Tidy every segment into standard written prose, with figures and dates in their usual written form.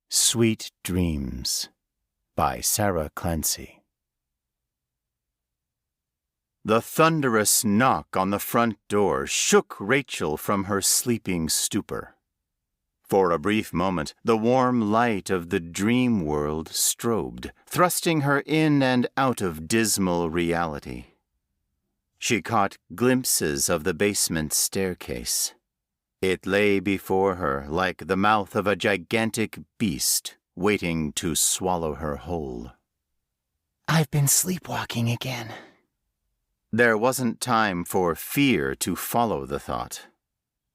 Sweet Dreams by Sara Clancy. The thunderous knock on the front door shook Rachel from her sleeping stupor. For a brief moment, the warm light of the dream world strobed, thrusting her in and out of dismal reality. She caught glimpses of the basement staircase. It lay before her like the mouth of a gigantic beast waiting to swallow her whole. I've been sleepwalking again. There wasn't time for fear to follow the thought.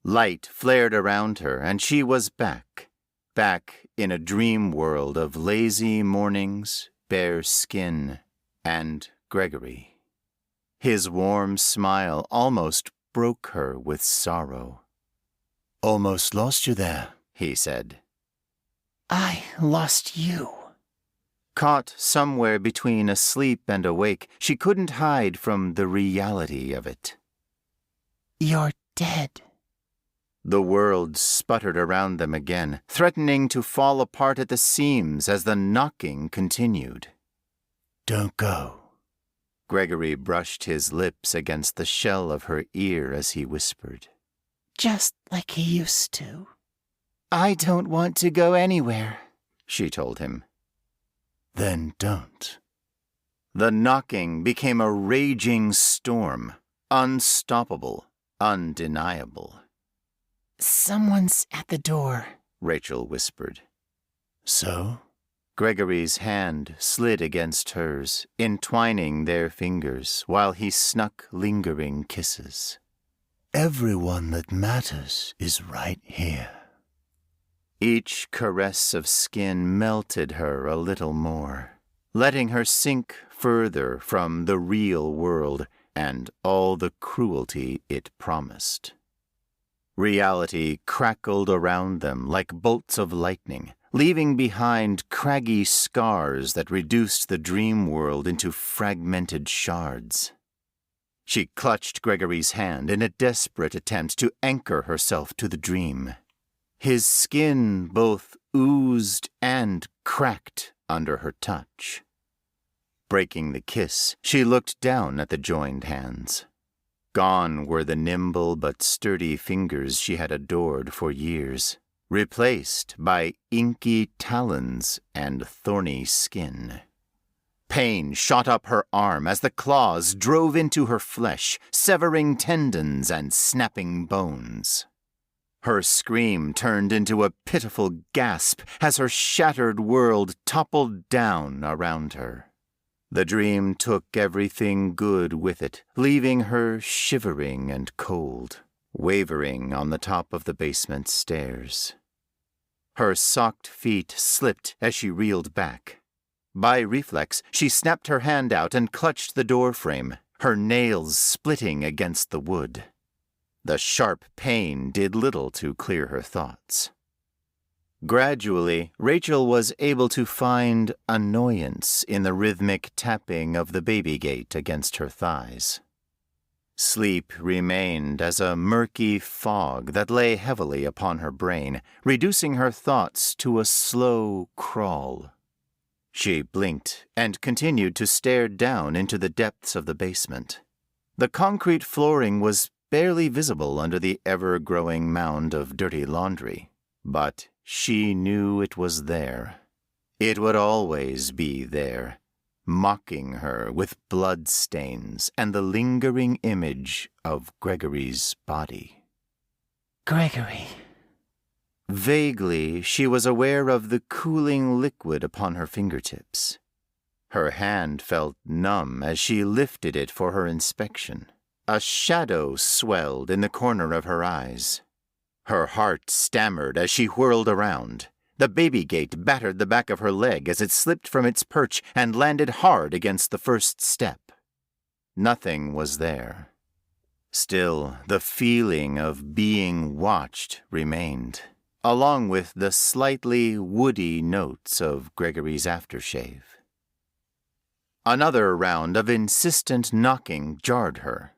Light flared around her, and she was back in a dream world of lazy mornings, bare skin, and Gregory. His warm smile almost broke her with sorrow. "Almost lost you there," he said. "I lost you." Caught somewhere between asleep and awake, she couldn't hide from the reality of it. "You're dead." The world sputtered around them again, threatening to fall apart at the seams as the knocking continued. "Don't go." Gregory brushed his lips against the shell of her ear as he whispered. "Just like he used to." "I don't want to go anywhere," she told him. "Then don't." The knocking became a raging storm, unstoppable, undeniable. "Someone's at the door," Rachel whispered. "So?" Gregory's hand slid against hers, entwining their fingers while he snuck lingering kisses. "Everyone that matters is right here." Each caress of skin melted her a little more, letting her sink further from the real world and all the cruelty it promised. Reality crackled around them like bolts of lightning, leaving behind craggy scars that reduced the dream world into fragmented shards. She clutched Gregory's hand in a desperate attempt to anchor herself to the dream. His skin both oozed and cracked under her touch. Breaking the kiss, she looked down at the joined hands. Gone were the nimble but sturdy fingers she had adored for years, replaced by inky talons and thorny skin. Pain shot up her arm as the claws drove into her flesh, severing tendons and snapping bones. Her scream turned into a pitiful gasp as her shattered world toppled down around her. The dream took everything good with it, leaving her shivering and cold, wavering on the top of the basement stairs. Her socked feet slipped as she reeled back. By reflex, she snapped her hand out and clutched the door frame, her nails splitting against the wood. The sharp pain did little to clear her thoughts. Gradually, Rachel was able to find annoyance in the rhythmic tapping of the baby gate against her thighs. Sleep remained as a murky fog that lay heavily upon her brain, reducing her thoughts to a slow crawl. She blinked and continued to stare down into the depths of the basement. The concrete flooring was barely visible under the ever-growing mound of dirty laundry, but she knew it was there. It would always be there, mocking her with blood stains and the lingering image of Gregory's body. "Gregory." Vaguely, she was aware of the cooling liquid upon her fingertips. Her hand felt numb as she lifted it for her inspection. A shadow swelled in the corner of her eyes. Her heart stammered as she whirled around. The baby gate battered the back of her leg as it slipped from its perch and landed hard against the first step. Nothing was there. Still, the feeling of being watched remained, along with the slightly woody notes of Gregory's aftershave. Another round of insistent knocking jarred her.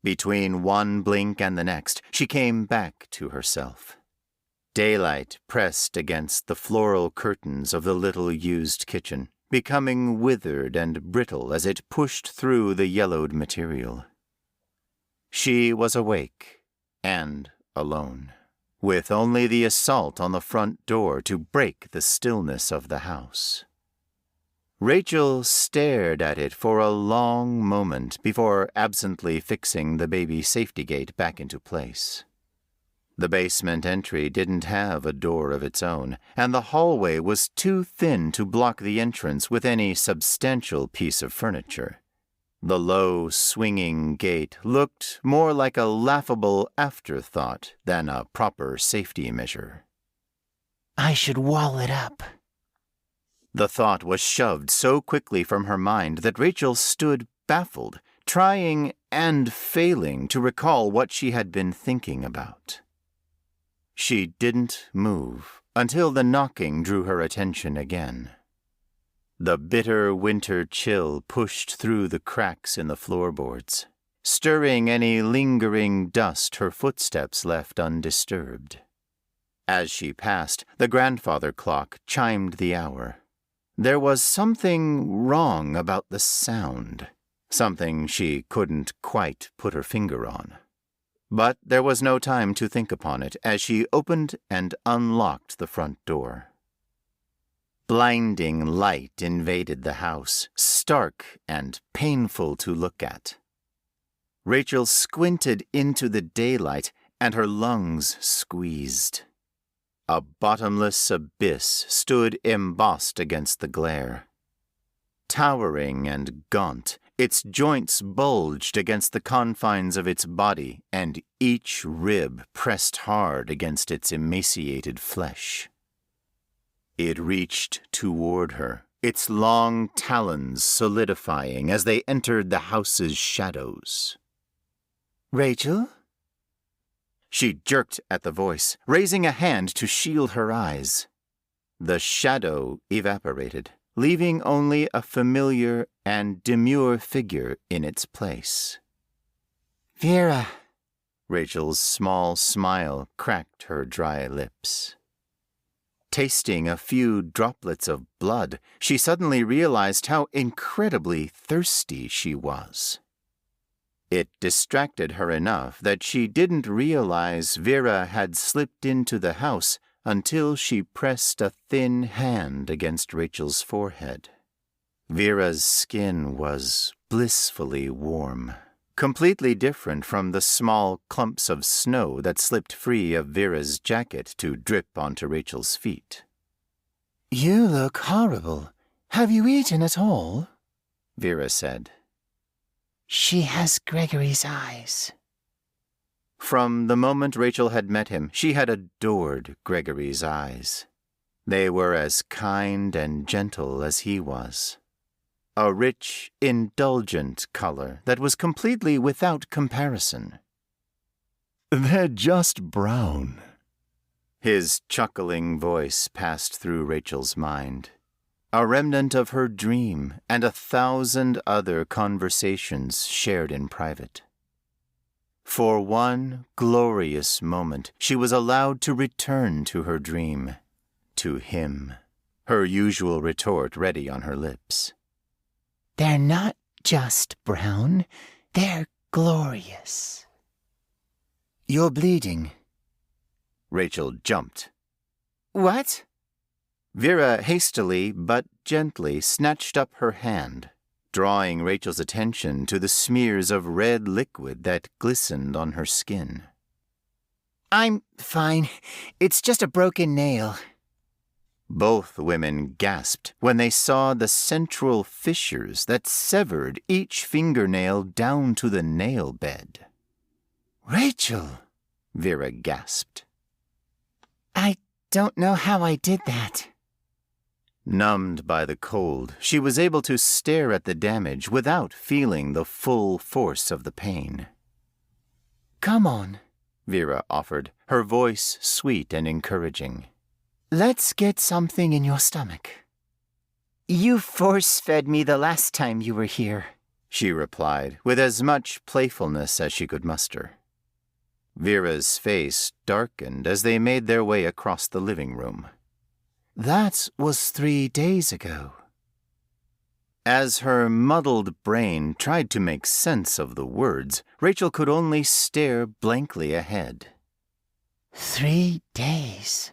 Between one blink and the next, she came back to herself. Daylight pressed against the floral curtains of the little used kitchen, becoming withered and brittle as it pushed through the yellowed material. She was awake and alone, with only the assault on the front door to break the stillness of the house. Rachel stared at it for a long moment before absently fixing the baby safety gate back into place. The basement entry didn't have a door of its own, and the hallway was too thin to block the entrance with any substantial piece of furniture. The low, swinging gate looked more like a laughable afterthought than a proper safety measure. I should wall it up. The thought was shoved so quickly from her mind that Rachel stood baffled, trying and failing to recall what she had been thinking about. She didn't move until the knocking drew her attention again. The bitter winter chill pushed through the cracks in the floorboards, stirring any lingering dust her footsteps left undisturbed. As she passed, the grandfather clock chimed the hour. There was something wrong about the sound, something she couldn't quite put her finger on. But there was no time to think upon it as she opened and unlocked the front door. Blinding light invaded the house, stark and painful to look at. Rachel squinted into the daylight, and her lungs squeezed. A bottomless abyss stood embossed against the glare. Towering and gaunt, its joints bulged against the confines of its body, and each rib pressed hard against its emaciated flesh. It reached toward her, its long talons solidifying as they entered the house's shadows. Rachel? She jerked at the voice, raising a hand to shield her eyes. The shadow evaporated, leaving only a familiar and demure figure in its place. Vera. Rachel's small smile cracked her dry lips. Tasting a few droplets of blood, she suddenly realized how incredibly thirsty she was. It distracted her enough that she didn't realize Vera had slipped into the house until she pressed a thin hand against Rachel's forehead. Vera's skin was blissfully warm, completely different from the small clumps of snow that slipped free of Vera's jacket to drip onto Rachel's feet. You look horrible. Have you eaten at all? Vera said. She has Gregory's eyes. From the moment Rachel had met him, she had adored Gregory's eyes. They were as kind and gentle as he was. A rich, indulgent color that was completely without comparison. They're just brown. His chuckling voice passed through Rachel's mind. A remnant of her dream and 1,000 other conversations shared in private. For one glorious moment, she was allowed to return to her dream, to him, her usual retort ready on her lips. They're not just brown, they're glorious. You're bleeding. Rachel jumped. What? Vera hastily but gently snatched up her hand, drawing Rachel's attention to the smears of red liquid that glistened on her skin. I'm fine. It's just a broken nail. Both women gasped when they saw the central fissures that severed each fingernail down to the nail bed. Rachel, Vera gasped. I don't know how I did that. Numbed by the cold, she was able to stare at the damage without feeling the full force of the pain. Come on, Vera offered, her voice sweet and encouraging. Let's get something in your stomach. You force-fed me the last time you were here, she replied, with as much playfulness as she could muster. Vera's face darkened as they made their way across the living room. That was 3 days ago. As her muddled brain tried to make sense of the words, Rachel could only stare blankly ahead. 3 days.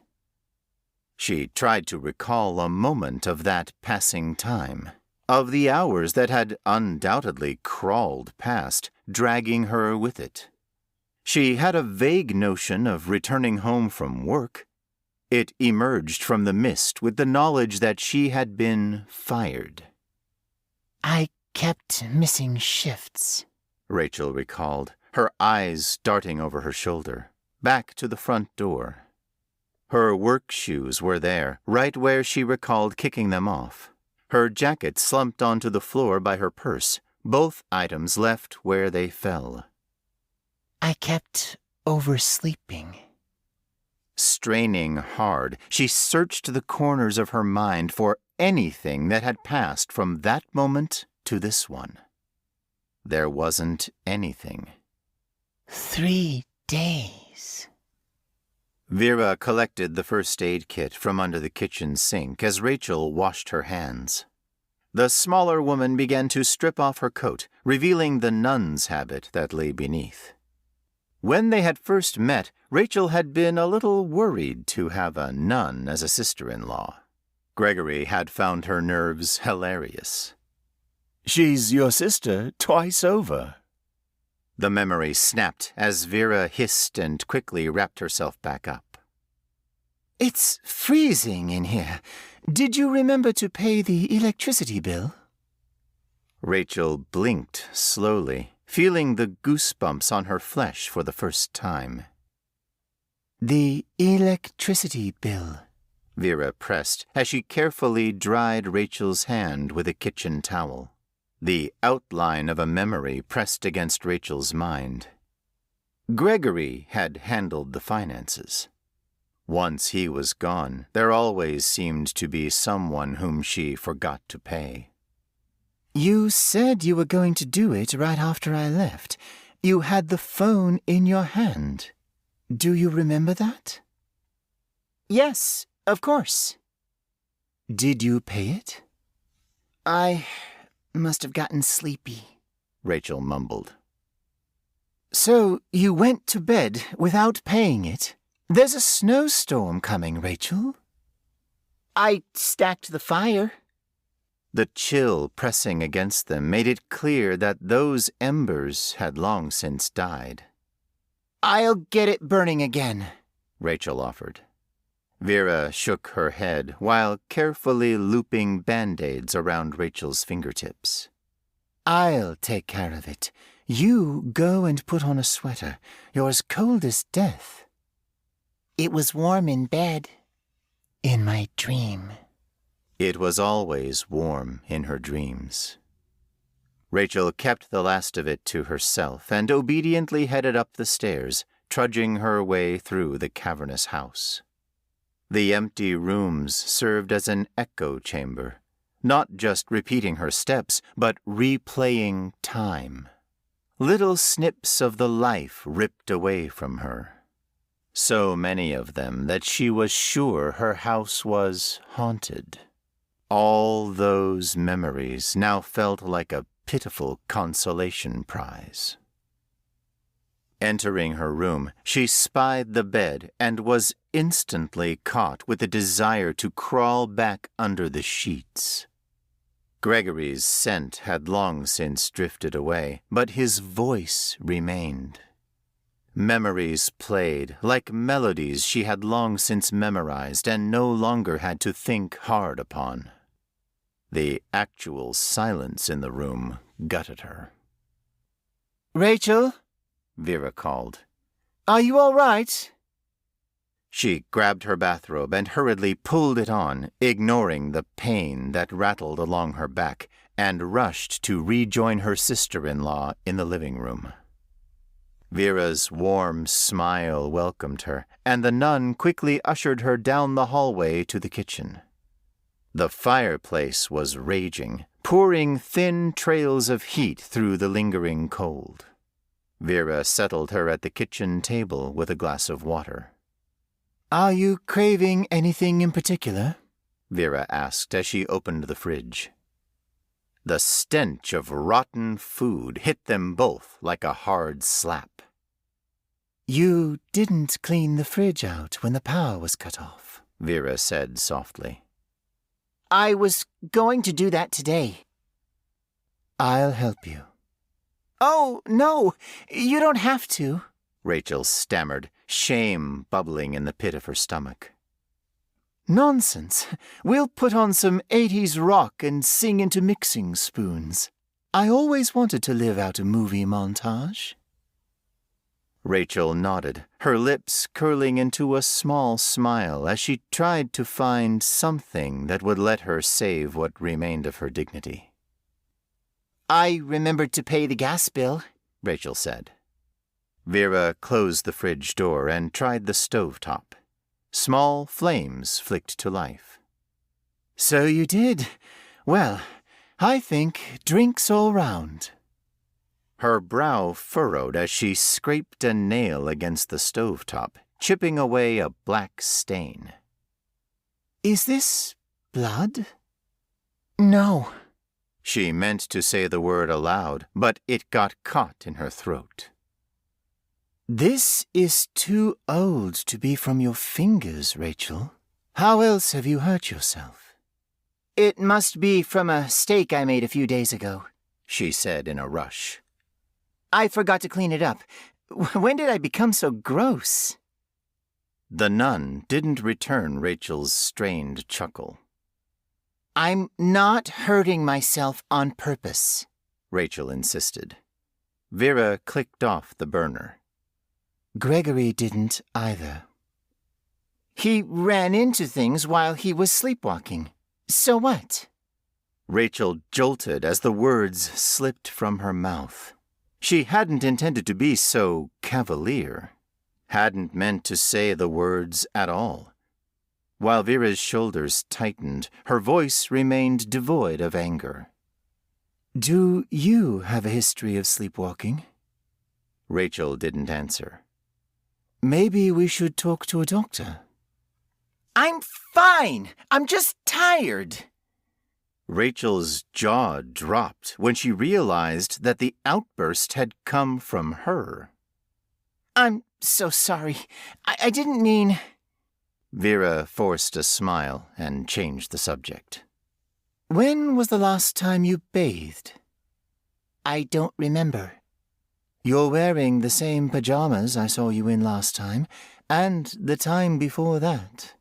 She tried to recall a moment of that passing time, of the hours that had undoubtedly crawled past, dragging her with it. She had a vague notion of returning home from work. It emerged from the mist with the knowledge that she had been fired. I kept missing shifts, Rachel recalled, her eyes darting over her shoulder, back to the front door. Her work shoes were there, right where she recalled kicking them off. Her jacket slumped onto the floor by her purse, both items left where they fell. I kept oversleeping. Straining hard, she searched the corners of her mind for anything that had passed from that moment to this one. There wasn't anything. 3 days. Vera collected the first aid kit from under the kitchen sink as Rachel washed her hands. The smaller woman began to strip off her coat, revealing the nun's habit that lay beneath. When they had first met, Rachel had been a little worried to have a nun as a sister-in-law. Gregory had found her nerves hilarious. "She's your sister twice over." The memory snapped as Vera hissed and quickly wrapped herself back up. It's freezing in here. Did you remember to pay the electricity bill? Rachel blinked slowly, feeling the goosebumps on her flesh for the first time. The electricity bill, Vera pressed as she carefully dried Rachel's hand with a kitchen towel. The outline of a memory pressed against Rachel's mind. Gregory had handled the finances. Once he was gone, there always seemed to be someone whom she forgot to pay. You said you were going to do it right after I left. You had the phone in your hand. Do you remember that? Yes, of course. Did you pay it? I must have gotten sleepy, Rachel mumbled. So you went to bed without paying it? There's a snowstorm coming, Rachel. I stacked the fire. The chill pressing against them made it clear that those embers had long since died. I'll get it burning again, Rachel offered. Vera shook her head while carefully looping Band-Aids around Rachel's fingertips. I'll take care of it. You go and put on a sweater. You're as cold as death. It was warm in bed. In my dream. It was always warm in her dreams. Rachel kept the last of it to herself and obediently headed up the stairs, trudging her way through the cavernous house. The empty rooms served as an echo chamber, not just repeating her steps, but replaying time. Little snips of the life ripped away from her. So many of them that she was sure her house was haunted. All those memories now felt like a pitiful consolation prize. Entering her room, she spied the bed and was instantly caught with a desire to crawl back under the sheets. Gregory's scent had long since drifted away, but his voice remained. Memories played like melodies she had long since memorized and no longer had to think hard upon. The actual silence in the room gutted her. Rachel? Vera called. Are you all right? She grabbed her bathrobe and hurriedly pulled it on, ignoring the pain that rattled along her back, and rushed to rejoin her sister-in-law in the living room. Vera's warm smile welcomed her, and the nun quickly ushered her down the hallway to the kitchen. The fireplace was raging, pouring thin trails of heat through the lingering cold. Vera settled her at the kitchen table with a glass of water. Are you craving anything in particular? Vera asked as she opened the fridge. The stench of rotten food hit them both like a hard slap. You didn't clean the fridge out when the power was cut off, Vera said softly. I was going to do that today. I'll help you. Oh, no, you don't have to, Rachel stammered, shame bubbling in the pit of her stomach. Nonsense. We'll put on some 80s rock and sing into mixing spoons. I always wanted to live out a movie montage. Rachel nodded, her lips curling into a small smile as she tried to find something that would let her save what remained of her dignity. I remembered to pay the gas bill, Rachel said. Vera closed the fridge door and tried the stovetop. Small flames flicked to life. So you did. Well, I think drinks all round. Her brow furrowed as she scraped a nail against the stovetop, chipping away a black stain. Is this blood? No. She meant to say the word aloud, but it got caught in her throat. This is too old to be from your fingers, Rachel. How else have you hurt yourself? It must be from a steak I made a few days ago, she said in a rush. I forgot to clean it up. When did I become so gross? The nun didn't return Rachel's strained chuckle. I'm not hurting myself on purpose, Rachel insisted. Vera clicked off the burner. Gregory didn't either. He ran into things while he was sleepwalking. So what? Rachel jolted as the words slipped from her mouth. She hadn't intended to be so cavalier, hadn't meant to say the words at all. While Vera's shoulders tightened, her voice remained devoid of anger. Do you have a history of sleepwalking? Rachel didn't answer. Maybe we should talk to a doctor. I'm fine. I'm just tired. Rachel's jaw dropped when she realized that the outburst had come from her. I'm so sorry. I didn't mean... Vera forced a smile and changed the subject. When was the last time you bathed? I don't remember. You're wearing the same pajamas I saw you in last time, and the time before that.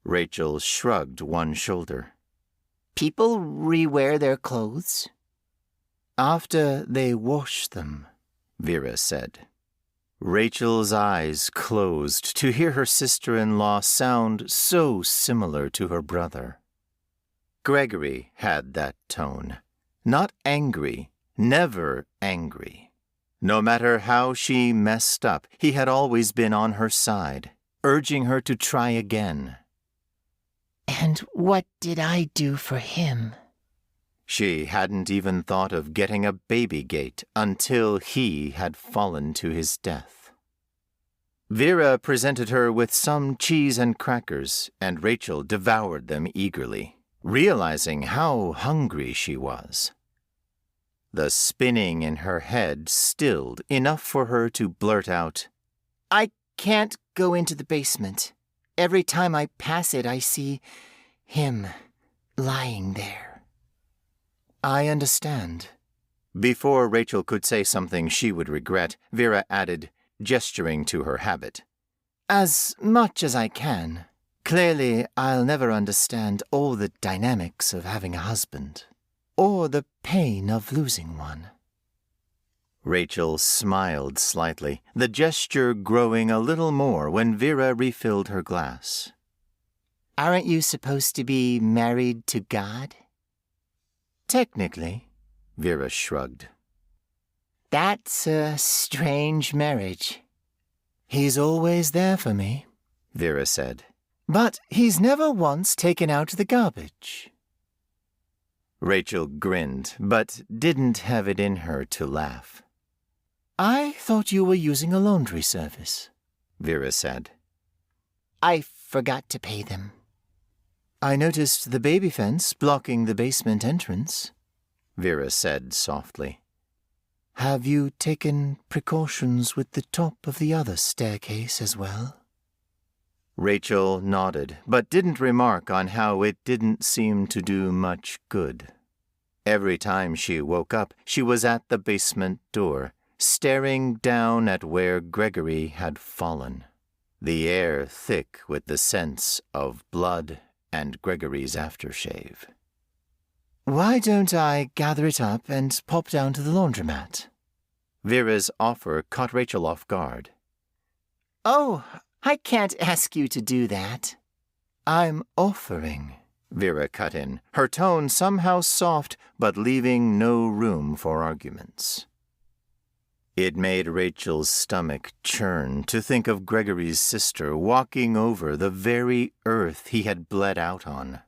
Rachel shrugged one shoulder. People rewear their clothes? After they wash them, Vera said. Rachel's eyes closed to hear her sister-in-law sound so similar to her brother. Gregory had that tone. Not angry, never angry. No matter how she messed up, he had always been on her side, urging her to try again. And what did I do for him? She hadn't even thought of getting a baby gate until he had fallen to his death. Vera presented her with some cheese and crackers, and Rachel devoured them eagerly, realizing how hungry she was. The spinning in her head stilled enough for her to blurt out, I can't go into the basement. Every time I pass it, I see him lying there. I understand. Before Rachel could say something she would regret, Vera added, gesturing to her habit. As much as I can. Clearly, I'll never understand all the dynamics of having a husband, or the pain of losing one. Rachel smiled slightly, the gesture growing a little more when Vera refilled her glass. Aren't you supposed to be married to God? Technically, Vera shrugged. That's a strange marriage. He's always there for me, Vera said. But he's never once taken out the garbage. Rachel grinned, but didn't have it in her to laugh. I thought you were using a laundry service, Vera said. I forgot to pay them. I noticed the baby fence blocking the basement entrance, Vera said softly. Have you taken precautions with the top of the other staircase as well? Rachel nodded, but didn't remark on how it didn't seem to do much good. Every time she woke up, she was at the basement door, staring down at where Gregory had fallen, the air thick with the sense of blood and Gregory's aftershave. Why don't I gather it up and pop down to the laundromat? Vera's offer caught Rachel off guard. Oh, I can't ask you to do that. I'm offering, Vera cut in, her tone somehow soft but leaving no room for arguments. It made Rachel's stomach churn to think of Gregory's sister walking over the very earth he had bled out on.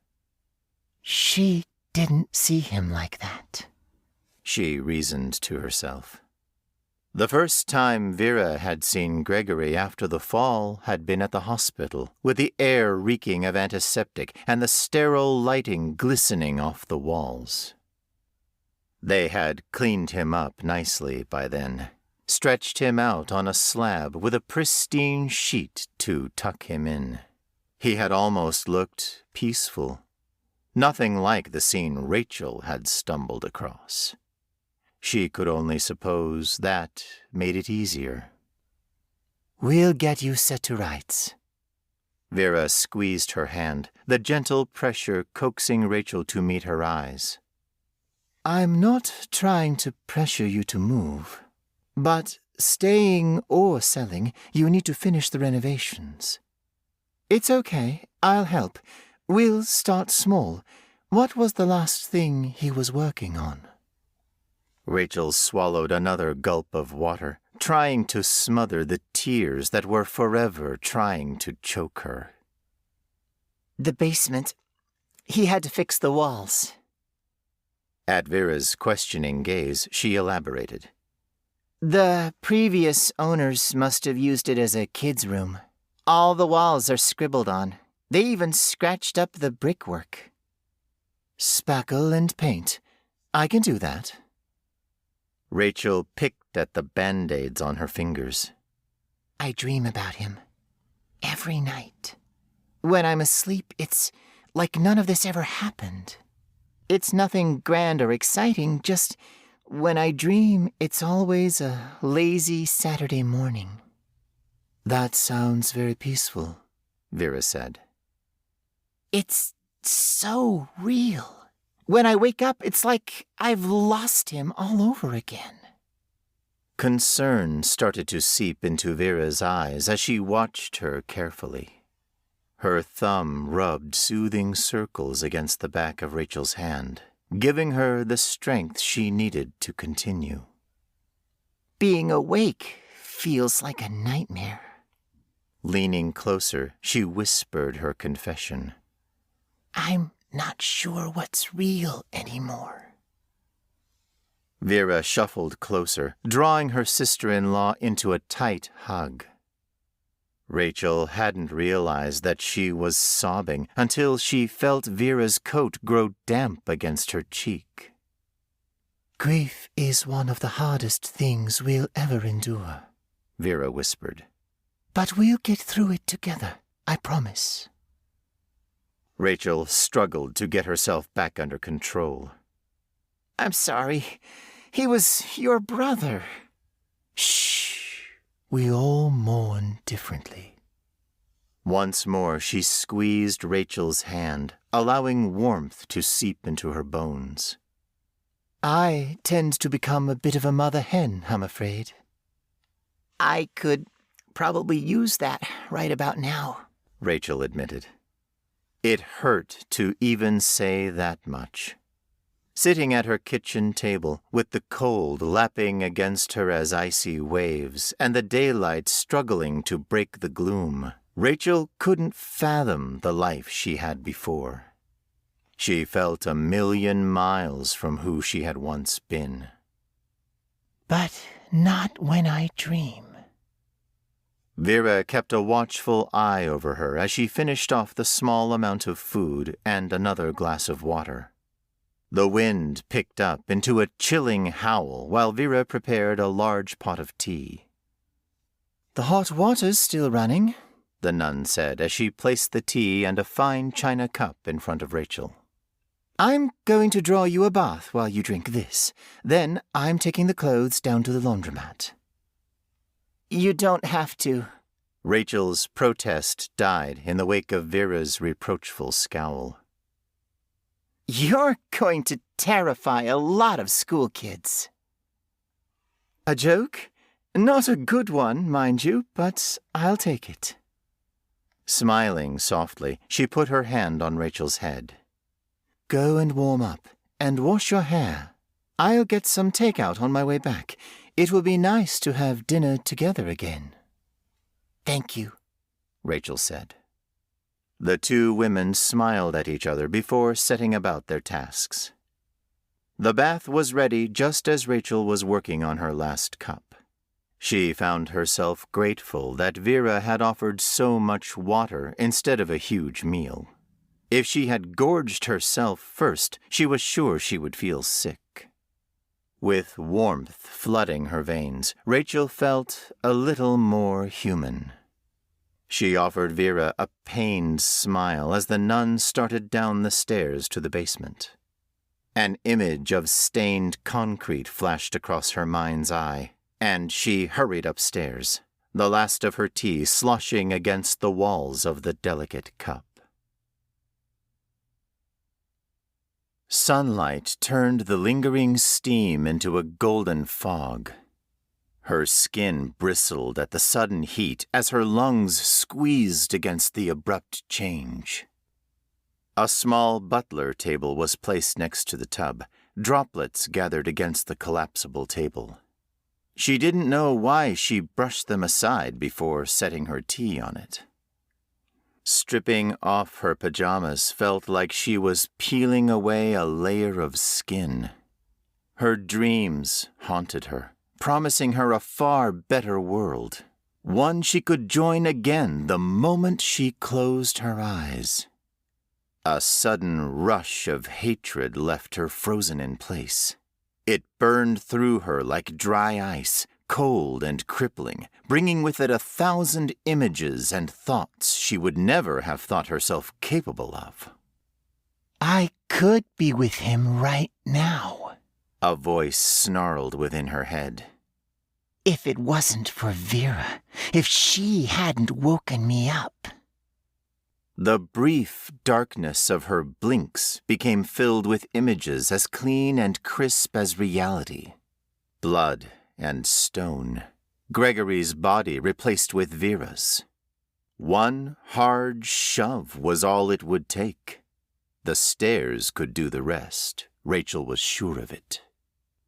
She didn't see him like that, she reasoned to herself. The first time Vera had seen Gregory after the fall had been at the hospital, with the air reeking of antiseptic and the sterile lighting glistening off the walls. They had cleaned him up nicely by then, stretched him out on a slab with a pristine sheet to tuck him in. He had almost looked peaceful, nothing like the scene Rachel had stumbled across. She could only suppose that made it easier. We'll get you set to rights. Vera squeezed her hand, the gentle pressure coaxing Rachel to meet her eyes. I'm not trying to pressure you to move, but staying or selling, you need to finish the renovations. It's okay, I'll help. We'll start small. What was the last thing he was working on? Rachel swallowed another gulp of water, trying to smother the tears that were forever trying to choke her. The basement. He had to fix the walls. At Vera's questioning gaze, she elaborated. The previous owners must have used it as a kid's room. All the walls are scribbled on. They even scratched up the brickwork. Spackle and paint. I can do that. Rachel picked at the band-aids on her fingers. I dream about him. Every night. When I'm asleep, it's like none of this ever happened. It's nothing grand or exciting, just when I dream, it's always a lazy Saturday morning. That sounds very peaceful, Vera said. It's so real. When I wake up, it's like I've lost him all over again. Concern started to seep into Vera's eyes as she watched her carefully. Her thumb rubbed soothing circles against the back of Rachel's hand, giving her the strength she needed to continue. Being awake feels like a nightmare. Leaning closer, she whispered her confession. I'm not sure what's real anymore. Vera shuffled closer, drawing her sister-in-law into a tight hug. Rachel hadn't realized that she was sobbing until she felt Vera's coat grow damp against her cheek. Grief is one of the hardest things we'll ever endure, Vera whispered. But we'll get through it together, I promise. Rachel struggled to get herself back under control. I'm sorry. He was your brother. Shh. We all mourn differently. Once more she squeezed Rachel's hand, allowing warmth to seep into her bones. I tend to become a bit of a mother hen, I'm afraid. I could probably use that right about now, Rachel admitted. It hurt to even say that much. Sitting at her kitchen table, with the cold lapping against her as icy waves and the daylight struggling to break the gloom, Rachel couldn't fathom the life she had before. She felt 1,000,000 miles from who she had once been. But not when I dream. Vera kept a watchful eye over her as she finished off the small amount of food and another glass of water. The wind picked up into a chilling howl while Vera prepared a large pot of tea. The hot water's still running, the nun said as she placed the tea and a fine china cup in front of Rachel. I'm going to draw you a bath while you drink this. Then I'm taking the clothes down to the laundromat. You don't have to. Rachel's protest died in the wake of Vera's reproachful scowl. You're going to terrify a lot of school kids. A joke? Not a good one, mind you, but I'll take it. Smiling softly, she put her hand on Rachel's head. Go and warm up, and wash your hair. I'll get some takeout on my way back. It will be nice to have dinner together again. Thank you, Rachel said. The two women smiled at each other before setting about their tasks. The bath was ready just as Rachel was working on her last cup. She found herself grateful that Vera had offered so much water instead of a huge meal. If she had gorged herself first, she was sure she would feel sick. With warmth flooding her veins, Rachel felt a little more human. She offered Vera a pained smile as the nun started down the stairs to the basement. An image of stained concrete flashed across her mind's eye, and she hurried upstairs, the last of her tea sloshing against the walls of the delicate cup. Sunlight turned the lingering steam into a golden fog. Her skin bristled at the sudden heat as her lungs squeezed against the abrupt change. A small butler table was placed next to the tub. Droplets gathered against the collapsible table. She didn't know why she brushed them aside before setting her tea on it. Stripping off her pajamas felt like she was peeling away a layer of skin. Her dreams haunted her, promising her a far better world, one she could join again the moment she closed her eyes. A sudden rush of hatred left her frozen in place. It burned through her like dry ice, cold and crippling, bringing with it 1,000 images and thoughts she would never have thought herself capable of. I could be with him right now, a voice snarled within her head. If it wasn't for Vera, if she hadn't woken me up. The brief darkness of her blinks became filled with images as clean and crisp as reality. Blood and stone. Gregory's body replaced with Vera's. One hard shove was all it would take. The stairs could do the rest. Rachel was sure of it.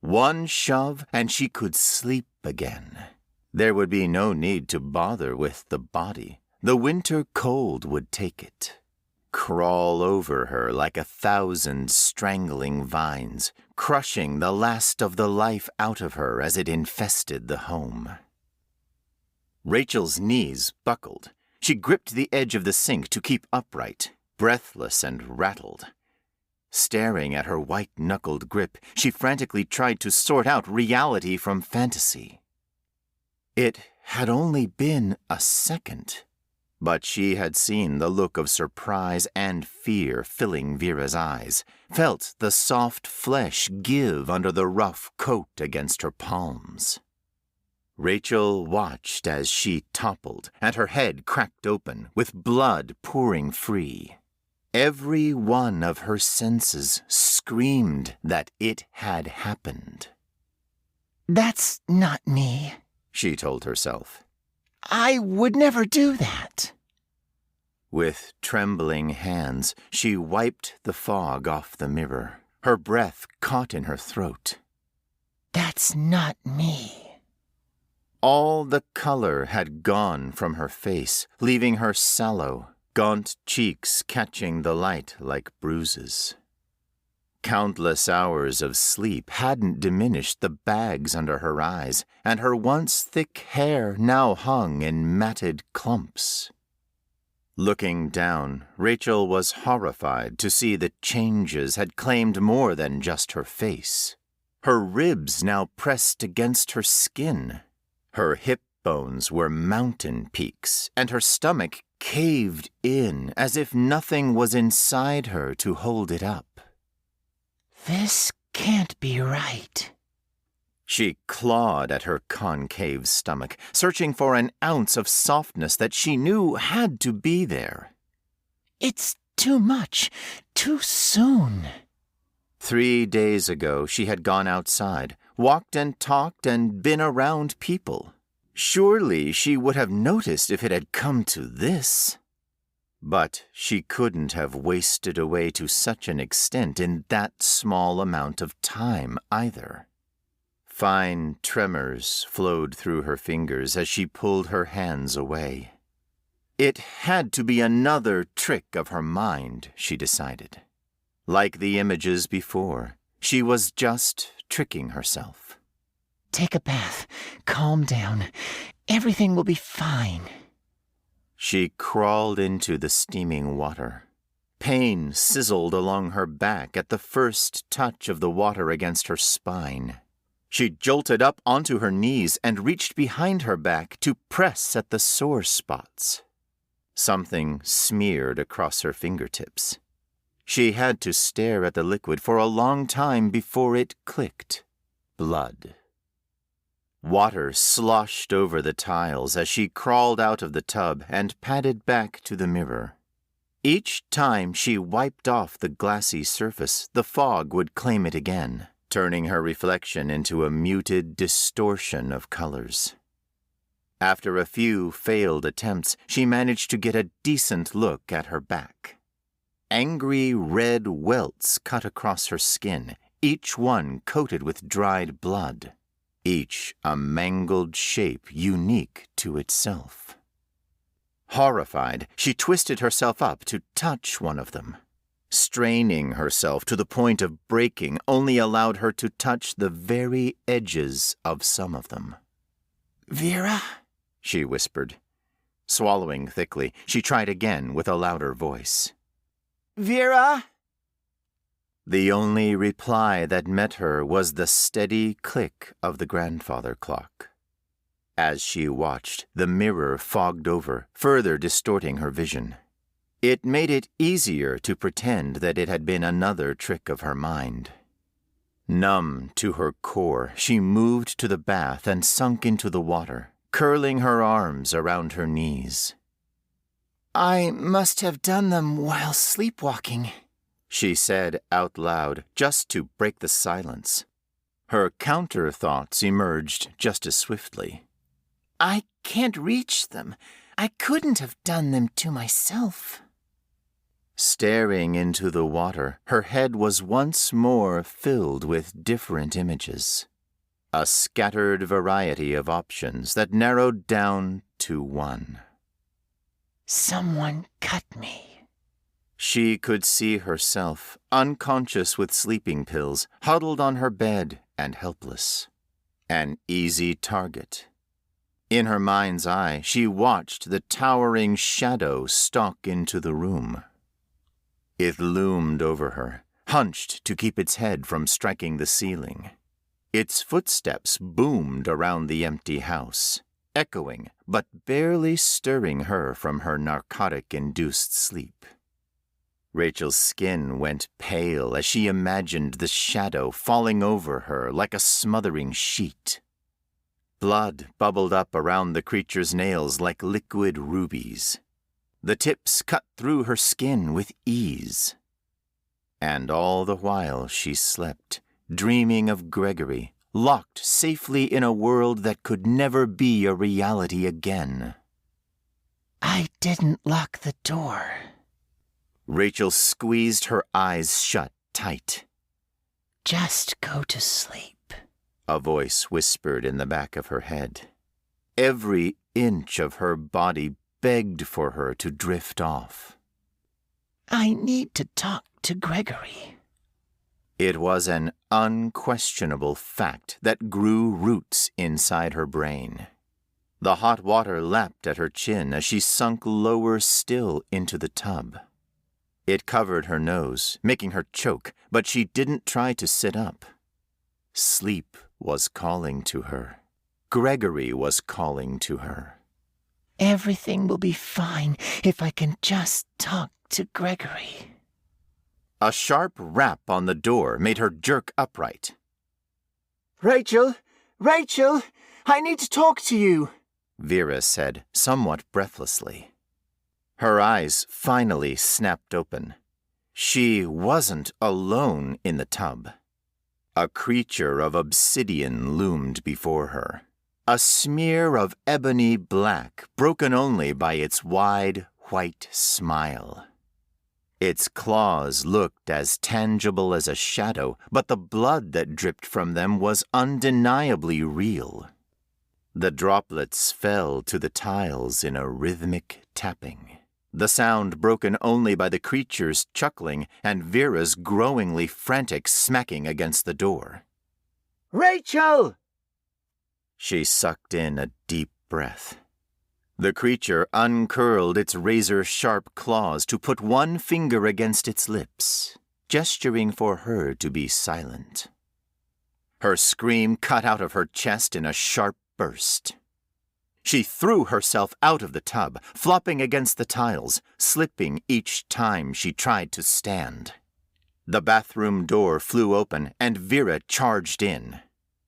One shove and she could sleep again. There would be no need to bother with the body. The winter cold would take it. Crawl over her like 1,000 strangling vines, crushing the last of the life out of her as it infested the home. Rachel's knees buckled. She gripped the edge of the sink to keep upright, breathless and rattled. Staring at her white-knuckled grip, she frantically tried to sort out reality from fantasy. It had only been a second. But she had seen the look of surprise and fear filling Vera's eyes, felt the soft flesh give under the rough coat against her palms. Rachel watched as she toppled, and her head cracked open, with blood pouring free. Every one of her senses screamed that it had happened. That's not me, she told herself. I would never do that. With trembling hands, she wiped the fog off the mirror. Her breath caught in her throat. That's not me. All the color had gone from her face, leaving her sallow, gaunt cheeks catching the light like bruises. Countless hours of sleep hadn't diminished the bags under her eyes, and her once thick hair now hung in matted clumps. Looking down, Rachel was horrified to see the changes had claimed more than just her face. Her ribs now pressed against her skin. Her hip bones were mountain peaks, and her stomach caved in as if nothing was inside her to hold it up. This can't be right. She clawed at her concave stomach, searching for an ounce of softness that she knew had to be there. It's too much, too soon. 3 days ago she had gone outside, walked and talked and been around people. Surely she would have noticed if it had come to this. But she couldn't have wasted away to such an extent in that small amount of time either. Fine tremors flowed through her fingers as she pulled her hands away. It had to be another trick of her mind, she decided. Like the images before, she was just tricking herself. Take a bath. Calm down. Everything will be fine. She crawled into the steaming water. Pain sizzled along her back at the first touch of the water against her spine. She jolted up onto her knees and reached behind her back to press at the sore spots. Something smeared across her fingertips. She had to stare at the liquid for a long time before it clicked. Blood. Water sloshed over the tiles as she crawled out of the tub and padded back to the mirror. Each time she wiped off the glassy surface, the fog would claim it again, turning her reflection into a muted distortion of colors. After a few failed attempts, she managed to get a decent look at her back. Angry red welts cut across her skin, each one coated with dried blood. Each a mangled shape unique to itself. Horrified, she twisted herself up to touch one of them. Straining herself to the point of breaking only allowed her to touch the very edges of some of them. Vera? She whispered. Swallowing thickly, she tried again with a louder voice. Vera? The only reply that met her was the steady click of the grandfather clock. As she watched, the mirror fogged over, further distorting her vision. It made it easier to pretend that it had been another trick of her mind. Numb to her core, she moved to the bath and sunk into the water, curling her arms around her knees. I must have done them while sleepwalking, she said out loud, just to break the silence. Her counter-thoughts emerged just as swiftly. I can't reach them. I couldn't have done them to myself. Staring into the water, her head was once more filled with different images. A scattered variety of options that narrowed down to one. Someone cut me. She could see herself, unconscious with sleeping pills, huddled on her bed and helpless. An easy target. In her mind's eye, she watched the towering shadow stalk into the room. It loomed over her, hunched to keep its head from striking the ceiling. Its footsteps boomed around the empty house, echoing but barely stirring her from her narcotic-induced sleep. Rachel's skin went pale as she imagined the shadow falling over her like a smothering sheet. Blood bubbled up around the creature's nails like liquid rubies. The tips cut through her skin with ease. And all the while she slept, dreaming of Gregory, locked safely in a world that could never be a reality again. I didn't lock the door. Rachel squeezed her eyes shut tight. Just go to sleep, a voice whispered in the back of her head. Every inch of her body begged for her to drift off. I need to talk to Gregory. It was an unquestionable fact that grew roots inside her brain. The hot water lapped at her chin as she sunk lower still into the tub. It covered her nose, making her choke, but she didn't try to sit up. Sleep was calling to her. Gregory was calling to her. Everything will be fine if I can just talk to Gregory. A sharp rap on the door made her jerk upright. Rachel! Rachel! I need to talk to you! Vera said, somewhat breathlessly. Her eyes finally snapped open. She wasn't alone in the tub. A creature of obsidian loomed before her. A smear of ebony black, broken only by its wide, white smile. Its claws looked as tangible as a shadow, but the blood that dripped from them was undeniably real. The droplets fell to the tiles in a rhythmic tapping, the sound broken only by the creature's chuckling and Vera's growingly frantic smacking against the door. Rachel! She sucked in a deep breath. The creature uncurled its razor-sharp claws to put one finger against its lips, gesturing for her to be silent. Her scream cut out of her chest in a sharp burst. She threw herself out of the tub, flopping against the tiles, slipping each time she tried to stand. The bathroom door flew open and Vera charged in.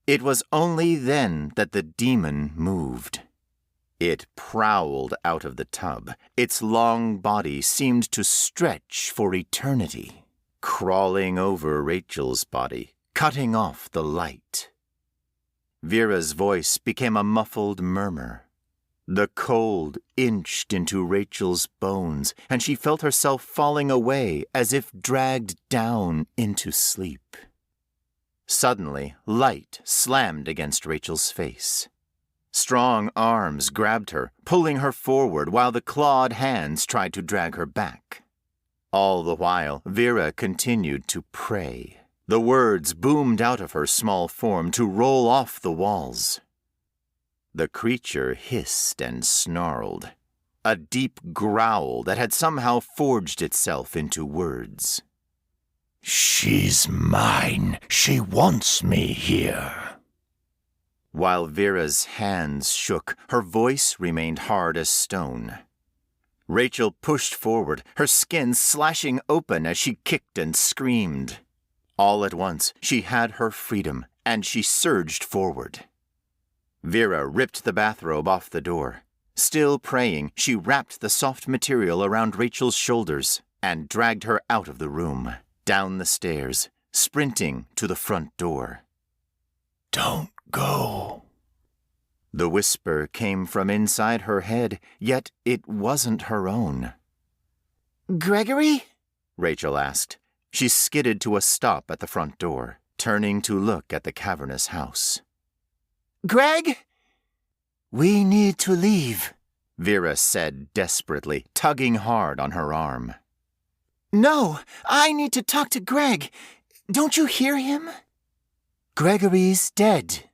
It was only then that the demon moved. It prowled out of the tub. Its long body seemed to stretch for eternity, crawling over Rachel's body, cutting off the light. Vera's voice became a muffled murmur. The cold inched into Rachel's bones, and she felt herself falling away as if dragged down into sleep. Suddenly, light slammed against Rachel's face. Strong arms grabbed her, pulling her forward while the clawed hands tried to drag her back. All the while, Vera continued to pray. The words boomed out of her small form to roll off the walls. The creature hissed and snarled, a deep growl that had somehow forged itself into words. She's mine. She wants me here. While Vera's hands shook, her voice remained hard as stone. Rachel pushed forward, her skin slashing open as she kicked and screamed. All at once, she had her freedom, and she surged forward. Vera ripped the bathrobe off the door. Still praying, she wrapped the soft material around Rachel's shoulders and dragged her out of the room, down the stairs, sprinting to the front door. Don't go. The whisper came from inside her head, yet it wasn't her own. Gregory? Rachel asked. She skidded to a stop at the front door, turning to look at the cavernous house. Greg? We need to leave, Vera said desperately, tugging hard on her arm. No, I need to talk to Greg. Don't you hear him? Gregory's dead.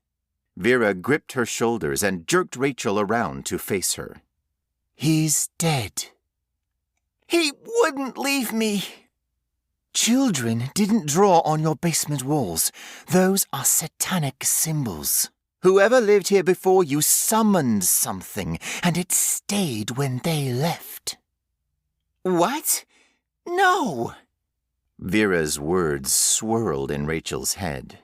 Vera gripped her shoulders and jerked Rachel around to face her. He's dead. He wouldn't leave me. Children didn't draw on your basement walls. Those are satanic symbols. Whoever lived here before you summoned something, and it stayed when they left. What? No! Vera's words swirled in Rachel's head.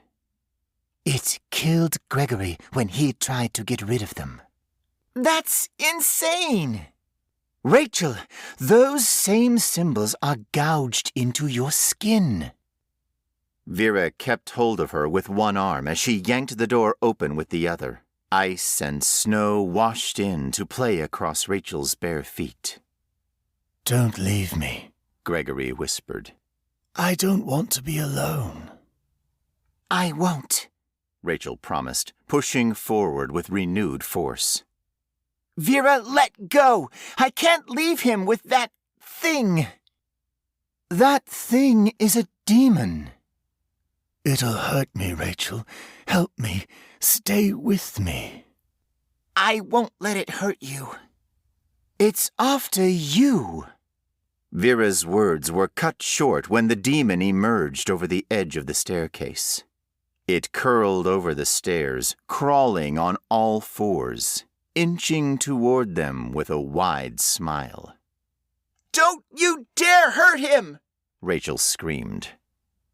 It killed Gregory when he tried to get rid of them. That's insane! Rachel, those same symbols are gouged into your skin. Vera kept hold of her with one arm as she yanked the door open with the other. Ice and snow washed in to play across Rachel's bare feet. Don't leave me, Gregory whispered. I don't want to be alone. I won't, Rachel promised, pushing forward with renewed force. Vera, let go! I can't leave him with that thing. That thing is a demon. It'll hurt me, Rachel. Help me. Stay with me. I won't let it hurt you. It's after you. Vera's words were cut short when the demon emerged over the edge of the staircase. It curled over the stairs, crawling on all fours, inching toward them with a wide smile. Don't you dare hurt him! Rachel screamed.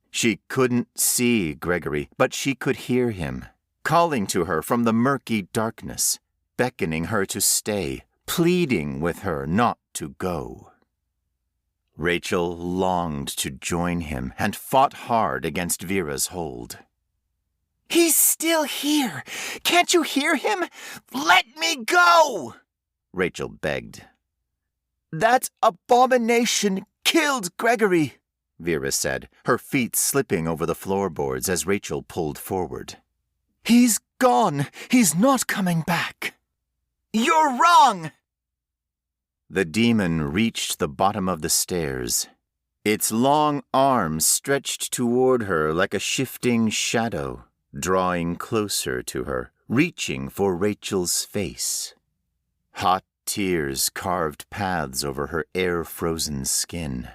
She couldn't see Gregory, but she could hear him, calling to her from the murky darkness, beckoning her to stay, pleading with her not to go. Rachel longed to join him and fought hard against Vera's hold. He's still here. Can't you hear him? Let me go! Rachel begged. That abomination killed Gregory, Vera said, her feet slipping over the floorboards as Rachel pulled forward. He's gone. He's not coming back. You're wrong! The demon reached the bottom of the stairs. Its long arms stretched toward her like a shifting shadow, drawing closer to her, reaching for Rachel's face. Hot tears carved paths over her air-frozen skin.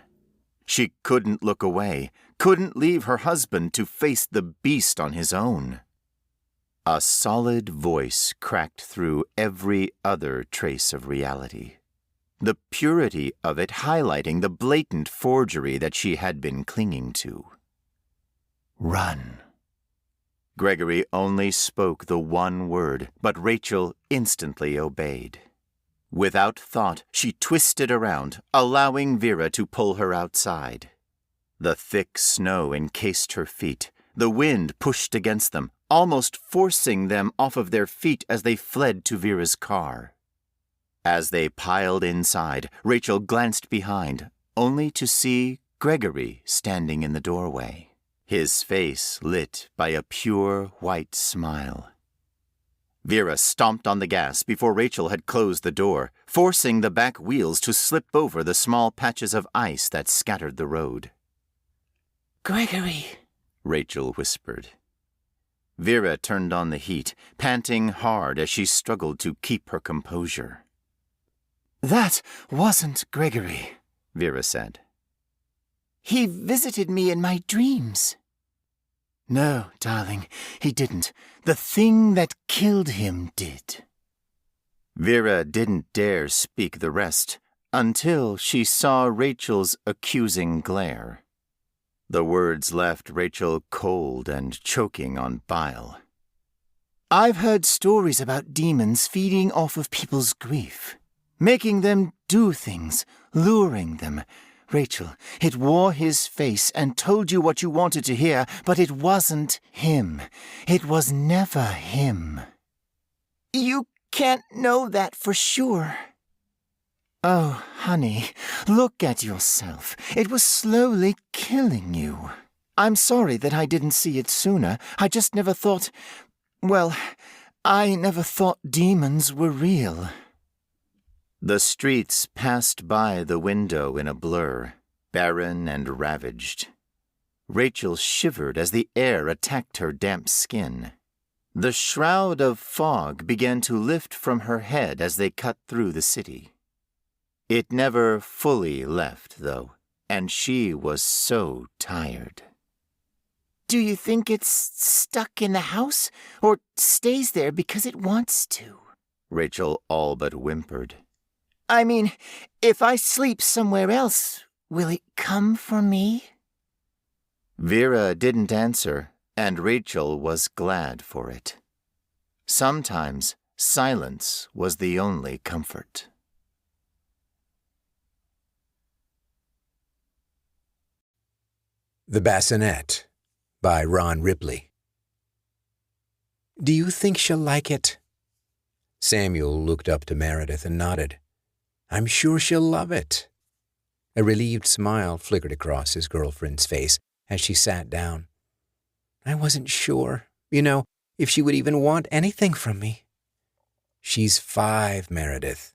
She couldn't look away, couldn't leave her husband to face the beast on his own. A solid voice cracked through every other trace of reality, the purity of it highlighting the blatant forgery that she had been clinging to. Run. Gregory only spoke the one word, but Rachel instantly obeyed. Without thought, she twisted around, allowing Vera to pull her outside. The thick snow encased her feet. The wind pushed against them, almost forcing them off of their feet as they fled to Vera's car. As they piled inside, Rachel glanced behind, only to see Gregory standing in the doorway, his face lit by a pure white smile. Vera stomped on the gas before Rachel had closed the door, forcing the back wheels to slip over the small patches of ice that scattered the road. Gregory, Rachel whispered. Vera turned on the heat, panting hard as she struggled to keep her composure. That wasn't Gregory, Vera said. He visited me in my dreams. No, darling, he didn't. The thing that killed him did. Vera didn't dare speak the rest until she saw Rachel's accusing glare. The words left Rachel cold and choking on bile. I've heard stories about demons feeding off of people's grief, making them do things, luring them. Rachel, it wore his face and told you what you wanted to hear, but it wasn't him. It was never him. You can't know that for sure. Oh, honey, look at yourself. It was slowly killing you. I'm sorry that I didn't see it sooner. I just never thought... Well, I never thought demons were real. The streets passed by the window in a blur, barren and ravaged. Rachel shivered as the air attacked her damp skin. The shroud of fog began to lift from her head as they cut through the city. It never fully left, though, and she was so tired. Do you think it's stuck in the house, or stays there because it wants to? Rachel all but whimpered. I mean, if I sleep somewhere else, will it come for me? Vera didn't answer, and Rachel was glad for it. Sometimes silence was the only comfort. The Bassinet by Ron Ripley. Do you think she'll like it? Samuel looked up to Meredith and nodded. I'm sure she'll love it. A relieved smile flickered across his girlfriend's face as she sat down. I wasn't sure, if she would even want anything from me. She's 5, Meredith.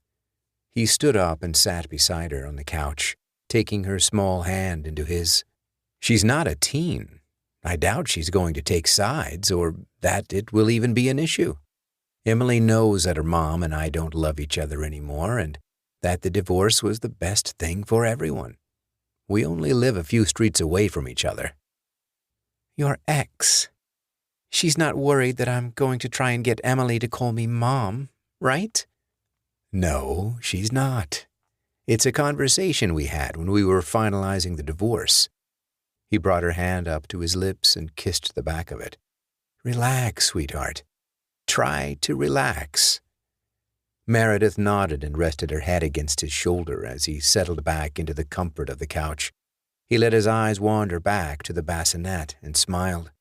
He stood up and sat beside her on the couch, taking her small hand into his. She's not a teen. I doubt she's going to take sides or that it will even be an issue. Emily knows that her mom and I don't love each other anymore and that the divorce was the best thing for everyone. We only live a few streets away from each other. Your ex. She's not worried that I'm going to try and get Emily to call me Mom, right? No, she's not. It's a conversation we had when we were finalizing the divorce. He brought her hand up to his lips and kissed the back of it. Relax, sweetheart. Try to relax. Meredith nodded and rested her head against his shoulder as he settled back into the comfort of the couch. He let his eyes wander back to the bassinet and smiled.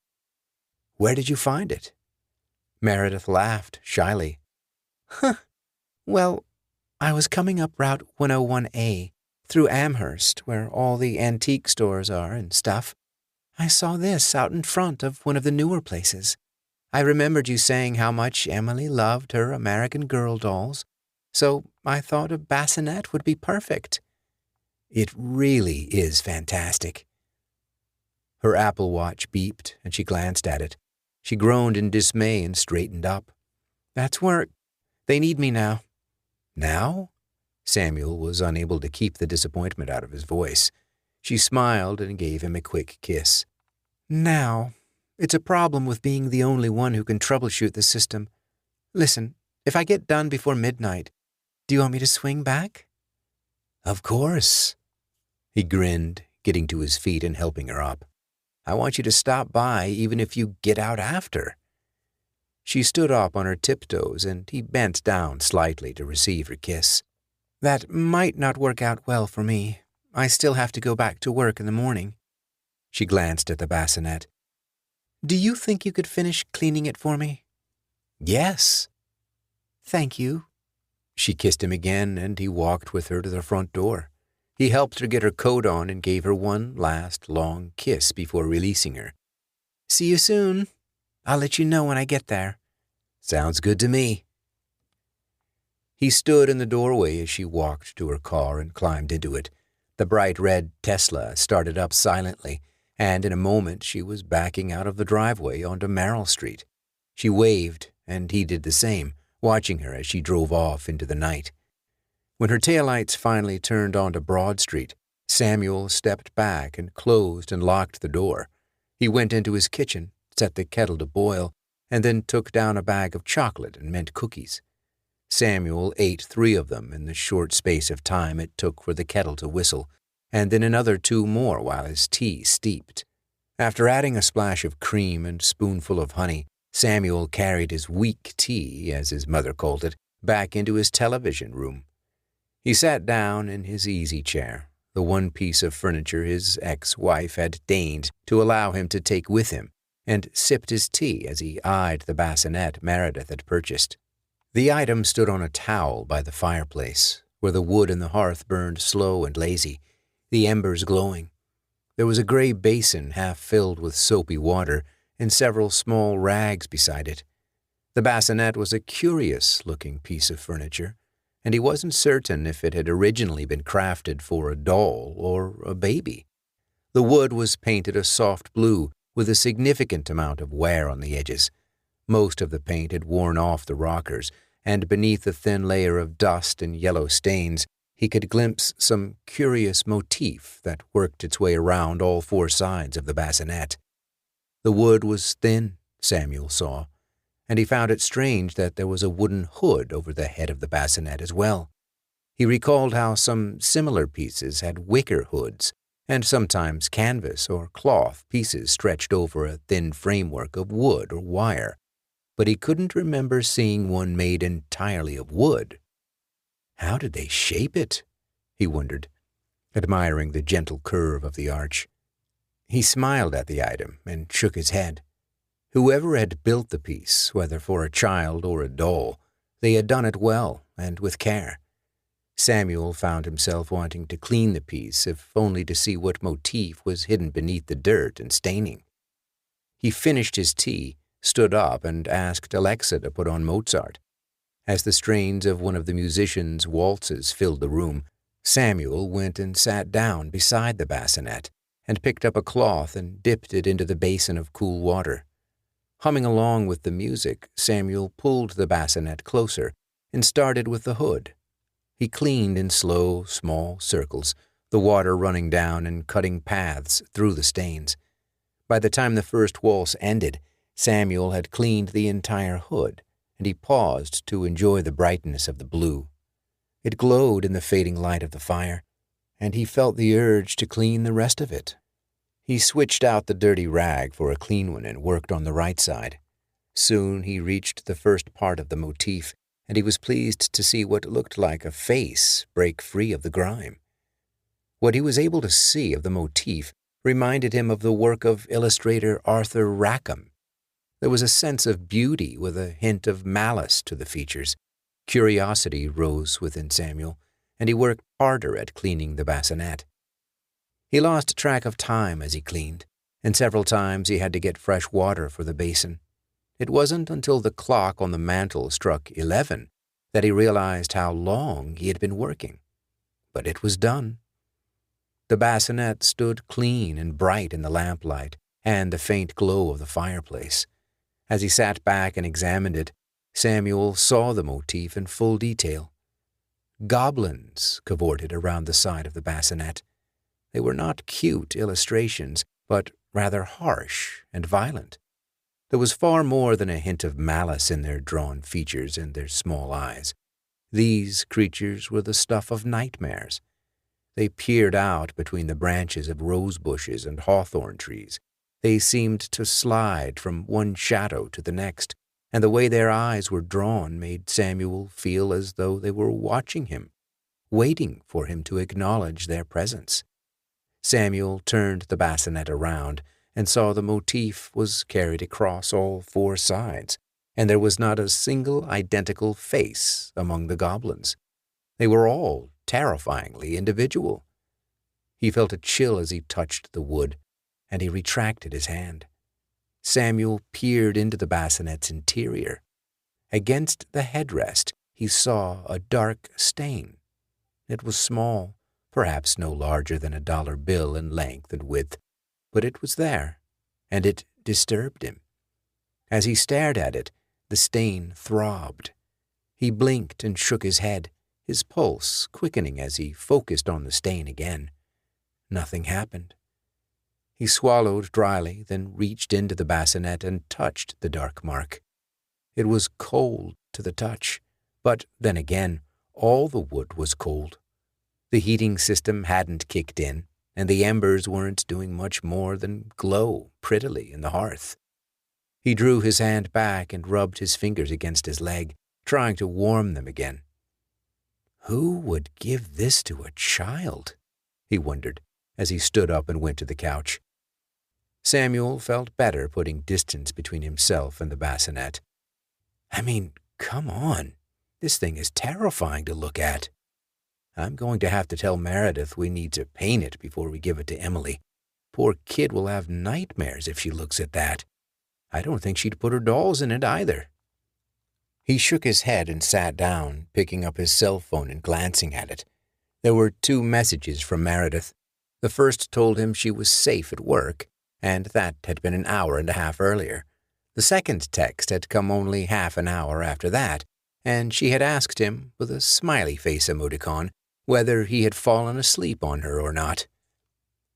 Where did you find it? Meredith laughed shyly. Well, I was coming up Route 101A through Amherst, where all the antique stores are and stuff. I saw this out in front of one of the newer places. I remembered you saying how much Emily loved her American Girl dolls, so I thought a bassinet would be perfect. It really is fantastic. Her Apple Watch beeped, and she glanced at it. She groaned in dismay and straightened up. That's work. They need me now. Now? Samuel was unable to keep the disappointment out of his voice. She smiled and gave him a quick kiss. Now. It's a problem with being the only one who can troubleshoot the system. Listen, if I get done before midnight, do you want me to swing back? Of course. He grinned, getting to his feet and helping her up. I want you to stop by even if you get out after. She stood up on her tiptoes and he bent down slightly to receive her kiss. That might not work out well for me. I still have to go back to work in the morning. She glanced at the bassinet. Do you think you could finish cleaning it for me? Yes. Thank you. She kissed him again, and he walked with her to the front door. He helped her get her coat on and gave her one last long kiss before releasing her. See you soon. I'll let you know when I get there. Sounds good to me. He stood in the doorway as she walked to her car and climbed into it. The bright red Tesla started up silently, and in a moment she was backing out of the driveway onto Merrill Street. She waved, and he did the same, watching her as she drove off into the night. When her taillights finally turned onto Broad Street, Samuel stepped back and closed and locked the door. He went into his kitchen, set the kettle to boil, and then took down a bag of chocolate and mint cookies. Samuel ate 3 of them in the short space of time it took for the kettle to whistle, and then another 2 more while his tea steeped. After adding a splash of cream and spoonful of honey, Samuel carried his weak tea, as his mother called it, back into his television room. He sat down in his easy chair, the one piece of furniture his ex-wife had deigned to allow him to take with him, and sipped his tea as he eyed the bassinet Meredith had purchased. The item stood on a towel by the fireplace, where the wood in the hearth burned slow and lazy, the embers glowing. There was a gray basin half filled with soapy water and several small rags beside it. The bassinet was a curious-looking piece of furniture, and he wasn't certain if it had originally been crafted for a doll or a baby. The wood was painted a soft blue with a significant amount of wear on the edges. Most of the paint had worn off the rockers, and beneath a thin layer of dust and yellow stains, he could glimpse some curious motif that worked its way around all 4 sides of the bassinet. The wood was thin, Samuel saw, and he found it strange that there was a wooden hood over the head of the bassinet as well. He recalled how some similar pieces had wicker hoods, and sometimes canvas or cloth pieces stretched over a thin framework of wood or wire, but he couldn't remember seeing one made entirely of wood. How did they shape it? He wondered, admiring the gentle curve of the arch. He smiled at the item and shook his head. Whoever had built the piece, whether for a child or a doll, they had done it well and with care. Samuel found himself wanting to clean the piece, if only to see what motif was hidden beneath the dirt and staining. He finished his tea, stood up, and asked Alexa to put on Mozart. As the strains of one of the musicians' waltzes filled the room, Samuel went and sat down beside the bassinet and picked up a cloth and dipped it into the basin of cool water. Humming along with the music, Samuel pulled the bassinet closer and started with the hood. He cleaned in slow, small circles, the water running down and cutting paths through the stains. By the time the first waltz ended, Samuel had cleaned the entire hood, and he paused to enjoy the brightness of the blue. It glowed in the fading light of the fire, and he felt the urge to clean the rest of it. He switched out the dirty rag for a clean one and worked on the right side. Soon he reached the first part of the motif, and he was pleased to see what looked like a face break free of the grime. What he was able to see of the motif reminded him of the work of illustrator Arthur Rackham. There was a sense of beauty with a hint of malice to the features. Curiosity rose within Samuel, and he worked harder at cleaning the bassinet. He lost track of time as he cleaned, and several times he had to get fresh water for the basin. It wasn't until the clock on the mantel struck 11 that he realized how long he had been working. But it was done. The bassinet stood clean and bright in the lamplight and the faint glow of the fireplace. As he sat back and examined it, Samuel saw the motif in full detail. Goblins cavorted around the side of the bassinet. They were not cute illustrations, but rather harsh and violent. There was far more than a hint of malice in their drawn features and their small eyes. These creatures were the stuff of nightmares. They peered out between the branches of rose bushes and hawthorn trees. They seemed to slide from one shadow to the next, and the way their eyes were drawn made Samuel feel as though they were watching him, waiting for him to acknowledge their presence. Samuel turned the bassinet around and saw the motif was carried across all four sides, and there was not a single identical face among the goblins. They were all terrifyingly individual. He felt a chill as he touched the wood, and he retracted his hand. Samuel peered into the bassinet's interior. Against the headrest, he saw a dark stain. It was small, perhaps no larger than $1 bill in length and width, but it was there, and it disturbed him. As he stared at it, the stain throbbed. He blinked and shook his head, his pulse quickening as he focused on the stain again. Nothing happened. He swallowed dryly, then reached into the bassinet and touched the dark mark. It was cold to the touch, but then again, all the wood was cold. The heating system hadn't kicked in, and the embers weren't doing much more than glow prettily in the hearth. He drew his hand back and rubbed his fingers against his leg, trying to warm them again. Who would give this to a child? He wondered, as he stood up and went to the couch. Samuel felt better putting distance between himself and the bassinet. I mean, come on. This thing is terrifying to look at. I'm going to have to tell Meredith we need to paint it before we give it to Emily. Poor kid will have nightmares if she looks at that. I don't think she'd put her dolls in it either. He shook his head and sat down, picking up his cell phone and glancing at it. There were 2 messages from Meredith. The first told him she was safe at work, and that had been an hour and a half earlier. The second text had come only half an hour after that, and she had asked him, with a smiley face emoticon, whether he had fallen asleep on her or not.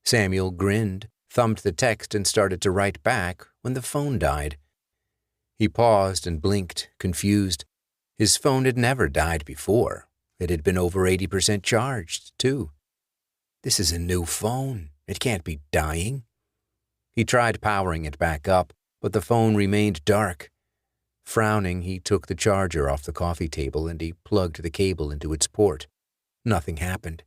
Samuel grinned, thumbed the text, and started to write back when the phone died. He paused and blinked, confused. His phone had never died before. It had been over 80% charged, too. This is a new phone. It can't be dying. He tried powering it back up, but the phone remained dark. Frowning, he took the charger off the coffee table and he plugged the cable into its port. Nothing happened.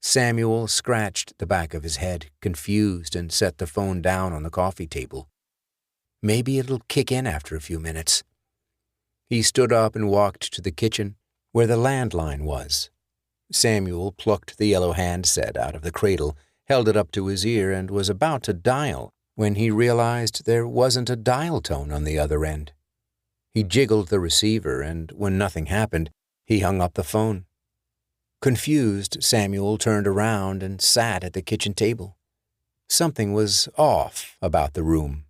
Samuel scratched the back of his head, confused, and set the phone down on the coffee table. Maybe it'll kick in after a few minutes. He stood up and walked to the kitchen, where the landline was. Samuel plucked the yellow handset out of the cradle, held it up to his ear, and was about to dial when he realized there wasn't a dial tone on the other end. He jiggled the receiver, and when nothing happened, he hung up the phone. Confused, Samuel turned around and sat at the kitchen table. Something was off about the room.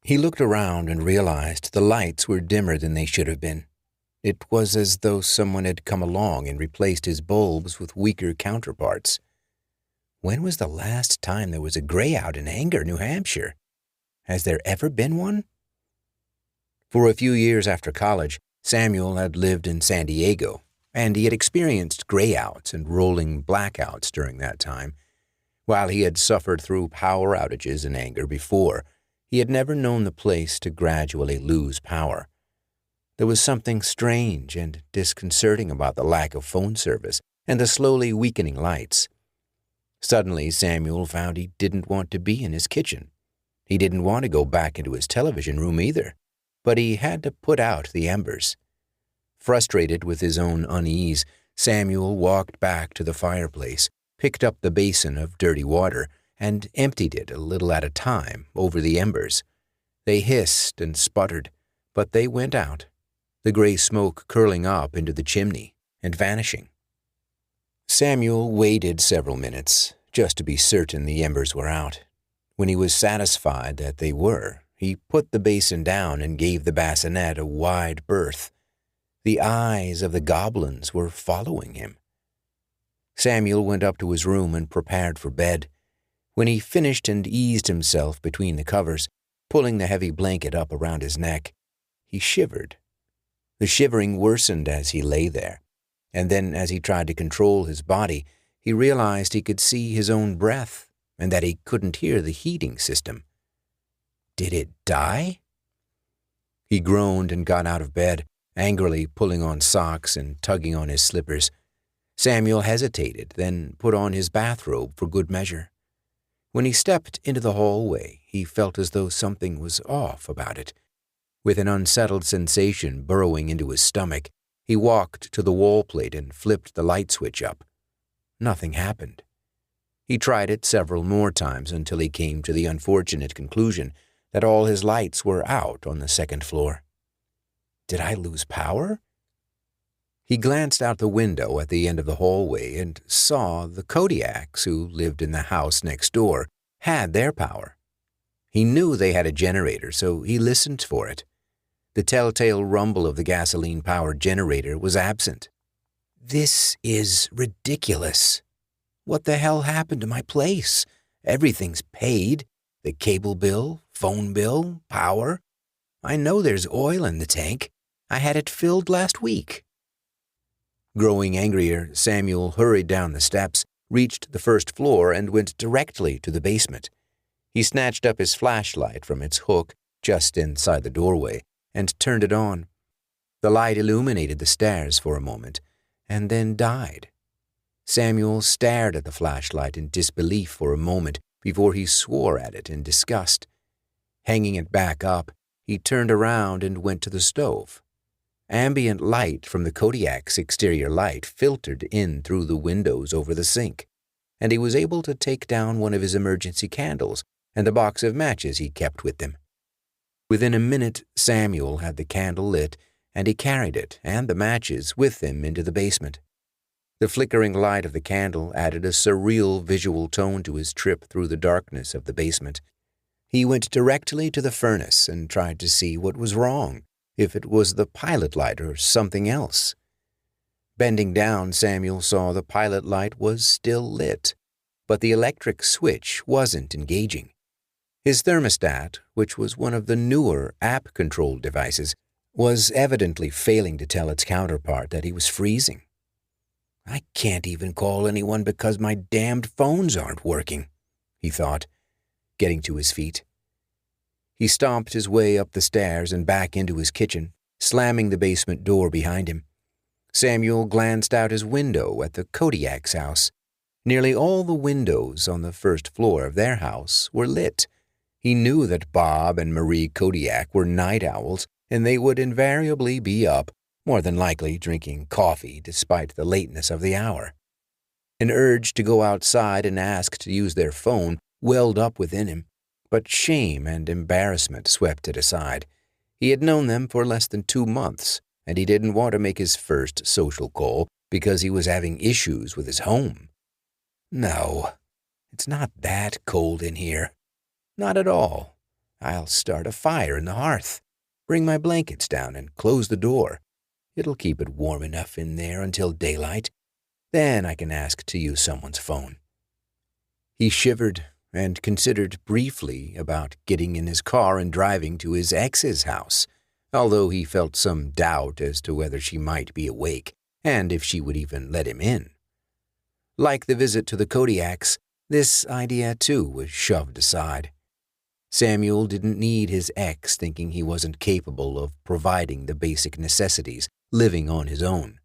He looked around and realized the lights were dimmer than they should have been. It was as though someone had come along and replaced his bulbs with weaker counterparts. When was the last time there was a gray-out in Anger, New Hampshire? Has there ever been one? For a few years after college, Samuel had lived in San Diego, and he had experienced grayouts and rolling blackouts during that time. While he had suffered through power outages in Anger before, he had never known the place to gradually lose power. There was something strange and disconcerting about the lack of phone service and the slowly weakening lights. Suddenly, Samuel found he didn't want to be in his kitchen. He didn't want to go back into his television room either, but he had to put out the embers. Frustrated with his own unease, Samuel walked back to the fireplace, picked up the basin of dirty water, and emptied it a little at a time over the embers. They hissed and sputtered, but they went out, the gray smoke curling up into the chimney and vanishing. Samuel waited several minutes, just to be certain the embers were out. When he was satisfied that they were, he put the basin down and gave the bassinet a wide berth. The eyes of the goblins were following him. Samuel went up to his room and prepared for bed. When he finished and eased himself between the covers, pulling the heavy blanket up around his neck, he shivered. The shivering worsened as he lay there, and then as he tried to control his body, he realized he could see his own breath and that he couldn't hear the heating system. Did it die? He groaned and got out of bed, angrily pulling on socks and tugging on his slippers. Samuel hesitated, then put on his bathrobe for good measure. When he stepped into the hallway, he felt as though something was off about it. With an unsettled sensation burrowing into his stomach, he walked to the wall plate and flipped the light switch up. Nothing happened. He tried it several more times until he came to the unfortunate conclusion that all his lights were out on the second floor. Did I lose power? He glanced out the window at the end of the hallway and saw the Kodiaks, who lived in the house next door, had their power. He knew they had a generator, so he listened for it. The telltale rumble of the gasoline-powered generator was absent. This is ridiculous. What the hell happened to my place? Everything's paid. The cable bill, phone bill, power. I know there's oil in the tank. I had it filled last week. Growing angrier, Samuel hurried down the steps, reached the first floor, and went directly to the basement. He snatched up his flashlight from its hook just inside the doorway and turned it on. The light illuminated the stairs for a moment, and then died. Samuel stared at the flashlight in disbelief for a moment before he swore at it in disgust. Hanging it back up, he turned around and went to the stove. Ambient light from the Kodiak's exterior light filtered in through the windows over the sink, and he was able to take down one of his emergency candles and the box of matches he kept with him. Within a minute, Samuel had the candle lit, and he carried it and the matches with him into the basement. The flickering light of the candle added a surreal visual tone to his trip through the darkness of the basement. He went directly to the furnace and tried to see what was wrong, if it was the pilot light or something else. Bending down, Samuel saw the pilot light was still lit, but the electric switch wasn't engaging. His thermostat, which was one of the newer app-controlled devices, was evidently failing to tell its counterpart that he was freezing. I can't even call anyone because my damned phones aren't working, he thought, getting to his feet. He stomped his way up the stairs and back into his kitchen, slamming the basement door behind him. Samuel glanced out his window at the Kodiak's house. Nearly all the windows on the first floor of their house were lit. He knew that Bob and Marie Kodiak were night owls, and they would invariably be up, more than likely drinking coffee despite the lateness of the hour. An urge to go outside and ask to use their phone welled up within him, but shame and embarrassment swept it aside. He had known them for less than 2 months, and he didn't want to make his first social call because he was having issues with his home. No, It's not that cold in here. Not at all. I'll start a fire in the hearth, bring my blankets down, and close the door. It'll keep it warm enough in there until daylight. Then I can ask to use someone's phone." He shivered and considered briefly about getting in his car and driving to his ex's house, although he felt some doubt as to whether she might be awake and if she would even let him in. Like the visit to the Kodiaks, this idea too was shoved aside. Samuel didn't need his ex thinking he wasn't capable of providing the basic necessities, living on his own.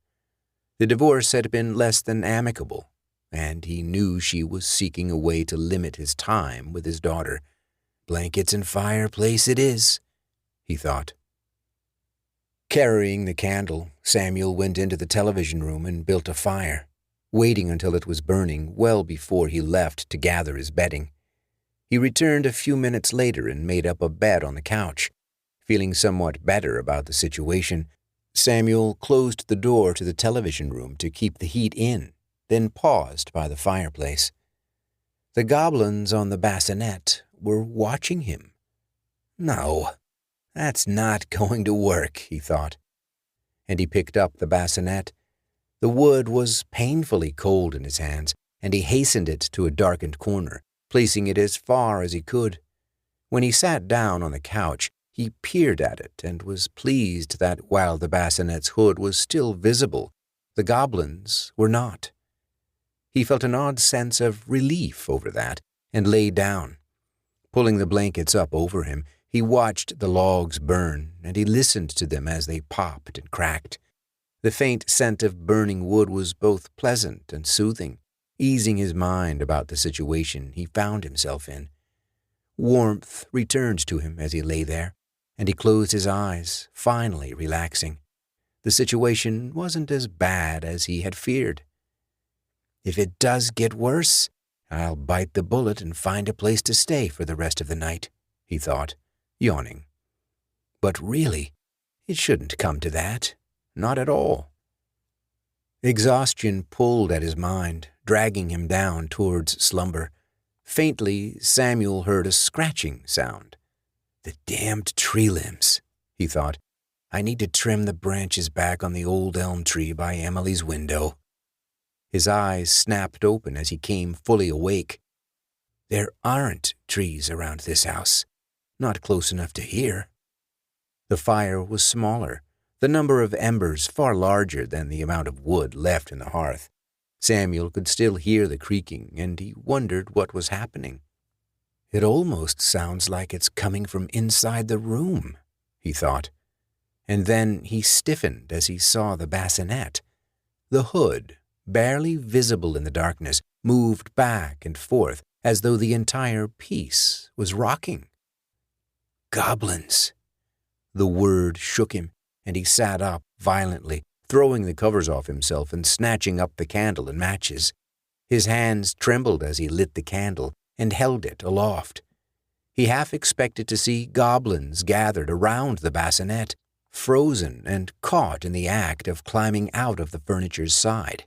The divorce had been less than amicable, and he knew she was seeking a way to limit his time with his daughter. Blankets and fireplace it is, he thought. Carrying the candle, Samuel went into the television room and built a fire, waiting until it was burning well before he left to gather his bedding. He returned a few minutes later and made up a bed on the couch. Feeling somewhat better about the situation, Samuel closed the door to the television room to keep the heat in, then paused by the fireplace. The goblins on the bassinet were watching him. No, that's not going to work, he thought. And he picked up the bassinet. The wood was painfully cold in his hands, and he hastened it to a darkened corner, placing it as far as he could. When he sat down on the couch, he peered at it and was pleased that while the bassinet's hood was still visible, the goblins were not. He felt an odd sense of relief over that and lay down. Pulling the blankets up over him, he watched the logs burn, and he listened to them as they popped and cracked. The faint scent of burning wood was both pleasant and soothing, easing his mind about the situation he found himself in. Warmth returned to him as he lay there, and he closed his eyes, finally relaxing. The situation wasn't as bad as he had feared. If it does get worse, I'll bite the bullet and find a place to stay for the rest of the night, he thought, yawning. But really, it shouldn't come to that. Not at all. Exhaustion pulled at his mind, dragging him down towards slumber. Faintly, Samuel heard a scratching sound. The damned tree limbs, he thought. I need to trim the branches back on the old elm tree by Emily's window. His eyes snapped open as he came fully awake. There aren't trees around this house, not close enough to hear. The fire was smaller, the number of embers far larger than the amount of wood left in the hearth. Samuel could still hear the creaking, and he wondered what was happening. It almost sounds like it's coming from inside the room, he thought. And then he stiffened as he saw the bassinet. The hood, barely visible in the darkness, moved back and forth as though the entire piece was rocking. Goblins. The word shook him, and he sat up violently, throwing the covers off himself and snatching up the candle and matches. His hands trembled as he lit the candle and held it aloft. He half expected to see goblins gathered around the bassinet, frozen and caught in the act of climbing out of the furniture's side.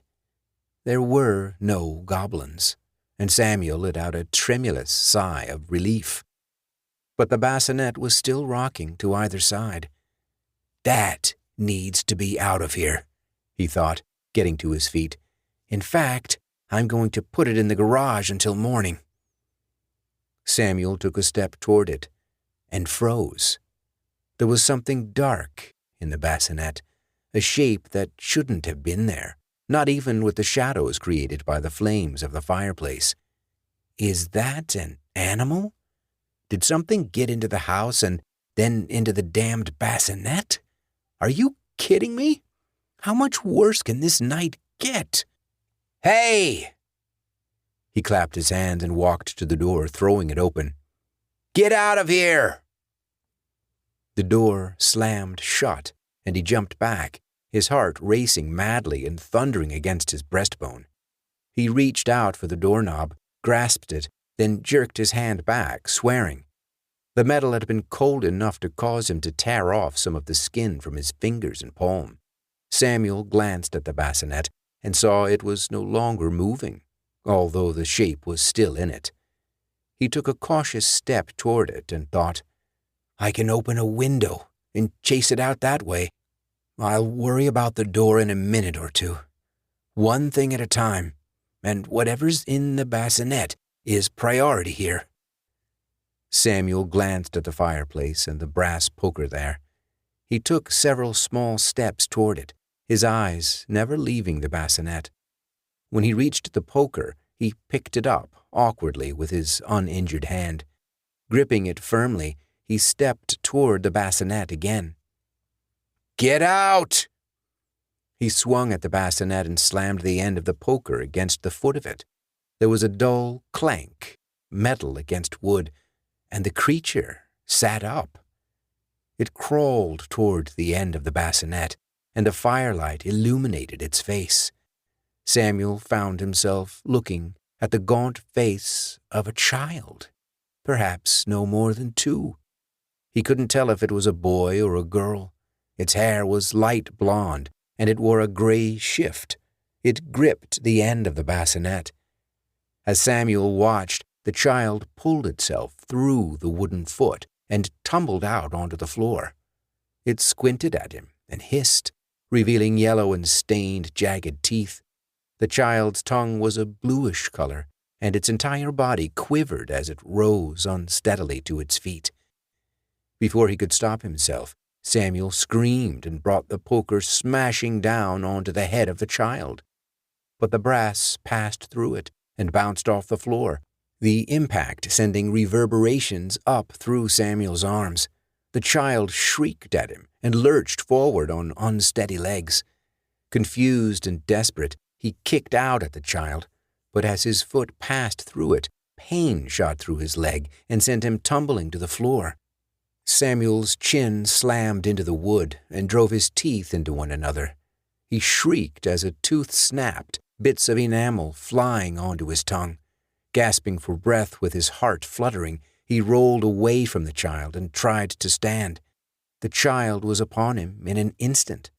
There were no goblins, and Samuel let out a tremulous sigh of relief. But the bassinet was still rocking to either side. That needs to be out of here, he thought, getting to his feet. In fact, I'm going to put it in the garage until morning. Samuel took a step toward it and froze. There was something dark in the bassinet, a shape that shouldn't have been there, not even with the shadows created by the flames of the fireplace. Is that an animal? Did something get into the house and then into the damned bassinet? Are you kidding me? How much worse can this night get? Hey! He clapped his hands and walked to the door, throwing it open. Get out of here! The door slammed shut, and he jumped back, his heart racing madly and thundering against his breastbone. He reached out for the doorknob, grasped it, then jerked his hand back, swearing. The metal had been cold enough to cause him to tear off some of the skin from his fingers and palm. Samuel glanced at the bassinet and saw it was no longer moving, although the shape was still in it. He took a cautious step toward it and thought, I can open a window and chase it out that way. I'll worry about the door in a minute or two. One thing at a time, and whatever's in the bassinet is priority here. Samuel glanced at the fireplace and the brass poker there. He took several small steps toward it, his eyes never leaving the bassinet. When he reached the poker, he picked it up awkwardly with his uninjured hand. Gripping it firmly, he stepped toward the bassinet again. Get out! He swung at the bassinet and slammed the end of the poker against the foot of it. There was a dull clank, metal against wood, and the creature sat up. It crawled toward the end of the bassinet, and the firelight illuminated its face. Samuel found himself looking at the gaunt face of a child, perhaps no more than 2. He couldn't tell if it was a boy or a girl. Its hair was light blonde, and it wore a gray shift. It gripped the end of the bassinet. As Samuel watched, the child pulled itself through the wooden foot and tumbled out onto the floor. It squinted at him and hissed, revealing yellow and stained, jagged teeth. The child's tongue was a bluish color, and its entire body quivered as it rose unsteadily to its feet. Before he could stop himself, Samuel screamed and brought the poker smashing down onto the head of the child. But the brass passed through it and bounced off the floor, the impact sending reverberations up through Samuel's arms. The child shrieked at him and lurched forward on unsteady legs. Confused and desperate, he kicked out at the child, but as his foot passed through it, pain shot through his leg and sent him tumbling to the floor. Samuel's chin slammed into the wood and drove his teeth into one another. He shrieked as a tooth snapped, bits of enamel flying onto his tongue. Gasping for breath with his heart fluttering, he rolled away from the child and tried to stand. The child was upon him in an instant.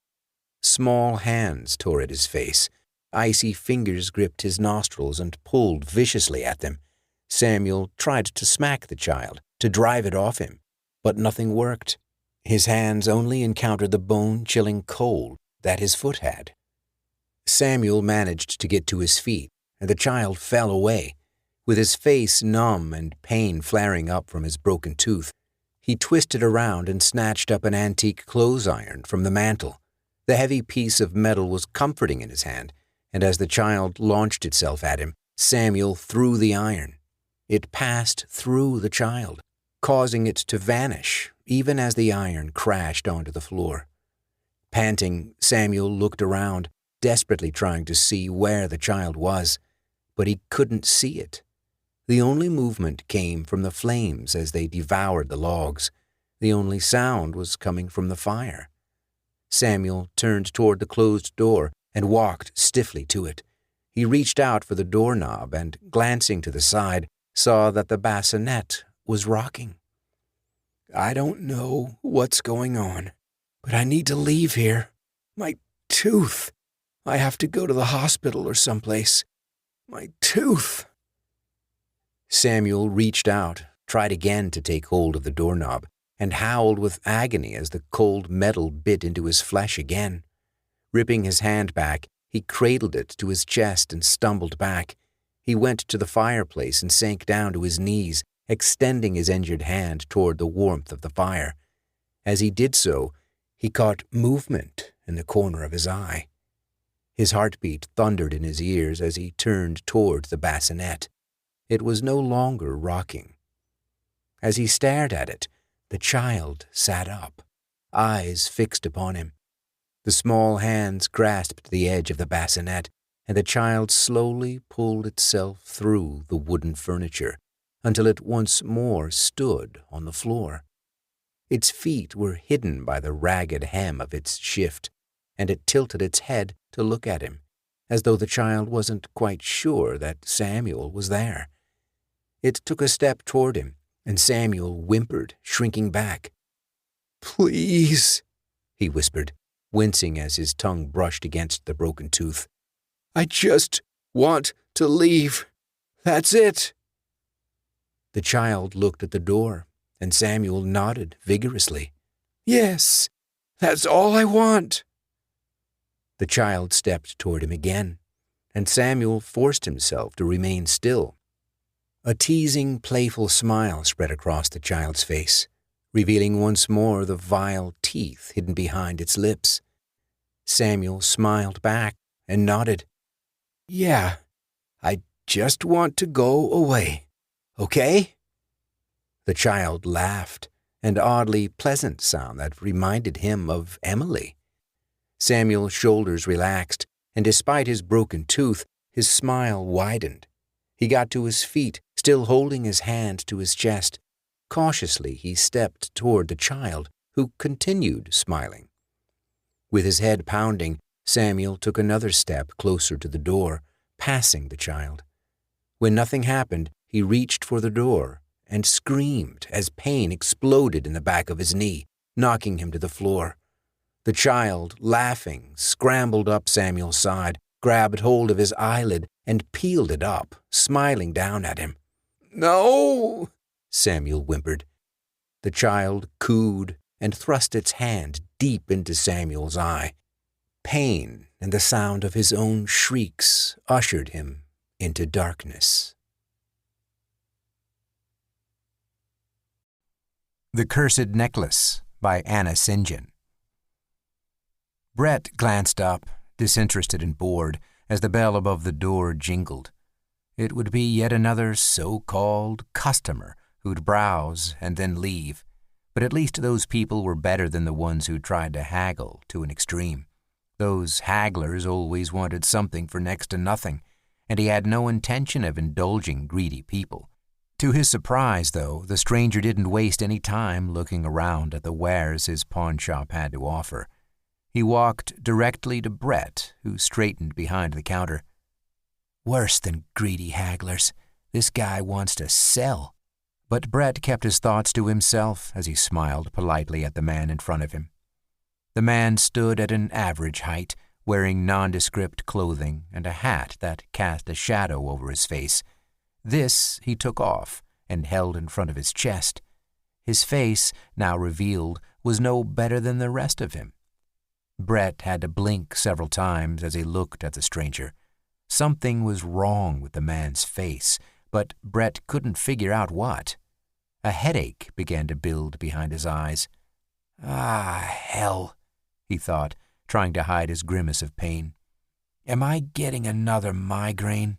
Small hands tore at his face. Icy fingers gripped his nostrils and pulled viciously at them. Samuel tried to smack the child, to drive it off him, but nothing worked. His hands only encountered the bone-chilling cold that his foot had. Samuel managed to get to his feet, and the child fell away. With his face numb and pain flaring up from his broken tooth, he twisted around and snatched up an antique clothes iron from the mantel. The heavy piece of metal was comforting in his hand, and as the child launched itself at him, Samuel threw the iron. It passed through the child, causing it to vanish, even as the iron crashed onto the floor. Panting, Samuel looked around, desperately trying to see where the child was, but he couldn't see it. The only movement came from the flames as they devoured the logs. The only sound was coming from the fire. Samuel turned toward the closed door and walked stiffly to it. He reached out for the doorknob and, glancing to the side, saw that the bassinet was rocking. I don't know what's going on, but I need to leave here. My tooth. I have to go to the hospital or someplace. My tooth. Samuel reached out, tried again to take hold of the doorknob, and howled with agony as the cold metal bit into his flesh again. Ripping his hand back, he cradled it to his chest and stumbled back. He went to the fireplace and sank down to his knees, extending his injured hand toward the warmth of the fire. As he did so, he caught movement in the corner of his eye. His heartbeat thundered in his ears as he turned toward the bassinet. It was no longer rocking. As he stared at it, the child sat up, eyes fixed upon him. The small hands grasped the edge of the bassinet, and the child slowly pulled itself through the wooden furniture until it once more stood on the floor. Its feet were hidden by the ragged hem of its shift, and it tilted its head to look at him, as though the child wasn't quite sure that Samuel was there. It took a step toward him, and Samuel whimpered, shrinking back. "Please," he whispered, wincing as his tongue brushed against the broken tooth. "I just want to leave. That's it." The child looked at the door, and Samuel nodded vigorously. "Yes, that's all I want." The child stepped toward him again, and Samuel forced himself to remain still. A teasing, playful smile spread across the child's face, revealing once more the vile teeth hidden behind its lips. Samuel smiled back and nodded. "Yeah, I just want to go away, okay?" The child laughed, an oddly pleasant sound that reminded him of Emily. Samuel's shoulders relaxed, and despite his broken tooth, his smile widened. He got to his feet, still holding his hand to his chest. Cautiously, he stepped toward the child, who continued smiling. With his head pounding, Samuel took another step closer to the door, passing the child. When nothing happened, he reached for the door and screamed as pain exploded in the back of his knee, knocking him to the floor. The child, laughing, scrambled up Samuel's side, grabbed hold of his eyelid, and peeled it up, smiling down at him. "No!" Samuel whimpered. The child cooed and thrust its hand deep into Samuel's eye. Pain and the sound of his own shrieks ushered him into darkness. The Cursed Necklace by Anna St. John. Brett glanced up, disinterested and bored, as the bell above the door jingled. It would be yet another so-called customer who'd browse and then leave, but at least those people were better than the ones who tried to haggle to an extreme. Those hagglers always wanted something for next to nothing, and he had no intention of indulging greedy people. To his surprise, though, the stranger didn't waste any time looking around at the wares his pawnshop had to offer. He walked directly to Brett, who straightened behind the counter. "Worse than greedy hagglers. This guy wants to sell." But Brett kept his thoughts to himself as he smiled politely at the man in front of him. The man stood at an average height, wearing nondescript clothing and a hat that cast a shadow over his face. This he took off and held in front of his chest. His face, now revealed, was no better than the rest of him. Brett had to blink several times as he looked at the stranger. Something was wrong with the man's face, but Brett couldn't figure out what. A headache began to build behind his eyes. "Ah, hell," he thought, trying to hide his grimace of pain. "Am I getting another migraine?"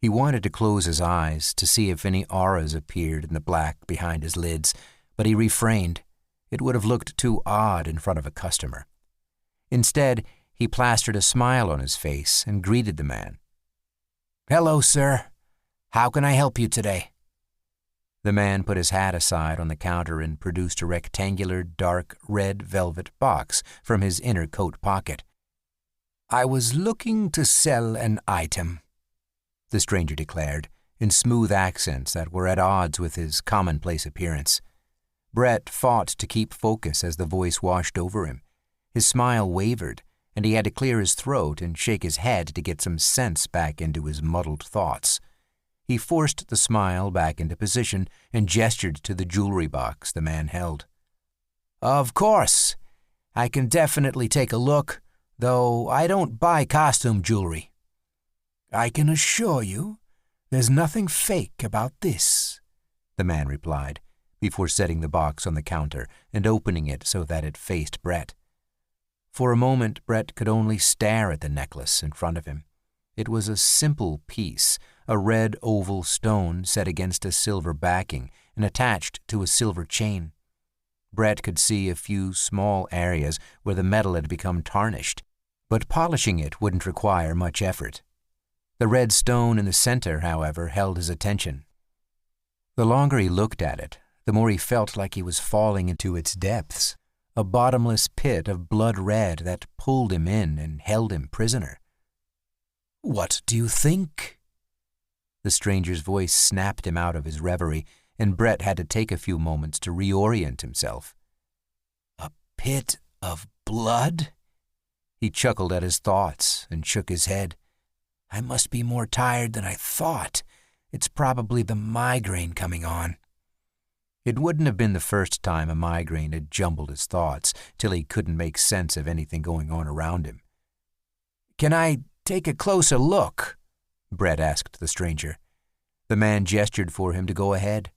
He wanted to close his eyes to see if any auras appeared in the black behind his lids, but he refrained. It would have looked too odd in front of a customer. Instead, he plastered a smile on his face and greeted the man. "Hello, sir. How can I help you today?" The man put his hat aside on the counter and produced a rectangular, dark red velvet box from his inner coat pocket. "I was looking to sell an item," the stranger declared, in smooth accents that were at odds with his commonplace appearance. Brett fought to keep focus as the voice washed over him. His smile wavered, and he had to clear his throat and shake his head to get some sense back into his muddled thoughts. He forced the smile back into position and gestured to the jewelry box the man held. "Of course. I can definitely take a look, though I don't buy costume jewelry." "I can assure you there's nothing fake about this," the man replied, before setting the box on the counter and opening it so that it faced Brett. For a moment, Brett could only stare at the necklace in front of him. It was a simple piece, a red oval stone set against a silver backing and attached to a silver chain. Brett could see a few small areas where the metal had become tarnished, but polishing it wouldn't require much effort. The red stone in the center, however, held his attention. The longer he looked at it, the more he felt like he was falling into its depths, a bottomless pit of blood red that pulled him in and held him prisoner. "What do you think?" The stranger's voice snapped him out of his reverie, and Brett had to take a few moments to reorient himself. "A pit of blood?" He chuckled at his thoughts and shook his head. I must be more tired than I thought. It's probably the migraine coming on." It wouldn't have been the first time a migraine had jumbled his thoughts till he couldn't make sense of anything going on around him. "Can I take a closer look?" Brett asked the stranger. The man gestured for him to go ahead.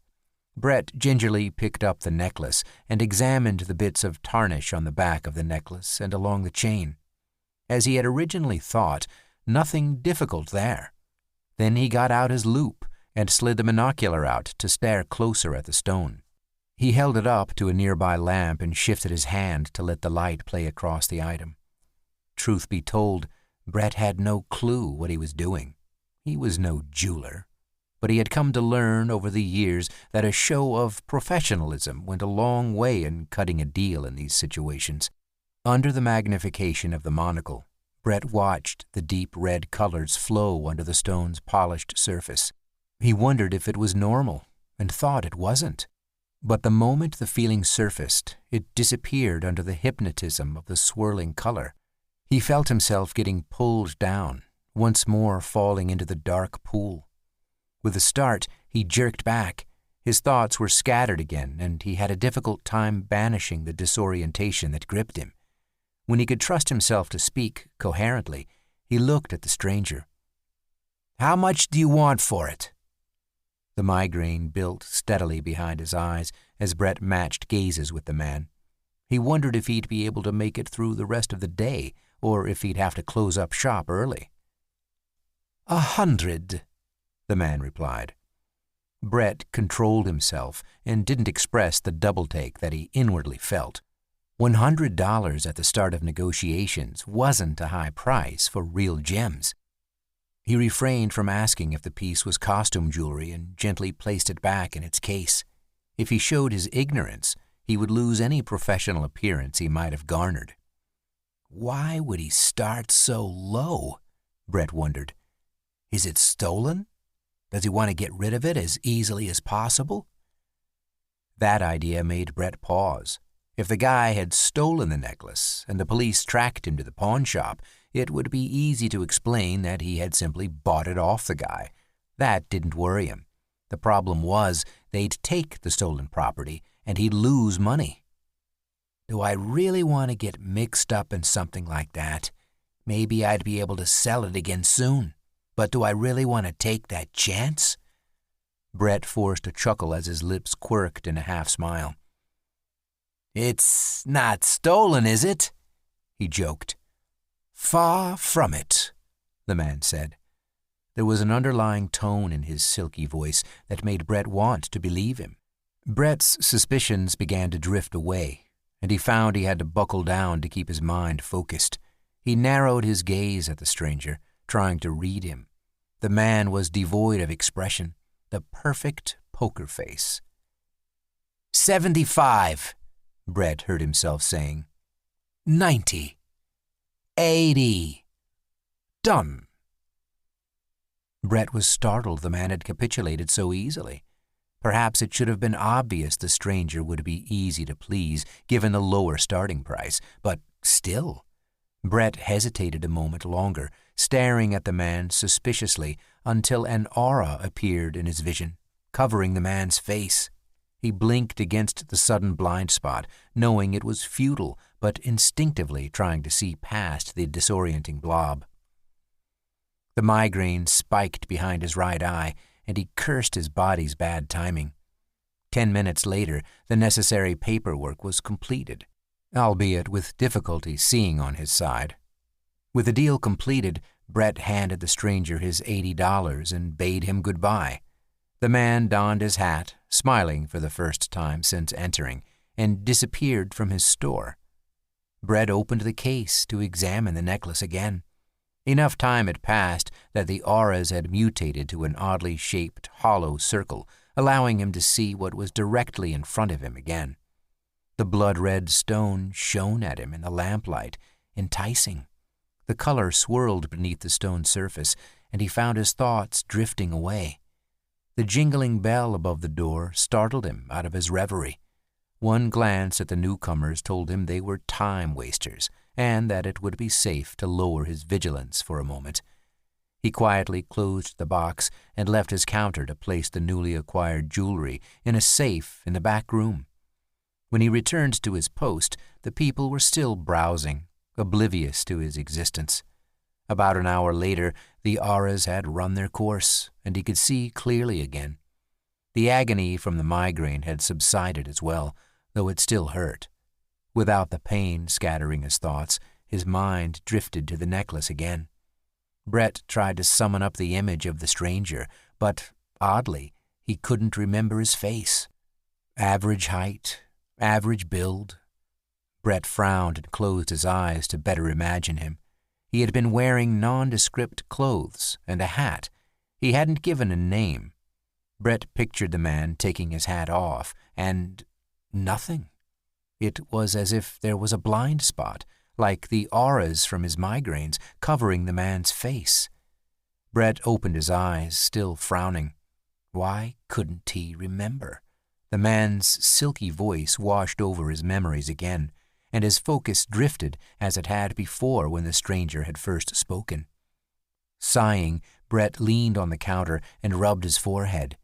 Brett gingerly picked up the necklace and examined the bits of tarnish on the back of the necklace and along the chain. As he had originally thought, nothing difficult there. Then he got out his loupe and slid the monocular out to stare closer at the stone. He held it up to a nearby lamp and shifted his hand to let the light play across the item. Truth be told, Brett had no clue what he was doing. He was no jeweler, but he had come to learn over the years that a show of professionalism went a long way in cutting a deal in these situations. Under the magnification of the monocle, Brett watched the deep red colors flow under the stone's polished surface. He wondered if it was normal, and thought it wasn't. But the moment the feeling surfaced, it disappeared under the hypnotism of the swirling color. He felt himself getting pulled down, once more falling into the dark pool. With a start, he jerked back. His thoughts were scattered again, and he had a difficult time banishing the disorientation that gripped him. When he could trust himself to speak coherently, he looked at the stranger. "How much do you want for it?" The migraine built steadily behind his eyes as Brett matched gazes with the man. He wondered if he'd be able to make it through the rest of the day, or if he'd have to close up shop early. 100, the man replied. Brett controlled himself and didn't express the double-take that he inwardly felt. $100 at the start of negotiations wasn't a high price for real gems. He refrained from asking if the piece was costume jewelry and gently placed it back in its case. If he showed his ignorance, he would lose any professional appearance he might have garnered. Why would he start so low? Brett wondered. Is it stolen? Does he want to get rid of it as easily as possible? That idea made Brett pause. If the guy had stolen the necklace and the police tracked him to the pawn shop, it would be easy to explain that he had simply bought it off the guy. That didn't worry him. The problem was they'd take the stolen property and he'd lose money. Do I really want to get mixed up in something like that? Maybe I'd be able to sell it again soon. But do I really want to take that chance? Brett forced a chuckle as his lips quirked in a half-smile. It's not stolen, is it? He joked. Far from it, the man said. There was an underlying tone in his silky voice that made Brett want to believe him. Brett's suspicions began to drift away, and he found he had to buckle down to keep his mind focused. He narrowed his gaze at the stranger, trying to read him. The man was devoid of expression, the perfect poker face. 75, Brett heard himself saying. 90. 80. Done. Brett was startled the man had capitulated so easily. Perhaps it should have been obvious the stranger would be easy to please, given the lower starting price, but still. Brett hesitated a moment longer, staring at the man suspiciously until an aura appeared in his vision, covering the man's face. He blinked against the sudden blind spot, knowing it was futile, but instinctively trying to see past the disorienting blob. The migraine spiked behind his right eye, and he cursed his body's bad timing. 10 minutes later, the necessary paperwork was completed, albeit with difficulty seeing on his side. With the deal completed, Brett handed the stranger his $80 and bade him goodbye. The man donned his hat, smiling for the first time since entering, and disappeared from his store. Brett opened the case to examine the necklace again. Enough time had passed that the auras had mutated to an oddly shaped hollow circle, allowing him to see what was directly in front of him again. The blood-red stone shone at him in the lamplight, enticing. The color swirled beneath the stone's surface, and he found his thoughts drifting away. The jingling bell above the door startled him out of his reverie. One glance at the newcomers told him they were time wasters, and that it would be safe to lower his vigilance for a moment. He quietly closed the box and left his counter to place the newly acquired jewelry in a safe in the back room. When he returned to his post, the people were still browsing, oblivious to his existence. About an hour later, the auras had run their course, and he could see clearly again. The agony from the migraine had subsided as well, though it still hurt. Without the pain scattering his thoughts, his mind drifted to the necklace again. Brett tried to summon up the image of the stranger, but, oddly, he couldn't remember his face. Average height, average build. Brett frowned and closed his eyes to better imagine him. He had been wearing nondescript clothes and a hat. He hadn't given a name. Brett pictured the man taking his hat off, and nothing. It was as if there was a blind spot, like the auras from his migraines covering the man's face. Brett opened his eyes, still frowning. Why couldn't he remember? The man's silky voice washed over his memories again, and his focus drifted as it had before when the stranger had first spoken. Sighing, Brett leaned on the counter and rubbed his forehead.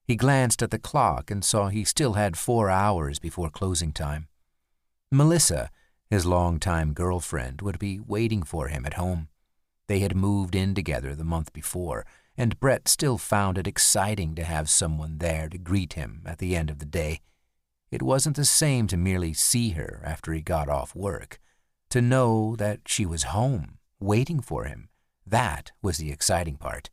He glanced at the clock and saw he still had 4 hours before closing time. Melissa, his longtime girlfriend, would be waiting for him at home. They had moved in together the month before, and Brett still found it exciting to have someone there to greet him at the end of the day. It wasn't the same to merely see her after he got off work. To know that she was home, waiting for him, that was the exciting part.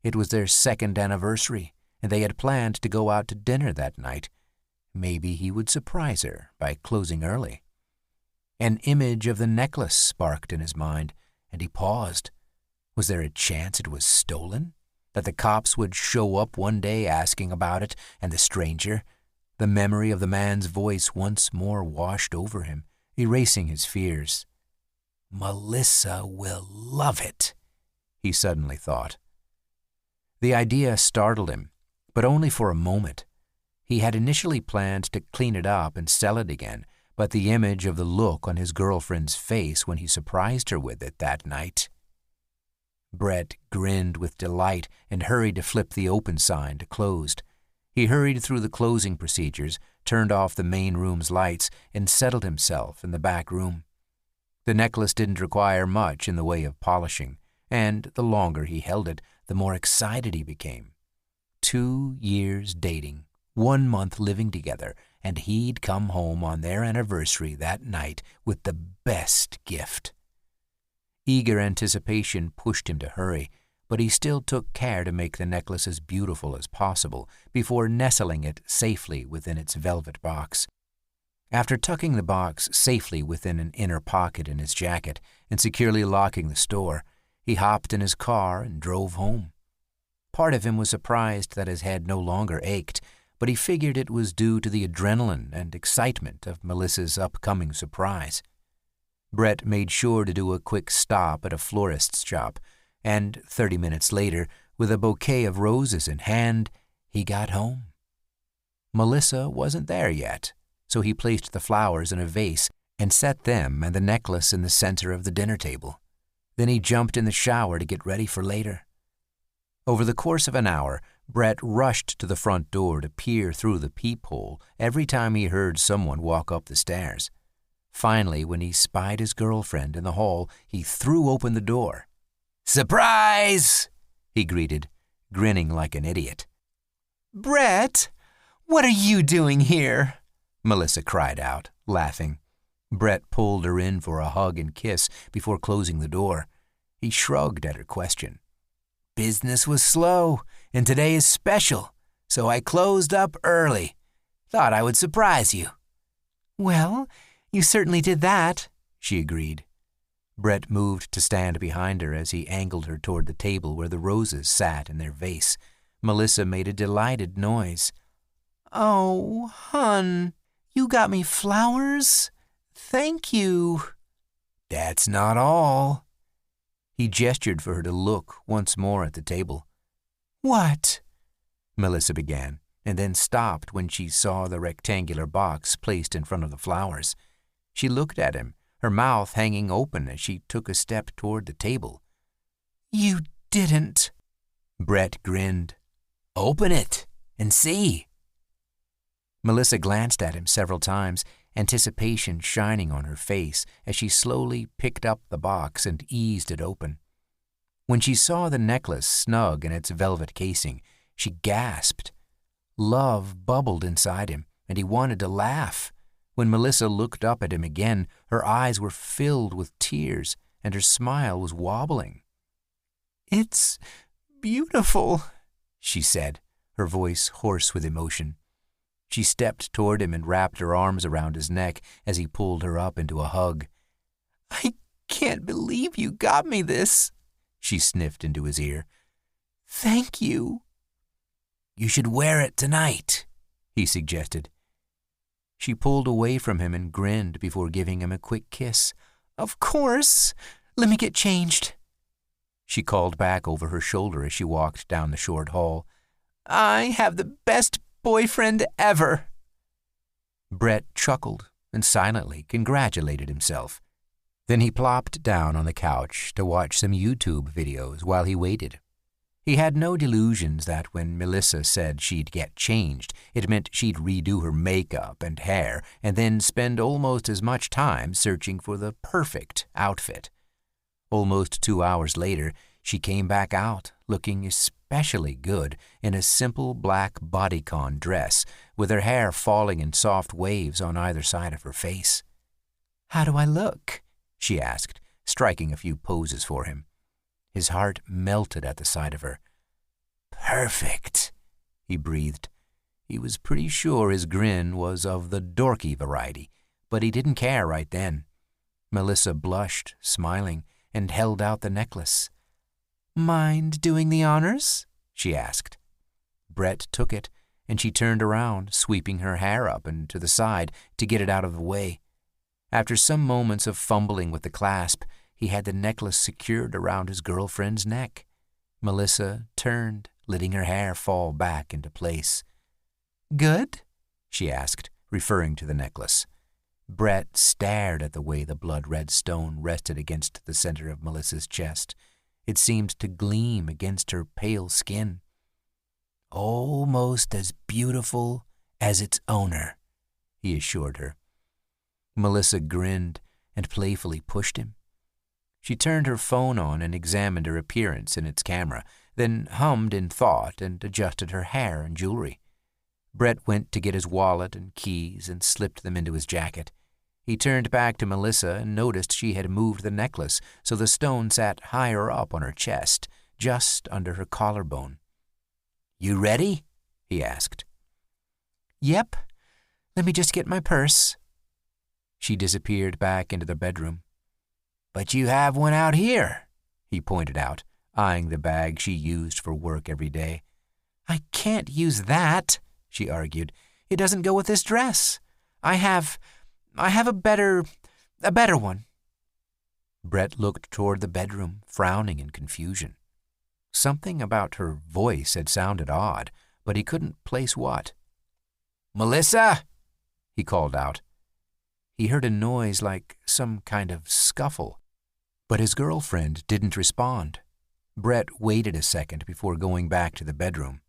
It was their 2nd anniversary, and they had planned to go out to dinner that night. Maybe he would surprise her by closing early. An image of the necklace sparked in his mind, and he paused. Was there a chance it was stolen? That the cops would show up one day asking about it, and the stranger? The memory of the man's voice once more washed over him, erasing his fears. Melissa will love it, he suddenly thought. The idea startled him, but only for a moment. He had initially planned to clean it up and sell it again, but the image of the look on his girlfriend's face when he surprised her with it that night. Brett grinned with delight and hurried to flip the open sign to closed. He hurried through the closing procedures, turned off the main room's lights, and settled himself in the back room. The necklace didn't require much in the way of polishing, and the longer he held it, the more excited he became. 2 years dating, 1 month living together, and he'd come home on their anniversary that night with the best gift. Eager anticipation pushed him to hurry, but he still took care to make the necklace as beautiful as possible before nestling it safely within its velvet box. After tucking the box safely within an inner pocket in his jacket and securely locking the store, he hopped in his car and drove home. Part of him was surprised that his head no longer ached, but he figured it was due to the adrenaline and excitement of Melissa's upcoming surprise. Brett made sure to do a quick stop at a florist's shop, and 30 minutes later, with a bouquet of roses in hand, he got home. Melissa wasn't there yet, so he placed the flowers in a vase and set them and the necklace in the center of the dinner table. Then he jumped in the shower to get ready for later. Over the course of an hour, Brett rushed to the front door to peer through the peephole every time he heard someone walk up the stairs. Finally, when he spied his girlfriend in the hall, he threw open the door. "Surprise!" he greeted, grinning like an idiot. Brett, what are you doing here? Melissa cried out, laughing. Brett pulled her in for a hug and kiss before closing the door. He shrugged at her question. "Business was slow, and today is special, so I closed up early. Thought I would surprise you." Well, you certainly did that, she agreed. Brett moved to stand behind her as he angled her toward the table where the roses sat in their vase. Melissa made a delighted noise. "Oh, hon, you got me flowers? Thank you." "That's not all." He gestured for her to look once more at the table. "What?" Melissa began, and then stopped when she saw the rectangular box placed in front of the flowers. She looked at him, her mouth hanging open as she took a step toward the table. "You didn't. Brett grinned. Open it and see. Melissa glanced at him several times, anticipation shining on her face as she slowly picked up the box and eased it open. When she saw the necklace snug in its velvet casing, she gasped. Love bubbled inside him, and he wanted to laugh. When Melissa looked up at him again, her eyes were filled with tears, and her smile was wobbling. "It's beautiful," she said, her voice hoarse with emotion. She stepped toward him and wrapped her arms around his neck as he pulled her up into a hug. "I can't believe you got me this," she sniffed into his ear. "Thank you." "You should wear it tonight," he suggested. She pulled away from him and grinned before giving him a quick kiss. "Of course. Let me get changed." She called back over her shoulder as she walked down the short hall. "I have the best boyfriend ever." Brett chuckled and silently congratulated himself. Then he plopped down on the couch to watch some YouTube videos while he waited. He had no delusions that when Melissa said she'd get changed, it meant she'd redo her makeup and hair and then spend almost as much time searching for the perfect outfit. Almost 2 hours later, she came back out, looking especially good in a simple black bodycon dress, with her hair falling in soft waves on either side of her face. "How do I look?" she asked, striking a few poses for him. His heart melted at the sight of her. "Perfect," he breathed. He was pretty sure his grin was of the dorky variety, but he didn't care right then. Melissa blushed, smiling, and held out the necklace. "Mind doing the honors?" she asked. Brett took it, and she turned around, sweeping her hair up and to the side to get it out of the way. After some moments of fumbling with the clasp, he had the necklace secured around his girlfriend's neck. Melissa turned, letting her hair fall back into place. "Good?" she asked, referring to the necklace. Brett stared at the way the blood-red stone rested against the center of Melissa's chest. It seemed to gleam against her pale skin. "Almost as beautiful as its owner," he assured her. Melissa grinned and playfully pushed him. She turned her phone on and examined her appearance in its camera, then hummed in thought and adjusted her hair and jewelry. Brett went to get his wallet and keys and slipped them into his jacket. He turned back to Melissa and noticed she had moved the necklace so the stone sat higher up on her chest, just under her collarbone. "You ready?" he asked. "Yep. Let me just get my purse." She disappeared back into the bedroom. "But you have one out here," he pointed out, eyeing the bag she used for work every day. "I can't use that," she argued. "It doesn't go with this dress. I have a better one." Brett looked toward the bedroom, frowning in confusion. Something about her voice had sounded odd, but he couldn't place what. "Melissa!" he called out. He heard a noise like some kind of scuffle, but his girlfriend didn't respond. Brett waited a second before going back to the bedroom.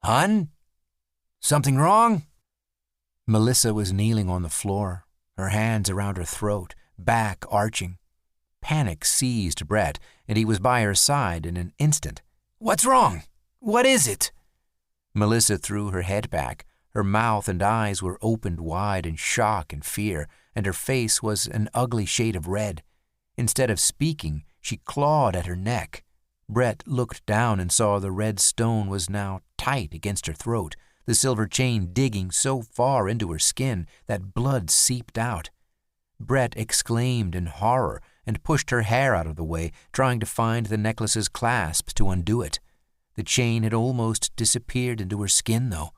"Hun? Something wrong?" Melissa was kneeling on the floor, her hands around her throat, back arching. Panic seized Brett, and he was by her side in an instant. "What's wrong? What is it?" Melissa threw her head back. Her mouth and eyes were opened wide in shock and fear, and her face was an ugly shade of red. Instead of speaking, she clawed at her neck. Brett looked down and saw the red stone was now tight against her throat, the silver chain digging so far into her skin that blood seeped out. Brett exclaimed in horror and pushed her hair out of the way, trying to find the necklace's clasp to undo it. The chain had almost disappeared into her skin, though.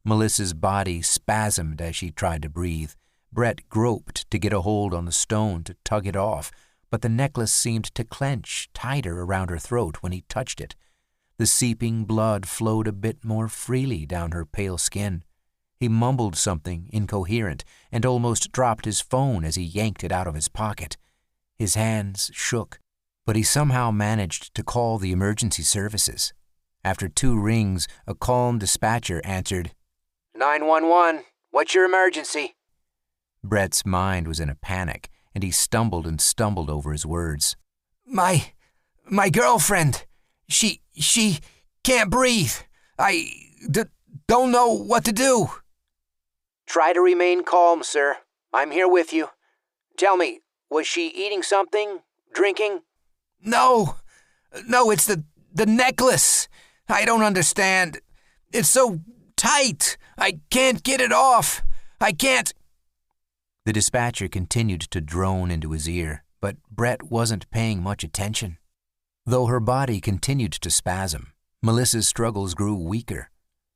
Melissa's body spasmed as she tried to breathe. Brett groped to get a hold on the stone to tug it off, but the necklace seemed to clench tighter around her throat when he touched it. The seeping blood flowed a bit more freely down her pale skin. He mumbled something incoherent and almost dropped his phone as he yanked it out of his pocket. His hands shook, but he somehow managed to call the emergency services. After 2 rings, a calm dispatcher answered, 911, what's your emergency? Brett's mind was in a panic, and he stumbled and stumbled over his words. My girlfriend, she can't breathe. Don't know what to do. Try to remain calm, sir. I'm here with you. Tell me, was she eating something? Drinking? No, it's the necklace. I don't understand. It's so tight. I can't get it off. I can't. The dispatcher continued to drone into his ear, but Brett wasn't paying much attention. Though her body continued to spasm, Melissa's struggles grew weaker.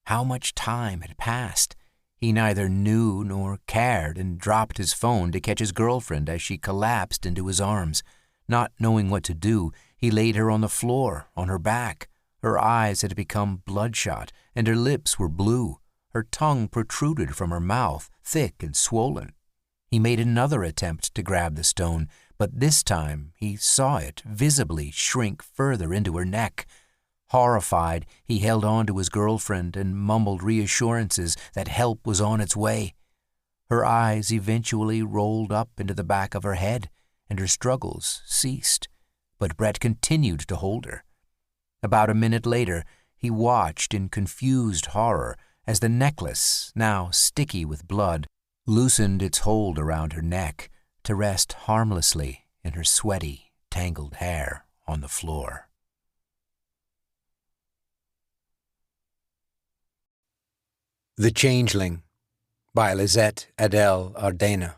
How much time had passed? He neither knew nor cared and dropped his phone to catch his girlfriend as she collapsed into his arms. Not knowing what to do, he laid her on the floor, on her back. Her eyes had become bloodshot, and her lips were blue. Her tongue protruded from her mouth, thick and swollen. He made another attempt to grab the stone, but this time he saw it visibly shrink further into her neck. Horrified, he held on to his girlfriend and mumbled reassurances that help was on its way. Her eyes eventually rolled up into the back of her head, and her struggles ceased, but Brett continued to hold her. About a minute later, he watched in confused horror as the necklace, now sticky with blood, loosened its hold around her neck to rest harmlessly in her sweaty, tangled hair on the floor. The Changeling by Lisette Adele Ardena.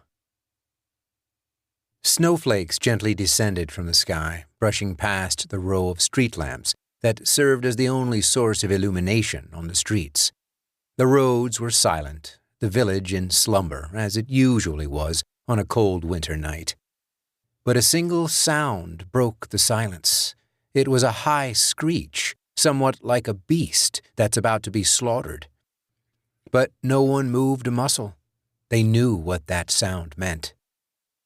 Snowflakes gently descended from the sky, brushing past the row of street lamps that served as the only source of illumination on the streets. The roads were silent, the village in slumber, as it usually was on a cold winter night. But a single sound broke the silence. It was a high screech, somewhat like a beast that's about to be slaughtered. But no one moved a muscle. They knew what that sound meant.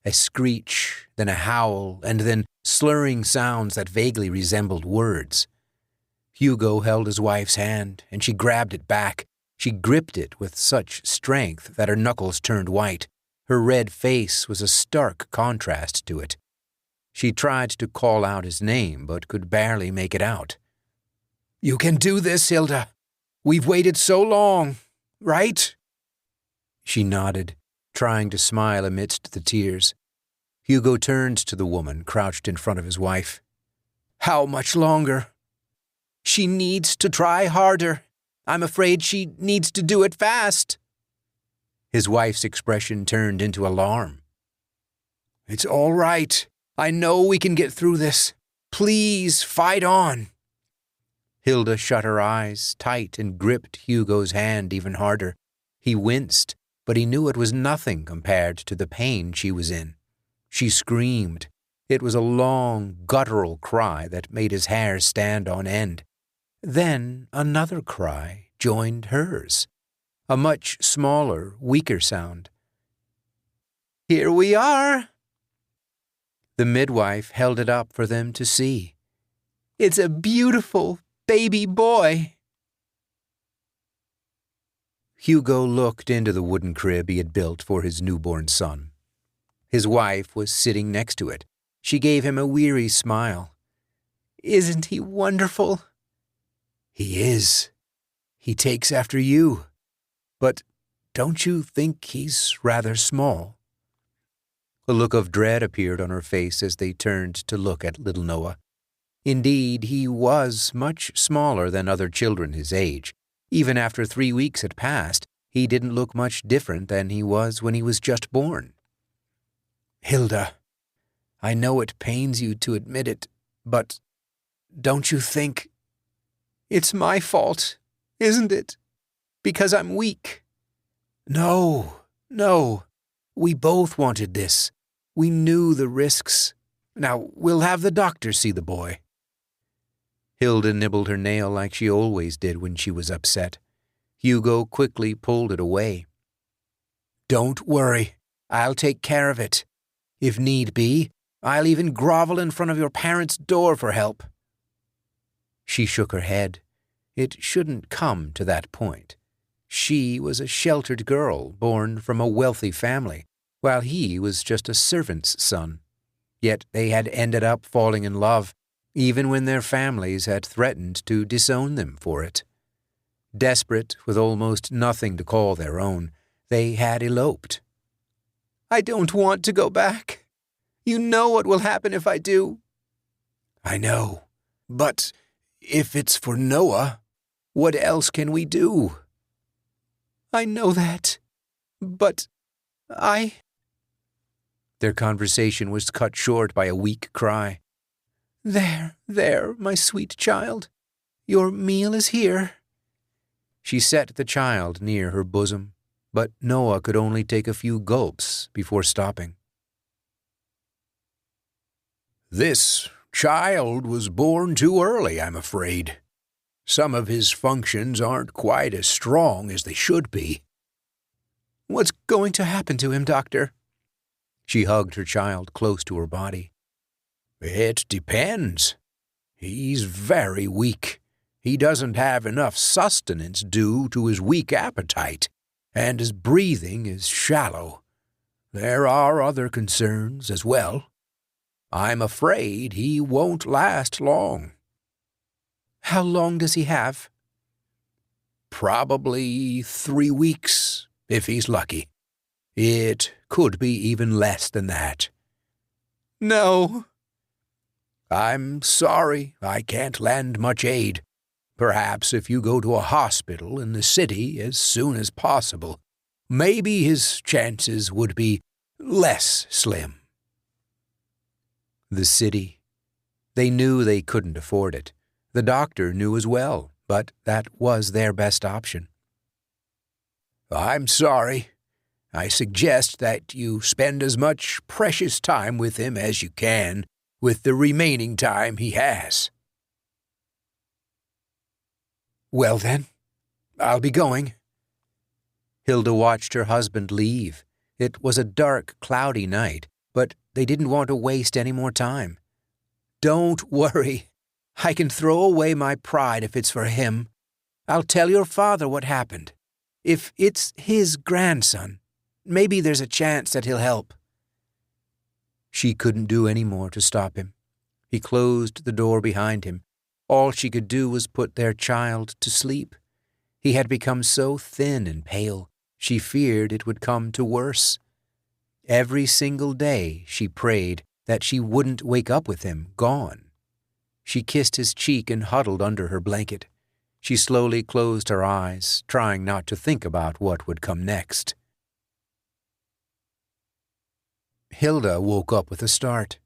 A screech, then a howl, and then slurring sounds that vaguely resembled words. Hugo held his wife's hand, and she grabbed it back. She gripped it with such strength that her knuckles turned white. Her red face was a stark contrast to it. She tried to call out his name, but could barely make it out. "You can do this, Hilda. We've waited so long, right?" She nodded, trying to smile amidst the tears. Hugo turned to the woman crouched in front of his wife. "How much longer?" "She needs to try harder. I'm afraid she needs to do it fast." His wife's expression turned into alarm. "It's all right. I know we can get through this. Please, fight on." Hilda shut her eyes tight and gripped Hugo's hand even harder. He winced, but he knew it was nothing compared to the pain she was in. She screamed. It was a long, guttural cry that made his hair stand on end. Then another cry joined hers, a much smaller, weaker sound. "Here we are." The midwife held it up for them to see. "It's a beautiful baby boy." Hugo looked into the wooden crib he had built for his newborn son. His wife was sitting next to it. She gave him a weary smile. "Isn't he wonderful?" "He is. He takes after you. But don't you think he's rather small?" A look of dread appeared on her face as they turned to look at little Noah. Indeed, he was much smaller than other children his age. Even after 3 weeks had passed, he didn't look much different than he was when he was just born. "Hilda, I know it pains you to admit it, but don't you think—" "It's my fault, isn't it? Because I'm weak." No. We both wanted this. We knew the risks. Now, we'll have the doctor see the boy." Hilda nibbled her nail like she always did when she was upset. Hugo quickly pulled it away. "Don't worry. I'll take care of it. If need be, I'll even grovel in front of your parents' door for help." She shook her head. It shouldn't come to that point. She was a sheltered girl born from a wealthy family, while he was just a servant's son. Yet they had ended up falling in love, even when their families had threatened to disown them for it. Desperate, with almost nothing to call their own, they had eloped. "I don't want to go back. You know what will happen if I do." "I know. But if it's for Noah, what else can we do?" "I know that. But Their conversation was cut short by a weak cry. There, my sweet child. Your meal is here." She set the child near her bosom, but Noah could only take a few gulps before stopping. "This child was born too early, I'm afraid. Some of his functions aren't quite as strong as they should be." "What's going to happen to him, Doctor?" She hugged her child close to her body. "It depends. He's very weak. He doesn't have enough sustenance due to his weak appetite, and his breathing is shallow. There are other concerns as well. I'm afraid he won't last long." "How long does he have?" "Probably 3 weeks, if he's lucky. It could be even less than that." "No." "I'm sorry I can't lend much aid. Perhaps if you go to a hospital in the city as soon as possible, maybe his chances would be less slim." The city. They knew they couldn't afford it. The doctor knew as well, but that was their best option. "I'm sorry. I suggest that you spend as much precious time with him as you can with the remaining time he has." "Well then, I'll be going." Hilda watched her husband leave. It was a dark, cloudy night, but they didn't want to waste any more time. "Don't worry. I can throw away my pride if it's for him. I'll tell your father what happened. If it's his grandson, maybe there's a chance that he'll help." She couldn't do any more to stop him. He closed the door behind him. All she could do was put their child to sleep. He had become so thin and pale, she feared it would come to worse. Every single day she prayed that she wouldn't wake up with him gone. She kissed his cheek and huddled under her blanket. She slowly closed her eyes, trying not to think about what would come next. Hilda woke up with a start.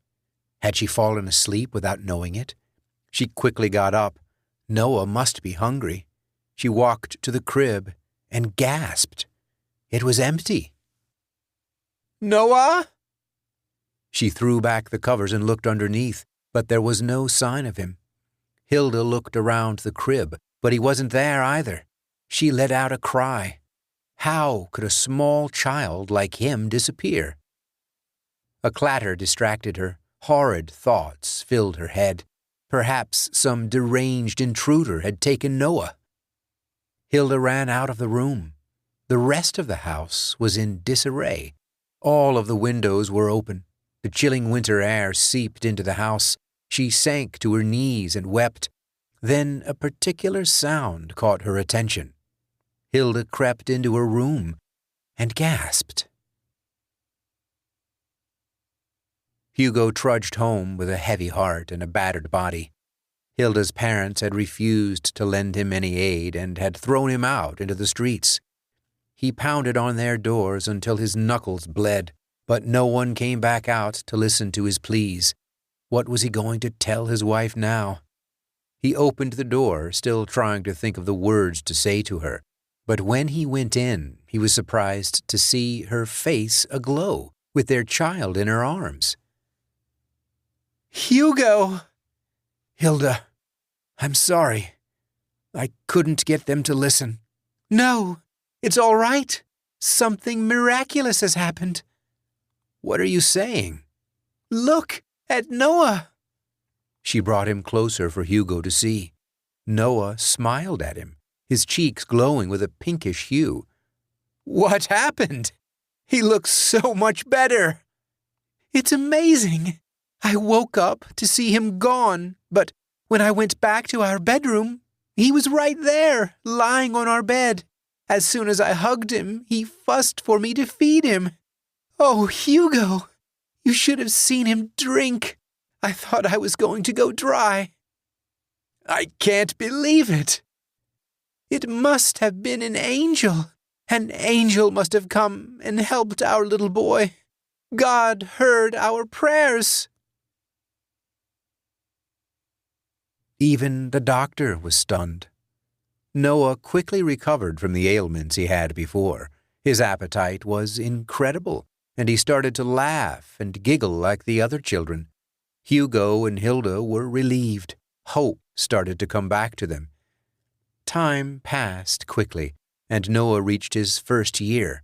Had she fallen asleep without knowing it? She quickly got up. Noah must be hungry. She walked to the crib and gasped. It was empty. "Noah?" She threw back the covers and looked underneath, but there was no sign of him. Hilda looked around the crib, but he wasn't there either. She let out a cry. How could a small child like him disappear? A clatter distracted her. Horrid thoughts filled her head. Perhaps some deranged intruder had taken Noah. Hilda ran out of the room. The rest of the house was in disarray. All of the windows were open. The chilling winter air seeped into the house. She sank to her knees and wept. Then a particular sound caught her attention. Hilda crept into her room and gasped. Hugo trudged home with a heavy heart and a battered body. Hilda's parents had refused to lend him any aid and had thrown him out into the streets. He pounded on their doors until his knuckles bled, but no one came back out to listen to his pleas. What was he going to tell his wife now? He opened the door, still trying to think of the words to say to her, but when he went in, he was surprised to see her face aglow with their child in her arms. "Hugo!" "Hilda, I'm sorry. I couldn't get them to listen." "No, it's all right. Something miraculous has happened." "What are you saying?" Look at Noah!" She brought him closer for Hugo to see. Noah smiled at him, his cheeks glowing with a pinkish hue. "What happened? He looks so much better." "It's amazing. I woke up to see him gone, but when I went back to our bedroom, he was right there, lying on our bed. As soon as I hugged him, he fussed for me to feed him. Oh, Hugo, you should have seen him drink. I thought I was going to go dry." "I can't believe it." "It must have been an angel. An angel must have come and helped our little boy. God heard our prayers." Even the doctor was stunned. Noah quickly recovered from the ailments he had before. His appetite was incredible, and he started to laugh and giggle like the other children. Hugo and Hilda were relieved. Hope started to come back to them. Time passed quickly, and Noah reached his first year.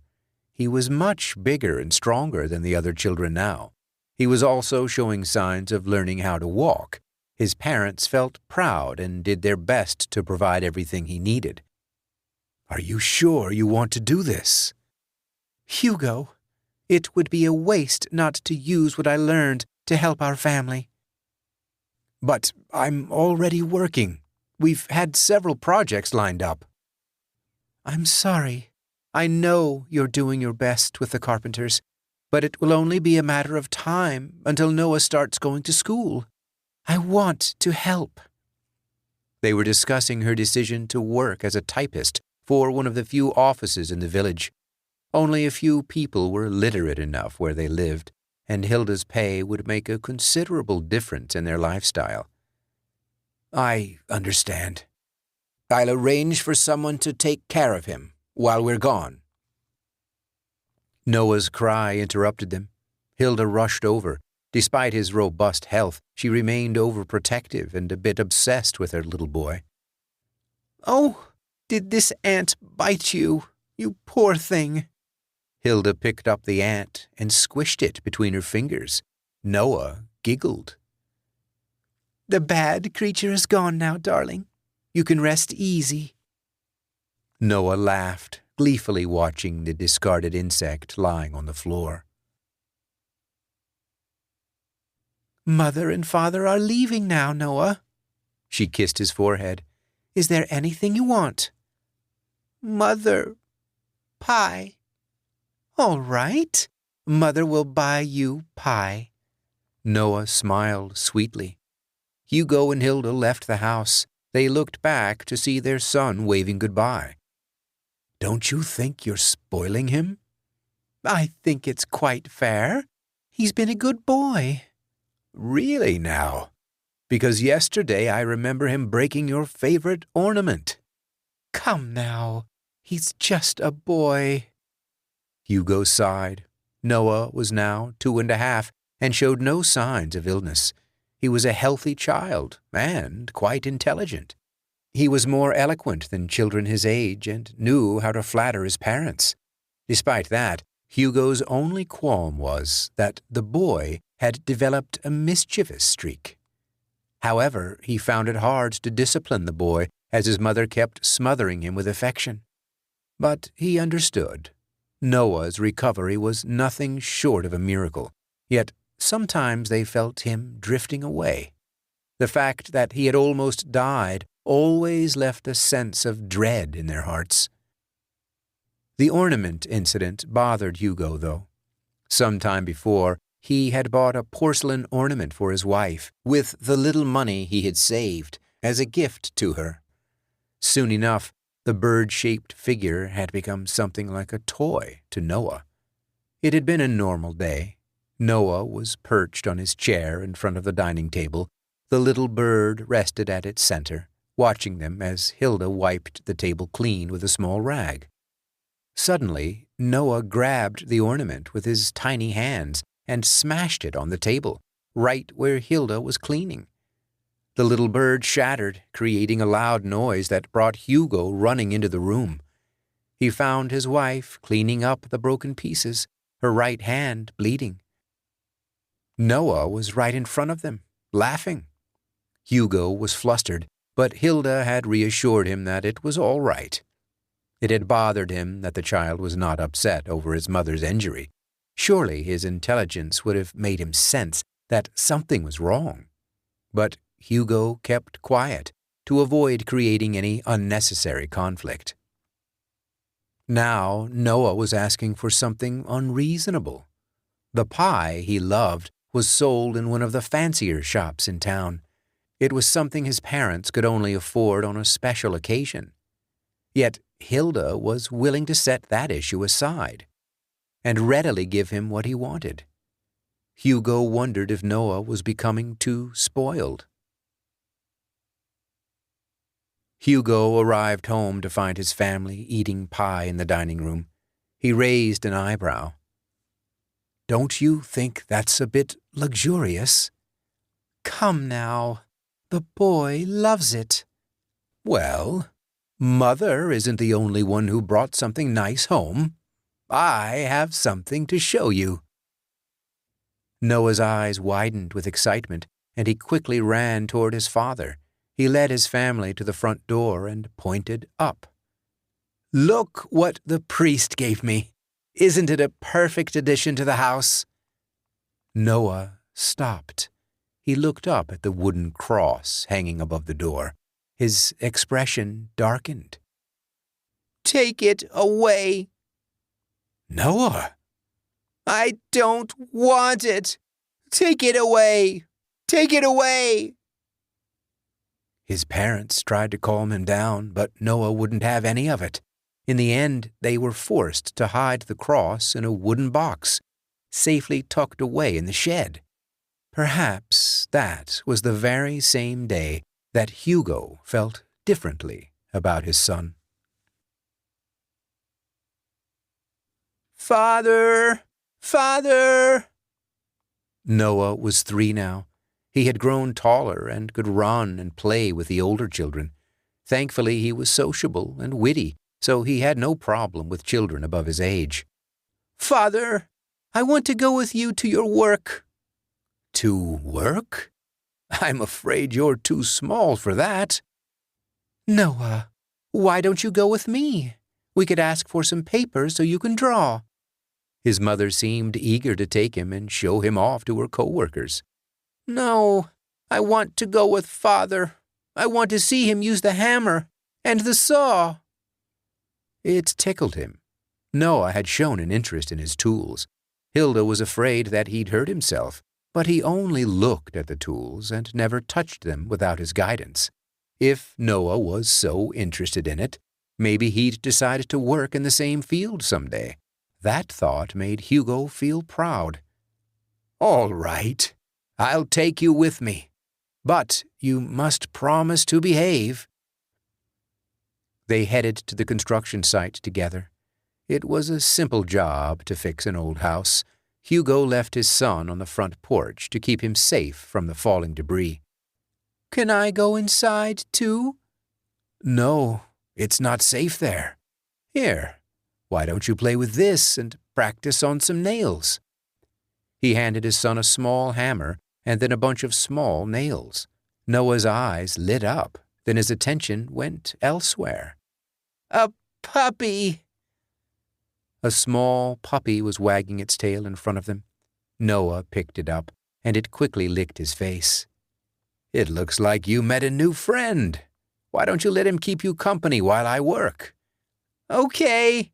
He was much bigger and stronger than the other children now. He was also showing signs of learning how to walk. His parents felt proud and did their best to provide everything he needed. "Are you sure you want to do this?" "Hugo, it would be a waste not to use what I learned to help our family." "But I'm already working. We've had several projects lined up." "I'm sorry. I know you're doing your best with the carpenters, but it will only be a matter of time until Noah starts going to school. I want to help." They were discussing her decision to work as a typist for one of the few offices in the village. Only a few people were literate enough where they lived, and Hilda's pay would make a considerable difference in their lifestyle. "I understand. I'll arrange for someone to take care of him while we're gone." Noah's cry interrupted them. Hilda rushed over. Despite his robust health, she remained overprotective and a bit obsessed with her little boy. "Oh, did this ant bite you, you poor thing?" Hilda picked up the ant and squished it between her fingers. Noah giggled. "The bad creature is gone now, darling. You can rest easy." Noah laughed, gleefully watching the discarded insect lying on the floor. "Mother and Father are leaving now, Noah." She kissed his forehead. "Is there anything you want?" "Mother, pie." "All right. Mother will buy you pie." Noah smiled sweetly. Hugo and Hilda left the house. They looked back to see their son waving goodbye. "Don't you think you're spoiling him?" "I think it's quite fair. He's been a good boy." "Really now? Because yesterday I remember him breaking your favorite ornament." "Come now. He's just a boy." Hugo sighed. Noah was now 2.5 and showed no signs of illness. He was a healthy child and quite intelligent. He was more eloquent than children his age and knew how to flatter his parents. Despite that, Hugo's only qualm was that the boy had developed a mischievous streak. However, he found it hard to discipline the boy as his mother kept smothering him with affection. But he understood. Noah's recovery was nothing short of a miracle, yet sometimes they felt him drifting away. The fact that he had almost died always left a sense of dread in their hearts. The ornament incident bothered Hugo, though. Some time before, he had bought a porcelain ornament for his wife with the little money he had saved as a gift to her. Soon enough, the bird-shaped figure had become something like a toy to Noah. It had been a normal day. Noah was perched on his chair in front of the dining table. The little bird rested at its center, watching them as Hilda wiped the table clean with a small rag. Suddenly, Noah grabbed the ornament with his tiny hands and smashed it on the table, right where Hilda was cleaning. The little bird shattered, creating a loud noise that brought Hugo running into the room. He found his wife cleaning up the broken pieces, her right hand bleeding. Noah was right in front of them, laughing. Hugo was flustered, but Hilda had reassured him that it was all right. It had bothered him that the child was not upset over his mother's injury. Surely his intelligence would have made him sense that something was wrong. But Hugo kept quiet to avoid creating any unnecessary conflict. Now Noah was asking for something unreasonable. The pie he loved was sold in one of the fancier shops in town. It was something his parents could only afford on a special occasion. Yet Hilda was willing to set that issue aside and readily give him what he wanted. Hugo wondered if Noah was becoming too spoiled. Hugo arrived home to find his family eating pie in the dining room. He raised an eyebrow. "Don't you think that's a bit luxurious?" "Come now, the boy loves it." "Well, Mother isn't the only one who brought something nice home. I have something to show you." Noah's eyes widened with excitement, and he quickly ran toward his father. He led his family to the front door and pointed up. "Look what the priest gave me. Isn't it a perfect addition to the house?" Noah stopped. He looked up at the wooden cross hanging above the door. His expression darkened. "Take it away." "Noah!" "I don't want it. Take it away. Take it away." His parents tried to calm him down, but Noah wouldn't have any of it. In the end, they were forced to hide the cross in a wooden box, safely tucked away in the shed. Perhaps that was the very same day that Hugo felt differently about his son. "Father! Father!" Noah was 3 now. He had grown taller and could run and play with the older children. Thankfully, he was sociable and witty, so he had no problem with children above his age. "Father, I want to go with you to your work." "To work? I'm afraid you're too small for that." "Noah, why don't you go with me? We could ask for some papers so you can draw." His mother seemed eager to take him and show him off to her co-workers. "No, I want to go with Father. I want to see him use the hammer and the saw." It tickled him. Noah had shown an interest in his tools. Hilda was afraid that he'd hurt himself, but he only looked at the tools and never touched them without his guidance. If Noah was so interested in it, maybe he'd decide to work in the same field someday. That thought made Hugo feel proud. "All right, I'll take you with me, but you must promise to behave." They headed to the construction site together. It was a simple job to fix an old house. Hugo left his son on the front porch to keep him safe from the falling debris. "Can I go inside, too?" "No, it's not safe there. Here, why don't you play with this and practice on some nails?" He handed his son a small hammer and then a bunch of small nails. Noah's eyes lit up, then his attention went elsewhere. "A puppy!" A small puppy was wagging its tail in front of them. Noah picked it up, and it quickly licked his face. "It looks like you met a new friend. Why don't you let him keep you company while I work?" "Okay,"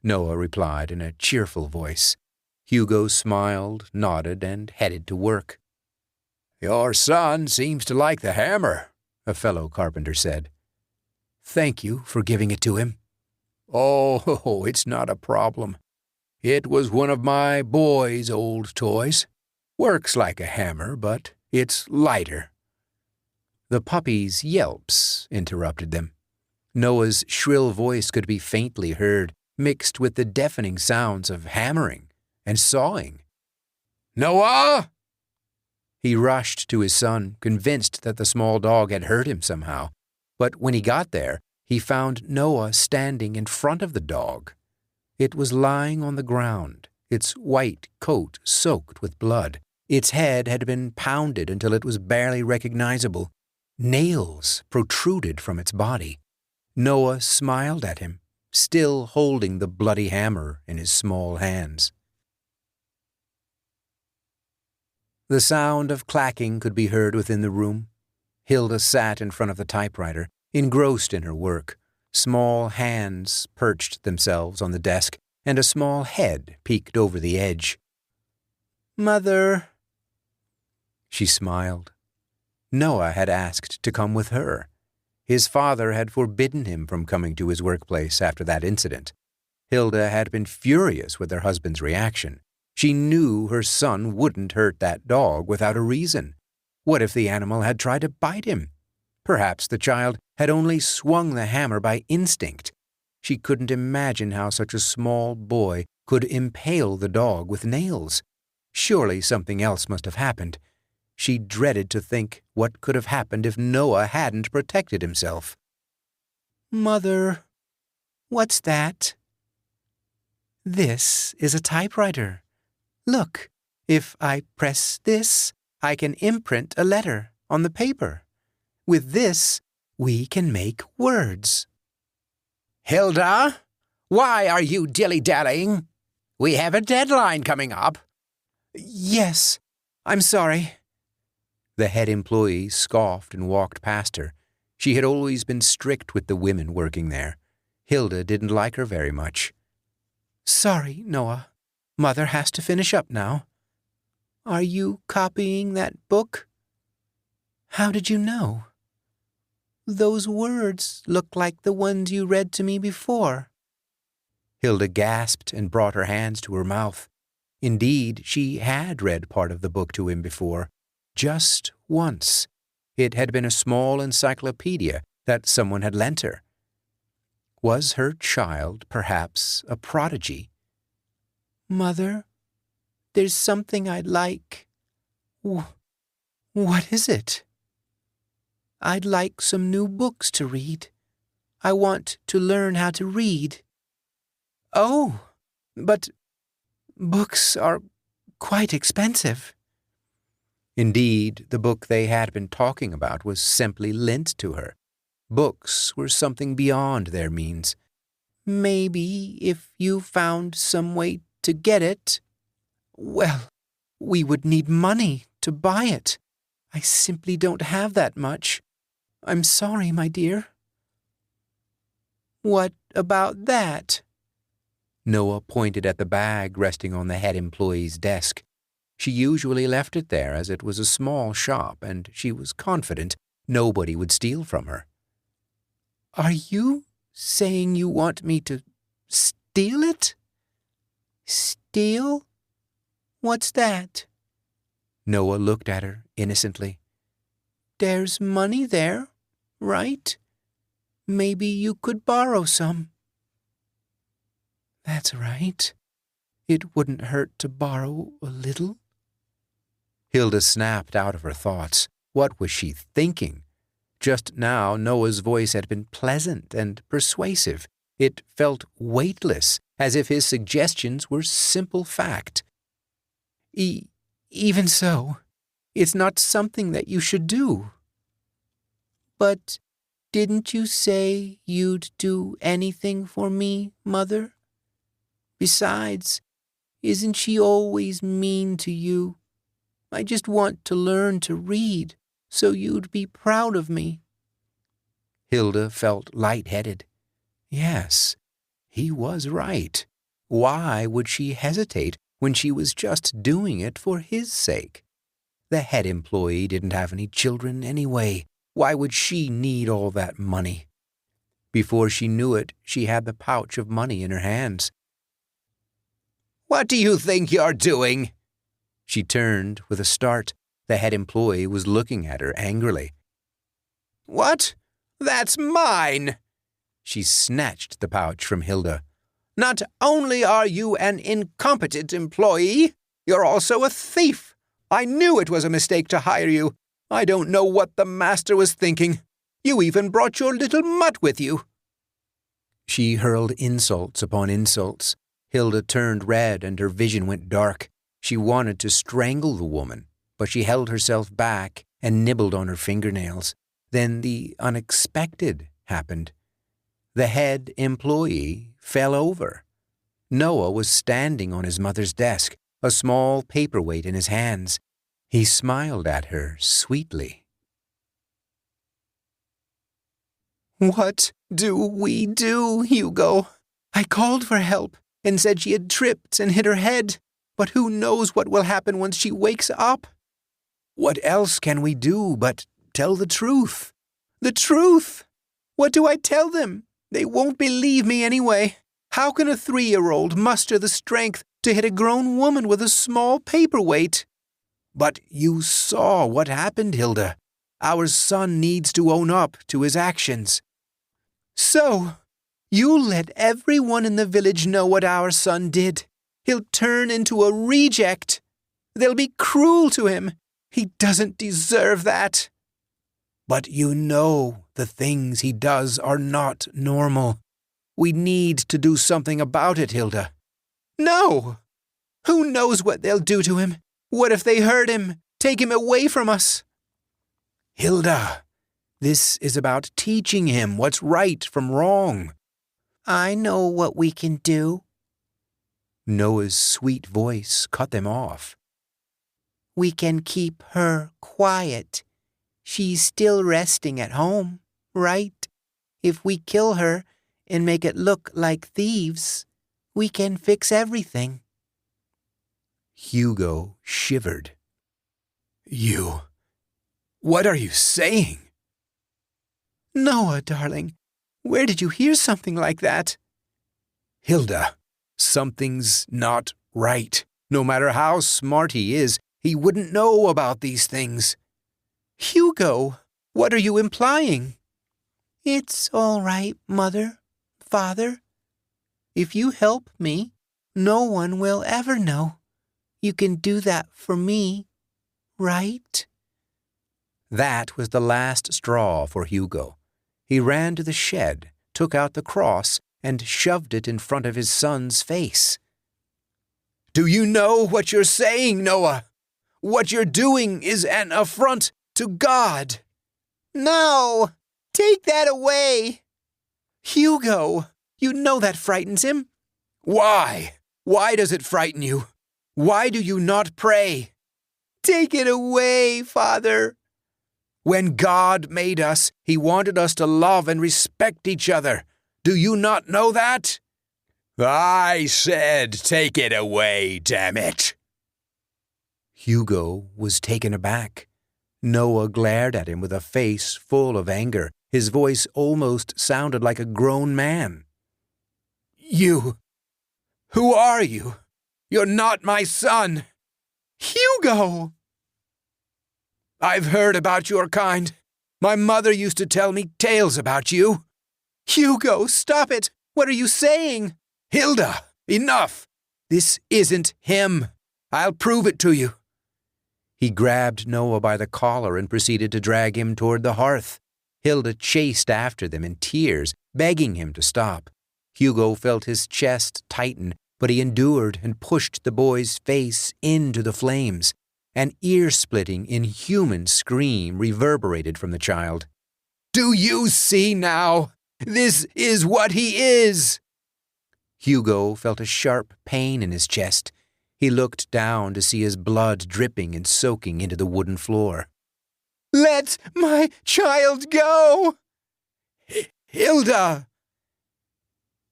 Noah replied in a cheerful voice. Hugo smiled, nodded, and headed to work. "Your son seems to like the hammer," a fellow carpenter said. "Thank you for giving it to him." "Oh, it's not a problem. It was one of my boy's old toys. Works like a hammer, but it's lighter." The puppy's yelps interrupted them. Noah's shrill voice could be faintly heard, mixed with the deafening sounds of hammering and sawing. "Noah!" He rushed to his son, convinced that the small dog had hurt him somehow. But when he got there, he found Noah standing in front of the dog. It was lying on the ground, its white coat soaked with blood, Its head had been pounded until it was barely recognizable. Nails protruded from its body. Noah smiled at him, still holding the bloody hammer in his small hands. The sound of clacking could be heard within the room. Hilda sat in front of the typewriter, engrossed in her work. Small hands perched themselves on the desk, and a small head peeked over the edge. "Mother." She smiled. Noah had asked to come with her. His father had forbidden him from coming to his workplace after that incident. Hilda had been furious with her husband's reaction. She knew her son wouldn't hurt that dog without a reason. What if the animal had tried to bite him? Perhaps the child had only swung the hammer by instinct. She couldn't imagine how such a small boy could impale the dog with nails. Surely something else must have happened. She dreaded to think what could have happened if Noah hadn't protected himself. "Mother, what's that?" "This is a typewriter. Look, if I press this, I can imprint a letter on the paper. With this, we can make words." "Hilda, why are you dilly-dallying? We have a deadline coming up." "Yes, I'm sorry." The head employee scoffed and walked past her. She had always been strict with the women working there. Hilda didn't like her very much. "Sorry, Noah. Mother has to finish up now." "Are you copying that book?" "How did you know?" "Those words look like the ones you read to me before." Hilda gasped and brought her hands to her mouth. Indeed, she had read part of the book to him before, just once. It had been a small encyclopedia that someone had lent her. Was her child perhaps a prodigy? "Mother, there's something I'd like." What is it?" "I'd like some new books to read. I want to learn how to read." "Oh, but books are quite expensive." Indeed, the book they had been talking about was simply lent to her. Books were something beyond their means. "Maybe if you found some way to get it." "Well, we would need money to buy it. I simply don't have that much. I'm sorry, my dear." "What about that?" Noah pointed at the bag resting on the head employee's desk. She usually left it there as it was a small shop and she was confident nobody would steal from her. "Are you saying you want me to steal it?" "Steal? What's that?" Noah looked at her innocently. "There's money there, right? Maybe you could borrow some." "That's right. It wouldn't hurt to borrow a little." Hilda snapped out of her thoughts. What was she thinking? Just now, Noah's voice had been pleasant and persuasive. It felt weightless, as if his suggestions were simple fact. Even so, it's not something that you should do." "But didn't you say you'd do anything for me, Mother? Besides, isn't she always mean to you? I just want to learn to read, so you'd be proud of me." Hilda felt lightheaded. Yes, he was right. Why would she hesitate when she was just doing it for his sake? The head employee didn't have any children anyway. Why would she need all that money? Before she knew it, she had the pouch of money in her hands. "What do you think you're doing?" She turned with a start. The head employee was looking at her angrily. "What? That's mine!" She snatched the pouch from Hilda. "Not only are you an incompetent employee, you're also a thief. I knew it was a mistake to hire you. I don't know what the master was thinking. You even brought your little mutt with you." She hurled insults upon insults. Hilda turned red and her vision went dark. She wanted to strangle the woman, but she held herself back and nibbled on her fingernails. Then the unexpected happened. The head employee fell over. Noah was standing on his mother's desk, a small paperweight in his hands. He smiled at her sweetly. "What do we do, Hugo? I called for help and said she had tripped and hit her head, but who knows what will happen once she wakes up? What else can we do but tell the truth? The truth! What do I tell them? They won't believe me anyway. How can a 3-year-old muster the strength to hit a grown woman with a small paperweight?" "But you saw what happened, Hilda. Our son needs to own up to his actions." "So, you let everyone in the village know what our son did. He'll turn into a reject. They'll be cruel to him. He doesn't deserve that." "But you know the things he does are not normal. We need to do something about it, Hilda." "No! Who knows what they'll do to him? What if they hurt him, take him away from us?" "Hilda, this is about teaching him what's right from wrong." "I know what we can do." Noah's sweet voice cut them off. "We can keep her quiet. She's still resting at home, right? If we kill her and make it look like thieves, we can fix everything." Hugo shivered. What are you saying?" "Noah, darling, where did you hear something like that?" "Hilda, something's not right. No matter how smart he is, he wouldn't know about these things." "Hugo, what are you implying?" "It's all right, Mother, Father. If you help me, no one will ever know. You can do that for me, right?" That was the last straw for Hugo. He ran to the shed, took out the cross, and shoved it in front of his son's face. "Do you know what you're saying, Noah? What you're doing is an affront to God." "No! Take that away!" "Hugo, you know that frightens him." "Why? Why does it frighten you? Why do you not pray?" "Take it away, Father." "When God made us, He wanted us to love and respect each other. Do you not know that?" "I said take it away, damn it." Hugo was taken aback. Noah glared at him with a face full of anger. His voice almost sounded like a grown man. Who are you? You're not my son." "Hugo!" "I've heard about your kind. My mother used to tell me tales about you." "Hugo, stop it! What are you saying?" "Hilda, enough! This isn't him. I'll prove it to you." He grabbed Noah by the collar and proceeded to drag him toward the hearth. Hilda chased after them in tears, begging him to stop. Hugo felt his chest tighten, but he endured and pushed the boy's face into the flames. An ear-splitting, inhuman scream reverberated from the child. "Do you see now? This is what he is!" Hugo felt a sharp pain in his chest. He looked down to see his blood dripping and soaking into the wooden floor. "Let my child go!" "Hilda!"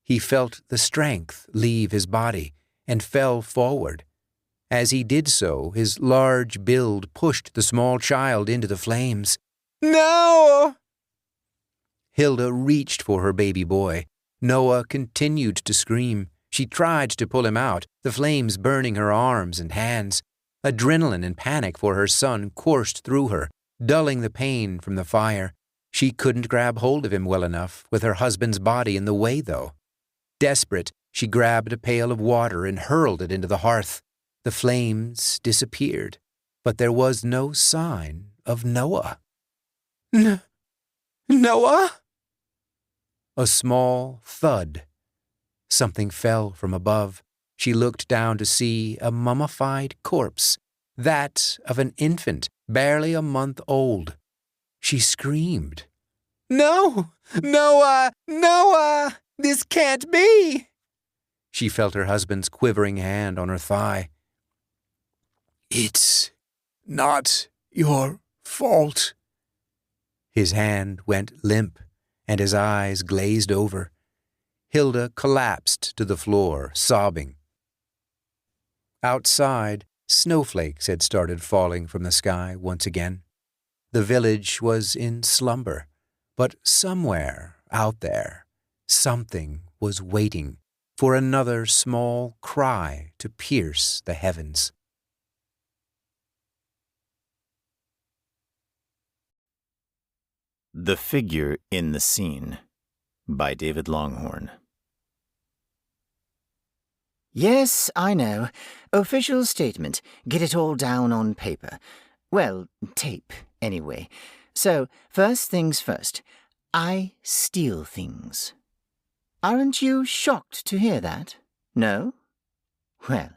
He felt the strength leave his body and fell forward. As he did so, his large build pushed the small child into the flames. "No!" Hilda reached for her baby boy. Noah continued to scream. She tried to pull him out, the flames burning her arms and hands. Adrenaline and panic for her son coursed through her, dulling the pain from the fire. She couldn't grab hold of him well enough, with her husband's body in the way, though. Desperate, she grabbed a pail of water and hurled it into the hearth. The flames disappeared, but there was no sign of Noah. "Noah?" A small thud. Something fell from above. She looked down to see a mummified corpse, that of an infant barely a month old. She screamed. "No! Noah! Noah! This can't be!" She felt her husband's quivering hand on her thigh. "It's not your fault." His hand went limp, and his eyes glazed over. Hilda collapsed to the floor, sobbing. Outside, snowflakes had started falling from the sky once again. The village was in slumber, but somewhere out there, something was waiting for another small cry to pierce the heavens. The Figure in the Scene by David Longhorn. Yes, I know. Official statement. Get it all down on paper. Well, tape, anyway. So, first things first. I steal things. Aren't you shocked to hear that? No? Well,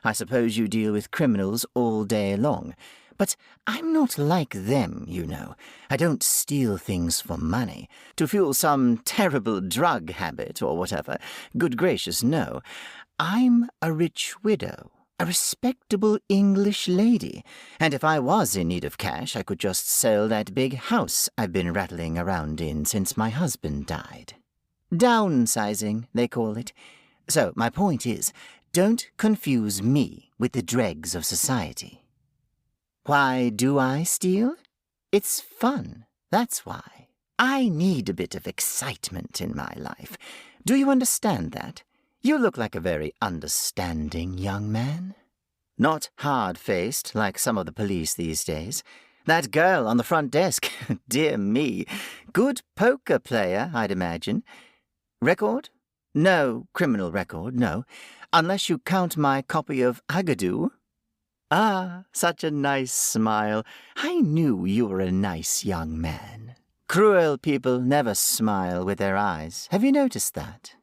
I suppose you deal with criminals all day long. But I'm not like them, you know. I don't steal things for money, to fuel some terrible drug habit or whatever. Good gracious, no. I'm a rich widow, a respectable English lady, and if I was in need of cash, I could just sell that big house I've been rattling around in since my husband died. Downsizing, they call it. So my point is, don't confuse me with the dregs of society. Why do I steal? It's fun, that's why. I need a bit of excitement in my life. Do you understand that? You look like a very understanding young man. Not hard-faced like some of the police these days. That girl on the front desk, dear me. Good poker player, I'd imagine. Record? No criminal record, no. Unless you count my copy of Agadoo. Ah, such a nice smile. I knew you were a nice young man. Cruel people never smile with their eyes. Have you noticed that?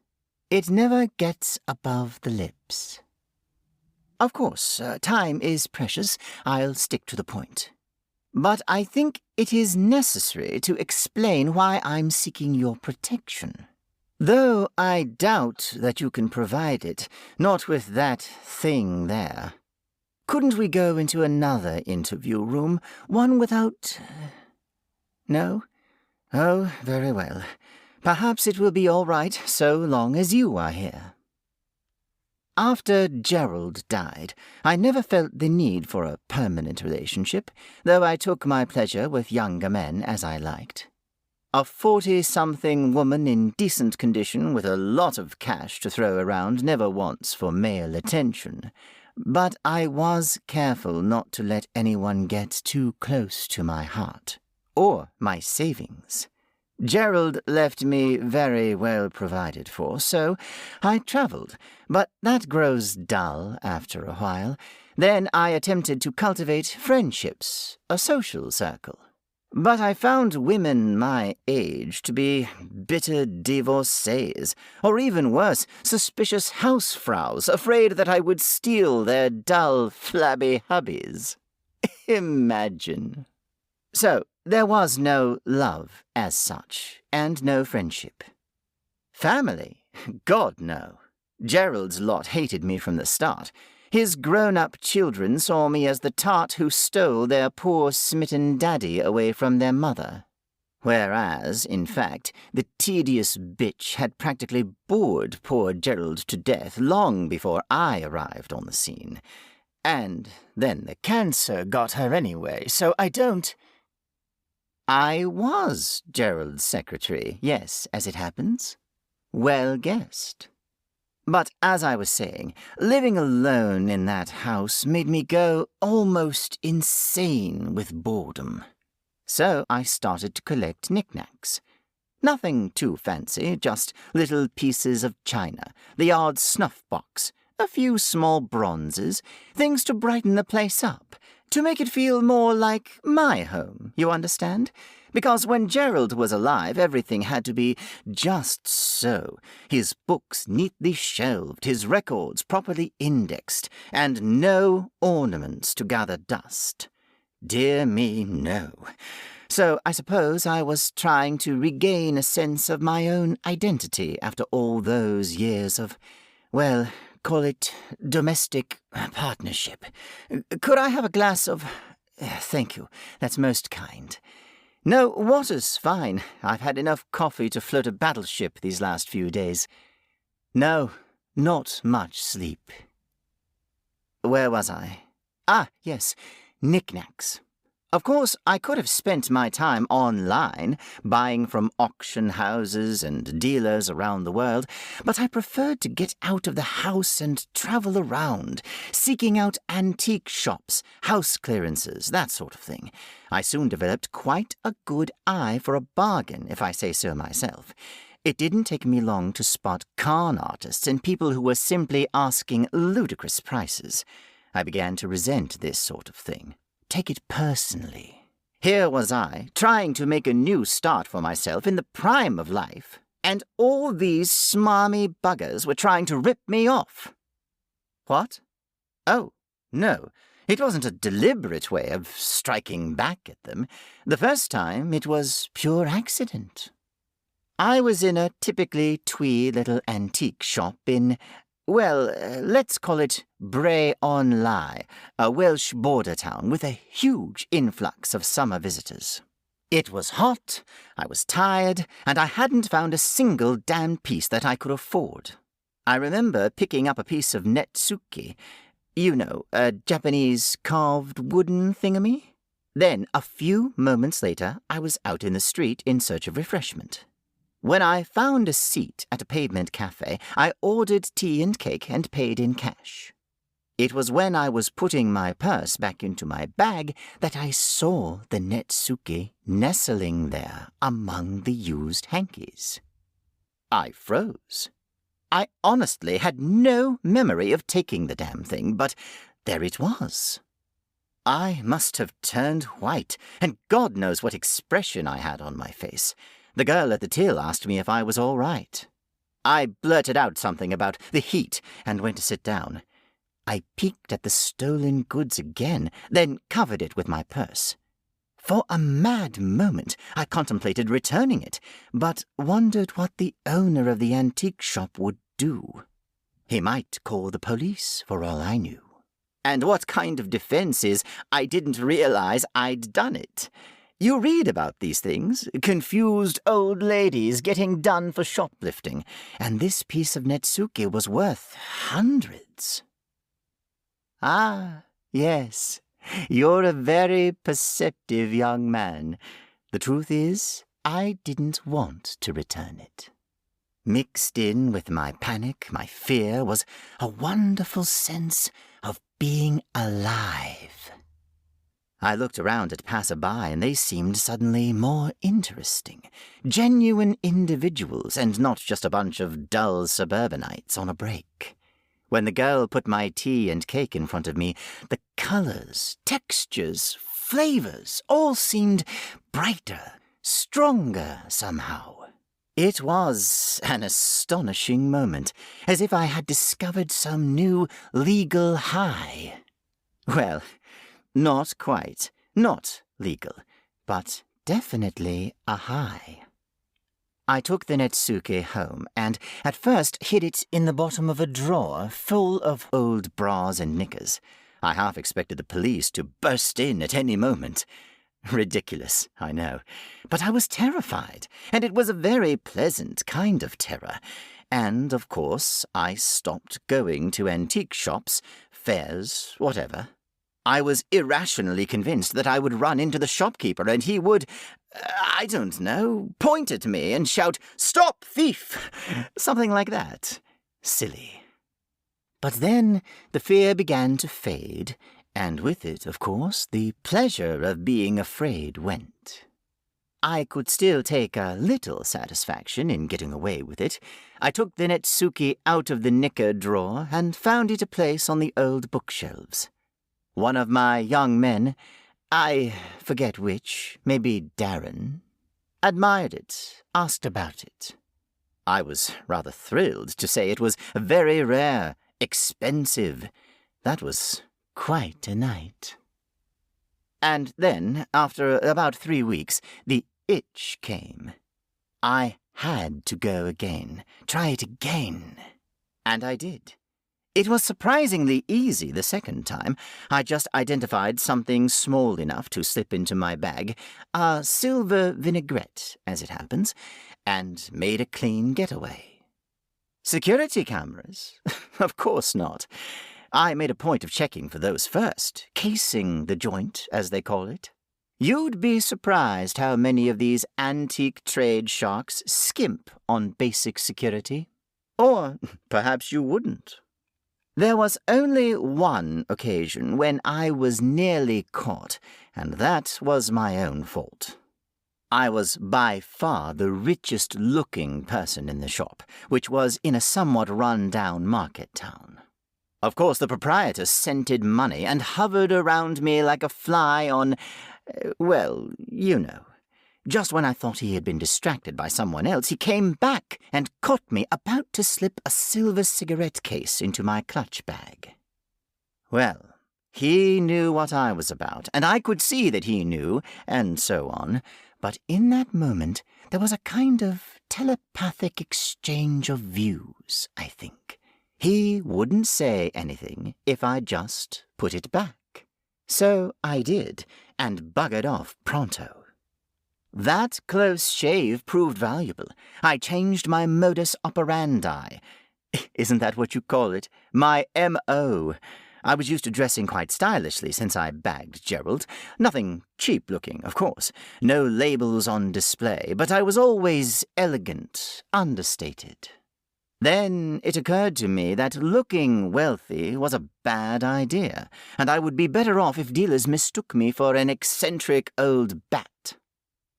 It never gets above the lips. Of course, time is precious. I'll stick to the point. But I think it is necessary to explain why I'm seeking your protection. Though I doubt that you can provide it, not with that thing there. Couldn't we go into another interview room, one without... No? Oh, very well. Perhaps it will be all right so long as you are here. After Gerald died, I never felt the need for a permanent relationship, though I took my pleasure with younger men as I liked. A 40-something woman in decent condition with a lot of cash to throw around never wants for male attention. But I was careful not to let anyone get too close to my heart, or my savings. Gerald left me very well provided for, so I travelled, but that grows dull after a while. Then I attempted to cultivate friendships, a social circle. But I found women my age to be bitter divorcees, or even worse, suspicious housefrows, afraid that I would steal their dull, flabby hubbies. Imagine. So, there was no love as such, and no friendship. Family? God, no. Gerald's lot hated me from the start. His grown-up children saw me as the tart who stole their poor smitten daddy away from their mother. Whereas, in fact, the tedious bitch had practically bored poor Gerald to death long before I arrived on the scene. And then the cancer got her anyway, so I don't... I was Gerald's secretary, yes, as it happens. Well guessed. But as I was saying, living alone in that house made me go almost insane with boredom. So I started to collect knickknacks. Nothing too fancy, just little pieces of china, the odd snuff box, a few small bronzes, things to brighten the place up, to make it feel more like my home, you understand? Because when Gerald was alive, everything had to be just so. His books neatly shelved, his records properly indexed, and no ornaments to gather dust. Dear me, no. So I suppose I was trying to regain a sense of my own identity after all those years of, well, call it domestic partnership. Could I have a glass of... Thank you, that's most kind. No, water's fine. I've had enough coffee to float a battleship these last few days. No, not much sleep. Where was I? Ah, yes, knickknacks. Of course, I could have spent my time online, buying from auction houses and dealers around the world, but I preferred to get out of the house and travel around, seeking out antique shops, house clearances, that sort of thing. I soon developed quite a good eye for a bargain, if I say so myself. It didn't take me long to spot con artists and people who were simply asking ludicrous prices. I began to resent this sort of thing. Take it personally. Here was I, trying to make a new start for myself in the prime of life, and all these smarmy buggers were trying to rip me off. What? Oh, no, it wasn't a deliberate way of striking back at them. The first time it was pure accident. I was in a typically twee little antique shop in... Well, let's call it Bray-on-Lye, a Welsh border town with a huge influx of summer visitors. It was hot, I was tired, and I hadn't found a single damn piece that I could afford. I remember picking up a piece of netsuke, you know, a Japanese carved wooden thingamy. Then, a few moments later, I was out in the street in search of refreshment. When I found a seat at a pavement cafe, I ordered tea and cake and paid in cash. It was when I was putting my purse back into my bag that I saw the netsuke nestling there among the used hankies. I froze. I honestly had no memory of taking the damn thing, but there it was. I must have turned white, and God knows what expression I had on my face. The girl at the till asked me if I was all right. I blurted out something about the heat and went to sit down. I peeked at the stolen goods again, then covered it with my purse. For a mad moment, I contemplated returning it, but wondered what the owner of the antique shop would do. He might call the police, for all I knew. And what kind of defense is, I didn't realize I'd done it. You read about these things, confused old ladies getting done for shoplifting, and this piece of netsuke was worth hundreds. Ah, yes, you're a very perceptive young man. The truth is, I didn't want to return it. Mixed in with my panic, my fear, was a wonderful sense of being alive. I looked around at passer-by, and they seemed suddenly more interesting. Genuine individuals, and not just a bunch of dull suburbanites on a break. When the girl put my tea and cake in front of me, the colors, textures, flavors all seemed brighter, stronger somehow. It was an astonishing moment, as if I had discovered some new legal high. Well, not quite, not legal, but definitely a high. I took the netsuke home and at first hid it in the bottom of a drawer full of old bras and knickers. I half expected the police to burst in at any moment. Ridiculous, I know, but I was terrified, and it was a very pleasant kind of terror. And, of course, I stopped going to antique shops, fairs, whatever. I was irrationally convinced that I would run into the shopkeeper and he would, I don't know, point at me and shout, "Stop, thief!" Something like that. Silly. But then the fear began to fade, and with it, of course, the pleasure of being afraid went. I could still take a little satisfaction in getting away with it. I took the netsuke out of the knicker drawer and found it a place on the old bookshelves. One of my young men, I forget which, maybe Darren, admired it, asked about it. I was rather thrilled to say it was very rare, expensive. That was quite a night. And then, after about 3 weeks, the itch came. I had to go again, try it again. And I did. It was surprisingly easy the second time. I just identified something small enough to slip into my bag, a silver vinaigrette, as it happens, and made a clean getaway. Security cameras? Of course not. I made a point of checking for those first, casing the joint, as they call it. You'd be surprised how many of these antique trade sharks skimp on basic security. Or perhaps you wouldn't. There was only one occasion when I was nearly caught, and that was my own fault. I was by far the richest-looking person in the shop, which was in a somewhat run-down market town. Of course, the proprietor scented money and hovered around me like a fly on, well, you know. Just when I thought he had been distracted by someone else, he came back and caught me about to slip a silver cigarette case into my clutch bag. Well, he knew what I was about, and I could see that he knew, and so on. But in that moment, there was a kind of telepathic exchange of views, I think. He wouldn't say anything if I just put it back. So I did, and buggered off pronto. That close shave proved valuable. I changed my modus operandi. Isn't that what you call it? My M.O. I was used to dressing quite stylishly since I bagged Gerald. Nothing cheap-looking, of course. No labels on display, but I was always elegant, understated. Then it occurred to me that looking wealthy was a bad idea, and I would be better off if dealers mistook me for an eccentric old bat.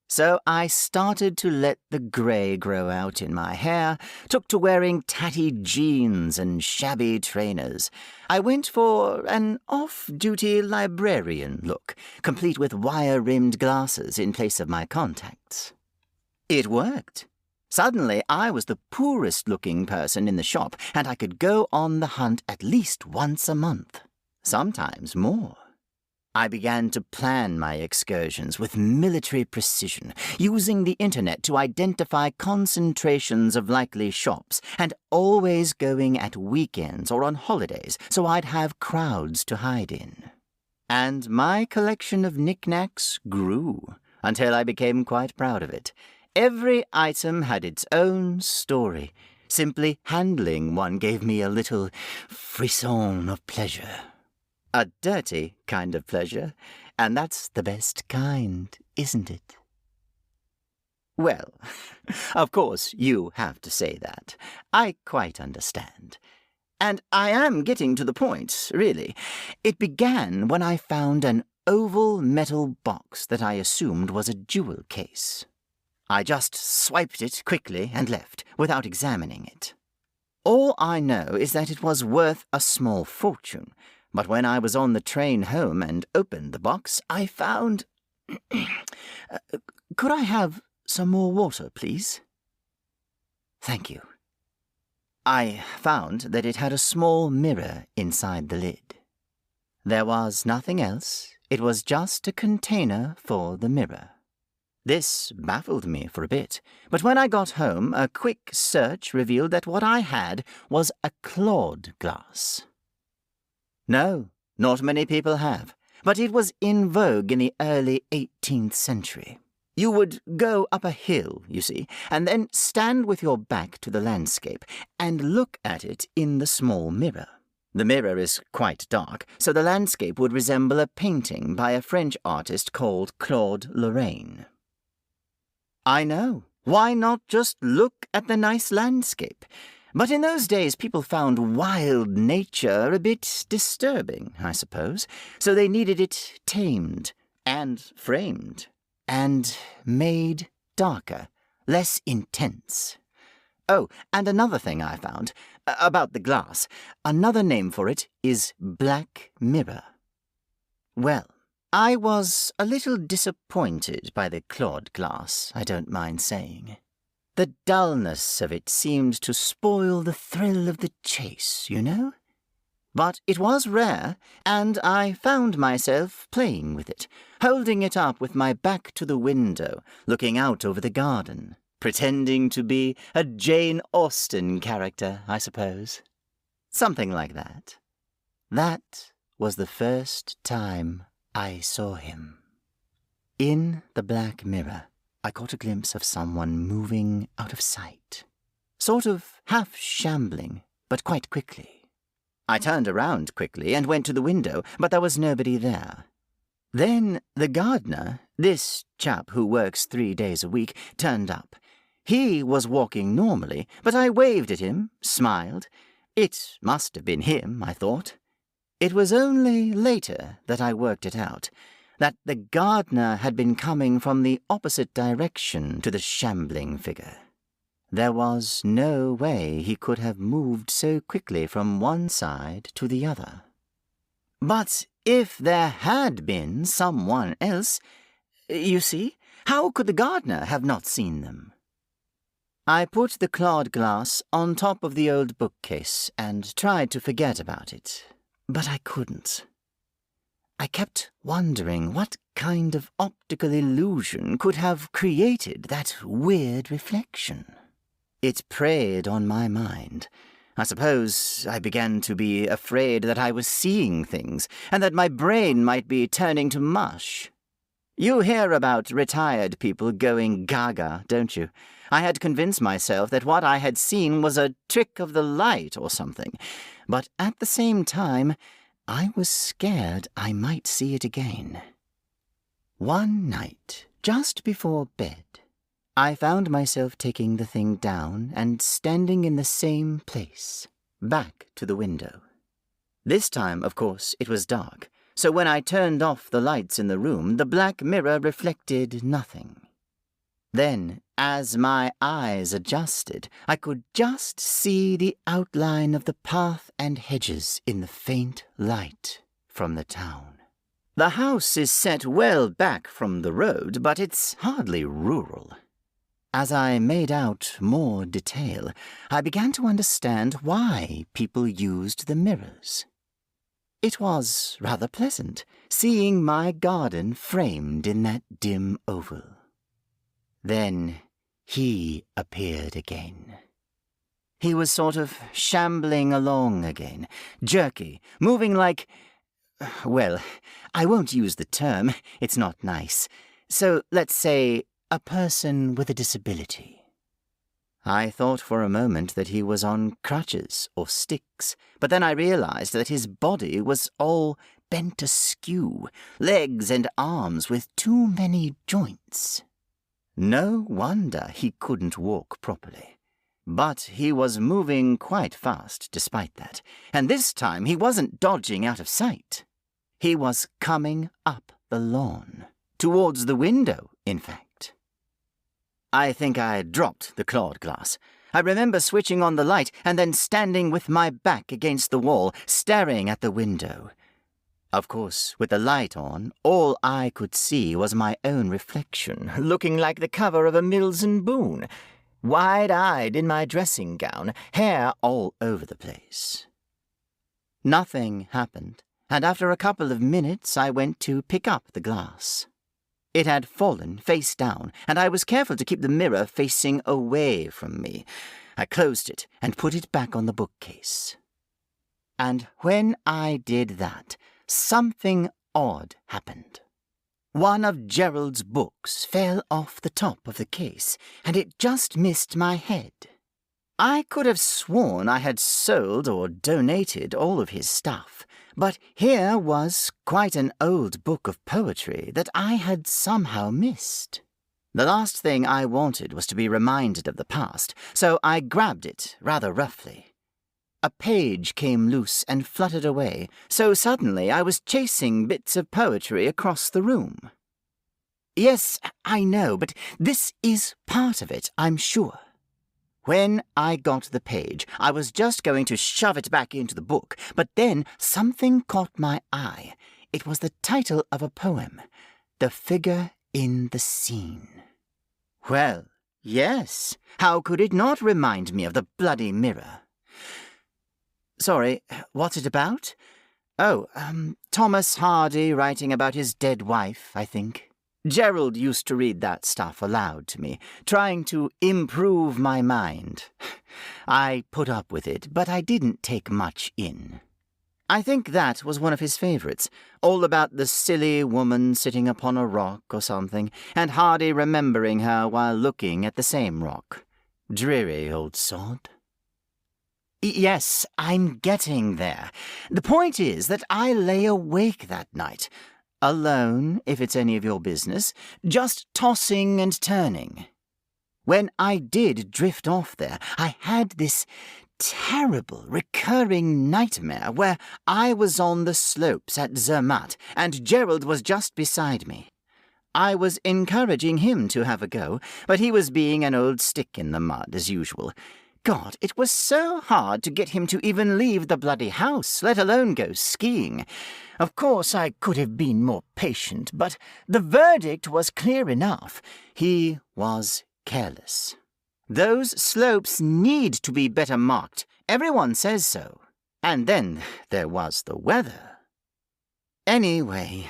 So I started to let the grey grow out in my hair, took to wearing tatty jeans and shabby trainers. I went for an off-duty librarian look, complete with wire-rimmed glasses in place of my contacts. It worked. Suddenly, I was the poorest-looking person in the shop, and I could go on the hunt at least once a month, sometimes more. I began to plan my excursions with military precision, using the internet to identify concentrations of likely shops, and always going at weekends or on holidays so I'd have crowds to hide in. And my collection of knickknacks grew until I became quite proud of it. Every item had its own story. Simply handling one gave me a little frisson of pleasure. A dirty kind of pleasure, and that's the best kind, isn't it? Well, of course you have to say that. I quite understand. And I am getting to the point, really. It began when I found an oval metal box that I assumed was a jewel case. I just swiped it quickly and left, without examining it. All I know is that it was worth a small fortune. But when I was on the train home and opened the box, I found... Could I have some more water, please? Thank you. I found that it had a small mirror inside the lid. There was nothing else. It was just a container for the mirror. This baffled me for a bit, but when I got home, a quick search revealed that what I had was a clawed glass. No, not many people have, but it was in vogue in the early 18th century. You would go up a hill, you see, and then stand with your back to the landscape and look at it in the small mirror. The mirror is quite dark, so the landscape would resemble a painting by a French artist called Claude Lorraine. I know. Why not just look at the nice landscape? But in those days, people found wild nature a bit disturbing, I suppose, so they needed it tamed and framed and made darker, less intense. Oh, and another thing I found, about the glass, another name for it is black mirror. Well, I was a little disappointed by the clawed glass, I don't mind saying. The dullness of it seemed to spoil the thrill of the chase, you know? But it was rare, and I found myself playing with it, holding it up with my back to the window, looking out over the garden, pretending to be a Jane Austen character, I suppose. Something like that. That was the first time I saw him. In the black mirror, I caught a glimpse of someone moving out of sight, sort of half shambling, but quite quickly. I turned around quickly and went to the window, but there was nobody there. Then the gardener, this chap who works 3 days a week, turned up. He was walking normally, but I waved at him, smiled. It must have been him, I thought. It was only later that I worked it out, that the gardener had been coming from the opposite direction to the shambling figure. There was no way he could have moved so quickly from one side to the other. But if there had been someone else, you see, how could the gardener have not seen them? I put the clawed glass on top of the old bookcase and tried to forget about it, but I couldn't. I kept wondering what kind of optical illusion could have created that weird reflection. It preyed on my mind. I suppose I began to be afraid that I was seeing things, and that my brain might be turning to mush. You hear about retired people going gaga, don't you? I had convinced myself that what I had seen was a trick of the light or something, but at the same time, I was scared I might see it again. One night, just before bed, I found myself taking the thing down and standing in the same place, back to the window. This time, of course, it was dark, so when I turned off the lights in the room, the black mirror reflected nothing. Then, as my eyes adjusted, I could just see the outline of the path and hedges in the faint light from the town. The house is set well back from the road, but it's hardly rural. As I made out more detail, I began to understand why people used the mirrors. It was rather pleasant, seeing my garden framed in that dim oval. Then he appeared again. He was sort of shambling along again, jerky, moving like... Well, I won't use the term, it's not nice. So let's say a person with a disability. I thought for a moment that he was on crutches or sticks, but then I realized that his body was all bent askew, legs and arms with too many joints. No wonder he couldn't walk properly. But he was moving quite fast despite that, and this time he wasn't dodging out of sight. He was coming up the lawn, towards the window, in fact. I think I dropped the clawed glass. I remember switching on the light and then standing with my back against the wall, staring at the window. Of course, with the light on, all I could see was my own reflection, looking like the cover of a Mills and Boon, wide-eyed in my dressing gown, hair all over the place. Nothing happened, and after a couple of minutes I went to pick up the glass. It had fallen face down, and I was careful to keep the mirror facing away from me. I closed it and put it back on the bookcase. And when I did that, something odd happened. One of Gerald's books fell off the top of the case, and it just missed my head. I could have sworn I had sold or donated all of his stuff, but here was quite an old book of poetry that I had somehow missed. The last thing I wanted was to be reminded of the past, so I grabbed it rather roughly. A page came loose and fluttered away, so suddenly I was chasing bits of poetry across the room. Yes, I know, but this is part of it, I'm sure. When I got the page, I was just going to shove it back into the book, but then something caught my eye. It was the title of a poem, The Figure in the Scene. Well, yes. How could it not remind me of the bloody mirror? Sorry, what's it about? Oh, Thomas Hardy writing about his dead wife, I think. Gerald used to read that stuff aloud to me, trying to improve my mind. I put up with it, but I didn't take much in. I think that was one of his favourites, all about the silly woman sitting upon a rock or something, and Hardy remembering her while looking at the same rock. Dreary old sod. Yes, I'm getting there. The point is that I lay awake that night, alone, if it's any of your business, just tossing and turning. When I did drift off there, I had this terrible recurring nightmare where I was on the slopes at Zermatt and Gerald was just beside me. I was encouraging him to have a go, but he was being an old stick in the mud as usual. God, it was so hard to get him to even leave the bloody house, let alone go skiing. Of course, I could have been more patient, but the verdict was clear enough. He was careless. Those slopes need to be better marked. Everyone says so. And then there was the weather. Anyway,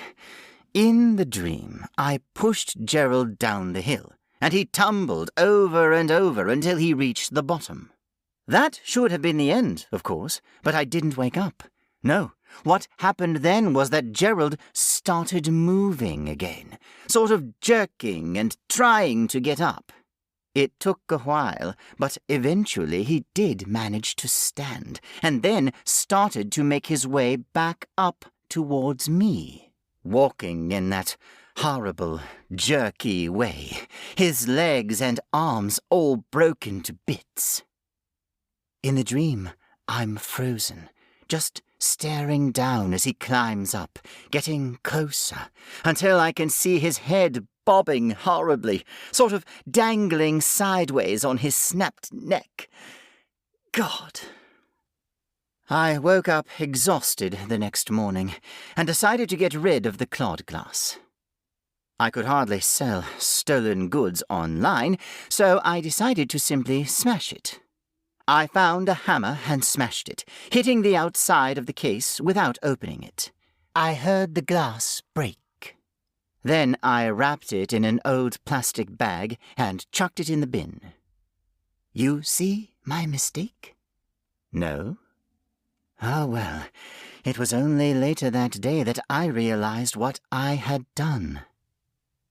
in the dream, I pushed Gerald down the hill, and he tumbled over and over until he reached the bottom. That should have been the end, of course, but I didn't wake up. No, what happened then was that Gerald started moving again, sort of jerking and trying to get up. It took a while, but eventually he did manage to stand, and then started to make his way back up towards me, walking in that horrible, jerky way, his legs and arms all broken to bits. In the dream, I'm frozen, just staring down as he climbs up, getting closer, until I can see his head bobbing horribly, sort of dangling sideways on his snapped neck. God. I woke up exhausted the next morning and decided to get rid of the clod glass. I could hardly sell stolen goods online, so I decided to simply smash it. I found a hammer and smashed it, hitting the outside of the case without opening it. I heard the glass break. Then I wrapped it in an old plastic bag and chucked it in the bin. You see my mistake? No? Oh, well, it was only later that day that I realized what I had done.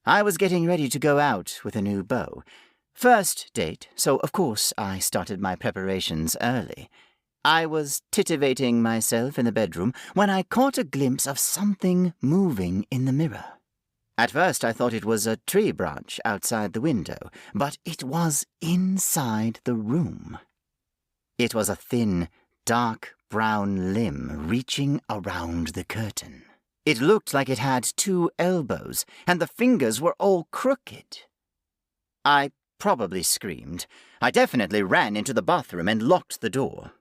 I was getting ready to go out with a new beau. First date, so of course I started my preparations early. I was titivating myself in the bedroom when I caught a glimpse of something moving in the mirror. At first I thought it was a tree branch outside the window, but it was inside the room. It was a thin, dark brown limb reaching around the curtain. It looked like it had 2 elbows, and the fingers were all crooked. I probably screamed. I definitely ran into the bathroom and locked the door.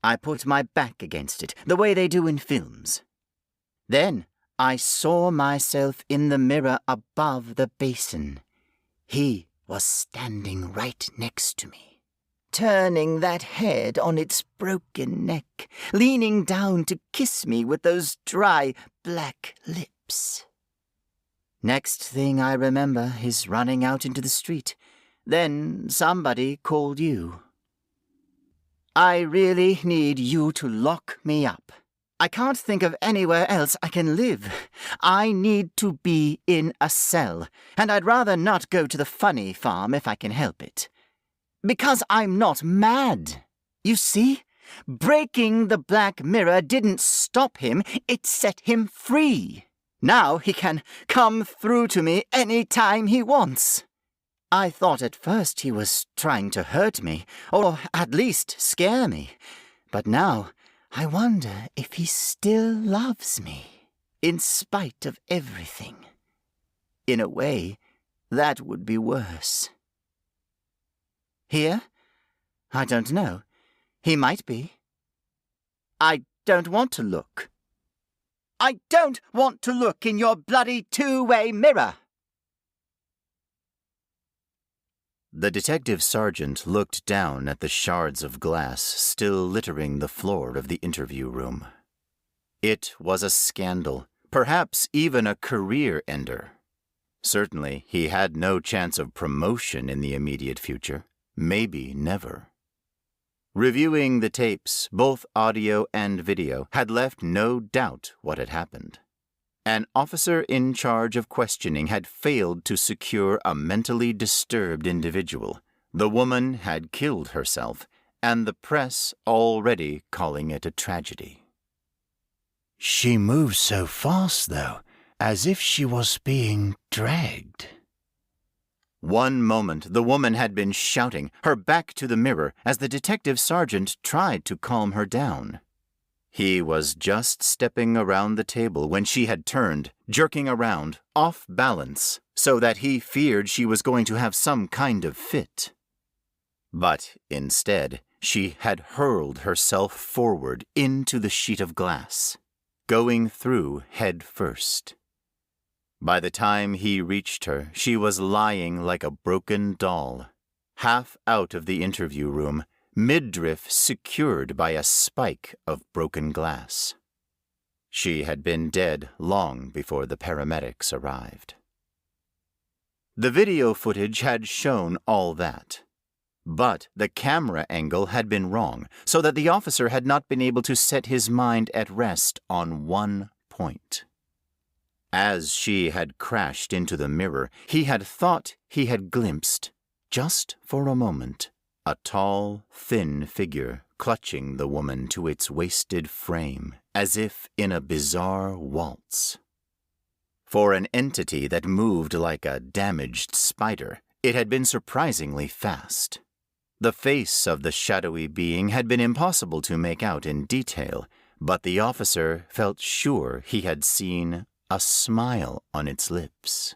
I put my back against it, the way they do in films. Then I saw myself in the mirror above the basin. He was standing right next to me, turning that head on its broken neck, leaning down to kiss me with those dry, black lips. Next thing I remember is running out into the street. Then somebody called you. I really need you to lock me up. I can't think of anywhere else I can live. I need to be in a cell, and I'd rather not go to the funny farm if I can help it. Because I'm not mad. You see? Breaking the black mirror didn't stop him, it set him free. Now he can come through to me any time he wants. I thought at first he was trying to hurt me, or at least scare me. But now I wonder if he still loves me, in spite of everything. In a way, that would be worse. Here? I don't know. He might be. I don't want to look. I don't want to look in your bloody two-way mirror. The detective sergeant looked down at the shards of glass still littering the floor of the interview room. It was a scandal, perhaps even a career ender. Certainly, he had no chance of promotion in the immediate future, maybe never. Reviewing the tapes, both audio and video, had left no doubt what had happened. An officer in charge of questioning had failed to secure a mentally disturbed individual. The woman had killed herself, and the press already calling it a tragedy. She moved so fast, though, as if she was being dragged. One moment the woman had been shouting, her back to the mirror, as the detective sergeant tried to calm her down. He was just stepping around the table when she had turned, jerking around, off balance, so that he feared she was going to have some kind of fit. But instead, she had hurled herself forward into the sheet of glass, going through head first. By the time he reached her, she was lying like a broken doll, half out of the interview room, midriff secured by a spike of broken glass. She had been dead long before the paramedics arrived. The video footage had shown all that, but the camera angle had been wrong, so that the officer had not been able to set his mind at rest on one point. As she had crashed into the mirror, he had thought he had glimpsed, just for a moment, a tall, thin figure clutching the woman to its wasted frame, as if in a bizarre waltz. For an entity that moved like a damaged spider, it had been surprisingly fast. The face of the shadowy being had been impossible to make out in detail, but the officer felt sure he had seen a smile on its lips.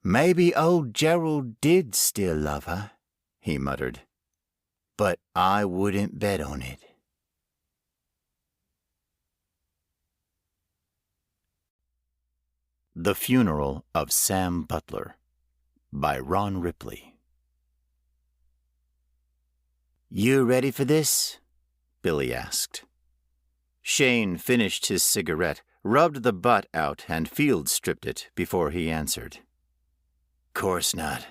Maybe old Gerald did still love her, he muttered, but I wouldn't bet on it. The Funeral of Sam Butler by Ron Ripley. You ready for this? Billy asked. Shane finished his cigarette, rubbed the butt out, and field-stripped it before he answered. Course not.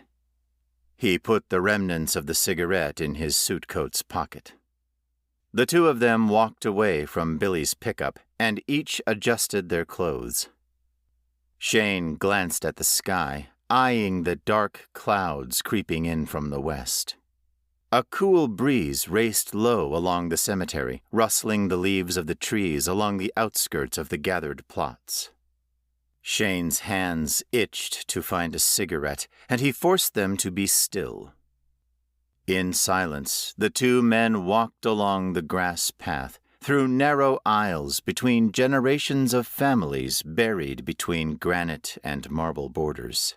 He put the remnants of the cigarette in his suitcoat's pocket. The two of them walked away from Billy's pickup, and each adjusted their clothes. Shane glanced at the sky, eyeing the dark clouds creeping in from the west. A cool breeze raced low along the cemetery, rustling the leaves of the trees along the outskirts of the gathered plots. Shane's hands itched to find a cigarette, and he forced them to be still. In silence, the two men walked along the grass path, through narrow aisles between generations of families buried between granite and marble borders.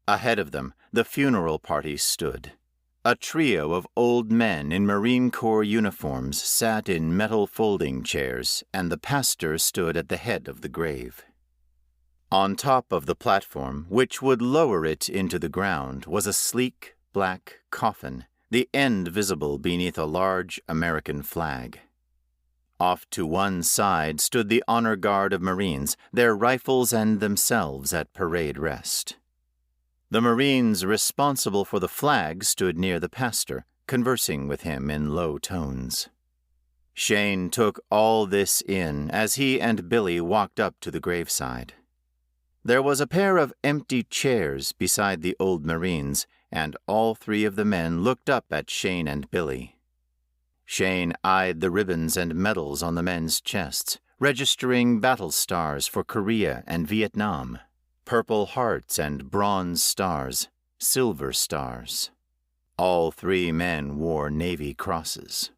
Ahead of them, the funeral party stood. A trio of old men in Marine Corps uniforms sat in metal folding chairs, and the pastor stood at the head of the grave. On top of the platform, which would lower it into the ground, was a sleek, black coffin, the end visible beneath a large American flag. Off to one side stood the honor guard of Marines, their rifles and themselves at parade rest. The Marines responsible for the flag stood near the pastor, conversing with him in low tones. Shane took all this in as he and Billy walked up to the graveside. There was a pair of empty chairs beside the old Marines, and all three of the men looked up at Shane and Billy. Shane eyed the ribbons and medals on the men's chests, registering battle stars for Korea and Vietnam, purple hearts and bronze stars, silver stars. All three men wore Navy crosses.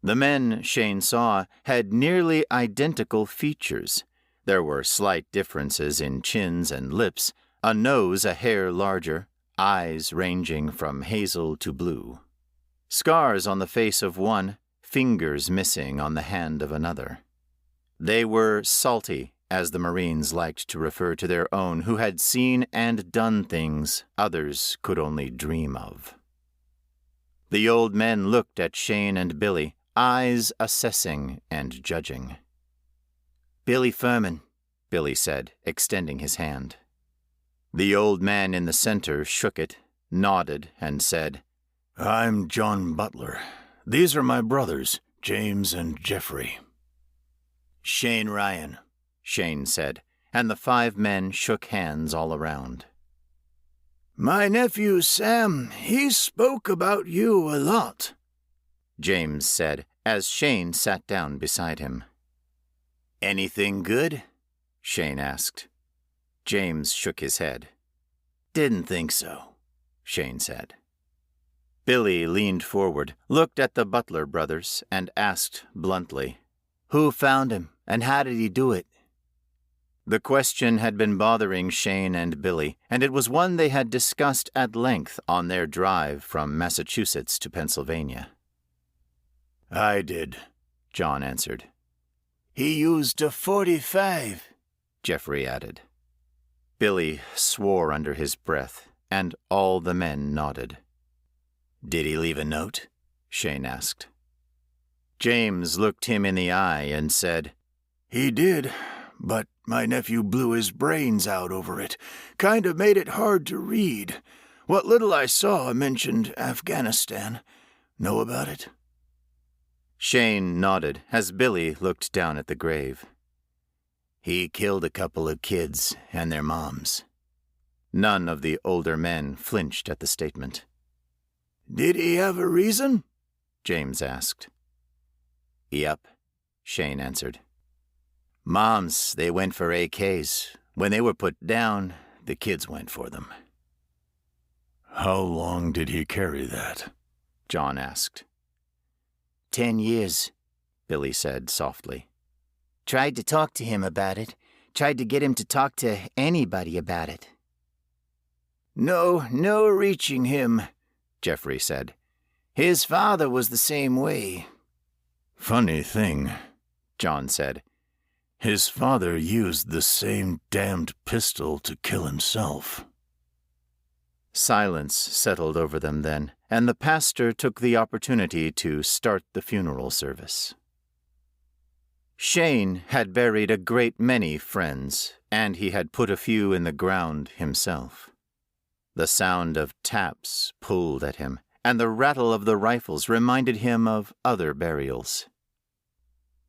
The men Shane saw had nearly identical features. There were slight differences in chins and lips, a nose a hair larger, eyes ranging from hazel to blue. Scars on the face of one, fingers missing on the hand of another. They were salty, as the Marines liked to refer to their own who had seen and done things others could only dream of. The old men looked at Shane and Billy, eyes assessing and judging. Billy Furman, Billy said, extending his hand. The old man in the center shook it, nodded, and said, I'm John Butler. These are my brothers, James and Jeffrey. Shane Ryan, Shane said, and the 5 men shook hands all around. My nephew Sam, he spoke about you a lot, James said, as Shane sat down beside him. Anything good? Shane asked. James shook his head. Didn't think so, Shane said. Billy leaned forward, looked at the Butler brothers, and asked bluntly, Who found him, and how did he do it? The question had been bothering Shane and Billy, and it was one they had discussed at length on their drive from Massachusetts to Pennsylvania. I did, John answered. He used a .45, Jeffrey added. Billy swore under his breath, and all the men nodded. Did he leave a note? Shane asked. James looked him in the eye and said, He did, but my nephew blew his brains out over it. Kind of made it hard to read. What little I saw mentioned Afghanistan. Know about it? Shane nodded as Billy looked down at the grave. He killed a couple of kids and their moms. None of the older men flinched at the statement. Did he have a reason? James asked. Yep, Shane answered. Moms, they went for AKs. When they were put down, the kids went for them. How long did he carry that? John asked. 10 years, Billy said softly. Tried to talk to him about it. Tried to get him to talk to anybody about it. No reaching him, Jeffrey said. His father was the same way. Funny thing, John said. His father used the same damned pistol to kill himself. Silence settled over them then, and the pastor took the opportunity to start the funeral service. Shane had buried a great many friends, and he had put a few in the ground himself. The sound of taps pulled at him, and the rattle of the rifles reminded him of other burials.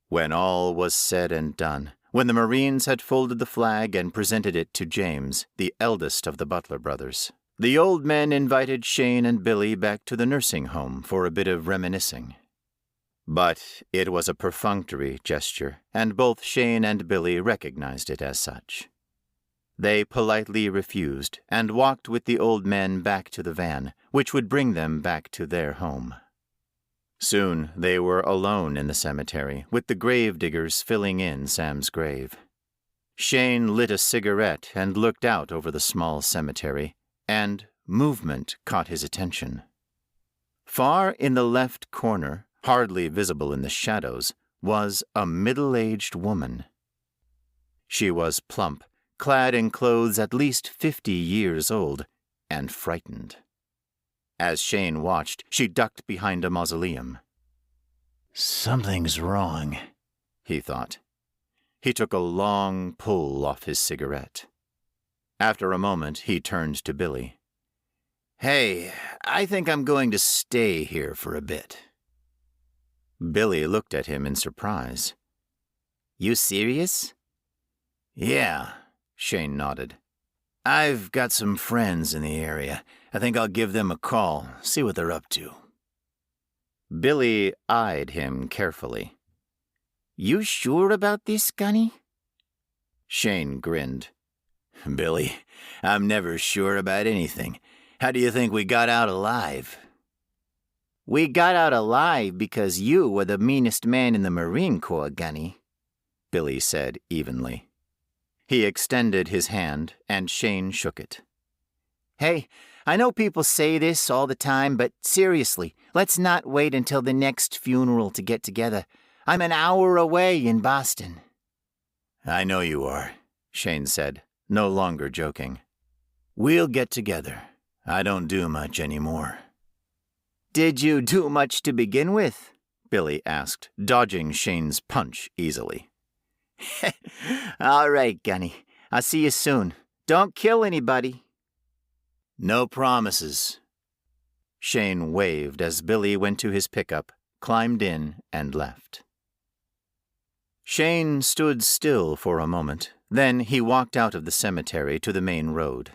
When all was said and done, when the Marines had folded the flag and presented it to James, the eldest of the Butler brothers, the old men invited Shane and Billy back to the nursing home for a bit of reminiscing. But it was a perfunctory gesture, and both Shane and Billy recognized it as such. They politely refused and walked with the old men back to the van, which would bring them back to their home. Soon they were alone in the cemetery, with the grave diggers filling in Sam's grave. Shane lit a cigarette and looked out over the small cemetery, and movement caught his attention. Far in the left corner, hardly visible in the shadows, was a middle-aged woman. She was plump, clad in clothes at least 50 years old, and frightened. As Shane watched, she ducked behind a mausoleum. Something's wrong, he thought. He took a long pull off his cigarette. After a moment, he turned to Billy. Hey, I think I'm going to stay here for a bit. Billy looked at him in surprise. You serious? Yeah, Shane nodded. I've got some friends in the area. I think I'll give them a call, see what they're up to. Billy eyed him carefully. You sure about this, Gunny? Shane grinned. Billy, I'm never sure about anything. How do you think we got out alive? We got out alive because you were the meanest man in the Marine Corps, Gunny, Billy said evenly. He extended his hand, and Shane shook it. Hey, I know people say this all the time, but seriously, let's not wait until the next funeral to get together. I'm an hour away in Boston. I know you are, Shane said, no longer joking. We'll get together. I don't do much anymore. Did you do much to begin with? Billy asked, dodging Shane's punch easily. All right, Gunny. I'll see you soon. Don't kill anybody. No promises. Shane waved as Billy went to his pickup, climbed in, and left. Shane stood still for a moment. Then he walked out of the cemetery to the main road.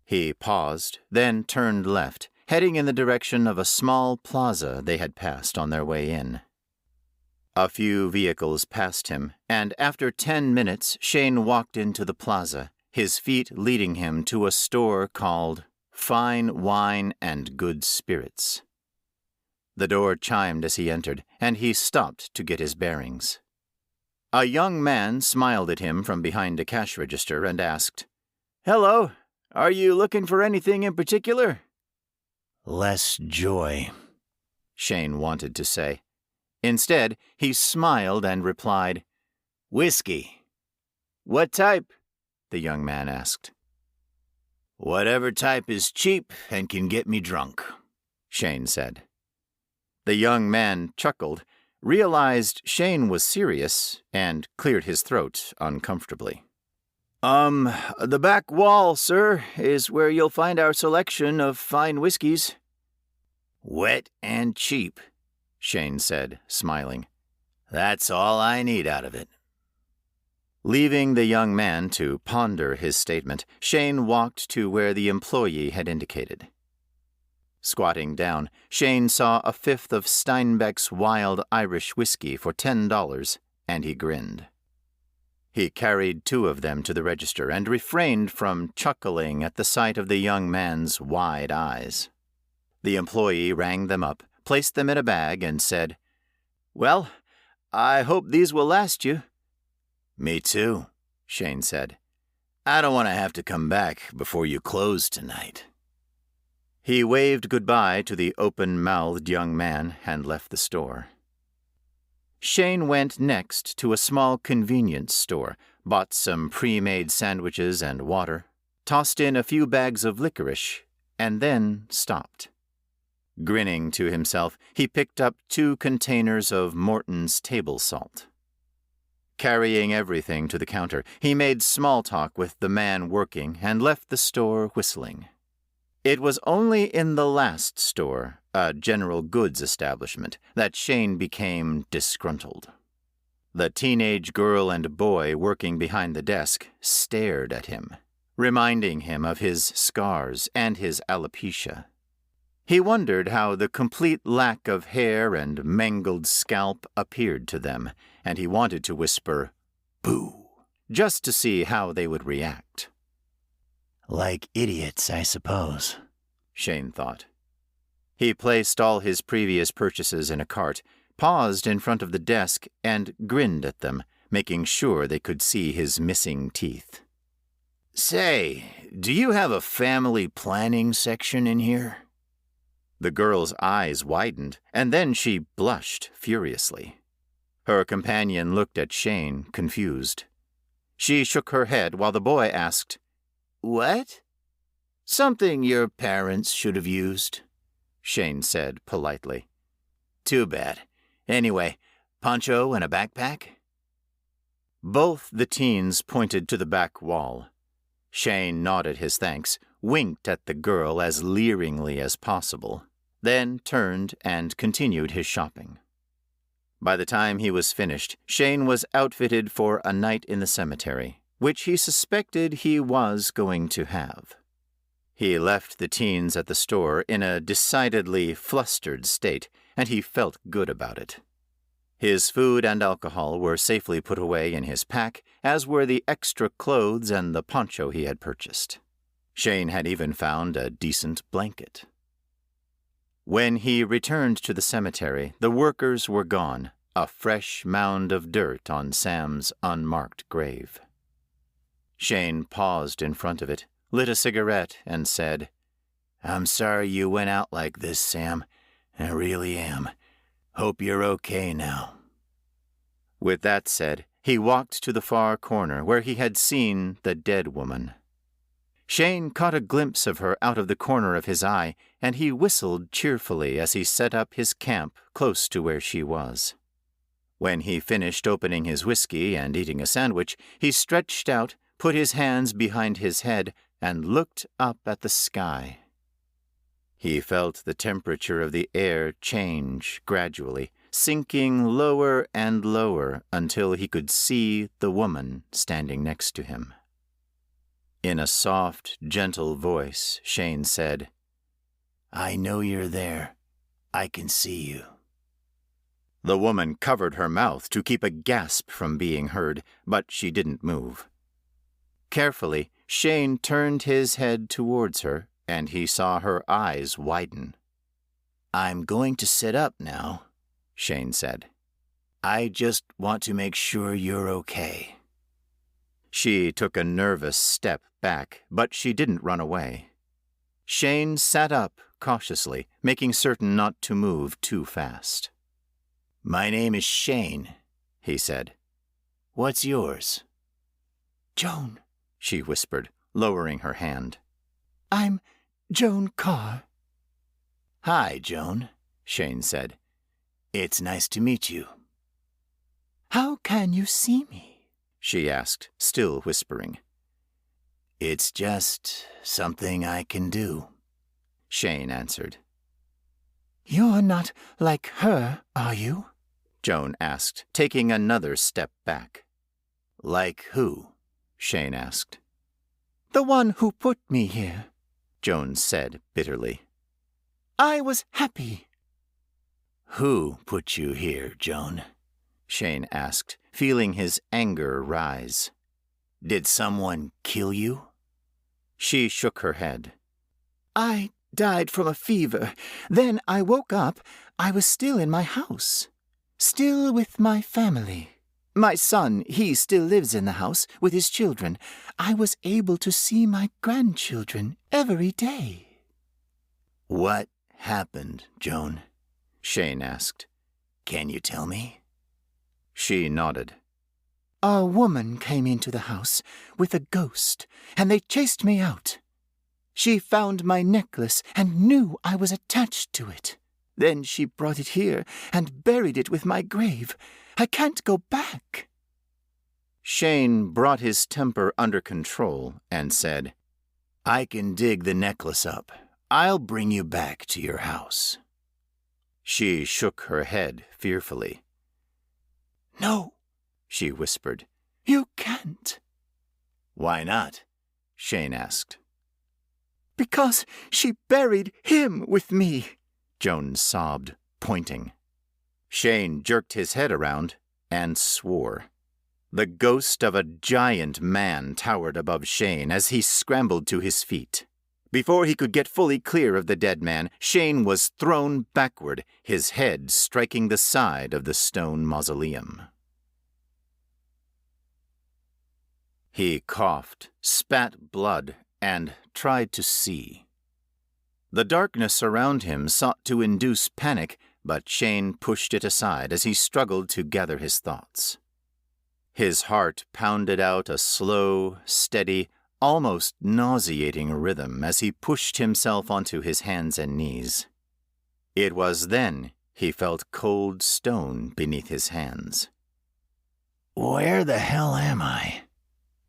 He paused, then turned left, heading in the direction of a small plaza they had passed on their way in. A few vehicles passed him, and after 10 minutes, Shane walked into the plaza, his feet leading him to a store called Fine Wine and Good Spirits. The door chimed as he entered, and he stopped to get his bearings. A young man smiled at him from behind a cash register and asked, "Hello, are you looking for anything in particular?" Less joy, Shane wanted to say. Instead, he smiled and replied, "Whiskey." "What type?" the young man asked. "Whatever type is cheap and can get me drunk," Shane said. The young man chuckled, realized Shane was serious, and cleared his throat uncomfortably. The back wall, sir, is where you'll find our selection of fine whiskeys." "Wet and cheap," Shane said, smiling. "That's all I need out of it." Leaving the young man to ponder his statement, Shane walked to where the employee had indicated. Squatting down, Shane saw a fifth of Steinbeck's Wild Irish whiskey for $10, and he grinned. He carried 2 of them to the register and refrained from chuckling at the sight of the young man's wide eyes. The employee rang them up, placed them in a bag, and said, "Well, I hope these will last you." "Me too," Shane said. "I don't want to have to come back before you close tonight." He waved goodbye to the open-mouthed young man and left the store. Shane went next to a small convenience store, bought some pre-made sandwiches and water, tossed in a few bags of licorice, and then stopped. Grinning to himself, he picked up 2 containers of Morton's table salt. Carrying everything to the counter, he made small talk with the man working and left the store whistling. It was only in the last store, a general goods establishment, that Shane became disgruntled. The teenage girl and boy working behind the desk stared at him, reminding him of his scars and his alopecia. He wondered how the complete lack of hair and mangled scalp appeared to them, and he wanted to whisper, "Boo," just to see how they would react. "Like idiots, I suppose," Shane thought. He placed all his previous purchases in a cart, paused in front of the desk, and grinned at them, making sure they could see his missing teeth. "Say, do you have a family planning section in here?" The girl's eyes widened, and then she blushed furiously. Her companion looked at Shane, confused. She shook her head while the boy asked, "What?" "Something your parents should have used," Shane said politely. "Too bad. Anyway, poncho and a backpack?" Both the teens pointed to the back wall. Shane nodded his thanks, winked at the girl as leeringly as possible, then turned and continued his shopping. By the time he was finished, Shane was outfitted for a night in the cemetery, which he suspected he was going to have. He left the teens at the store in a decidedly flustered state, and he felt good about it. His food and alcohol were safely put away in his pack, as were the extra clothes and the poncho he had purchased. Shane had even found a decent blanket. When he returned to the cemetery, the workers were gone, a fresh mound of dirt on Sam's unmarked grave. Shane paused in front of it, lit a cigarette, and said, "I'm sorry you went out like this, Sam. I really am. Hope you're okay now." With that said, He walked to the far corner where he had seen the dead woman. Shane caught a glimpse of her out of the corner of his eye, and he whistled cheerfully as he set up his camp close to where she was. When he finished opening his whiskey and eating a sandwich, he stretched out, put his hands behind his head, and looked up at the sky. He felt the temperature of the air change gradually, sinking lower and lower until he could see the woman standing next to him. In a soft, gentle voice, Shane said, "I know you're there. I can see you." The woman covered her mouth to keep a gasp from being heard, but she didn't move. Carefully, Shane turned his head towards her, and he saw her eyes widen. "I'm going to sit up now," Shane said. "I just want to make sure you're okay." She took a nervous step back, but she didn't run away. Shane sat up cautiously, making certain not to move too fast. "My name is Shane," he said. "What's yours?" Joan, she whispered, lowering her hand. I'm Joan Carr. "Hi, Joan," Shane said. "It's nice to meet you." How can you see me? She asked, still whispering. "It's just something I can do," Shane answered. You're not like her, are you? Joan asked, taking another step back. "Like who?" Shane asked. The one who put me here. Joan said bitterly. I was happy. "Who put you here, Joan?" Shane asked, feeling his anger rise. "Did someone kill you?" She shook her head. I died from a fever. Then I woke up. I was still in my house. Still with my family. My son, he still lives in the house with his children. I was able to see my grandchildren every day. "What happened, Joan?" Shane asked. "Can you tell me?" She nodded. A woman came into the house with a ghost, and they chased me out. She found my necklace and knew I was attached to it. Then she brought it here and buried it with my grave. I can't go back. Shane brought his temper under control and said, "I can dig the necklace up. I'll bring you back to your house." She shook her head fearfully. No, she whispered. You can't. "Why not?" Shane asked. Because she buried him with me, Joan sobbed, pointing. Shane jerked his head around and swore. The ghost of a giant man towered above Shane as he scrambled to his feet. Before he could get fully clear of the dead man, Shane was thrown backward, his head striking the side of the stone mausoleum. He coughed, spat blood, and tried to see. The darkness around him sought to induce panic, but Shane pushed it aside as he struggled to gather his thoughts. His heart pounded out a slow, steady, almost nauseating rhythm as he pushed himself onto his hands and knees. It was then he felt cold stone beneath his hands. "Where the hell am I?"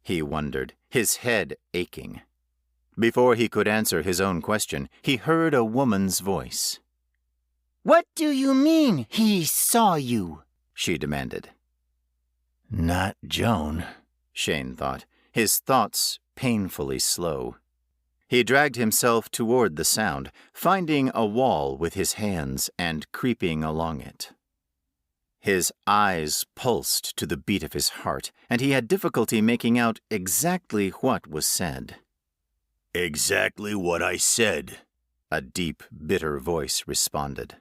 he wondered, his head aching. Before he could answer his own question, he heard a woman's voice. What do you mean he saw you? She demanded. Not Joan, Shane thought, his thoughts painfully slow. He dragged himself toward the sound, finding a wall with his hands and creeping along it. His eyes pulsed to the beat of his heart, and he had difficulty making out exactly what was said. "Exactly what I said," a deep, bitter voice responded.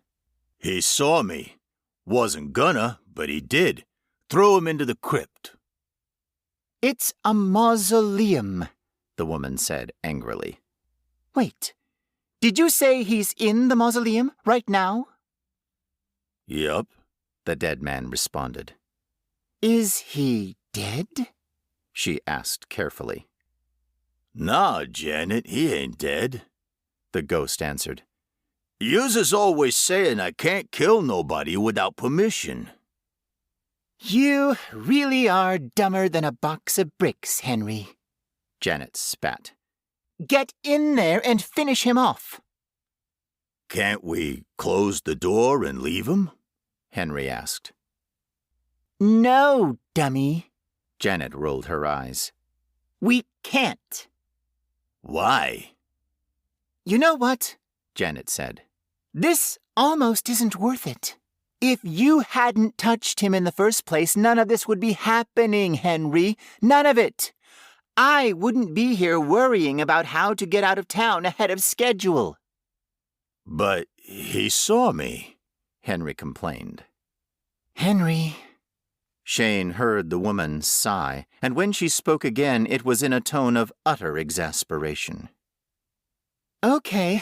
"He saw me. Wasn't gonna, but he did. Throw him into the crypt." It's a mausoleum, the woman said angrily. Wait, did you say he's in the mausoleum right now? "Yup," the dead man responded. Is he dead? She asked carefully. Nah, Janet, he ain't dead, The ghost answered. Yous is always saying I can't kill nobody without permission. You really are dumber than a box of bricks, Henry. Janet spat. Get in there and finish him off. Can't we close the door and leave him? Henry asked. No, dummy. Janet rolled her eyes. We can't. Why? You know what? Janet said. This almost isn't worth it. If you hadn't touched him in the first place, none of this would be happening, Henry. None of it. I wouldn't be here worrying about how to get out of town ahead of schedule. But he saw me, Henry complained. Henry. Shane heard the woman sigh, and when she spoke again, it was in a tone of utter exasperation. Okay,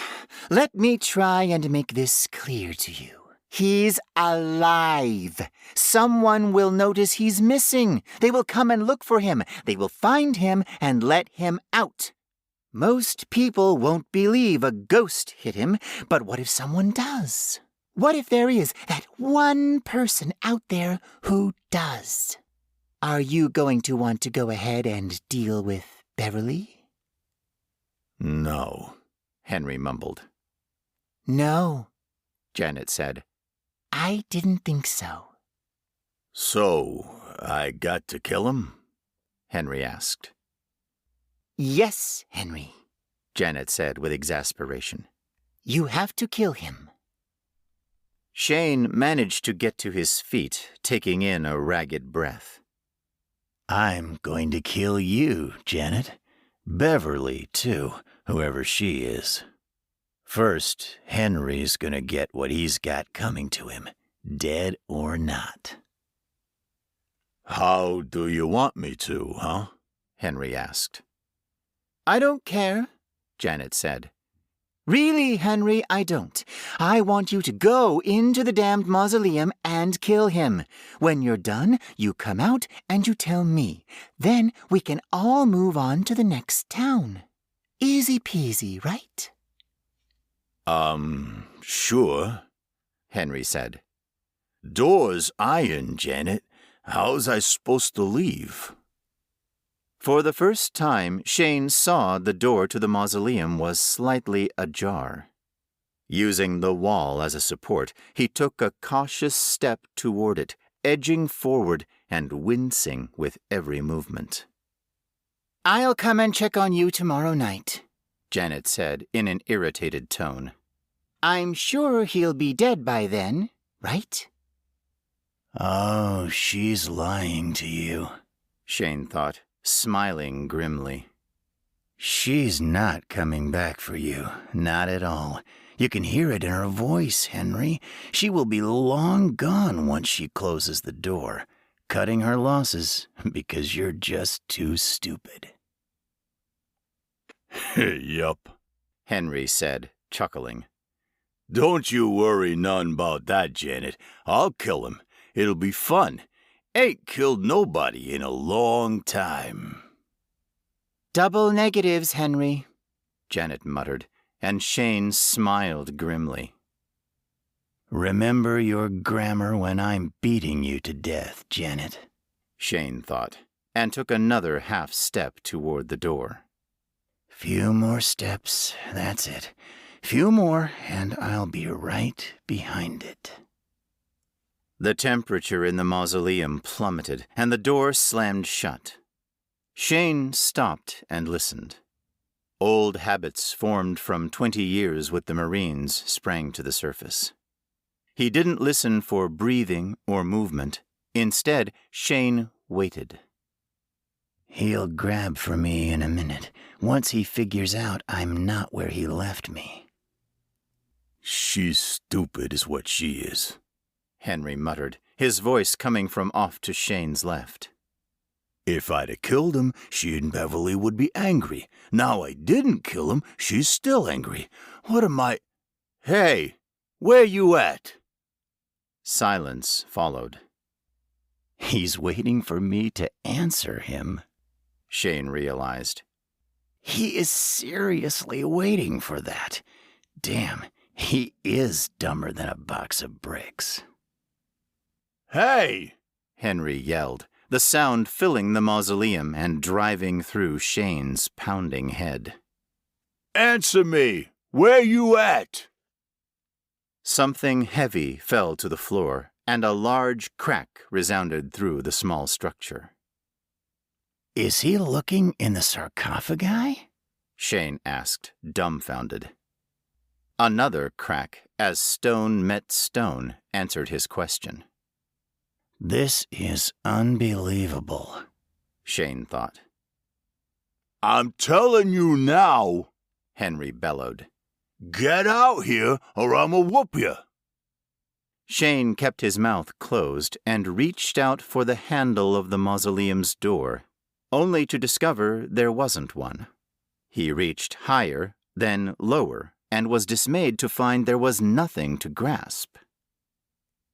let me try and make this clear to you. He's alive. Someone will notice he's missing. They will come and look for him. They will find him and let him out. Most people won't believe a ghost hit him, but what if someone does? What if there is that one person out there who does? Are you going to want to go ahead and deal with Beverly? No, Henry mumbled. No, Janet said. I didn't think so. So, I got to kill him? Henry asked. Yes, Henry, Janet said with exasperation. you have to kill him. Shane managed to get to his feet, taking in a ragged breath. I'm going to kill you, Janet. Beverly, too, whoever she is. First, Henry's gonna get what he's got coming to him, dead or not. How do you want me to, huh? Henry asked. I don't care, Janet said. Really, Henry, I don't. I want you to go into the damned mausoleum and kill him. When you're done, you come out and you tell me. Then we can all move on to the next town. Easy peasy, right? Sure, Henry said. Door's iron, Janet. How's I supposed to leave? For the first time, Shane saw the door to the mausoleum was slightly ajar. Using the wall as a support, he took a cautious step toward it, edging forward and wincing with every movement. I'll come and check on you tomorrow night, Janet said in an irritated tone. I'm sure he'll be dead by then, right? Oh, she's lying to you, Shane thought, smiling grimly. She's not coming back for you, not at all. You can hear it in her voice, Henry. She will be long gone once she closes the door, cutting her losses because you're just too stupid. Yup, Henry said, chuckling. Don't you worry none about that, Janet. I'll kill him. It'll be fun. Ain't killed nobody in a long time. Double negatives, Henry, Janet muttered, and Shane smiled grimly. Remember your grammar when I'm beating you to death, Janet, Shane thought, and took another half step toward the door. Few more steps, that's it. Few more, and I'll be right behind it. The temperature in the mausoleum plummeted, and the door slammed shut. Shane stopped and listened. Old habits formed from 20 years with the Marines sprang to the surface. He didn't listen for breathing or movement. Instead, Shane waited. He'll grab for me in a minute, once he figures out I'm not where he left me. She's stupid is what she is, Henry muttered, his voice coming from off to Shane's left. If I'd have killed him, she and Beverly would be angry. Now I didn't kill him, she's still angry. What am I... Hey, where you at? Silence followed. He's waiting for me to answer him, Shane realized. He is seriously waiting for that. Damn, he is dumber than a box of bricks. Hey! Henry yelled, the sound filling the mausoleum and driving through Shane's pounding head. Answer me! Where you at? Something heavy fell to the floor, and a large crack resounded through the small structure. Is he looking in the sarcophagi? Shane asked, dumbfounded. Another crack, as stone met stone, answered his question. This is unbelievable, Shane thought. I'm telling you now, Henry bellowed. Get out here or I'ma whoop you. Shane kept his mouth closed and reached out for the handle of the mausoleum's door, only to discover there wasn't one. He reached higher, then lower, and was dismayed to find there was nothing to grasp.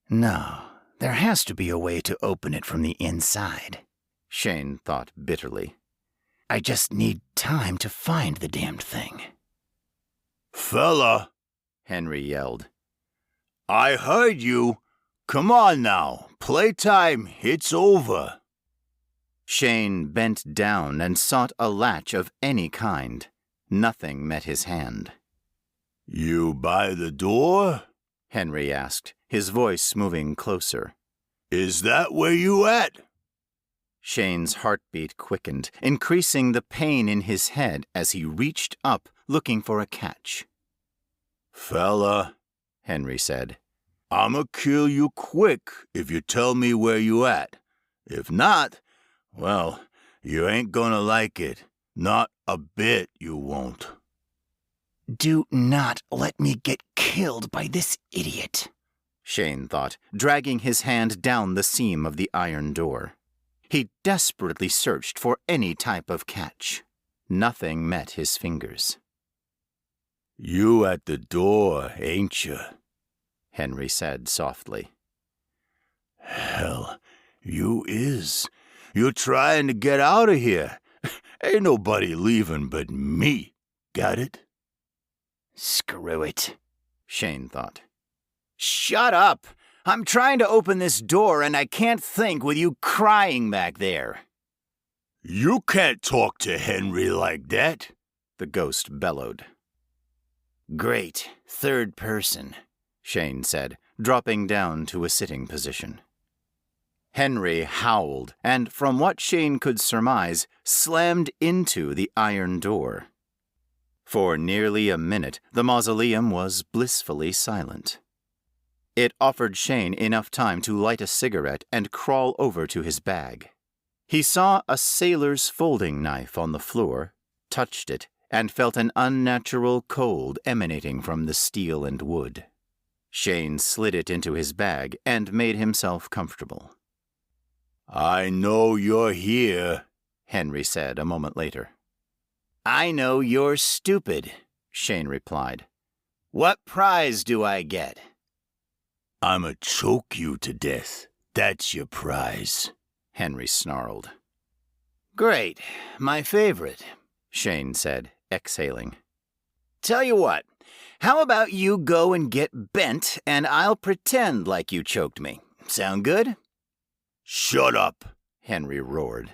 No, there has to be a way to open it from the inside, Shane thought bitterly. I just need time to find the damned thing. Fella, Henry yelled. I heard you. Come on now, playtime, it's over. Shane bent down and sought a latch of any kind. Nothing met his hand. You by the door? Henry asked, his voice moving closer. Is that where you at? Shane's heartbeat quickened, increasing the pain in his head as he reached up, looking for a catch. Fella, Henry said, I'ma kill you quick if you tell me where you at. If not, well, you ain't gonna like it. Not a bit you won't. Do not let me get killed by this idiot, Shane thought, dragging his hand down the seam of the iron door. He desperately searched for any type of catch. Nothing met his fingers. You at the door, ain't you? Henry said softly. Hell, you is. You're trying to get out of here. Ain't nobody leaving but me. Got it? Screw it, Shane thought. Shut up! I'm trying to open this door and I can't think with you crying back there. You can't talk to Henry like that, the ghost bellowed. Great, third person, Shane said, dropping down to a sitting position. Henry howled, and from what Shane could surmise, slammed into the iron door. For nearly a minute, the mausoleum was blissfully silent. It offered Shane enough time to light a cigarette and crawl over to his bag. He saw a sailor's folding knife on the floor, touched it, and felt an unnatural cold emanating from the steel and wood. Shane slid it into his bag and made himself comfortable. I know you're here, Henry said a moment later. I know you're stupid, Shane replied. What prize do I get? I'ma choke you to death. That's your prize, Henry snarled. Great, my favorite, Shane said, exhaling. Tell you what, how about you go and get bent and I'll pretend like you choked me. Sound good? Shut up, Henry roared.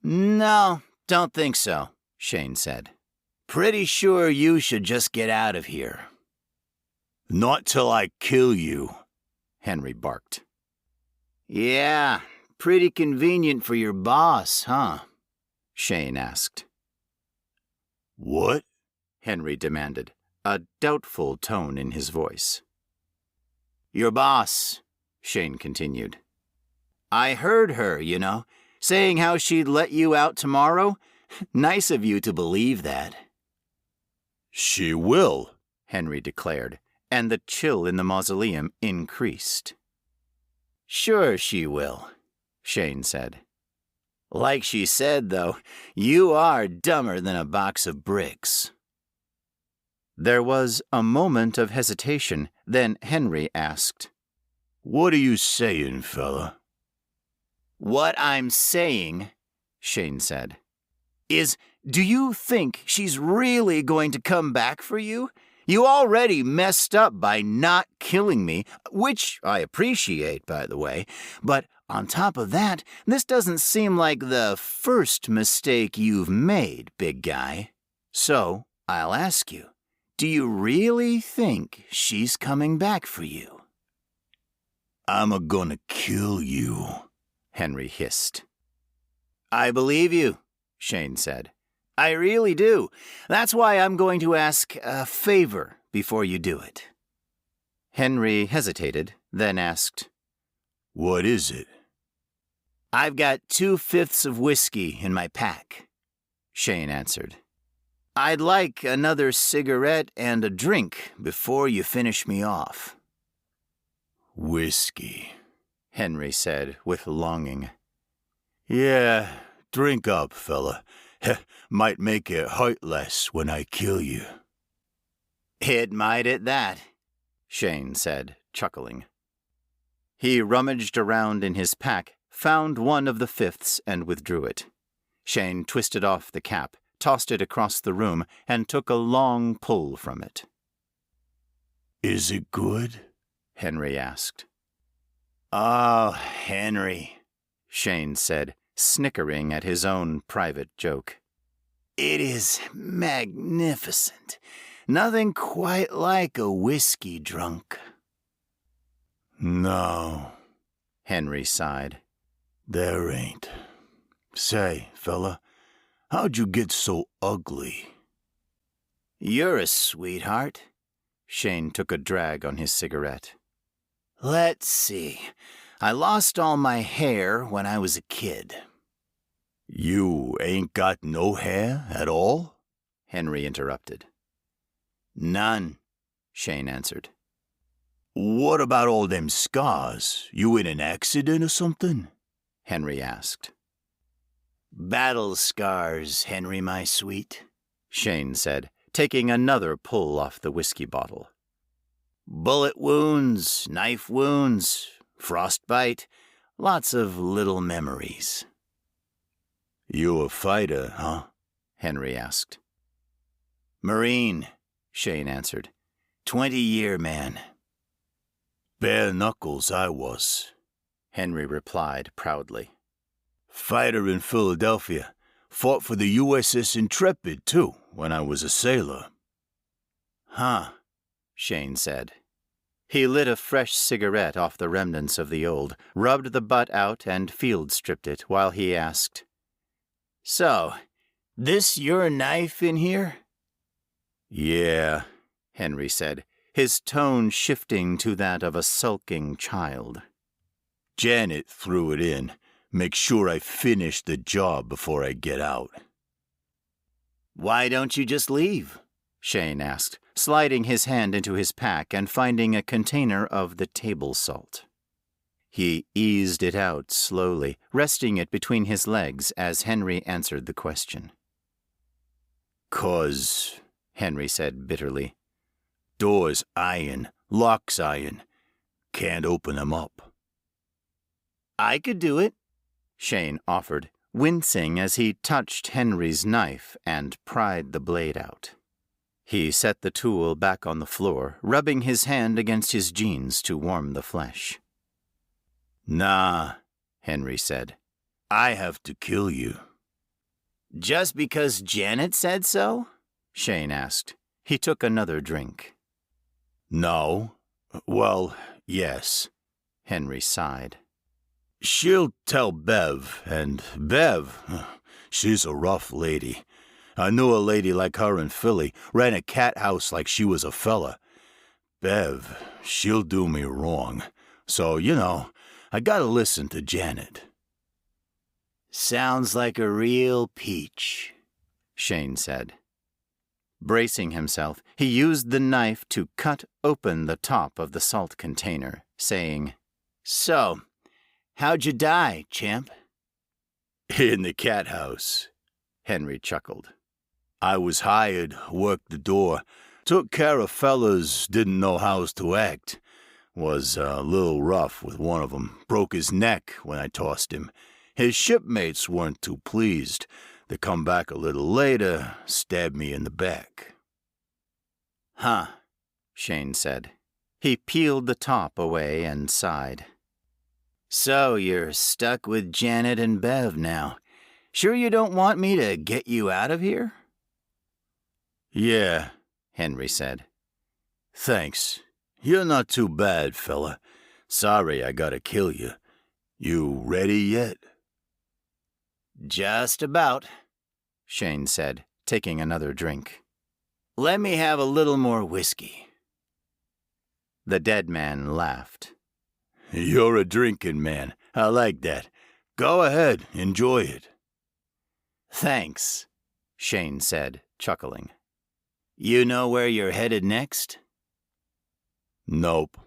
No, don't think so, Shane said. Pretty sure you should just get out of here. Not till I kill you, Henry barked. Yeah, pretty convenient for your boss, huh? Shane asked. What? Henry demanded, a doubtful tone in his voice. Your boss, Shane continued. I heard her, you know, saying how she'd let you out tomorrow. Nice of you to believe that. She will, Henry declared, and the chill in the mausoleum increased. Sure she will, Shane said. Like she said, though, you are dumber than a box of bricks. There was a moment of hesitation, then Henry asked, What are you saying, fella? What I'm saying, Shane said, is, do you think she's really going to come back for you? You already messed up by not killing me, which I appreciate, by the way, but on top of that, this doesn't seem like the first mistake you've made, big guy. So, I'll ask you, do you really think she's coming back for you? I'm a-gonna kill you, Henry hissed. I believe you, Shane said. I really do. That's why I'm going to ask a favor before you do it. Henry hesitated, then asked, What is it? I've got 2/5 of whiskey in my pack, Shane answered. I'd like another cigarette and a drink before you finish me off. Whiskey, Henry said with longing. Yeah, drink up, fella. Might make it hurt less when I kill you. It might at that, Shane said, chuckling. He rummaged around in his pack, found one of the 5ths, and withdrew it. Shane twisted off the cap, tossed it across the room, and took a long pull from it. Is it good? Henry asked. Oh, Henry, Shane said, snickering at his own private joke. It is magnificent. Nothing quite like a whiskey drunk. No, Henry sighed. There ain't. Say, fella, how'd you get so ugly? You're a sweetheart. Shane took a drag on his cigarette. Let's see. I lost all my hair when I was a kid. You ain't got no hair at all? Henry interrupted. None, Shane answered. What about all them scars? You in an accident or something? Henry asked. Battle scars, Henry, my sweet, Shane said, taking another pull off the whiskey bottle. Bullet wounds, knife wounds, frostbite, lots of little memories. You a fighter, huh? Henry asked. Marine, Shane answered. 20-year man. Bare knuckles I was, Henry replied proudly. Fighter in Philadelphia. Fought for the USS Intrepid, too, when I was a sailor. Huh, Shane said. He lit a fresh cigarette off the remnants of the old, rubbed the butt out and field-stripped it while he asked, So, this your knife in here? Yeah, Henry said, his tone shifting to that of a sulking child. Janet threw it in. Make sure I finish the job before I get out. Why don't you just leave? Shane asked, sliding his hand into his pack and finding a container of the table salt. He eased it out slowly, resting it between his legs as Henry answered the question. 'Cause, Henry said bitterly, doors iron, locks iron. Can't open them up. I could do it, Shane offered, wincing as he touched Henry's knife and pried the blade out. He set the tool back on the floor, rubbing his hand against his jeans to warm the flesh. Nah, Henry said. I have to kill you. Just because Janet said so? Shane asked. He took another drink. No. Well, yes. Henry sighed. She'll tell Bev, and Bev, she's a rough lady. I knew a lady like her in Philly, ran a cat house like she was a fella. Bev, she'll do me wrong. So, I gotta listen to Janet. Sounds like a real peach, Shane said. Bracing himself, he used the knife to cut open the top of the salt container, saying, So, how'd you die, champ? In the cat house, Henry chuckled. I was hired, worked the door, took care of fellas didn't know how's to act. Was a little rough with one of 'em, broke his neck when I tossed him. His shipmates weren't too pleased. They come back a little later, stabbed me in the back. Huh, Shane said. He peeled the top away and sighed. So you're stuck with Janet and Bev now. Sure you don't want me to get you out of here? Yeah, Henry said. Thanks. You're not too bad, fella. Sorry I gotta kill you. You ready yet? Just about, Shane said, taking another drink. Let me have a little more whiskey. The dead man laughed. You're a drinking man. I like that. Go ahead, enjoy it. Thanks, Shane said, chuckling. You know where you're headed next? Nope,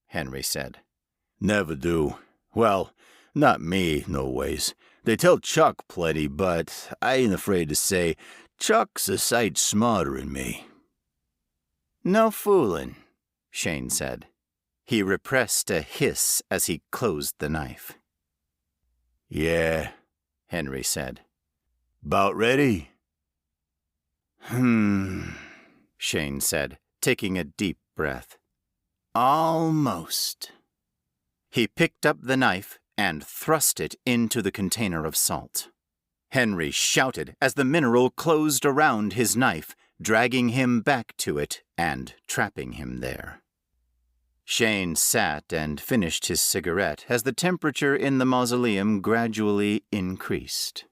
Henry said. Never do. Well, not me, no ways. They tell Chuck plenty, but I ain't afraid to say Chuck's a sight smarter'n me. No foolin', Shane said. He repressed a hiss as he closed the knife. Yeah, Henry said. 'Bout ready? Shane said, taking a deep breath. Almost. He picked up the knife and thrust it into the container of salt. Henry shouted as the mineral closed around his knife, dragging him back to it and trapping him there. Shane sat and finished his cigarette as the temperature in the mausoleum gradually increased.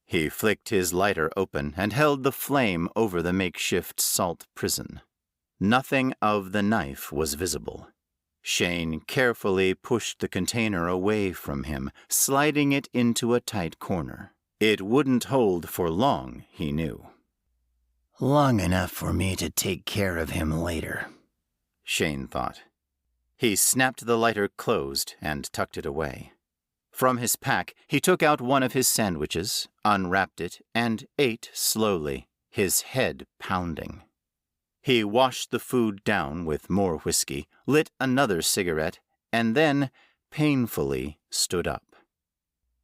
He flicked his lighter open and held the flame over the makeshift salt prison. Nothing of the knife was visible. Shane carefully pushed the container away from him, sliding it into a tight corner. It wouldn't hold for long, he knew. Long enough for me to take care of him later, Shane thought. He snapped the lighter closed and tucked it away. From his pack, he took out one of his sandwiches, unwrapped it, and ate slowly, his head pounding. He washed the food down with more whiskey, lit another cigarette, and then, painfully, stood up.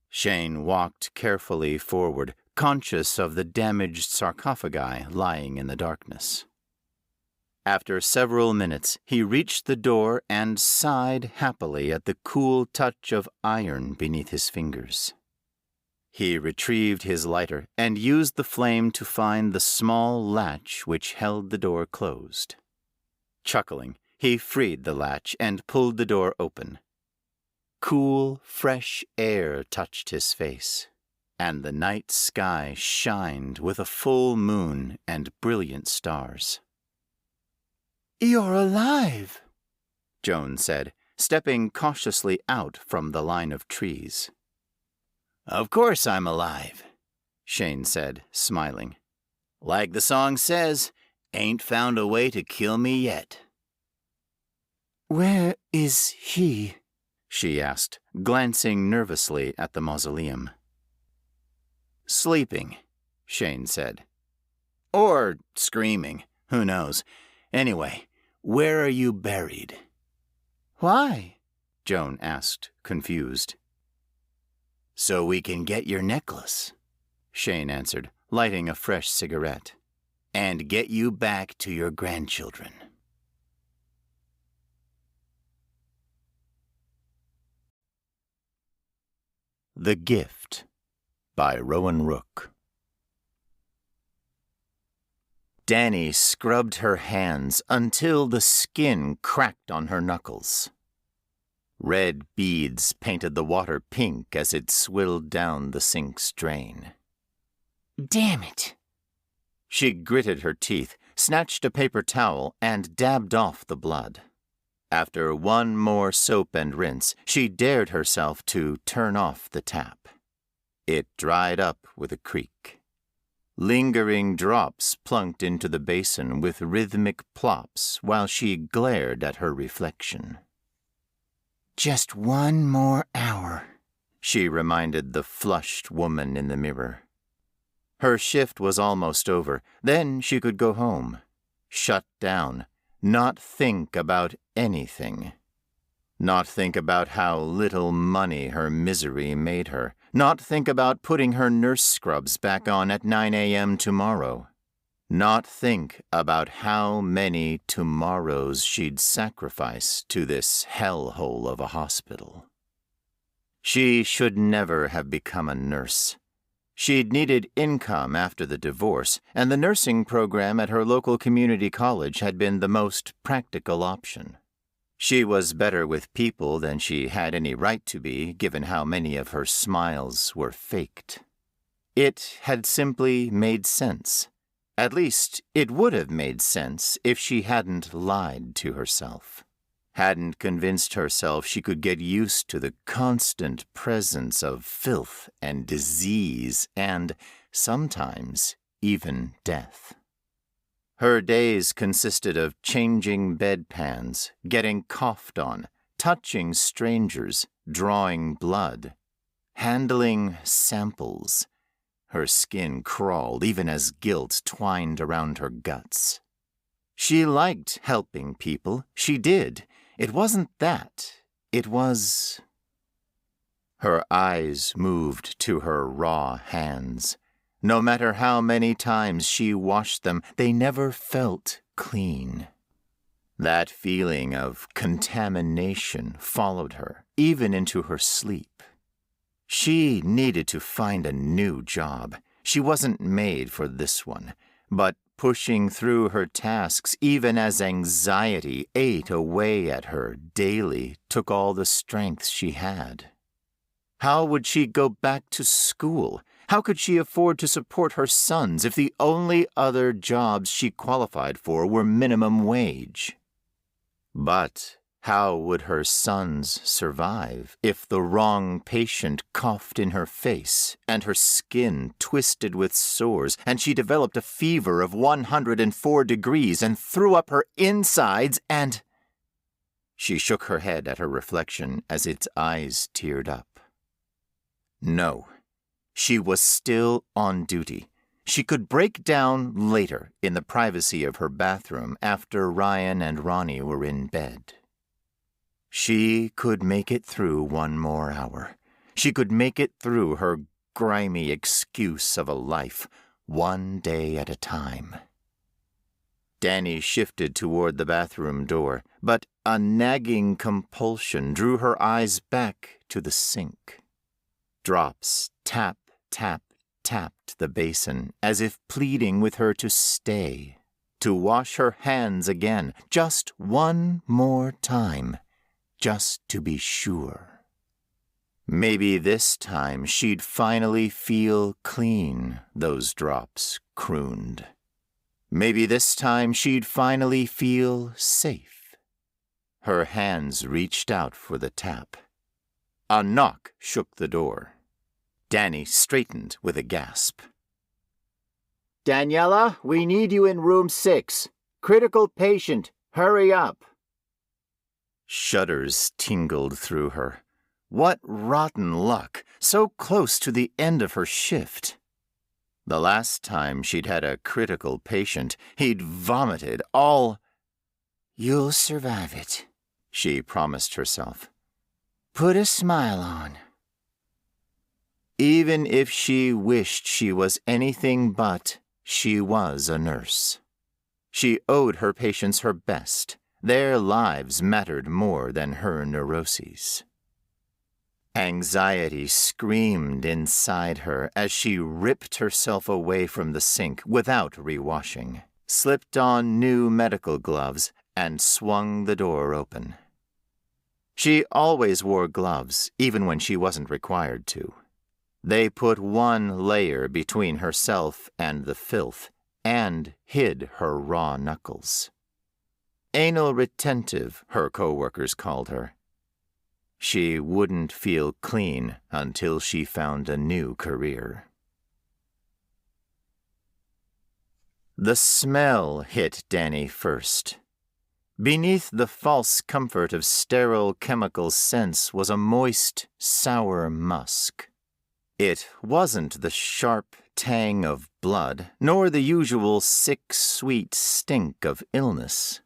Shane walked carefully forward, conscious of the damaged sarcophagi lying in the darkness. After several minutes, he reached the door and sighed happily at the cool touch of iron beneath his fingers. He retrieved his lighter and used the flame to find the small latch which held the door closed. Chuckling, he freed the latch and pulled the door open. Cool, fresh air touched his face, and the night sky shined with a full moon and brilliant stars. You're alive, Joan said, stepping cautiously out from the line of trees. Of course I'm alive, Shane said, smiling. Like the song says, ain't found a way to kill me yet. Where is he? She asked, glancing nervously at the mausoleum. Sleeping, Shane said. Or screaming, who knows. Anyway, where are you buried? Why? Joan asked, confused. So we can get your necklace, Shane answered, lighting a fresh cigarette, and get you back to your grandchildren. The Gift by Rowan Rook. Danny scrubbed her hands until the skin cracked on her knuckles. Red beads painted the water pink as it swilled down the sink's drain. Damn it! She gritted her teeth, snatched a paper towel, and dabbed off the blood. After one more soap and rinse, she dared herself to turn off the tap. It dried up with a creak. Lingering drops plunked into the basin with rhythmic plops while she glared at her reflection. Just one more hour, she reminded the flushed woman in the mirror. Her shift was almost over. Then she could go home, shut down, not think about anything. Not think about how little money her misery made her. Not think about putting her nurse scrubs back on at 9 a.m. tomorrow. Not think about how many tomorrows she'd sacrifice to this hellhole of a hospital. She should never have become a nurse. She'd needed income after the divorce, and the nursing program at her local community college had been the most practical option. She was better with people than she had any right to be, given how many of her smiles were faked. It had simply made sense. At least, it would have made sense if she hadn't lied to herself. Hadn't convinced herself she could get used to the constant presence of filth and disease and, sometimes, even death. Her days consisted of changing bedpans, getting coughed on, touching strangers, drawing blood, handling samples. Her skin crawled even as guilt twined around her guts. She liked helping people. She did. It wasn't that. It was... Her eyes moved to her raw hands. No matter how many times she washed them, they never felt clean. That feeling of contamination followed her, even into her sleep. She needed to find a new job. She wasn't made for this one, but pushing through her tasks even as anxiety ate away at her daily took all the strength she had. How would she go back to school? How could she afford to support her sons if the only other jobs she qualified for were minimum wage? But how would her sons survive if the wrong patient coughed in her face and her skin twisted with sores and she developed a fever of 104 degrees and threw up her insides and... She shook her head at her reflection as its eyes teared up. No, she was still on duty. She could break down later in the privacy of her bathroom after Ryan and Ronnie were in bed. She could make it through one more hour. She could make it through her grimy excuse of a life, one day at a time. Danny shifted toward the bathroom door, but a nagging compulsion drew her eyes back to the sink. Drops tap, tap, tapped the basin, as if pleading with her to stay, to wash her hands again, just one more time. Just to be sure. Maybe this time she'd finally feel clean, those drops crooned. Maybe this time she'd finally feel safe. Her hands reached out for the tap. A knock shook the door. Danny straightened with a gasp. Daniela, we need you in room 6. Critical patient. Hurry up. Shudders tingled through her. What rotten luck, so close to the end of her shift. The last time she'd had a critical patient, he'd vomited all... You'll survive it, she promised herself. Put a smile on. Even if she wished she was anything but, she was a nurse. She owed her patients her best. Their lives mattered more than her neuroses. Anxiety screamed inside her as she ripped herself away from the sink without rewashing, slipped on new medical gloves, and swung the door open. She always wore gloves, even when she wasn't required to. They put one layer between herself and the filth, and hid her raw knuckles. Anal retentive, her co-workers called her. She wouldn't feel clean until she found a new career. The smell hit Danny first. Beneath the false comfort of sterile chemical scents was a moist, sour musk. It wasn't the sharp tang of blood, nor the usual sick, sweet stink of illness.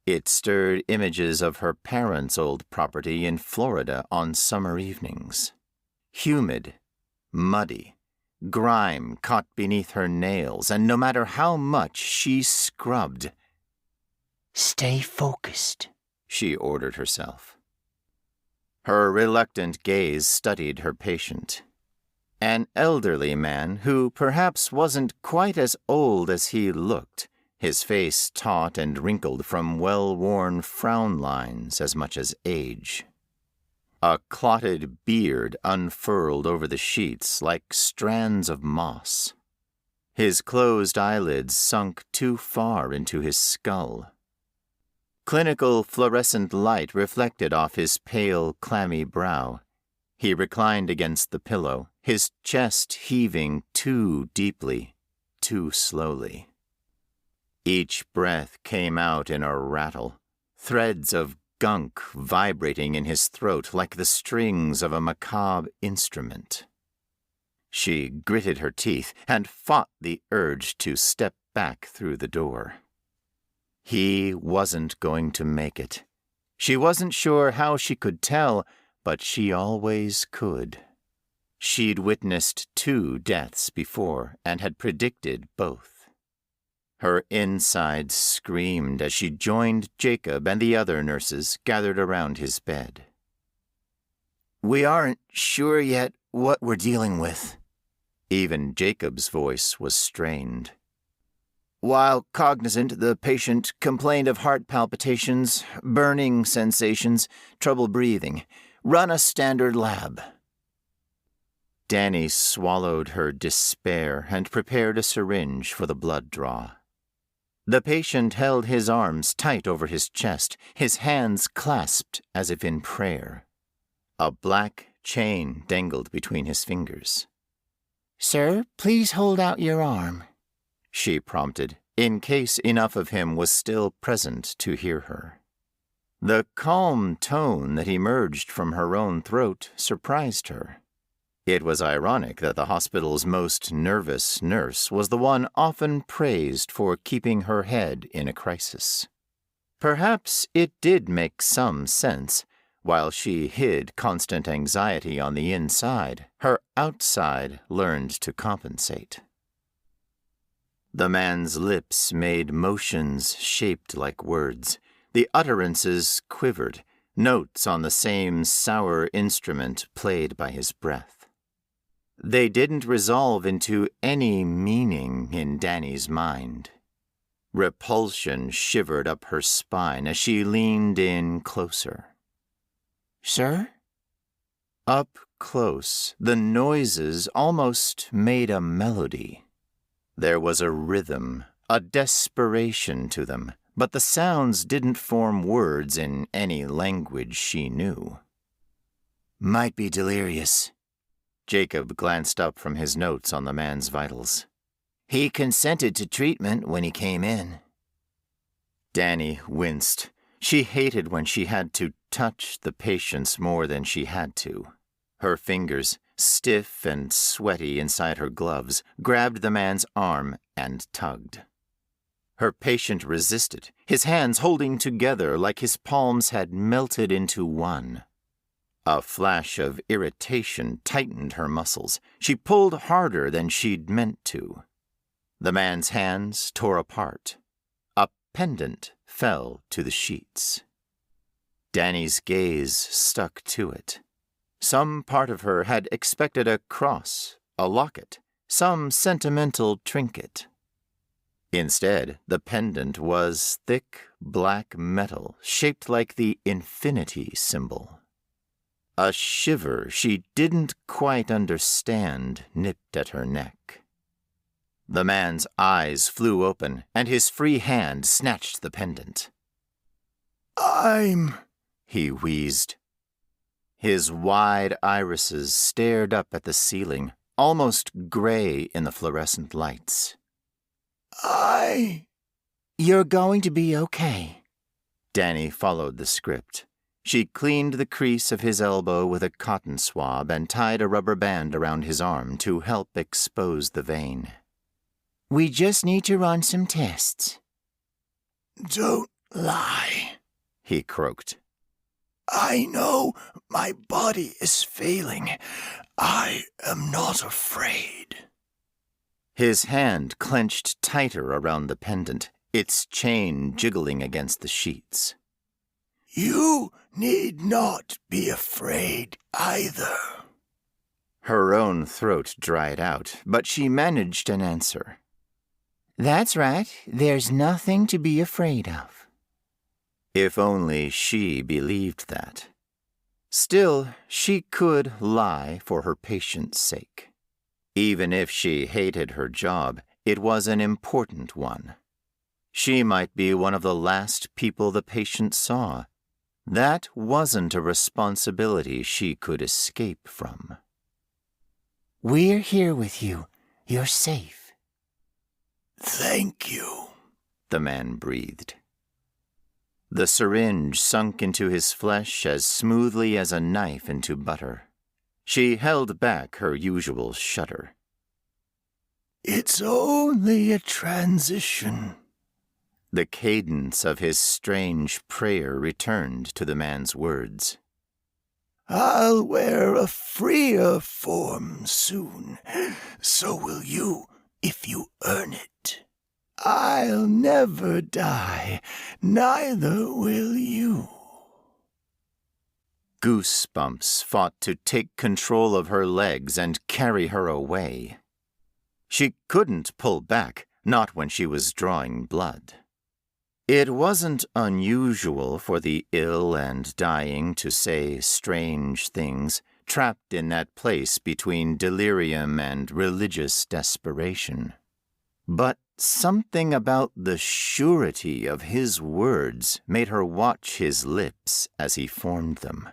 It stirred images of her parents' old property in Florida on summer evenings. Humid, muddy, grime caught beneath her nails, and no matter how much she scrubbed, Stay focused, she ordered herself. Her reluctant gaze studied her patient. An elderly man who perhaps wasn't quite as old as he looked, his face taut and wrinkled from well-worn frown lines as much as age. A clotted beard unfurled over the sheets like strands of moss. His closed eyelids sunk too far into his skull. Clinical fluorescent light reflected off his pale, clammy brow. He reclined against the pillow, his chest heaving too deeply, too slowly. Each breath came out in a rattle, threads of gunk vibrating in his throat like the strings of a macabre instrument. She gritted her teeth and fought the urge to step back through the door. He wasn't going to make it. She wasn't sure how she could tell, but she always could. She'd witnessed 2 deaths before and had predicted both. Her insides screamed as she joined Jacob and the other nurses gathered around his bed. We aren't sure yet what we're dealing with. Even Jacob's voice was strained. While cognizant, the patient complained of heart palpitations, burning sensations, trouble breathing. Run a standard lab. Danny swallowed her despair and prepared a syringe for the blood draw. The patient held his arms tight over his chest, his hands clasped as if in prayer. A black chain dangled between his fingers. Sir, please hold out your arm, she prompted, in case enough of him was still present to hear her. The calm tone that emerged from her own throat surprised her. It was ironic that the hospital's most nervous nurse was the one often praised for keeping her head in a crisis. Perhaps it did make some sense. While she hid constant anxiety on the inside, her outside learned to compensate. The man's lips made motions shaped like words. The utterances quivered, notes on the same sour instrument played by his breath. They didn't resolve into any meaning in Danny's mind. Repulsion shivered up her spine as she leaned in closer. Sir? Up close, the noises almost made a melody. There was a rhythm, a desperation to them, but the sounds didn't form words in any language she knew. Might be delirious. Jacob glanced up from his notes on the man's vitals. He consented to treatment when he came in. Danny winced. She hated when she had to touch the patients more than she had to. Her fingers, stiff and sweaty inside her gloves, grabbed the man's arm and tugged. Her patient resisted, his hands holding together like his palms had melted into one. A flash of irritation tightened her muscles. She pulled harder than she'd meant to. The man's hands tore apart. A pendant fell to the sheets. Danny's gaze stuck to it. Some part of her had expected a cross, a locket, some sentimental trinket. Instead, the pendant was thick black metal shaped like the infinity symbol. A shiver she didn't quite understand nipped at her neck. The man's eyes flew open, and his free hand snatched the pendant. He wheezed. His wide irises stared up at the ceiling, almost gray in the fluorescent lights. You're going to be okay. Danny followed the script. She cleaned the crease of his elbow with a cotton swab and tied a rubber band around his arm to help expose the vein. We just need to run some tests. Don't lie, he croaked. I know my body is failing. I am not afraid. His hand clenched tighter around the pendant, its chain jiggling against the sheets. You need not be afraid either. Her own throat dried out, but she managed an answer. That's right. There's nothing to be afraid of. If only she believed that. Still, she could lie for her patient's sake. Even if she hated her job, it was an important one. She might be one of the last people the patient saw. That wasn't a responsibility she could escape from. We're here with you. You're safe. Thank you, the man breathed. The syringe sunk into his flesh as smoothly as a knife into butter. She held back her usual shudder. It's only a transition. The cadence of his strange prayer returned to the man's words. I'll wear a freer form soon. So will you, if you earn it. I'll never die, neither will you. Goosebumps fought to take control of her legs and carry her away. She couldn't pull back, not when she was drawing blood. It wasn't unusual for the ill and dying to say strange things, trapped in that place between delirium and religious desperation. But something about the surety of his words made her watch his lips as he formed them.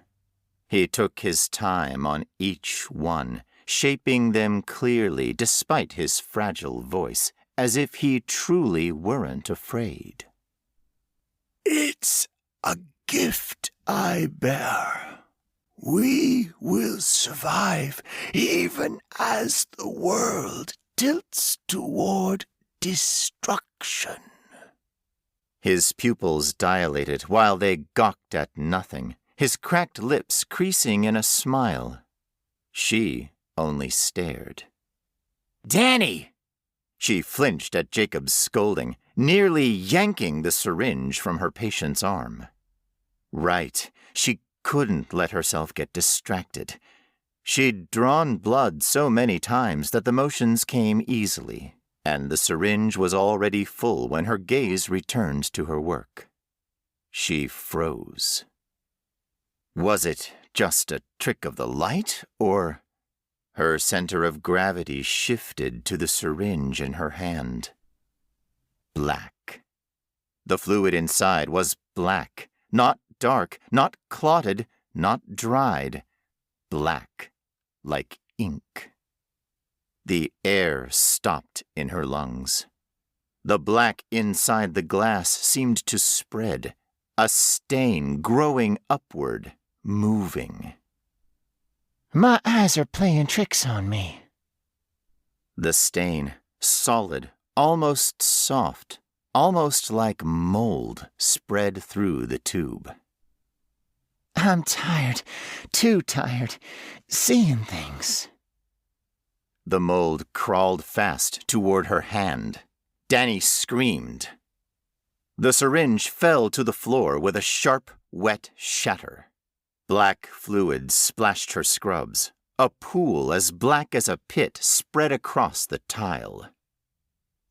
He took his time on each one, shaping them clearly despite his fragile voice, as if he truly weren't afraid. It's a gift I bear. We will survive even as the world tilts toward destruction. His pupils dilated while they gawked at nothing, his cracked lips creasing in a smile. She only stared. Danny! She flinched at Jacob's scolding, nearly yanking the syringe from her patient's arm. Right, she couldn't let herself get distracted. She'd drawn blood so many times that the motions came easily, and the syringe was already full when her gaze returned to her work. She froze. Was it just a trick of the light, or... Her center of gravity shifted to the syringe in her hand. Black. The fluid inside was black, not dark, not clotted, not dried. Black, like ink. The air stopped in her lungs. The black inside the glass seemed to spread, a stain growing upward, moving. My eyes are playing tricks on me. The stain, solid, almost soft, almost like mold, spread through the tube. I'm tired, too tired, seeing things. The mold crawled fast toward her hand. Danny screamed. The syringe fell to the floor with a sharp, wet shatter. Black fluid splashed her scrubs. A pool as black as a pit spread across the tile.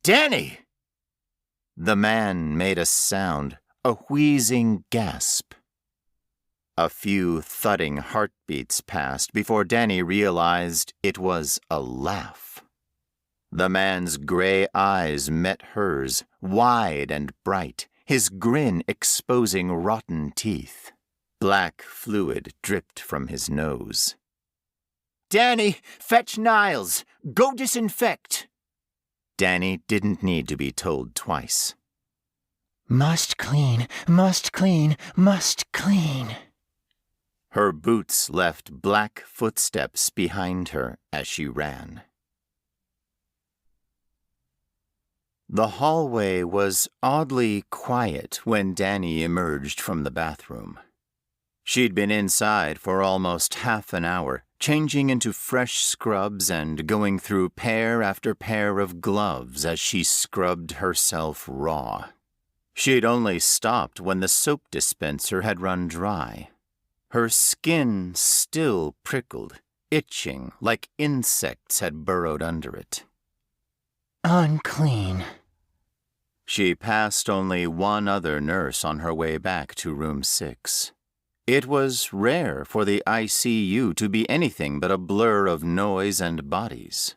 Danny! The man made a sound, a wheezing gasp. A few thudding heartbeats passed before Danny realized it was a laugh. The man's gray eyes met hers, wide and bright, his grin exposing rotten teeth. Black fluid dripped from his nose. Danny, fetch Niles! Go disinfect! Danny didn't need to be told twice. Must clean, must clean, must clean. Her boots left black footsteps behind her as she ran. The hallway was oddly quiet when Danny emerged from the bathroom. She'd been inside for almost half an hour, changing into fresh scrubs and going through pair after pair of gloves as she scrubbed herself raw. She'd only stopped when the soap dispenser had run dry. Her skin still prickled, itching like insects had burrowed under it. Unclean. She passed only one other nurse on her way back to room 6. It was rare for the ICU to be anything but a blur of noise and bodies.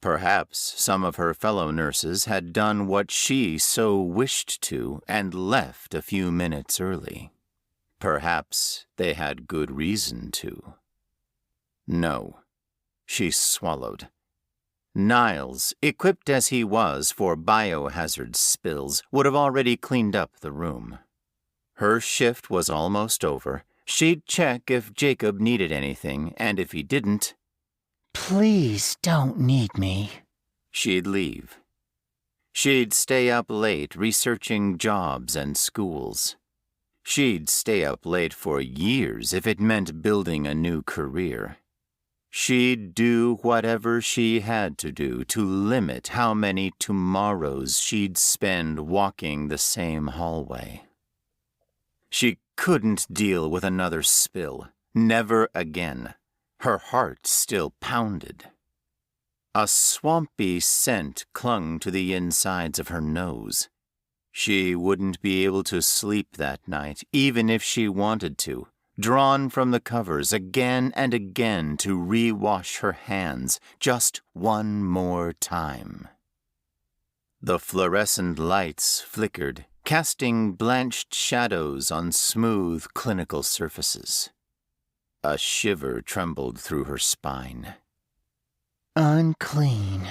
Perhaps some of her fellow nurses had done what she so wished to and left a few minutes early. Perhaps they had good reason to. No, she swallowed. Niles, equipped as he was for biohazard spills, would have already cleaned up the room. Her shift was almost over. She'd check if Jacob needed anything, and if he didn't, Please don't need me. she'd leave. She'd stay up late researching jobs and schools. She'd stay up late for years if it meant building a new career. She'd do whatever she had to do to limit how many tomorrows she'd spend walking the same hallway. She couldn't deal with another spill. Never again. Her heart still pounded. A swampy scent clung to the insides of her nose. She wouldn't be able to sleep that night, even if she wanted to, drawn from the covers again and again to re-wash her hands just one more time. The fluorescent lights flickered, casting blanched shadows on smooth clinical surfaces. A shiver trembled through her spine. Unclean.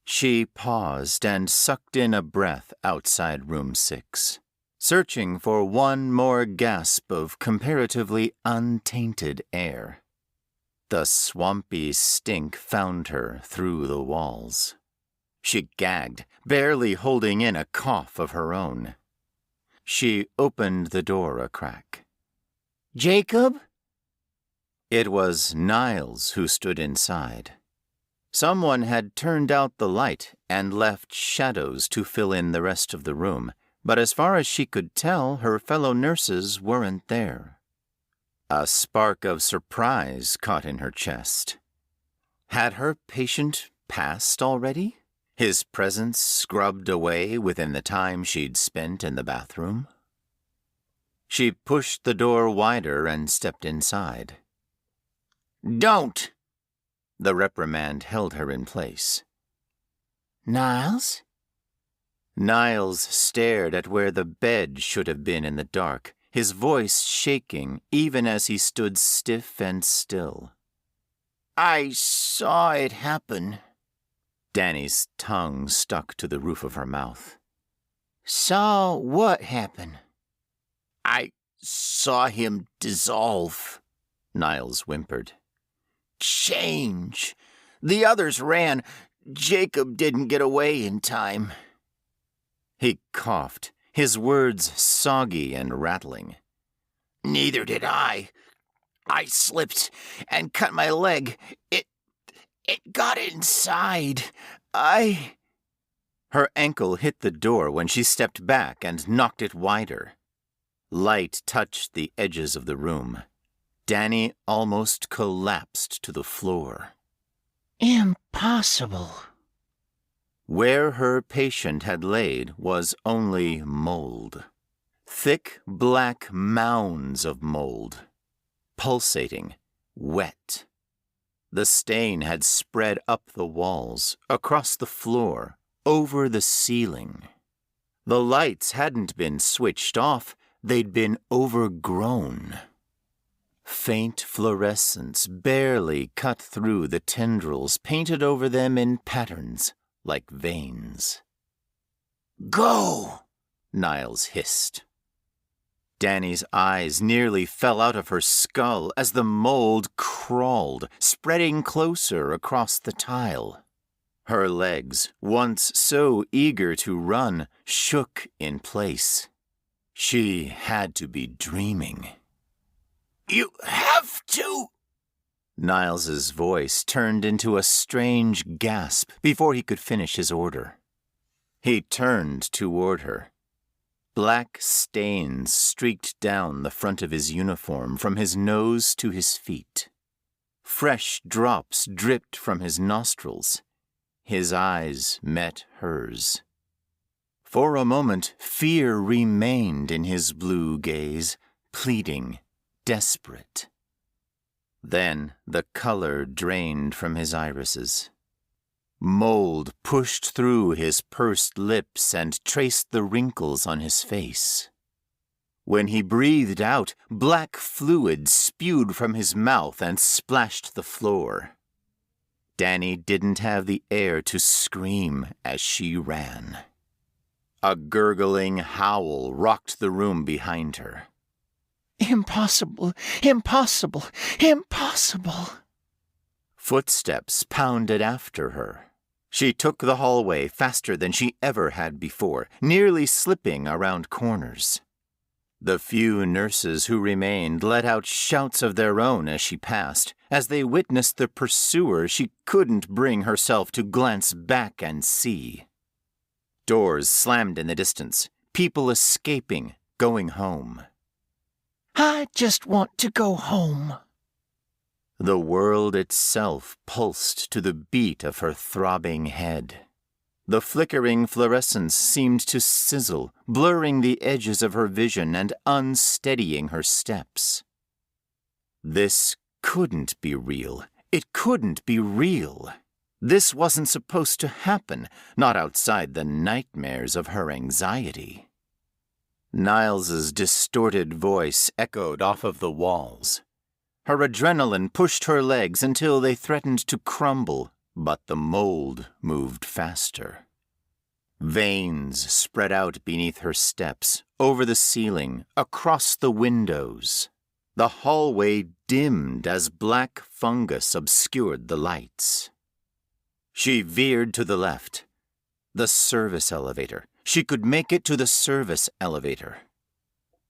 She paused and sucked in a breath outside room 6, searching for one more gasp of comparatively untainted air. The swampy stink found her through the walls. She gagged, barely holding in a cough of her own. She opened the door a crack. Jacob? It was Niles who stood inside. Someone had turned out the light and left shadows to fill in the rest of the room, but as far as she could tell, her fellow nurses weren't there. A spark of surprise caught in her chest. Had her patient passed already? His presence scrubbed away within the time she'd spent in the bathroom? She pushed the door wider and stepped inside. Don't! The reprimand held her in place. Niles? Niles stared at where the bed should have been in the dark, his voice shaking even as he stood stiff and still. I saw it happen. Danny's tongue stuck to the roof of her mouth. Saw what happen? I saw him dissolve. Niles whimpered. Change. The others ran. Jacob didn't get away in time. He coughed, his words soggy and rattling. Neither did I. I slipped and cut my leg. It got inside. Her ankle hit the door when she stepped back and knocked it wider. Light touched the edges of the room. Danny almost collapsed to the floor. Impossible. Where her patient had laid was only mold. Thick black mounds of mold. Pulsating, wet. The stain had spread up the walls, across the floor, over the ceiling. The lights hadn't been switched off, they'd been overgrown. Faint fluorescence barely cut through the tendrils painted over them in patterns like veins. Go! Niles hissed. Danny's eyes nearly fell out of her skull as the mold crawled, spreading closer across the tile. Her legs, once so eager to run, shook in place. She had to be dreaming. You have to! Niles's voice turned into a strange gasp before he could finish his order. He turned toward her. Black stains streaked down the front of his uniform from his nose to his feet. Fresh drops dripped from his nostrils. His eyes met hers. For a moment, fear remained in his blue gaze, pleading, desperate. Then the color drained from his irises. Mold pushed through his pursed lips and traced the wrinkles on his face. When he breathed out, black fluid spewed from his mouth and splashed the floor. Danny didn't have the air to scream as she ran. A gurgling howl rocked the room behind her. Impossible! Impossible! Impossible! Footsteps pounded after her. She took the hallway faster than she ever had before, nearly slipping around corners. The few nurses who remained let out shouts of their own as she passed, as they witnessed the pursuer she couldn't bring herself to glance back and see. Doors slammed in the distance, people escaping, going home. I just want to go home. The world itself pulsed to the beat of her throbbing head. The flickering fluorescence seemed to sizzle, blurring the edges of her vision and unsteadying her steps. This couldn't be real. It couldn't be real. This wasn't supposed to happen, not outside the nightmares of her anxiety. Niles's distorted voice echoed off of the walls. Her adrenaline pushed her legs until they threatened to crumble, but the mold moved faster. Veins spread out beneath her steps, over the ceiling, across the windows. The hallway dimmed as black fungus obscured the lights. She veered to the left. The service elevator. She could make it to the service elevator.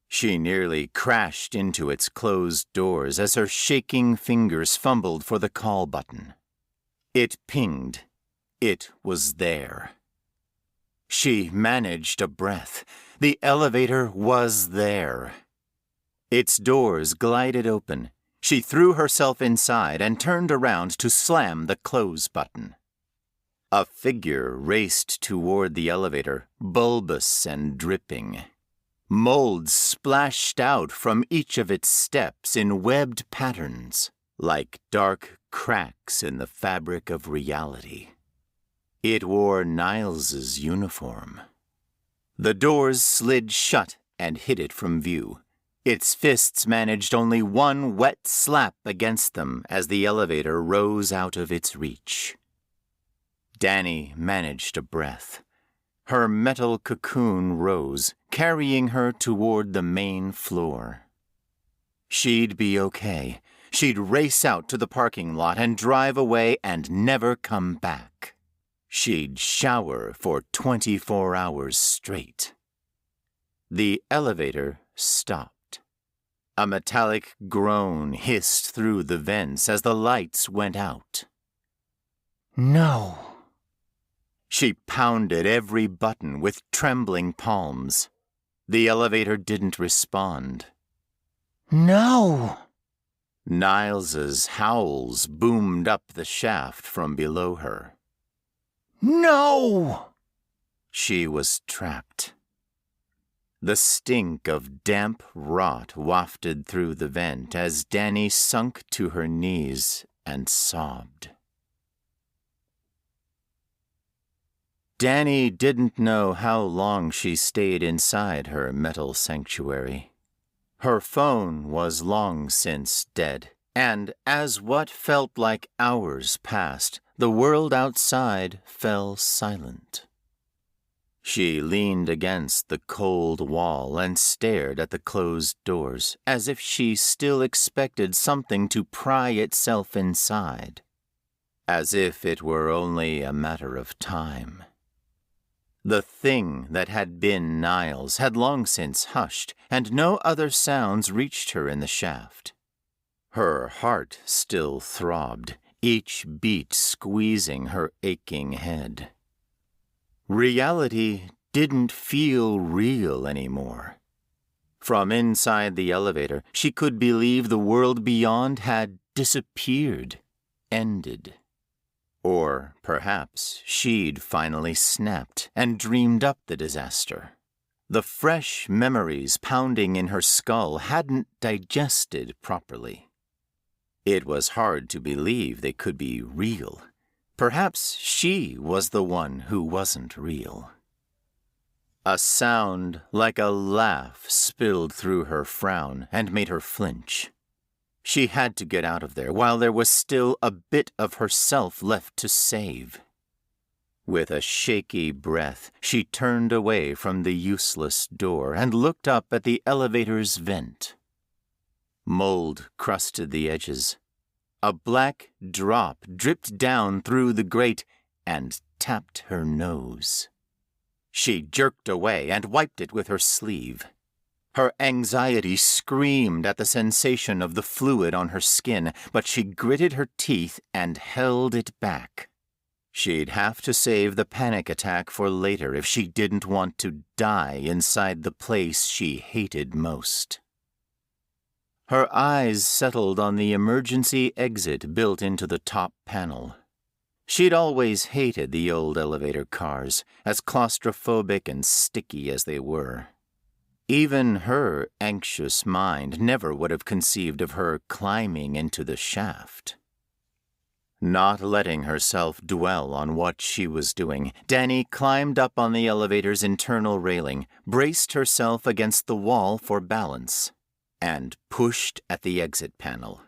She nearly crashed into its closed doors as her shaking fingers fumbled for the call button. It pinged. It was there. She managed a breath. The elevator was there. Its doors glided open. She threw herself inside and turned around to slam the close button. A figure raced toward the elevator, bulbous and dripping. Mold splashed out from each of its steps in webbed patterns, like dark cracks in the fabric of reality. It wore Niles's uniform. The doors slid shut and hid it from view. Its fists managed only one wet slap against them as the elevator rose out of its reach. Danny managed a breath. Her metal cocoon rose, carrying her toward the main floor. She'd be okay. She'd race out to the parking lot and drive away and never come back. She'd shower for 24 hours straight. The elevator stopped. A metallic groan hissed through the vents as the lights went out. No. She pounded every button with trembling palms. The elevator didn't respond. No. Niles's howls boomed up the shaft from below her. No! She was trapped. The stink of damp rot wafted through the vent as Danny sunk to her knees and sobbed. Danny didn't know how long she stayed inside her metal sanctuary. Her phone was long since dead, and as what felt like hours passed, the world outside fell silent. She leaned against the cold wall and stared at the closed doors, as if she still expected something to pry itself inside. as if it were only a matter of time. The thing that had been Niles had long since hushed, and no other sounds reached her in the shaft. Her heart still throbbed, each beat squeezing her aching head. Reality didn't feel real anymore. From inside the elevator, she could believe the world beyond had disappeared, ended. Or perhaps she'd finally snapped and dreamed up the disaster. The fresh memories pounding in her skull hadn't digested properly. It was hard to believe they could be real. Perhaps she was the one who wasn't real. A sound like a laugh spilled through her frown and made her flinch. She had to get out of there while there was still a bit of herself left to save. With a shaky breath, she turned away from the useless door and looked up at the elevator's vent. Mold crusted the edges. A black drop dripped down through the grate and tapped her nose. She jerked away and wiped it with her sleeve. Her anxiety screamed at the sensation of the fluid on her skin, but she gritted her teeth and held it back. She'd have to save the panic attack for later if she didn't want to die inside the place she hated most. Her eyes settled on the emergency exit built into the top panel. She'd always hated the old elevator cars, as claustrophobic and sticky as they were. Even her anxious mind never would have conceived of her climbing into the shaft. Not letting herself dwell on what she was doing, Dani climbed up on the elevator's internal railing, braced herself against the wall for balance, and pushed at the exit panel.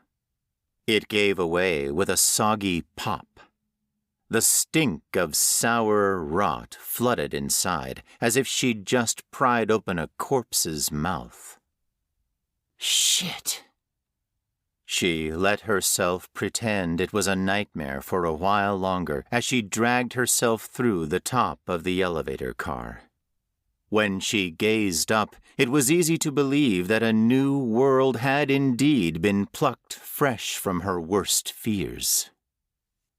It gave away with a soggy pop. The stink of sour rot flooded inside, as if she'd just pried open a corpse's mouth. Shit. She let herself pretend it was a nightmare for a while longer as she dragged herself through the top of the elevator car. When she gazed up, it was easy to believe that a new world had indeed been plucked fresh from her worst fears.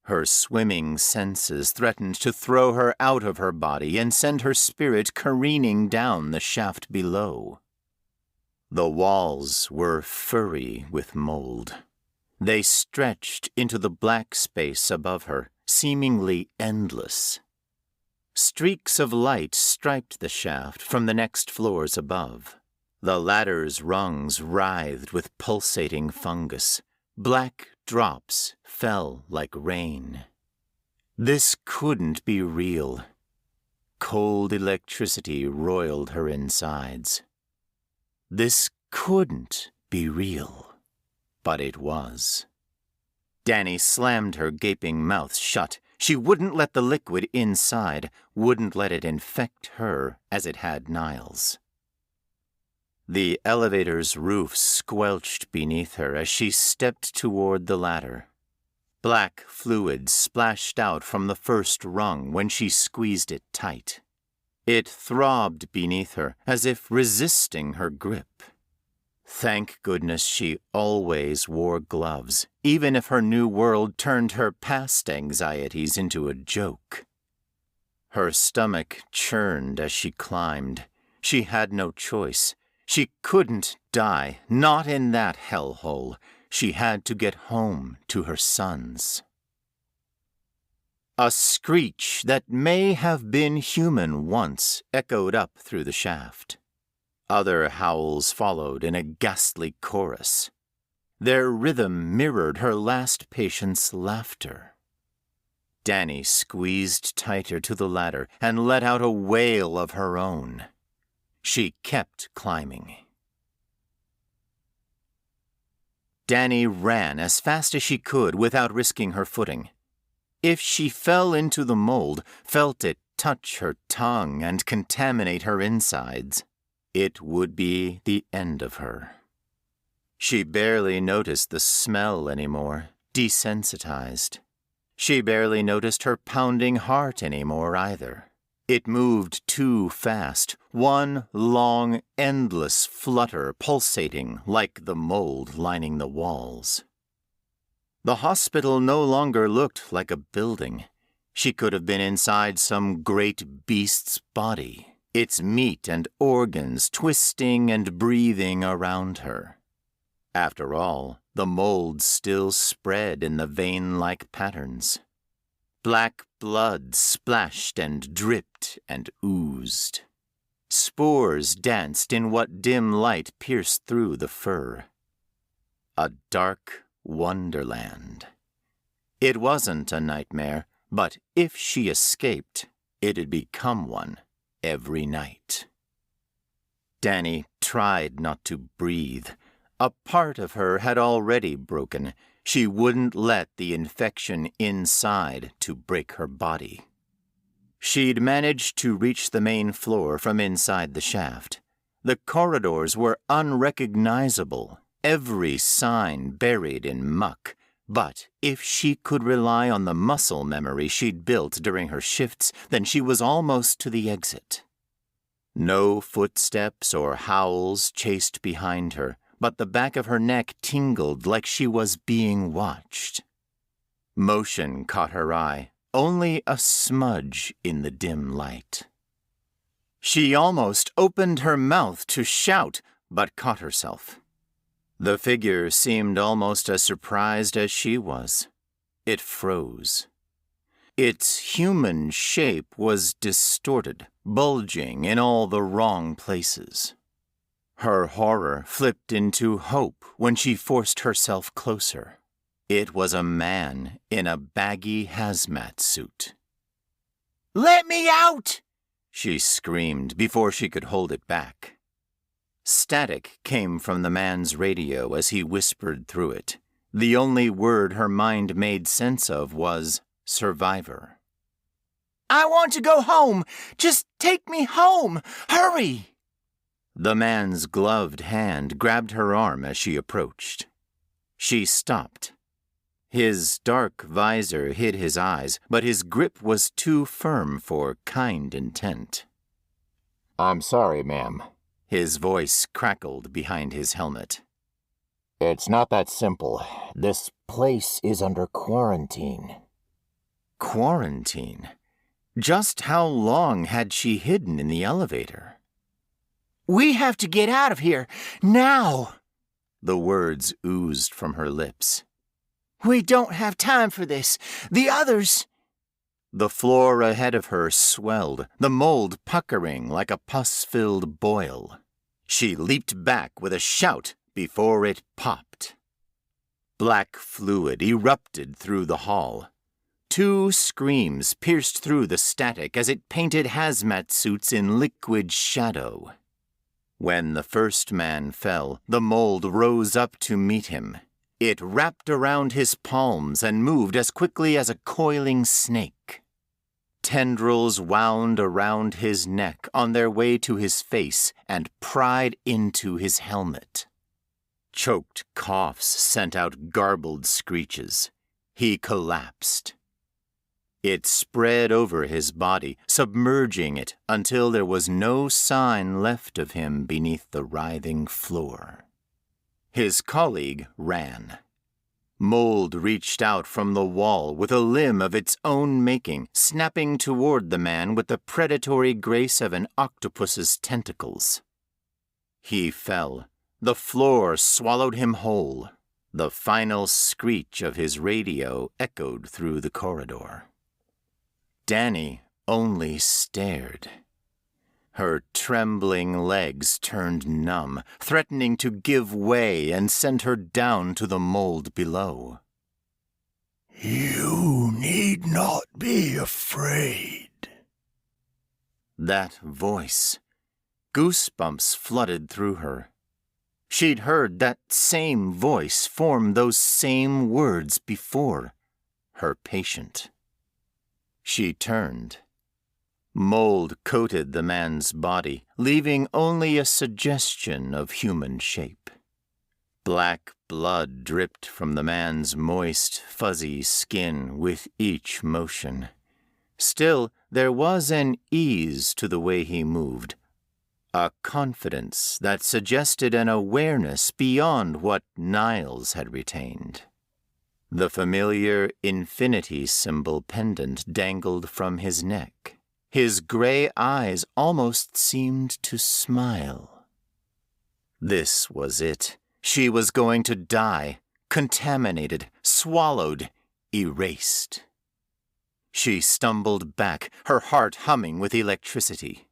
Her swimming senses threatened to throw her out of her body and send her spirit careening down the shaft below. The walls were furry with mold. They stretched into the black space above her, seemingly endless. Streaks of light striped the shaft from the next floors above. The ladder's rungs writhed with pulsating fungus. Black drops fell like rain. This couldn't be real. Cold electricity roiled her insides. This couldn't be real, but it was. Dani slammed her gaping mouth shut. She wouldn't let the liquid inside, wouldn't let it infect her as it had Niles. The elevator's roof squelched beneath her as she stepped toward the ladder. Black fluid splashed out from the first rung when she squeezed it tight. It throbbed beneath her as if resisting her grip. Thank goodness she always wore gloves, even if her new world turned her past anxieties into a joke. Her stomach churned as she climbed. She had no choice. She couldn't die, not in that hellhole. She had to get home to her sons. A screech that may have been human once echoed up through the shaft. Other howls followed in a ghastly chorus. Their rhythm mirrored her last patient's laughter. Dani squeezed tighter to the ladder and let out a wail of her own. She kept climbing. Dani ran as fast as she could without risking her footing. If she fell into the mold, felt it touch her tongue and contaminate her insides, it would be the end of her. She barely noticed the smell anymore, desensitized. She barely noticed her pounding heart anymore either. It moved too fast, one long, endless flutter pulsating like the mold lining the walls. The hospital no longer looked like a building. She could have been inside some great beast's body, its meat and organs twisting and breathing around her. After all, the mold still spread in the vein-like patterns. Black blood splashed and dripped and oozed. Spores danced in what dim light pierced through the fur. A dark wonderland. It wasn't a nightmare, but if she escaped, it'd become one every night. Danny tried not to breathe. A part of her had already broken. She wouldn't let the infection inside to break her body. She'd managed to reach the main floor from inside the shaft. The corridors were unrecognizable, every sign buried in muck. But if she could rely on the muscle memory she'd built during her shifts, then she was almost to the exit. No footsteps or howls chased behind her, but the back of her neck tingled like she was being watched. Motion caught her eye, only a smudge in the dim light. She almost opened her mouth to shout, but caught herself. The figure seemed almost as surprised as she was. It froze. Its human shape was distorted, bulging in all the wrong places. Her horror flipped into hope when she forced herself closer. It was a man in a baggy hazmat suit. "Let me out!" she screamed before she could hold it back. Static came from the man's radio as he whispered through it. The only word her mind made sense of was survivor. "I want to go home! Just take me home! Hurry!" The man's gloved hand grabbed her arm as she approached. She stopped. His dark visor hid his eyes, but his grip was too firm for kind intent. I'm sorry, ma'am. His voice crackled behind his helmet. It's not that simple. This place is under quarantine. Quarantine? Just how long had she hidden in the elevator? "We have to get out of here, now!" The words oozed from her lips. "We don't have time for this. The others—" The floor ahead of her swelled, the mold puckering like a pus-filled boil. She leaped back with a shout before it popped. Black fluid erupted through the hall. 2 screams pierced through the static as it painted hazmat suits in liquid shadow. When the first man fell, the mold rose up to meet him. It wrapped around his palms and moved as quickly as a coiling snake. Tendrils wound around his neck on their way to his face and pried into his helmet. Choked coughs sent out garbled screeches. He collapsed. It spread over his body, submerging it until there was no sign left of him beneath the writhing floor. His colleague ran. Mold reached out from the wall with a limb of its own making, snapping toward the man with the predatory grace of an octopus's tentacles. He fell. The floor swallowed him whole. The final screech of his radio echoed through the corridor. Danny only stared. Her trembling legs turned numb, threatening to give way and send her down to the mold below. You need not be afraid. That voice. Goosebumps flooded through her. She'd heard that same voice form those same words before. Her patient. She turned. Mold coated the man's body, leaving only a suggestion of human shape. Black blood dripped from the man's moist, fuzzy skin with each motion. Still, there was an ease to the way he moved, a confidence that suggested an awareness beyond what Niles had retained. The familiar infinity symbol pendant dangled from his neck. His gray eyes almost seemed to smile. This was it. She was going to die, contaminated, swallowed, erased. She stumbled back, her heart humming with electricity.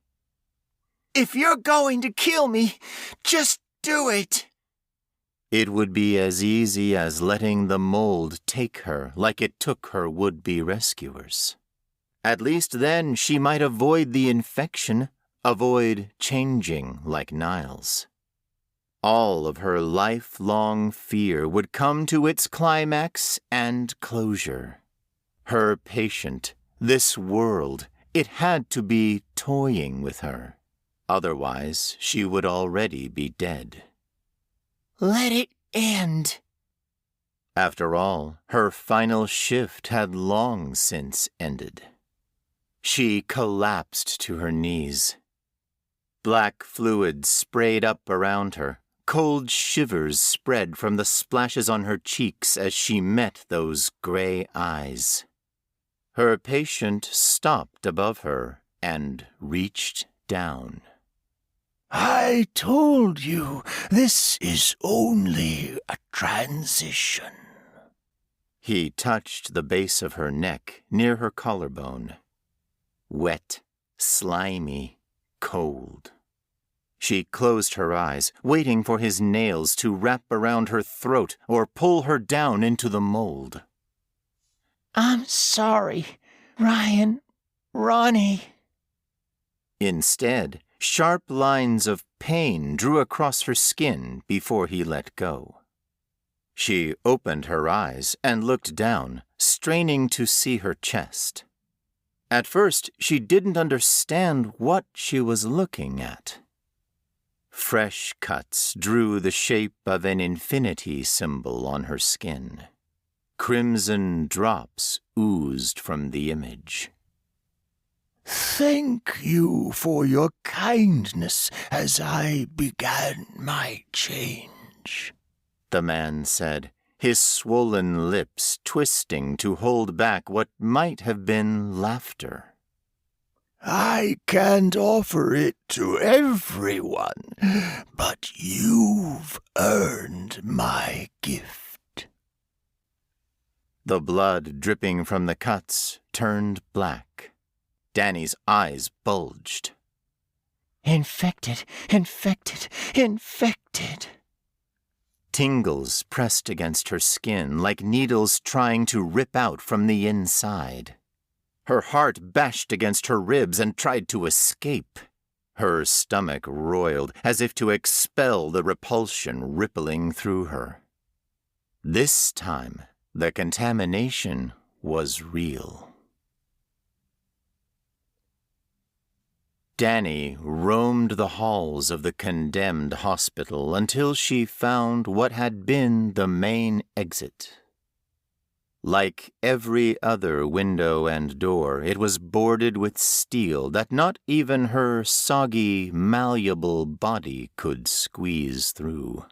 If you're going to kill me, just do it. It would be as easy as letting the mold take her like it took her would-be rescuers. At least then she might avoid the infection, avoid changing like Niles. All of her lifelong fear would come to its climax and closure. Her patient, this world, it had to be toying with her. Otherwise, she would already be dead. Let it end. After all, her final shift had long since ended. She collapsed to her knees. Black fluid sprayed up around her. Cold shivers spread from the splashes on her cheeks as she met those gray eyes. Her patient stopped above her and reached down. I told you, this is only a transition. He touched the base of her neck near her collarbone. Wet, slimy, cold. She closed her eyes, waiting for his nails to wrap around her throat or pull her down into the mold. I'm sorry, Ryan, Ronnie. Instead, sharp lines of pain drew across her skin before he let go. She opened her eyes and looked down, straining to see her chest. At first, she didn't understand what she was looking at. Fresh cuts drew the shape of an infinity symbol on her skin. Crimson drops oozed from the image. Thank you for your kindness as I began my change, the man said, his swollen lips twisting to hold back what might have been laughter. I can't offer it to everyone, but you've earned my gift. The blood dripping from the cuts turned black. Danny's eyes bulged. Infected, infected, infected. Tingles pressed against her skin like needles trying to rip out from the inside. Her heart bashed against her ribs and tried to escape. Her stomach roiled as if to expel the repulsion rippling through her. This time, the contamination was real. Danny roamed the halls of the condemned hospital until she found what had been the main exit. Like every other window and door, it was boarded with steel that not even her soggy, malleable body could squeeze through.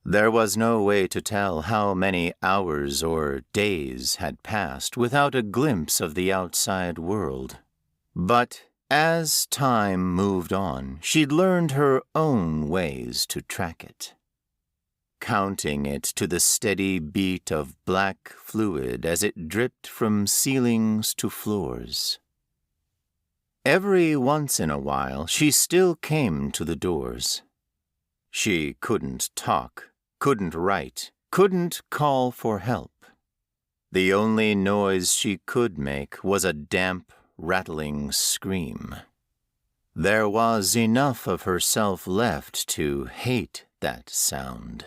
There was no way to tell how many hours or days had passed without a glimpse of the outside world. But as time moved on, she'd learned her own ways to track it, counting it to the steady beat of black fluid as it dripped from ceilings to floors. Every once in a while, she still came to the doors. She couldn't talk, couldn't write, couldn't call for help. The only noise she could make was a damp, rattling scream. There was enough of herself left to hate that sound.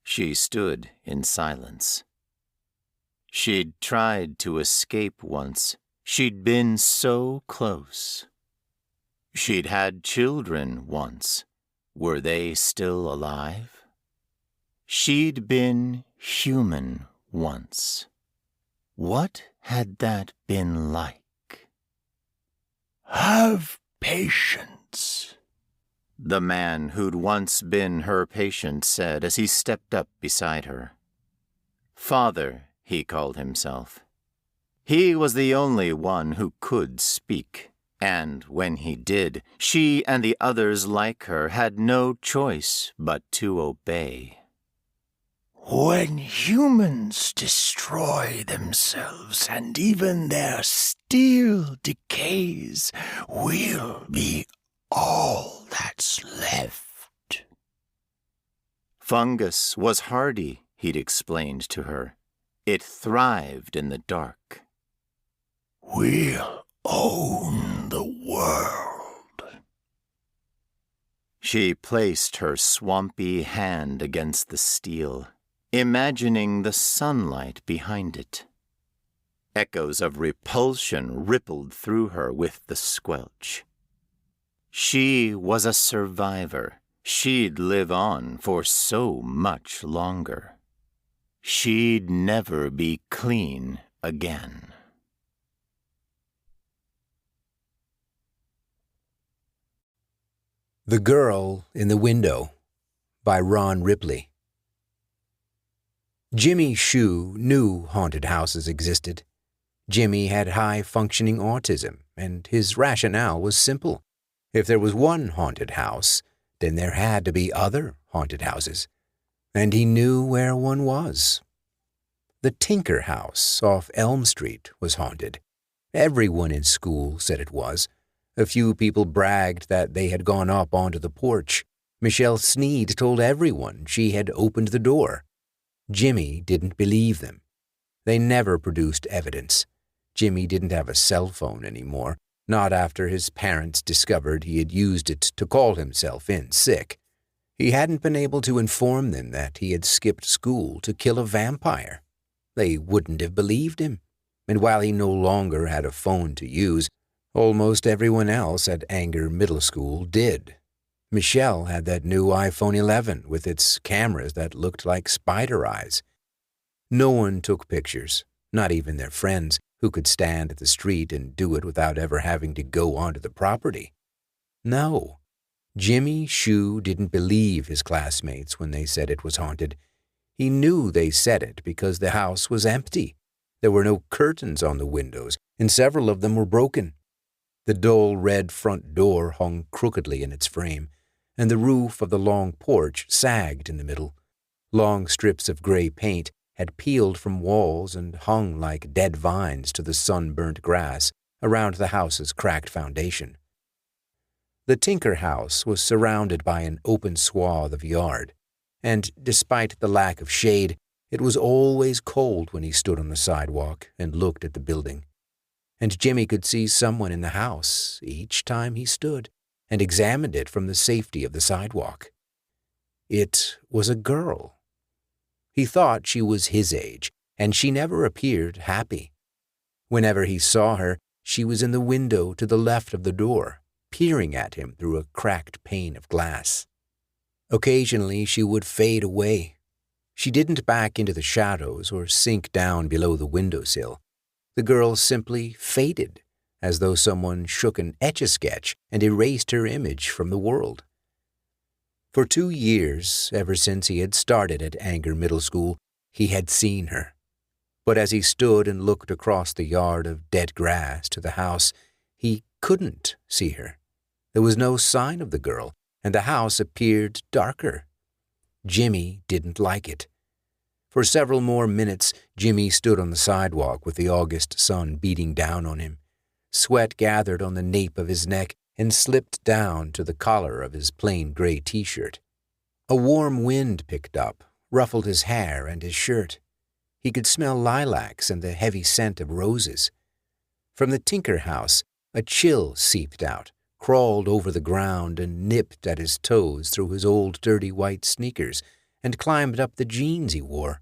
She stood in silence. She'd tried to escape once. She'd been so close. She'd had children once. Were they still alive? She'd been human once. What had that been like? Have patience, The man who'd once been her patient said as he stepped up beside her. Father, he called himself. He was the only one who could speak, and when he did, she and the others like her had no choice but to obey. When humans destroy themselves and even their steel decays, we'll be all that's left. Fungus was hardy, he'd explained to her. It thrived in the dark. We'll own the world. She placed her swampy hand against the steel, imagining the sunlight behind it. Echoes of repulsion rippled through her with the squelch. She was a survivor. She'd live on for so much longer. She'd never be clean again. The Girl in the Window by Ron Ripley. Jimmy Shue knew haunted houses existed. Jimmy had high-functioning autism, and his rationale was simple. If there was one haunted house, then there had to be other haunted houses, and he knew where one was. The Tinker House off Elm Street was haunted. Everyone in school said it was. A few people bragged that they had gone up onto the porch. Michelle Sneed told everyone she had opened the door. Jimmy didn't believe them. They never produced evidence. Jimmy didn't have a cell phone anymore, not after his parents discovered he had used it to call himself in sick. He hadn't been able to inform them that he had skipped school to kill a vampire. They wouldn't have believed him. And while he no longer had a phone to use, almost everyone else at Anger Middle School did. Michelle had that new iPhone 11 with its cameras that looked like spider eyes. No one took pictures, not even their friends, who could stand at the street and do it without ever having to go onto the property. No, Jimmy Shue didn't believe his classmates when they said it was haunted. He knew they said it because the house was empty. There were no curtains on the windows, and several of them were broken. The dull red front door hung crookedly in its frame, and the roof of the long porch sagged in the middle. Long strips of gray paint had peeled from walls and hung like dead vines to the sun-burnt grass around the house's cracked foundation. The Tinker House was surrounded by an open swath of yard, and despite the lack of shade, it was always cold when he stood on the sidewalk and looked at the building. And Jimmy could see someone in the house each time he stood and examined it from the safety of the sidewalk. It was a girl. He thought she was his age, and she never appeared happy. Whenever he saw her, she was in the window to the left of the door, peering at him through a cracked pane of glass. Occasionally she would fade away. She didn't back into the shadows or sink down below the windowsill. The girl simply faded, as though someone shook an Etch-a-Sketch and erased her image from the world. For 2 years, ever since he had started at Anger Middle School, he had seen her. But as he stood and looked across the yard of dead grass to the house, he couldn't see her. There was no sign of the girl, and the house appeared darker. Jimmy didn't like it. For several more minutes, Jimmy stood on the sidewalk with the August sun beating down on him. Sweat gathered on the nape of his neck and slipped down to the collar of his plain gray t-shirt. A warm wind picked up, ruffled his hair and his shirt. He could smell lilacs and the heavy scent of roses. From the Tinker House, a chill seeped out, crawled over the ground and nipped at his toes through his old dirty white sneakers and climbed up the jeans he wore.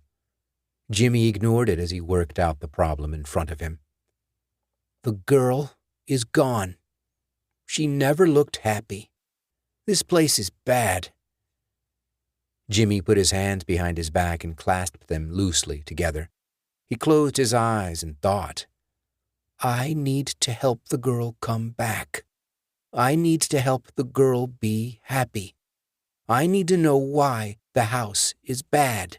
Jimmy ignored it as he worked out the problem in front of him. The girl is gone. She never looked happy. This place is bad. Jimmy put his hands behind his back and clasped them loosely together. He closed his eyes and thought, I need to help the girl come back. I need to help the girl be happy. I need to know why the house is bad.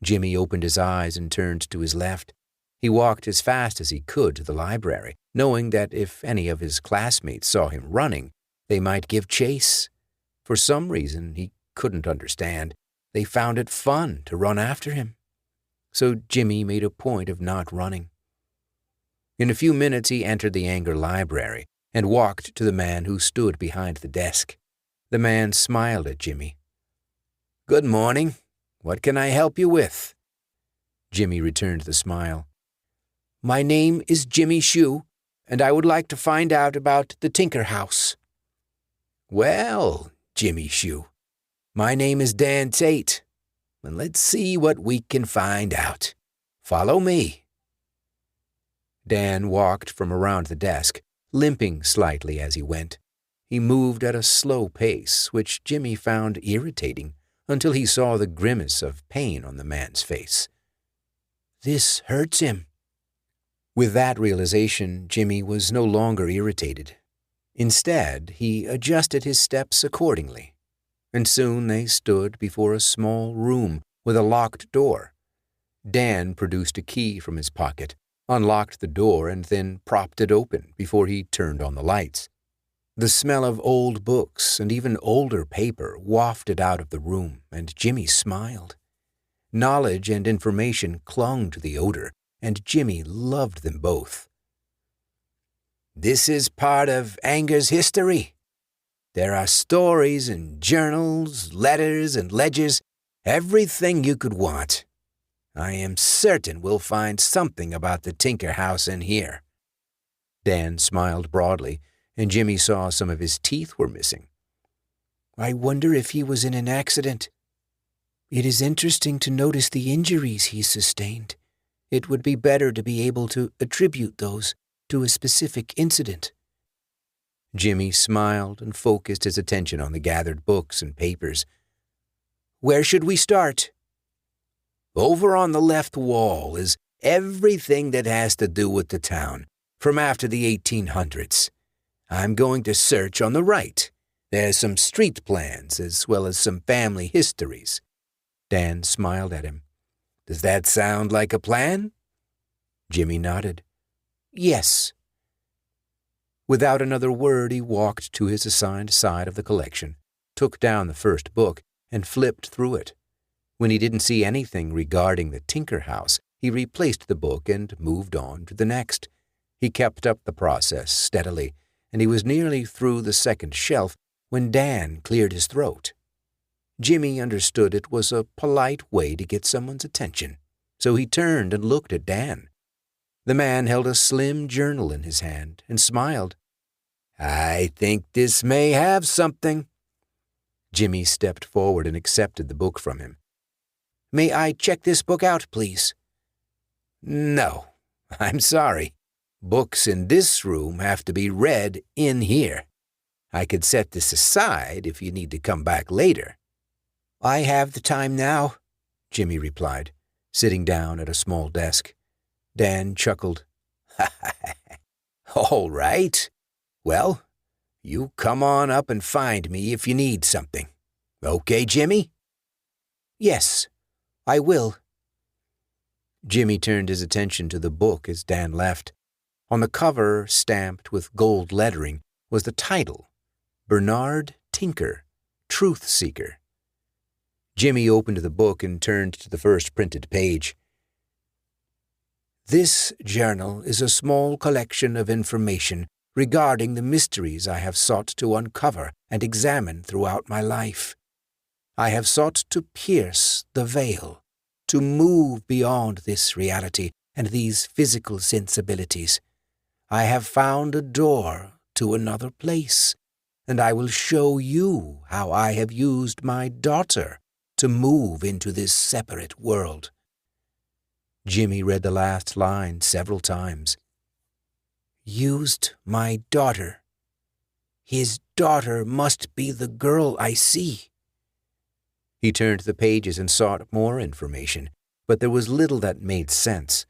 Jimmy opened his eyes and turned to his left. He walked as fast as he could to the library, knowing that if any of his classmates saw him running, they might give chase. For some reason he couldn't understand, they found it fun to run after him. So Jimmy made a point of not running. In a few minutes he entered the Anger library and walked to the man who stood behind the desk. The man smiled at Jimmy. Good morning. What can I help you with? Jimmy returned the smile. My name is Jimmy Shue, and I would like to find out about the Tinker House. Well, Jimmy Shue, my name is Dan Tate, and let's see what we can find out. Follow me. Dan walked from around the desk, limping slightly as he went. He moved at a slow pace, which Jimmy found irritating until he saw the grimace of pain on the man's face. This hurts him. With that realization, Jimmy was no longer irritated. Instead, he adjusted his steps accordingly, and soon they stood before a small room with a locked door. Dan produced a key from his pocket, unlocked the door, and then propped it open before he turned on the lights. The smell of old books and even older paper wafted out of the room, and Jimmy smiled. Knowledge and information clung to the odor, and Jimmy loved them both. This is part of Anger's history. There are stories and journals, letters and ledgers, everything you could want. I am certain we'll find something about the Tinker House in here. Dan smiled broadly, and Jimmy saw some of his teeth were missing. I wonder if he was in an accident. It is interesting to notice the injuries he sustained. It would be better to be able to attribute those to a specific incident. Jimmy smiled and focused his attention on the gathered books and papers. Where should we start? Over on the left wall is everything that has to do with the town, from after the 1800s. I'm going to search on the right. There's some street plans as well as some family histories. Dan smiled at him. Does that sound like a plan? Jimmy nodded. Yes. Without another word, he walked to his assigned side of the collection, took down the first book, and flipped through it. When he didn't see anything regarding the Tinker House, he replaced the book and moved on to the next. He kept up the process steadily, and he was nearly through the second shelf when Dan cleared his throat. Jimmy understood it was a polite way to get someone's attention, so he turned and looked at Dan. The man held a slim journal in his hand and smiled. I think this may have something. Jimmy stepped forward and accepted the book from him. May I check this book out, please? No, I'm sorry. Books in this room have to be read in here. I could set this aside if you need to come back later. I have the time now, Jimmy replied, sitting down at a small desk. Dan chuckled. All right. Well, you come on up and find me if you need something. Okay, Jimmy? Yes, I will. Jimmy turned his attention to the book as Dan left. On the cover, stamped with gold lettering, was the title, Bernard Tinker, Truth Seeker. Jimmy opened the book and turned to the first printed page. This journal is a small collection of information regarding the mysteries I have sought to uncover and examine throughout my life. I have sought to pierce the veil, to move beyond this reality and these physical sensibilities. I have found a door to another place, and I will show you how I have used my daughter to move into this separate world. Jimmy read the last line several times. Used my daughter. His daughter must be the girl I see. He turned the pages and sought more information, but there was little that made sense.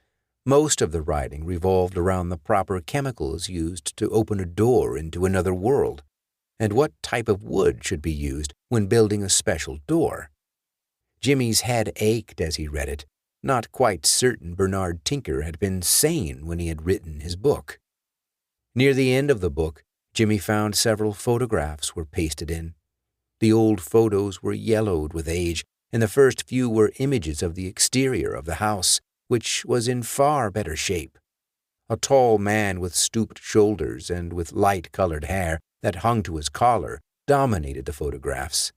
Most of the writing revolved around the proper chemicals used to open a door into another world, and what type of wood should be used when building a special door. Jimmy's head ached as he read it, not quite certain Bernard Tinker had been sane when he had written his book. Near the end of the book, Jimmy found several photographs were pasted in. The old photos were yellowed with age, and the first few were images of the exterior of the house, which was in far better shape. A tall man with stooped shoulders and with light-colored hair that hung to his collar dominated the photographs.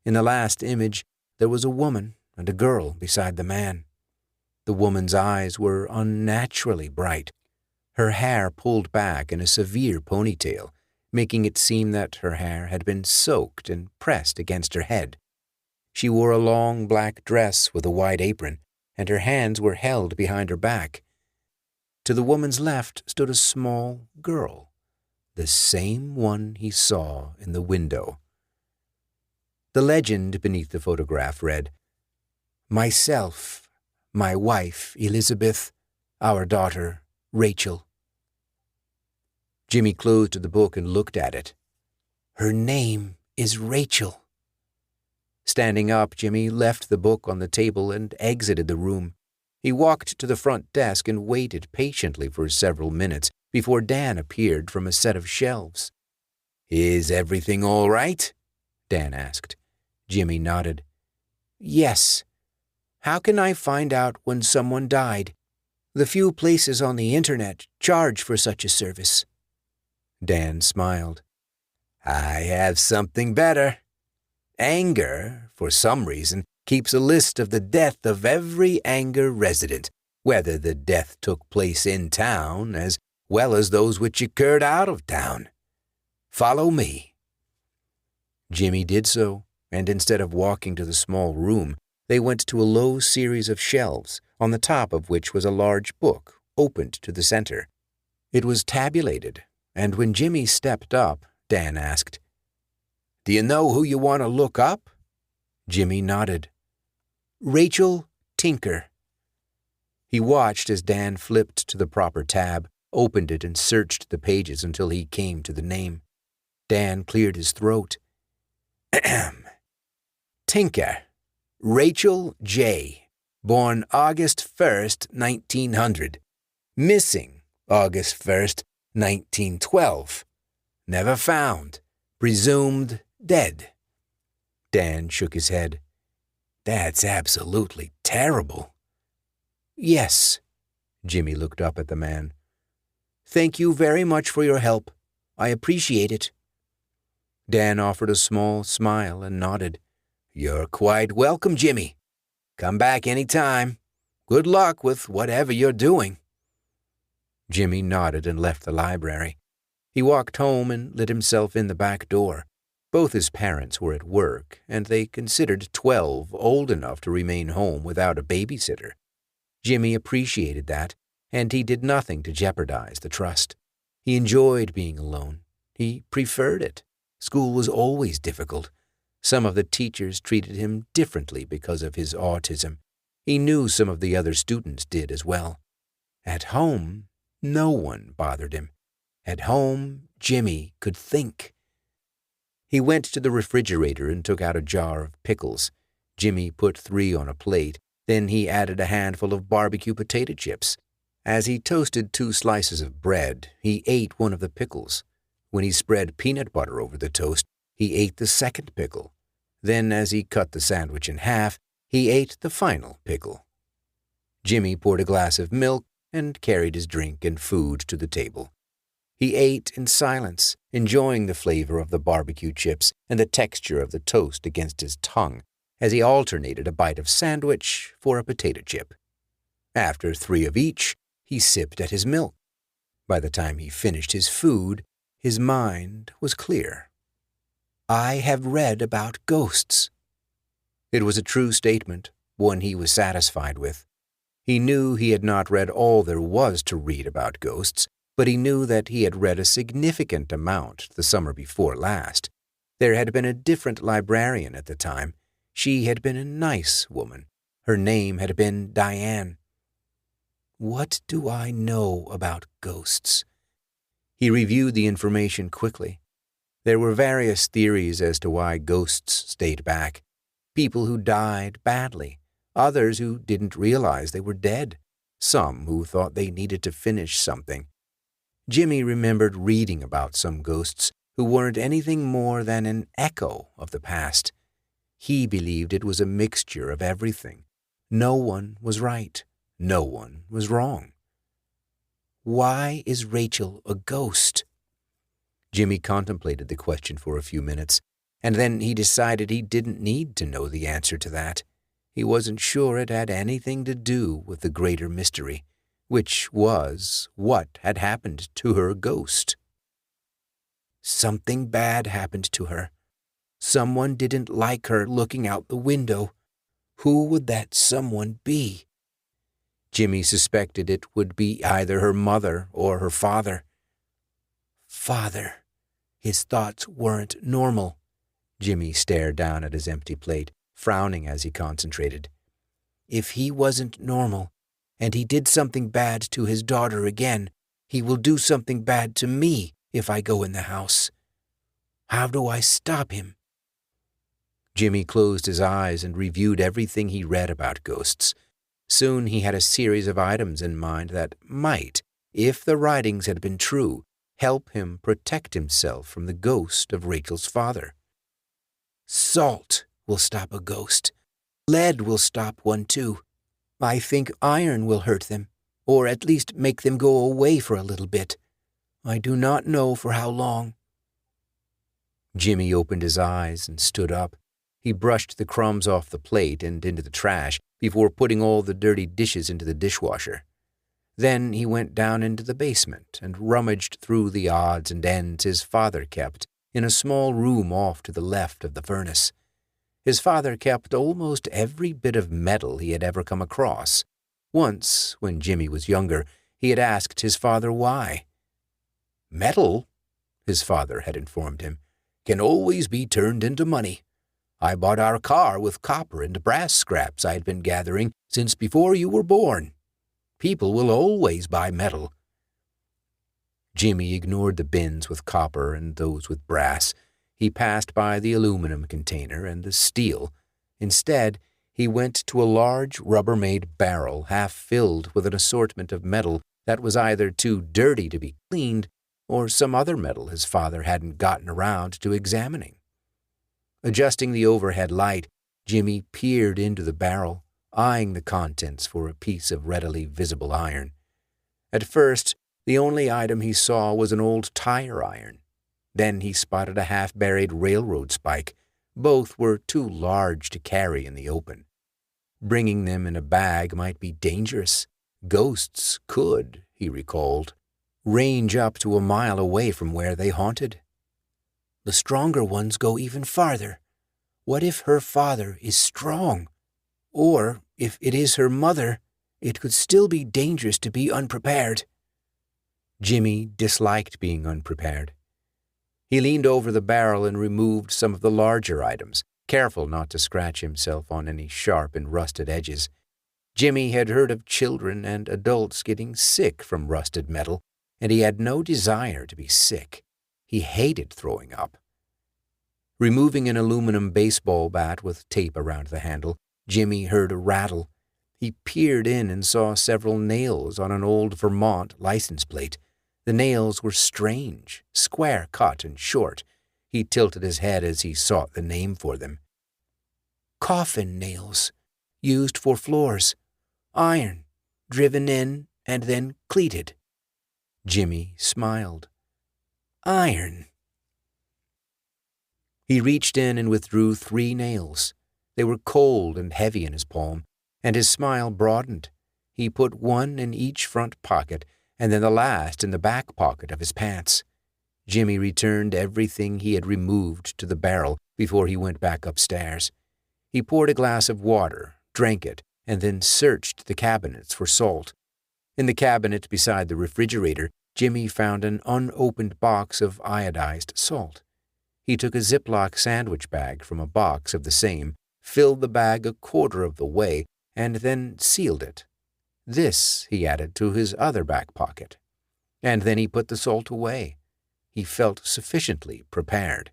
In the last image, there was a woman and a girl beside the man. The woman's eyes were unnaturally bright, her hair pulled back in a severe ponytail, making it seem that her hair had been soaked and pressed against her head. She wore a long black dress with a wide apron, and her hands were held behind her back. To the woman's left stood a small girl, the same one he saw in the window. The legend beneath the photograph read, "Myself, my wife, Elizabeth, our daughter, Rachel." Jimmy closed the book and looked at it. Her name is Rachel. Standing up, Jimmy left the book on the table and exited the room. He walked to the front desk and waited patiently for several minutes before Dan appeared from a set of shelves. "Is everything all right?" Dan asked. Jimmy nodded. "Yes. How can I find out when someone died? The few places on the internet charge for such a service." Dan smiled. "I have something better. Anger, for some reason, keeps a list of the death of every Anger resident, whether the death took place in town as well as those which occurred out of town. Follow me." Jimmy did so, and instead of walking to the small room, they went to a low series of shelves, on the top of which was a large book, opened to the center. It was tabulated, and when Jimmy stepped up, Dan asked, "Do you know who you want to look up?" Jimmy nodded. "Rachel Tinker." He watched as Dan flipped to the proper tab, opened it, and searched the pages until he came to the name. Dan cleared his throat. "Ahem. Tinker. Rachel J. Born August 1st, 1900. Missing August 1st, 1912. Never found. Presumed dead." Dan shook his head. "That's absolutely terrible." "Yes." Jimmy looked up at the man. "Thank you very much for your help. I appreciate it." Dan offered a small smile and nodded. "You're quite welcome, Jimmy. Come back any time. Good luck with whatever you're doing." Jimmy nodded and left the library. He walked home and let himself in the back door. Both his parents were at work, and they considered 12 old enough to remain home without a babysitter. Jimmy appreciated that, and he did nothing to jeopardize the trust. He enjoyed being alone. He preferred it. School was always difficult. Some of the teachers treated him differently because of his autism. He knew some of the other students did as well. At home, no one bothered him. At home, Jimmy could think. He went to the refrigerator and took out a jar of pickles. Jimmy put 3 on a plate. Then he added a handful of barbecue potato chips. As he toasted 2 slices of bread, he ate one of the pickles. When he spread peanut butter over the toast, he ate the second pickle. Then, as he cut the sandwich in half, he ate the final pickle. Jimmy poured a glass of milk and carried his drink and food to the table. He ate in silence, enjoying the flavor of the barbecue chips and the texture of the toast against his tongue, as he alternated a bite of sandwich for a potato chip. After 3 of each, he sipped at his milk. By the time he finished his food, his mind was clear. "I have read about ghosts." It was a true statement, one he was satisfied with. He knew he had not read all there was to read about ghosts, but he knew that he had read a significant amount the summer before last. There had been a different librarian at the time. She had been a nice woman. Her name had been Diane. What do I know about ghosts? He reviewed the information quickly. There were various theories as to why ghosts stayed back. People who died badly, others who didn't realize they were dead, some who thought they needed to finish something. Jimmy remembered reading about some ghosts who weren't anything more than an echo of the past. He believed it was a mixture of everything. No one was right. No one was wrong. Why is Rachel a ghost? Jimmy contemplated the question for a few minutes, and then he decided he didn't need to know the answer to that. He wasn't sure it had anything to do with the greater mystery, which was what had happened to her ghost. Something bad happened to her. Someone didn't like her looking out the window. Who would that someone be? Jimmy suspected it would be either her mother or her father. Father. His thoughts weren't normal. Jimmy stared down at his empty plate, frowning as he concentrated. If he wasn't normal, and he did something bad to his daughter again, he will do something bad to me if I go in the house. How do I stop him? Jimmy closed his eyes and reviewed everything he read about ghosts. Soon he had a series of items in mind that might, if the writings had been true, help him protect himself from the ghost of Rachel's father. Salt will stop a ghost. Lead will stop one too. I think iron will hurt them, or at least make them go away for a little bit. I do not know for how long. Jimmy opened his eyes and stood up. He brushed the crumbs off the plate and into the trash before putting all the dirty dishes into the dishwasher. Then he went down into the basement and rummaged through the odds and ends his father kept in a small room off to the left of the furnace. His father kept almost every bit of metal he had ever come across. Once, when Jimmy was younger, he had asked his father why. Metal, his father had informed him, can always be turned into money. I bought our car with copper and brass scraps I had been gathering since before you were born. People will always buy metal. Jimmy ignored the bins with copper and those with brass. He passed by the aluminum container and the steel. Instead, he went to a large Rubbermaid barrel half filled with an assortment of metal that was either too dirty to be cleaned or some other metal his father hadn't gotten around to examining. Adjusting the overhead light, Jimmy peered into the barrel, eyeing the contents for a piece of readily visible iron. At first, the only item he saw was an old tire iron. Then he spotted a half-buried railroad spike. Both were too large to carry in the open. Bringing them in a bag might be dangerous. Ghosts could, he recalled, range up to a mile away from where they haunted. The stronger ones go even farther. What if her father is strong? Or, if it is her mother, it could still be dangerous to be unprepared. Jimmy disliked being unprepared. He leaned over the barrel and removed some of the larger items, careful not to scratch himself on any sharp and rusted edges. Jimmy had heard of children and adults getting sick from rusted metal, and he had no desire to be sick. He hated throwing up. Removing an aluminum baseball bat with tape around the handle, Jimmy heard a rattle. He peered in and saw several nails on an old Vermont license plate. The nails were strange, square-cut and short. He tilted his head as he sought the name for them. Coffin nails, used for floors. Iron, driven in and then cleated. Jimmy smiled. Iron. He reached in and withdrew 3 nails. They were cold and heavy in his palm, and his smile broadened. He put one in each front pocket, and then the last in the back pocket of his pants. Jimmy returned everything he had removed to the barrel before he went back upstairs. He poured a glass of water, drank it, and then searched the cabinets for salt. In the cabinet beside the refrigerator, Jimmy found an unopened box of iodized salt. He took a Ziploc sandwich bag from a box of the same, filled the bag a quarter of the way, and then sealed it. This he added to his other back pocket. And then he put the salt away. He felt sufficiently prepared.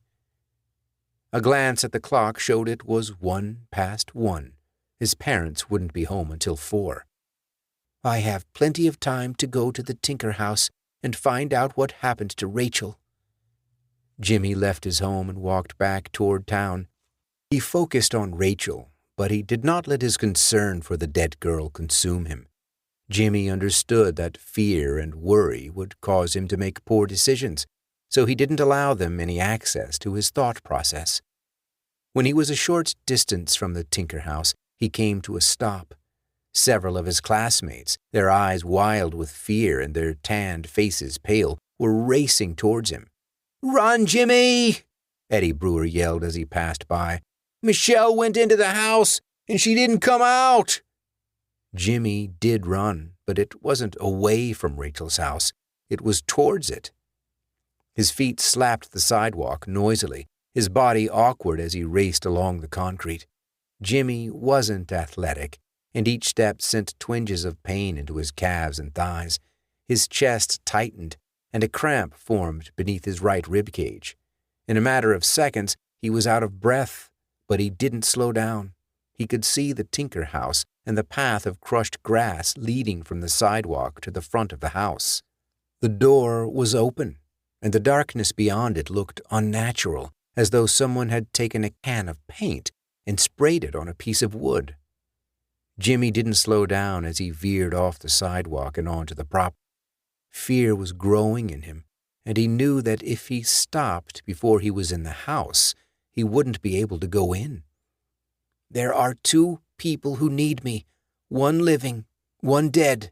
A glance at the clock showed it was 1:01. His parents wouldn't be home until 4. "I have plenty of time to go to the Tinker House and find out what happened to Rachel." Jimmy left his home and walked back toward town. He focused on Rachel, but he did not let his concern for the dead girl consume him. Jimmy understood that fear and worry would cause him to make poor decisions, so he didn't allow them any access to his thought process. When he was a short distance from the Tinker House, he came to a stop. Several of his classmates, their eyes wild with fear and their tanned faces pale, were racing towards him. "Run, Jimmy!" Eddie Brewer yelled as he passed by. "Michelle went into the house, and she didn't come out!" Jimmy did run, but it wasn't away from Rachel's house. It was towards it. His feet slapped the sidewalk noisily, his body awkward as he raced along the concrete. Jimmy wasn't athletic, and each step sent twinges of pain into his calves and thighs. His chest tightened, and a cramp formed beneath his right rib cage. In a matter of seconds, he was out of breath, but he didn't slow down. He could see the Tinker House and the path of crushed grass leading from the sidewalk to the front of the house. The door was open, and the darkness beyond it looked unnatural, as though someone had taken a can of paint and sprayed it on a piece of wood. Jimmy didn't slow down as he veered off the sidewalk and onto the property. Fear was growing in him, and he knew that if he stopped before he was in the house, he wouldn't be able to go in. "There are 2 people who need me, one living, one dead."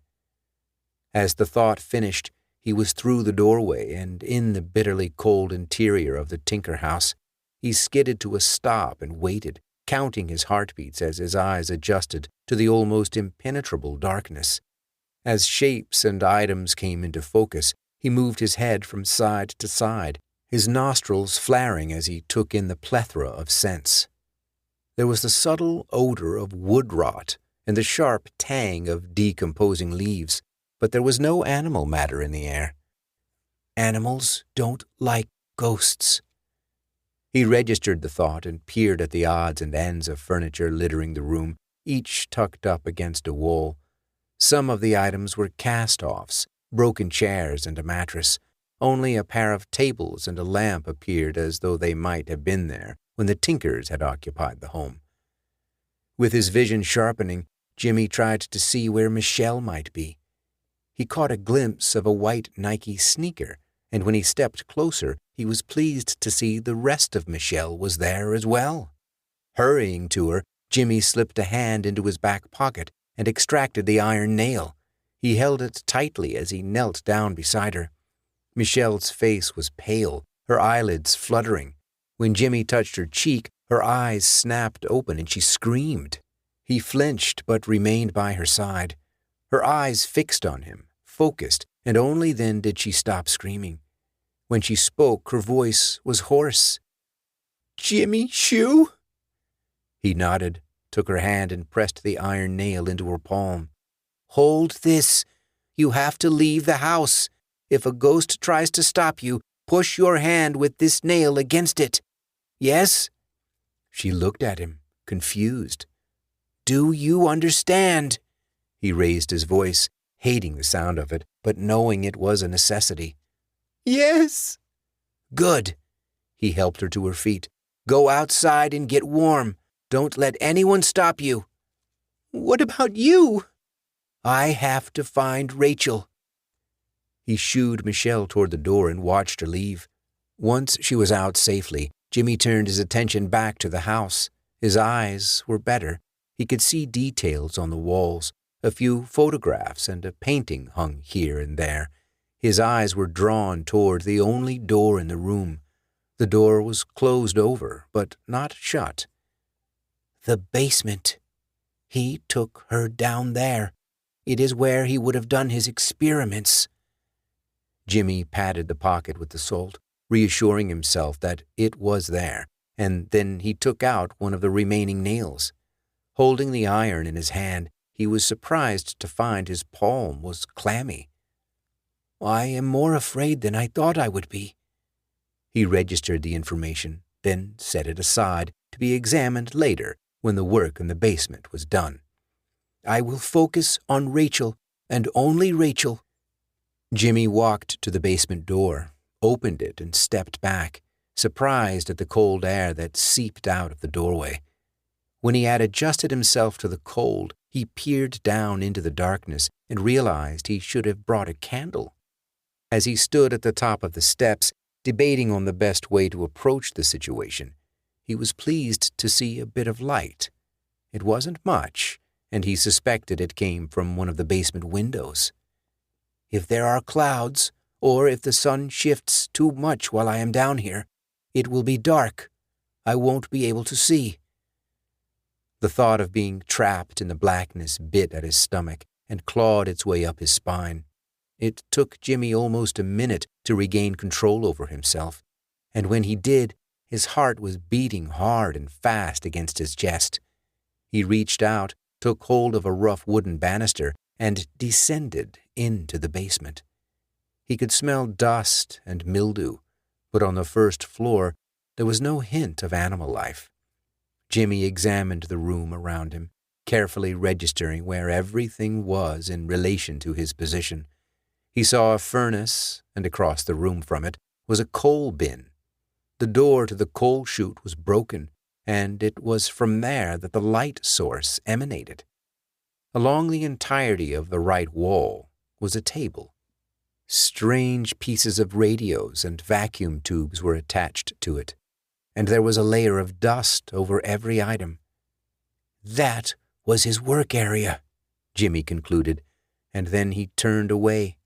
As the thought finished, he was through the doorway and in the bitterly cold interior of the Tinker House. He skidded to a stop and waited, counting his heartbeats as his eyes adjusted to the almost impenetrable darkness. As shapes and items came into focus, he moved his head from side to side, his nostrils flaring as he took in the plethora of scents. There was the subtle odor of wood rot and the sharp tang of decomposing leaves, but there was no animal matter in the air. Animals don't like ghosts. He registered the thought and peered at the odds and ends of furniture littering the room, each tucked up against a wall. Some of the items were cast-offs, broken chairs and a mattress. Only a pair of tables and a lamp appeared as though they might have been there when the Tinkers had occupied the home. With his vision sharpening, Jimmy tried to see where Michelle might be. He caught a glimpse of a white Nike sneaker, and when he stepped closer, he was pleased to see the rest of Michelle was there as well. Hurrying to her, Jimmy slipped a hand into his back pocket and extracted the iron nail. He held it tightly as he knelt down beside her. Michelle's face was pale, her eyelids fluttering. When Jimmy touched her cheek, her eyes snapped open and she screamed. He flinched but remained by her side. Her eyes fixed on him, focused, and only then did she stop screaming. When she spoke, her voice was hoarse. "Jimmy Shue?" He nodded, took her hand and pressed the iron nail into her palm. "Hold this. You have to leave the house. If a ghost tries to stop you, push your hand with this nail against it. Yes?" She looked at him, confused. "Do you understand?" He raised his voice, hating the sound of it, but knowing it was a necessity. "Yes." "Good." He helped her to her feet. "Go outside and get warm. Don't let anyone stop you." "What about you?" "I have to find Rachel." He shooed Michelle toward the door and watched her leave. Once she was out safely, Jimmy turned his attention back to the house. His eyes were better. He could see details on the walls, a few photographs and a painting hung here and there. His eyes were drawn toward the only door in the room. The door was closed over, but not shut. The basement. He took her down there. It is where he would have done his experiments. Jimmy patted the pocket with the salt, reassuring himself that it was there, and then he took out one of the remaining nails. Holding the iron in his hand, he was surprised to find his palm was clammy. "I am more afraid than I thought I would be." He registered the information, then set it aside to be examined later when the work in the basement was done. "I will focus on Rachel, and only Rachel." Jimmy walked to the basement door, opened it, and stepped back, surprised at the cold air that seeped out of the doorway. When he had adjusted himself to the cold, he peered down into the darkness and realized he should have brought a candle. As he stood at the top of the steps, debating on the best way to approach the situation, he was pleased to see a bit of light. It wasn't much, and he suspected it came from one of the basement windows. "If there are clouds, or if the sun shifts too much while I am down here, it will be dark. I won't be able to see." The thought of being trapped in the blackness bit at his stomach and clawed its way up his spine. It took Jimmy almost a minute to regain control over himself, and when he did, his heart was beating hard and fast against his chest. He reached out, took hold of a rough wooden banister, and descended into the basement. He could smell dust and mildew, but on the first floor there was no hint of animal life. Jimmy examined the room around him, carefully registering where everything was in relation to his position. He saw a furnace, and across the room from it was a coal bin. The door to the coal chute was broken, and it was from there that the light source emanated. Along the entirety of the right wall was a table. Strange pieces of radios and vacuum tubes were attached to it, and there was a layer of dust over every item. That was his work area, Jimmy concluded, and then he turned away.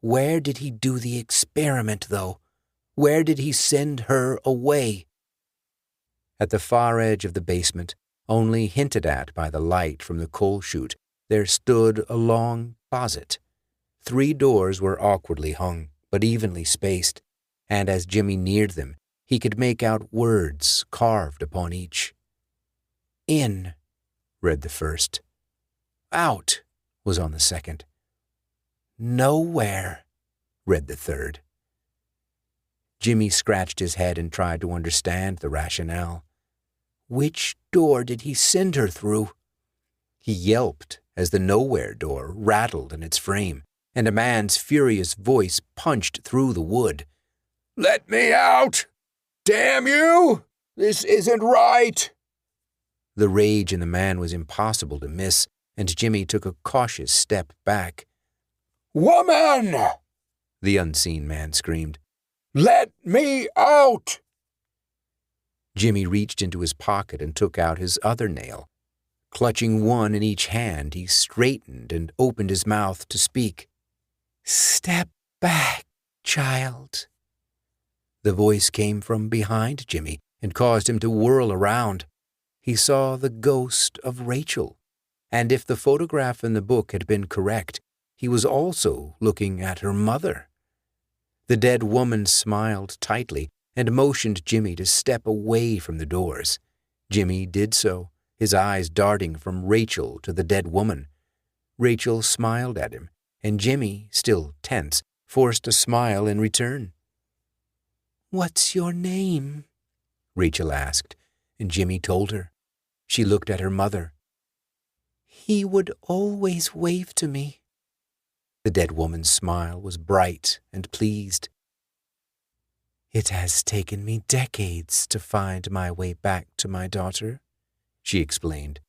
Where did he do the experiment, though? Where did he send her away? At the far edge of the basement, only hinted at by the light from the coal chute, there stood a long closet. 3 doors were awkwardly hung, but evenly spaced, and as Jimmy neared them, he could make out words carved upon each. "In," read the first. "Out," was on the second. "Nowhere," read the third. Jimmy scratched his head and tried to understand the rationale. Which door did he send her through? He yelped as the nowhere door rattled in its frame, and a man's furious voice punched through the wood. "Let me out! Damn you! This isn't right!" The rage in the man was impossible to miss, and Jimmy took a cautious step back. "Woman!" the unseen man screamed. "Let me out!" Jimmy reached into his pocket and took out his other nail. Clutching one in each hand, he straightened and opened his mouth to speak. "Step back, child." The voice came from behind Jimmy and caused him to whirl around. He saw the ghost of Rachel, and if the photograph in the book had been correct, he was also looking at her mother. The dead woman smiled tightly and motioned Jimmy to step away from the doors. Jimmy did so, his eyes darting from Rachel to the dead woman. Rachel smiled at him, and Jimmy, still tense, forced a smile in return. "What's your name?" Rachel asked, and Jimmy told her. She looked at her mother. "He would always wave to me." The dead woman's smile was bright and pleased. "It has taken me decades to find my way back to my daughter," she explained.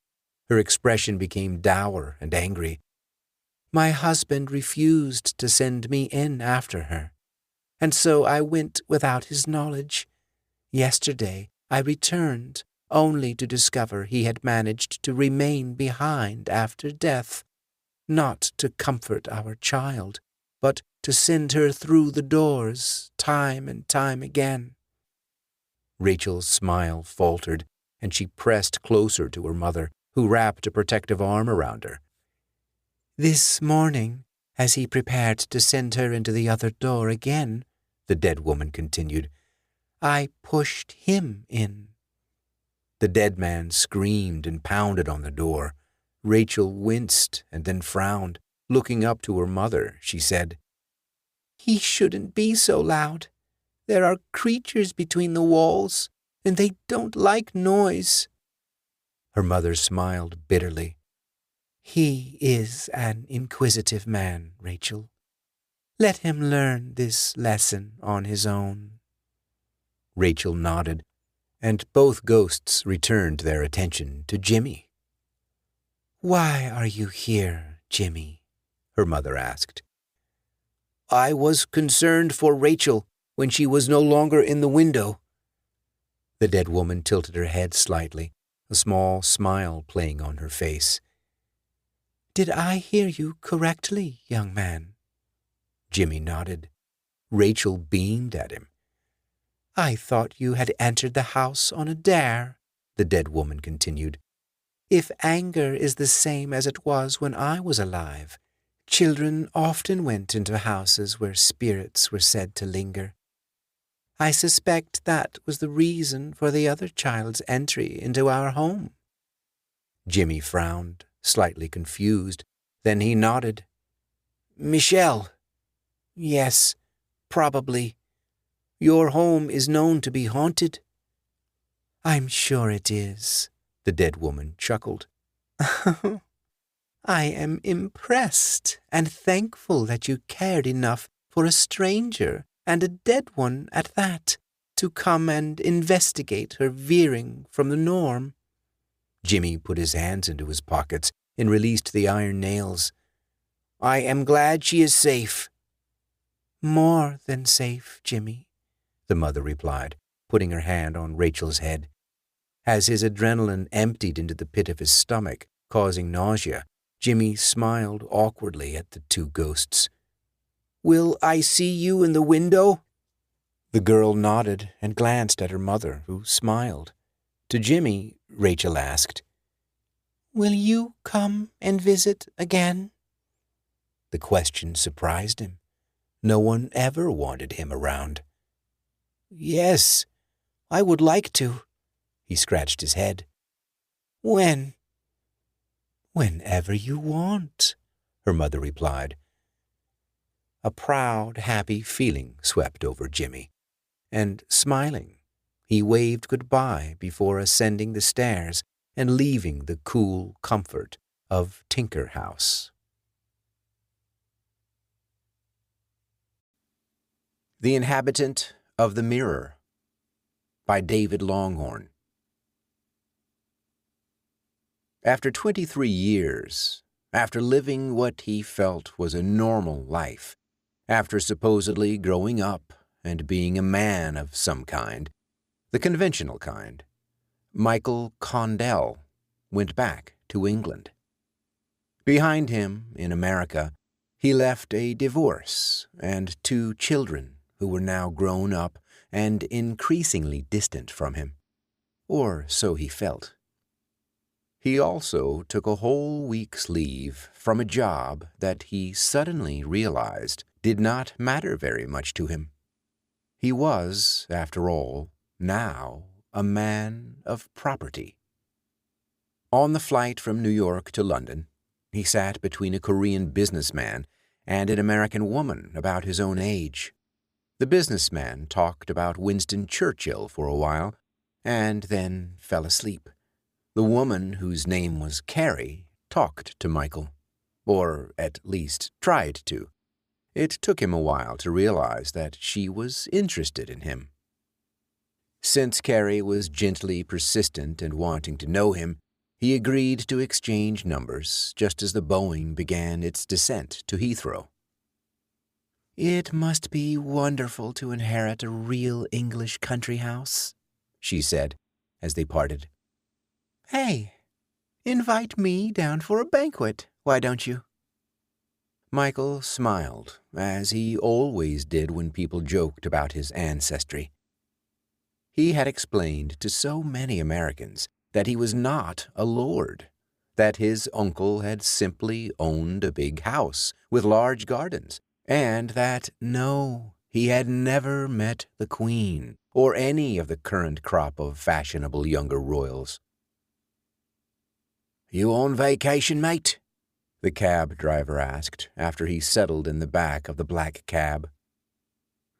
Her expression became dour and angry. "My husband refused to send me in after her, and so I went without his knowledge. Yesterday I returned, only to discover he had managed to remain behind after death, not to comfort our child, but to send her through the doors time and time again." Rachel's smile faltered, and she pressed closer to her mother, who wrapped a protective arm around her. "This morning, as he prepared to send her into the other door again," the dead woman continued, I pushed him in." The dead man screamed and pounded on the door. Rachel winced and then frowned. Looking up to her mother, she said, "He shouldn't be so loud. There are creatures between the walls, and they don't like noise." Her mother smiled bitterly. "He is an inquisitive man, Rachel. Let him learn this lesson on his own." Rachel nodded, and both ghosts returned their attention to Jimmy. "Why are you here, Jimmy?" her mother asked. "I was concerned for Rachel when she was no longer in the window." The dead woman tilted her head slightly, a small smile playing on her face. "Did I hear you correctly, young man?" Jimmy nodded. Rachel beamed at him. "I thought you had entered the house on a dare," the dead woman continued. "If anger is the same as it was when I was alive, children often went into houses where spirits were said to linger. I suspect that was the reason for the other child's entry into our home." Jimmy frowned, slightly confused. Then he nodded. "Michelle. Yes, probably. Your home is known to be haunted." "I'm sure it is," the dead woman chuckled. "I am impressed and thankful that you cared enough for a stranger, and a dead one at that, to come and investigate her veering from the norm." Jimmy put his hands into his pockets and released the iron nails. "I am glad she is safe." "More than safe, Jimmy," the mother replied, putting her hand on Rachel's head. As his adrenaline emptied into the pit of his stomach, causing nausea, Jimmy smiled awkwardly at the two ghosts. "Will I see you in the window?" The girl nodded and glanced at her mother, who smiled. To Jimmy, Rachel asked, "Will you come and visit again?" The question surprised him. No one ever wanted him around. "Yes, I would like to." He scratched his head. "When?" "Whenever you want," her mother replied. A proud, happy feeling swept over Jimmy, and smiling, he waved goodbye before ascending the stairs and leaving the cool comfort of Tinker House. The Inhabitant of the Mirror by David Longhorn. After 23 years, after living what he felt was a normal life, after supposedly growing up and being a man of some kind, the conventional kind, Michael Condell went back to England. Behind him, in America, he left a divorce and 2 children who were now grown up and increasingly distant from him, or so he felt. He also took a whole week's leave from a job that he suddenly realized did not matter very much to him. He was, after all, now a man of property. On the flight from New York to London, he sat between a Korean businessman and an American woman about his own age. The businessman talked about Winston Churchill for a while, and then fell asleep. The woman, whose name was Carrie, talked to Michael, or at least tried to. It took him a while to realize that she was interested in him. Since Carrie was gently persistent and wanting to know him, he agreed to exchange numbers just as the Boeing began its descent to Heathrow. "It must be wonderful to inherit a real English country house," she said, as they parted. "Hey, invite me down for a banquet, why don't you?" Michael smiled, as he always did when people joked about his ancestry. He had explained to so many Americans that he was not a lord, that his uncle had simply owned a big house with large gardens, and that, no, He had never met the Queen or any of the current crop of fashionable younger royals. "You on vacation, mate?" the cab driver asked after he settled in the back of the black cab.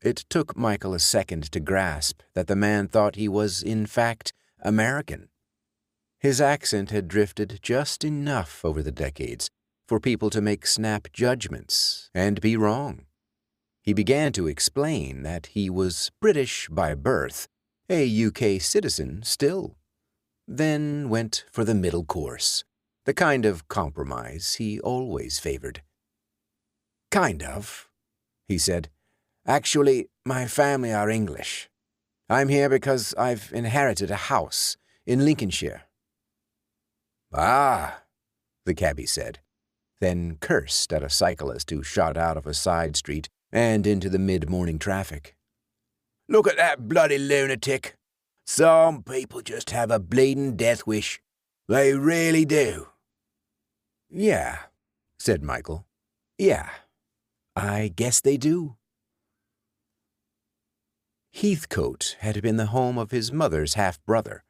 It took Michael a second to grasp that the man thought he was, in fact, American. His accent had drifted just enough over the decades for people to make snap judgments and be wrong. He began to explain that he was British by birth, a UK citizen still, then went for the middle course, the kind of compromise he always favored. "Kind of," he said. "Actually, my family are English. I'm here because I've inherited a house in Lincolnshire." "Ah," the cabbie said, then cursed at a cyclist who shot out of a side street and into the mid-morning traffic. "Look at that bloody lunatic. Some people just have a bleeding death wish. They really do." "Yeah," said Michael. "Yeah, I guess they do." Heathcote had been the home of his mother's half-brother.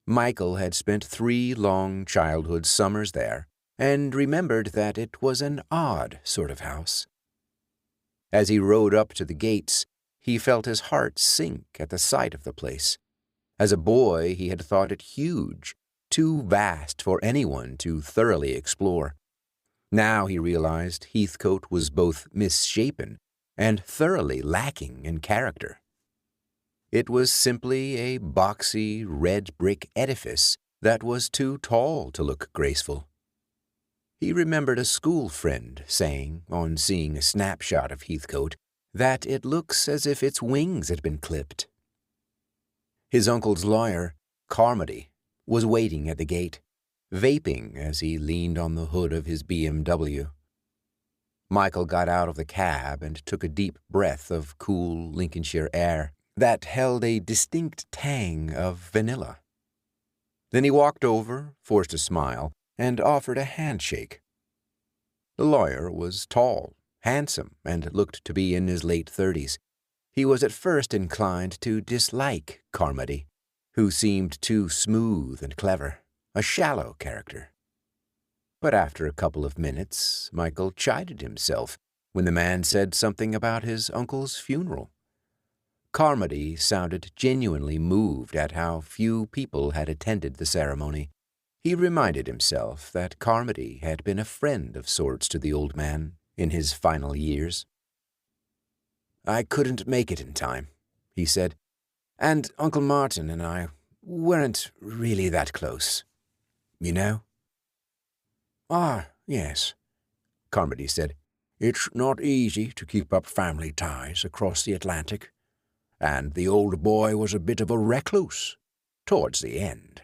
Michael had spent 3 long childhood summers there and remembered that it was an odd sort of house. As he rode up to the gates, he felt his heart sink at the sight of the place. As a boy, he had thought it huge, too vast for anyone to thoroughly explore. Now he realized Heathcote was both misshapen and thoroughly lacking in character. It was simply a boxy, red-brick edifice that was too tall to look graceful. He remembered a school friend saying, on seeing a snapshot of Heathcote, that it looks as if its wings had been clipped. His uncle's lawyer, Carmody, was waiting at the gate, vaping as he leaned on the hood of his BMW. Michael got out of the cab and took a deep breath of cool Lincolnshire air that held a distinct tang of vanilla. Then he walked over, forced a smile, and offered a handshake. The lawyer was tall, handsome, and looked to be in his late 30s. He was at first inclined to dislike Carmody, who seemed too smooth and clever, a shallow character. But after a couple of minutes, Michael chided himself when the man said something about his uncle's funeral. Carmody sounded genuinely moved at how few people had attended the ceremony. He reminded himself that Carmody had been a friend of sorts to the old man in his final years. "I couldn't make it in time," he said, "and Uncle Martin and I weren't really that close, you know?" "Ah, yes," Carmody said. "It's not easy to keep up family ties across the Atlantic. And the old boy was a bit of a recluse towards the end."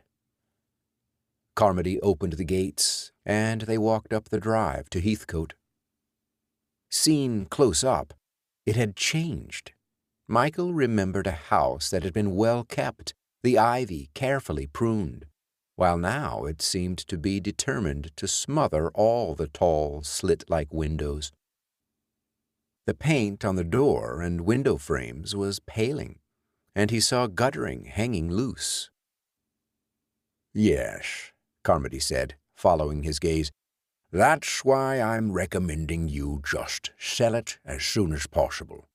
Carmody opened the gates, and they walked up the drive to Heathcote. Seen close up, it had changed. Michael remembered a house that had been well kept, the ivy carefully pruned, while now it seemed to be determined to smother all the tall, slit-like windows. The paint on the door and window frames was paling, and he saw guttering hanging loose. "Yes," Carmody said, following his gaze. "That's why I'm recommending you just sell it as soon as possible.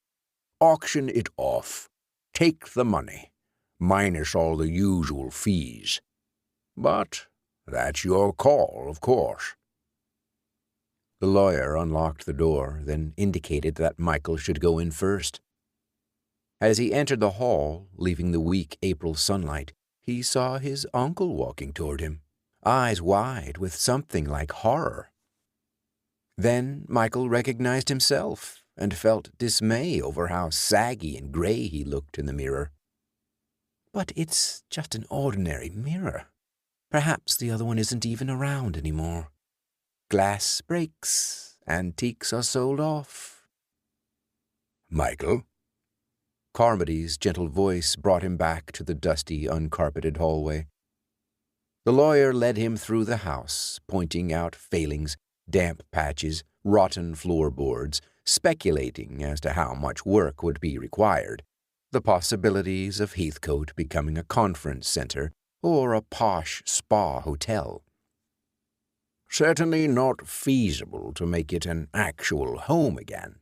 Auction it off. Take the money, minus all the usual fees. But that's your call, of course." The lawyer unlocked the door, then indicated that Michael should go in first. As he entered the hall, leaving the weak April sunlight, he saw his uncle walking toward him, eyes wide with something like horror. Then Michael recognized himself and felt dismay over how saggy and gray he looked in the mirror. "But it's just an ordinary mirror. Perhaps the other one isn't even around anymore. Glass breaks, antiques are sold off." "Michael?" Carmody's gentle voice brought him back to the dusty, uncarpeted hallway. The lawyer led him through the house, pointing out failings, damp patches, rotten floorboards, speculating as to how much work would be required, the possibilities of Heathcote becoming a conference centre or a posh spa hotel. "Certainly not feasible to make it an actual home again,"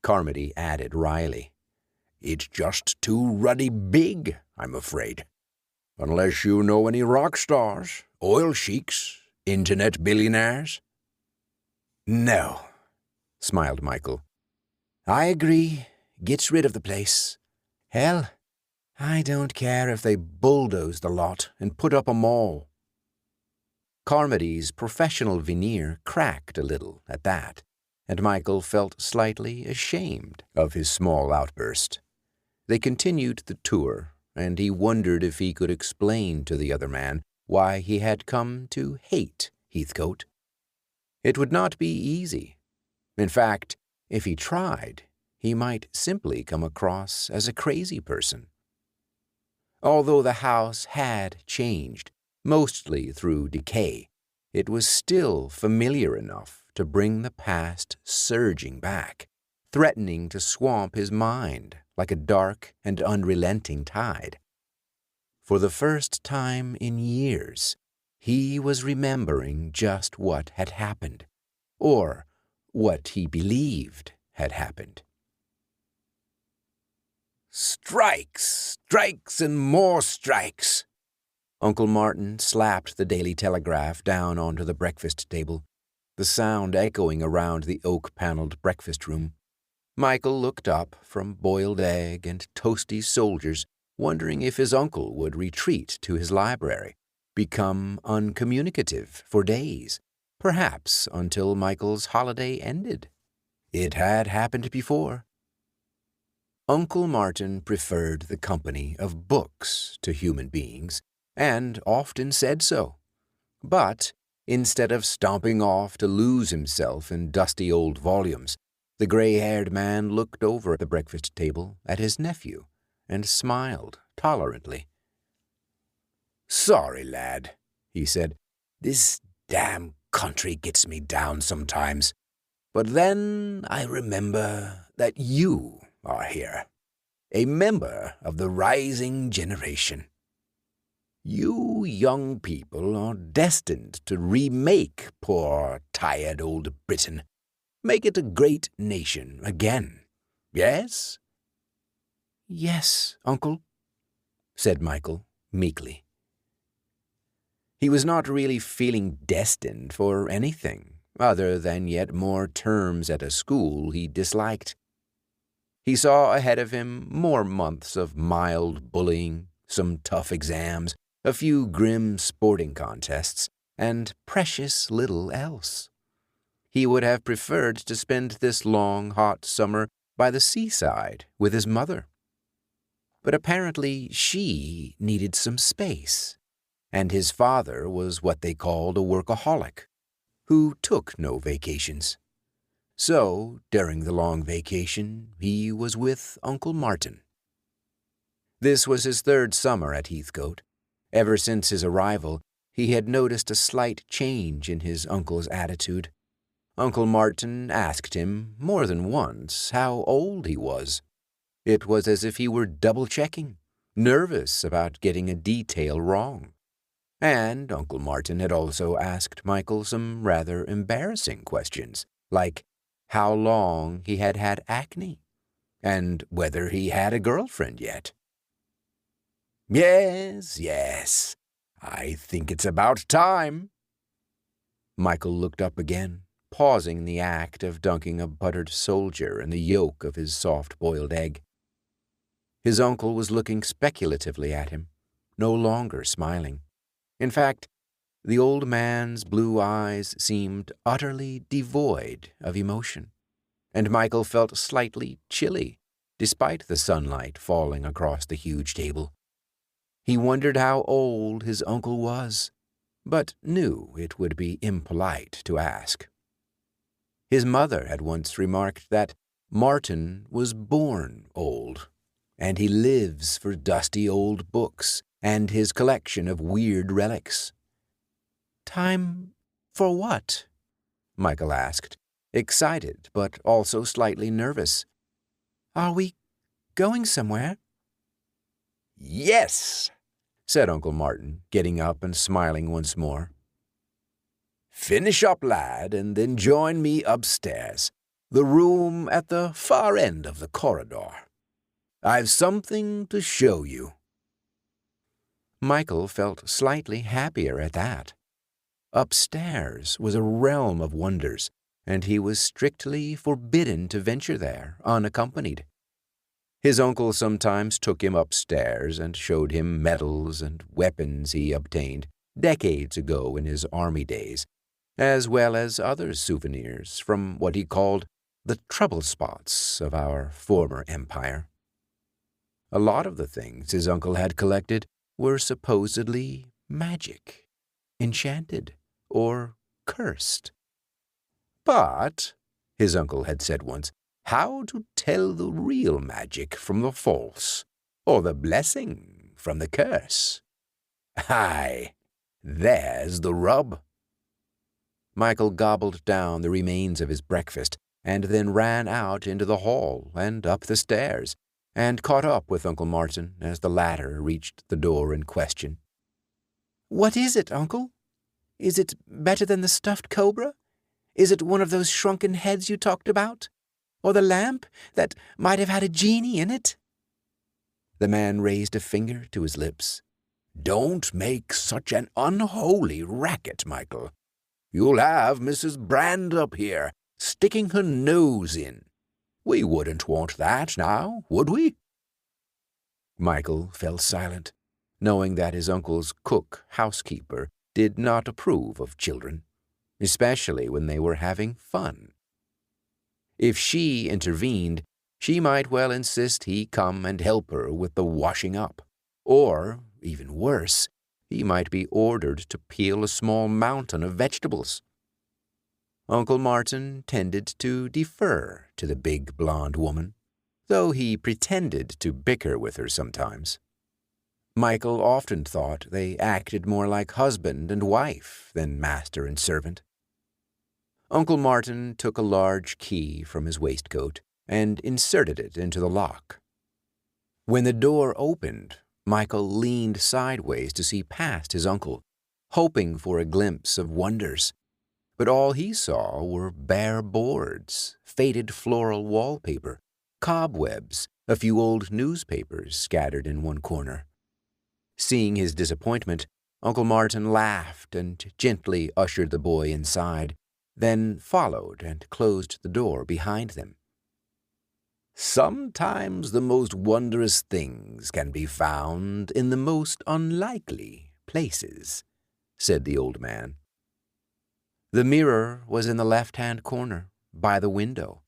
Carmody added wryly. "It's just too ruddy big, I'm afraid. Unless you know any rock stars, oil sheiks, internet billionaires." "No," smiled Michael. "I agree. Gets rid of the place. Hell, I don't care if they bulldoze the lot and put up a mall." Carmody's professional veneer cracked a little at that, and Michael felt slightly ashamed of his small outburst. They continued the tour, and he wondered if he could explain to the other man why he had come to hate Heathcote. It would not be easy. In fact, if he tried, he might simply come across as a crazy person. Although the house had changed, mostly through decay, it was still familiar enough to bring the past surging back, threatening to swamp his mind like a dark and unrelenting tide. For the first time in years, he was remembering just what had happened, or what he believed had happened. "Strikes, strikes, and more strikes!" Uncle Martin slapped the Daily Telegraph down onto the breakfast table, the sound echoing around the oak-paneled breakfast room. Michael looked up from boiled egg and toasty soldiers, wondering if his uncle would retreat to his library, become uncommunicative for days, perhaps until Michael's holiday ended. It had happened before. Uncle Martin preferred the company of books to human beings, and often said so. But instead of stomping off to lose himself in dusty old volumes, the gray-haired man looked over at the breakfast table at his nephew and smiled tolerantly. "Sorry, lad," he said. "This damn country gets me down sometimes. But then I remember that you are here, a member of the rising generation. You young people are destined to remake poor, tired old Britain, make it a great nation again. Yes?" "Yes, Uncle," said Michael meekly. He was not really feeling destined for anything other than yet more terms at a school he disliked. He saw ahead of him more months of mild bullying, some tough exams, a few grim sporting contests, and precious little else. He would have preferred to spend this long, hot summer by the seaside with his mother. But apparently she needed some space, and his father was what they called a workaholic, who took no vacations. So, during the long vacation, he was with Uncle Martin. This was his third summer at Heathcote. Ever since his arrival, he had noticed a slight change in his uncle's attitude. Uncle Martin asked him more than once how old he was. It was as if he were double-checking, nervous about getting a detail wrong. And Uncle Martin had also asked Michael some rather embarrassing questions, like how long he had had acne, and whether he had a girlfriend yet. Yes, I think it's about time." Michael looked up again, pausing the act of dunking a buttered soldier in the yolk of his soft-boiled egg. His uncle was looking speculatively at him, no longer smiling. In fact, the old man's blue eyes seemed utterly devoid of emotion, and Michael felt slightly chilly, despite the sunlight falling across the huge table. He wondered how old his uncle was, but knew it would be impolite to ask. His mother had once remarked that Martin was born old, and he lives for dusty old books and his collection of weird relics. "Time for what?" Michael asked, excited but also slightly nervous. "Are we going somewhere?" "Yes," said Uncle Martin, getting up and smiling once more. "Finish up, lad, and then join me upstairs, the room at the far end of the corridor. I've something to show you." Michael felt slightly happier at that. Upstairs was a realm of wonders, and he was strictly forbidden to venture there unaccompanied. His uncle sometimes took him upstairs and showed him medals and weapons he obtained decades ago in his army days, as well as other souvenirs from what he called the trouble spots of our former empire. A lot of the things his uncle had collected were supposedly magic, enchanted, or cursed. But, his uncle had said once, how to tell the real magic from the false, or the blessing from the curse? Aye, there's the rub. Michael gobbled down the remains of his breakfast and then ran out into the hall and up the stairs, and caught up with Uncle Martin as the latter reached the door in question. "What is it, Uncle? Is it better than the stuffed cobra? Is it one of those shrunken heads you talked about? Or the lamp that might have had a genie in it?" The man raised a finger to his lips. "Don't make such an unholy racket, Michael. You'll have Mrs. Brand up here, sticking her nose in. We wouldn't want that now, would we?" Michael fell silent, knowing that his uncle's cook-housekeeper did not approve of children, especially when they were having fun. If she intervened, she might well insist he come and help her with the washing up, or, even worse, he might be ordered to peel a small mountain of vegetables. Uncle Martin tended to defer to the big blonde woman, though he pretended to bicker with her sometimes. Michael often thought they acted more like husband and wife than master and servant. Uncle Martin took a large key from his waistcoat and inserted it into the lock. When the door opened, Michael leaned sideways to see past his uncle, hoping for a glimpse of wonders. But all he saw were bare boards, faded floral wallpaper, cobwebs, a few old newspapers scattered in one corner. Seeing his disappointment, Uncle Martin laughed and gently ushered the boy inside, then followed and closed the door behind them. "Sometimes the most wondrous things can be found in the most unlikely places," said the old man. The mirror was in the left-hand corner, by the window.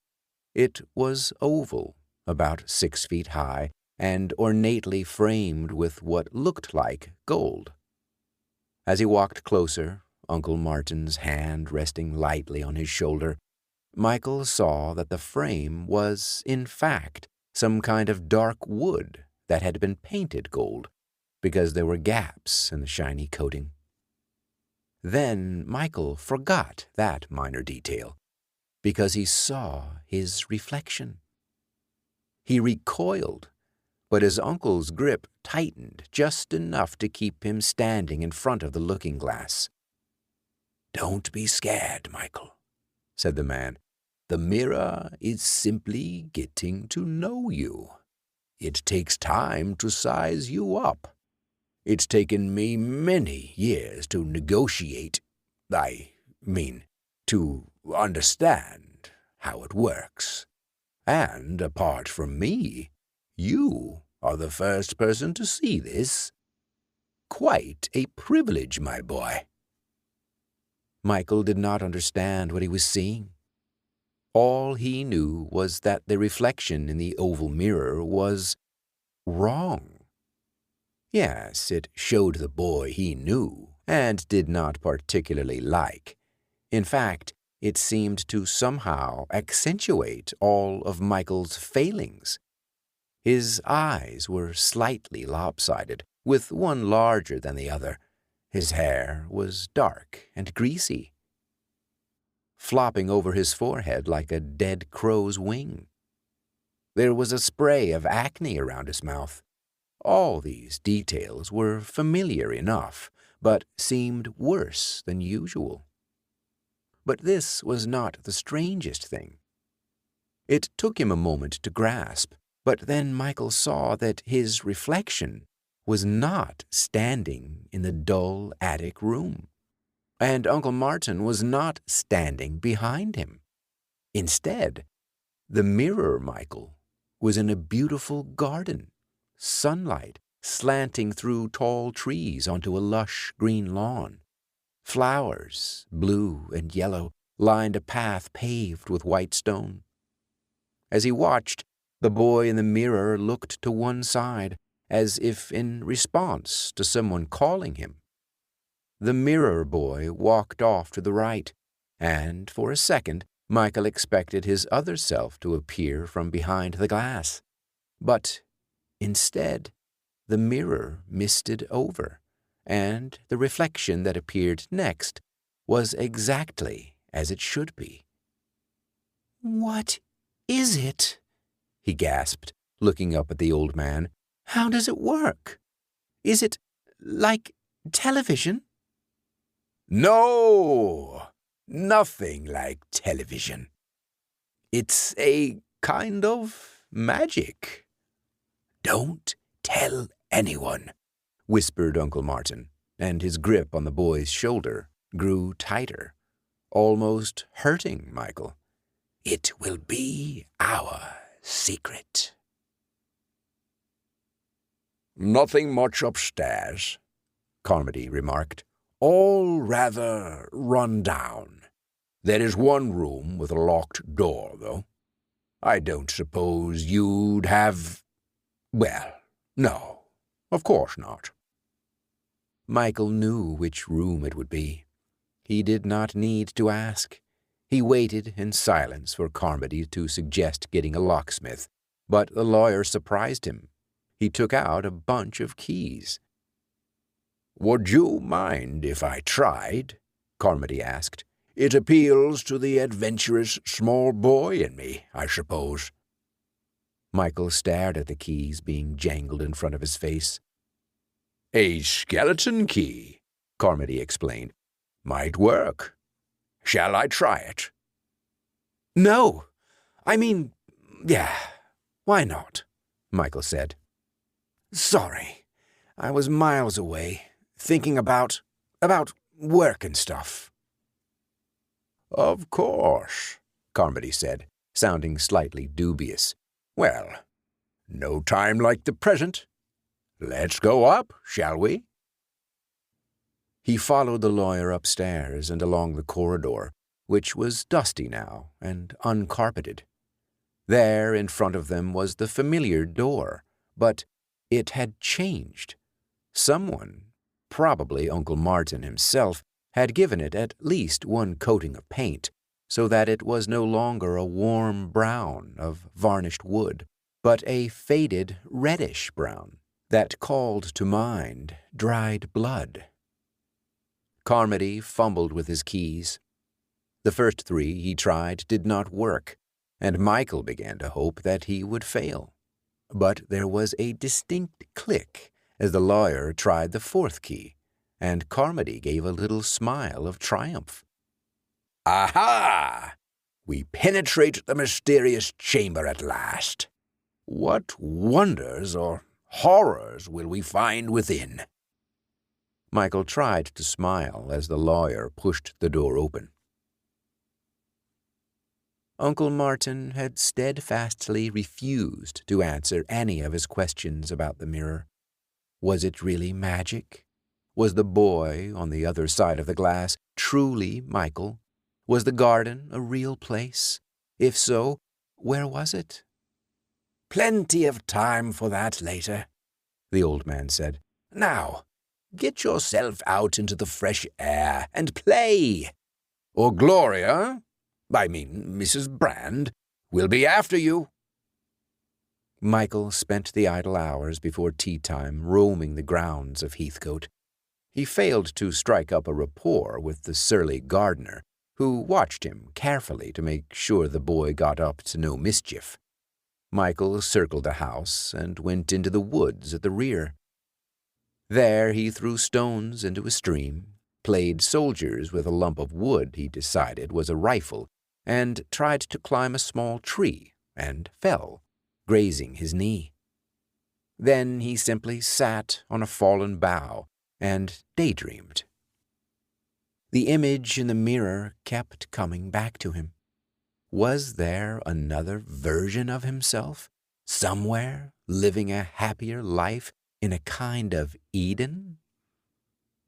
It was oval, about 6 feet high, and ornately framed with what looked like gold. As he walked closer, Uncle Martin's hand resting lightly on his shoulder, Michael saw that the frame was, in fact, some kind of dark wood that had been painted gold, because there were gaps in the shiny coating. Then Michael forgot that minor detail, because he saw his reflection. He recoiled, but his uncle's grip tightened just enough to keep him standing in front of the looking-glass. "Don't be scared, Michael," said the man. "The mirror is simply getting to know you. It takes time to size you up. It's taken me many years to negotiate, to understand how it works. And apart from me, you are the first person to see this. Quite a privilege, my boy." Michael did not understand what he was seeing. All he knew was that the reflection in the oval mirror was wrong. Yes, it showed the boy he knew and did not particularly like. In fact, it seemed to somehow accentuate all of Michael's failings. His eyes were slightly lopsided, with one larger than the other. His hair was dark and greasy. flopping over his forehead like a dead crow's wing. There was a spray of acne around his mouth. All these details were familiar enough, but seemed worse than usual. But this was not the strangest thing. It took him a moment to grasp, but then Michael saw that his reflection was not standing in the dull attic room, and Uncle Martin was not standing behind him. Instead, the mirror Michael was in a beautiful garden, sunlight slanting through tall trees onto a lush green lawn. Flowers, blue and yellow, lined a path paved with white stone. As he watched, the boy in the mirror looked to one side, as if in response to someone calling him. The mirror boy walked off to the right, and for a second Michael expected his other self to appear from behind the glass. But instead, the mirror misted over, and the reflection that appeared next was exactly as it should be. "What is it?" he gasped, looking up at the old man. "How does it work? Is it like television?" No, nothing like television. It's a kind of magic. Don't tell anyone, whispered Uncle Martin, and his grip on the boy's shoulder grew tighter, almost hurting Michael. It will be our secret. Nothing much upstairs, Carmody remarked. All rather run down. There is one room with a locked door, though. I don't suppose you'd have... Well, no, of course not. Michael knew which room it would be. He did not need to ask. He waited in silence for Carmody to suggest getting a locksmith, but the lawyer surprised him. He took out a bunch of keys. Would you mind if I tried? Carmody asked. It appeals to the adventurous small boy in me, I suppose. Michael stared at the keys being jangled in front of his face. A skeleton key, Carmody explained. Might work. Shall I try it? No. I mean, yeah, why not? Michael said. Sorry, I was miles away, thinking about work and stuff. Of course, Carmody said, sounding slightly dubious. Well, no time like the present. Let's go up, shall we? He followed the lawyer upstairs and along the corridor, which was dusty now and uncarpeted. There in front of them was the familiar door, but it had changed. Someone, probably Uncle Martin himself, had given it at least one coating of paint, so that it was no longer a warm brown of varnished wood, but a faded reddish brown that called to mind dried blood. Carmody fumbled with his keys. The first three he tried did not work, and Michael began to hope that he would fail. But there was a distinct click as the lawyer tried the fourth key, and Carmody gave a little smile of triumph. Aha! We penetrate the mysterious chamber at last. What wonders or horrors will we find within? Michael tried to smile as the lawyer pushed the door open. Uncle Martin had steadfastly refused to answer any of his questions about the mirror. Was it really magic? Was the boy on the other side of the glass truly Michael? Was the garden a real place? If so, where was it? Plenty of time for that later, the old man said. Now, get yourself out into the fresh air and play. Or Gloria, Mrs. Brand, will be after you. Michael spent the idle hours before tea-time roaming the grounds of Heathcote. He failed to strike up a rapport with the surly gardener, who watched him carefully to make sure the boy got up to no mischief. Michael circled the house and went into the woods at the rear. There he threw stones into a stream, played soldiers with a lump of wood he decided was a rifle, and tried to climb a small tree and fell, grazing his knee. Then he simply sat on a fallen bough and daydreamed. The image in the mirror kept coming back to him. Was there another version of himself, somewhere, living a happier life in a kind of Eden?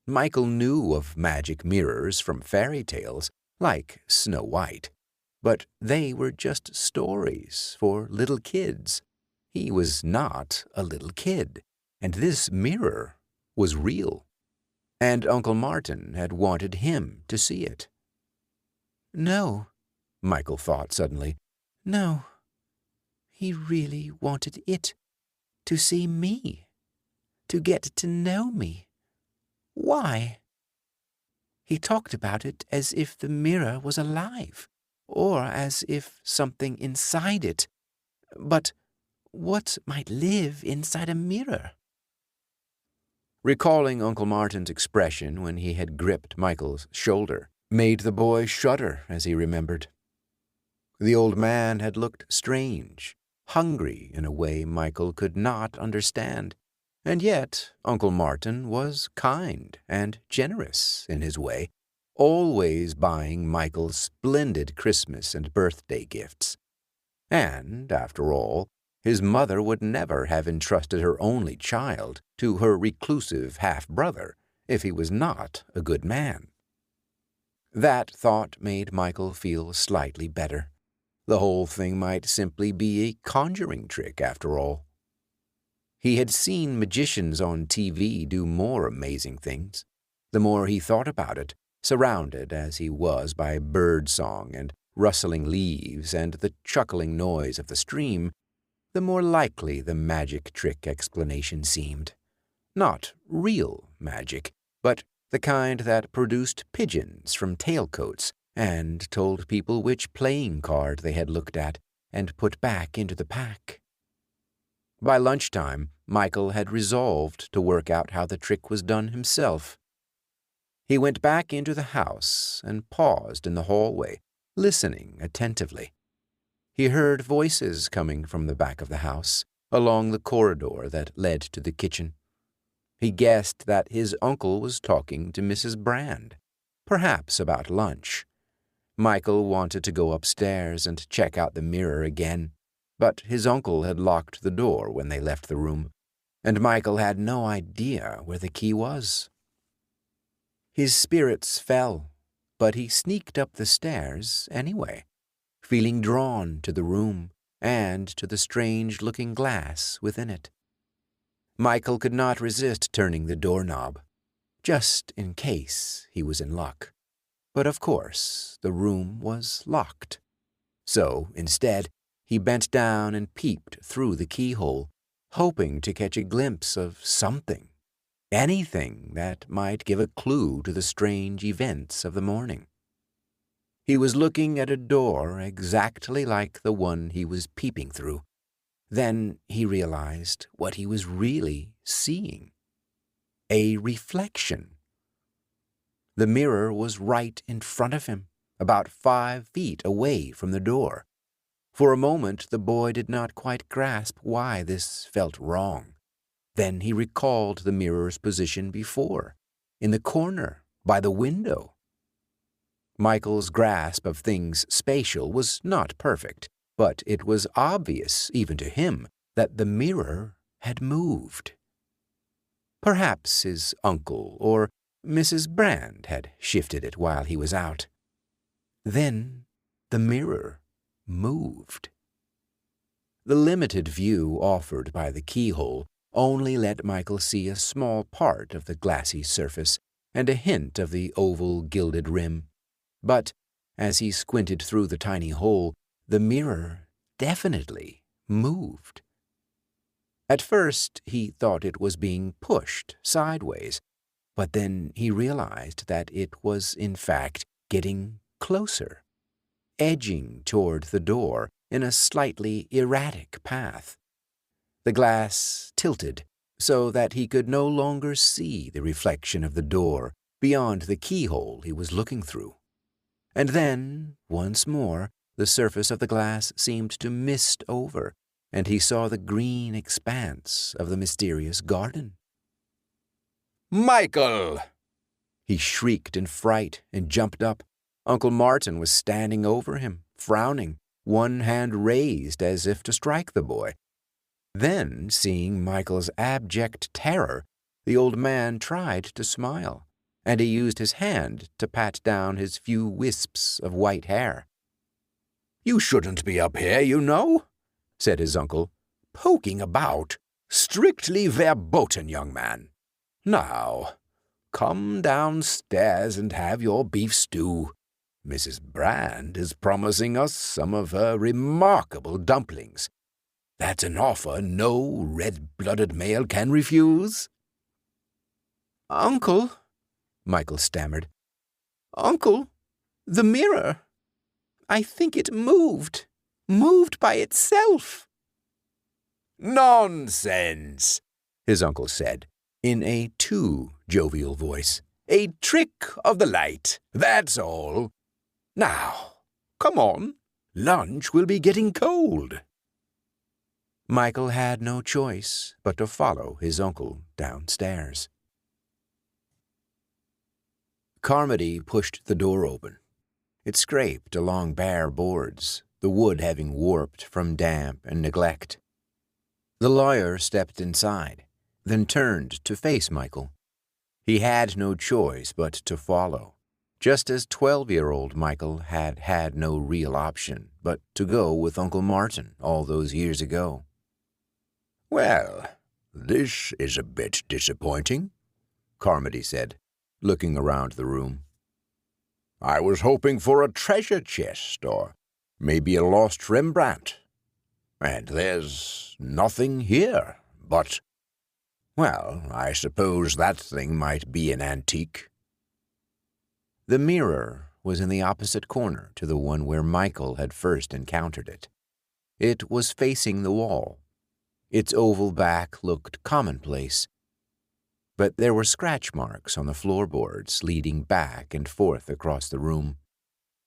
Michael knew of magic mirrors from fairy tales, like Snow White, but they were just stories for little kids. He was not a little kid, and this mirror was real. And Uncle Martin had wanted him to see it. No, Michael thought suddenly. No, he really wanted it to see me, to get to know me. Why? He talked about it as if the mirror was alive, or as if something inside it. But what might live inside a mirror? Recalling Uncle Martin's expression when he had gripped Michael's shoulder made the boy shudder as he remembered. The old man had looked strange, hungry in a way Michael could not understand, and yet Uncle Martin was kind and generous in his way, always buying Michael splendid Christmas and birthday gifts. And, after all, his mother would never have entrusted her only child to her reclusive half-brother if he was not a good man. That thought made Michael feel slightly better. The whole thing might simply be a conjuring trick, after all. He had seen magicians on TV do more amazing things. The more he thought about it, surrounded as he was by bird song and rustling leaves and the chuckling noise of the stream, the more likely the magic trick explanation seemed. Not real magic, but the kind that produced pigeons from tailcoats and told people which playing card they had looked at and put back into the pack. By lunchtime, Michael had resolved to work out how the trick was done himself. He went back into the house and paused in the hallway, listening attentively. He heard voices coming from the back of the house, along the corridor that led to the kitchen. He guessed that his uncle was talking to Mrs. Brand, perhaps about lunch. Michael wanted to go upstairs and check out the mirror again, but his uncle had locked the door when they left the room, and Michael had no idea where the key was. His spirits fell, but he sneaked up the stairs anyway, feeling drawn to the room and to the strange-looking glass within it. Michael could not resist turning the doorknob, just in case he was in luck. But of course, the room was locked. So, instead, he bent down and peeped through the keyhole, hoping to catch a glimpse of something, anything that might give a clue to the strange events of the morning. He was looking at a door exactly like the one he was peeping through. Then he realized what he was really seeing. A reflection. The mirror was right in front of him, about 5 feet away from the door. For a moment the boy did not quite grasp why this felt wrong. Then he recalled the mirror's position before, in the corner, by the window. Michael's grasp of things spatial was not perfect, but it was obvious, even to him, that the mirror had moved. Perhaps his uncle or Mrs. Brand had shifted it while he was out. Then the mirror moved. The limited view offered by the keyhole only let Michael see a small part of the glassy surface and a hint of the oval gilded rim. But as he squinted through the tiny hole, the mirror definitely moved. At first he thought it was being pushed sideways, but then he realized that it was in fact getting closer, edging toward the door in a slightly erratic path. The glass tilted so that he could no longer see the reflection of the door beyond the keyhole he was looking through. And then, once more, the surface of the glass seemed to mist over, and he saw the green expanse of the mysterious garden. "Michael!" He shrieked in fright and jumped up. Uncle Martin was standing over him, frowning, one hand raised as if to strike the boy. Then, seeing Michael's abject terror, the old man tried to smile, and he used his hand to pat down his few wisps of white hair. "You shouldn't be up here, you know," said his uncle. "Poking about. Strictly verboten, young man. Now, come downstairs and have your beef stew. Mrs. Brand is promising us some of her remarkable dumplings. That's an offer no red-blooded male can refuse." "Uncle," Michael stammered. "Uncle, the mirror. I think it moved by itself." "Nonsense," his uncle said, in a too jovial voice. "A trick of the light, that's all. Now, come on. Lunch will be getting cold." Michael had no choice but to follow his uncle downstairs. Carmody pushed the door open. It scraped along bare boards, the wood having warped from damp and neglect. The lawyer stepped inside, then turned to face Michael. He had no choice but to follow, just as 12-year-old Michael had had no real option but to go with Uncle Martin all those years ago. "Well, this is a bit disappointing," Carmody said, looking around the room. "I was hoping for a treasure chest or maybe a lost Rembrandt. And there's nothing here but, well, I suppose that thing might be an antique." The mirror was in the opposite corner to the one where Michael had first encountered it. It was facing the wall. Its oval back looked commonplace, but there were scratch marks on the floorboards leading back and forth across the room.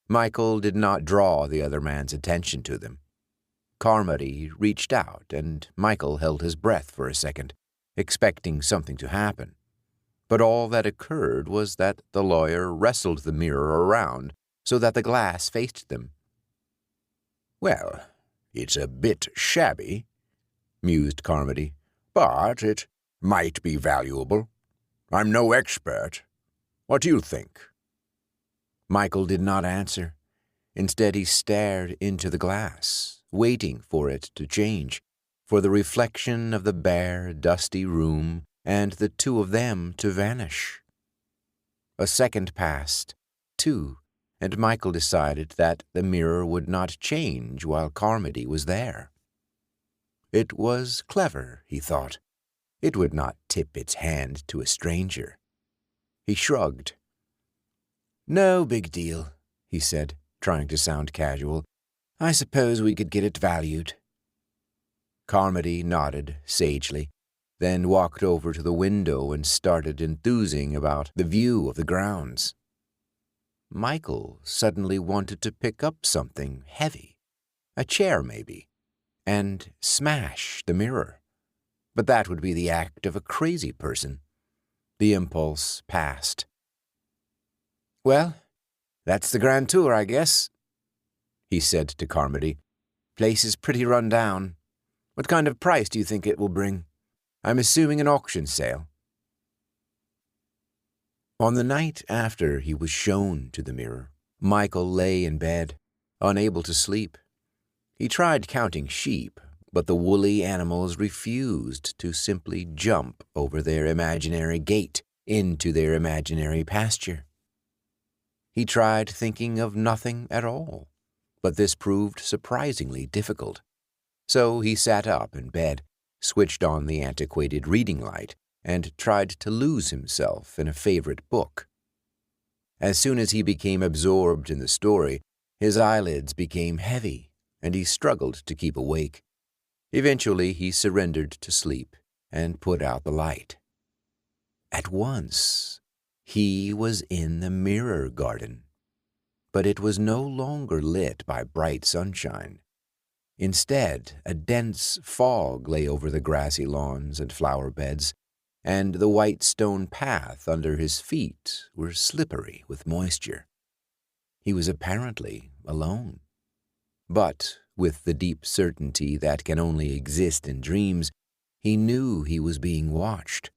Michael did not draw the other man's attention to them. Carmody reached out, and Michael held his breath for a second, expecting something to happen. But all that occurred was that the lawyer wrestled the mirror around so that the glass faced them. "Well, it's a bit shabby," mused Carmody, "but it might be valuable. I'm no expert. What do you think?" Michael did not answer. Instead, he stared into the glass, waiting for it to change, for the reflection of the bare, dusty room and the two of them to vanish. A second passed, two, and Michael decided that the mirror would not change while Carmody was there. It was clever, he thought. It would not tip its hand to a stranger. He shrugged. "No big deal," he said, trying to sound casual. "I suppose we could get it valued." Carmody nodded sagely, then walked over to the window and started enthusing about the view of the grounds. Michael suddenly wanted to pick up something heavy, a chair maybe, and smash the mirror. But that would be the act of a crazy person. The impulse passed. "Well, that's the grand tour, I guess," he said to Carmody. "Place is pretty run down. What kind of price do you think it will bring? I'm assuming an auction sale." On the night after he was shown to the mirror, Michael lay in bed, unable to sleep. He tried counting sheep, but the woolly animals refused to simply jump over their imaginary gate into their imaginary pasture. He tried thinking of nothing at all, but this proved surprisingly difficult. So he sat up in bed, switched on the antiquated reading light, and tried to lose himself in a favorite book. As soon as he became absorbed in the story, his eyelids became heavy, and he struggled to keep awake. Eventually, he surrendered to sleep and put out the light. At once, he was in the mirror garden, but it was no longer lit by bright sunshine. Instead, a dense fog lay over the grassy lawns and flower beds, and the white stone path under his feet were slippery with moisture. He was apparently alone. But, with the deep certainty that can only exist in dreams, he knew he was being watched.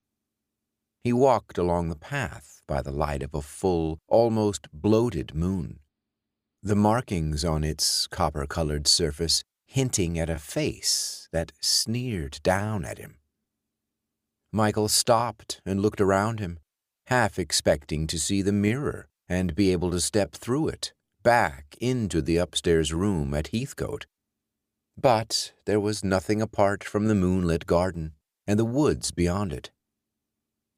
He walked along the path by the light of a full, almost bloated moon, the markings on its copper-colored surface hinting at a face that sneered down at him. Michael stopped and looked around him, half expecting to see the mirror and be able to step through it, back into the upstairs room at Heathcote. But there was nothing apart from the moonlit garden and the woods beyond it.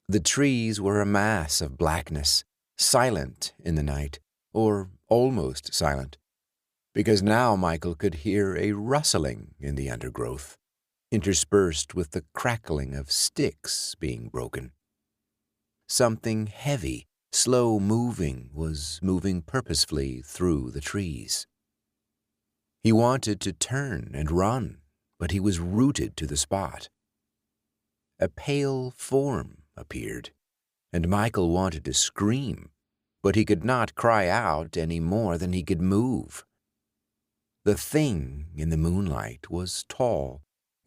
The trees were a mass of blackness, silent in the night, or almost silent, because now Michael could hear a rustling in the undergrowth, interspersed with the crackling of sticks being broken. Something heavy, slow-moving, was moving purposefully through the trees. He wanted to turn and run, but he was rooted to the spot. A pale form appeared, and Michael wanted to scream, but he could not cry out any more than he could move. The thing in the moonlight was tall,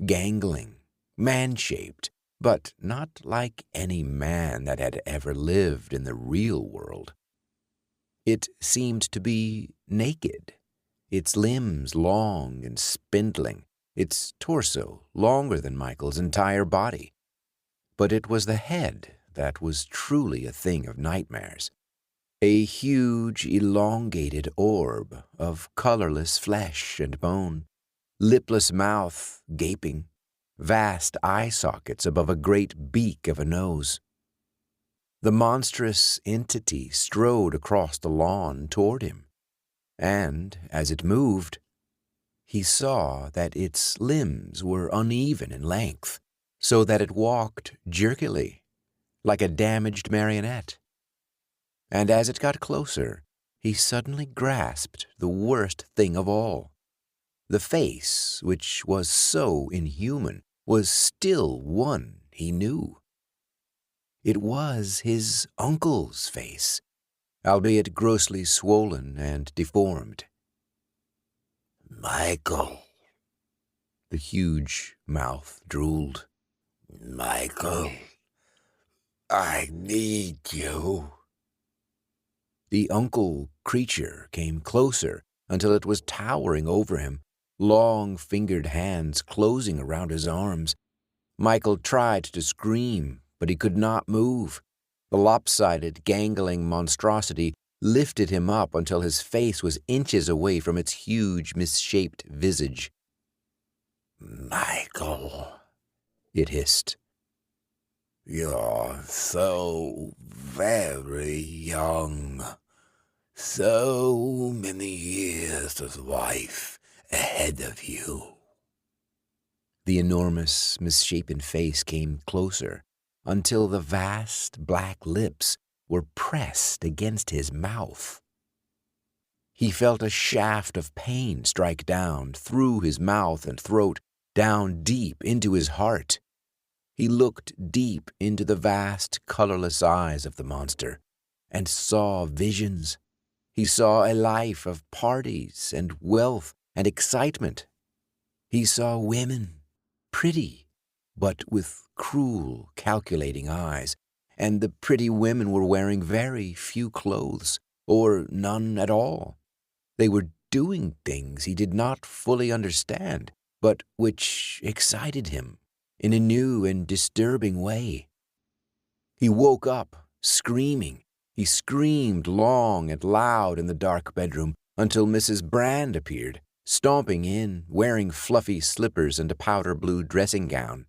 gangling, man-shaped, but not like any man that had ever lived in the real world. It seemed to be naked, its limbs long and spindling, its torso longer than Michael's entire body. But it was the head that was truly a thing of nightmares. A huge, elongated orb of colorless flesh and bone, lipless mouth gaping, vast eye sockets above a great beak of a nose. The monstrous entity strode across the lawn toward him, and, as it moved, he saw that its limbs were uneven in length, so that it walked jerkily, like a damaged marionette. And as it got closer, he suddenly grasped the worst thing of all. The face, which was so inhuman, was still one he knew. It was his uncle's face, albeit grossly swollen and deformed. "Michael," the huge mouth drooled. "Michael, I need you." The uncle creature came closer until it was towering over him, long-fingered hands closing around his arms. Michael tried to scream, but he could not move. The lopsided, gangling monstrosity lifted him up until his face was inches away from its huge, misshaped visage. "Michael," it hissed. "You're so very young. So many years of life ahead of you." The enormous, misshapen face came closer until the vast black lips were pressed against his mouth. He felt a shaft of pain strike down through his mouth and throat, down deep into his heart. He looked deep into the vast, colorless eyes of the monster and saw visions. He saw a life of parties and wealth and excitement. He saw women, pretty, but with cruel, calculating eyes, and the pretty women were wearing very few clothes, or none at all. They were doing things he did not fully understand, but which excited him in a new and disturbing way. He woke up, screaming. He screamed long and loud in the dark bedroom until Mrs. Brand appeared, stomping in, wearing fluffy slippers and a powder blue dressing gown.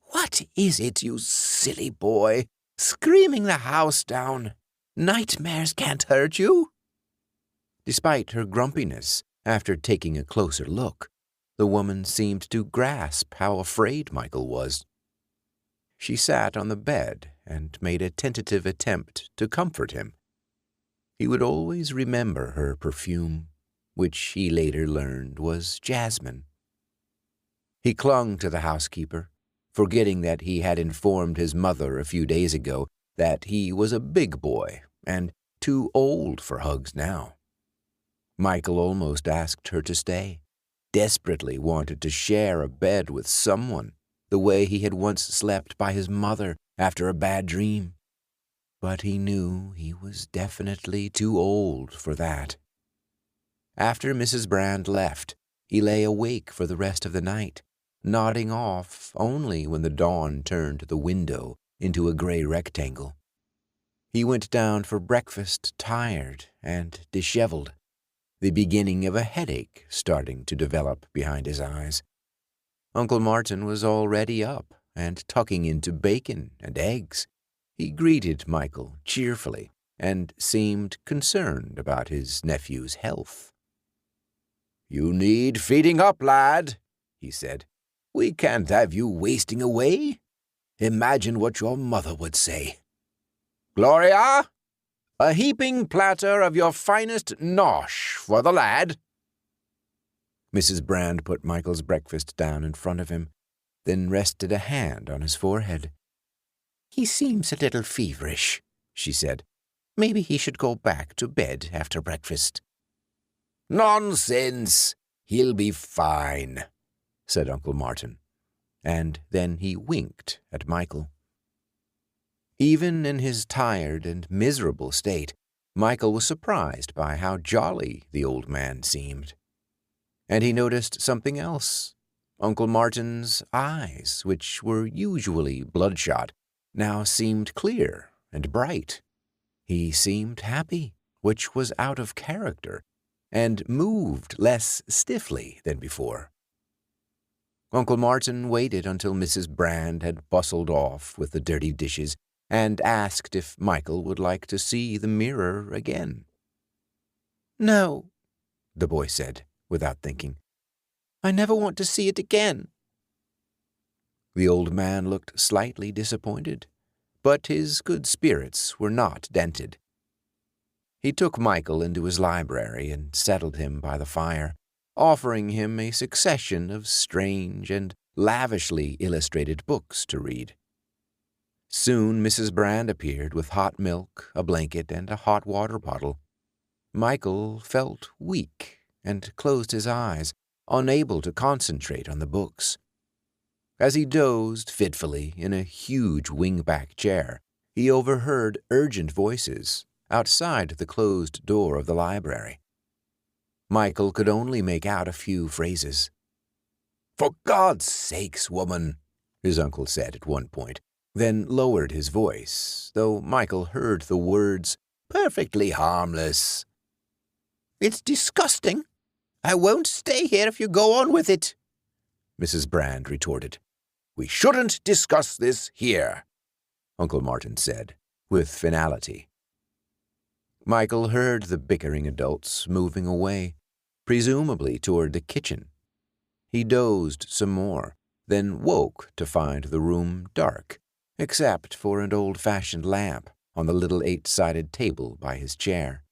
"What is it, you silly boy? Screaming the house down. Nightmares can't hurt you." Despite her grumpiness, after taking a closer look, the woman seemed to grasp how afraid Michael was. She sat on the bed and made a tentative attempt to comfort him. He would always remember her perfume, which he later learned was jasmine. He clung to the housekeeper, forgetting that he had informed his mother a few days ago that he was a big boy and too old for hugs now. Michael almost asked her to stay, desperately wanted to share a bed with someone, the way he had once slept by his mother after a bad dream. But he knew he was definitely too old for that. After Mrs. Brand left, he lay awake for the rest of the night, nodding off only when the dawn turned the window into a gray rectangle. He went down for breakfast tired and disheveled, the beginning of a headache starting to develop behind his eyes. Uncle Martin was already up and tucking into bacon and eggs. He greeted Michael cheerfully and seemed concerned about his nephew's health. "You need feeding up, lad," he said. "We can't have you wasting away. Imagine what your mother would say. Gloria, a heaping platter of your finest nosh for the lad." Mrs. Brand put Michael's breakfast down in front of him, then rested a hand on his forehead. "He seems a little feverish," she said. "Maybe he should go back to bed after breakfast." "Nonsense! He'll be fine," said Uncle Martin, and then he winked at Michael. Even in his tired and miserable state, Michael was surprised by how jolly the old man seemed. And he noticed something else. Uncle Martin's eyes, which were usually bloodshot, now seemed clear and bright. He seemed happy, which was out of character, and moved less stiffly than before. Uncle Martin waited until Mrs. Brand had bustled off with the dirty dishes and asked if Michael would like to see the mirror again. "No," the boy said, without thinking. "I never want to see it again." The old man looked slightly disappointed, but his good spirits were not dented. He took Michael into his library and settled him by the fire, offering him a succession of strange and lavishly illustrated books to read. Soon Mrs. Brand appeared with hot milk, a blanket, and a hot water bottle. Michael felt weak and closed his eyes, unable to concentrate on the books. As he dozed fitfully in a huge wing-back chair, he overheard urgent voices outside the closed door of the library. Michael could only make out a few phrases. "For God's sakes, woman," his uncle said at one point, then lowered his voice, though Michael heard the words, "perfectly harmless." "It's disgusting. I won't stay here if you go on with it," Mrs. Brand retorted. "We shouldn't discuss this here," Uncle Martin said, with finality. Michael heard the bickering adults moving away, presumably toward the kitchen. He dozed some more, then woke to find the room dark, except for an old-fashioned lamp on the little 8-sided table by his chair.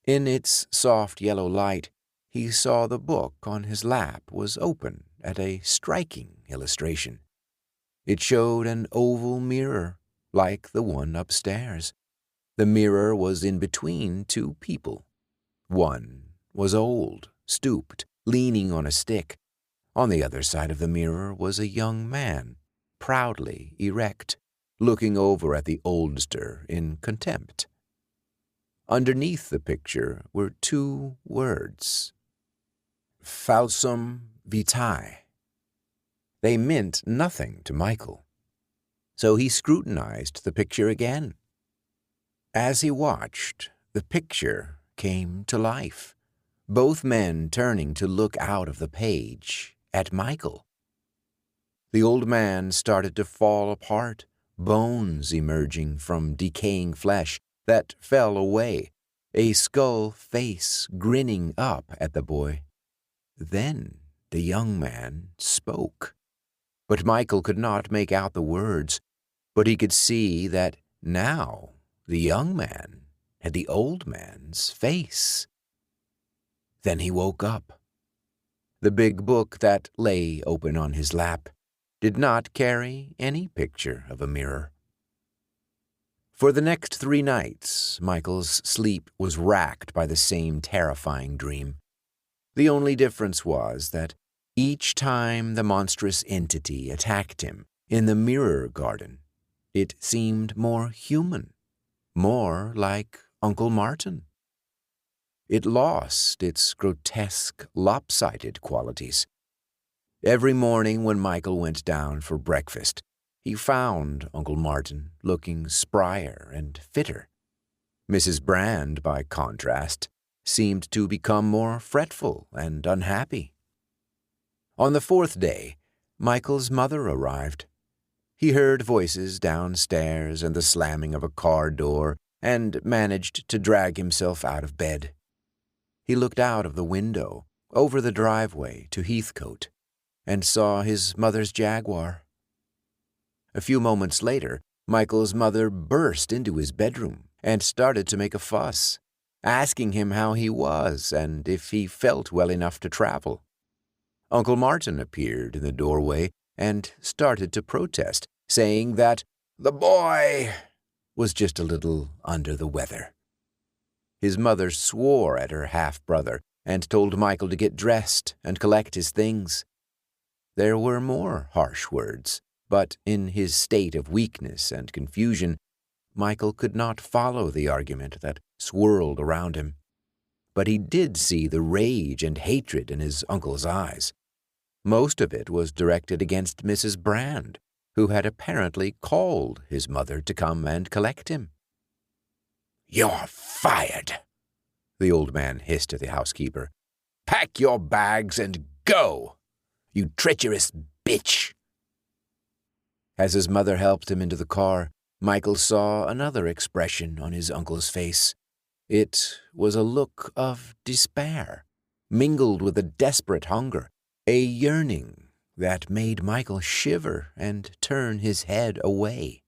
In its soft yellow light, he saw the book on his lap was open at a striking illustration. It showed an oval mirror, like the one upstairs. The mirror was in between two people. One was old, stooped, leaning on a stick. On the other side of the mirror was a young man, proudly erect, looking over at the oldster in contempt. Underneath the picture were 2 words. Falsum vitae. They meant nothing to Michael, so he scrutinized the picture again. As he watched, the picture came to life, both men turning to look out of the page at Michael. The old man started to fall apart, bones emerging from decaying flesh that fell away, a skull face grinning up at the boy. Then the young man spoke. But Michael could not make out the words, but he could see that now the young man had the old man's face. Then he woke up. The big book that lay open on his lap did not carry any picture of a mirror. For the next 3 nights, Michael's sleep was racked by the same terrifying dream. The only difference was that each time the monstrous entity attacked him in the mirror garden, it seemed more human, more like Uncle Martin. It lost its grotesque, lopsided qualities. Every morning when Michael went down for breakfast, he found Uncle Martin looking sprier and fitter. Mrs. Brand, by contrast, seemed to become more fretful and unhappy. On the 4th day, Michael's mother arrived. He heard voices downstairs and the slamming of a car door and managed to drag himself out of bed. He looked out of the window, over the driveway to Heathcote, and saw his mother's Jaguar. A few moments later, Michael's mother burst into his bedroom and started to make a fuss, asking him how he was and if he felt well enough to travel. Uncle Martin appeared in the doorway and started to protest, saying that the boy was just a little under the weather. His mother swore at her half-brother and told Michael to get dressed and collect his things. There were more harsh words, but in his state of weakness and confusion, Michael could not follow the argument that swirled around him. But he did see the rage and hatred in his uncle's eyes. Most of it was directed against Mrs. Brand, who had apparently called his mother to come and collect him. "You're fired," the old man hissed at the housekeeper. "Pack your bags and go, you treacherous bitch." As his mother helped him into the car, Michael saw another expression on his uncle's face. It was a look of despair, mingled with a desperate hunger, a yearning that made Michael shiver and turn his head away.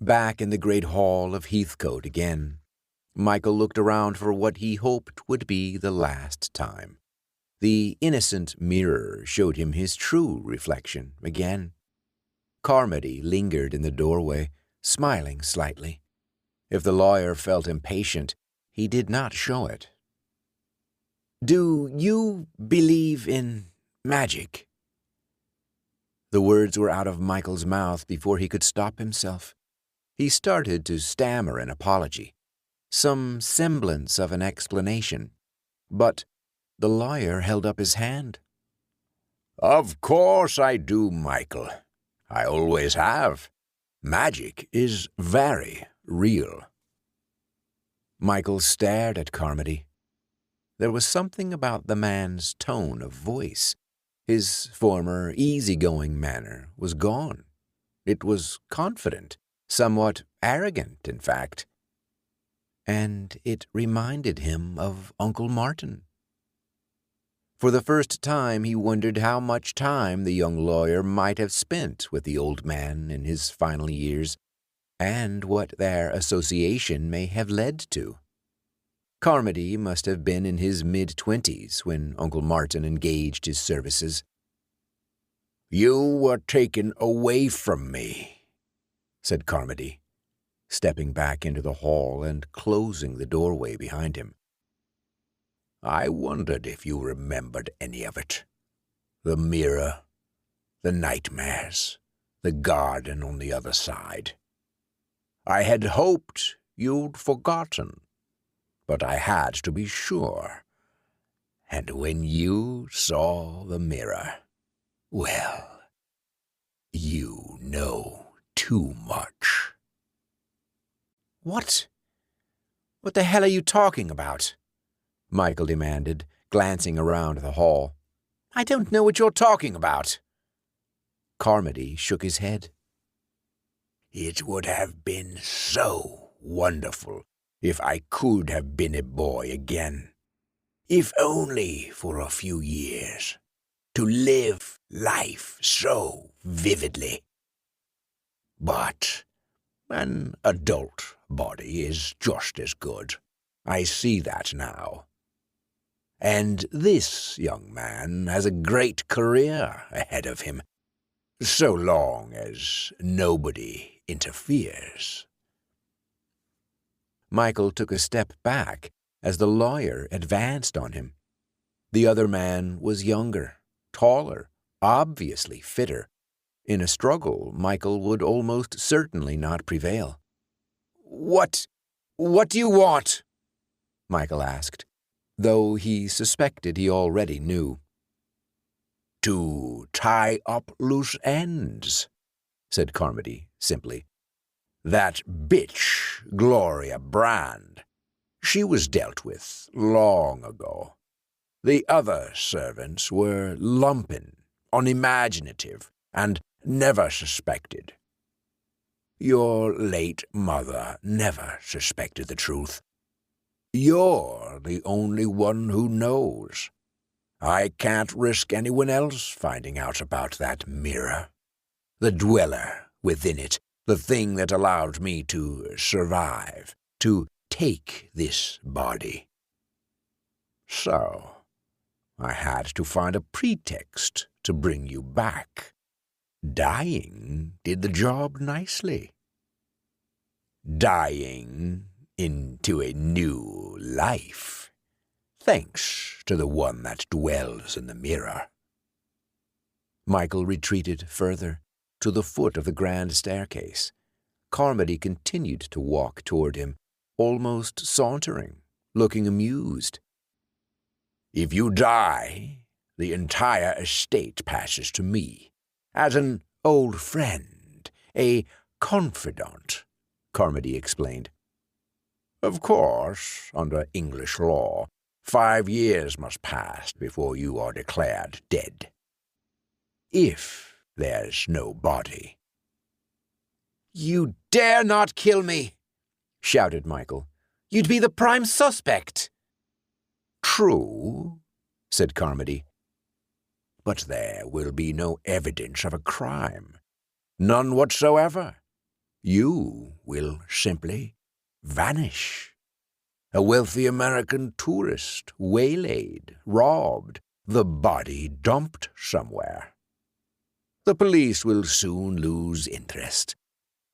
Back in the great hall of Heathcote again, Michael looked around for what he hoped would be the last time. The innocent mirror showed him his true reflection again. Carmody lingered in the doorway, smiling slightly. If the lawyer felt impatient, he did not show it. "Do you believe in magic?" The words were out of Michael's mouth before he could stop himself. He started to stammer an apology, some semblance of an explanation, but the lawyer held up his hand. "Of course I do, Michael. I always have. Magic is very real." Michael stared at Carmody. There was something about the man's tone of voice. His former easygoing manner was gone. It was confident, somewhat arrogant, in fact. And it reminded him of Uncle Martin. For the first time, he wondered how much time the young lawyer might have spent with the old man in his final years, and what their association may have led to. Carmody must have been in his mid-20s when Uncle Martin engaged his services. "You were taken away from me," said Carmody, stepping back into the hall and closing the doorway behind him. "I wondered if you remembered any of it. The mirror, the nightmares, the garden on the other side. I had hoped you'd forgotten, but I had to be sure. And when you saw the mirror, well, you know too much." What the hell are you talking about?" Michael demanded, glancing around the hall. "I don't know what you're talking about." Carmody shook his head. It would have been so wonderful if I could have been a boy again, if only for a few years, to live life so vividly. But an adult body is just as good. I see that now. And this young man has a great career ahead of him, so long as nobody interferes. Michael took a step back as the lawyer advanced on him. The other man was younger, taller, obviously fitter. In a struggle, Michael would almost certainly not prevail. What do you want?" Michael asked, though he suspected he already knew. "To tie up loose ends," said Carmody simply. "That bitch, Gloria Brand, she was dealt with long ago. The other servants were lumpen, unimaginative, and never suspected. Your late mother never suspected the truth. You're the only one who knows. I can't risk anyone else finding out about that mirror. The dweller within it, the thing that allowed me to survive, to take this body. So, I had to find a pretext to bring you back. Dying did the job nicely. Dying into a new life, thanks to the one that dwells in the mirror." Michael retreated further, to the foot of the grand staircase. Carmody continued to walk toward him, almost sauntering, looking amused. "If you die, the entire estate passes to me, as an old friend, a confidant," Carmody explained. "Of course, under English law, 5 years must pass before you are declared dead. If there's no body." "You dare not kill me!" shouted Michael. "You'd be the prime suspect." "True," said Carmody. "But there will be no evidence of a crime. None whatsoever. You will simply vanish. A wealthy American tourist waylaid, robbed, the body dumped somewhere. The police will soon lose interest.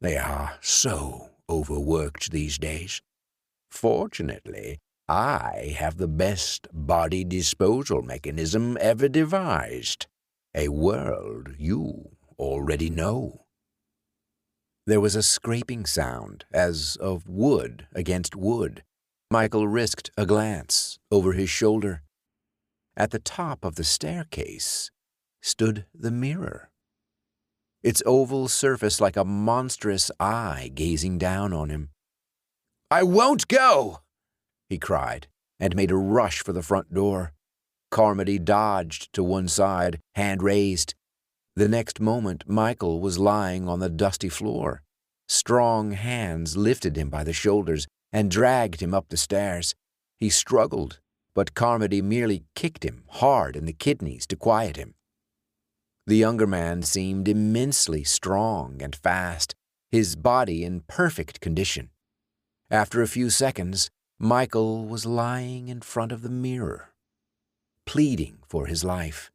They are so overworked these days. Fortunately, I have the best body disposal mechanism ever devised, a world you already know." There was a scraping sound, as of wood against wood. Michael risked a glance over his shoulder. At the top of the staircase stood the mirror, its oval surface like a monstrous eye gazing down on him. "I won't go!" he cried, and made a rush for the front door. Carmody dodged to one side, hand raised. The next moment, Michael was lying on the dusty floor. Strong hands lifted him by the shoulders and dragged him up the stairs. He struggled, but Carmody merely kicked him hard in the kidneys to quiet him. The younger man seemed immensely strong and fast, his body in perfect condition. After a few seconds, Michael was lying in front of the mirror, pleading for his life.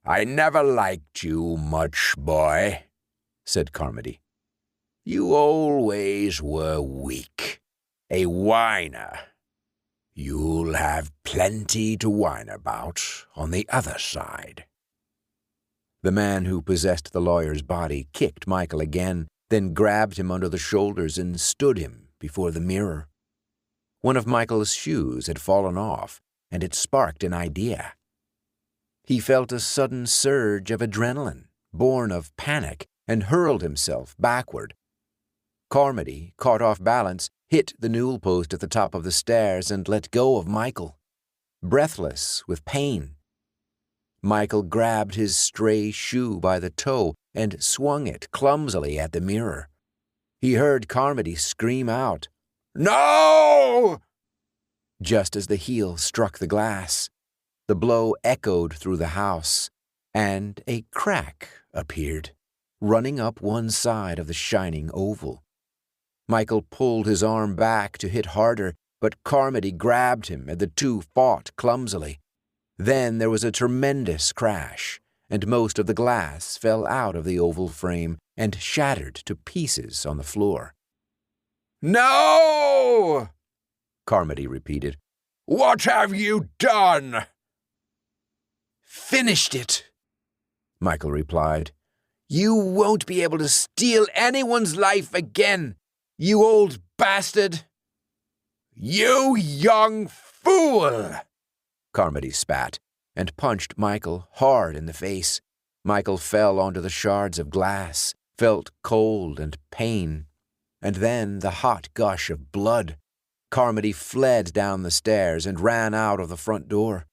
"I never liked you much, boy," said Carmody. "You always were weak, a whiner. You'll have plenty to whine about on the other side." The man who possessed the lawyer's body kicked Michael again, then grabbed him under the shoulders and stood him before the mirror. One of Michael's shoes had fallen off, and it sparked an idea. He felt a sudden surge of adrenaline, born of panic, and hurled himself backward. Carmody, caught off balance, hit the newel post at the top of the stairs and let go of Michael. Breathless with pain, Michael grabbed his stray shoe by the toe and swung it clumsily at the mirror. He heard Carmody scream out, "No!" just as the heel struck the glass. The blow echoed through the house, and a crack appeared, running up one side of the shining oval. Michael pulled his arm back to hit harder, but Carmody grabbed him, and the two fought clumsily. Then there was a tremendous crash, and most of the glass fell out of the oval frame and shattered to pieces on the floor. "No!" Carmody repeated. "What have you done?" "Finished it," Michael replied. "You won't be able to steal anyone's life again, you old bastard." "You young fool!" Carmody spat and punched Michael hard in the face. Michael fell onto the shards of glass, felt cold and pain, and then the hot gush of blood. Carmody fled down the stairs and ran out of the front door.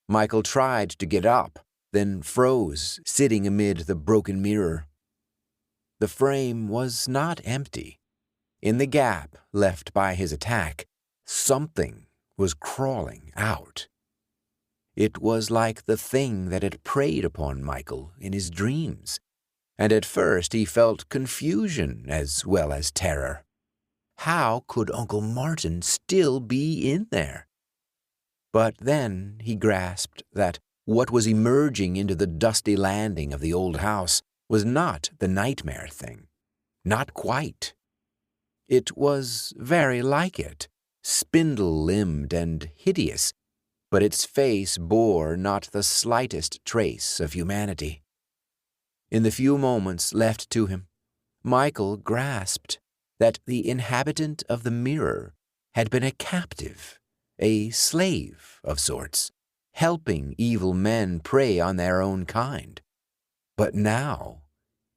Michael tried to get up, then froze, sitting amid the broken mirror. The frame was not empty. In the gap left by his attack, something was crawling out. It was like the thing that had preyed upon Michael in his dreams, and at first he felt confusion as well as terror. How could Uncle Martin still be in there? But then he grasped that what was emerging into the dusty landing of the old house was not the nightmare thing. Not quite. It was very like it, spindle-limbed and hideous, but its face bore not the slightest trace of humanity. In the few moments left to him, Michael grasped that the inhabitant of the mirror had been a captive, a slave of sorts, helping evil men prey on their own kind. But now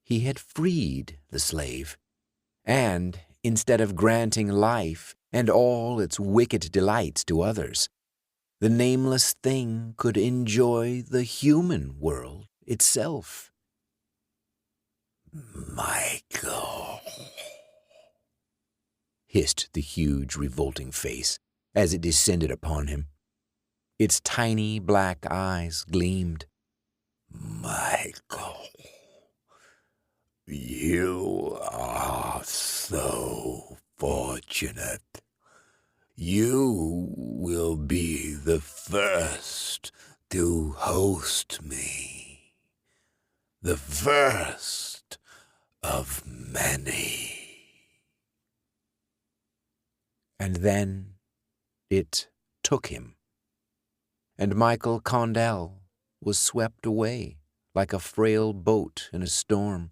he had freed the slave, and instead of granting life and all its wicked delights to others, the nameless thing could enjoy the human world itself. "Michael," hissed the huge, revolting face as it descended upon him. Its tiny black eyes gleamed. "Michael, you are so fortunate. You will be the first to host me. The first of many." And then it took him, and Michael Condell was swept away like a frail boat in a storm,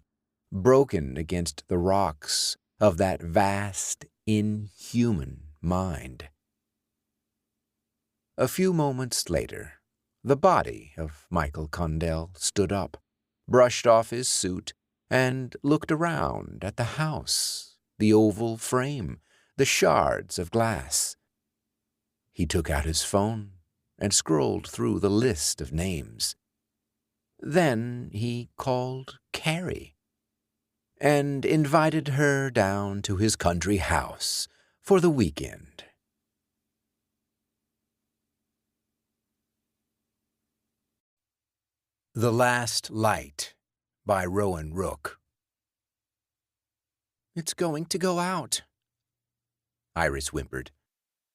broken against the rocks of that vast, inhuman mind. A few moments later, the body of Michael Condell stood up, brushed off his suit, and looked around at the house, the oval frame, the shards of glass. He took out his phone and scrolled through the list of names. Then he called Carrie and invited her down to his country house for the weekend. The Last Light by Rowan Rook. "It's going to go out," Iris whimpered,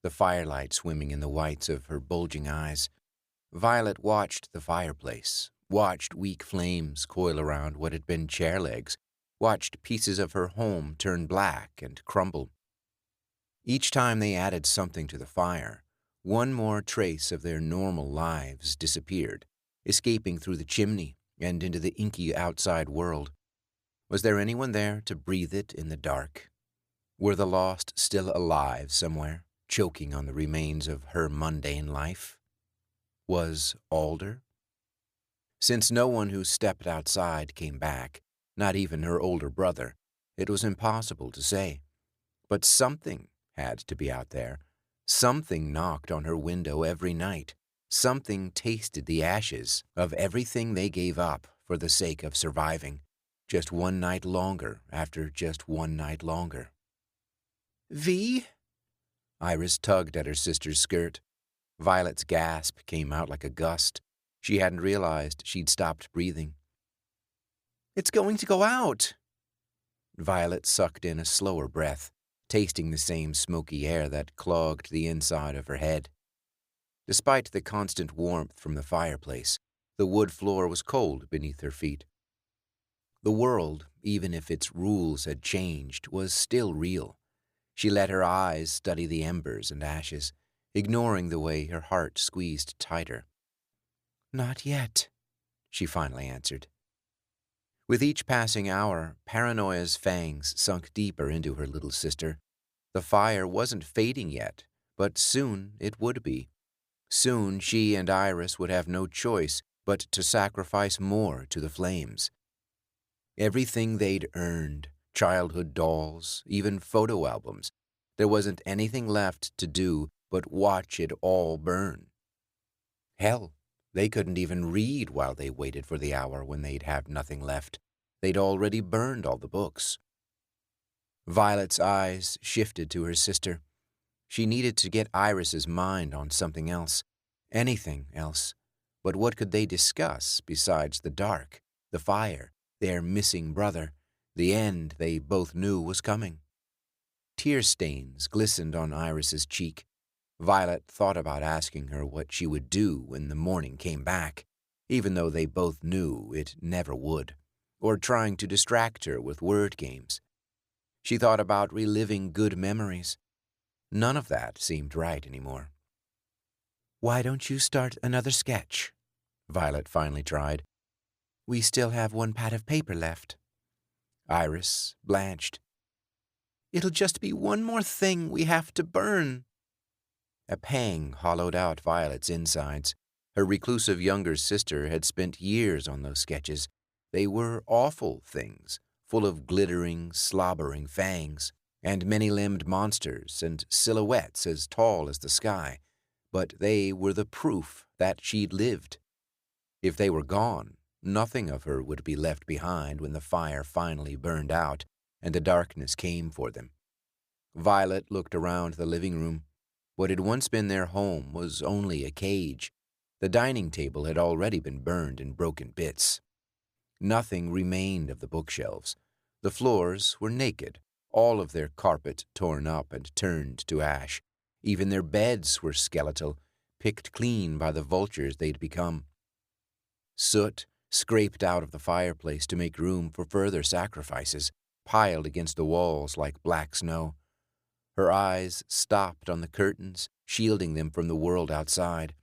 the firelight swimming in the whites of her bulging eyes. Violet watched the fireplace, watched weak flames coil around what had been chair legs, watched pieces of her home turn black and crumble. Each time they added something to the fire, one more trace of their normal lives disappeared, escaping through the chimney and into the inky outside world. Was there anyone there to breathe it in the dark? Were the lost still alive somewhere, choking on the remains of her mundane life? Was Alder? Since no one who stepped outside came back, not even her older brother, it was impossible to say. But something had to be out there. Something knocked on her window every night. Something tasted the ashes of everything they gave up for the sake of surviving. Just one night longer after just one night longer. "V?" Iris tugged at her sister's skirt. Violet's gasp came out like a gust. She hadn't realized she'd stopped breathing. "It's going to go out." Violet sucked in a slower breath, tasting the same smoky air that clogged the inside of her head. Despite the constant warmth from the fireplace, the wood floor was cold beneath her feet. The world, even if its rules had changed, was still real. She let her eyes study the embers and ashes, ignoring the way her heart squeezed tighter. "Not yet," she finally answered. With each passing hour, paranoia's fangs sunk deeper into her little sister. The fire wasn't fading yet, but soon it would be. Soon she and Iris would have no choice but to sacrifice more to the flames. Everything they'd earned, childhood dolls, even photo albums, there wasn't anything left to do but watch it all burn. Hell, they couldn't even read while they waited for the hour when they'd have nothing left. They'd already burned all the books. Violet's eyes shifted to her sister. She needed to get Iris's mind on something else, anything else. But what could they discuss besides the dark, the fire, their missing brother, the end they both knew was coming? Tear stains glistened on Iris's cheek. Violet thought about asking her what she would do when the morning came back, even though they both knew it never would, or trying to distract her with word games. She thought about reliving good memories. None of that seemed right anymore. "Why don't you start another sketch?" Violet finally tried. "We still have one pad of paper left." Iris blanched. "It'll just be one more thing we have to burn." A pang hollowed out Violet's insides. Her reclusive younger sister had spent years on those sketches. They were awful things, full of glittering, slobbering fangs, and many-limbed monsters and silhouettes as tall as the sky. But they were the proof that she'd lived. If they were gone, nothing of her would be left behind when the fire finally burned out and the darkness came for them. Violet looked around the living room. What had once been their home was only a cage. The dining table had already been burned in broken bits. Nothing remained of the bookshelves. The floors were naked, all of their carpet torn up and turned to ash. Even their beds were skeletal, picked clean by the vultures they'd become. Soot scraped out of the fireplace to make room for further sacrifices, piled against the walls like black snow. Her eyes stopped on the curtains, shielding them from the world outside.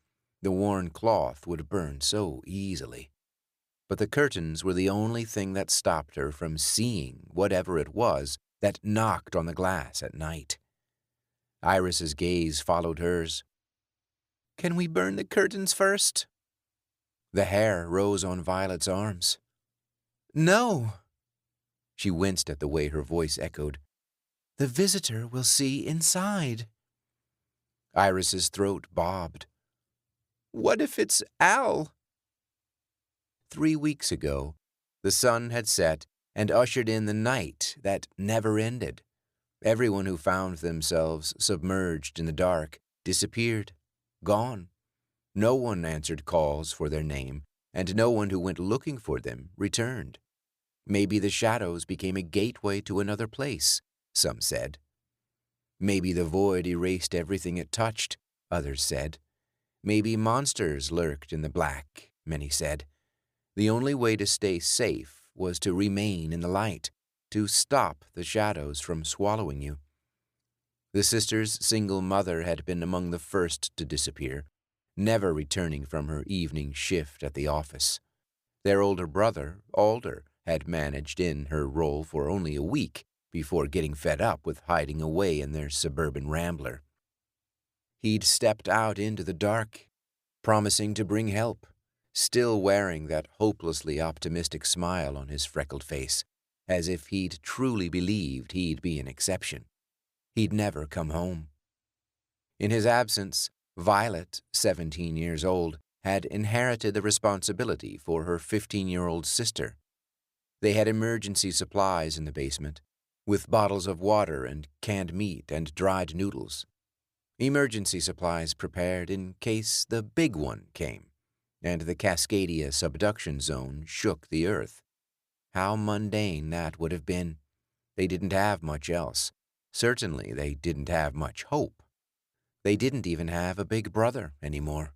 The worn cloth would burn so easily. But the curtains were the only thing that stopped her from seeing whatever it was that knocked on the glass at night. Iris's gaze followed hers. "Can we burn the curtains first?" The hair rose on Violet's arms. "No." She winced at the way her voice echoed. "The visitor will see inside." Iris's throat bobbed. "What if it's Al?" 3 weeks ago, the sun had set and ushered in the night that never ended. Everyone who found themselves submerged in the dark disappeared, gone. No one answered calls for their name, and no one who went looking for them returned. Maybe the shadows became a gateway to another place, some said. Maybe the void erased everything it touched, others said. Maybe monsters lurked in the black, many said. The only way to stay safe was to remain in the light, to stop the shadows from swallowing you. The sister's single mother had been among the first to disappear, never returning from her evening shift at the office. Their older brother, Alder, had managed in her role for only a week before getting fed up with hiding away in their suburban rambler. He'd stepped out into the dark, promising to bring help, still wearing that hopelessly optimistic smile on his freckled face, as if he'd truly believed he'd be an exception. He'd never come home. In his absence, Violet, 17 years old, had inherited the responsibility for her 15-year-old sister. They had emergency supplies in the basement, with bottles of water and canned meat and dried noodles. Emergency supplies prepared in case the big one came, and the Cascadia subduction zone shook the earth. How mundane that would have been. They didn't have much else. Certainly they didn't have much hope. They didn't even have a big brother anymore.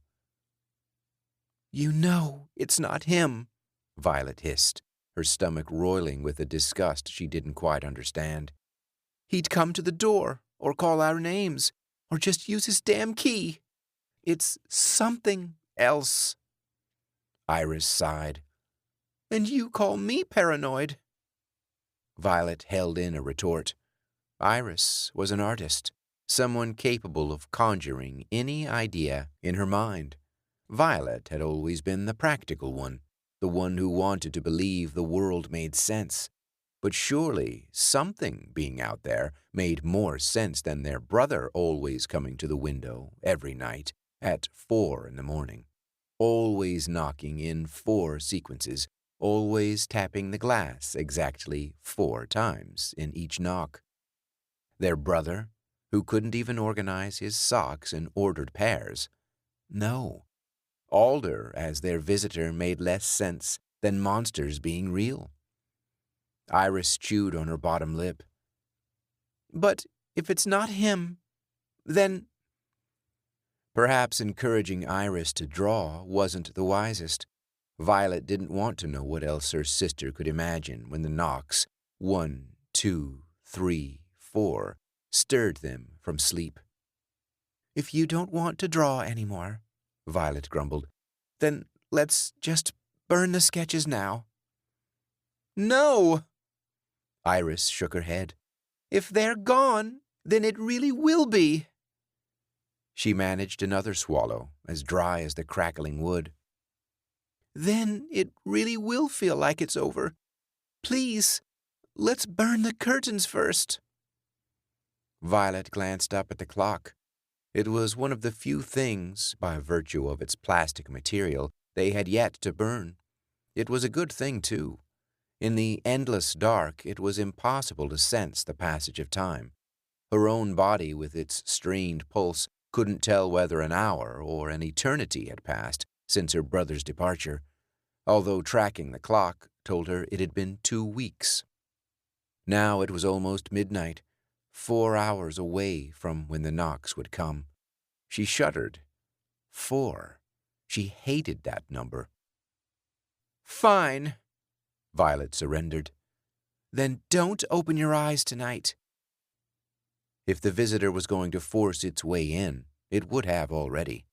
"You know it's not him," Violet hissed, her stomach roiling with a disgust she didn't quite understand. "He'd come to the door, or call our names, or just use his damn key. It's something else." Iris sighed. "And you call me paranoid?" Violet held in a retort. Iris was an artist, someone capable of conjuring any idea in her mind. Violet had always been the practical one, the one who wanted to believe the world made sense. But surely something being out there made more sense than their brother always coming to the window every night at 4 a.m, always knocking in 4 sequences, always tapping the glass exactly 4 times in each knock. Their brother, who couldn't even organize his socks in ordered pairs. No. Alder as their visitor made less sense than monsters being real. Iris chewed on her bottom lip. "But if it's not him, then—" Perhaps encouraging Iris to draw wasn't the wisest. Violet didn't want to know what else her sister could imagine when the knocks, 1, 2, 3, 4, stirred them from sleep. "If you don't want to draw anymore," Violet grumbled, "then let's just burn the sketches now." "No!" Iris shook her head. "If they're gone, then it really will be." She managed another swallow, as dry as the crackling wood. "Then it really will feel like it's over. Please, let's burn the curtains first." Violet glanced up at the clock. It was one of the few things, by virtue of its plastic material, they had yet to burn. It was a good thing, too. In the endless dark, it was impossible to sense the passage of time. Her own body, with its strained pulse, couldn't tell whether an hour or an eternity had passed since her brother's departure, although tracking the clock told her it had been 2 weeks. Now it was almost midnight, 4 hours away from when the knocks would come. She shuddered. 4. She hated that number. "Fine," Violet surrendered. "Then don't open your eyes tonight." If the visitor was going to force its way in, it would have already.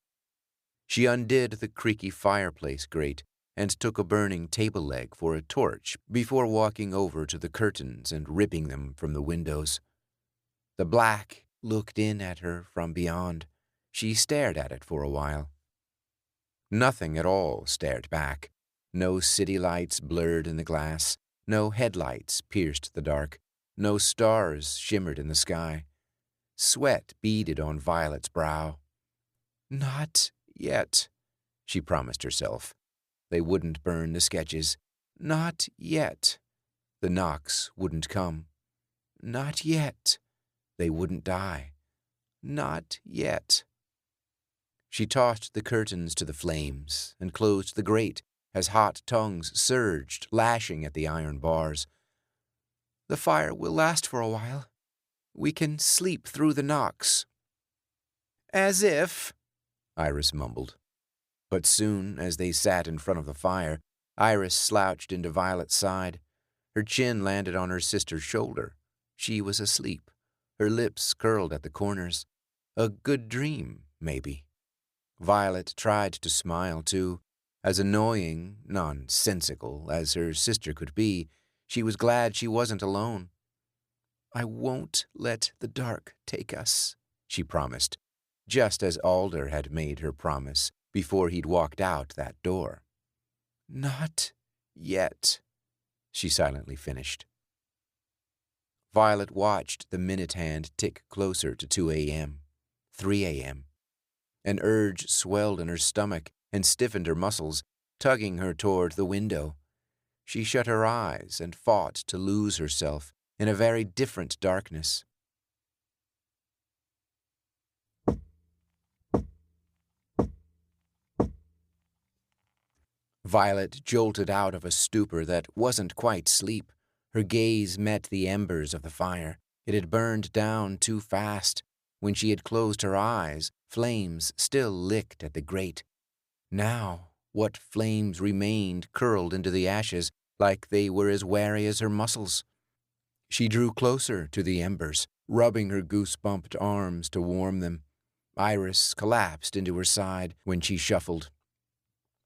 She undid the creaky fireplace grate and took a burning table leg for a torch before walking over to the curtains and ripping them from the windows. The black looked in at her from beyond. She stared at it for a while. Nothing at all stared back. No city lights blurred in the glass. No headlights pierced the dark. No stars shimmered in the sky. Sweat beaded on Violet's brow. "Not yet," she promised herself. They wouldn't burn the sketches. Not yet. The knocks wouldn't come. Not yet. They wouldn't die. Not yet. She tossed the curtains to the flames and closed the grate as hot tongues surged, lashing at the iron bars. "The fire will last for a while. We can sleep through the knocks." "As if," Iris mumbled. But soon, as they sat in front of the fire, Iris slouched into Violet's side. Her chin landed on her sister's shoulder. She was asleep, her lips curled at the corners. A good dream, maybe. Violet tried to smile, too. As annoying, nonsensical as her sister could be, she was glad she wasn't alone. "I won't let the dark take us," she promised, just as Alder had made her promise before he'd walked out that door. "Not yet," she silently finished. Violet watched the minute hand tick closer to 2 a.m., 3 a.m. An urge swelled in her stomach and stiffened her muscles, tugging her toward the window. She shut her eyes and fought to lose herself in a very different darkness. Violet jolted out of a stupor that wasn't quite sleep. Her gaze met the embers of the fire. It had burned down too fast. When she had closed her eyes, flames still licked at the grate. Now, what flames remained curled into the ashes like they were as wary as her muscles. She drew closer to the embers, rubbing her goose-bumped arms to warm them. Iris collapsed into her side when she shuffled.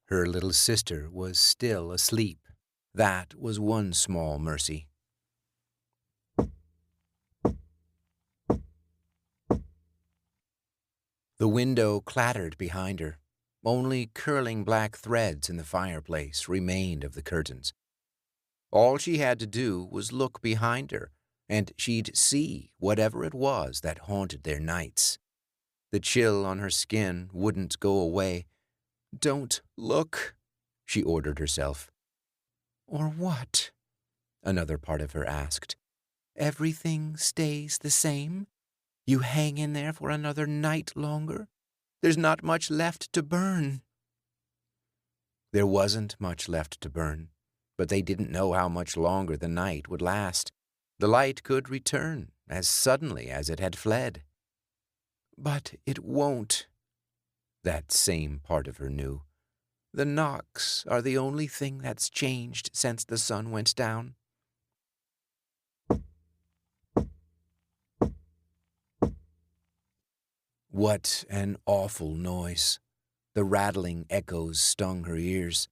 Her little sister was still asleep. That was one small mercy. The window clattered behind her. Only curling black threads in the fireplace remained of the curtains. All she had to do was look behind her, and she'd see whatever it was that haunted their nights. The chill on her skin wouldn't go away. "Don't look," she ordered herself. "Or what?" another part of her asked. "Everything stays the same? You hang in there for another night longer? There's not much left to burn." There wasn't much left to burn, but they didn't know how much longer the night would last. The light could return as suddenly as it had fled. "But it won't," that same part of her knew. "The knocks are the only thing that's changed since the sun went down." What an awful noise. The rattling echoes stung her ears.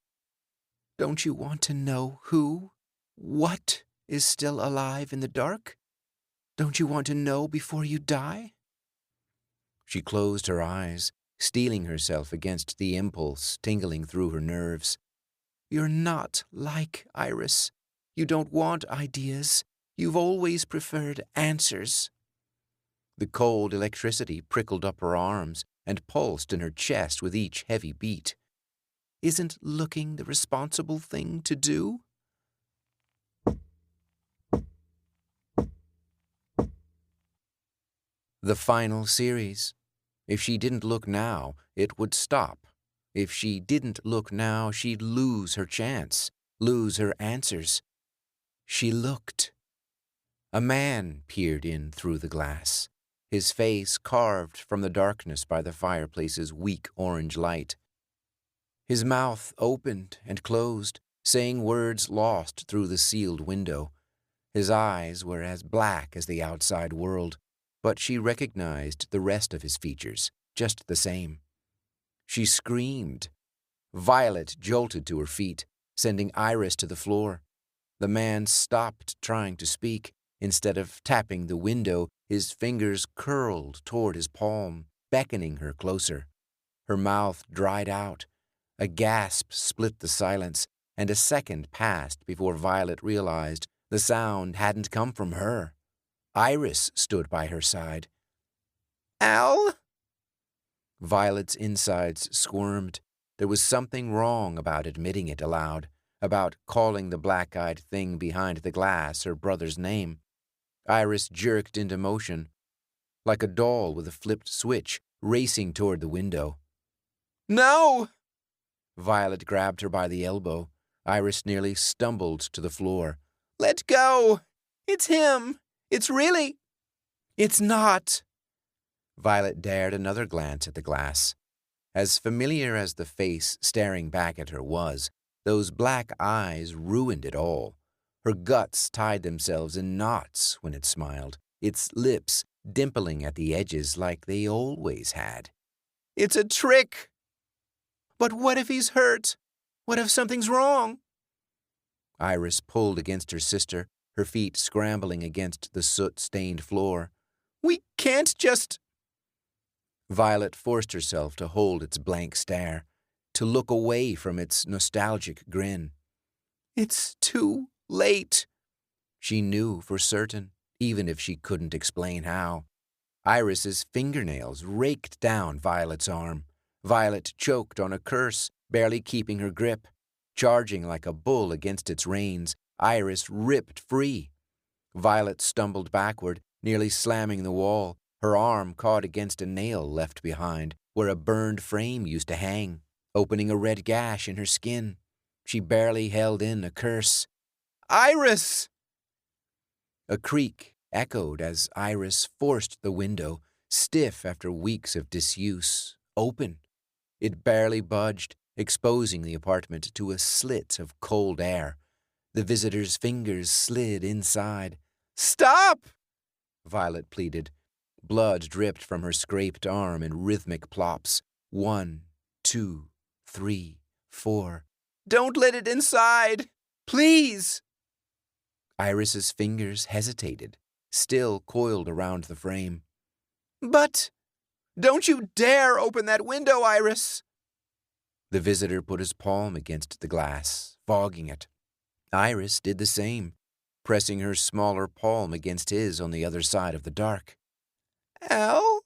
"Don't you want to know what is still alive in the dark? Don't you want to know before you die?" She closed her eyes, steeling herself against the impulse tingling through her nerves. "You're not like Iris. You don't want ideas. You've always preferred answers." The cold electricity prickled up her arms and pulsed in her chest with each heavy beat. "Isn't looking the responsible thing to do?" The final series. If she didn't look now, it would stop. If she didn't look now, she'd lose her chance, lose her answers. She looked. A man peered in through the glass, his face carved from the darkness by the fireplace's weak orange light. His mouth opened and closed, saying words lost through the sealed window. His eyes were as black as the outside world, but she recognized the rest of his features just the same. She screamed. Violet jolted to her feet, sending Iris to the floor. The man stopped trying to speak. Instead of tapping the window, his fingers curled toward his palm, beckoning her closer. Her mouth dried out. A gasp split the silence, and a second passed before Violet realized the sound hadn't come from her. Iris stood by her side. "Al?" Violet's insides squirmed. There was something wrong about admitting it aloud, about calling the black-eyed thing behind the glass her brother's name. Iris jerked into motion, like a doll with a flipped switch, racing toward the window. "No!" Violet grabbed her by the elbow. Iris nearly stumbled to the floor. "Let go! It's him! It's really—" "It's not!" Violet dared another glance at the glass. As familiar as the face staring back at her was, those black eyes ruined it all. Her guts tied themselves in knots when it smiled, its lips dimpling at the edges like they always had. "It's a trick!" "But what if he's hurt? What if something's wrong?" Iris pulled against her sister, her feet scrambling against the soot-stained floor. "We can't just—" Violet forced herself to hold its blank stare, to look away from its nostalgic grin. "It's too late." She knew for certain, even if she couldn't explain how. Iris's fingernails raked down Violet's arm. Violet choked on a curse, barely keeping her grip. Charging like a bull against its reins, Iris ripped free. Violet stumbled backward, nearly slamming the wall. Her arm caught against a nail left behind, where a burned frame used to hang, opening a red gash in her skin. She barely held in a curse. "Iris!" A creak echoed as Iris forced the window, stiff after weeks of disuse, open. It barely budged, exposing the apartment to a slit of cold air. The visitor's fingers slid inside. "Stop!" Violet pleaded. Blood dripped from her scraped arm in rhythmic plops. 1, 2, 3, 4. "Don't let it inside! Please!" Iris's fingers hesitated, still coiled around the frame. "But don't you dare open that window, Iris!" The visitor put his palm against the glass, fogging it. Iris did the same, pressing her smaller palm against his on the other side of the dark. "Al?"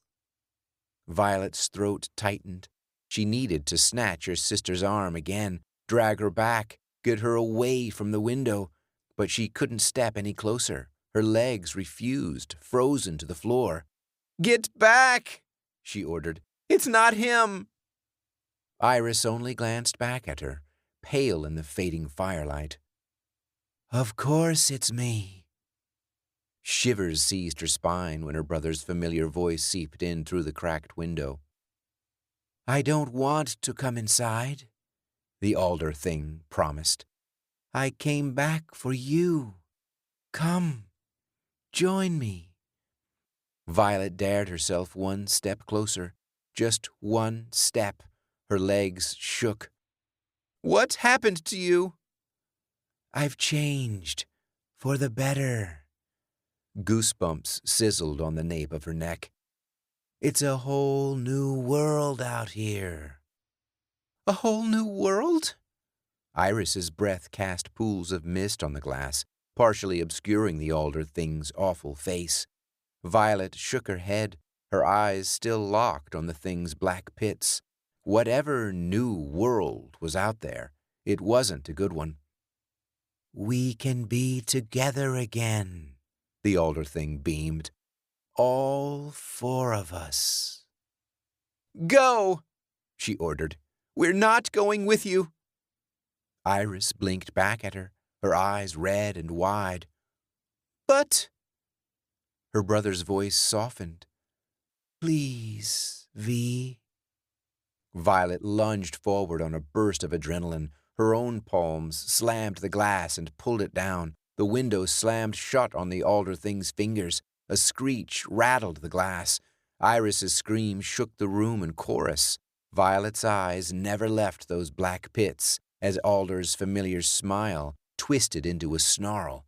Violet's throat tightened. She needed to snatch her sister's arm again, drag her back, get her away from the window, but she couldn't step any closer. Her legs refused, frozen to the floor. "Get back!" she ordered. "It's not him!" Iris only glanced back at her, pale in the fading firelight. "Of course it's me." Shivers seized her spine when her brother's familiar voice seeped in through the cracked window. "I don't want to come inside," the alder thing promised. "I came back for you. Come, join me." Violet dared herself one step closer, just one step. Her legs shook. "What happened to you?" "I've changed, for the better." Goosebumps sizzled on the nape of her neck. "It's a whole new world out here." "A whole new world?" Iris's breath cast pools of mist on the glass, partially obscuring the alder thing's awful face. Violet shook her head, her eyes still locked on the thing's black pits. Whatever new world was out there, it wasn't a good one. "We can be together again," the alder thing beamed. "All 4 of us." "Go!" she ordered. "We're not going with you." Iris blinked back at her, her eyes red and wide. "But—" Her brother's voice softened. "Please, V." Violet lunged forward on a burst of adrenaline. Her own palms slammed the glass and pulled it down. The window slammed shut on the alder thing's fingers. A screech rattled the glass. Iris's scream shook the room in chorus. Violet's eyes never left those black pits as Alder's familiar smile twisted into a snarl.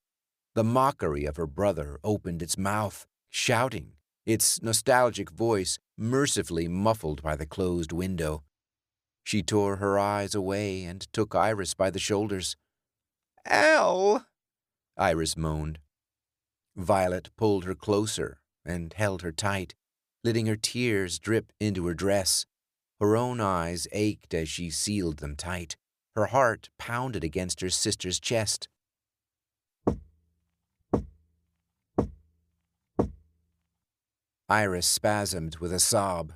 The mockery of her brother opened its mouth, shouting, its nostalgic voice mercifully muffled by the closed window. She tore her eyes away and took Iris by the shoulders. "Al!" Iris moaned. Violet pulled her closer and held her tight, letting her tears drip into her dress. Her own eyes ached as she sealed them tight. Her heart pounded against her sister's chest. Iris spasmed with a sob.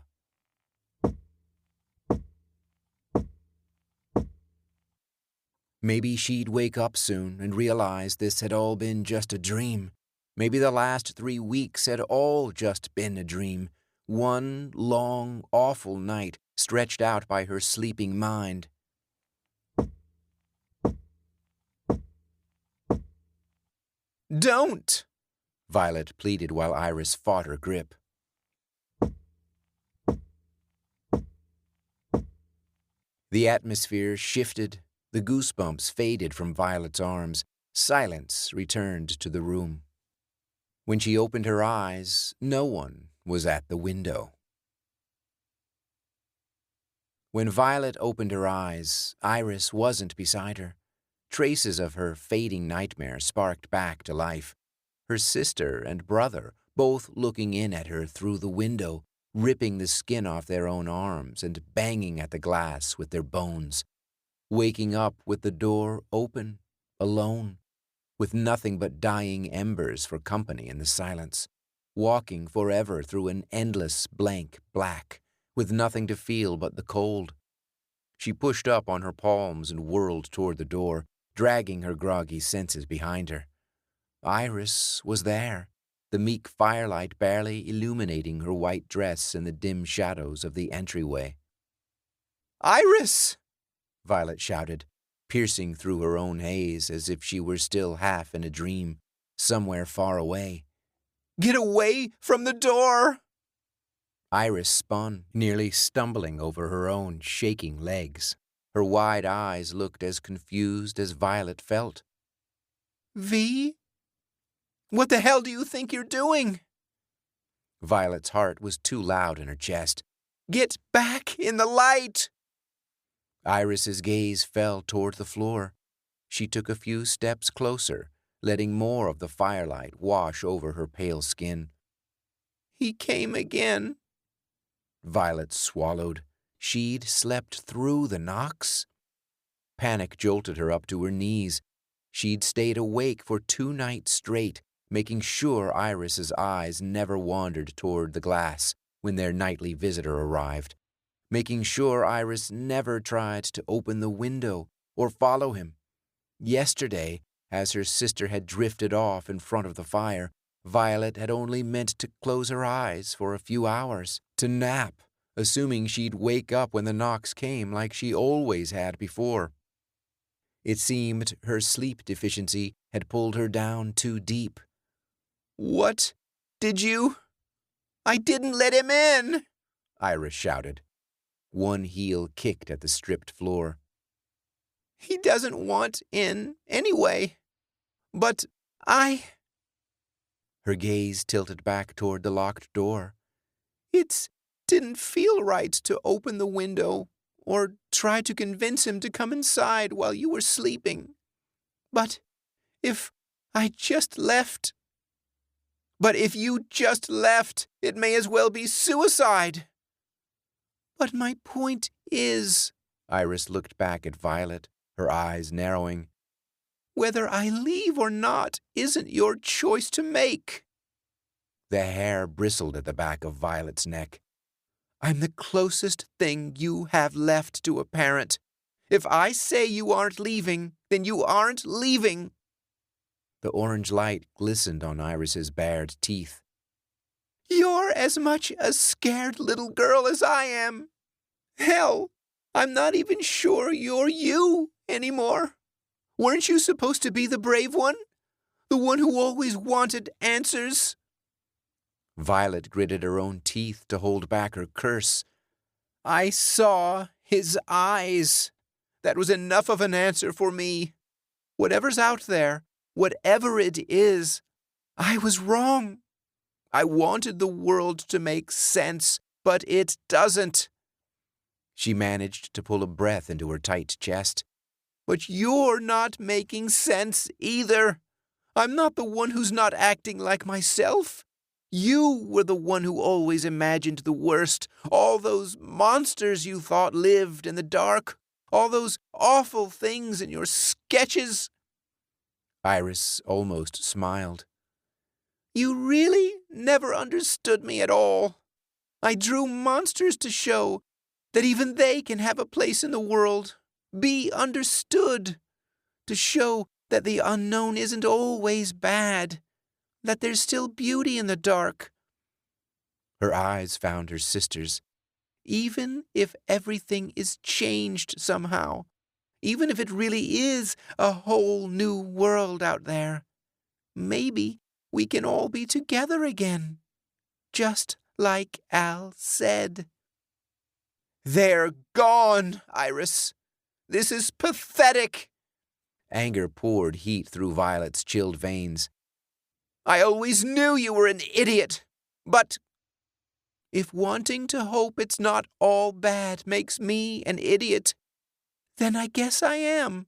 Maybe she'd wake up soon and realize this had all been just a dream. Maybe the last 3 weeks had all just been a dream. One long, awful night stretched out by her sleeping mind. "Don't!" Violet pleaded while Iris fought her grip. The atmosphere shifted. The goosebumps faded from Violet's arms. Silence returned to the room. When she opened her eyes, no one was at the window. When Violet opened her eyes, Iris wasn't beside her. Traces of her fading nightmare sparked back to life. Her sister and brother, both looking in at her through the window, ripping the skin off their own arms and banging at the glass with their bones. waking up with the door open, alone, with nothing but dying embers for company in the silence, walking forever through an endless blank black, with nothing to feel but the cold. She pushed up on her palms and whirled toward the door, dragging her groggy senses behind her. Iris was there, the meek firelight barely illuminating her white dress in the dim shadows of the entryway. "Iris!" Violet shouted, piercing through her own haze as if she were still half in a dream, somewhere far away. "Get away from the door!" Iris spun, nearly stumbling over her own shaking legs. Her wide eyes looked as confused as Violet felt. "V? What the hell do you think you're doing?" Violet's heart was too loud in her chest. "Get back in the light!" Iris's gaze fell toward the floor. She took a few steps closer, letting more of the firelight wash over her pale skin. "He came again." Violet swallowed. She'd slept through the knocks. Panic jolted her up to her knees. She'd stayed awake for 2 nights straight, making sure Iris's eyes never wandered toward the glass when their nightly visitor arrived, making sure Iris never tried to open the window or follow him. Yesterday, as her sister had drifted off in front of the fire, Violet had only meant to close her eyes for a few hours, to nap, assuming she'd wake up when the knocks came like she always had before. It seemed her sleep deficiency had pulled her down too deep. "What did you—" "I didn't let him in!" Iris shouted. One heel kicked at the stripped floor. "He doesn't want in anyway. But I—" Her gaze tilted back toward the locked door. "It didn't feel right to open the window or try to convince him to come inside while you were sleeping. But if I just left... But if you just left, it may as well be suicide." "But my point is," Iris looked back at Violet, her eyes narrowing, "whether I leave or not isn't your choice to make." The hair bristled at the back of Violet's neck. "I'm the closest thing you have left to a parent. If I say you aren't leaving, then you aren't leaving." The orange light glistened on Iris's bared teeth. "You're as much a scared little girl as I am. Hell, I'm not even sure you're you anymore. Weren't you supposed to be the brave one? The one who always wanted answers?" Violet gritted her own teeth to hold back her curse. "I saw his eyes. That was enough of an answer for me. Whatever's out there, whatever it is, I was wrong. I wanted the world to make sense, but it doesn't." She managed to pull a breath into her tight chest. "But you're not making sense either. I'm not the one who's not acting like myself. You were the one who always imagined the worst, all those monsters you thought lived in the dark, all those awful things in your sketches." Iris almost smiled. "You really never understood me at all. I drew monsters to show that even they can have a place in the world, be understood, to show that the unknown isn't always bad, that there's still beauty in the dark." Her eyes found her sister's. "Even if everything is changed somehow, even if it really is a whole new world out there, maybe we can all be together again, just like Al said." "They're gone, Iris. This is pathetic." Anger poured heat through Violet's chilled veins. "I always knew you were an idiot, but if wanting to hope it's not all bad makes me an idiot, then I guess I am."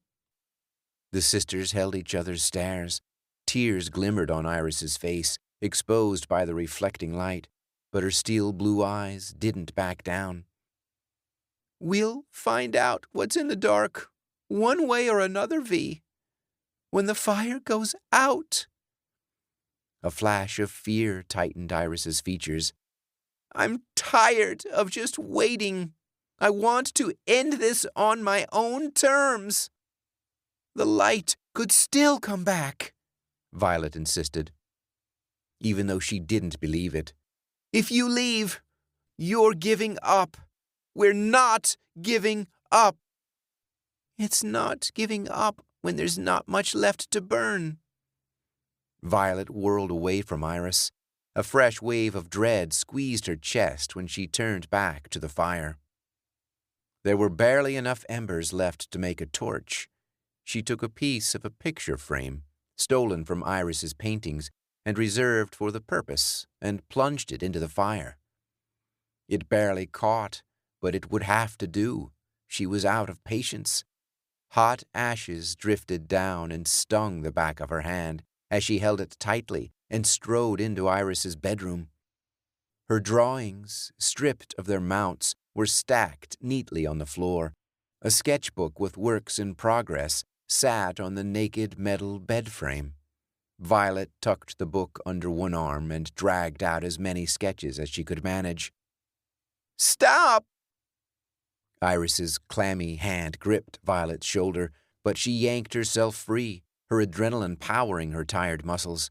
The sisters held each other's stares. Tears glimmered on Iris's face, exposed by the reflecting light, but her steel blue eyes didn't back down. "We'll find out what's in the dark One way or another, V. When the fire goes out. A flash of fear tightened Iris's features. I'm tired of just waiting. I want to end this on my own terms. The light could still come back, Violet insisted, even though she didn't believe it. If you leave, you're giving up. We're not giving up. It's not giving up when there's not much left to burn. Violet whirled away from Iris. A fresh wave of dread squeezed her chest when she turned back to the fire. There were barely enough embers left to make a torch. She took a piece of a picture frame, stolen from Iris's paintings and reserved for the purpose, and plunged it into the fire. It barely caught, but it would have to do. She was out of patience. Hot ashes drifted down and stung the back of her hand as she held it tightly and strode into Iris's bedroom. Her drawings, stripped of their mounts, were stacked neatly on the floor. A sketchbook with works in progress sat on the naked metal bed frame. Violet tucked the book under one arm and dragged out as many sketches as she could manage. Stop! Iris's clammy hand gripped Violet's shoulder, but she yanked herself free, her adrenaline powering her tired muscles.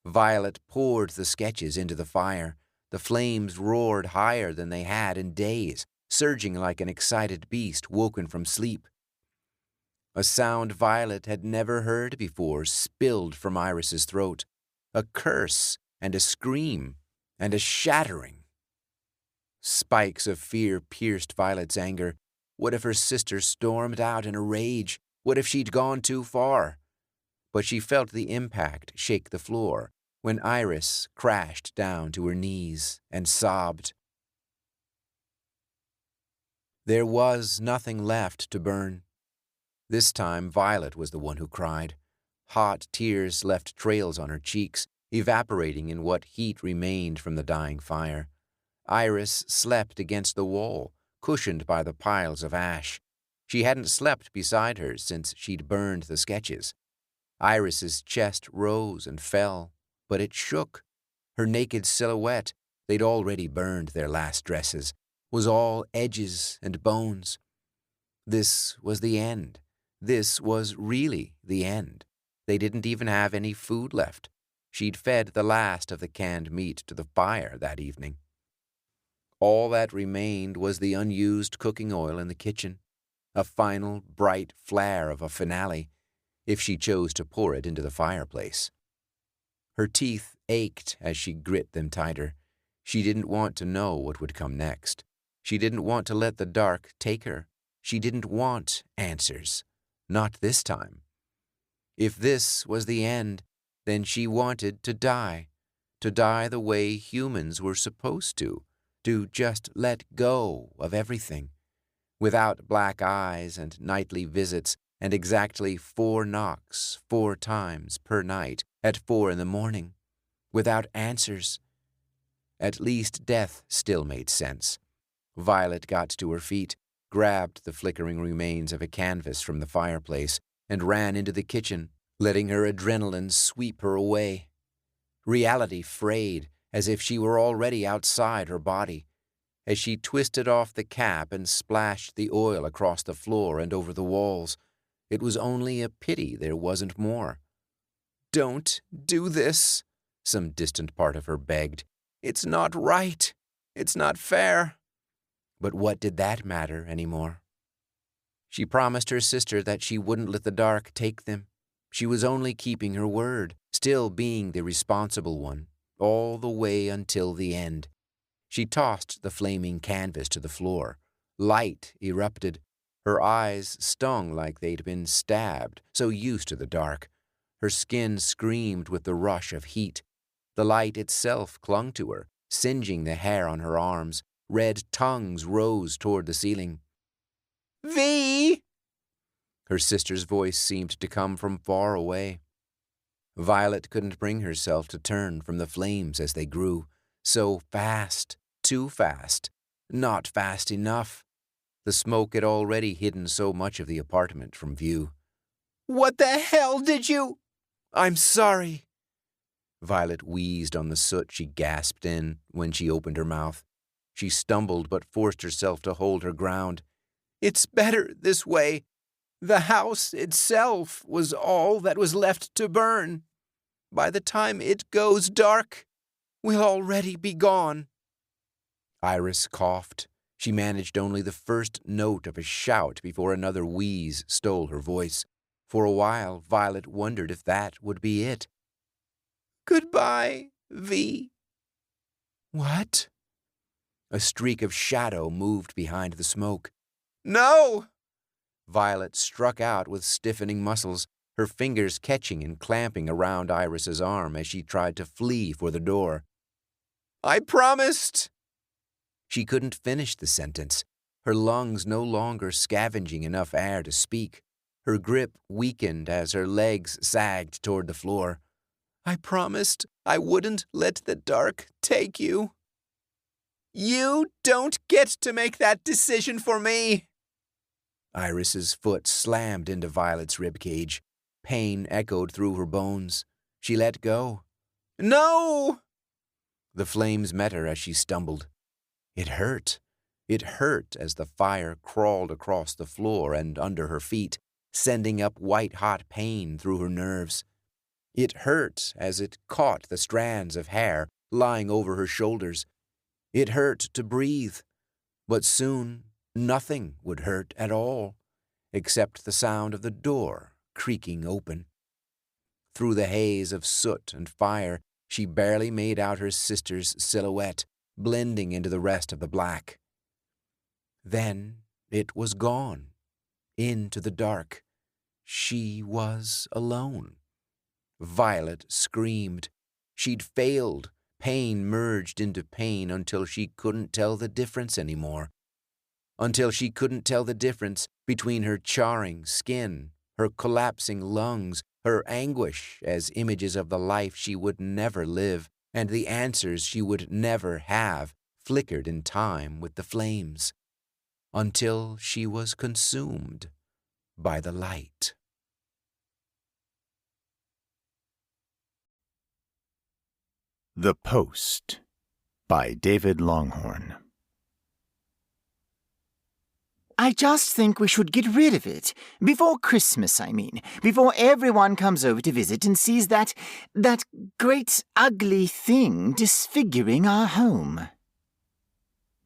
Violet poured the sketches into the fire. The flames roared higher than they had in days, surging like an excited beast woken from sleep. A sound Violet had never heard before spilled from Iris's throat, a curse and a scream and a shattering. Spikes of fear pierced Violet's anger. What if her sister stormed out in a rage? What if she'd gone too far? But she felt the impact shake the floor when Iris crashed down to her knees and sobbed. There was nothing left to burn. This time Violet was the one who cried. Hot tears left trails on her cheeks, evaporating in what heat remained from the dying fire. Iris slept against the wall, cushioned by the piles of ash. She hadn't slept beside her since she'd burned the sketches. Iris's chest rose and fell, but it shook. Her naked silhouette, they'd already burned their last dresses, was all edges and bones. This was the end. This was really the end. They didn't even have any food left. She'd fed the last of the canned meat to the fire that evening. All that remained was the unused cooking oil in the kitchen, a final bright flare of a finale, if she chose to pour it into the fireplace. Her teeth ached as she grit them tighter. She didn't want to know what would come next. She didn't want to let the dark take her. She didn't want answers. Not this time. If this was the end, then she wanted to die the way humans were supposed to just let go of everything, without black eyes and nightly visits and exactly 4 knocks 4 times per night at 4 a.m, without answers. At least death still made sense. Violet got to her feet, grabbed the flickering remains of a canvas from the fireplace, and ran into the kitchen, letting her adrenaline sweep her away. Reality frayed, as if she were already outside her body. As she twisted off the cap and splashed the oil across the floor and over the walls, it was only a pity there wasn't more. Don't do this, some distant part of her begged. It's not right. It's not fair. But what did that matter anymore? She promised her sister that she wouldn't let the dark take them. She was only keeping her word, still being the responsible one, all the way until the end. She tossed the flaming canvas to the floor. Light erupted. Her eyes stung like they'd been stabbed, so used to the dark. Her skin screamed with the rush of heat. The light itself clung to her, singeing the hair on her arms. Red tongues rose toward the ceiling. V! Her sister's voice seemed to come from far away. Violet couldn't bring herself to turn from the flames as they grew. So fast, too fast, not fast enough. The smoke had already hidden so much of the apartment from view. "What the hell did you—" "I'm sorry." Violet wheezed on the soot she gasped in when she opened her mouth. She stumbled but forced herself to hold her ground. "It's better this way. The house itself was all that was left to burn. By the time it goes dark, we'll already be gone." Iris coughed. She managed only the first note of a shout before another wheeze stole her voice. For a while, Violet wondered if that would be it. "Goodbye, V." "What?" A streak of shadow moved behind the smoke. "No!" Violet struck out with stiffening muscles, her fingers catching and clamping around Iris's arm as she tried to flee for the door. "I promised." She couldn't finish the sentence, her lungs no longer scavenging enough air to speak. Her grip weakened as her legs sagged toward the floor. "I promised I wouldn't let the dark take you." "You don't get to make that decision for me." Iris's foot slammed into Violet's ribcage. Pain echoed through her bones. She let go. "No!" The flames met her as she stumbled. It hurt. It hurt as the fire crawled across the floor and under her feet, sending up white-hot pain through her nerves. It hurt as it caught the strands of hair lying over her shoulders. It hurt to breathe, but soon nothing would hurt at all, except the sound of the door creaking open. Through the haze of soot and fire, she barely made out her sister's silhouette, blending into the rest of the black. Then it was gone, into the dark. She was alone. Violet screamed. She'd failed. Pain merged into pain until she couldn't tell the difference anymore. Until she couldn't tell the difference between her charring skin, her collapsing lungs, her anguish as images of the life she would never live, and the answers she would never have flickered in time with the flames, until she was consumed by the light. The Post by David Longhorn. I just think we should get rid of it. Before Christmas, I mean. Before everyone comes over to visit and sees that great ugly thing disfiguring our home.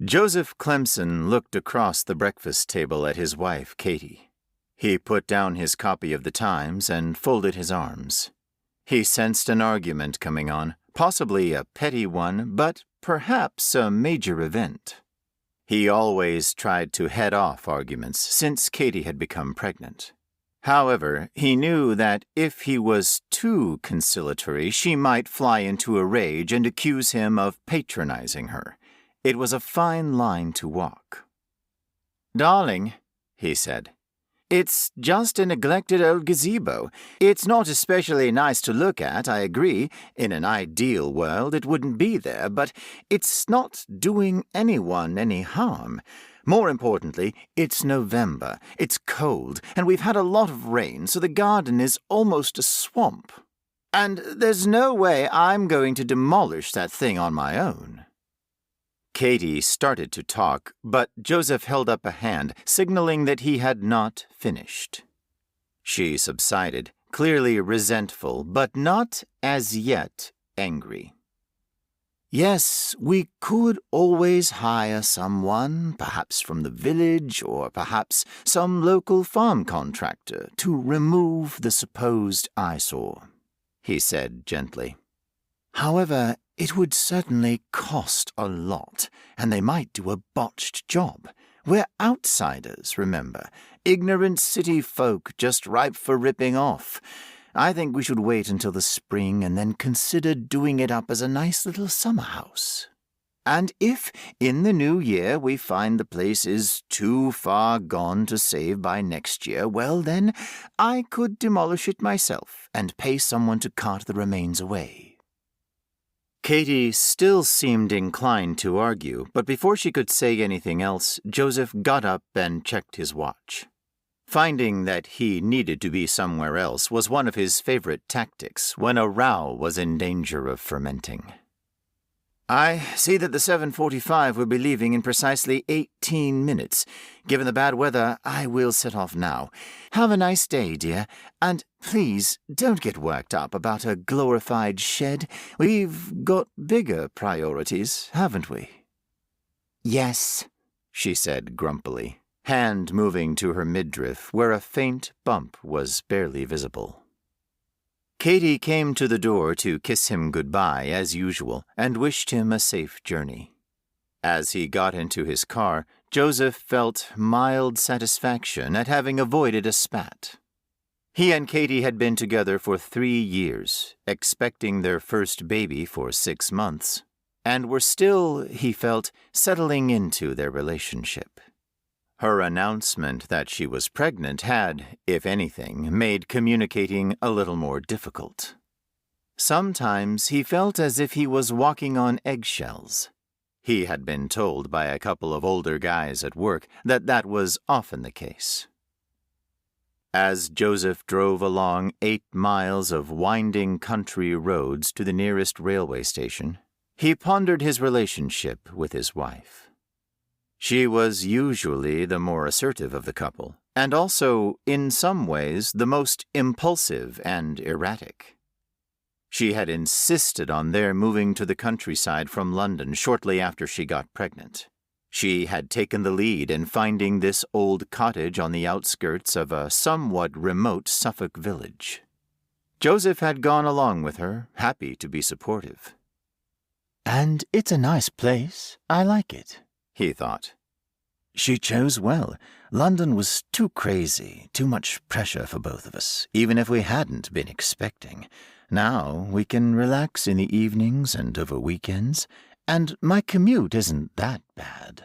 Joseph Clemson looked across the breakfast table at his wife, Katie. He put down his copy of the Times and folded his arms. He sensed an argument coming on, possibly a petty one, but perhaps a major event. He always tried to head off arguments since Katie had become pregnant. However, he knew that if he was too conciliatory, she might fly into a rage and accuse him of patronizing her. It was a fine line to walk. "Darling," he said, "it's just a neglected old gazebo. It's not especially nice to look at, I agree. In an ideal world, it wouldn't be there, but it's not doing anyone any harm. More importantly, it's November, it's cold, and we've had a lot of rain, so the garden is almost a swamp. And there's no way I'm going to demolish that thing on my own." Katie started to talk, but Joseph held up a hand, signaling that he had not finished. She subsided, clearly resentful, but not as yet angry. "Yes, we could always hire someone, perhaps from the village or perhaps some local farm contractor, to remove the supposed eyesore," he said gently. "However, it would certainly cost a lot, and they might do a botched job. We're outsiders, remember, ignorant city folk just ripe for ripping off. I think we should wait until the spring and then consider doing it up as a nice little summer house. And if, in the new year, we find the place is too far gone to save by next year, well then, I could demolish it myself and pay someone to cart the remains away." Katie still seemed inclined to argue, but before she could say anything else, Joseph got up and checked his watch. Finding that he needed to be somewhere else was one of his favorite tactics when a row was in danger of fermenting. I see that the 7:45 will be leaving in precisely 18 minutes. Given the bad weather, I will set off now. Have a nice day, dear, and please don't get worked up about a glorified shed. We've got bigger priorities, haven't we? Yes, she said grumpily, hand moving to her midriff where a faint bump was barely visible. Katie came to the door to kiss him goodbye as usual and wished him a safe journey. As he got into his car, Joseph felt mild satisfaction at having avoided a spat. He and Katie had been together for 3 years, expecting their first baby for 6 months, and were still, he felt, settling into their relationship. Her announcement that she was pregnant had, if anything, made communicating a little more difficult. Sometimes he felt as if he was walking on eggshells. He had been told by a couple of older guys at work that that was often the case. As Joseph drove along 8 miles of winding country roads to the nearest railway station, he pondered his relationship with his wife. She was usually the more assertive of the couple, and also, in some ways, the most impulsive and erratic. She had insisted on their moving to the countryside from London shortly after she got pregnant. She had taken the lead in finding this old cottage on the outskirts of a somewhat remote Suffolk village. Joseph had gone along with her, happy to be supportive. And it's a nice place. I like it, he thought. She chose well. London was too crazy, too much pressure for both of us, even if we hadn't been expecting. Now we can relax in the evenings and over weekends, and my commute isn't that bad.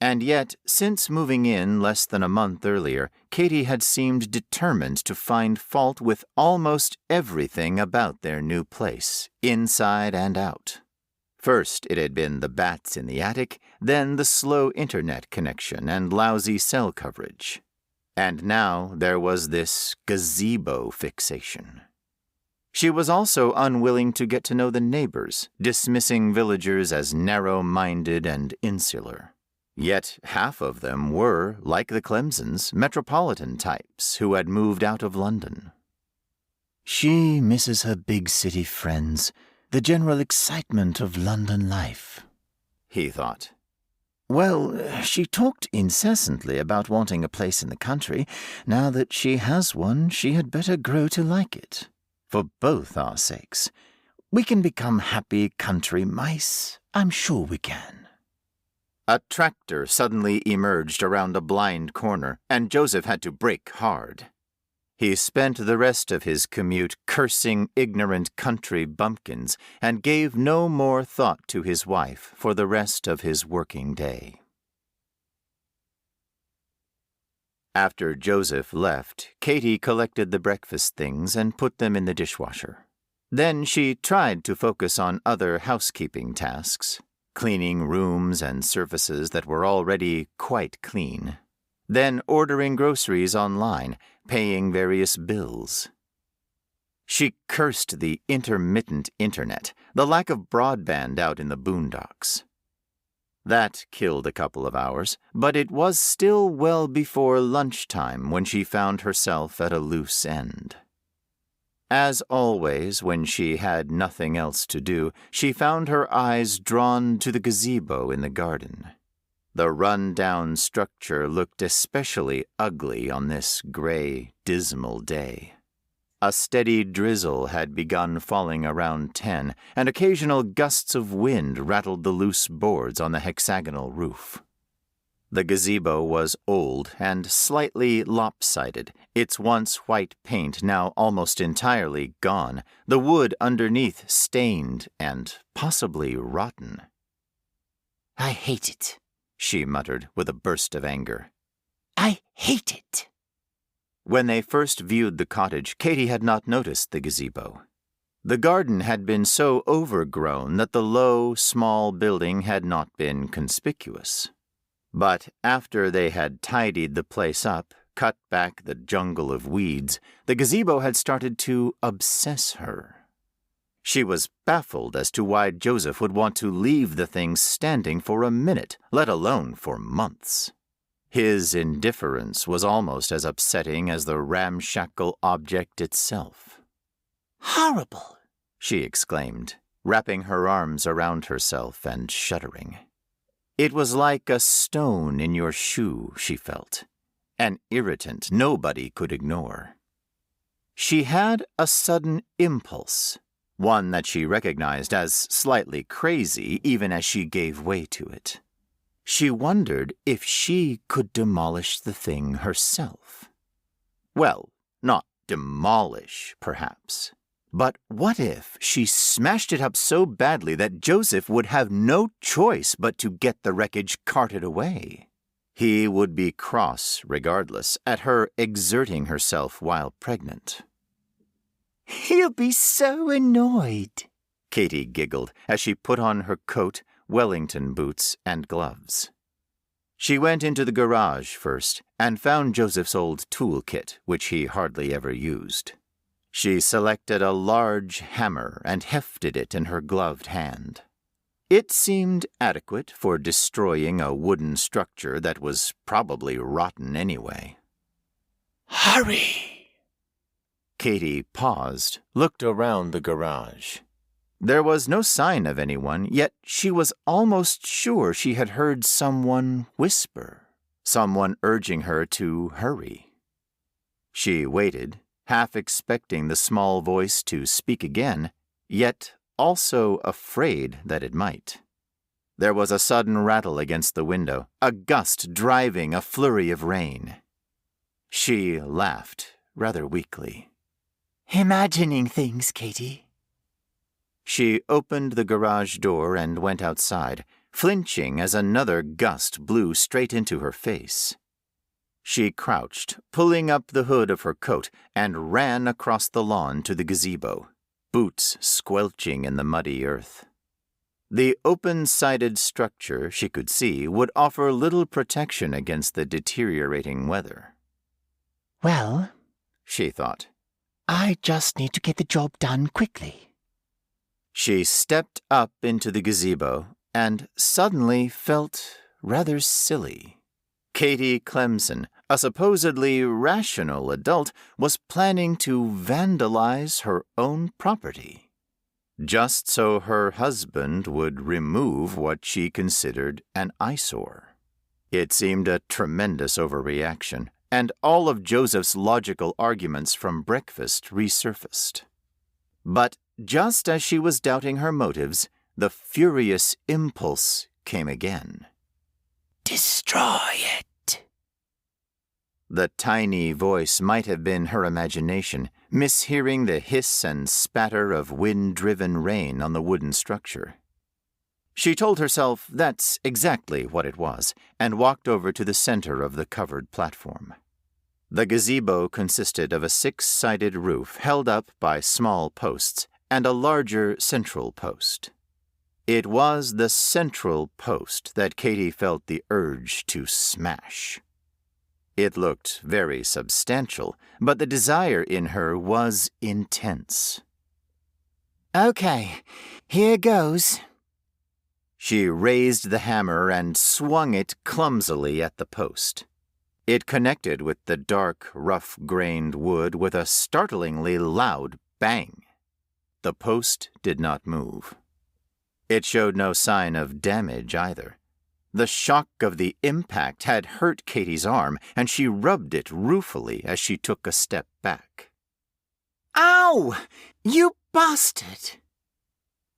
And yet, since moving in less than a month earlier, Katie had seemed determined to find fault with almost everything about their new place, inside and out. First, it had been the bats in the attic, then the slow internet connection and lousy cell coverage. And now there was this gazebo fixation. She was also unwilling to get to know the neighbors, dismissing villagers as narrow-minded and insular. Yet half of them were, like the Clemsons, metropolitan types who had moved out of London. She misses her big city friends, the general excitement of London life, he thought. Well, she talked incessantly about wanting a place in the country. Now that she has one, she had better grow to like it. For both our sakes. We can become happy country mice. I'm sure we can. A tractor suddenly emerged around a blind corner, and Joseph had to brake hard. He spent the rest of his commute cursing ignorant country bumpkins and gave no more thought to his wife for the rest of his working day. After Joseph left, Katie collected the breakfast things and put them in the dishwasher. Then she tried to focus on other housekeeping tasks, cleaning rooms and surfaces that were already quite clean. Then ordering groceries online, paying various bills. She cursed the intermittent internet, the lack of broadband out in the boondocks. That killed a couple of hours, but it was still well before lunchtime when she found herself at a loose end. As always, when she had nothing else to do, she found her eyes drawn to the gazebo in the garden. The run-down structure looked especially ugly on this gray, dismal day. A steady drizzle had begun falling around 10, and occasional gusts of wind rattled the loose boards on the hexagonal roof. The gazebo was old and slightly lopsided, its once white paint now almost entirely gone, the wood underneath stained and possibly rotten. I hate it, she muttered with a burst of anger. I hate it. When they first viewed the cottage, Katie had not noticed the gazebo. The garden had been so overgrown that the low, small building had not been conspicuous. But after they had tidied the place up, cut back the jungle of weeds, the gazebo had started to obsess her. She was baffled as to why Joseph would want to leave the thing standing for a minute, let alone for months. His indifference was almost as upsetting as the ramshackle object itself. Horrible, she exclaimed, wrapping her arms around herself and shuddering. It was like a stone in your shoe, she felt, an irritant nobody could ignore. She had a sudden impulse, one that she recognized as slightly crazy even as she gave way to it. She wondered if she could demolish the thing herself. Well, not demolish, perhaps. But what if she smashed it up so badly that Joseph would have no choice but to get the wreckage carted away? He would be cross, regardless, at her exerting herself while pregnant. He'll be so annoyed, Katie giggled as she put on her coat, Wellington boots, and gloves. She went into the garage first and found Joseph's old tool kit, which he hardly ever used. She selected a large hammer and hefted it in her gloved hand. It seemed adequate for destroying a wooden structure that was probably rotten anyway. Hurry! Katie paused, looked around the garage. There was no sign of anyone, yet she was almost sure she had heard someone whisper, someone urging her to hurry. She waited, half expecting the small voice to speak again, yet also afraid that it might. There was a sudden rattle against the window, a gust driving a flurry of rain. She laughed, rather weakly. Imagining things, Katie. She opened the garage door and went outside, flinching as another gust blew straight into her face. She crouched, pulling up the hood of her coat, and ran across the lawn to the gazebo, boots squelching in the muddy earth. The open-sided structure, she could see, would offer little protection against the deteriorating weather. Well, she thought, I just need to get the job done quickly. She stepped up into the gazebo and suddenly felt rather silly. Katie Clemson, a supposedly rational adult, was planning to vandalize her own property, just so her husband would remove what she considered an eyesore. It seemed a tremendous overreaction, and all of Joseph's logical arguments from breakfast resurfaced. But just as she was doubting her motives, the furious impulse came again. Destroy it. The tiny voice might have been her imagination, mishearing the hiss and spatter of wind-driven rain on the wooden structure. She told herself that's exactly what it was, and walked over to the center of the covered platform. The gazebo consisted of a 6-sided roof held up by small posts and a larger central post. It was the central post that Katie felt the urge to smash. It looked very substantial, but the desire in her was intense. Okay, here goes. She raised the hammer and swung it clumsily at the post. It connected with the dark, rough-grained wood with a startlingly loud bang. The post did not move. It showed no sign of damage either. The shock of the impact had hurt Katie's arm, and she rubbed it ruefully as she took a step back. Ow! You bastard!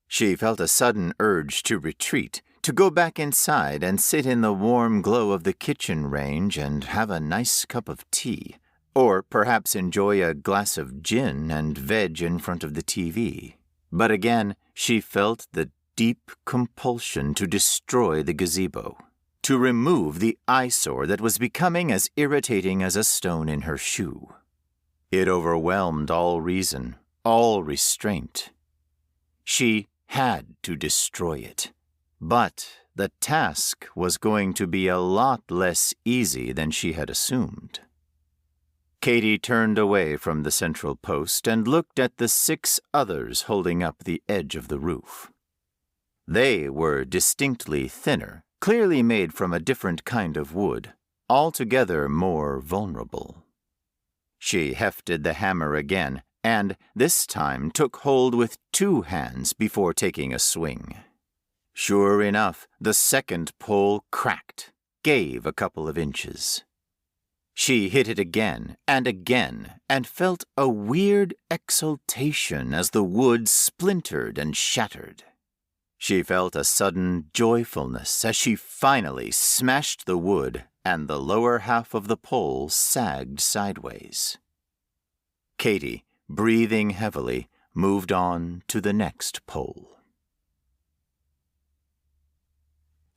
She felt a sudden urge to retreat, to go back inside and sit in the warm glow of the kitchen range and have a nice cup of tea, or perhaps enjoy a glass of gin and veg in front of the TV. But again, she felt the deep compulsion to destroy the gazebo, to remove the eyesore that was becoming as irritating as a stone in her shoe. It overwhelmed all reason, all restraint, She had to destroy it. But the task was going to be a lot less easy than she had assumed. Katy turned away from the central post and looked at the 6 others holding up the edge of the roof. They were distinctly thinner, clearly made from a different kind of wood, altogether more vulnerable. She hefted the hammer again, and this time took hold with 2 hands before taking a swing. Sure enough, the second pole cracked, gave a couple of inches. She hit it again, and felt a weird exultation as the wood splintered and shattered. She felt a sudden joyfulness as she finally smashed the wood, and the lower half of the pole sagged sideways. Katy, breathing heavily, moved on to the next pole.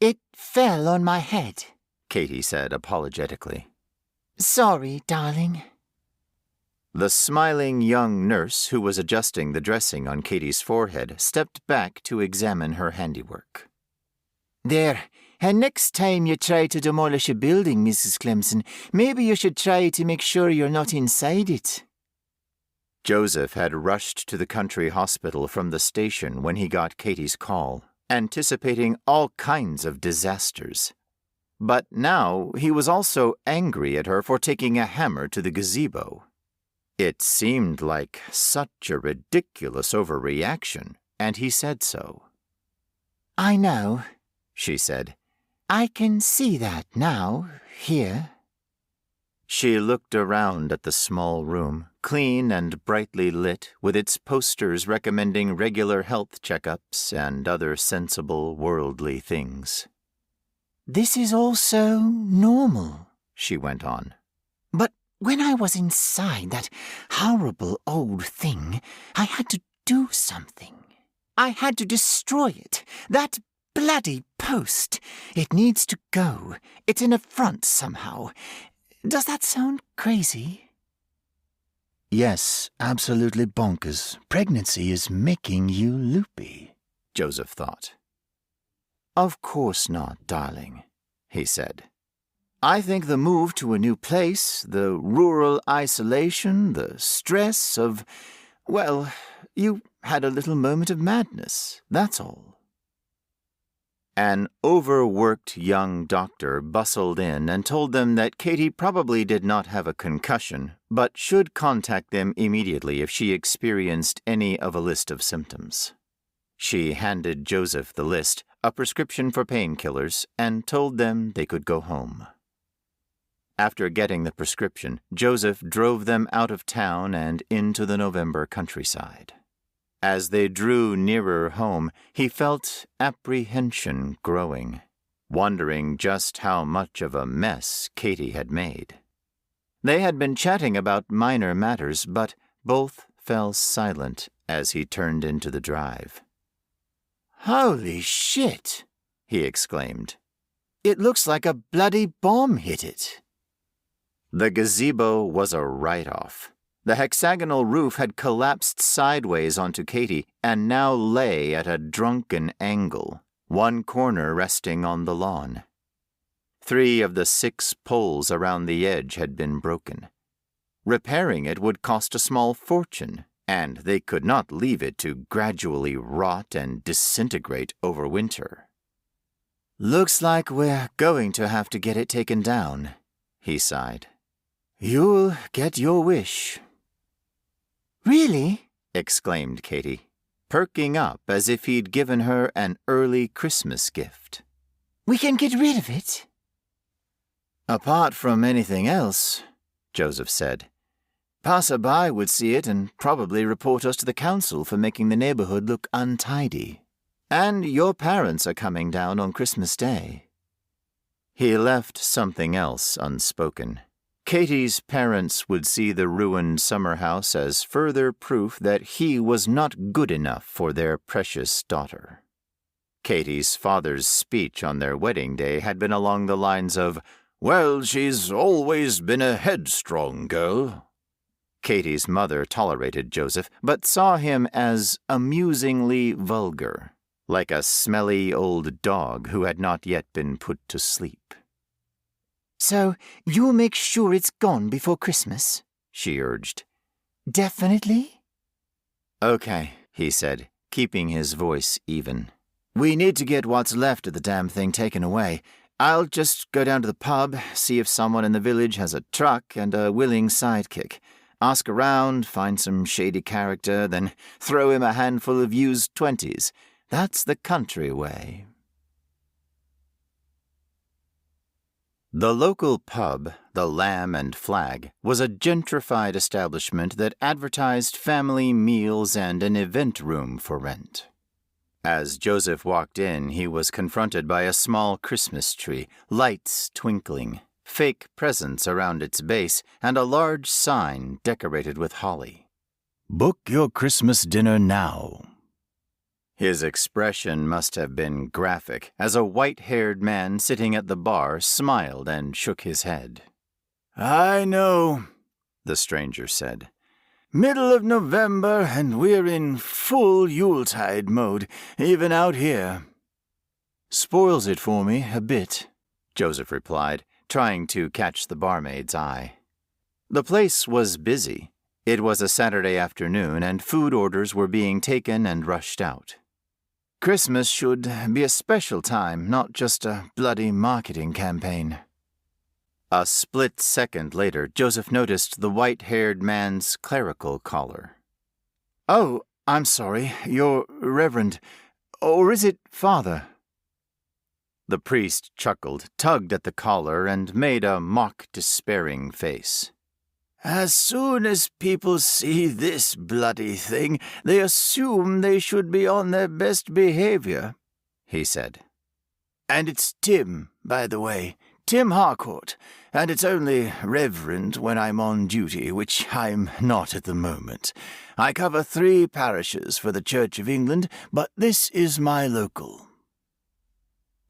It fell on my head, Katy said apologetically. Sorry, darling. The smiling young nurse who was adjusting the dressing on Katy's forehead stepped back to examine her handiwork. There, and next time you try to demolish a building, Mrs. Clemson, maybe you should try to make sure you're not inside it. Joseph had rushed to the country hospital from the station when he got Katy's call, anticipating all kinds of disasters. But now he was also angry at her for taking a hammer to the gazebo. It seemed like such a ridiculous overreaction, and he said so. I know, she said. I can see that now, here. She looked around at the small room, clean and brightly lit, with its posters recommending regular health checkups and other sensible worldly things. This is all so normal, she went on. But when I was inside that horrible old thing, I had to do something. I had to destroy it. That bloody post. It needs to go. It's an affront somehow. Does that sound crazy? Yes, absolutely bonkers. Pregnancy is making you loopy, Joseph thought. Of course not, darling, he said. I think the move to a new place, the rural isolation, the stress of, well, you had a little moment of madness, that's all. An overworked young doctor bustled in and told them that Katy probably did not have a concussion, but should contact them immediately if she experienced any of a list of symptoms. She handed Joseph the list, a prescription for painkillers, and told them they could go home. After getting the prescription, Joseph drove them out of town and into the November countryside. As they drew nearer home, he felt apprehension growing, wondering just how much of a mess Katy had made. They had been chatting about minor matters, but both fell silent as he turned into the drive. Holy shit, he exclaimed. It looks like a bloody bomb hit it. The gazebo was a write-off. The hexagonal roof had collapsed sideways onto Katy and now lay at a drunken angle, one corner resting on the lawn. 3 of the 6 poles around the edge had been broken. Repairing it would cost a small fortune, and they could not leave it to gradually rot and disintegrate over winter. Looks like we're going to have to get it taken down, he sighed. You'll get your wish. Really? Exclaimed Katy, perking up as if he'd given her an early Christmas gift. We can get rid of it? Apart from anything else, Joseph said. Passerby would see it and probably report us to the council for making the neighborhood look untidy. And your parents are coming down on Christmas Day. He left something else unspoken. Katy's parents would see the ruined summer house as further proof that he was not good enough for their precious daughter. Katy's father's speech on their wedding day had been along the lines of, "Well, she's always been a headstrong girl." Katie's mother tolerated Joseph, but saw him as amusingly vulgar, like a smelly old dog who had not yet been put to sleep. So you'll make sure it's gone before Christmas? She urged. Definitely? Okay, he said, keeping his voice even. We need to get what's left of the damn thing taken away. I'll just go down to the pub, see if someone in the village has a truck and a willing sidekick. Ask around, find some shady character, then throw him a handful of used 20s. That's the country way. The local pub, the Lamb and Flag, was a gentrified establishment that advertised family meals and an event room for rent. As Joseph walked in, he was confronted by a small Christmas tree, lights twinkling, fake presents around its base, and a large sign decorated with holly. Book your Christmas dinner now. His expression must have been graphic, as a white-haired man sitting at the bar smiled and shook his head. I know, the stranger said. Middle of November, and we're in full Yuletide mode, even out here. Spoils it for me a bit, Joseph replied, trying to catch the barmaid's eye. The place was busy. It was a Saturday afternoon, and food orders were being taken and rushed out. Christmas should be a special time, not just a bloody marketing campaign. A split second later, Joseph noticed the white-haired man's clerical collar. Oh, I'm sorry, you're Reverend, or is it Father? The priest chuckled, tugged at the collar, and made a mock despairing face. As soon as people see this bloody thing, they assume they should be on their best behavior, he said. And it's Tim, by the way, Tim Harcourt, and it's only Reverend when I'm on duty, which I'm not at the moment. I cover 3 parishes for the Church of England, but this is my local.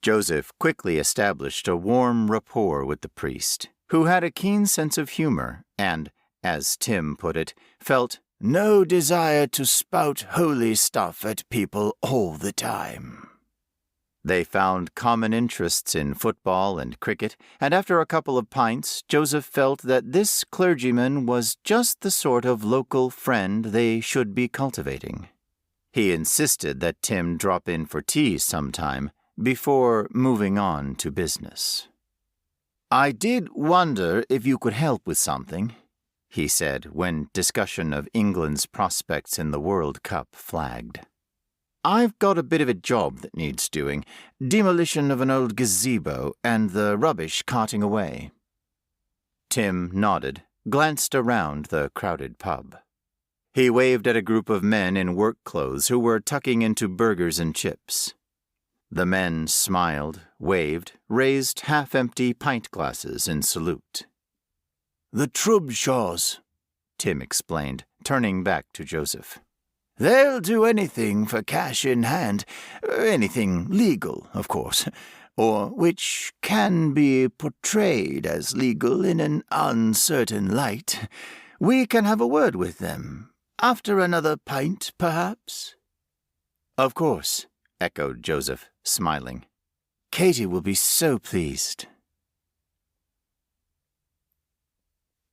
Joseph quickly established a warm rapport with the priest, who had a keen sense of humor and, as Tim put it, felt no desire to spout holy stuff at people all the time. They found common interests in football and cricket, and after a couple of pints, Joseph felt that this clergyman was just the sort of local friend they should be cultivating. He insisted that Tim drop in for tea sometime before moving on to business. I did wonder if you could help with something, he said when discussion of England's prospects in the World Cup flagged. I've got a bit of a job that needs doing, demolition of an old gazebo and the rubbish carting away. Tim nodded, glanced around the crowded pub. He waved at a group of men in work clothes who were tucking into burgers and chips. The men smiled, waved, raised half-empty pint glasses in salute. The Trubshaws, Tim explained, turning back to Joseph. They'll do anything for cash in hand, anything legal, of course, or which can be portrayed as legal in an uncertain light. We can have a word with them. After another pint, perhaps? Of course, echoed Joseph, smiling. Katie will be so pleased.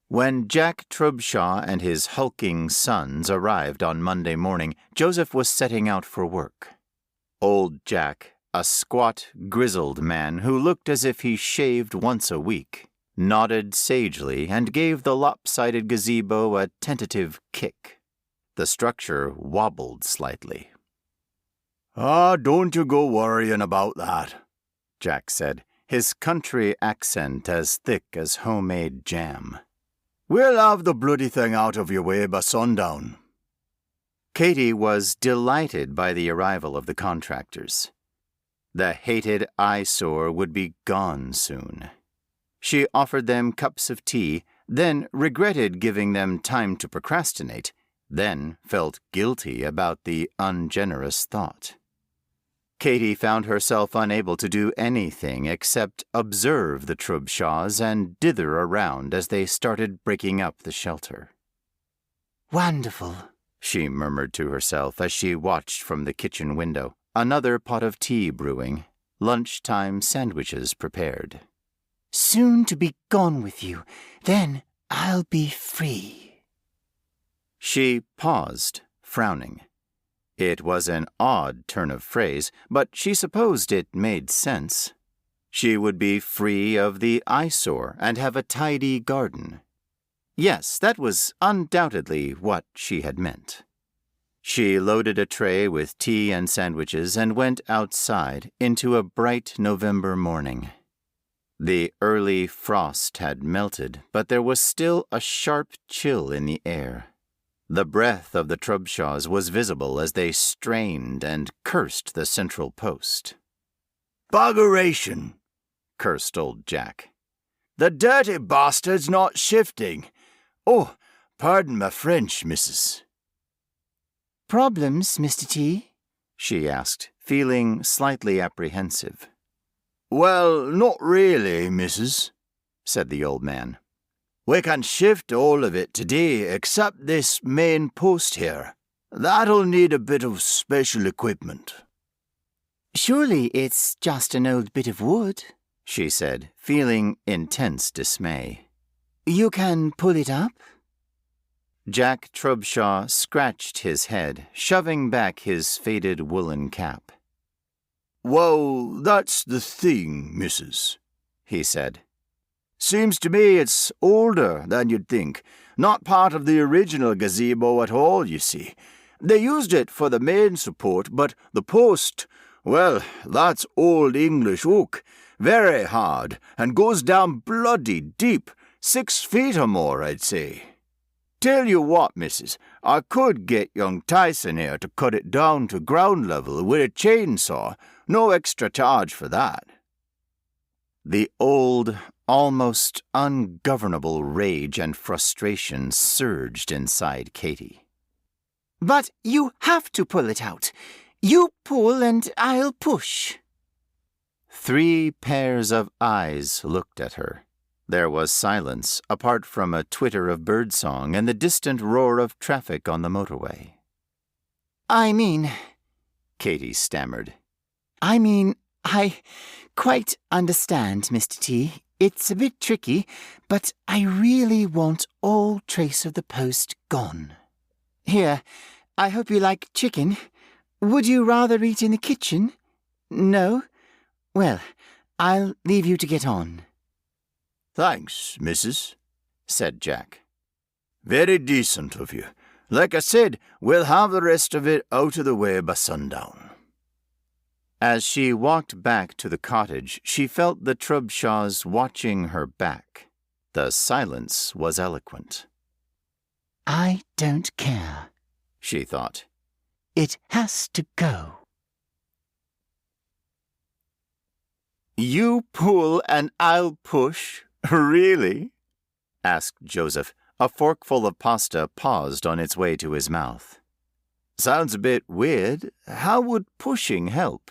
When Jack Trubshaw and his hulking sons arrived on Monday morning, Joseph was setting out for work. Old Jack, a squat, grizzled man who looked as if he shaved once a week, nodded sagely and gave the lopsided gazebo a tentative kick. The structure wobbled slightly. Don't you go worrying about that, Jack said, his country accent as thick as homemade jam. We'll have the bloody thing out of your way by sundown. Katie was delighted by the arrival of the contractors. The hated eyesore would be gone soon. She offered them cups of tea, then regretted giving them time to procrastinate, then felt guilty about the ungenerous thought. Katie found herself unable to do anything except observe the Trubshaws and dither around as they started breaking up the shelter. Wonderful, she murmured to herself as she watched from the kitchen window, another pot of tea brewing, lunchtime sandwiches prepared. Soon to be gone with you. Then I'll be free. She paused, frowning. It was an odd turn of phrase, but she supposed it made sense. She would be free of the eyesore and have a tidy garden. Yes, that was undoubtedly what she had meant. She loaded a tray with tea and sandwiches and went outside into a bright November morning. The early frost had melted, but there was still a sharp chill in the air. The breath of the Trubshaws was visible as they strained and cursed the central post. "Buggeration," cursed old Jack. "The dirty bastard's not shifting. Oh, pardon my French, missus." Problems, Mr. T? She asked, feeling slightly apprehensive. "Well, not really, missus," said the old man. "We can shift all of it today except this main post here. That'll need a bit of special equipment." Surely it's just an old bit of wood, she said, feeling intense dismay. You can pull it up? Jack Trubshaw scratched his head, shoving back his faded woolen cap. "Well, that's the thing, missus," he said. "Seems to me it's older than you'd think. Not part of the original gazebo at all, you see. They used it for the main support, but the post, well, that's old English oak, very hard, and goes down bloody deep, 6 feet or more, I'd say. Tell you what, missus, I could get young Tyson here to cut it down to ground level with a chainsaw. No extra charge for that." The old, almost ungovernable rage and frustration surged inside Katie. But you have to pull it out. You pull and I'll push. 3 pairs of eyes looked at her. There was silence, apart from a twitter of birdsong and the distant roar of traffic on the motorway. I mean, Katie stammered. I quite understand, Mr. T. It's a bit tricky, but I really want all trace of the post gone. Here, I hope you like chicken. Would you rather eat in the kitchen? No? Well, I'll leave you to get on. "Thanks, missus," said Jack. "Very decent of you. Like I said, we'll have the rest of it out of the way by sundown." As she walked back to the cottage, she felt the Trubshaws watching her back. The silence was eloquent. I don't care, she thought. It has to go. "You pull and I'll push? Really?" asked Joseph. A forkful of pasta paused on its way to his mouth. "Sounds a bit weird. How would pushing help?"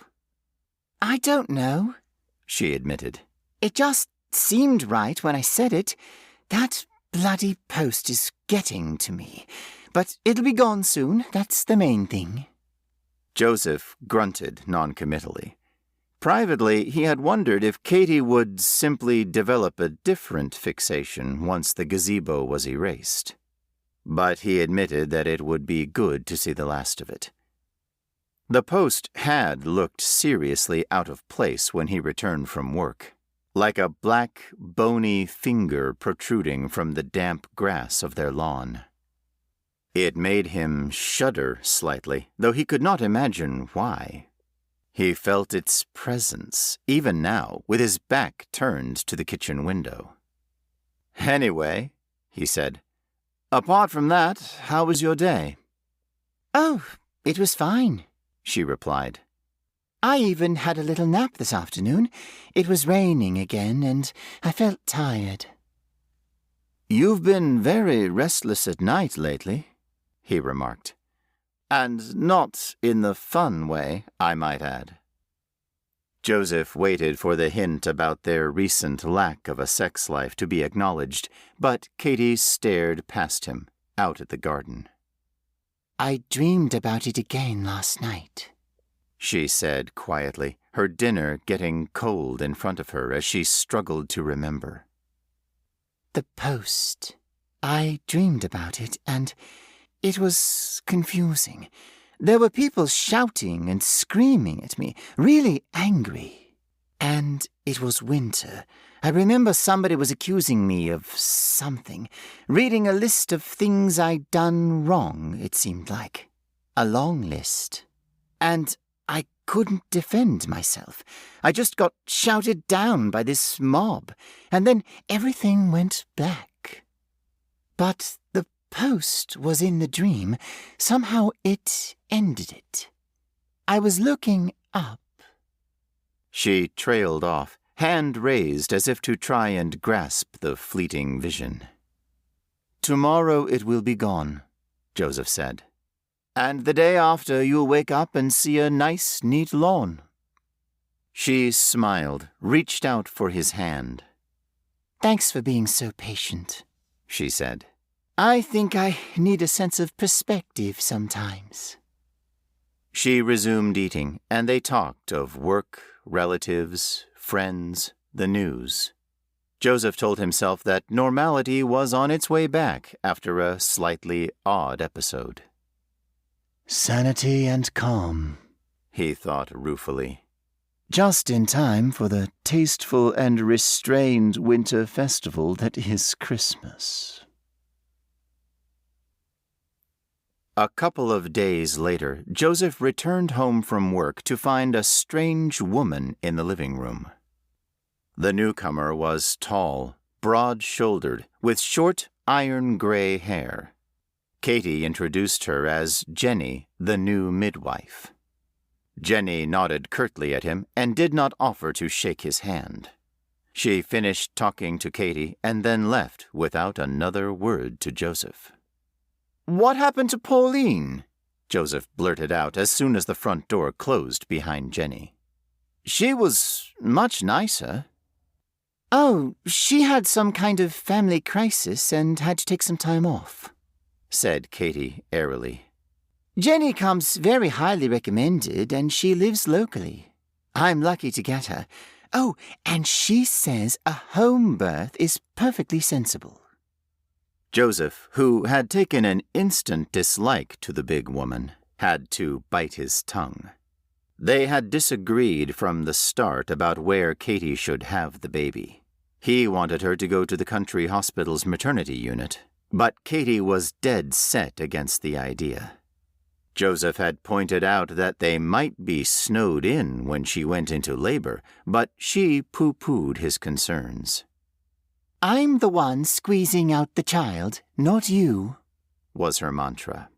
I don't know, she admitted. It just seemed right when I said it. That bloody post is getting to me. But it'll be gone soon. That's the main thing. Joseph grunted noncommittally. Privately, he had wondered if Katie would simply develop a different fixation once the gazebo was erased. But he admitted that it would be good to see the last of it. The post had looked seriously out of place when he returned from work, like a black, bony finger protruding from the damp grass of their lawn. It made him shudder slightly, though he could not imagine why. He felt its presence, even now, with his back turned to the kitchen window. "Anyway," he said, "apart from that, how was your day?" "Oh, it was fine," she replied. "I even had a little nap this afternoon. It was raining again, and I felt tired." "You've been very restless at night lately," he remarked. "And not in the fun way, I might add." Joseph waited for the hint about their recent lack of a sex life to be acknowledged, but Katie stared past him, out at the garden. I dreamed about it again last night, she said quietly, her dinner getting cold in front of her as she struggled to remember. The post. I dreamed about it, and it was confusing. There were people shouting and screaming at me, really angry. And it was winter. I remember somebody was accusing me of something, reading a list of things I'd done wrong, it seemed like. A long list. And I couldn't defend myself. I just got shouted down by this mob, and then everything went black. But the post was in the dream. Somehow it ended it. I was looking up. She trailed off, hand raised as if to try and grasp the fleeting vision. Tomorrow it will be gone, Joseph said. And the day after you'll wake up and see a nice, neat lawn. She smiled, reached out for his hand. Thanks for being so patient, she said. I think I need a sense of perspective sometimes. She resumed eating, and they talked of work, relatives, friends, the news. Joseph told himself that normality was on its way back after a slightly odd episode. Sanity and calm, he thought ruefully. Just in time for the tasteful and restrained winter festival that is Christmas. A couple of days later, Joseph returned home from work to find a strange woman in the living room. The newcomer was tall, broad-shouldered, with short, iron-gray hair. Katie introduced her as Jenny, the new midwife. Jenny nodded curtly at him and did not offer to shake his hand. She finished talking to Katie and then left without another word to Joseph. "What happened to Pauline?" Joseph blurted out as soon as the front door closed behind Jenny. "She was much nicer." "Oh, she had some kind of family crisis and had to take some time off," said Katie airily. "Jenny comes very highly recommended, and she lives locally. I'm lucky to get her. Oh, and she says a home birth is perfectly sensible." Joseph, who had taken an instant dislike to the big woman, had to bite his tongue. They had disagreed from the start about where Katie should have the baby. He wanted her to go to the country hospital's maternity unit, but Katie was dead set against the idea. Joseph had pointed out that they might be snowed in when she went into labor, but she pooh-poohed his concerns. "I'm the one squeezing out the child, not you," was her mantra.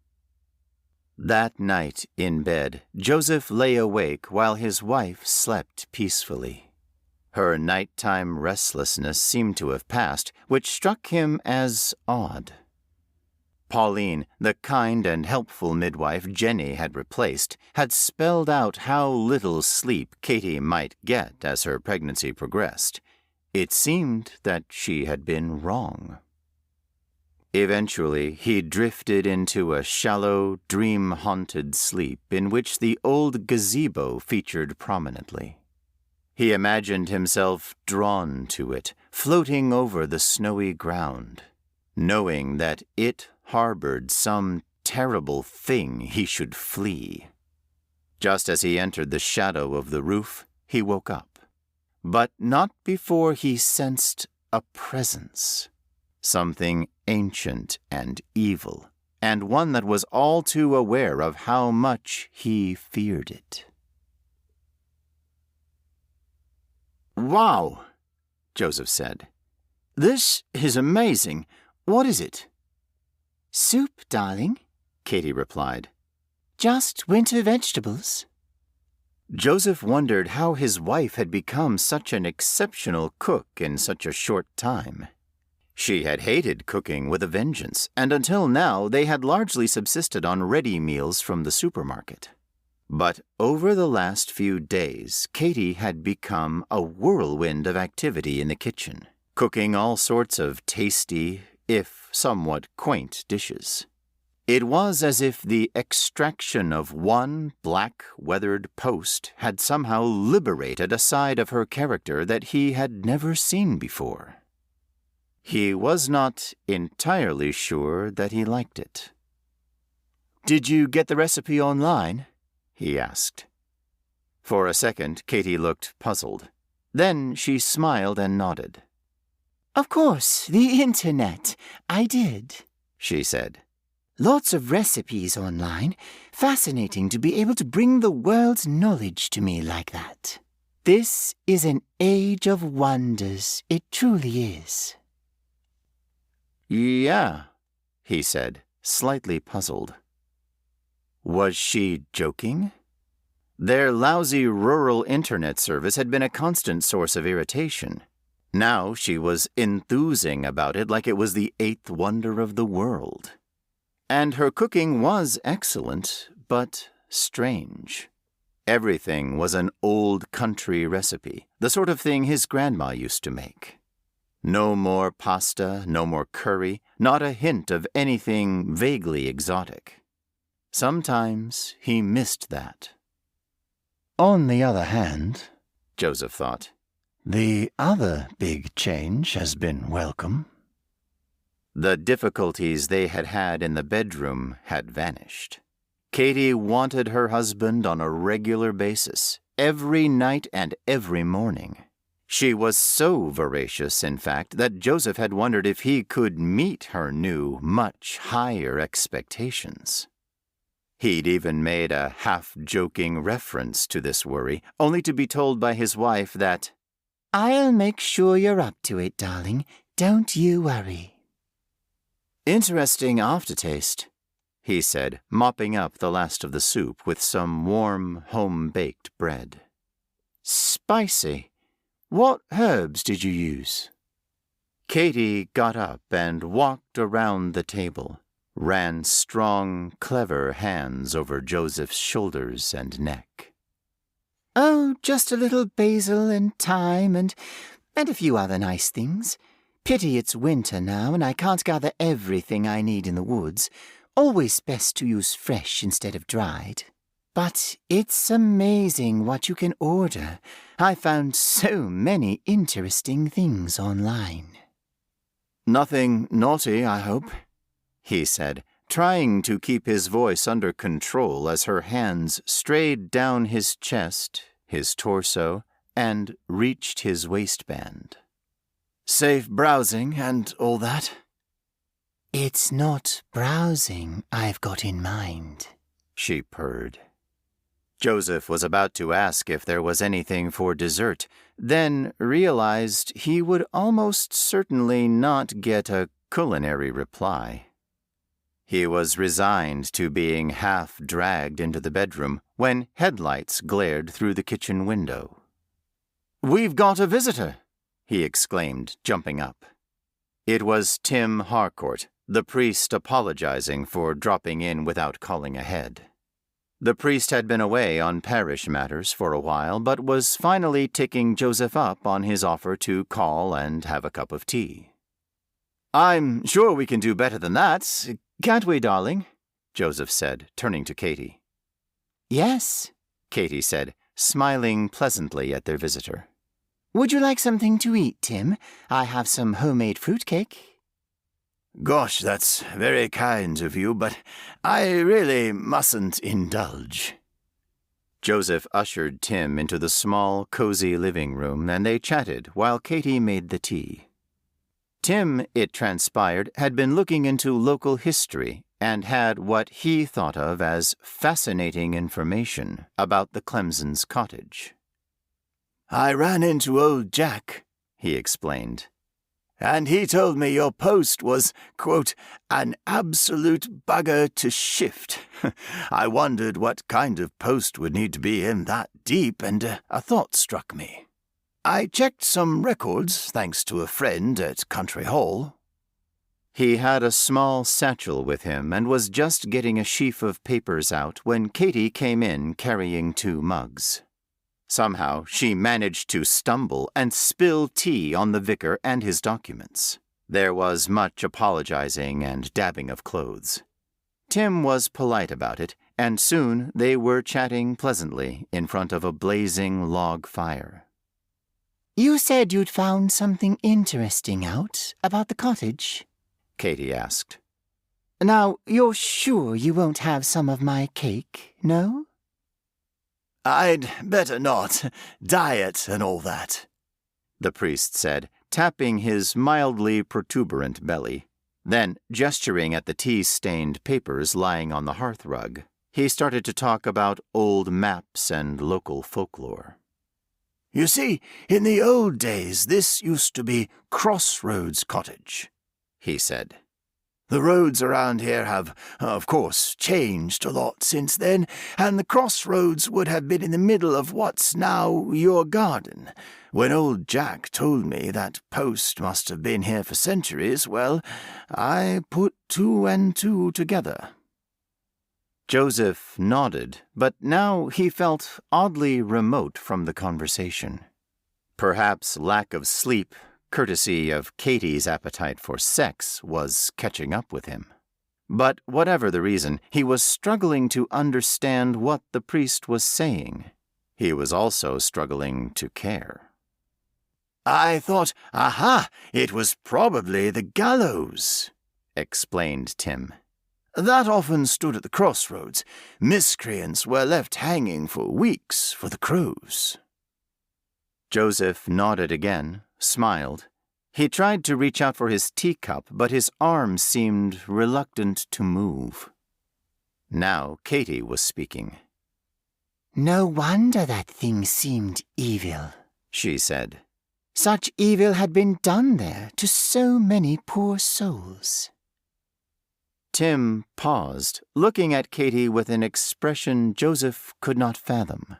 That night, in bed, Joseph lay awake while his wife slept peacefully. Her nighttime restlessness seemed to have passed, which struck him as odd. Pauline, the kind and helpful midwife Jenny had replaced, had spelled out how little sleep Katie might get as her pregnancy progressed. It seemed that she had been wrong. Eventually, he drifted into a shallow, dream-haunted sleep in which the old gazebo featured prominently. He imagined himself drawn to it, floating over the snowy ground, knowing that it harbored some terrible thing he should flee. Just as he entered the shadow of the roof, he woke up, but not before he sensed a presence, something ancient and evil, and one that was all too aware of how much he feared it. "Wow," Joseph said. "This is amazing. What is it?" "Soup, darling," Katie replied. "Just winter vegetables." Joseph wondered how his wife had become such an exceptional cook in such a short time. She had hated cooking with a vengeance, and until now they had largely subsisted on ready meals from the supermarket. But over the last few days, Katie had become a whirlwind of activity in the kitchen, cooking all sorts of tasty, if somewhat quaint dishes. It was as if the extraction of one black, weathered post had somehow liberated a side of her character that he had never seen before. He was not entirely sure that he liked it. "Did you get the recipe online?" he asked. For a second, Katie looked puzzled. Then she smiled and nodded. "Of course, the internet. I did," she said. "Lots of recipes online. Fascinating to be able to bring the world's knowledge to me like that. This is an age of wonders. It truly is." "Yeah," he said, slightly puzzled. Was she joking? Their lousy rural internet service had been a constant source of irritation. Now she was enthusing about it like it was the eighth wonder of the world. And her cooking was excellent, but strange. Everything was an old country recipe, the sort of thing his grandma used to make. No more pasta, no more curry, not a hint of anything vaguely exotic. Sometimes he missed that. On the other hand, Joseph thought, the other big change has been welcome. the difficulties they had had in the bedroom had vanished. Katie wanted her husband on a regular basis, every night and every morning. She was so voracious, in fact, that Joseph had wondered if he could meet her new, much higher expectations. He'd even made a half-joking reference to this worry, only to be told by his wife that, "I'll make sure you're up to it, darling. Don't you worry." "Interesting aftertaste," he said, mopping up the last of the soup with some warm, home-baked bread. "Spicy. What herbs did you use?" Katie got up and walked around the table, ran strong, clever hands over Joseph's shoulders and neck. "Oh, just a little basil and thyme and a few other nice things. Pity it's winter now and I can't gather everything I need in the woods. Always best to use fresh instead of dried. But it's amazing what you can order. I found so many interesting things online." "Nothing naughty, I hope," he said, trying to keep his voice under control as her hands strayed down his chest, his torso, and reached his waistband. "Safe browsing and all that?" "It's not browsing I've got in mind," she purred. Joseph was about to ask if there was anything for dessert, then realized he would almost certainly not get a culinary reply. He was resigned to being half-dragged into the bedroom when headlights glared through the kitchen window. "We've got a visitor!" he exclaimed, jumping up. It was Tim Harcourt, the priest apologizing for dropping in without calling ahead. The priest had been away on parish matters for a while, but was finally taking Joseph up on his offer to call and have a cup of tea. "I'm sure we can do better than that, can't we, darling?" Joseph said, turning to Katie. "Yes," Katie said, smiling pleasantly at their visitor. "Would you like something to eat, Tim? I have some homemade fruitcake." Gosh, that's very kind of you, but I really mustn't indulge. Joseph ushered Tim into the small, cozy living room, and they chatted while Katie made the tea. Tim, it transpired, had been looking into local history and had what he thought of as fascinating information about the Clemsons' cottage. "I ran into old Jack," he explained, "and he told me your post was, quote, an absolute bugger to shift. I wondered what kind of post would need to be in that deep, and a thought struck me. I checked some records, thanks to a friend at Country Hall." He had a small satchel with him and was just getting a sheaf of papers out when Katie came in carrying 2 mugs. Somehow she managed to stumble and spill tea on the vicar and his documents. There was much apologizing and dabbing of clothes. Tim was polite about it, and soon they were chatting pleasantly in front of a blazing log fire. You said you'd found something interesting out about the cottage? Katie asked. Now, you're sure you won't have some of my cake, no? I'd better not. Diet and all that, the priest said, tapping his mildly protuberant belly. Then, gesturing at the tea-stained papers lying on the hearth rug, he started to talk about old maps and local folklore. You see, in the old days this used to be Crossroads Cottage, he said. The roads around here have, of course, changed a lot since then, and the crossroads would have been in the middle of what's now your garden. When old Jack told me that post must have been here for centuries, well, I put 2 and 2 together. Joseph nodded, but now he felt oddly remote from the conversation. Perhaps lack of sleep, courtesy of Katie's appetite for sex, was catching up with him. But whatever the reason, he was struggling to understand what the priest was saying. He was also struggling to care. I thought, aha, it was probably the gallows, explained Tim. That often stood at the crossroads. Miscreants were left hanging for weeks for the crows. Joseph nodded again, smiled. He tried to reach out for his teacup, but his arm seemed reluctant to move. Now Katie was speaking. No wonder that thing seemed evil, she said. Such evil had been done there to so many poor souls. Tim paused, looking at Katie with an expression Joseph could not fathom.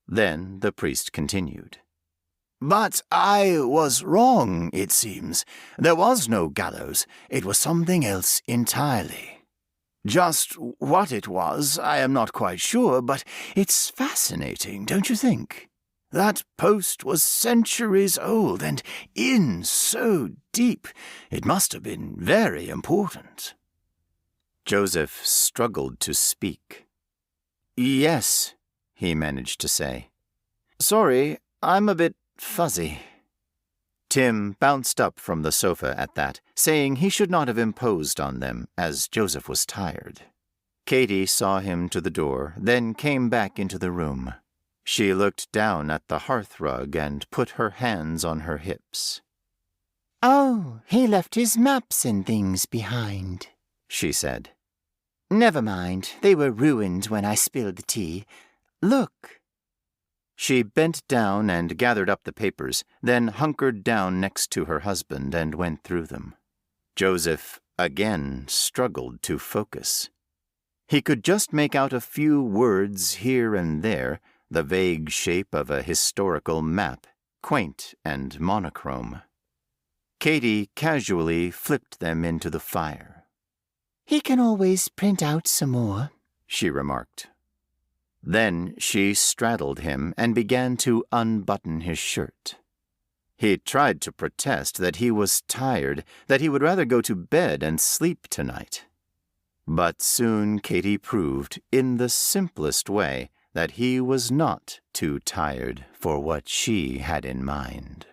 Then the priest continued. But I was wrong, it seems. There was no gallows. It was something else entirely. Just what it was, I am not quite sure, but it's fascinating, don't you think? That post was centuries old and in so deep. It must have been very important. Joseph struggled to speak. Yes, he managed to say. Sorry, I'm a bit fuzzy. Tim bounced up from the sofa at that, saying he should not have imposed on them, as Joseph was tired. Katie saw him to the door, then came back into the room. She looked down at the hearthrug and put her hands on her hips. Oh, he left his maps and things behind, she said. Never mind, they were ruined when I spilled the tea. Look. She bent down and gathered up the papers, then hunkered down next to her husband and went through them. Joseph again struggled to focus. He could just make out a few words here and there, the vague shape of a historical map, quaint and monochrome. Katie casually flipped them into the fire. He can always print out some more, she remarked. Then she straddled him and began to unbutton his shirt. He tried to protest that he was tired, that he would rather go to bed and sleep tonight. But soon Katie proved, in the simplest way, that he was not too tired for what she had in mind.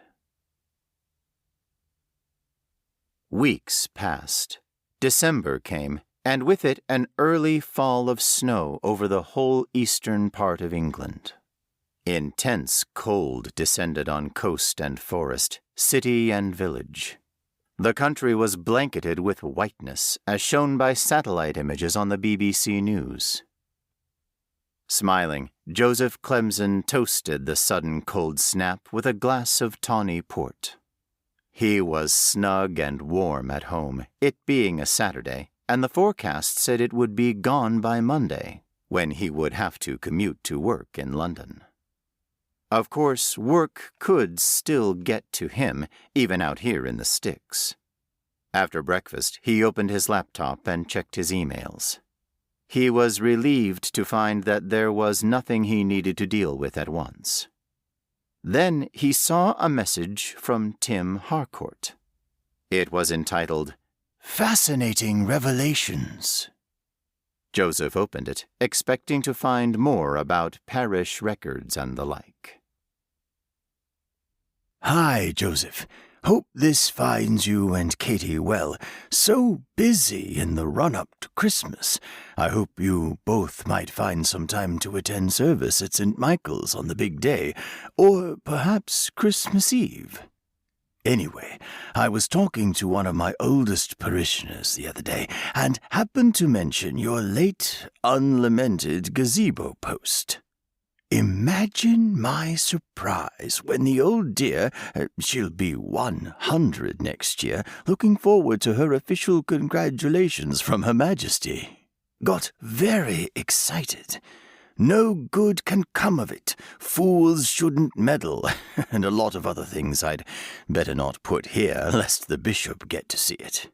Weeks passed. December came, and with it an early fall of snow over the whole eastern part of England. Intense cold descended on coast and forest, city and village. The country was blanketed with whiteness, as shown by satellite images on the BBC News. Smiling, Joseph Clemson toasted the sudden cold snap with a glass of tawny port. He was snug and warm at home, it being a Saturday, and the forecast said it would be gone by Monday, when he would have to commute to work in London. Of course, work could still get to him, even out here in the sticks. After breakfast, he opened his laptop and checked his emails. He was relieved to find that there was nothing he needed to deal with at once. Then he saw a message from Tim Harcourt. It was entitled, Fascinating Revelations. Joseph opened it, expecting to find more about parish records and the like. Hi, Joseph. Hope this finds you and Katie well. So busy in the run-up to Christmas. I hope you both might find some time to attend service at St. Michael's on the big day, or perhaps Christmas Eve. Anyway, I was talking to one of my oldest parishioners the other day, and happened to mention your late, unlamented gazebo post. Imagine my surprise when the old dear, she'll be 100 next year, looking forward to her official congratulations from Her Majesty, got very excited. No good can come of it. Fools shouldn't meddle, and a lot of other things I'd better not put here, lest the bishop get to see it.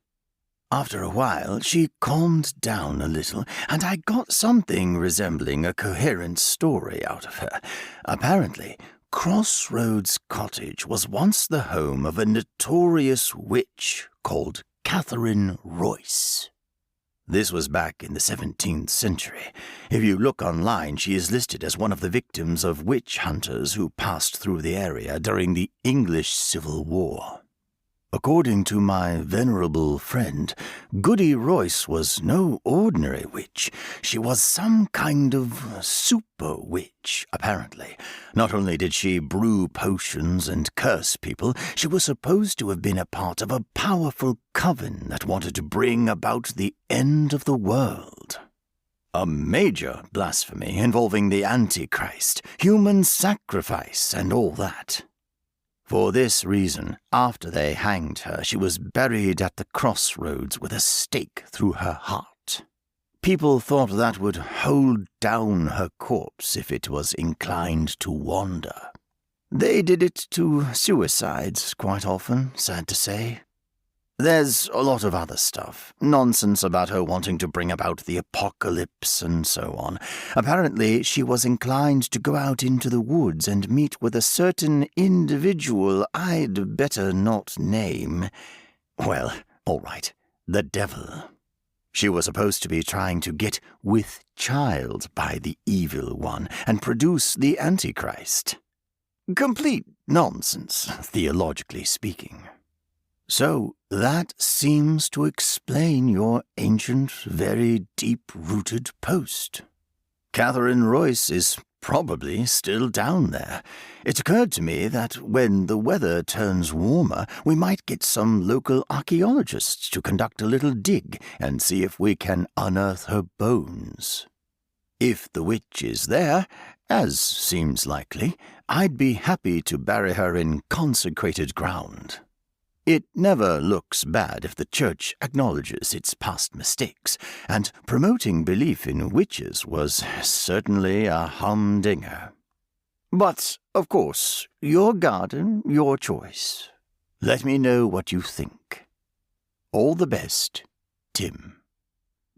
After a while, she calmed down a little, and I got something resembling a coherent story out of her. Apparently, Crossroads Cottage was once the home of a notorious witch called Catherine Royce. This was back in the 17th century. If you look online, she is listed as one of the victims of witch hunters who passed through the area during the English Civil War. According to my venerable friend, Goody Royce was no ordinary witch. She was some kind of super witch, apparently. Not only did she brew potions and curse people, she was supposed to have been a part of a powerful coven that wanted to bring about the end of the world. A major blasphemy involving the Antichrist, human sacrifice, and all that. For this reason, after they hanged her, she was buried at the crossroads with a stake through her heart. People thought that would hold down her corpse if it was inclined to wander. They did it to suicides quite often, sad to say. There's a lot of other stuff, nonsense about her wanting to bring about the apocalypse and so on. Apparently, she was inclined to go out into the woods and meet with a certain individual I'd better not name. Well, all right, the devil. She was supposed to be trying to get with child by the evil one and produce the Antichrist. Complete nonsense, theologically speaking. So that seems to explain your ancient, very deep-rooted post. Catherine Royce is probably still down there. It occurred to me that when the weather turns warmer, we might get some local archaeologists to conduct a little dig and see if we can unearth her bones. If the witch is there, as seems likely, I'd be happy to bury her in consecrated ground. It never looks bad if the Church acknowledges its past mistakes, and promoting belief in witches was certainly a humdinger. But, of course, your garden, your choice. Let me know what you think. All the best, Tim.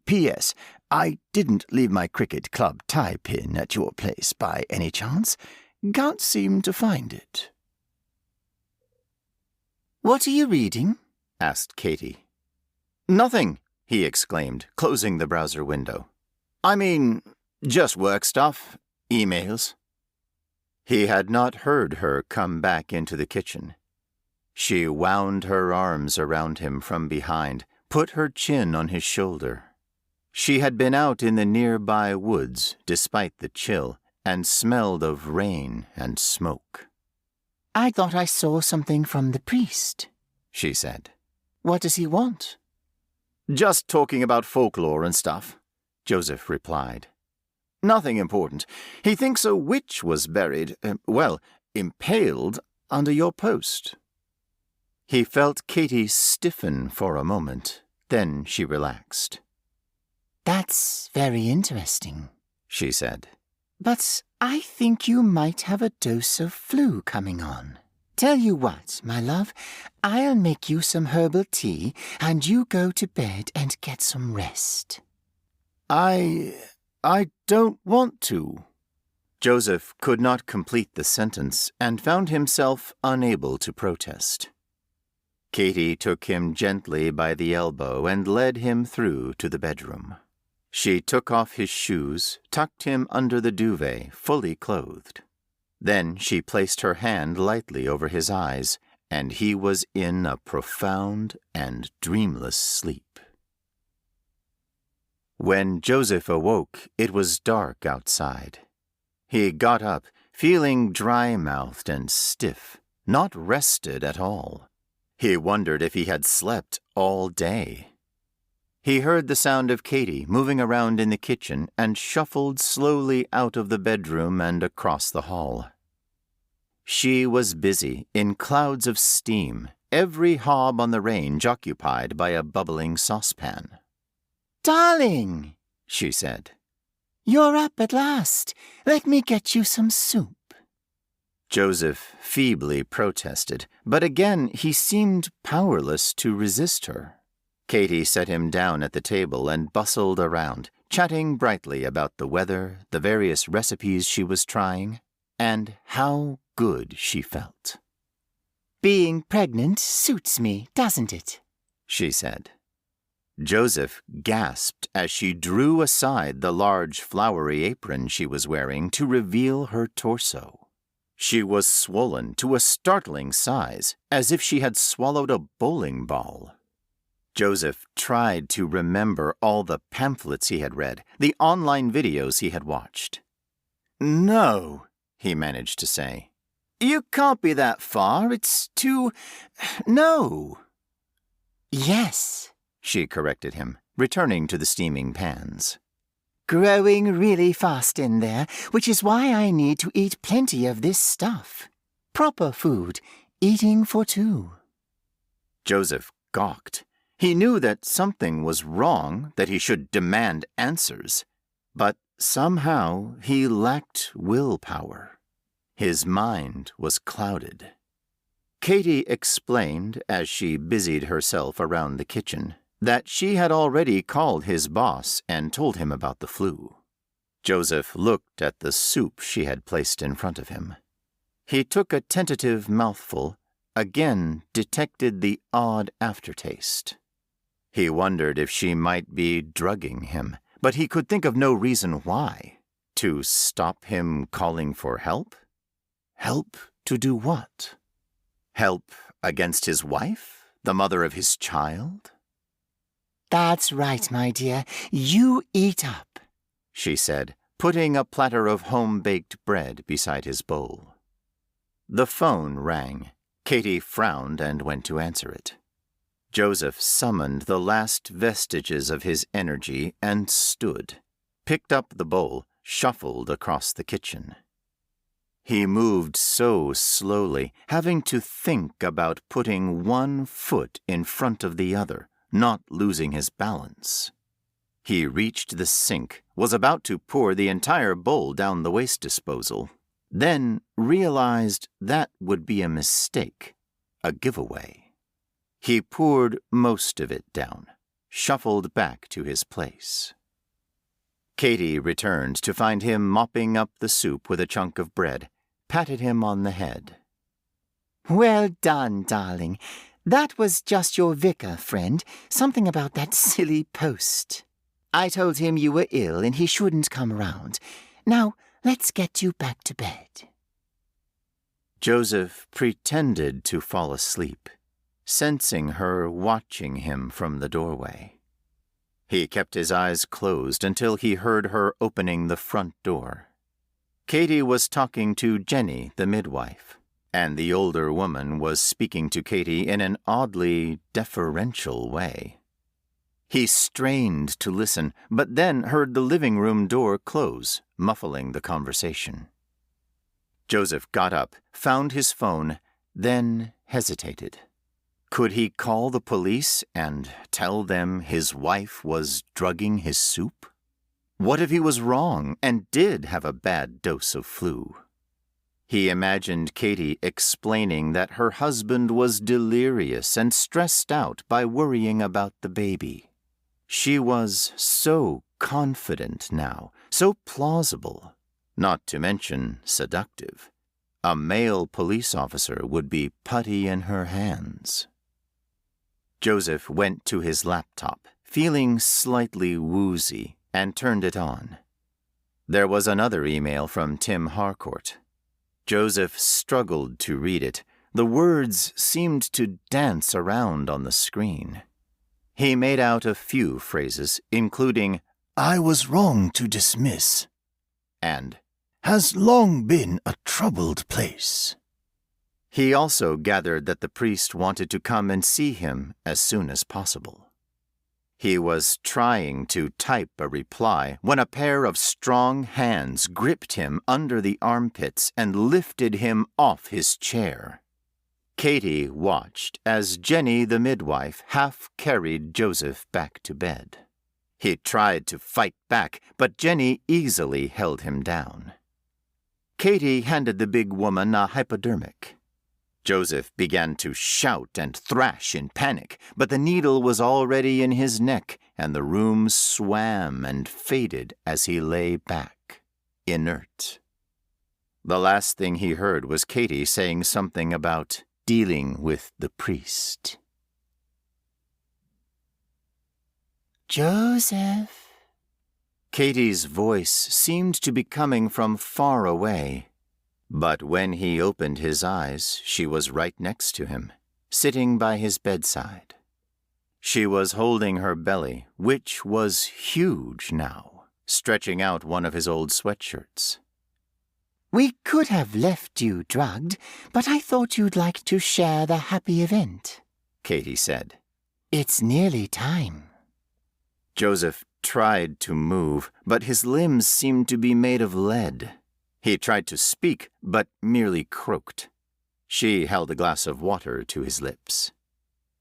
P.S. I didn't leave my cricket club tie pin at your place by any chance. Can't seem to find it. What are you reading? Asked Katie. Nothing, he exclaimed, closing the browser window. I mean, just work stuff, emails. He had not heard her come back into the kitchen. She wound her arms around him from behind, put her chin on his shoulder. She had been out in the nearby woods, despite the chill, and smelled of rain and smoke. I thought I saw something from the priest, she said. What does he want? Just talking about folklore and stuff, Joseph replied. Nothing important. He thinks a witch was buried, impaled under your post. He felt Katie stiffen for a moment, then she relaxed. That's very interesting, she said. But I think you might have a dose of flu coming on. Tell you what, my love, I'll make you some herbal tea, and you go to bed and get some rest. I don't want to. Joseph could not complete the sentence and found himself unable to protest. Katy took him gently by the elbow and led him through to the bedroom. She took off his shoes, tucked him under the duvet, fully clothed. Then she placed her hand lightly over his eyes, and he was in a profound and dreamless sleep. When Joseph awoke, it was dark outside. He got up, feeling dry-mouthed and stiff, not rested at all. He wondered if he had slept all day. He heard the sound of Katy moving around in the kitchen and shuffled slowly out of the bedroom and across the hall. She was busy in clouds of steam, every hob on the range occupied by a bubbling saucepan. "Darling," she said, "you're up at last. Let me get you some soup." Joseph feebly protested, but again he seemed powerless to resist her. Katy set him down at the table and bustled around, chatting brightly about the weather, the various recipes she was trying, and how good she felt. "Being pregnant suits me, doesn't it?" she said. Joseph gasped as she drew aside the large flowery apron she was wearing to reveal her torso. She was swollen to a startling size, as if she had swallowed a bowling ball. Joseph tried to remember all the pamphlets he had read, the online videos he had watched. "No," he managed to say. "You can't be that far. It's too... No." "Yes," she corrected him, returning to the steaming pans. "Growing really fast in there, which is why I need to eat plenty of this stuff. Proper food, eating for two." Joseph gawked. He knew that something was wrong, that he should demand answers. But somehow he lacked willpower. His mind was clouded. Katy explained, as she busied herself around the kitchen, that she had already called his boss and told him about the flu. Joseph looked at the soup she had placed in front of him. He took a tentative mouthful, again detected the odd aftertaste. He wondered if she might be drugging him, but he could think of no reason why. To stop him calling for help? Help to do what? Help against his wife, the mother of his child? "That's right, my dear. You eat up," she said, putting a platter of home-baked bread beside his bowl. The phone rang. Katy frowned and went to answer it. Joseph summoned the last vestiges of his energy and stood, picked up the bowl, shuffled across the kitchen. He moved so slowly, having to think about putting one foot in front of the other, not losing his balance. He reached the sink, was about to pour the entire bowl down the waste disposal, then realized that would be a mistake, a giveaway. He poured most of it down, shuffled back to his place. Katy returned to find him mopping up the soup with a chunk of bread, patted him on the head. "Well done, darling. That was just your vicar friend, something about that silly post. I told him you were ill and he shouldn't come around. Now, let's get you back to bed." Joseph pretended to fall asleep, sensing her watching him from the doorway. He kept his eyes closed until he heard her opening the front door. Katy was talking to Jenny, the midwife, and the older woman was speaking to Katy in an oddly deferential way. He strained to listen, but then heard the living room door close, muffling the conversation. Joseph got up, found his phone, then hesitated. Could he call the police and tell them his wife was drugging his soup? What if he was wrong and did have a bad dose of flu? He imagined Katy explaining that her husband was delirious and stressed out by worrying about the baby. She was so confident now, so plausible, not to mention seductive. A male police officer would be putty in her hands. Joseph went to his laptop, feeling slightly woozy, and turned it on. There was another email from Tim Harcourt. Joseph struggled to read it. The words seemed to dance around on the screen. He made out a few phrases, including, "I was wrong to dismiss," and "has long been a troubled place." he also gathered that the priest wanted to come and see him as soon as possible. He was trying to type a reply when a pair of strong hands gripped him under the armpits and lifted him off his chair. Katie watched as Jenny the midwife half-carried Joseph back to bed. He tried to fight back, but Jenny easily held him down. Katie handed the big woman a hypodermic. Joseph began to shout and thrash in panic, but the needle was already in his neck, and the room swam and faded as he lay back, inert. The last thing he heard was Katie saying something about dealing with the priest. Joseph. Katie's voice seemed to be coming from far away. But when he opened his eyes, she was right next to him, sitting by his bedside. She was holding her belly, which was huge now, stretching out one of his old sweatshirts. We could have left you drugged, but I thought you'd like to share the happy event, Katie said. It's nearly time. Joseph tried to move, but his limbs seemed to be made of lead. He tried to speak, but merely croaked. She held a glass of water to his lips.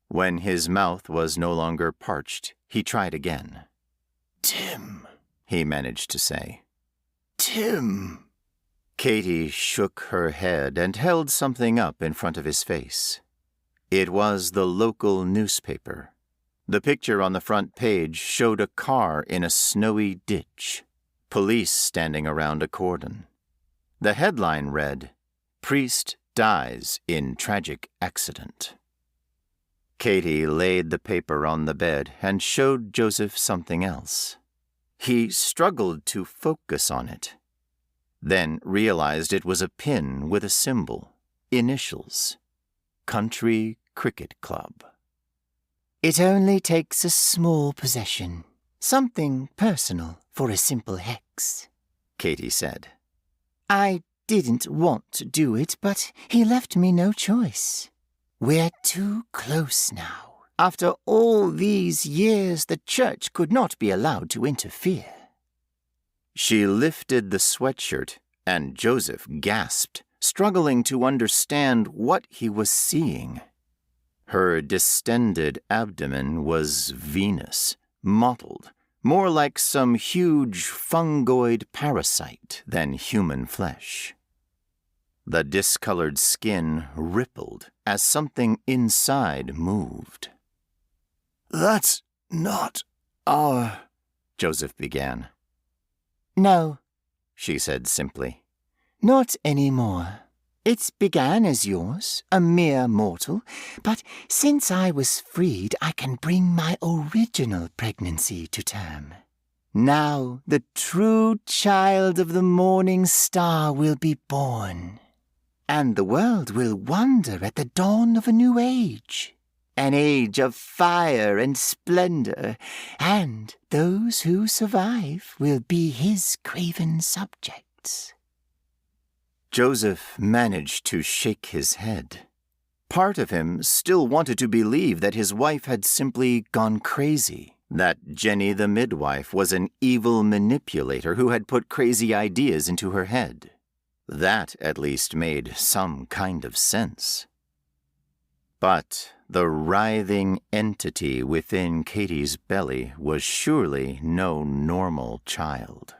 When his mouth was no longer parched, he tried again. "Tim," he managed to say. "Tim." Katie shook her head and held something up in front of his face. It was the local newspaper. The picture on the front page showed a car in a snowy ditch, police standing around a cordon. The headline read, "Priest dies in tragic accident." Katie laid the paper on the bed and showed Joseph something else. He struggled to focus on it, then realized it was a pin with a symbol, initials, Country Cricket Club. It only takes a small possession, something personal for a simple hex, Katie said. I didn't want to do it, but he left me no choice. We're too close now. After all these years, the church could not be allowed to interfere. She lifted the sweatshirt, and Joseph gasped, struggling to understand what he was seeing. Her distended abdomen was venous, mottled, more like some huge fungoid parasite than human flesh. The discolored skin rippled as something inside moved. "That's not our—" Joseph began. No, She said simply. not anymore. It began as yours, a mere mortal, but since I was freed, I can bring my original pregnancy to term. Now the true child of the morning star will be born, and the world will wonder at the dawn of a new age, an age of fire and splendor, and those who survive will be his craven subjects. Joseph managed to shake his head. Part of him still wanted to believe that his wife had simply gone crazy, that Jenny the midwife was an evil manipulator who had put crazy ideas into her head. That at least made some kind of sense. But the writhing entity within Katie's belly was surely no normal child.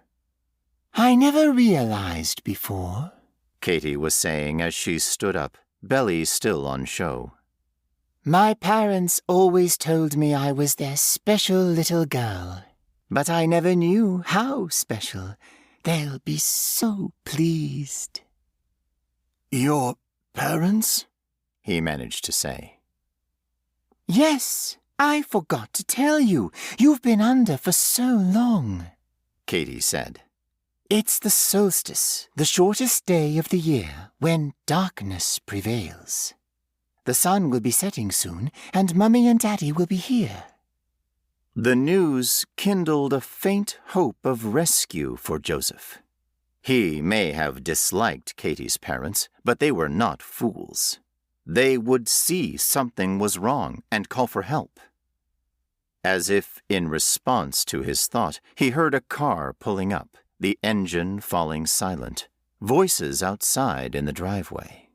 I never realized before, Katie was saying as she stood up, belly still on show. My parents always told me I was their special little girl, but I never knew how special. They'll be so pleased. "Your parents?" He managed to say. Yes, I forgot to tell you. You've been under for so long, Katy said. It's the solstice, the shortest day of the year, when darkness prevails. The sun will be setting soon, and Mummy and Daddy will be here. The news kindled a faint hope of rescue for Joseph. He may have disliked Katy's parents, but they were not fools. They would see something was wrong and call for help. As if in response to his thought, he heard a car pulling up, the engine falling silent, voices outside in the driveway.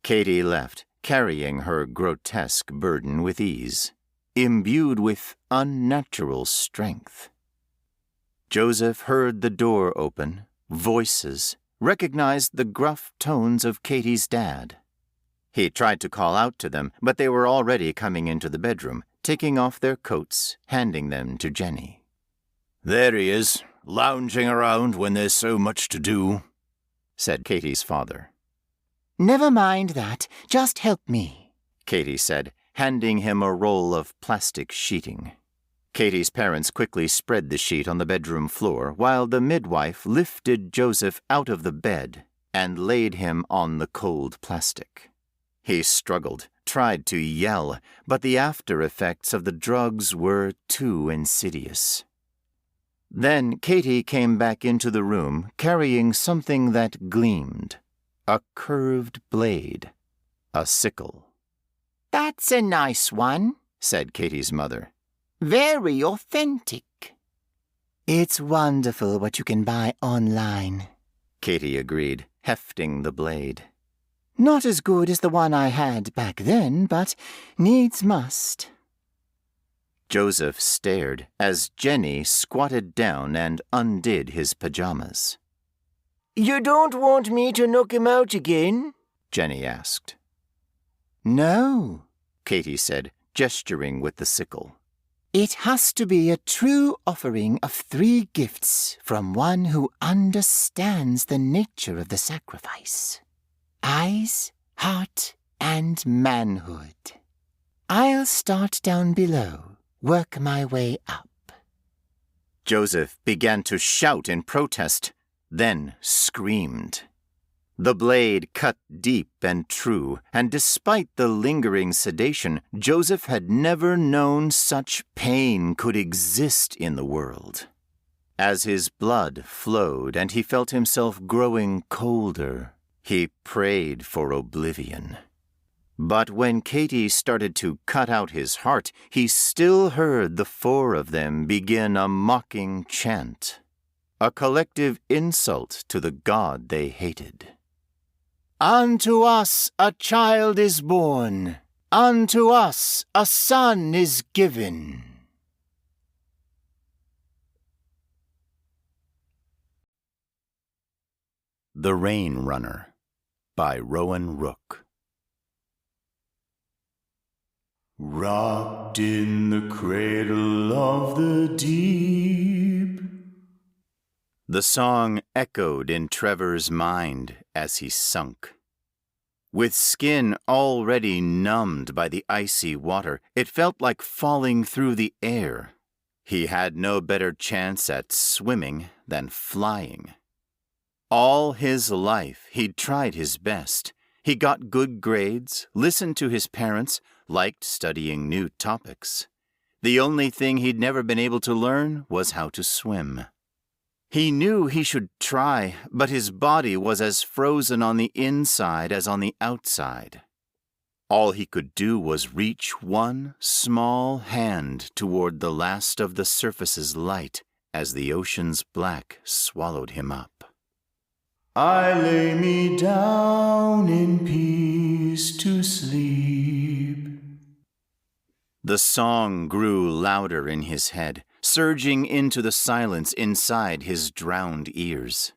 Katy left, carrying her grotesque burden with ease, imbued with unnatural strength. Joseph heard the door open, voices, recognized the gruff tones of Katy's dad. He tried to call out to them, but they were already coming into the bedroom, taking off their coats, handing them to Jenny. There he is, lounging around when there's so much to do, said Katy's father. Never mind that, just help me, Katy said, handing him a roll of plastic sheeting. Katy's parents quickly spread the sheet on the bedroom floor while the midwife lifted Joseph out of the bed and laid him on the cold plastic. He struggled, tried to yell, but the after effects of the drugs were too insidious. Then Katy came back into the room carrying something that gleamed, a curved blade, a sickle. That's a nice one, said Katy's mother. Very authentic. It's wonderful what you can buy online, Katy agreed, hefting the blade. Not as good as the one I had back then, but needs must. Joseph stared as Jenny squatted down and undid his pajamas. You don't want me to knock him out again? Jenny asked. No, Katy said, gesturing with the sickle. It has to be a true offering of 3 gifts from one who understands the nature of the sacrifice. Eyes, heart, and manhood. I'll start down below, work my way up. Joseph began to shout in protest, then screamed. The blade cut deep and true, and despite the lingering sedation, Joseph had never known such pain could exist in the world. As his blood flowed and he felt himself growing colder, he prayed for oblivion. But when Katy started to cut out his heart, he still heard the 4 of them begin a mocking chant, a collective insult to the God they hated. Unto us a child is born, unto us a son is given. The Rain Runner by Rowan Rook. Rocked in the cradle of the deep. The song echoed in Trevor's mind as he sunk. With skin already numbed by the icy water, it felt like falling through the air. He had no better chance at swimming than flying. All his life he'd tried his best. He got good grades, listened to his parents, liked studying new topics. The only thing he'd never been able to learn was how to swim. He knew he should try, but his body was as frozen on the inside as on the outside. All he could do was reach one small hand toward the last of the surface's light as the ocean's black swallowed him up. I lay me down in peace to sleep. The song grew louder in his head, surging into the silence inside his drowned ears.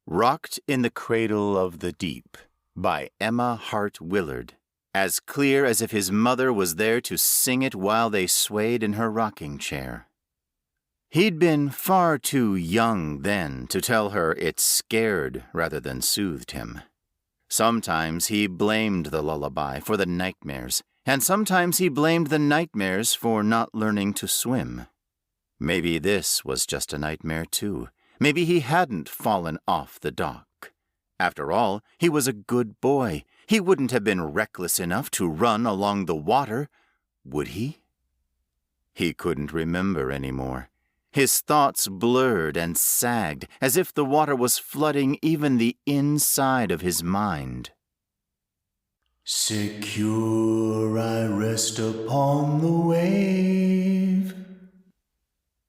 Rocked in the Cradle of the Deep by Emma Hart Willard, as clear as if his mother was there to sing it while they swayed in her rocking chair. He'd been far too young then to tell her it scared rather than soothed him. Sometimes he blamed the lullaby for the nightmares, and sometimes he blamed the nightmares for not learning to swim. Maybe this was just a nightmare too. Maybe he hadn't fallen off the dock. After all, he was a good boy. He wouldn't have been reckless enough to run along the water, would he? He couldn't remember anymore. His thoughts blurred and sagged as if the water was flooding even the inside of his mind. Secure I rest upon the wave.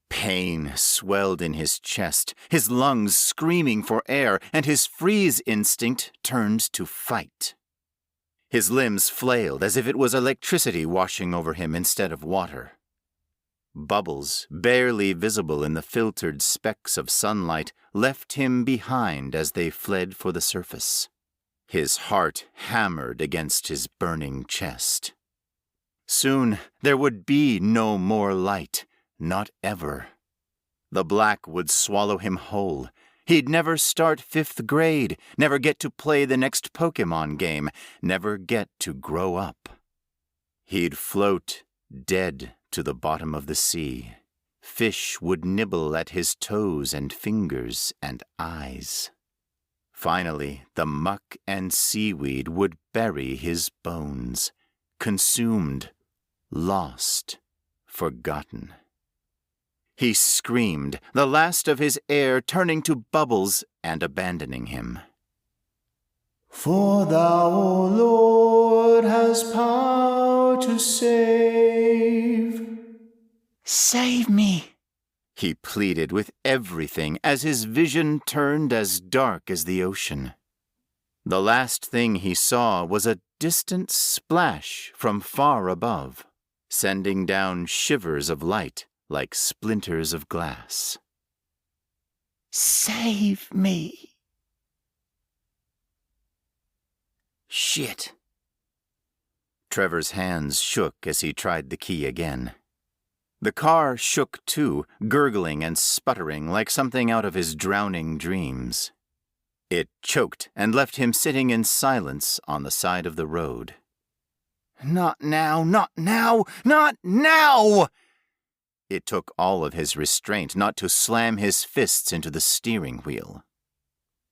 Pain swelled in his chest, his lungs screaming for air, and his freeze instinct turned to fight. His limbs flailed as if it was electricity washing over him instead of water. Bubbles, barely visible in the filtered specks of sunlight, left him behind as they fled for the surface. His heart hammered against his burning chest. Soon there would be no more light, not ever. The black would swallow him whole. He'd never start 5th grade, never get to play the next Pokemon game, never get to grow up. He'd float dead to the bottom of the sea. Fish would nibble at his toes and fingers and eyes. Finally, the muck and seaweed would bury his bones, consumed, lost, forgotten. He screamed, the last of his air turning to bubbles and abandoning him. For thou, O Lord, hast power to save. Save me, He pleaded with everything as his vision turned as dark as the ocean. The last thing he saw was a distant splash from far above, sending down shivers of light like splinters of glass. Save me. Shit. Trevor's hands shook as he tried the key again. The car shook too, gurgling and sputtering like something out of his drowning dreams. It choked and left him sitting in silence on the side of the road. Not now, not now, not now! It took all of his restraint not to slam his fists into the steering wheel.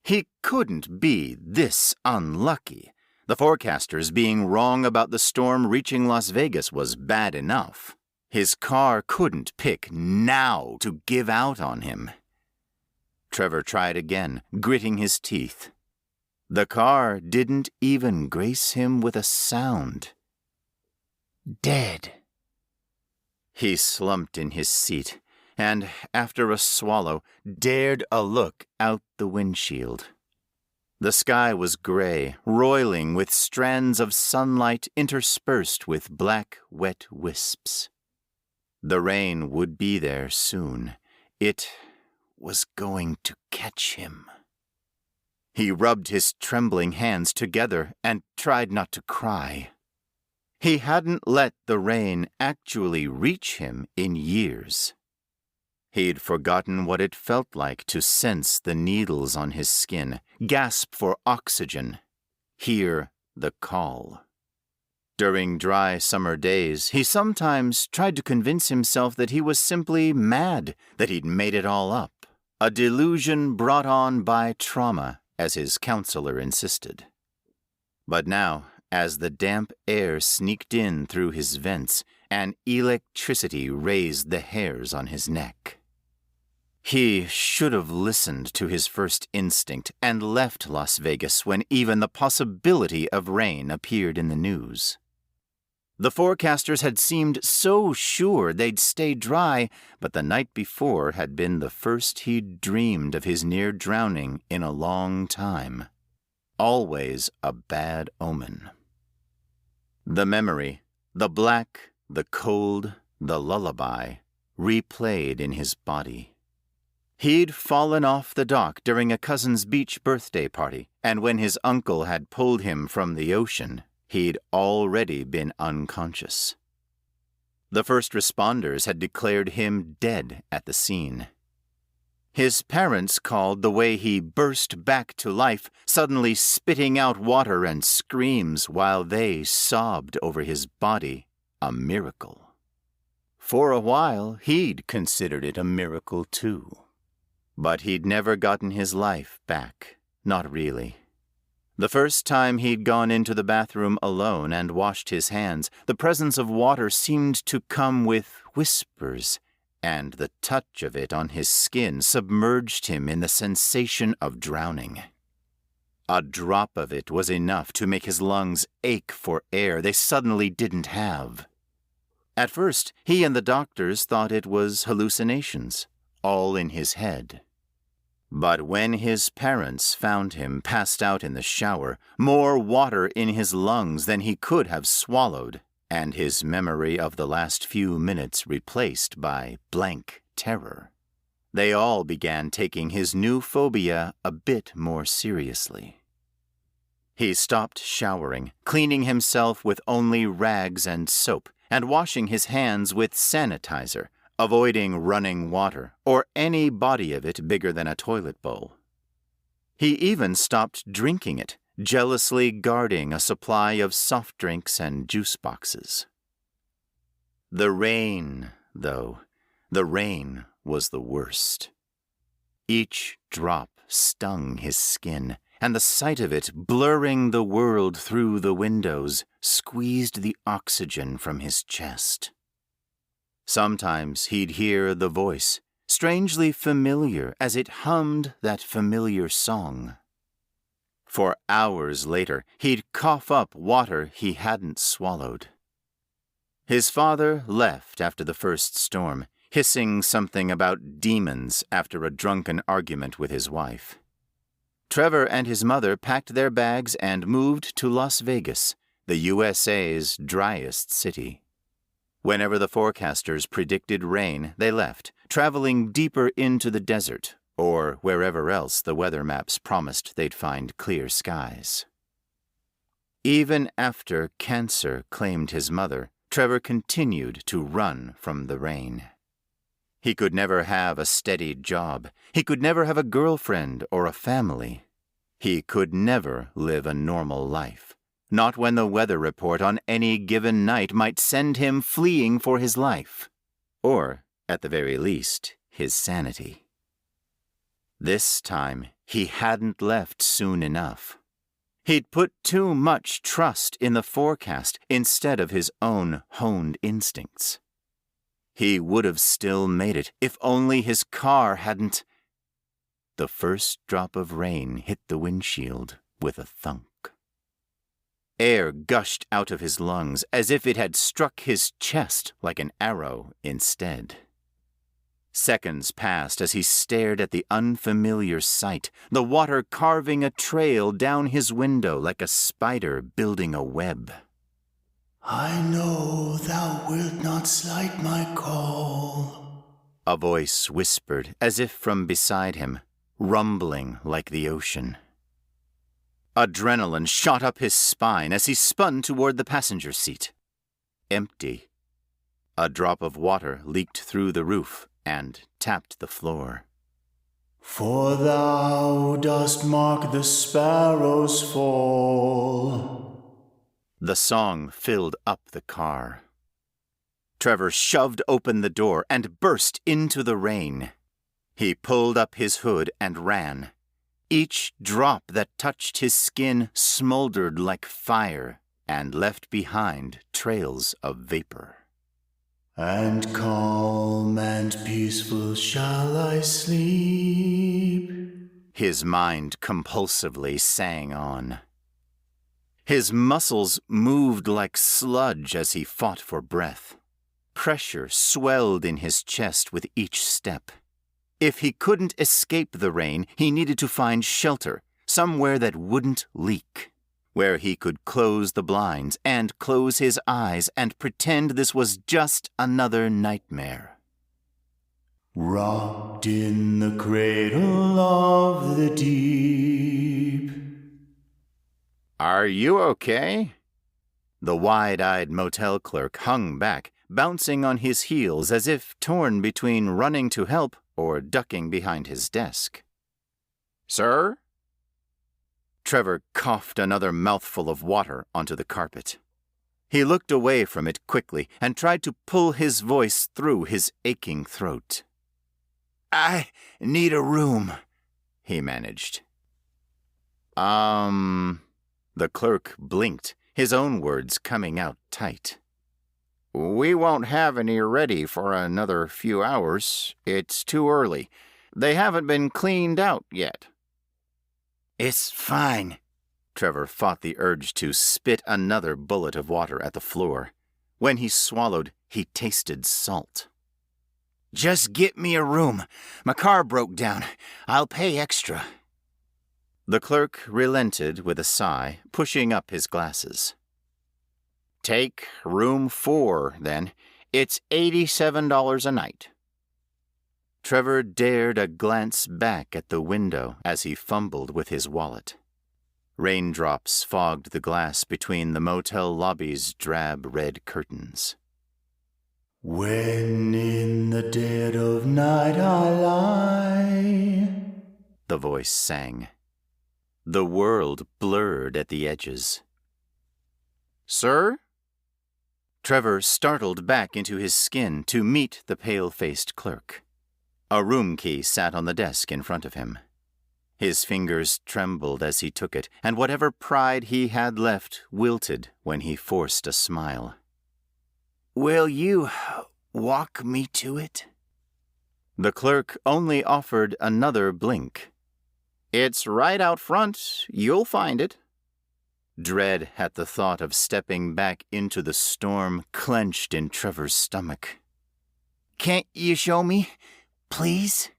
He couldn't be this unlucky. The forecasters being wrong about the storm reaching Las Vegas was bad enough. His car couldn't pick now to give out on him. Trevor tried again, gritting his teeth. The car didn't even grace him with a sound. Dead. He slumped in his seat and, after a swallow, dared a look out the windshield. The sky was gray, roiling with strands of sunlight interspersed with black, wet wisps. The rain would be there soon. It was going to catch him. He rubbed his trembling hands together and tried not to cry. He hadn't let the rain actually reach him in years. He'd forgotten what it felt like to sense the needles on his skin, gasp for oxygen, hear the call. During dry summer days, he sometimes tried to convince himself that he was simply mad, that he'd made it all up, a delusion brought on by trauma, as his counselor insisted. But now, as the damp air sneaked in through his vents, an electricity raised the hairs on his neck. He should have listened to his first instinct and left Las Vegas when even the possibility of rain appeared in the news. The forecasters had seemed so sure they'd stay dry, but the night before had been the first he'd dreamed of his near drowning in a long time. Always a bad omen. The memory, the black, the cold, the lullaby, replayed in his body. He'd fallen off the dock during a cousin's beach birthday party, and when his uncle had pulled him from the ocean, he'd already been unconscious. The first responders had declared him dead at the scene. His parents called the way he burst back to life, suddenly spitting out water and screams while they sobbed over his body, a miracle. For a while, he'd considered it a miracle too. But he'd never gotten his life back, not really. The first time he'd gone into the bathroom alone and washed his hands, the presence of water seemed to come with whispers, and the touch of it on his skin submerged him in the sensation of drowning. A drop of it was enough to make his lungs ache for air they suddenly didn't have. At first, he and the doctors thought it was hallucinations, all in his head. But when his parents found him passed out in the shower, more water in his lungs than he could have swallowed, and his memory of the last few minutes replaced by blank terror, they all began taking his new phobia a bit more seriously. He stopped showering, cleaning himself with only rags and soap, and washing his hands with sanitizer, avoiding running water or any body of it bigger than a toilet bowl. He even stopped drinking it, jealously guarding a supply of soft drinks and juice boxes. The rain, though, the rain was the worst. Each drop stung his skin, and the sight of it blurring the world through the windows squeezed the oxygen from his chest. Sometimes he'd hear the voice, strangely familiar as it hummed that familiar song. For hours later, he'd cough up water he hadn't swallowed. His father left after the first storm, hissing something about demons after a drunken argument with his wife. Trevor and his mother packed their bags and moved to Las Vegas, the USA's driest city. Whenever the forecasters predicted rain, they left, traveling deeper into the desert, or wherever else the weather maps promised they'd find clear skies. Even after cancer claimed his mother, Trevor continued to run from the rain. He could never have a steady job. He could never have a girlfriend or a family. He could never live a normal life. Not when the weather report on any given night might send him fleeing for his life, or, at the very least, his sanity. This time, he hadn't left soon enough. He'd put too much trust in the forecast instead of his own honed instincts. He would have still made it if only his car hadn't. The first drop of rain hit the windshield with a thunk. Air gushed out of his lungs as if it had struck his chest like an arrow instead. Seconds passed as he stared at the unfamiliar sight, the water carving a trail down his window like a spider building a web. I know thou wilt not slight my call, a voice whispered as if from beside him, rumbling like the ocean. Adrenaline shot up his spine as he spun toward the passenger seat. Empty. A drop of water leaked through the roof and tapped the floor. For thou dost mark the sparrow's fall. The song filled up the car. Trevor shoved open the door and burst into the rain. He pulled up his hood and ran. Each drop that touched his skin smoldered like fire and left behind trails of vapor. And calm and peaceful shall I sleep, his mind compulsively sang on. His muscles moved like sludge as he fought for breath. Pressure swelled in his chest with each step. If he couldn't escape the rain, he needed to find shelter, somewhere that wouldn't leak, where he could close the blinds and close his eyes and pretend this was just another nightmare. Rocked in the cradle of the deep. Are you okay? The wide-eyed motel clerk hung back, bouncing on his heels as if torn between running to help or ducking behind his desk. "Sir?" Trevor coughed another mouthful of water onto the carpet. He looked away from it quickly and tried to pull his voice through his aching throat. "I need a room," he managed. The clerk blinked, his own words coming out tight. "We won't have any ready for another few hours. It's too early. They haven't been cleaned out yet." "It's fine." Trevor fought the urge to spit another bullet of water at the floor. When he swallowed, he tasted salt. "Just get me a room. My car broke down. I'll pay extra." The clerk relented with a sigh, pushing up his glasses. "Take room 4, then. It's $87 a night." Trevor dared a glance back at the window as he fumbled with his wallet. Raindrops fogged the glass between the motel lobby's drab red curtains. "When in the dead of night I lie," the voice sang. The world blurred at the edges. "Sir?" Trevor startled back into his skin to meet the pale-faced clerk. A room key sat on the desk in front of him. His fingers trembled as he took it, and whatever pride he had left wilted when he forced a smile. "Will you walk me to it?" The clerk only offered another blink. "It's right out front. You'll find it." Dread at the thought of stepping back into the storm clenched in Trevor's stomach. "Can't you show me, please?"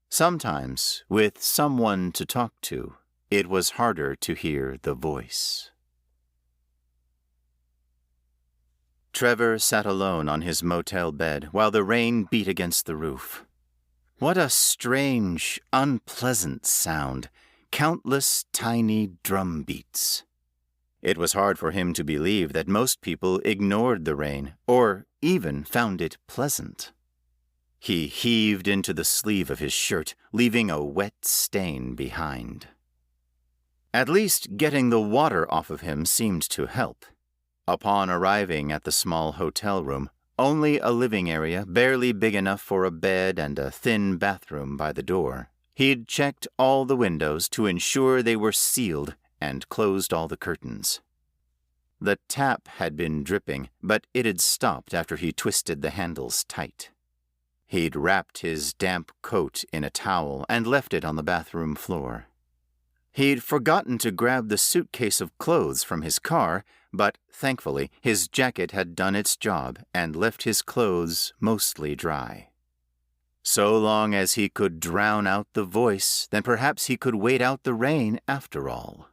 Sometimes, with someone to talk to, it was harder to hear the voice. Trevor sat alone on his motel bed while the rain beat against the roof. What a strange, unpleasant sound. Countless tiny drum beats. It was hard for him to believe that most people ignored the rain, or even found it pleasant. He heaved into the sleeve of his shirt, leaving a wet stain behind. At least getting the water off of him seemed to help. Upon arriving at the small hotel room, only a living area barely big enough for a bed and a thin bathroom by the door, he'd checked all the windows to ensure they were sealed and closed all the curtains. The tap had been dripping, but it had stopped after he twisted the handles tight. He'd wrapped his damp coat in a towel and left it on the bathroom floor. He'd forgotten to grab the suitcase of clothes from his car, but thankfully his jacket had done its job and left his clothes mostly dry. So long as he could drown out the voice, then perhaps he could wait out the rain after all.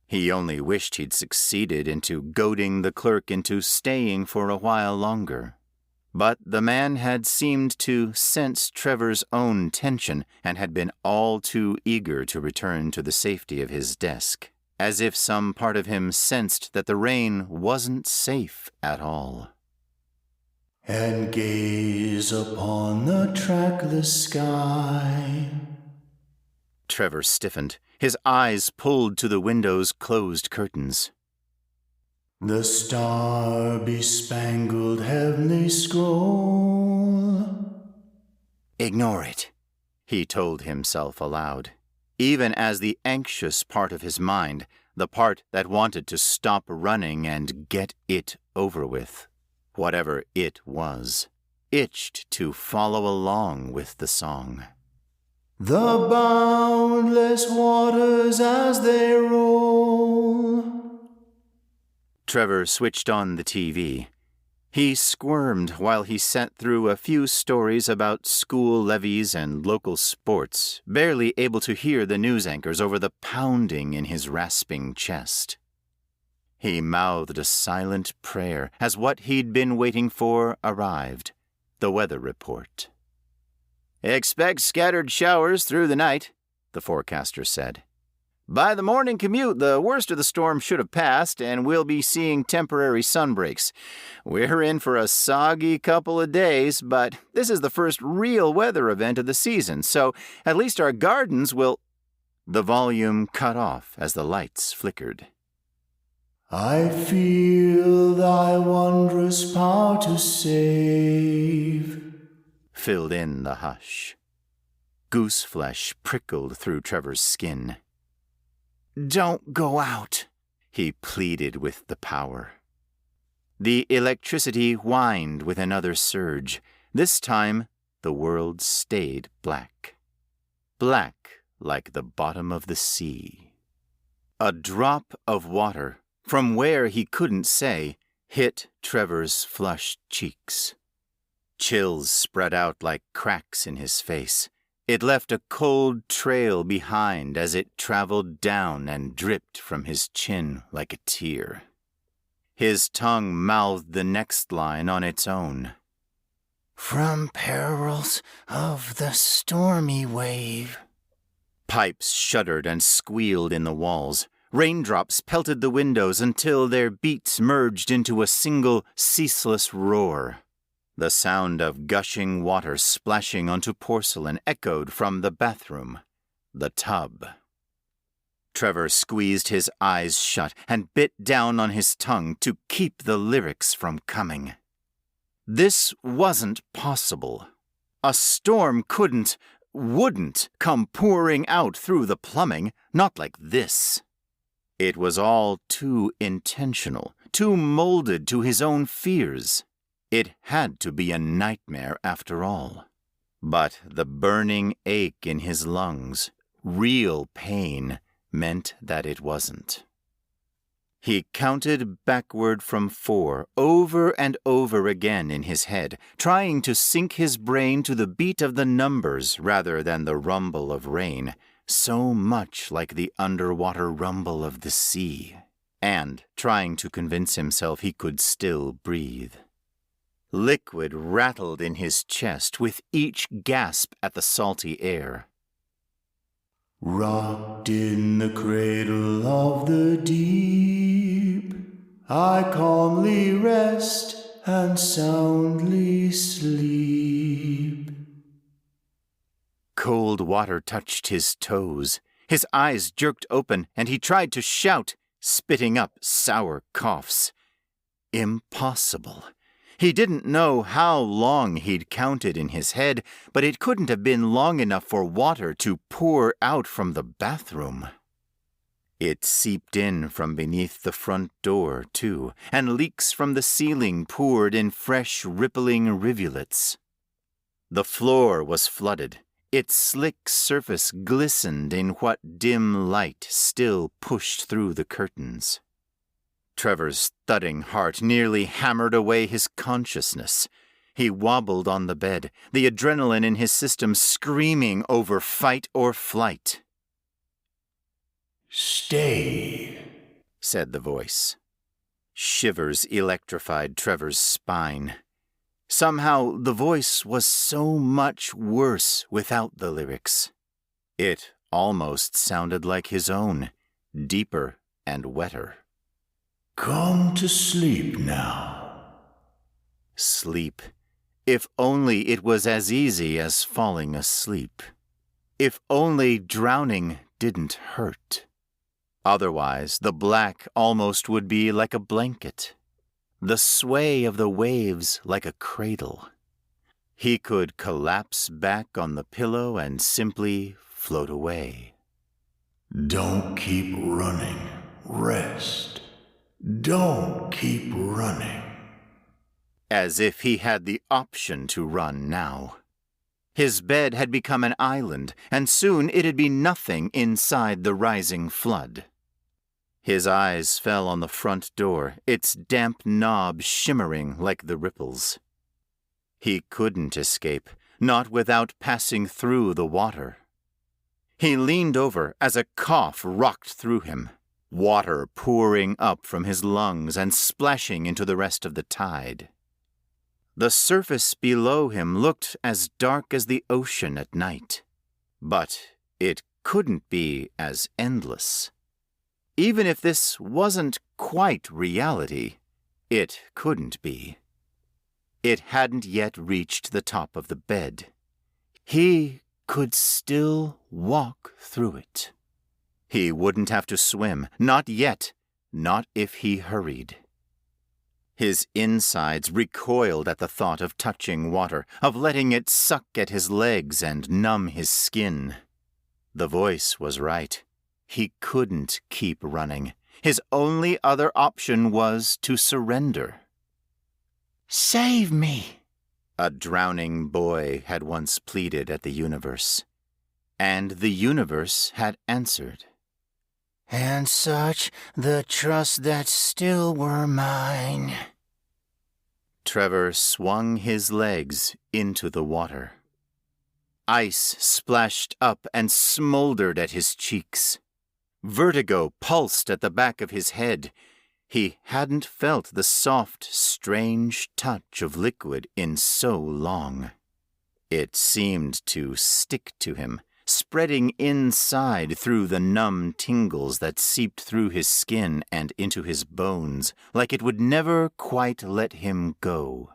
He only wished he'd succeeded into goading the clerk into staying for a while longer. But the man had seemed to sense Trevor's own tension and had been all too eager to return to the safety of his desk, as if some part of him sensed that the rain wasn't safe at all. "And gaze upon the trackless sky." Trevor stiffened, his eyes pulled to the window's closed curtains. "The star-bespangled heavenly scroll." "Ignore it," he told himself aloud, even as the anxious part of his mind, the part that wanted to stop running and get it over with, whatever it was, itched to follow along with the song. "The boundless waters as they roll." Trevor switched on the TV. He squirmed while he sat through a few stories about school levies and local sports, barely able to hear the news anchors over the pounding in his rasping chest. He mouthed a silent prayer as what he'd been waiting for arrived, the weather report. "Expect scattered showers through the night," the forecaster said. By the morning commute, the worst of the storm should have passed, and we'll be seeing temporary sunbreaks. We're in for a soggy couple of days, but this is the first real weather event of the season, so at least our gardens will—" The volume cut off as the lights flickered. I feel thy wondrous power to save, filled in the hush. Gooseflesh prickled through Trevor's skin. "Don't go out," he pleaded with the power. The electricity whined with another surge. This time, the world stayed black. Black like the bottom of the sea. A drop of water, from where he couldn't say, hit Trevor's flushed cheeks. Chills spread out like cracks in his face. It left a cold trail behind as it traveled down and dripped from his chin like a tear. His tongue mouthed the next line on its own. From perils of the stormy wave. Pipes shuddered and squealed in the walls. Raindrops pelted the windows until their beats merged into a single, ceaseless roar. The sound of gushing water splashing onto porcelain echoed from the bathroom, the tub. Trevor squeezed his eyes shut and bit down on his tongue to keep the lyrics from coming. This wasn't possible. A storm wouldn't come pouring out through the plumbing, not like this. It was all too intentional, too molded to his own fears. It had to be a nightmare after all. But the burning ache in his lungs, real pain, meant that it wasn't. He counted backward from 4 over and over again in his head, trying to sink his brain to the beat of the numbers rather than the rumble of rain, so much like the underwater rumble of the sea, and trying to convince himself he could still breathe. Liquid rattled in his chest with each gasp at the salty air. Rocked in the cradle of the deep, I calmly rest and soundly sleep. Cold water touched his toes. His eyes jerked open, and he tried to shout, spitting up sour coughs. Impossible. He didn't know how long he'd counted in his head, but it couldn't have been long enough for water to pour out from the bathroom. It seeped in from beneath the front door, too, and leaks from the ceiling poured in fresh, rippling rivulets. The floor was flooded. Its slick surface glistened in what dim light still pushed through the curtains. Trevor's thudding heart nearly hammered away his consciousness. He wobbled on the bed, the adrenaline in his system screaming over fight or flight. "Stay," said the voice. Shivers electrified Trevor's spine. Somehow the voice was so much worse without the lyrics. It almost sounded like his own, deeper and wetter. "Come to sleep now." Sleep. If only it was as easy as falling asleep. If only drowning didn't hurt. Otherwise, the black almost would be like a blanket. The sway of the waves like a cradle. He could collapse back on the pillow and simply float away. "Don't keep running. Rest. Don't keep running." As if he had the option to run now. His bed had become an island, and soon it'd be nothing inside the rising flood. His eyes fell on the front door, its damp knob shimmering like the ripples. He couldn't escape, not without passing through the water. He leaned over as a cough rocked through him, water pouring up from his lungs and splashing into the rest of the tide. The surface below him looked as dark as the ocean at night, but it couldn't be as endless. Even if this wasn't quite reality, it couldn't be. It hadn't yet reached the top of the bed. He could still walk through it. He wouldn't have to swim, not yet, not if he hurried. His insides recoiled at the thought of touching water, of letting it suck at his legs and numb his skin. The voice was right. He couldn't keep running. His only other option was to surrender. Save me, a drowning boy had once pleaded at the universe. And the universe had answered. And such the trust that still were mine. Trevor swung his legs into the water. Ice splashed up and smoldered at his cheeks. Vertigo pulsed at the back of his head. He hadn't felt the soft, strange touch of liquid in so long. It seemed to stick to him, spreading inside through the numb tingles that seeped through his skin and into his bones, like it would never quite let him go.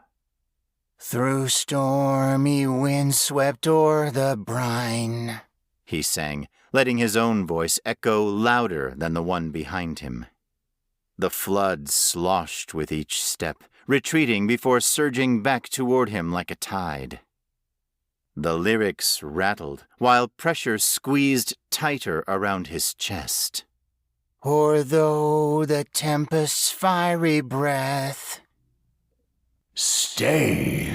Through stormy wind swept o'er the brine, he sang, letting his own voice echo louder than the one behind him. The flood sloshed with each step, retreating before surging back toward him like a tide. The lyrics rattled, while pressure squeezed tighter around his chest. Or though the tempest's fiery breath. Stay.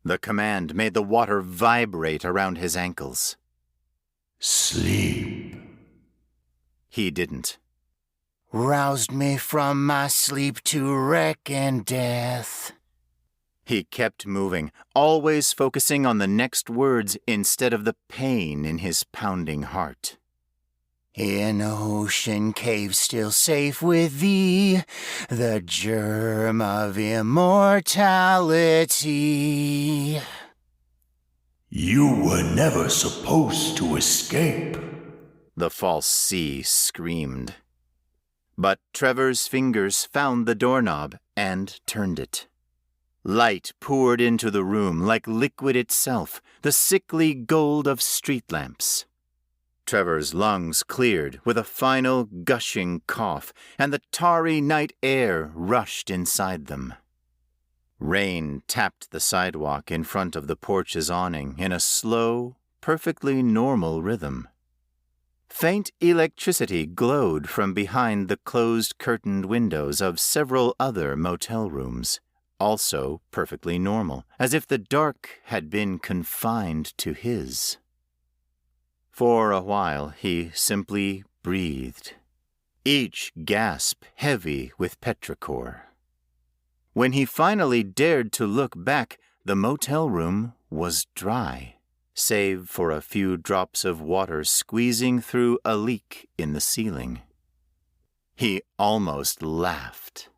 The command made the water vibrate around his ankles. Sleep. He didn't. Roused me from my sleep to wreck and death. He kept moving, always focusing on the next words instead of the pain in his pounding heart. In ocean caves still safe with thee, the germ of immortality. You were never supposed to escape, the false sea screamed. But Trevor's fingers found the doorknob and turned it. Light poured into the room like liquid itself, the sickly gold of street lamps. Trevor's lungs cleared with a final gushing cough, and the tarry night air rushed inside them. Rain tapped the sidewalk in front of the porch's awning in a slow, perfectly normal rhythm. Faint electricity glowed from behind the closed-curtained windows of several other motel rooms, also perfectly normal, as if the dark had been confined to his. For a while he simply breathed, each gasp heavy with petrichor. When he finally dared to look back, the motel room was dry, save for a few drops of water squeezing through a leak in the ceiling. He almost laughed.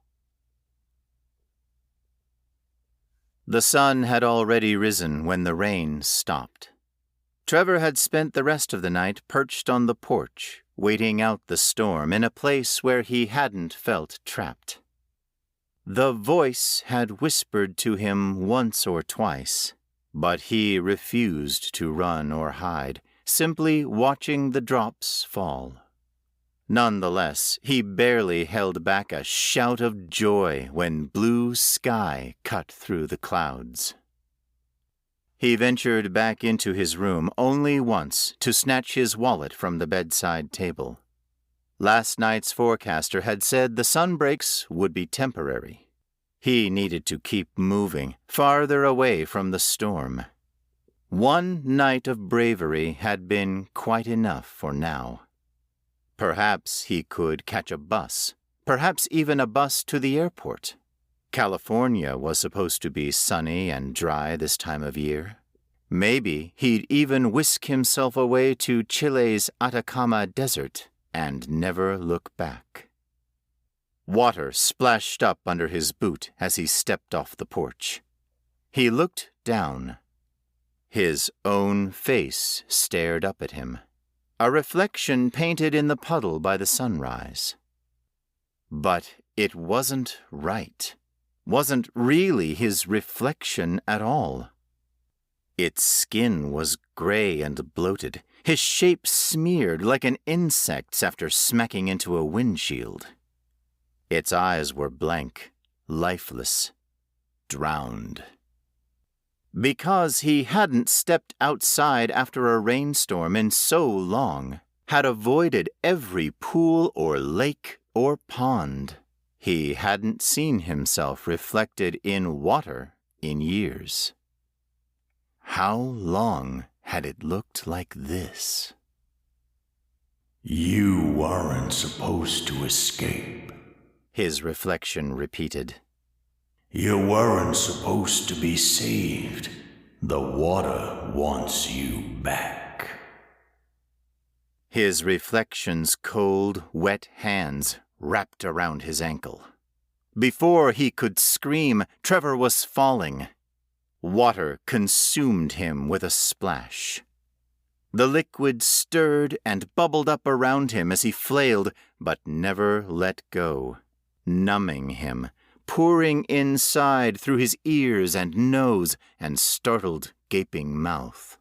The sun had already risen when the rain stopped. Trevor had spent the rest of the night perched on the porch, waiting out the storm in a place where he hadn't felt trapped. The voice had whispered to him once or twice, but he refused to run or hide, simply watching the drops fall. Nonetheless, he barely held back a shout of joy when blue sky cut through the clouds. He ventured back into his room only once to snatch his wallet from the bedside table. Last night's forecaster had said the sunbreaks would be temporary. He needed to keep moving, farther away from the storm. One night of bravery had been quite enough for now. Perhaps he could catch a bus, perhaps even a bus to the airport. California was supposed to be sunny and dry this time of year. Maybe he'd even whisk himself away to Chile's Atacama Desert and never look back. Water splashed up under his boot as he stepped off the porch. He looked down. His own face stared up at him. a reflection painted in the puddle by the sunrise. But it wasn't right, wasn't really his reflection at all. Its skin was gray and bloated, his shape smeared like an insect's after smacking into a windshield. Its eyes were blank, lifeless, drowned. Because he hadn't stepped outside after a rainstorm in so long, had avoided every pool or lake or pond, he hadn't seen himself reflected in water in years. How long had it looked like this? You weren't supposed to escape, his reflection repeated. You weren't supposed to be saved. The water wants you back. His reflection's cold, wet hands wrapped around his ankle. Before he could scream, Trevor was falling. Water consumed him with a splash. The liquid stirred and bubbled up around him as he flailed, but never let go, numbing him, pouring inside through his ears and nose and startled, gaping mouth.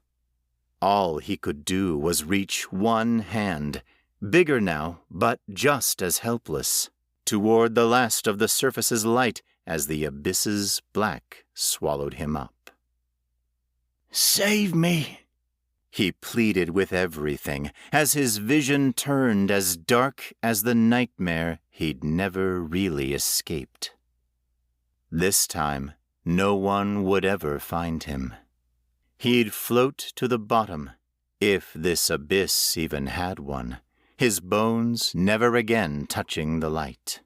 All he could do was reach one hand, bigger now, but just as helpless, toward the last of the surface's light as the abyss's black swallowed him up. Save me, he pleaded with everything, as his vision turned as dark as the nightmare he'd never really escaped. This time, no one would ever find him. He'd float to the bottom, if this abyss even had one, his bones never again touching the light.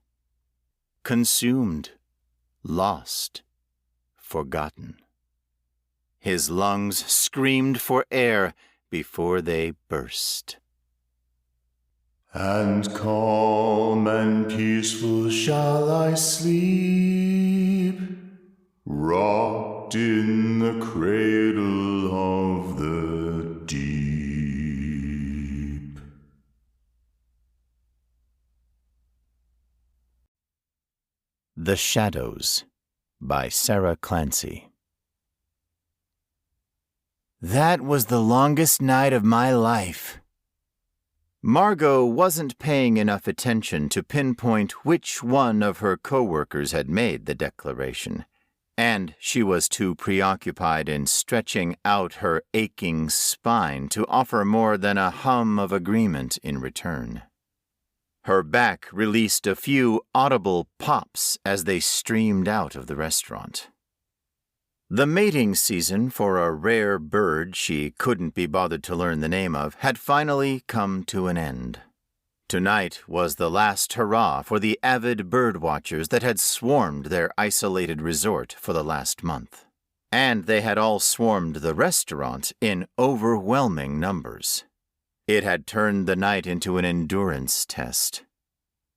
Consumed, lost, forgotten. His lungs screamed for air before they burst. And calm and peaceful shall I sleep, rocked in the cradle of the deep. The Shadows by Sara Clancy. That was the longest night of my life. Margot wasn't paying enough attention to pinpoint which one of her coworkers had made the declaration, and she was too preoccupied in stretching out her aching spine to offer more than a hum of agreement in return. Her back released a few audible pops as they streamed out of the restaurant. The mating season for a rare bird she couldn't be bothered to learn the name of had finally come to an end. Tonight was the last hurrah for the avid bird watchers that had swarmed their isolated resort for the last month. And they had all swarmed the restaurant in overwhelming numbers. It had turned the night into an endurance test.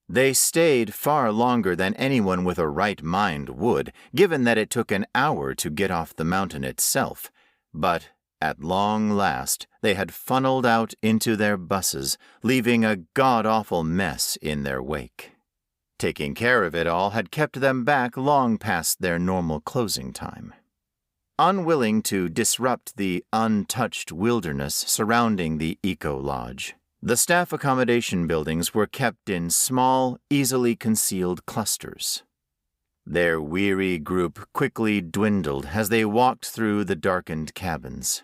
They stayed far longer than anyone with a right mind would, given that it took an hour to get off the mountain itself, but at long last they had funneled out into their buses, leaving a god-awful mess in their wake. Taking care of it all had kept them back long past their normal closing time. Unwilling to disrupt the untouched wilderness surrounding the eco-lodge, the staff accommodation buildings were kept in small, easily concealed clusters. Their weary group quickly dwindled as they walked through the darkened cabins.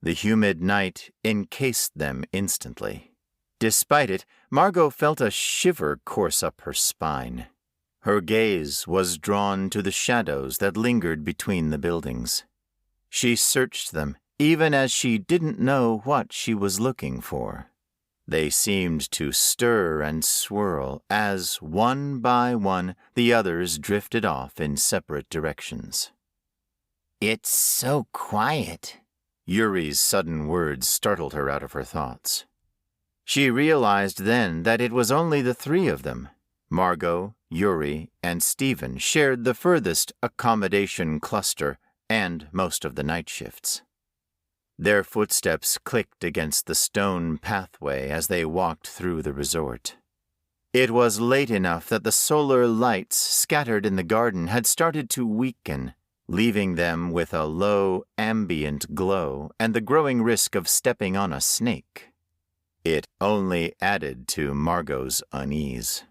The humid night encased them instantly. Despite it, Margot felt a shiver course up her spine. Her gaze was drawn to the shadows that lingered between the buildings. She searched them, even as she didn't know what she was looking for. They seemed to stir and swirl as, one by one, the others drifted off in separate directions. "It's so quiet." Yuri's sudden words startled her out of her thoughts. She realized then that it was only the three of them. Margot, Yuri, and Stephen shared the furthest accommodation cluster and most of the night shifts. Their footsteps clicked against the stone pathway as they walked through the resort. It was late enough that the solar lights scattered in the garden had started to weaken, leaving them with a low, ambient glow and the growing risk of stepping on a snake. It only added to Margot's unease.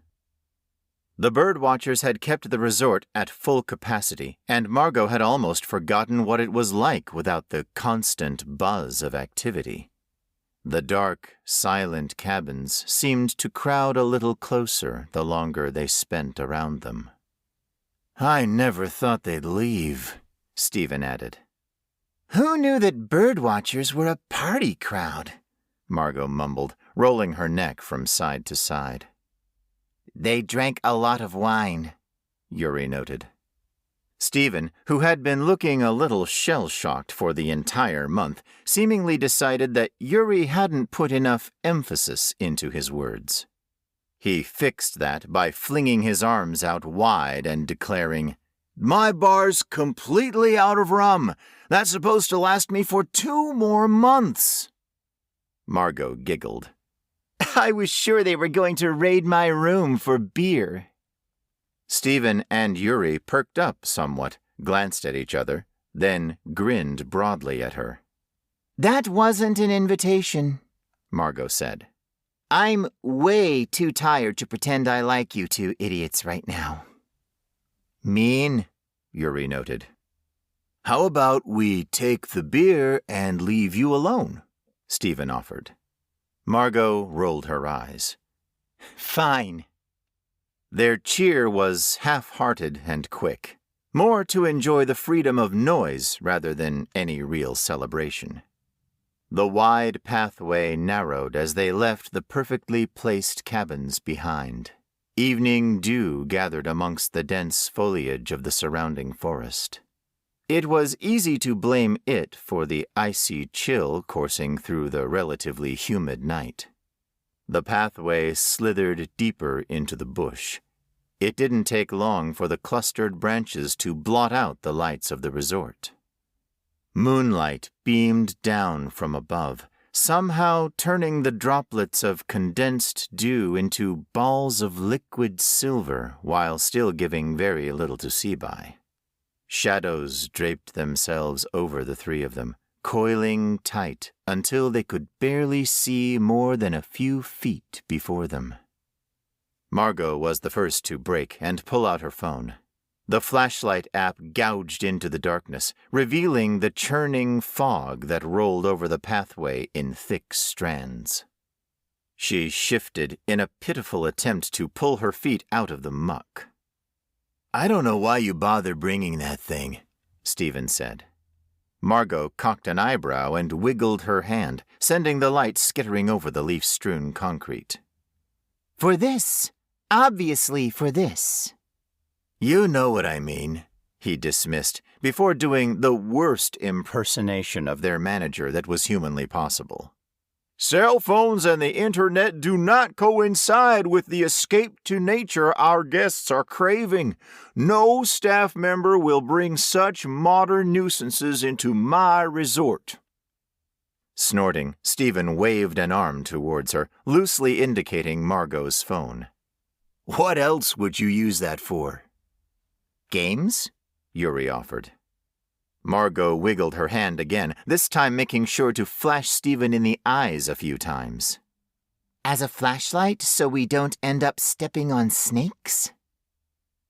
The birdwatchers had kept the resort at full capacity, and Margot had almost forgotten what it was like without the constant buzz of activity. The dark, silent cabins seemed to crowd a little closer the longer they spent around them. I never thought they'd leave, Stephen added. Who knew that birdwatchers were a party crowd? Margot mumbled, rolling her neck from side to side. They drank a lot of wine, Yuri noted. Stephen, who had been looking a little shell-shocked for the entire month, seemingly decided that Yuri hadn't put enough emphasis into his words. He fixed that by flinging his arms out wide and declaring, My bar's completely out of rum. That's supposed to last me for 2 more months. Margot giggled. I was sure they were going to raid my room for beer. Stephen and Yuri perked up somewhat, glanced at each other, then grinned broadly at her. That wasn't an invitation, Margot said. I'm way too tired to pretend I like you two idiots right now. Mean, Yuri noted. How about we take the beer and leave you alone? Stephen offered. Margot rolled her eyes. Fine. Their cheer was half-hearted and quick, more to enjoy the freedom of noise rather than any real celebration. The wide pathway narrowed as they left the perfectly placed cabins behind. Evening dew gathered amongst the dense foliage of the surrounding forest. It was easy to blame it for the icy chill coursing through the relatively humid night. The pathway slithered deeper into the bush. It didn't take long for the clustered branches to blot out the lights of the resort. Moonlight beamed down from above, somehow turning the droplets of condensed dew into balls of liquid silver while still giving very little to see by. Shadows draped themselves over the three of them, coiling tight until they could barely see more than a few feet before them. Margot was the first to break and pull out her phone. The flashlight app gouged into the darkness, revealing the churning fog that rolled over the pathway in thick strands. She shifted in a pitiful attempt to pull her feet out of the muck. I don't know why you bother bringing that thing, Stephen said. Margot cocked an eyebrow and wiggled her hand, sending the light skittering over the leaf-strewn concrete. For this. Obviously for this. You know what I mean, he dismissed, before doing the worst impersonation of their manager that was humanly possible. Cell phones and the internet do not coincide with the escape to nature our guests are craving. No staff member will bring such modern nuisances into my resort. Snorting, Stephen waved an arm towards her, loosely indicating Margot's phone. What else would you use that for? Games? Yuri offered. Margot wiggled her hand again, this time making sure to flash Stephen in the eyes a few times. As a flashlight so we don't end up stepping on snakes?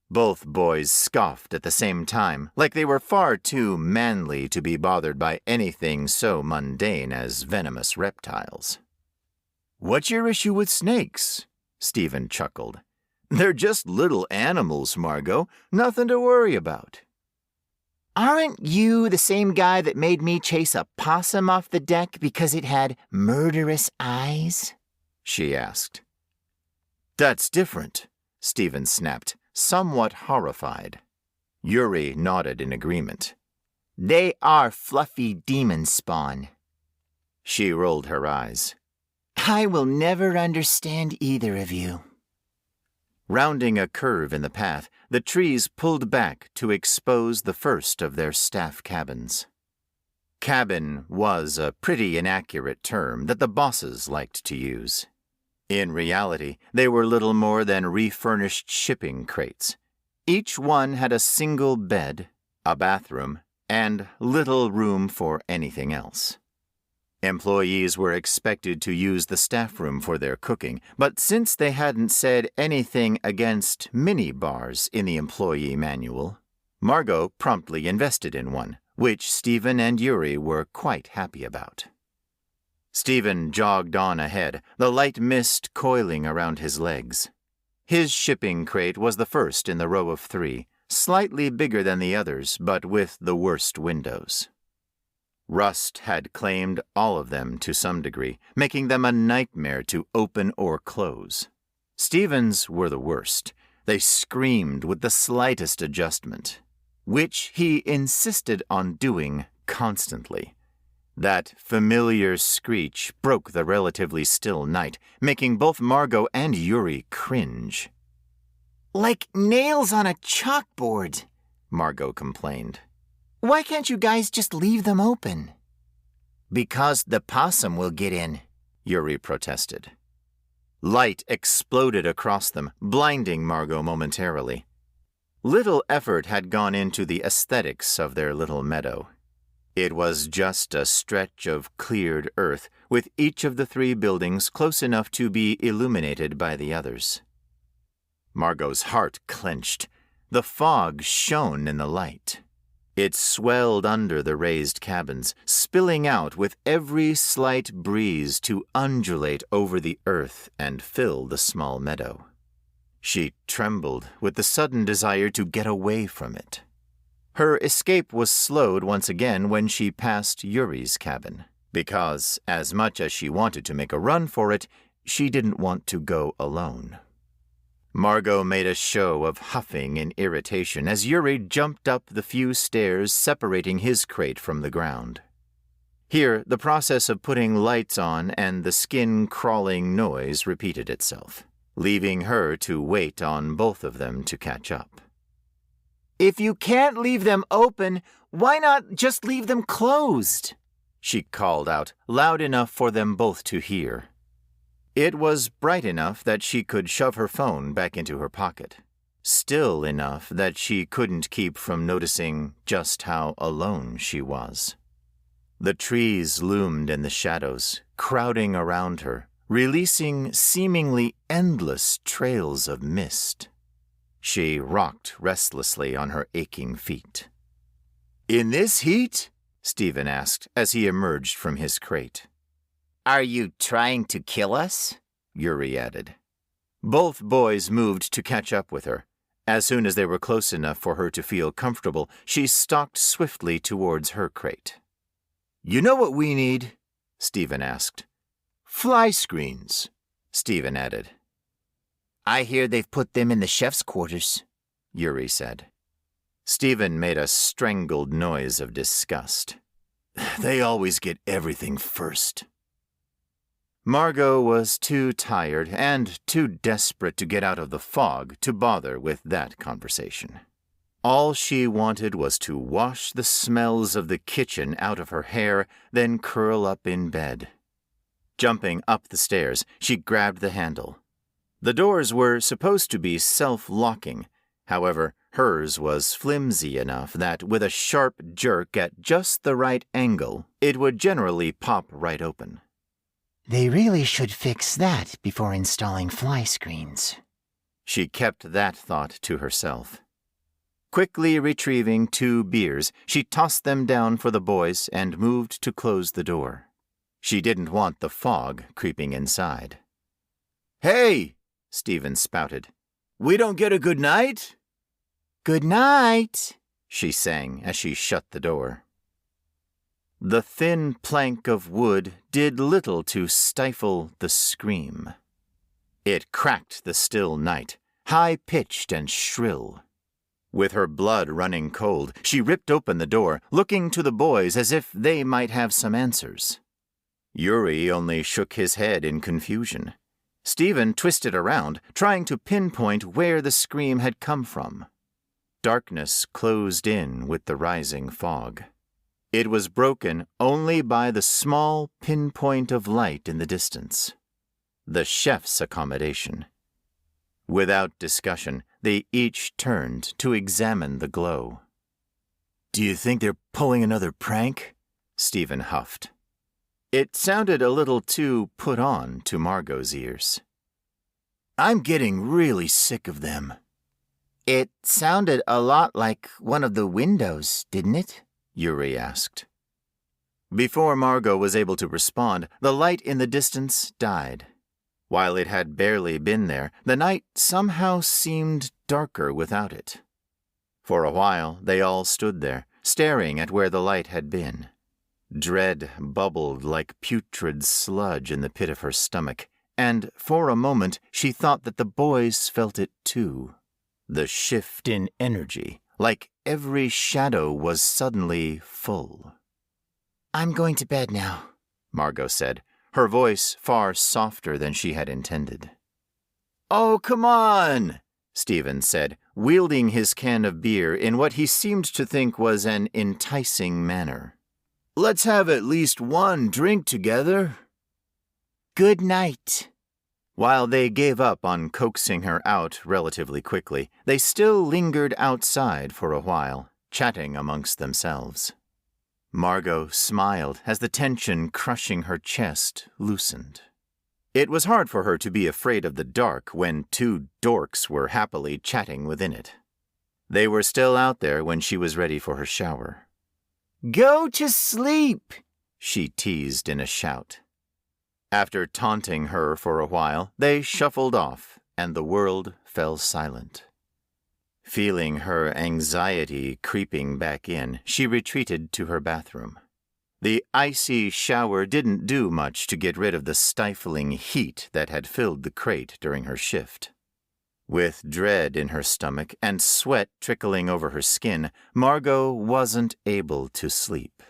Both boys scoffed at the same time, like they were far too manly to be bothered by anything so mundane as venomous reptiles. What's your issue with snakes? Stephen chuckled. They're just little animals, Margot. Nothing to worry about. Aren't you the same guy that made me chase a possum off the deck because it had murderous eyes? She asked. That's different, Stephen snapped, somewhat horrified. Yuri nodded in agreement. They are fluffy demon spawn. She rolled her eyes. I will never understand either of you. Rounding a curve in the path, the trees pulled back to expose the first of their staff cabins. Cabin was a pretty inaccurate term that the bosses liked to use. In reality, they were little more than refurnished shipping crates. Each one had a single bed, a bathroom, and little room for anything else. Employees were expected to use the staff room for their cooking, but since they hadn't said anything against mini bars in the employee manual, Margot promptly invested in one, which Stephen and Yuri were quite happy about. Stephen jogged on ahead, the light mist coiling around his legs. His shipping crate was the first in the row of 3, slightly bigger than the others, but with the worst windows. Rust had claimed all of them to some degree, making them a nightmare to open or close. Stephen's were the worst. They screamed with the slightest adjustment, which he insisted on doing constantly. That familiar screech broke the relatively still night, making both Margot and Yuri cringe. Like nails on a chalkboard, Margot complained. Why can't you guys just leave them open? Because the possum will get in, Yuri protested. Light exploded across them, blinding Margot momentarily. Little effort had gone into the aesthetics of their little meadow. It was just a stretch of cleared earth, with each of the 3 buildings close enough to be illuminated by the others. Margot's heart clenched. The fog shone in the light. It swelled under the raised cabins, spilling out with every slight breeze to undulate over the earth and fill the small meadow. She trembled with the sudden desire to get away from it. Her escape was slowed once again when she passed Yuri's cabin, because, as much as she wanted to make a run for it, she didn't want to go alone. Margot made a show of huffing in irritation as Yuri jumped up the few stairs separating his crate from the ground. Here, the process of putting lights on and the skin-crawling noise repeated itself, leaving her to wait on both of them to catch up. If you can't leave them open, why not just leave them closed? She called out, loud enough for them both to hear. It was bright enough that she could shove her phone back into her pocket, still enough that she couldn't keep from noticing just how alone she was. The trees loomed in the shadows, crowding around her, releasing seemingly endless trails of mist. She rocked restlessly on her aching feet. In this heat? Stephen asked as he emerged from his crate. Are you trying to kill us? Yuri added. Both boys moved to catch up with her. As soon as they were close enough for her to feel comfortable, she stalked swiftly towards her crate. You know what we need? Stephen asked. Fly screens, Stephen added. I hear they've put them in the chef's quarters, Yuri said. Stephen made a strangled noise of disgust. They always get everything first. Margot was too tired and too desperate to get out of the fog to bother with that conversation. All she wanted was to wash the smells of the kitchen out of her hair, then curl up in bed. Jumping up the stairs, she grabbed the handle. The doors were supposed to be self-locking. However, hers was flimsy enough that with a sharp jerk at just the right angle, it would generally pop right open. They really should fix that before installing fly screens. She kept that thought to herself. Quickly retrieving 2 beers, she tossed them down for the boys and moved to close the door. She didn't want the fog creeping inside. Hey, Stephen spouted. We don't get a good night? Good night, she sang as she shut the door. The thin plank of wood did little to stifle the scream. It cracked the still night, high-pitched and shrill. With her blood running cold, she ripped open the door, looking to the boys as if they might have some answers. Yuri only shook his head in confusion. Stephen twisted around, trying to pinpoint where the scream had come from. Darkness closed in with the rising fog. It was broken only by the small pinpoint of light in the distance. The chef's accommodation. Without discussion, they each turned to examine the glow. Do you think they're pulling another prank? Stephen huffed. It sounded a little too put on to Margot's ears. I'm getting really sick of them. It sounded a lot like one of the windows, didn't it? Yuri asked. Before Margot was able to respond, the light in the distance died. While it had barely been there, the night somehow seemed darker without it. For a while, they all stood there, staring at where the light had been. Dread bubbled like putrid sludge in the pit of her stomach, and for a moment she thought that the boys felt it too. The shift in energy, like every shadow was suddenly full. I'm going to bed now, Margot said, her voice far softer than she had intended. Oh, come on, Stephen said, wielding his can of beer in what he seemed to think was an enticing manner. Let's have at least one drink together. Good night. While they gave up on coaxing her out relatively quickly, they still lingered outside for a while, chatting amongst themselves. Margot smiled as the tension crushing her chest loosened. It was hard for her to be afraid of the dark when two dorks were happily chatting within it. They were still out there when she was ready for her shower. Go to sleep, she teased in a shout. After taunting her for a while, they shuffled off, and the world fell silent. Feeling her anxiety creeping back in, she retreated to her bathroom. The icy shower didn't do much to get rid of the stifling heat that had filled the crate during her shift. With dread in her stomach and sweat trickling over her skin, Margot wasn't able to sleep.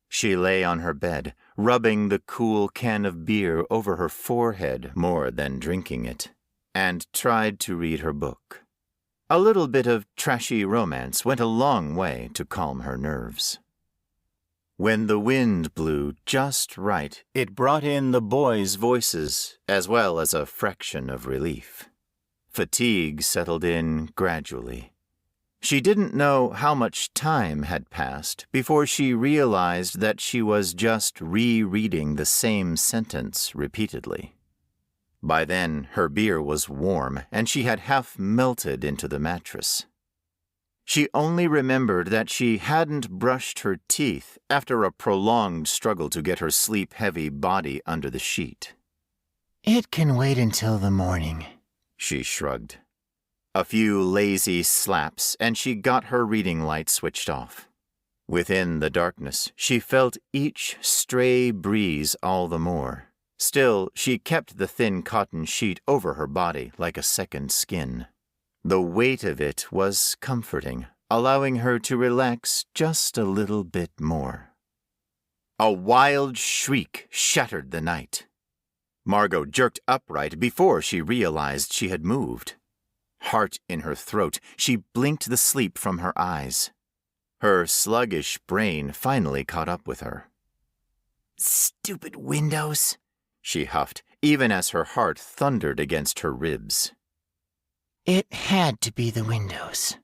She lay on her bed, rubbing the cool can of beer over her forehead more than drinking it, and tried to read her book. A little bit of trashy romance went a long way to calm her nerves. When the wind blew just right, it brought in the boys' voices, as well as a fraction of relief. Fatigue settled in gradually. She didn't know how much time had passed before she realized that she was just rereading the same sentence repeatedly. By then, her beer was warm, and she had half melted into the mattress. She only remembered that she hadn't brushed her teeth after a prolonged struggle to get her sleep-heavy body under the sheet. It can wait until the morning, she shrugged. A few lazy slaps, and she got her reading light switched off. Within the darkness, she felt each stray breeze all the more. Still, she kept the thin cotton sheet over her body like a second skin. The weight of it was comforting, allowing her to relax just a little bit more. A wild shriek shattered the night. Margot jerked upright before she realized she had moved. Heart in her throat, she blinked the sleep from her eyes. Her sluggish brain finally caught up with her. Stupid windows, she huffed, even as her heart thundered against her ribs. It had to be the windows.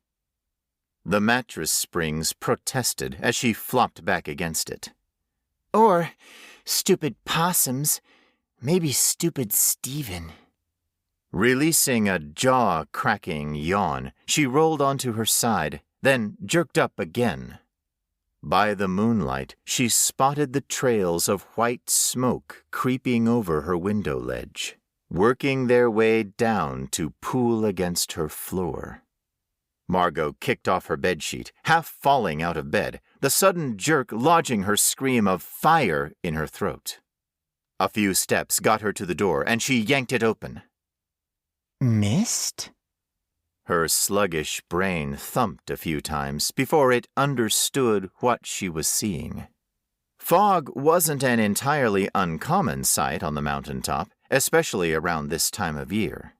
The mattress springs protested as she flopped back against it. Or stupid possums, maybe stupid Stephen. Releasing a jaw-cracking yawn, she rolled onto her side, then jerked up again. By the moonlight, she spotted the trails of white smoke creeping over her window ledge, working their way down to pool against her floor. Margot kicked off her bedsheet, half falling out of bed, the sudden jerk lodging her scream of fire in her throat. A few steps got her to the door, and she yanked it open. Mist? Her sluggish brain thumped a few times before it understood what she was seeing. Fog wasn't an entirely uncommon sight on the mountaintop, especially around this time of year.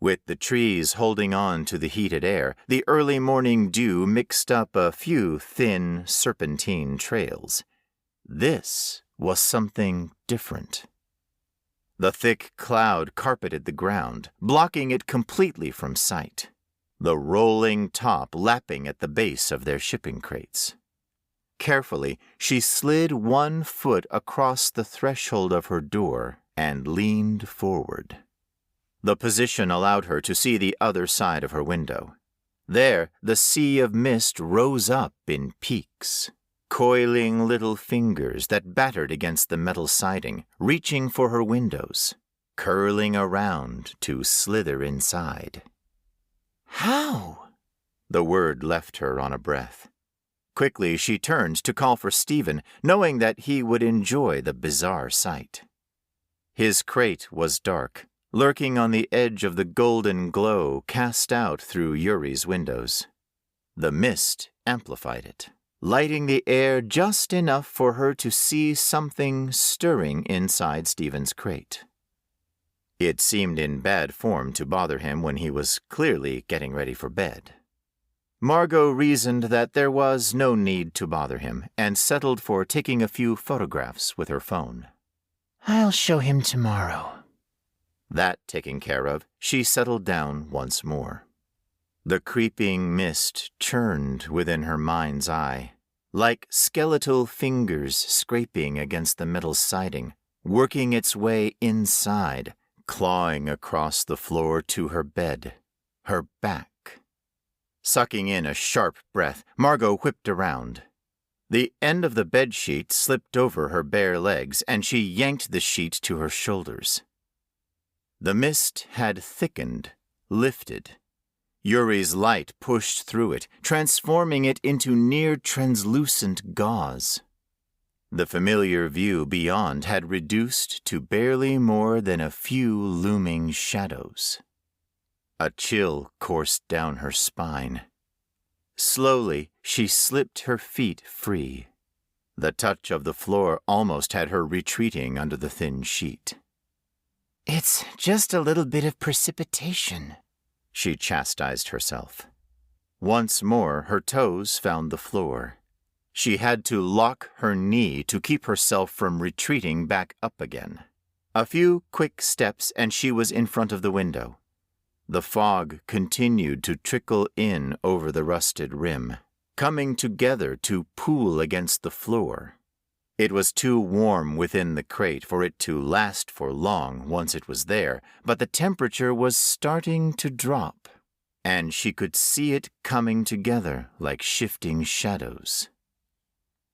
With the trees holding on to the heated air, the early morning dew mixed up a few thin, serpentine trails. This was something different. The thick cloud carpeted the ground, blocking it completely from sight, the rolling top lapping at the base of their shipping crates. Carefully, she slid one foot across the threshold of her door and leaned forward. The position allowed her to see the other side of her window. There, the sea of mist rose up in peaks, coiling little fingers that battered against the metal siding, reaching for her windows, curling around to slither inside. How? The word left her on a breath. Quickly she turned to call for Stephen, knowing that he would enjoy the bizarre sight. His crate was dark, lurking on the edge of the golden glow cast out through Yuri's windows. The mist amplified it, lighting the air just enough for her to see something stirring inside Stephen's crate. It seemed in bad form to bother him when he was clearly getting ready for bed. Margot reasoned that there was no need to bother him and settled for taking a few photographs with her phone. I'll show him tomorrow. That taken care of, she settled down once more. The creeping mist churned within her mind's eye, like skeletal fingers scraping against the metal siding, working its way inside, clawing across the floor to her bed, her back. Sucking in a sharp breath, Margot whipped around. The end of the bedsheet slipped over her bare legs, and she yanked the sheet to her shoulders. The mist had thickened, lifted. Yuri's light pushed through it, transforming it into near-translucent gauze. The familiar view beyond had reduced to barely more than a few looming shadows. A chill coursed down her spine. Slowly, she slipped her feet free. The touch of the floor almost had her retreating under the thin sheet. It's just a little bit of precipitation, she chastised herself. Once more, her toes found the floor. She had to lock her knee to keep herself from retreating back up again. A few quick steps and she was in front of the window. The fog continued to trickle in over the rusted rim, coming together to pool against the floor. It was too warm within the crate for it to last for long once it was there, but the temperature was starting to drop, and she could see it coming together like shifting shadows.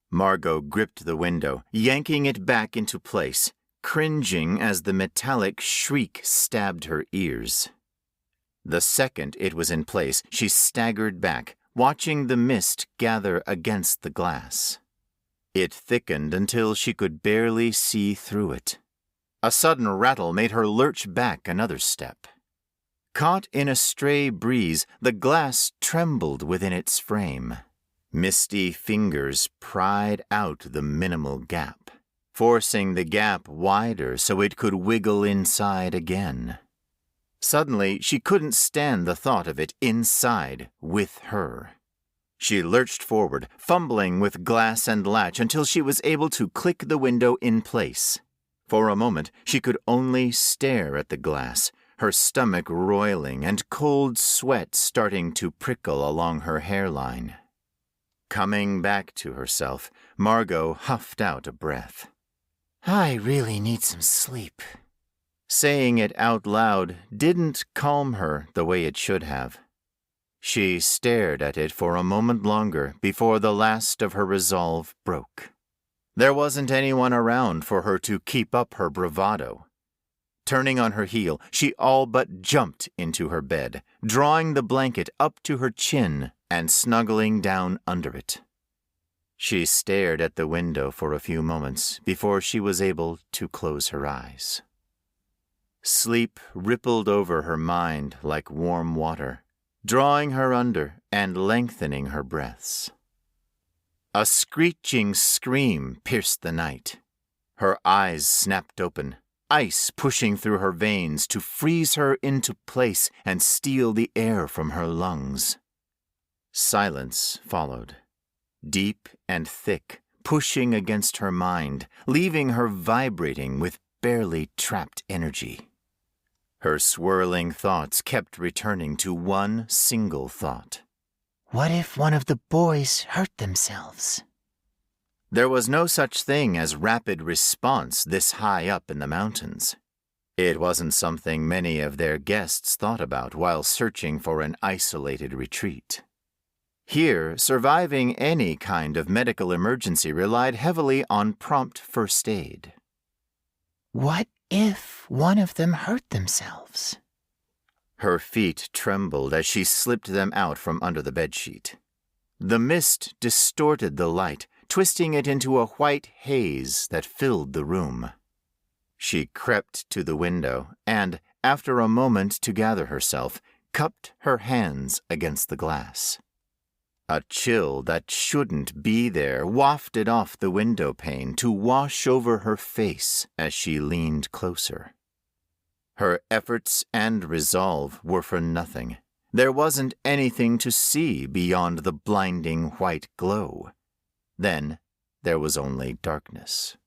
Margot gripped the window, yanking it back into place, cringing as the metallic shriek stabbed her ears. The second it was in place, she staggered back, watching the mist gather against the glass. It thickened until she could barely see through it. A sudden rattle made her lurch back another step. Caught in a stray breeze, the glass trembled within its frame. Misty fingers pried out the minimal gap, forcing the gap wider so it could wiggle inside again. Suddenly, she couldn't stand the thought of it inside with her. She lurched forward, fumbling with glass and latch until she was able to click the window in place. For a moment, she could only stare at the glass, her stomach roiling and cold sweat starting to prickle along her hairline. Coming back to herself, Margot huffed out a breath. I really need some sleep. Saying it out loud didn't calm her the way it should have. She stared at it for a moment longer before the last of her resolve broke. There wasn't anyone around for her to keep up her bravado. Turning on her heel, she all but jumped into her bed, drawing the blanket up to her chin and snuggling down under it. She stared at the window for a few moments before she was able to close her eyes. Sleep rippled over her mind like warm water, drawing her under and lengthening her breaths. A screeching scream pierced the night. Her eyes snapped open. ice pushing through her veins to freeze her into place and steal the air from her lungs. Silence followed, deep and thick, pushing against her mind, leaving her vibrating with barely trapped energy. Her swirling thoughts kept returning to one single thought. What if one of the boys hurt themselves? There was no such thing as rapid response this high up in the mountains. It wasn't something many of their guests thought about while searching for an isolated retreat. Here, surviving any kind of medical emergency relied heavily on prompt first aid. What if one of them hurt themselves? Her feet trembled as she slipped them out from under the bedsheet. The mist distorted the light, twisting it into a white haze that filled the room. She crept to the window and, after a moment to gather herself, cupped her hands against the glass. A chill that shouldn't be there wafted off the window pane to wash over her face as she leaned closer. Her efforts and resolve were for nothing. There wasn't anything to see beyond the blinding white glow. Then there was only darkness.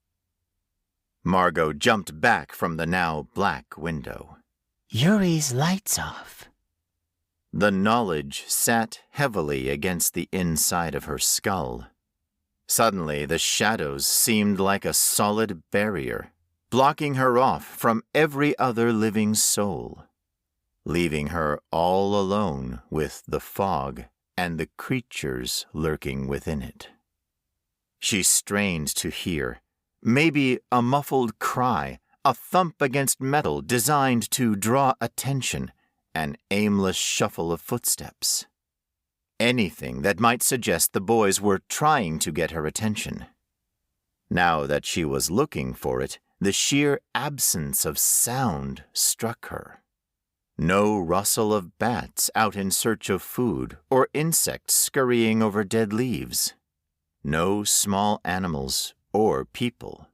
Margot jumped back from the now black window. Yuri's lights off. The knowledge sat heavily against the inside of her skull. Suddenly, the shadows seemed like a solid barrier, blocking her off from every other living soul, leaving her all alone with the fog and the creatures lurking within it. She strained to hear, maybe a muffled cry, a thump against metal designed to draw attention, an aimless shuffle of footsteps. Anything that might suggest the boys were trying to get her attention. Now that she was looking for it, the sheer absence of sound struck her. No rustle of bats out in search of food or insects scurrying over dead leaves. No small animals or people.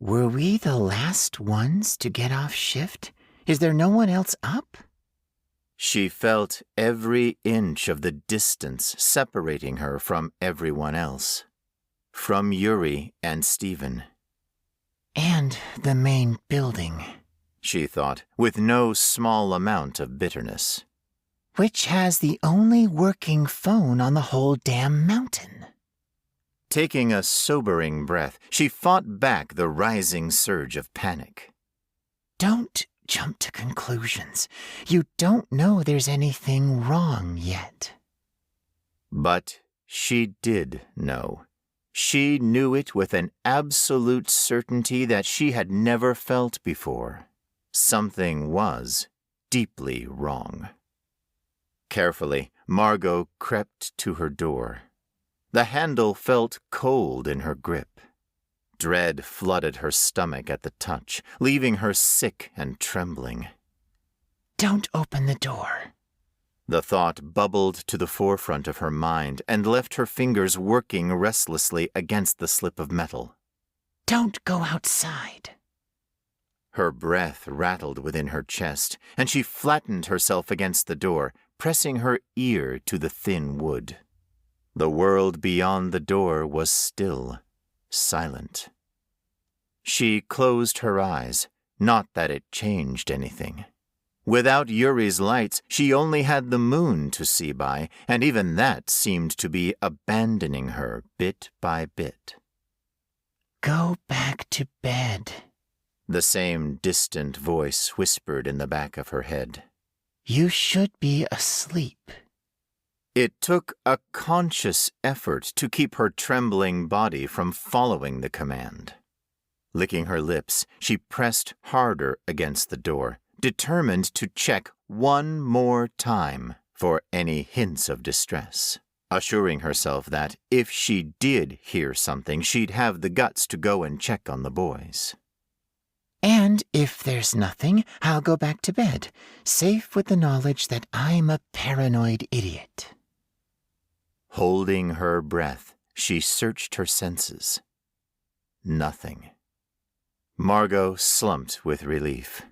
Were we the last ones to get off shift? Is there no one else up? She felt every inch of the distance separating her from everyone else. From Yuri and Stephen. And the main building, she thought, with no small amount of bitterness. Which has the only working phone on the whole damn mountain. Taking a sobering breath, she fought back the rising surge of panic. Don't jump to conclusions. You don't know there's anything wrong yet. But she did know. She knew it with an absolute certainty that she had never felt before. Something was deeply wrong. Carefully, Margot crept to her door. The handle felt cold in her grip. Dread flooded her stomach at the touch, leaving her sick and trembling. Don't open the door. The thought bubbled to the forefront of her mind and left her fingers working restlessly against the slip of metal. Don't go outside. Her breath rattled within her chest, and she flattened herself against the door, pressing her ear to the thin wood. The world beyond the door was still, silent. She closed her eyes, not that it changed anything. Without Yuri's lights, she only had the moon to see by, and even that seemed to be abandoning her bit by bit. Go back to bed, the same distant voice whispered in the back of her head. You should be asleep. It took a conscious effort to keep her trembling body from following the command. Licking her lips, she pressed harder against the door, determined to check one more time for any hints of distress, assuring herself that if she did hear something, she'd have the guts to go and check on the boys. And if there's nothing, I'll go back to bed, safe with the knowledge that I'm a paranoid idiot. Holding her breath, she searched her senses. Nothing. Margot slumped with relief.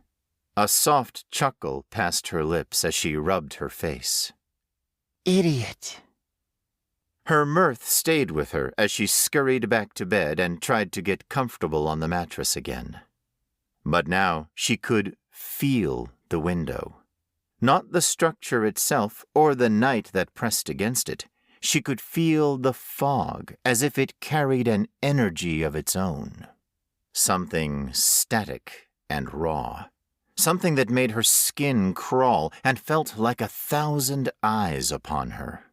A soft chuckle passed her lips as she rubbed her face. Idiot. Her mirth stayed with her as she scurried back to bed and tried to get comfortable on the mattress again. But now she could feel the window. Not the structure itself or the night that pressed against it. She could feel the fog as if it carried an energy of its own. Something static and raw. Something that made her skin crawl and felt like 1,000 eyes upon her.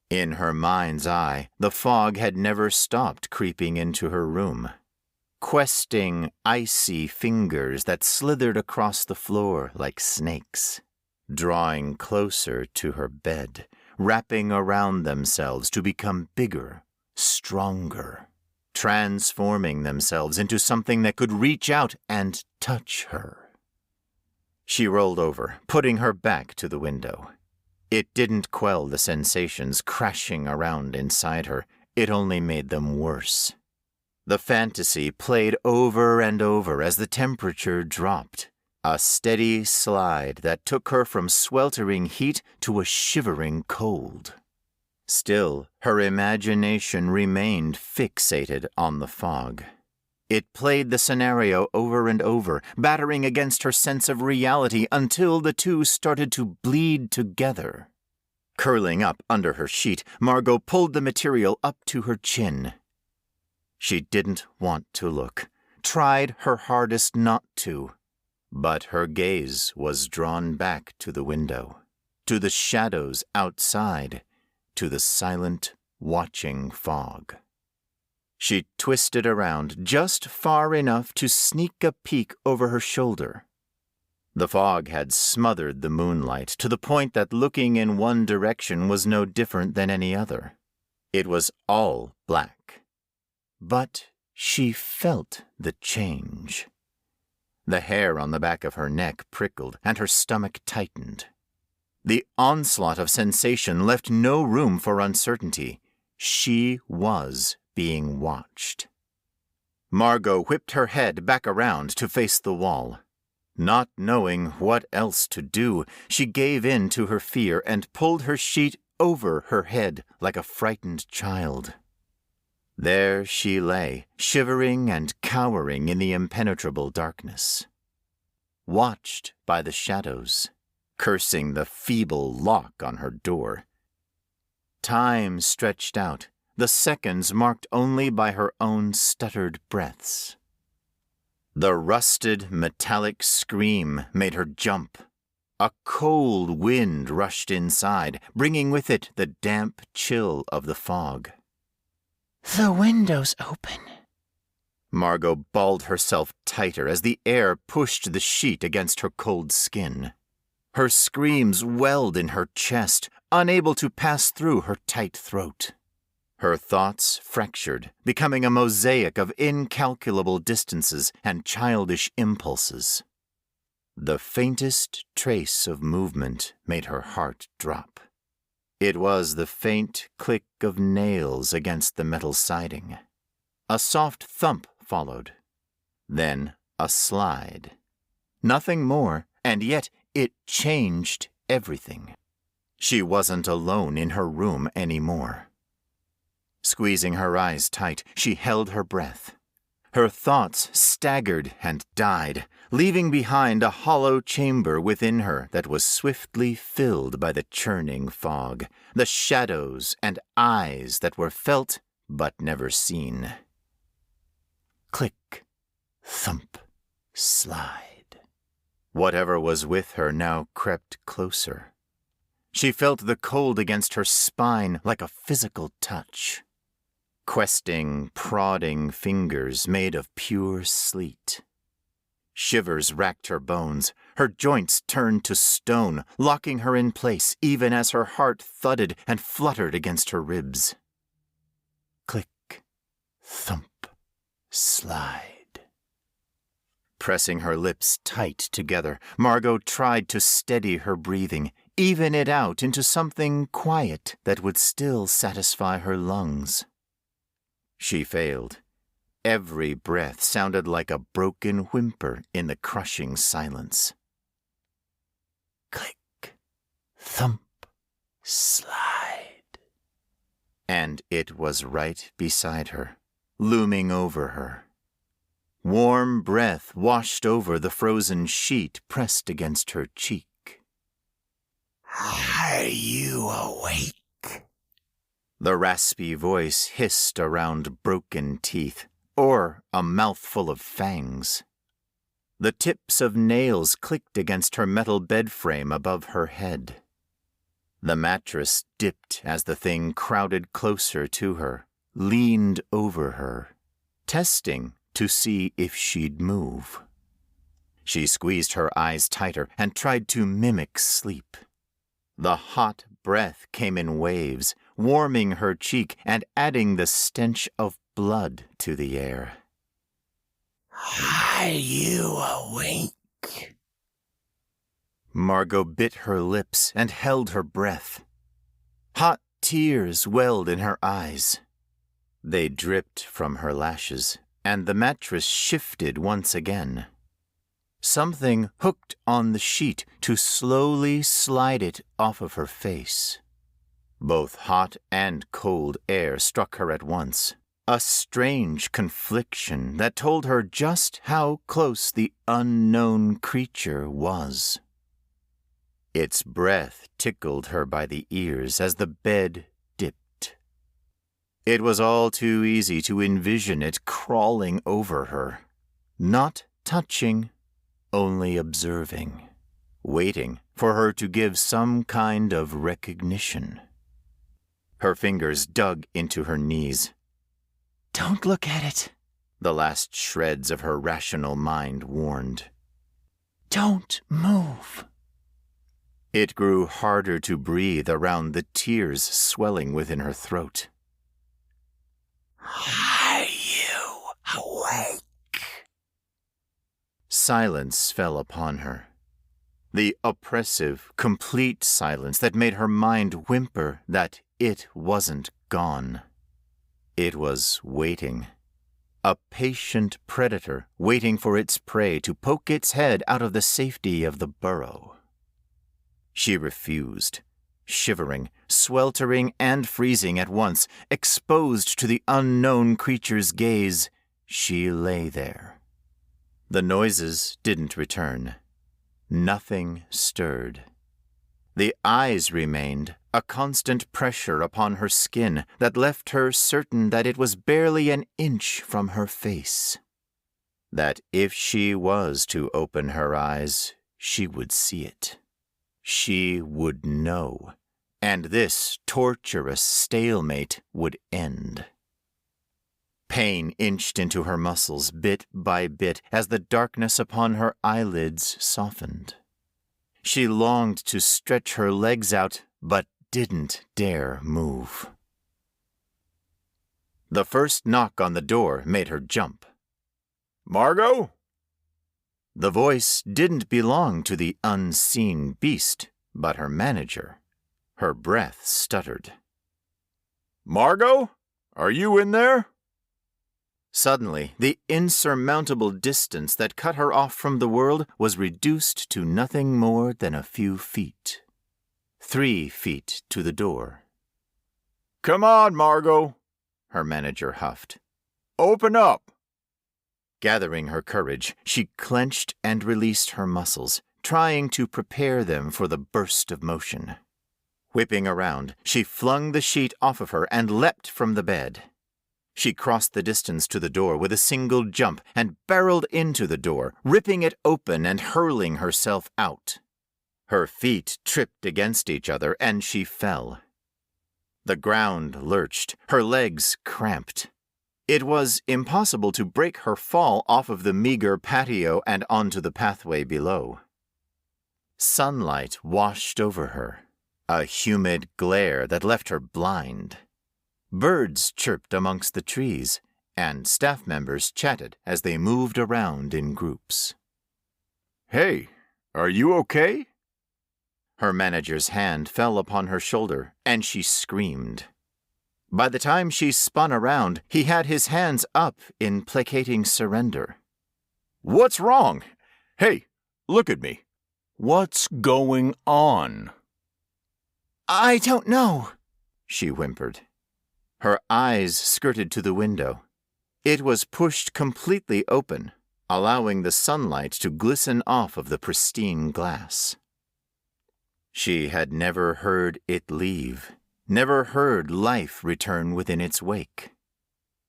In her mind's eye, the fog had never stopped creeping into her room. Questing, icy fingers that slithered across the floor like snakes, drawing closer to her bed, wrapping around themselves to become bigger, stronger, transforming themselves into something that could reach out and touch her. She rolled over, putting her back to the window. It didn't quell the sensations crashing around inside her. It only made them worse. The fantasy played over and over as the temperature dropped, a steady slide that took her from sweltering heat to a shivering cold. Still, her imagination remained fixated on the fog. It played the scenario over and over, battering against her sense of reality until the two started to bleed together. Curling up under her sheet, Margot pulled the material up to her chin. She didn't want to look, tried her hardest not to, but her gaze was drawn back to the window, to the shadows outside, to the silent, watching fog. She twisted around just far enough to sneak a peek over her shoulder. The fog had smothered the moonlight to the point that looking in one direction was no different than any other. It was all black. But she felt the change. The hair on the back of her neck prickled and her stomach tightened. The onslaught of sensation left no room for uncertainty. She was being watched. Margot whipped her head back around to face the wall. Not knowing what else to do, she gave in to her fear and pulled her sheet over her head like a frightened child. There she lay, shivering and cowering in the impenetrable darkness. Watched by the shadows, cursing the feeble lock on her door. Time stretched out, the seconds marked only by her own stuttered breaths. The rusted, metallic scream made her jump. A cold wind rushed inside, bringing with it the damp chill of the fog. The window's open. Margot balled herself tighter as the air pushed the sheet against her cold skin. Her screams welled in her chest, unable to pass through her tight throat. Her thoughts fractured, becoming a mosaic of incalculable distances and childish impulses. The faintest trace of movement made her heart drop. It was the faint click of nails against the metal siding. A soft thump followed. Then a slide. Nothing more, and yet it changed everything. She wasn't alone in her room anymore. Squeezing her eyes tight, she held her breath. Her thoughts staggered and died, leaving behind a hollow chamber within her that was swiftly filled by the churning fog, the shadows and eyes that were felt but never seen. Click, thump, slide. Whatever was with her now crept closer. She felt the cold against her spine like a physical touch. Questing, prodding fingers made of pure sleet. Shivers racked her bones. Her joints turned to stone, locking her in place even as her heart thudded and fluttered against her ribs. Click, thump, slide. Pressing her lips tight together, Margot tried to steady her breathing, even it out into something quiet that would still satisfy her lungs. She failed. every breath sounded like a broken whimper in the crushing silence. Click, thump, slide. And it was right beside her, looming over her. Warm breath washed over the frozen sheet pressed against her cheek. Are you awake? The raspy voice hissed around broken teeth, or a mouthful of fangs. The tips of nails clicked against her metal bed frame above her head. The mattress dipped as the thing crowded closer to her, leaned over her, testing to see if she'd move. She squeezed her eyes tighter and tried to mimic sleep. The hot breath came in waves, warming her cheek and adding the stench of blood to the air. Are you awake? Margot bit her lips and held her breath. Hot tears welled in her eyes. They dripped from her lashes, and the mattress shifted once again. Something hooked on the sheet to slowly slide it off of her face. Both hot and cold air struck her at once, a strange confliction that told her just how close the unknown creature was. Its breath tickled her by the ears as the bed dipped. It was all too easy to envision it crawling over her, not touching, only observing, waiting for her to give some kind of recognition. Her fingers dug into her knees. Don't look at it, The last shreds of her rational mind warned. Don't move. It grew harder to breathe around the tears swelling within her throat. Are you awake? Silence fell upon her. The oppressive, complete silence that made her mind whimper that it wasn't gone. It was waiting. A patient predator waiting for its prey to poke its head out of the safety of the burrow. She refused, shivering, sweltering, and freezing at once, exposed to the unknown creature's gaze. She lay there. The noises didn't return. Nothing stirred. The eyes remained, a constant pressure upon her skin that left her certain that it was barely an inch from her face. That if she was to open her eyes, she would see it. She would know, and this torturous stalemate would end. Pain inched into her muscles bit by bit as the darkness upon her eyelids softened. She longed to stretch her legs out, but didn't dare move. The first knock on the door made her jump. "Margot?" The voice didn't belong to the unseen beast, but her manager. Her breath stuttered. "Margot? Are you in there?" Suddenly, the insurmountable distance that cut her off from the world was reduced to nothing more than a few feet. 3 feet to the door. "Come on, Margot," her manager huffed. "Open up." Gathering her courage, she clenched and released her muscles, trying to prepare them for the burst of motion. Whipping around, she flung the sheet off of her and leapt from the bed. She crossed the distance to the door with a single jump and barreled into the door, ripping it open and hurling herself out. Her feet tripped against each other and she fell. The ground lurched, her legs cramped. It was impossible to break her fall off of the meager patio and onto the pathway below. Sunlight washed over her, a humid glare that left her blind. Birds chirped amongst the trees, and staff members chatted as they moved around in groups. "Hey, are you okay?" Her manager's hand fell upon her shoulder, and she screamed. By the time she spun around, he had his hands up in placating surrender. What's wrong? Hey, look at me. What's going on? I don't know, she whimpered. Her eyes skirted to the window. It was pushed completely open, allowing the sunlight to glisten off of the pristine glass. She had never heard it leave, never heard life return within its wake.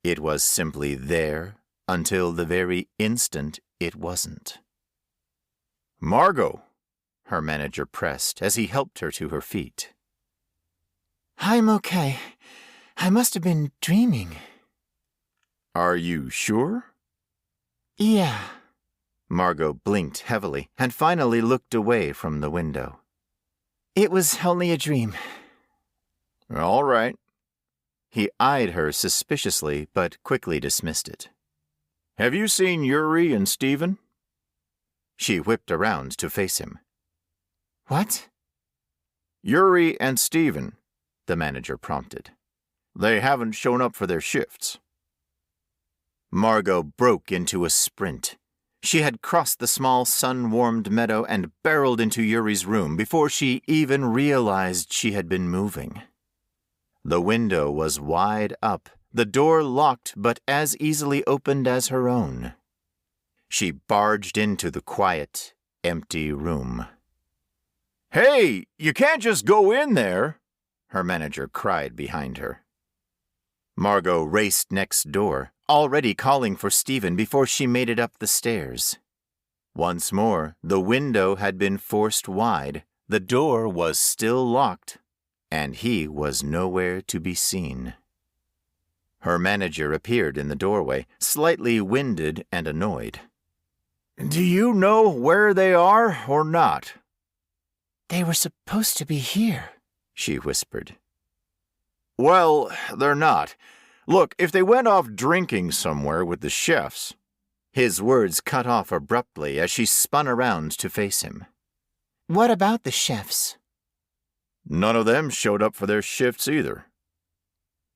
It was simply there until the very instant it wasn't. Margot, her manager pressed as he helped her to her feet. I'm okay. I must have been dreaming. Are you sure? Yeah. Margot blinked heavily and finally looked away from the window. It was only a dream. All right. He eyed her suspiciously but quickly dismissed it. Have you seen Yuri and Steven? She whipped around to face him. What? Yuri and Steven, the manager prompted. They haven't shown up for their shifts. Margot broke into a sprint. She had crossed the small sun-warmed meadow and barreled into Yuri's room before she even realized she had been moving. The window was wide up, the door locked but as easily opened as her own. She barged into the quiet, empty room. Hey, you can't just go in there, her manager cried behind her. Margot raced next door, already calling for Steven before she made it up the stairs. Once more, the window had been forced wide, the door was still locked, and he was nowhere to be seen. Her manager appeared in the doorway, slightly winded and annoyed. Do you know where they are or not? They were supposed to be here, she whispered. Well, they're not. Look, if they went off drinking somewhere with the chefs... His words cut off abruptly as she spun around to face him. What about the chefs? None of them showed up for their shifts either.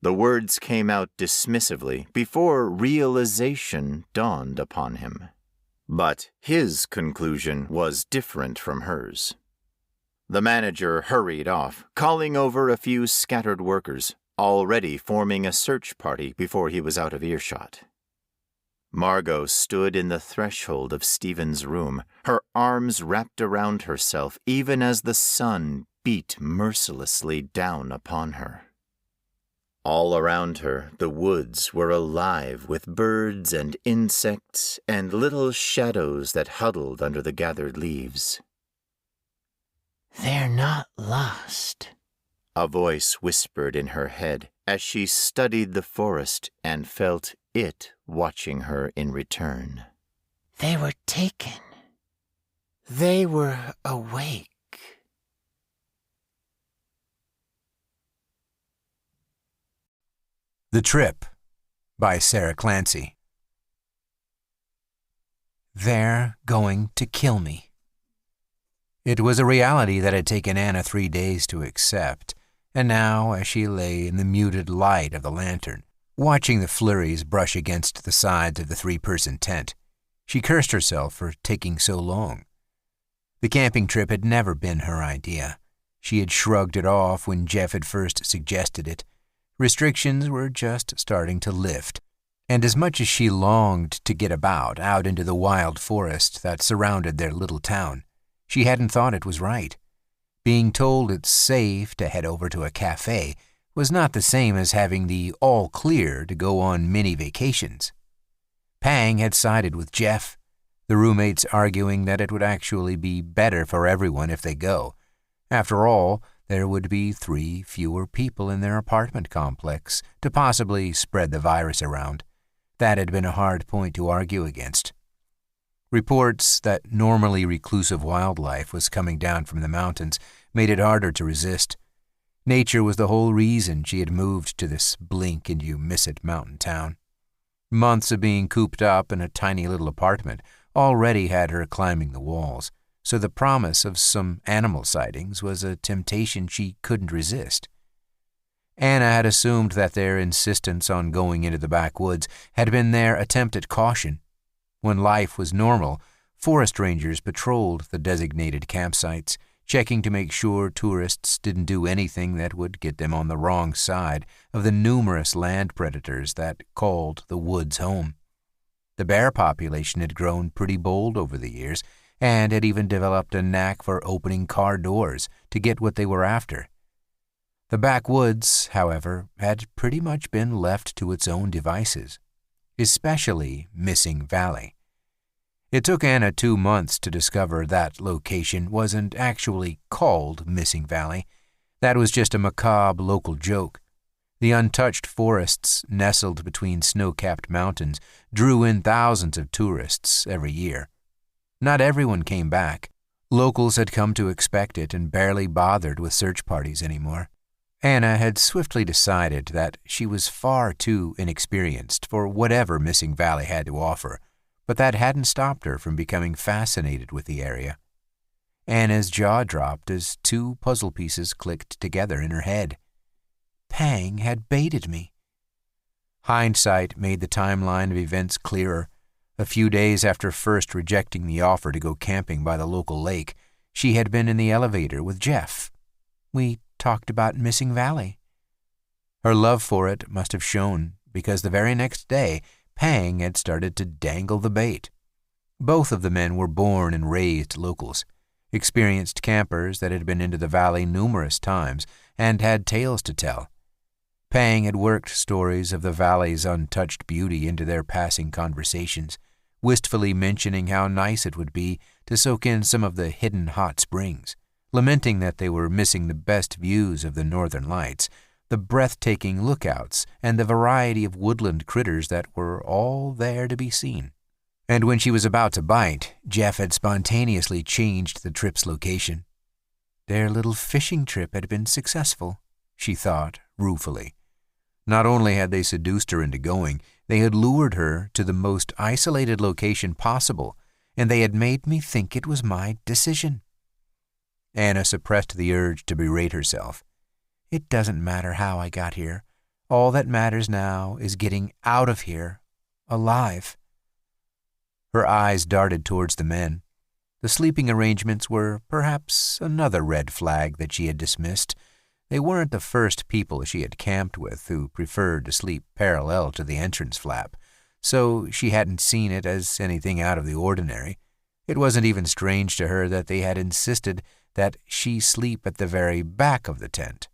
The words came out dismissively before realization dawned upon him. But his conclusion was different from hers. The manager hurried off, calling over a few scattered workers, already forming a search party before he was out of earshot. Margot stood in the threshold of Steven's room, her arms wrapped around herself even as the sun beat mercilessly down upon her. All around her, the woods were alive with birds and insects and little shadows that huddled under the gathered leaves. They're not lost, a voice whispered in her head as she studied the forest and felt it watching her in return. They were taken. They were awake. The Trip by Sara Clancy. They're going to kill me. It was a reality that had taken Anna 3 days to accept, and now, as she lay in the muted light of the lantern, watching the flurries brush against the sides of the 3-person tent, she cursed herself for taking so long. The camping trip had never been her idea. She had shrugged it off when Jeff had first suggested it. Restrictions were just starting to lift, and as much as she longed to get about out into the wild forest that surrounded their little town, she hadn't thought it was right. Being told it's safe to head over to a cafe was not the same as having the all clear to go on mini vacations. Pang had sided with Jeff, the roommates arguing that it would actually be better for everyone if they go. After all, there would be 3 fewer people in their apartment complex to possibly spread the virus around. That had been a hard point to argue against. Reports that normally reclusive wildlife was coming down from the mountains made it harder to resist. Nature was the whole reason she had moved to this blink-and-you-miss-it mountain town. Months of being cooped up in a tiny little apartment already had her climbing the walls, so the promise of some animal sightings was a temptation she couldn't resist. Anna had assumed that their insistence on going into the backwoods had been their attempt at caution. When life was normal, forest rangers patrolled the designated campsites, checking to make sure tourists didn't do anything that would get them on the wrong side of the numerous land predators that called the woods home. The bear population had grown pretty bold over the years and had even developed a knack for opening car doors to get what they were after. The backwoods, however, had pretty much been left to its own devices, especially Missing Valley. It took Anna 2 months to discover that location wasn't actually called Missing Valley. That was just a macabre local joke. The untouched forests nestled between snow-capped mountains drew in thousands of tourists every year. Not everyone came back. Locals had come to expect it and barely bothered with search parties anymore. Anna had swiftly decided that she was far too inexperienced for whatever Missing Valley had to offer, but that hadn't stopped her from becoming fascinated with the area. Anna's jaw dropped as 2 puzzle pieces clicked together in her head. Pang had baited me. Hindsight made the timeline of events clearer. A few days after first rejecting the offer to go camping by the local lake, she had been in the elevator with Jeff. We talked about Missing Valley. Her love for it must have shown, because the very next day, Pang had started to dangle the bait. Both of the men were born and raised locals, experienced campers that had been into the valley numerous times and had tales to tell. Pang had worked stories of the valley's untouched beauty into their passing conversations, wistfully mentioning how nice it would be to soak in some of the hidden hot springs, lamenting that they were missing the best views of the northern lights, the breathtaking lookouts, and the variety of woodland critters that were all there to be seen. And when she was about to bite, Jeff had spontaneously changed the trip's location. Their little fishing trip had been successful, she thought ruefully. Not only had they seduced her into going, they had lured her to the most isolated location possible, and they had made me think it was my decision. Anna suppressed the urge to berate herself. It doesn't matter how I got here. All that matters now is getting out of here, alive. Her eyes darted towards the men. The sleeping arrangements were perhaps another red flag that she had dismissed. They weren't the first people she had camped with who preferred to sleep parallel to the entrance flap, so she hadn't seen it as anything out of the ordinary. It wasn't even strange to her that they had insisted that she sleep at the very back of the tent.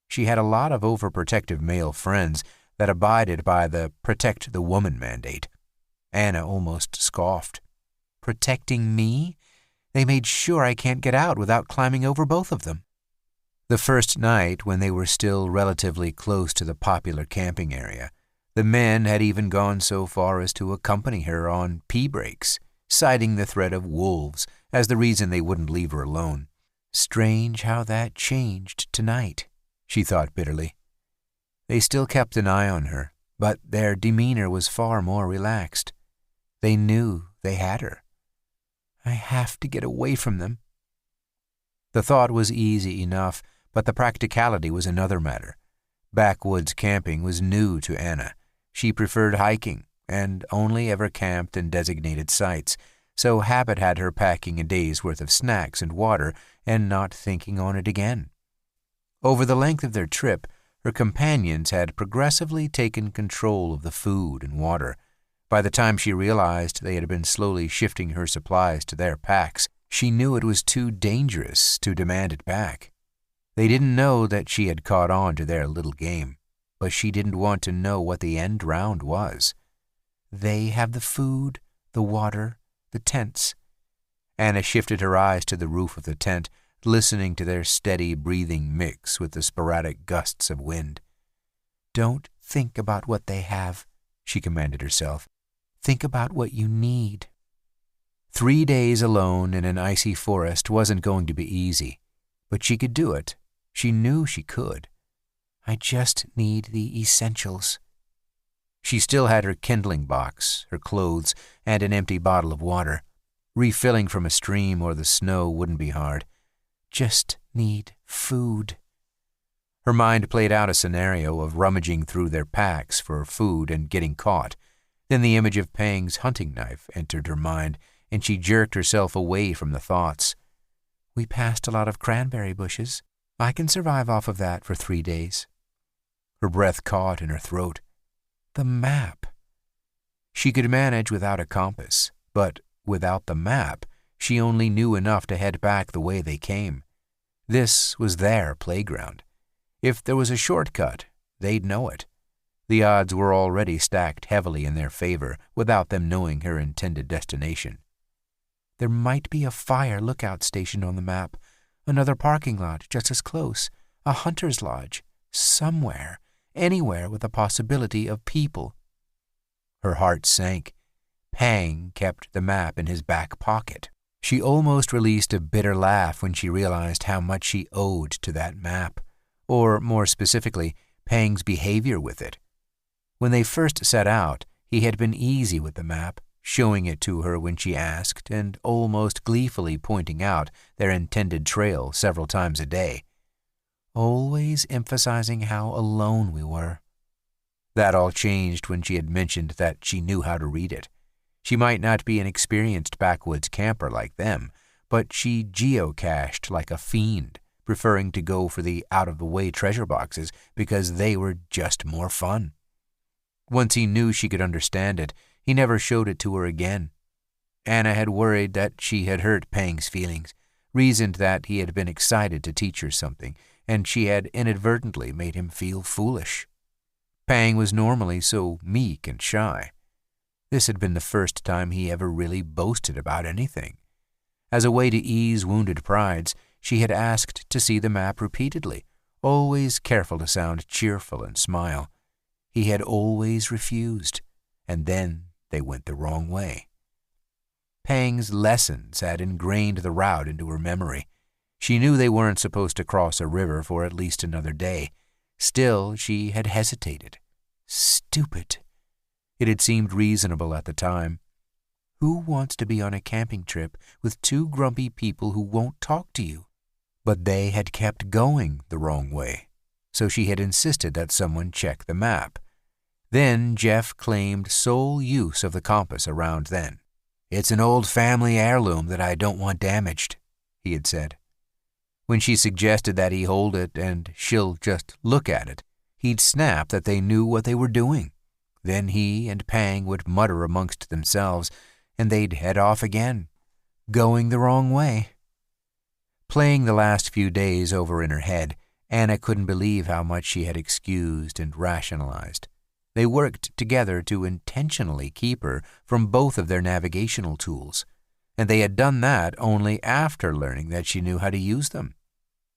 She had a lot of overprotective male friends that abided by the protect the woman mandate. Anna almost scoffed. Protecting me? They made sure I can't get out without climbing over both of them. The first night, when they were still relatively close to the popular camping area, the men had even gone so far as to accompany her on pee breaks, citing the threat of wolves as the reason they wouldn't leave her alone. Strange how that changed tonight, she thought bitterly. They still kept an eye on her, but their demeanor was far more relaxed. They knew they had her. I have to get away from them. The thought was easy enough, but the practicality was another matter. Backwoods camping was new to Anna. She preferred hiking and only ever camped in designated sites, so habit had her packing a day's worth of snacks and water and not thinking on it again. Over the length of their trip, her companions had progressively taken control of the food and water. By the time she realized they had been slowly shifting her supplies to their packs, she knew it was too dangerous to demand it back. They didn't know that she had caught on to their little game, but she didn't want to know what the end round was. They have the food, the water, the tents. Anna shifted her eyes to the roof of the tent, listening to their steady breathing mix with the sporadic gusts of wind. Don't think about what they have, she commanded herself. Think about what you need. 3 days alone in an icy forest wasn't going to be easy, but she could do it. She knew she could. I just need the essentials. She still had her kindling box, her clothes, and an empty bottle of water. Refilling from a stream or the snow wouldn't be hard. Just need food. Her mind played out a scenario of rummaging through their packs for food and getting caught. Then the image of Pang's hunting knife entered her mind, and she jerked herself away from the thoughts. We passed a lot of cranberry bushes. I can survive off of that for 3 days. Her breath caught in her throat. The map. She could manage without a compass, but without the map, she only knew enough to head back the way they came. This was their playground. If there was a shortcut, they'd know it. The odds were already stacked heavily in their favor without them knowing her intended destination. There might be a fire lookout station on the map, another parking lot just as close, a hunter's lodge, somewhere, anywhere with a possibility of people. Her heart sank. Pang kept the map in his back pocket. She almost released a bitter laugh when she realized how much she owed to that map, or more specifically, Pang's behavior with it. When they first set out, he had been easy with the map, showing it to her when she asked and almost gleefully pointing out their intended trail several times a day, always emphasizing how alone we were. That all changed when she had mentioned that she knew how to read it. She might not be an experienced backwoods camper like them, but she geocached like a fiend, preferring to go for the out-of-the-way treasure boxes because they were just more fun. Once he knew she could understand it, he never showed it to her again. Anna had worried that she had hurt Pang's feelings, reasoned that he had been excited to teach her something, and she had inadvertently made him feel foolish. Pang was normally so meek and shy. This had been the first time he ever really boasted about anything. As a way to ease wounded prides, she had asked to see the map repeatedly, always careful to sound cheerful and smile. He had always refused, and then they went the wrong way. Pang's lessons had ingrained the route into her memory. She knew they weren't supposed to cross a river for at least another day. Still, she had hesitated. Stupid. It had seemed reasonable at the time. Who wants to be on a camping trip with 2 grumpy people who won't talk to you? But they had kept going the wrong way, so she had insisted that someone check the map. Then Jeff claimed sole use of the compass around then. It's an old family heirloom that I don't want damaged, he had said. When she suggested that he hold it and she'll just look at it, he'd snap that they knew what they were doing. Then he and Pang would mutter amongst themselves, and they'd head off again, going the wrong way. Playing the last few days over in her head, Anna couldn't believe how much she had excused and rationalized. They worked together to intentionally keep her from both of their navigational tools, and they had done that only after learning that she knew how to use them.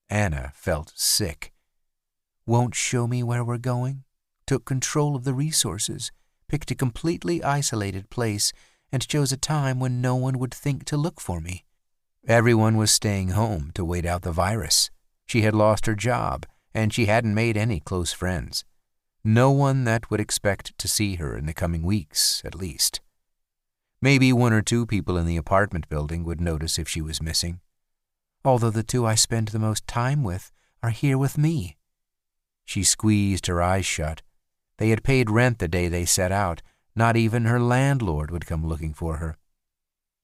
Anna felt sick. Won't show me where we're going? Took control of the resources, picked a completely isolated place, and chose a time when no one would think to look for me. Everyone was staying home to wait out the virus. She had lost her job, and she hadn't made any close friends. No one that would expect to see her in the coming weeks, at least. Maybe 1 or 2 people in the apartment building would notice if she was missing. Although the 2 I spend the most time with are here with me. She squeezed her eyes shut. They had paid rent the day they set out. Not even her landlord would come looking for her.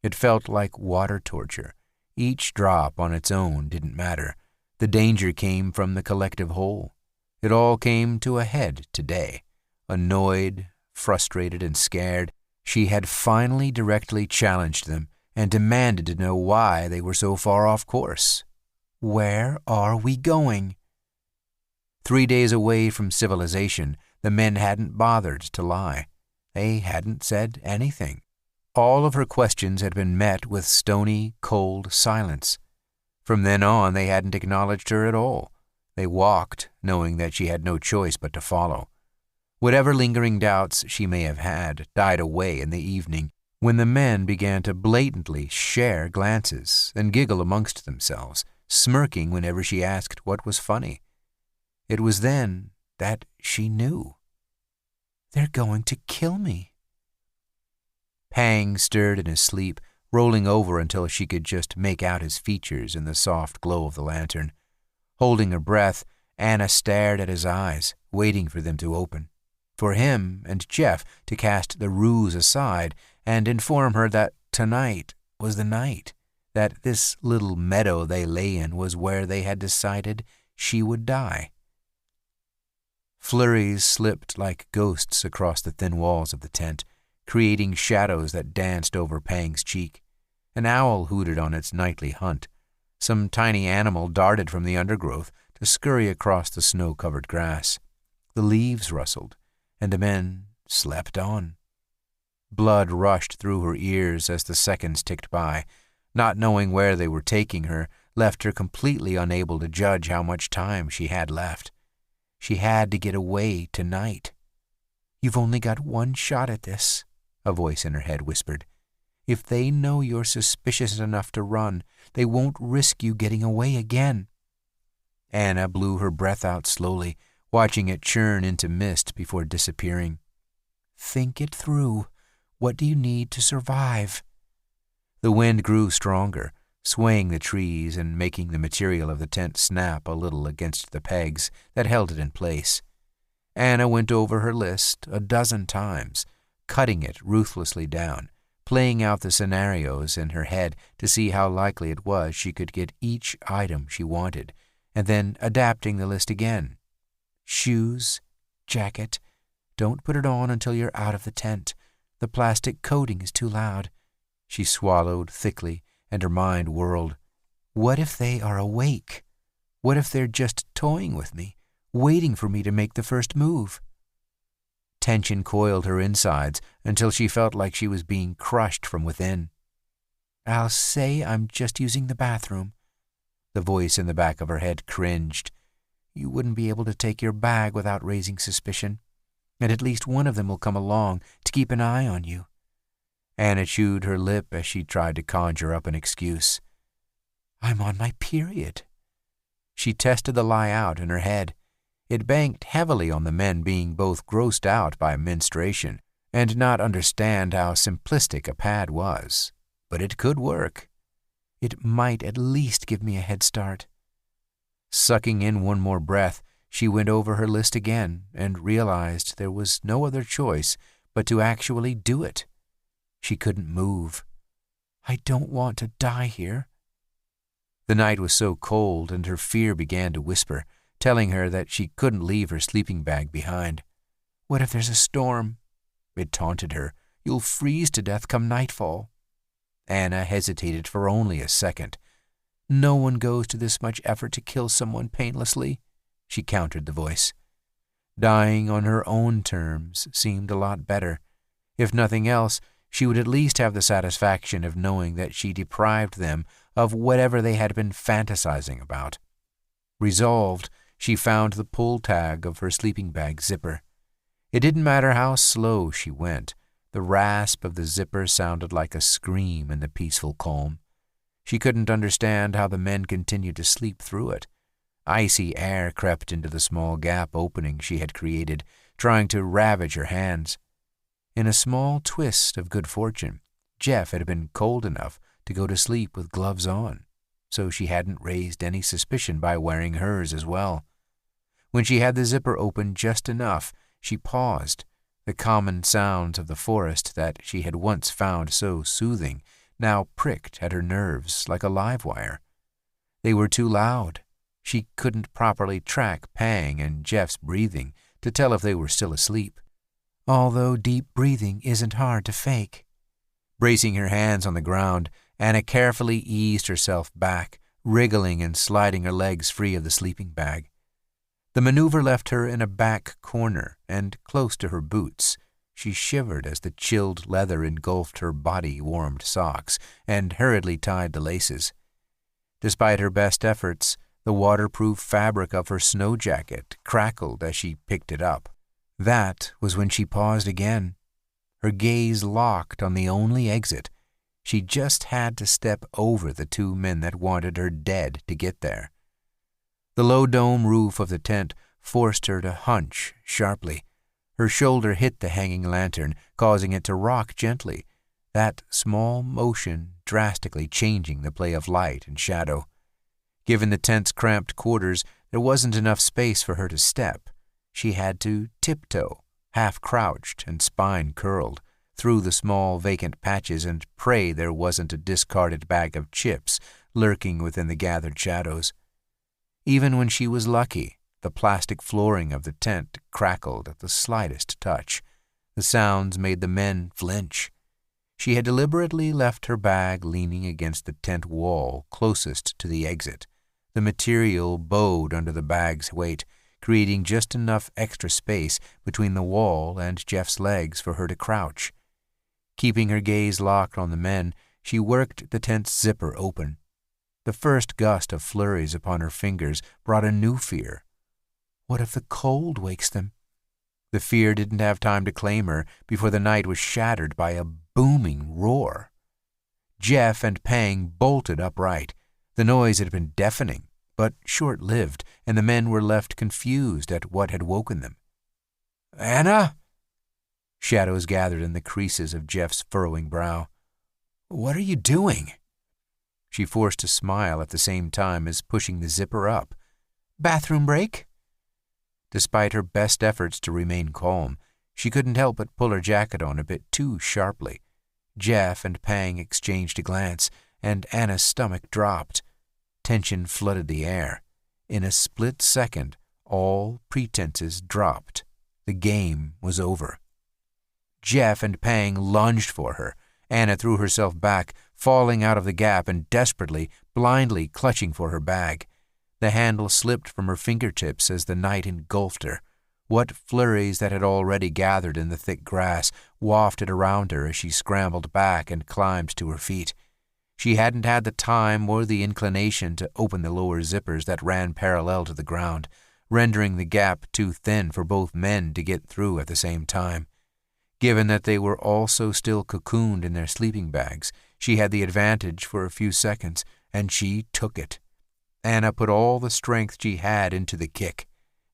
It felt like water torture. Each drop on its own didn't matter. The danger came from the collective whole. It all came to a head today. Annoyed, frustrated, and scared, she had finally directly challenged them and demanded to know why they were so far off course. Where are we going? 3 days away from civilization, the men hadn't bothered to lie. They hadn't said anything. All of her questions had been met with stony, cold silence. From then on, they hadn't acknowledged her at all. They walked, knowing that she had no choice but to follow. Whatever lingering doubts she may have had died away in the evening, when the men began to blatantly share glances and giggle amongst themselves, smirking whenever she asked what was funny. It was then that she knew. They're going to kill me. Pang stirred in his sleep, rolling over until she could just make out his features in the soft glow of the lantern. Holding her breath, Anna stared at his eyes, waiting for them to open, for him and Jeff to cast the ruse aside and inform her that tonight was the night, that this little meadow they lay in was where they had decided she would die. Flurries slipped like ghosts across the thin walls of the tent, creating shadows that danced over Pang's cheek. An owl hooted on its nightly hunt. Some tiny animal darted from the undergrowth to scurry across the snow-covered grass. The leaves rustled, and the men slept on. Blood rushed through her ears as the seconds ticked by. Not knowing where they were taking her left her completely unable to judge how much time she had left. She had to get away tonight. "You've only got one shot at this," a voice in her head whispered. "If they know you're suspicious enough to run, they won't risk you getting away again." Anna blew her breath out slowly, watching it churn into mist before disappearing. "Think it through. What do you need to survive?" The wind grew stronger, swaying the trees and making the material of the tent snap a little against the pegs that held it in place. Anna went over her list 12 times, cutting it ruthlessly down, playing out the scenarios in her head to see how likely it was she could get each item she wanted, and then adapting the list again. Shoes, jacket. Don't put it on until you're out of the tent. The plastic coating is too loud. She swallowed thickly, and her mind whirled. What if they are awake? What if they're just toying with me, waiting for me to make the first move? Tension coiled her insides until she felt like she was being crushed from within. "I'll say I'm just using the bathroom." The voice in the back of her head cringed. "You wouldn't be able to take your bag without raising suspicion, and at least one of them will come along to keep an eye on you." Anna chewed her lip as she tried to conjure up an excuse. "I'm on my period." She tested the lie out in her head. It banked heavily on the men being both grossed out by menstruation and not understand how simplistic a pad was. But it could work. It might at least give me a head start. Sucking in one more breath, she went over her list again and realized there was no other choice but to actually do it. She couldn't move. "I don't want to die here." The night was so cold, and her fear began to whisper, telling her that she couldn't leave her sleeping bag behind. "What if there's a storm?" It taunted her. "You'll freeze to death come nightfall." Anna hesitated for only a second. "No one goes to this much effort to kill someone painlessly," she countered the voice. Dying on her own terms seemed a lot better. If nothing else, she would at least have the satisfaction of knowing that she deprived them of whatever they had been fantasizing about. Resolved, she found the pull tag of her sleeping bag zipper. It didn't matter how slow she went. The rasp of the zipper sounded like a scream in the peaceful calm. She couldn't understand how the men continued to sleep through it. Icy air crept into the small gap opening she had created, trying to ravage her hands. In a small twist of good fortune, Jeff had been cold enough to go to sleep with gloves on, so she hadn't raised any suspicion by wearing hers as well. When she had the zipper open just enough, she paused. The common sounds of the forest that she had once found so soothing now pricked at her nerves like a live wire. They were too loud. She couldn't properly track Pang and Jeff's breathing to tell if they were still asleep. Although deep breathing isn't hard to fake. Bracing her hands on the ground, Anna carefully eased herself back, wriggling and sliding her legs free of the sleeping bag. The maneuver left her in a back corner and close to her boots. She shivered as the chilled leather engulfed her body-warmed socks and hurriedly tied the laces. Despite her best efforts, the waterproof fabric of her snow jacket crackled as she picked it up. That was when she paused again, her gaze locked on the only exit. She just had to step over the 2 men that wanted her dead to get there. The low dome roof of the tent forced her to hunch sharply. Her shoulder hit the hanging lantern, causing it to rock gently, that small motion drastically changing the play of light and shadow. Given the tent's cramped quarters, there wasn't enough space for her to step. She had to tiptoe, half-crouched and spine curled, through the small vacant patches and pray there wasn't a discarded bag of chips lurking within the gathered shadows. Even when she was lucky, the plastic flooring of the tent crackled at the slightest touch. The sounds made the men flinch. She had deliberately left her bag leaning against the tent wall closest to the exit. The material bowed under the bag's weight, creating just enough extra space between the wall and Jeff's legs for her to crouch. Keeping her gaze locked on the men, she worked the tent's zipper open. The first gust of flurries upon her fingers brought a new fear. What if the cold wakes them? The fear didn't have time to claim her before the night was shattered by a booming roar. Jeff and Pang bolted upright. The noise had been deafening, but short-lived, and the men were left confused at what had woken them. "Anna?" Shadows gathered in the creases of Jeff's furrowing brow. "What are you doing?" She forced a smile at the same time as pushing the zipper up. "Bathroom break?" Despite her best efforts to remain calm, she couldn't help but pull her jacket on a bit too sharply. Jeff and Pang exchanged a glance, and Anna's stomach dropped. Tension flooded the air. In a split second, all pretenses dropped. The game was over. Jeff and Pang lunged for her. Anna threw herself back, falling out of the gap and desperately, blindly clutching for her bag. The handle slipped from her fingertips as the night engulfed her. What flurries that had already gathered in the thick grass wafted around her as she scrambled back and climbed to her feet. She hadn't had the time or the inclination to open the lower zippers that ran parallel to the ground, rendering the gap too thin for both men to get through at the same time. Given that they were also still cocooned in their sleeping bags, she had the advantage for a few seconds, and she took it. Anna put all the strength she had into the kick.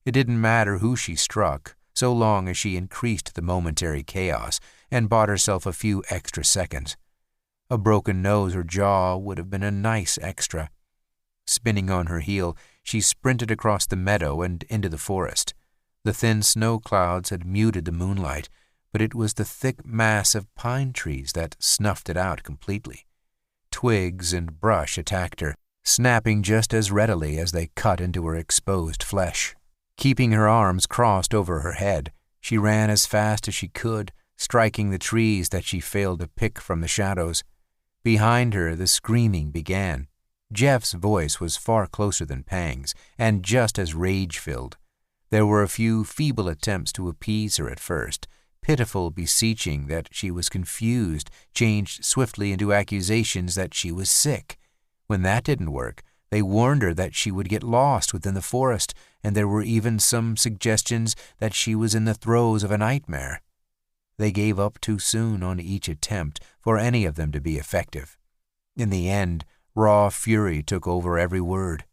It didn't matter who she struck, so long as she increased the momentary chaos and bought herself a few extra seconds. A broken nose or jaw would have been a nice extra. Spinning on her heel, she sprinted across the meadow and into the forest. The thin snow clouds had muted the moonlight, but it was the thick mass of pine trees that snuffed it out completely. Twigs and brush attacked her, snapping just as readily as they cut into her exposed flesh. Keeping her arms crossed over her head, she ran as fast as she could, striking the trees that she failed to pick from the shadows. Behind her, the screaming began. Jeff's voice was far closer than Pang's, and just as rage-filled. There were a few feeble attempts to appease her at first. Pitiful beseeching that she was confused changed swiftly into accusations that she was sick. When that didn't work, they warned her that she would get lost within the forest, and there were even some suggestions that she was in the throes of a nightmare. They gave up too soon on each attempt for any of them to be effective. In the end, raw fury took over every word.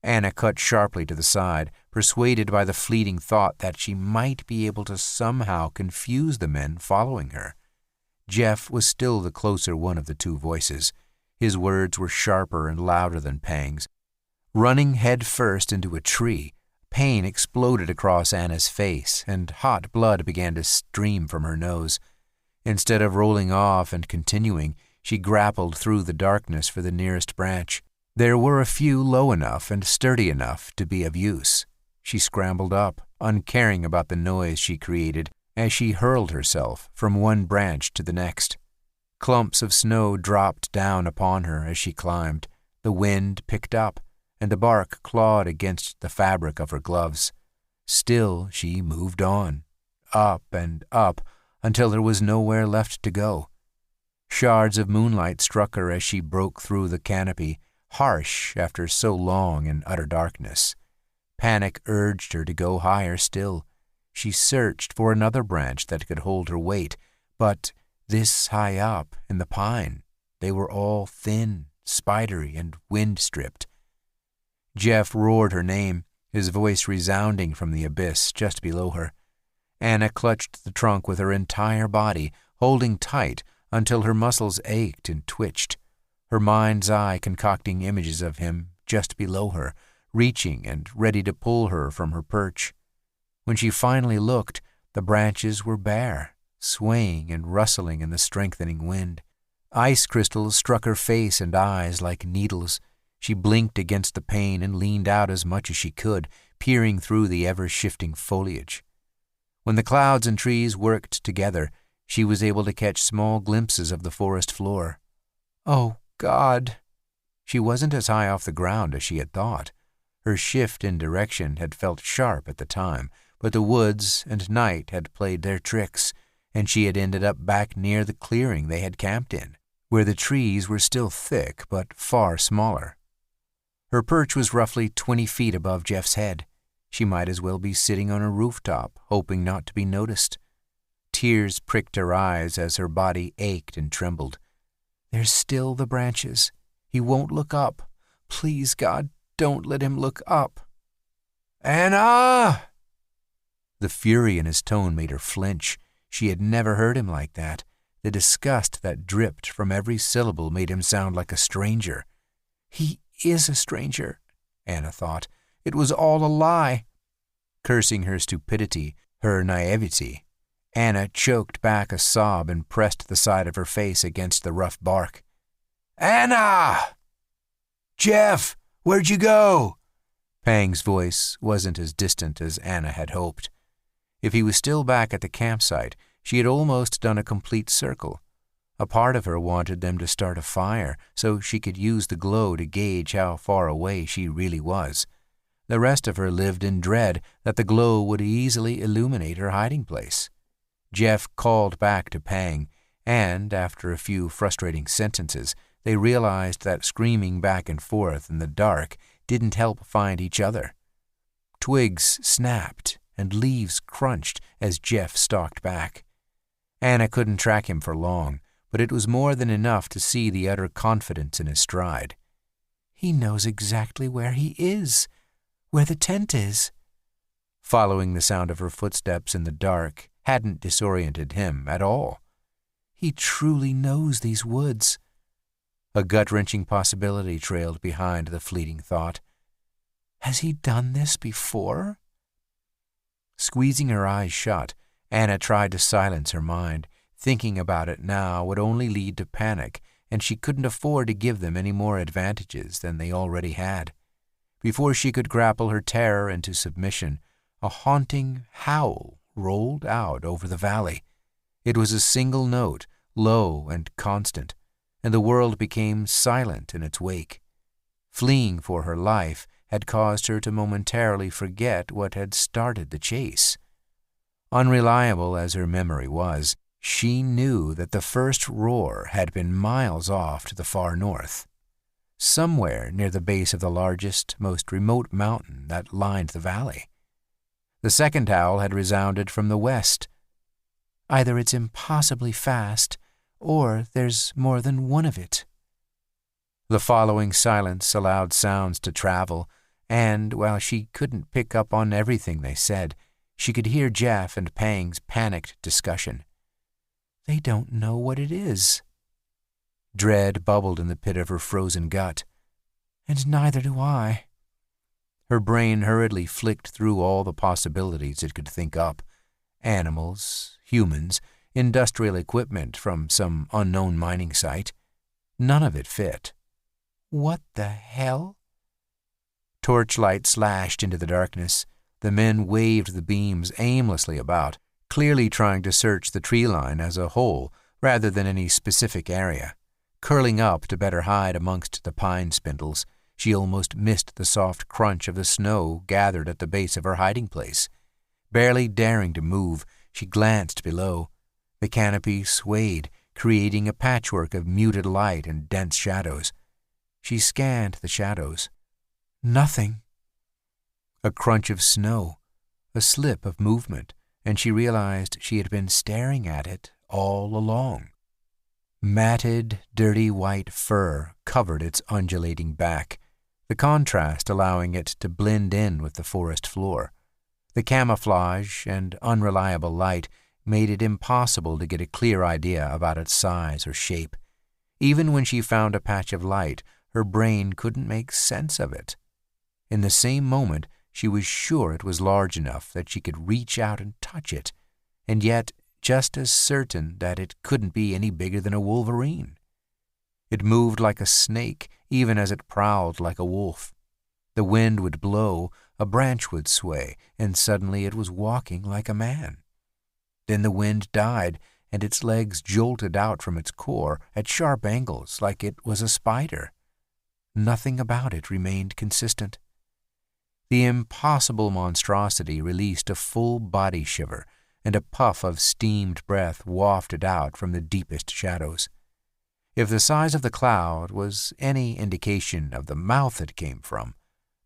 Anna cut sharply to the side, persuaded by the fleeting thought that she might be able to somehow confuse the men following her. Jeff was still the closer one of the two voices. His words were sharper and louder than Pang's. Running head first into a tree, pain exploded across Anna's face, and hot blood began to stream from her nose. Instead of rolling off and continuing, she grappled through the darkness for the nearest branch. There were a few low enough and sturdy enough to be of use. She scrambled up, uncaring about the noise she created, as she hurled herself from one branch to the next. Clumps of snow dropped down upon her as she climbed. The wind picked up, and the bark clawed against the fabric of her gloves. Still she moved on, up and up, until there was nowhere left to go. Shards of moonlight struck her as she broke through the canopy, harsh after so long in utter darkness. Panic urged her to go higher still. She searched for another branch that could hold her weight, but this high up in the pine, they were all thin, spidery, and wind-stripped. Jeff roared her name, his voice resounding from the abyss just below her. Anna clutched the trunk with her entire body, holding tight until her muscles ached and twitched, her mind's eye concocting images of him just below her, reaching and ready to pull her from her perch. When she finally looked, the branches were bare, swaying and rustling in the strengthening wind. Ice crystals struck her face and eyes like needles. She blinked against the pain and leaned out as much as she could, peering through the ever-shifting foliage. When the clouds and trees worked together, she was able to catch small glimpses of the forest floor. Oh, God! She wasn't as high off the ground as she had thought. Her shift in direction had felt sharp at the time, but the woods and night had played their tricks, and she had ended up back near the clearing they had camped in, where the trees were still thick but far smaller. Her perch was roughly 20 feet above Jeff's head. She might as well be sitting on a rooftop, hoping not to be noticed. Tears pricked her eyes as her body ached and trembled. There's still the branches. He won't look up. Please, God, don't let him look up. Anna! The fury in his tone made her flinch. She had never heard him like that. The disgust that dripped from every syllable made him sound like a stranger. He is a stranger, Anna thought. It was all a lie. Cursing her stupidity, her naivety, Anna choked back a sob and pressed the side of her face against the rough bark. Anna! Jeff, where'd you go? Pang's voice wasn't as distant as Anna had hoped. If he was still back at the campsite, she had almost done a complete circle. A part of her wanted them to start a fire so she could use the glow to gauge how far away she really was. The rest of her lived in dread that the glow would easily illuminate her hiding place. Jeff called back to Pang, and after a few frustrating sentences, they realized that screaming back and forth in the dark didn't help find each other. Twigs snapped and leaves crunched as Jeff stalked back. Anna couldn't track him for long, but it was more than enough to see the utter confidence in his stride. He knows exactly where he is, where the tent is. Following the sound of her footsteps in the dark hadn't disoriented him at all. He truly knows these woods. A gut-wrenching possibility trailed behind the fleeting thought. Has he done this before? Squeezing her eyes shut, Anna tried to silence her mind. Thinking about it now would only lead to panic, and she couldn't afford to give them any more advantages than they already had. Before she could grapple her terror into submission, a haunting howl rolled out over the valley. It was a single note, low and constant, and the world became silent in its wake. Fleeing for her life had caused her to momentarily forget what had started the chase. Unreliable as her memory was, she knew that the first roar had been miles off to the far north, somewhere near the base of the largest, most remote mountain that lined the valley. The second howl had resounded from the west. Either it's impossibly fast, or there's more than one of it. The following silence allowed sounds to travel, and while she couldn't pick up on everything they said, she could hear Jeff and Pang's panicked discussion. They don't know what it is. Dread bubbled in the pit of her frozen gut. And neither do I. Her brain hurriedly flicked through all the possibilities it could think up. Animals, humans, industrial equipment from some unknown mining site. None of it fit. What the hell? Torchlight slashed into the darkness. The men waved the beams aimlessly about, clearly trying to search the tree line as a whole rather than any specific area. Curling up to better hide amongst the pine spindles, she almost missed the soft crunch of the snow gathered at the base of her hiding place. Barely daring to move, she glanced below. The canopy swayed, creating a patchwork of muted light and dense shadows. She scanned the shadows. Nothing. A crunch of snow, a slip of movement, and she realized she had been staring at it all along. Matted, dirty white fur covered its undulating back, the contrast allowing it to blend in with the forest floor. The camouflage and unreliable light made it impossible to get a clear idea about its size or shape. Even when she found a patch of light, Her brain couldn't make sense of it. In the same moment, she was sure it was large enough that she could reach out and touch it, and yet just as certain that it couldn't be any bigger than a wolverine. It moved like a snake, even as it prowled like a wolf. The wind would blow, a branch would sway, and suddenly it was walking like a man. Then the wind died, and its legs jolted out from its core at sharp angles like it was a spider. Nothing about it remained consistent. The impossible monstrosity released a full body shiver, and a puff of steamed breath wafted out from the deepest shadows. If the size of the cloud was any indication of the mouth it came from,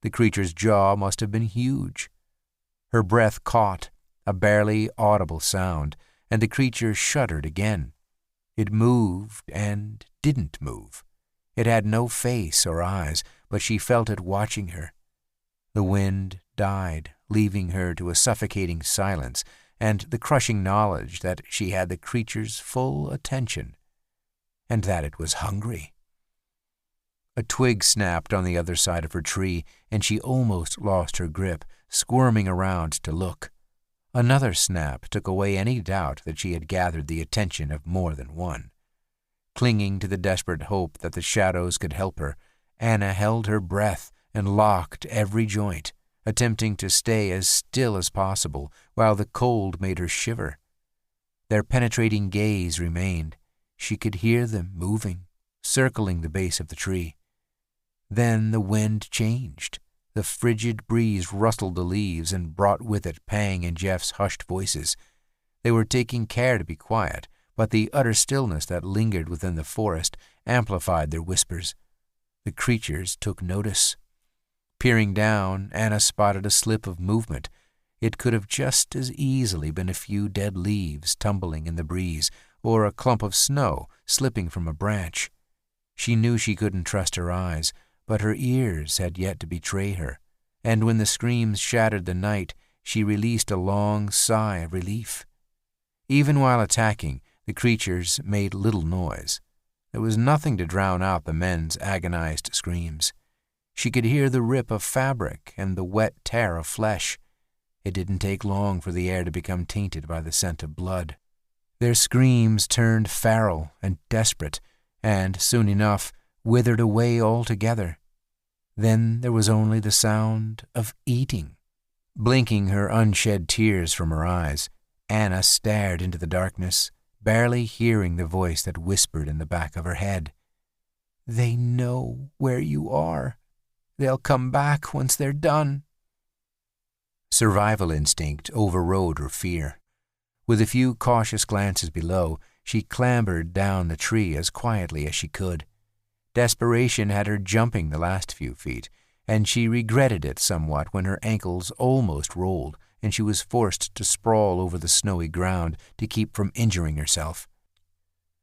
the creature's jaw must have been huge. Her breath caught, a barely audible sound, and the creature shuddered again. It moved and didn't move. It had no face or eyes, but she felt it watching her. The wind died, leaving her to a suffocating silence and the crushing knowledge that she had the creature's full attention, and that it was hungry. A twig snapped on the other side of her tree, and she almost lost her grip, squirming around to look. Another snap took away any doubt that she had gathered the attention of more than one. Clinging to the desperate hope that the shadows could help her, Anna held her breath and locked every joint, attempting to stay as still as possible while the cold made her shiver. Their penetrating gaze remained. She could hear them moving, circling the base of the tree. Then the wind changed. The frigid breeze rustled the leaves and brought with it Pang and Jeff's hushed voices. They were taking care to be quiet, but the utter stillness that lingered within the forest amplified their whispers. The creatures took notice. Peering down, Anna spotted a slip of movement. It could have just as easily been a few dead leaves tumbling in the breeze, or a clump of snow slipping from a branch. She knew she couldn't trust her eyes, but her ears had yet to betray her, and when the screams shattered the night, she released a long sigh of relief. Even while attacking, the creatures made little noise. There was nothing to drown out the men's agonized screams. She could hear the rip of fabric and the wet tear of flesh. It didn't take long for the air to become tainted by the scent of blood. Their screams turned feral and desperate, and, soon enough, withered away altogether. Then there was only the sound of eating. Blinking her unshed tears from her eyes, Anna stared into the darkness, barely hearing the voice that whispered in the back of her head. "They know where you are. They'll come back once they're done." Survival instinct overrode her fear. With a few cautious glances below, she clambered down the tree as quietly as she could. Desperation had her jumping the last few feet, and she regretted it somewhat when her ankles almost rolled and she was forced to sprawl over the snowy ground to keep from injuring herself.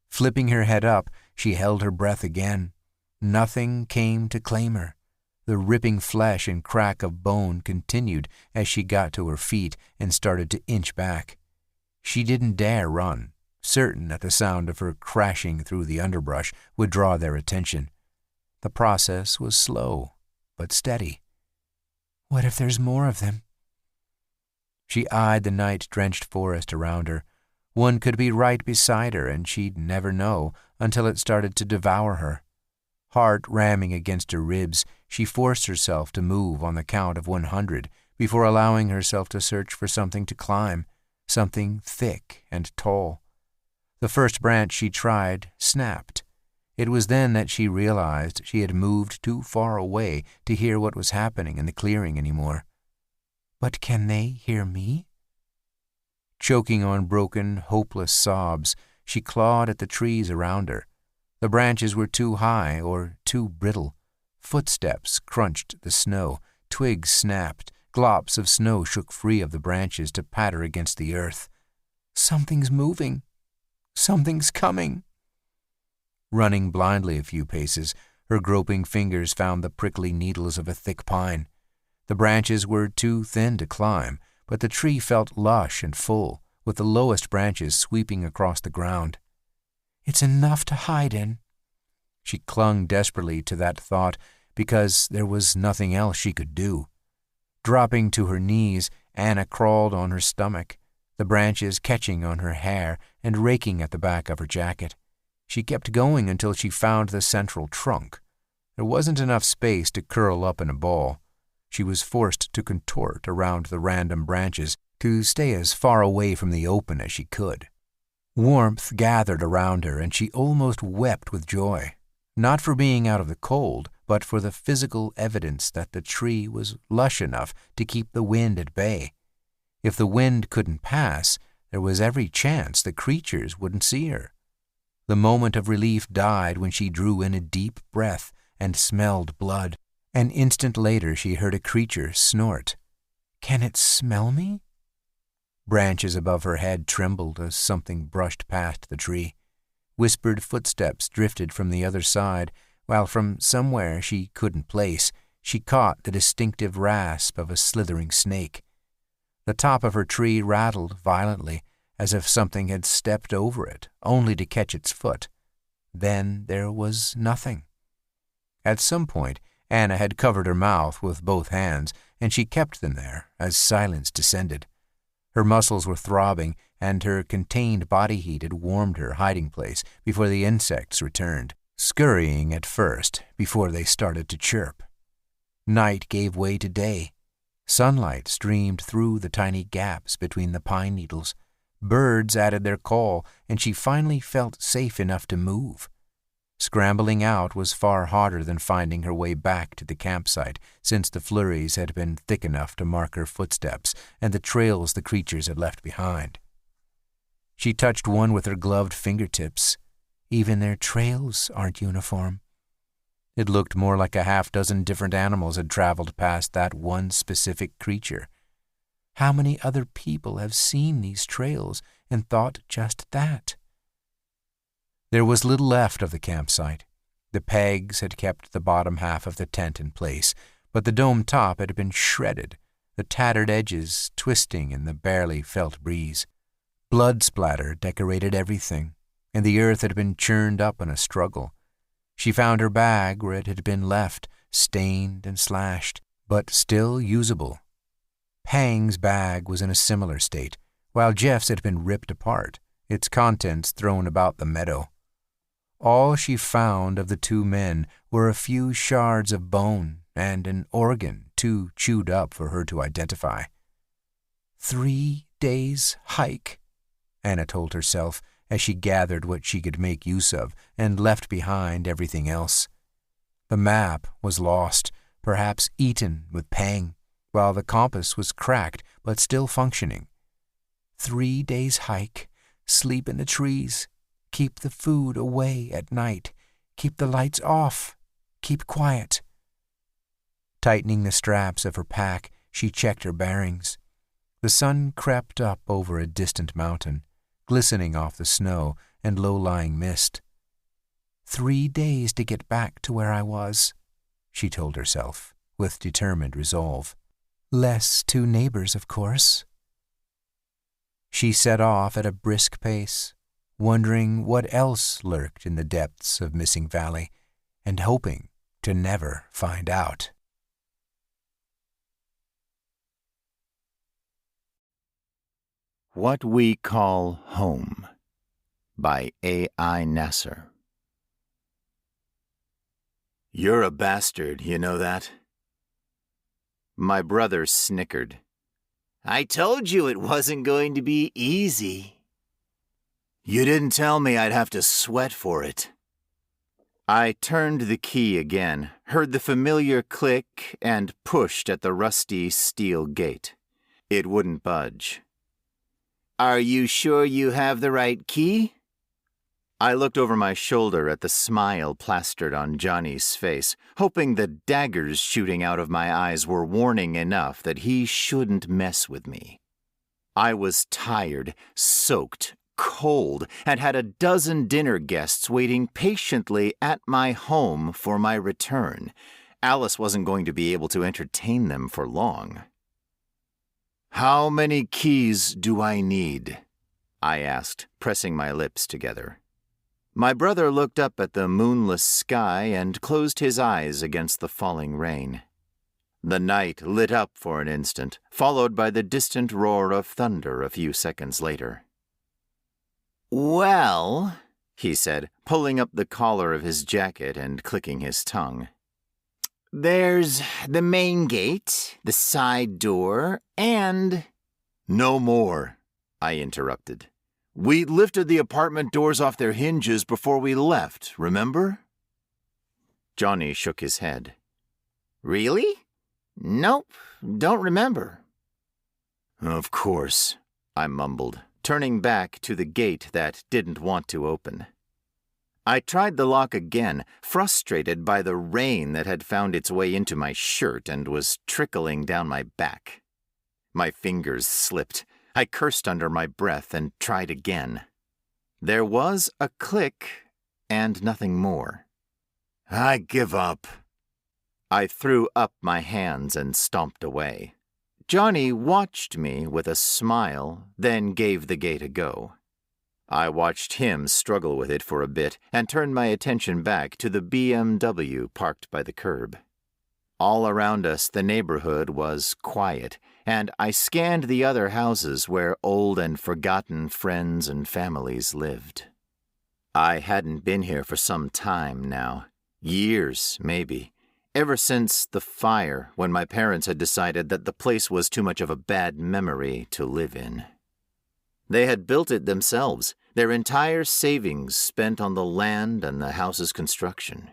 Flipping her head up, she held her breath again. Nothing came to claim her. The ripping flesh and crack of bone continued as she got to her feet and started to inch back. She didn't dare run, certain that the sound of her crashing through the underbrush would draw their attention. The process was slow, but steady. What if there's more of them? She eyed the night-drenched forest around her. One could be right beside her, and she'd never know until it started to devour her. Heart ramming against her ribs, she forced herself to move on the count of 100 before allowing herself to search for something to climb, something thick and tall. The first branch she tried snapped. It was then that she realized she had moved too far away to hear what was happening in the clearing anymore. But can they hear me? Choking on broken, hopeless sobs, she clawed at the trees around her. The branches were too high or too brittle. Footsteps crunched the snow, twigs snapped, glops of snow shook free of the branches to patter against the earth. Something's moving. Something's coming. Running blindly a few paces, her groping fingers found the prickly needles of a thick pine. The branches were too thin to climb, but the tree felt lush and full, with the lowest branches sweeping across the ground. It's enough to hide in. She clung desperately to that thought because there was nothing else she could do. Dropping to her knees, Anna crawled on her stomach, the branches catching on her hair and raking at the back of her jacket. She kept going until she found the central trunk. There wasn't enough space to curl up in a ball. She was forced to contort around the random branches to stay as far away from the open as she could. Warmth gathered around her, and she almost wept with joy, not for being out of the cold, but for the physical evidence that the tree was lush enough to keep the wind at bay. If the wind couldn't pass, there was every chance the creatures wouldn't see her. The moment of relief died when she drew in a deep breath and smelled blood. An instant later she heard a creature snort. "Can it smell me?" Branches above her head trembled as something brushed past the tree. Whispered footsteps drifted from the other side, while from somewhere she couldn't place, she caught the distinctive rasp of a slithering snake. The top of her tree rattled violently, as if something had stepped over it, only to catch its foot. Then there was nothing. At some point, Anna had covered her mouth with both hands, and she kept them there as silence descended. Her muscles were throbbing, and her contained body heat had warmed her hiding place before the insects returned, scurrying at first before they started to chirp. Night gave way to day. Sunlight streamed through the tiny gaps between the pine needles. Birds added their call, and she finally felt safe enough to move. Scrambling out was far harder than finding her way back to the campsite, since the flurries had been thick enough to mark her footsteps and the trails the creatures had left behind. She touched one with her gloved fingertips. Even their trails aren't uniform. It looked more like a half-dozen different animals had traveled past that one specific creature. How many other people have seen these trails and thought just that? There was little left of the campsite. The pegs had kept the bottom half of the tent in place, but the dome top had been shredded, the tattered edges twisting in the barely felt breeze. Blood splatter decorated everything, and the earth had been churned up in a struggle. She found her bag where it had been left, stained and slashed, but still usable. Pang's bag was in a similar state, while Jeff's had been ripped apart, its contents thrown about the meadow. All she found of the two men were a few shards of bone and an organ too chewed up for her to identify. 3 days' hike, Anna told herself as she gathered what she could make use of and left behind everything else. The map was lost, perhaps eaten with Pang, while the compass was cracked but still functioning. 3 days' hike, sleep in the trees, keep the food away at night, keep the lights off, keep quiet. Tightening the straps of her pack, she checked her bearings. The sun crept up over a distant mountain, glistening off the snow and low-lying mist. 3 days to get back to where I was, she told herself, with determined resolve. Less 2 neighbors, of course. She set off at a brisk pace, wondering what else lurked in the depths of Missing Valley, and hoping to never find out. What We Call Home by A.I. Nasser. You're a bastard, you know that? My brother snickered. I told you it wasn't going to be easy. You didn't tell me I'd have to sweat for it. I turned the key again, heard the familiar click, and pushed at the rusty steel gate. It wouldn't budge. Are you sure you have the right key? I looked over my shoulder at the smile plastered on Johnny's face, hoping the daggers shooting out of my eyes were warning enough that he shouldn't mess with me. I was tired, soaked, cold, and had a dozen dinner guests waiting patiently at my home for my return. Alice wasn't going to be able to entertain them for long. How many keys do I need? I asked, pressing my lips together. My brother looked up at the moonless sky and closed his eyes against the falling rain. The night lit up for an instant, followed by the distant roar of thunder a few seconds later. Well, he said, pulling up the collar of his jacket and clicking his tongue. there's the main gate, the side door, and... No more, I interrupted. We lifted the apartment doors off their hinges before we left, remember? Johnny shook his head. Really? Nope, don't remember. Of course, I mumbled, turning back to the gate that didn't want to open. I tried the lock again, frustrated by the rain that had found its way into my shirt and was trickling down my back. My fingers slipped. I cursed under my breath and tried again. There was a click and nothing more. I give up. I threw up my hands and stomped away. Johnny watched me with a smile, then gave the gate a go. I watched him struggle with it for a bit and turned my attention back to the BMW parked by the curb. All around us, the neighborhood was quiet, and I scanned the other houses where old and forgotten friends and families lived. I hadn't been here for some time now, years maybe, ever since the fire when my parents had decided that the place was too much of a bad memory to live in. They had built it themselves, their entire savings spent on the land and the house's construction.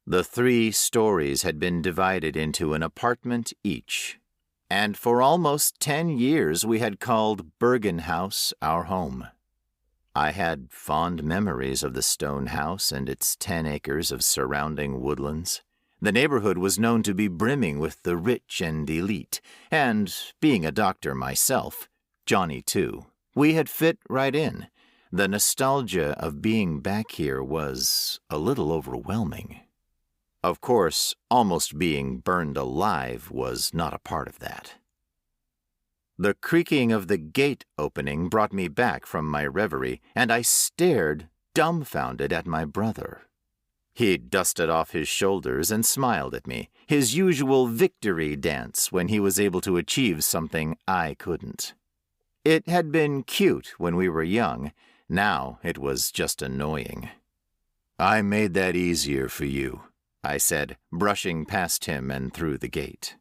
The 3 stories had been divided into an apartment each, and for almost 10 years we had called Bergen House our home. I had fond memories of the stone house and its 10 acres of surrounding woodlands. The neighborhood was known to be brimming with the rich and elite, and, being a doctor myself, Johnny too, we had fit right in. The nostalgia of being back here was a little overwhelming. Of course, almost being burned alive was not a part of that. The creaking of the gate opening brought me back from my reverie, and I stared, dumbfounded, at my brother. He dusted off his shoulders and smiled at me, his usual victory dance when he was able to achieve something I couldn't. It had been cute when we were young. Now it was just annoying. I made that easier for you, I said, brushing past him and through the gate.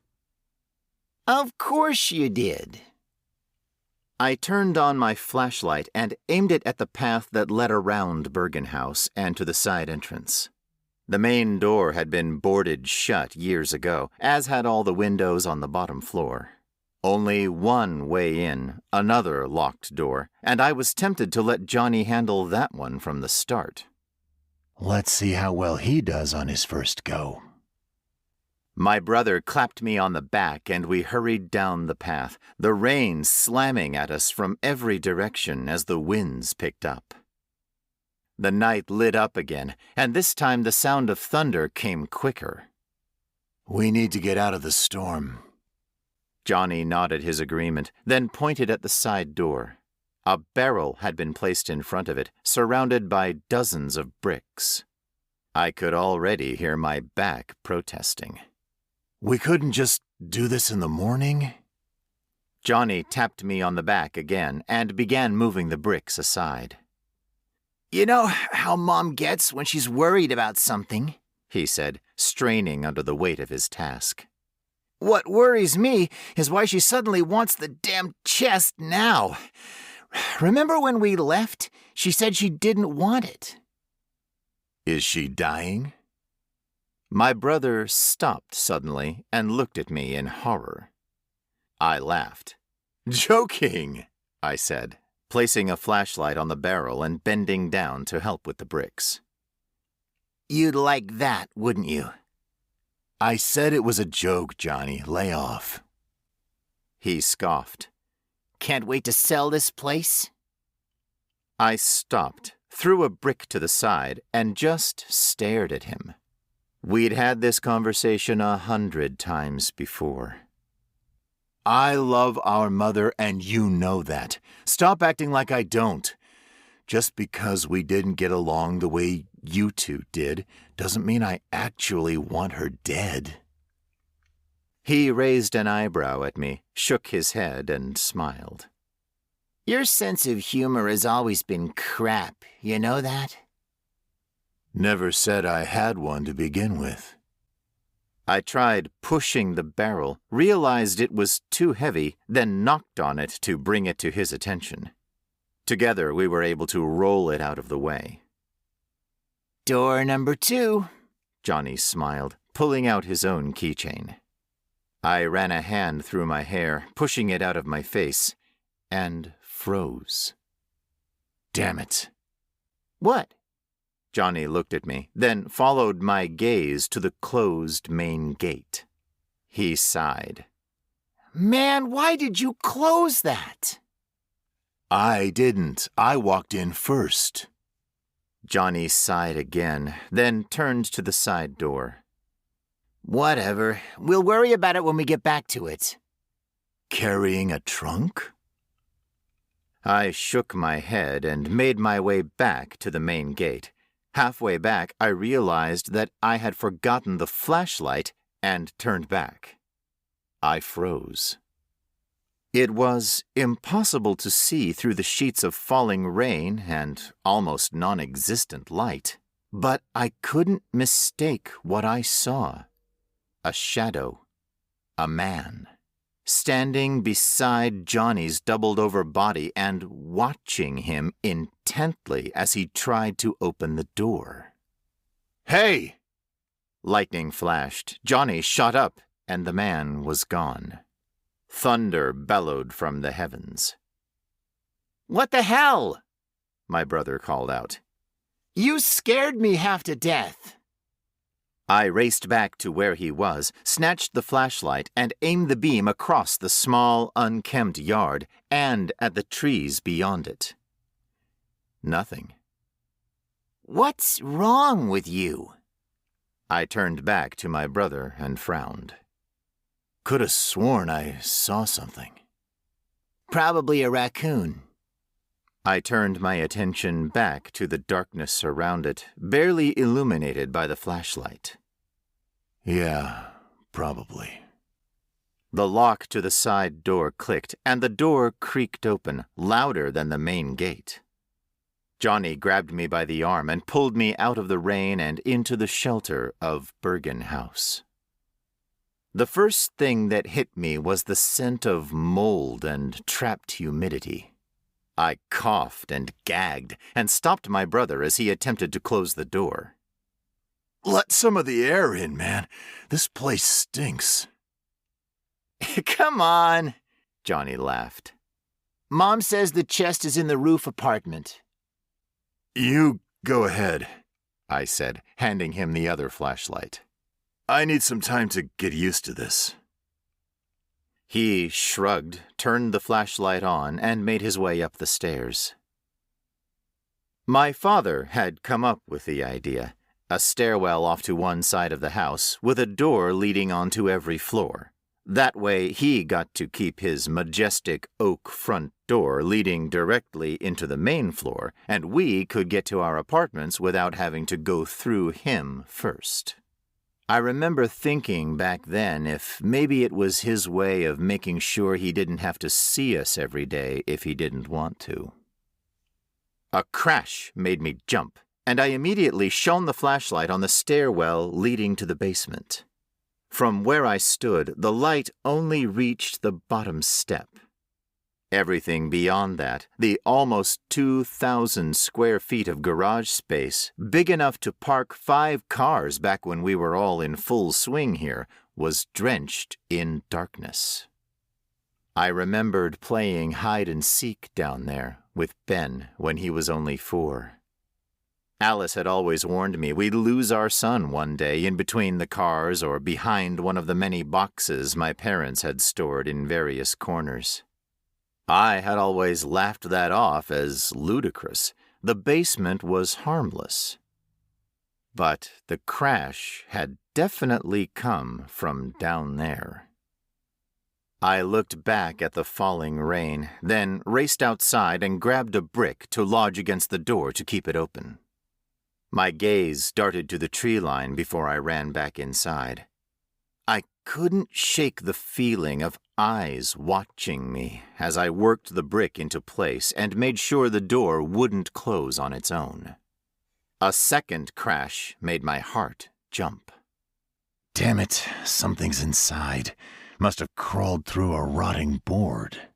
Of course you did. I turned on my flashlight and aimed it at the path that led around Bergen House and to the side entrance. The main door had been boarded shut years ago, as had all the windows on the bottom floor. Only one way in, another locked door, and I was tempted to let Johnny handle that one from the start. Let's see how well he does on his first go. My brother clapped me on the back and we hurried down the path, the rain slamming at us from every direction as the winds picked up. The night lit up again, and this time the sound of thunder came quicker. We need to get out of the storm. Johnny nodded his agreement, then pointed at the side door. A barrel had been placed in front of it, surrounded by dozens of bricks. I could already hear my back protesting. We couldn't just do this in the morning? Johnny tapped me on the back again and began moving the bricks aside. You know how Mom gets when she's worried about something, he said, straining under the weight of his task. What worries me is why she suddenly wants the damn chest now. Remember when we left? She said she didn't want it. Is she dying? My brother stopped suddenly and looked at me in horror. I laughed. Joking, I said, placing a flashlight on the barrel and bending down to help with the bricks. You'd like that, wouldn't you? I said it was a joke, Johnny. Lay off. He scoffed. Can't wait to sell this place? I stopped, threw a brick to the side, and just stared at him. We'd had this conversation 100 times before. I love our mother, and you know that. Stop acting like I don't. Just because we didn't get along the way you two did doesn't mean I actually want her dead. He raised an eyebrow at me, shook his head, and smiled. Your sense of humor has always been crap, you know that? Never said I had one to begin with. I tried pushing the barrel, realized it was too heavy, then knocked on it to bring it to his attention. Together we were able to roll it out of the way. Door number 2, Johnny smiled, pulling out his own keychain. I ran a hand through my hair, pushing it out of my face, and froze. Damn it. What? Johnny looked at me, then followed my gaze to the closed main gate. He sighed. Man, why did you close that? I didn't. I walked in first. Johnny sighed again, then turned to the side door. Whatever. We'll worry about it when we get back to it. Carrying a trunk? I shook my head and made my way back to the main gate. Halfway back, I realized that I had forgotten the flashlight and turned back. I froze. It was impossible to see through the sheets of falling rain and almost non-existent light, but I couldn't mistake what I saw. A shadow. A man. Standing beside Johnny's doubled-over body and watching him intently as he tried to open the door. Hey! Lightning flashed, Johnny shot up, and the man was gone. Thunder bellowed from the heavens. What the hell? My brother called out. You scared me half to death. I raced back to where he was, snatched the flashlight, and aimed the beam across the small, unkempt yard and at the trees beyond it. Nothing. What's wrong with you? I turned back to my brother and frowned. Could have sworn I saw something. Probably a raccoon. I turned my attention back to the darkness around it, barely illuminated by the flashlight. Yeah, probably. The lock to the side door clicked, and the door creaked open, louder than the main gate. Johnny grabbed me by the arm and pulled me out of the rain and into the shelter of Bergen House. The first thing that hit me was the scent of mold and trapped humidity. I coughed and gagged and stopped my brother as he attempted to close the door. Let some of the air in, man. This place stinks. Come on, Johnny laughed. Mom says the chest is in the roof apartment. You go ahead, I said, handing him the other flashlight. I need some time to get used to this. He shrugged, turned the flashlight on, and made his way up the stairs. My father had come up with the idea, a stairwell off to one side of the house with a door leading onto every floor. That way he got to keep his majestic oak front door leading directly into the main floor, and we could get to our apartments without having to go through him first. I remember thinking back then if maybe it was his way of making sure he didn't have to see us every day if he didn't want to. A crash made me jump, and I immediately shone the flashlight on the stairwell leading to the basement. From where I stood, the light only reached the bottom step. Everything beyond that, the almost 2,000 square feet of garage space, big enough to park 5 cars back when we were all in full swing here, was drenched in darkness. I remembered playing hide-and-seek down there with Ben when he was only 4. Alice had always warned me we'd lose our son one day in between the cars or behind one of the many boxes my parents had stored in various corners. I had always laughed that off as ludicrous. The basement was harmless. But the crash had definitely come from down there. I looked back at the falling rain, then raced outside and grabbed a brick to lodge against the door to keep it open. My gaze darted to the tree line before I ran back inside. I couldn't shake the feeling of eyes watching me as I worked the brick into place and made sure the door wouldn't close on its own. A second crash made my heart jump. Damn it, something's inside. Must have crawled through a rotting board.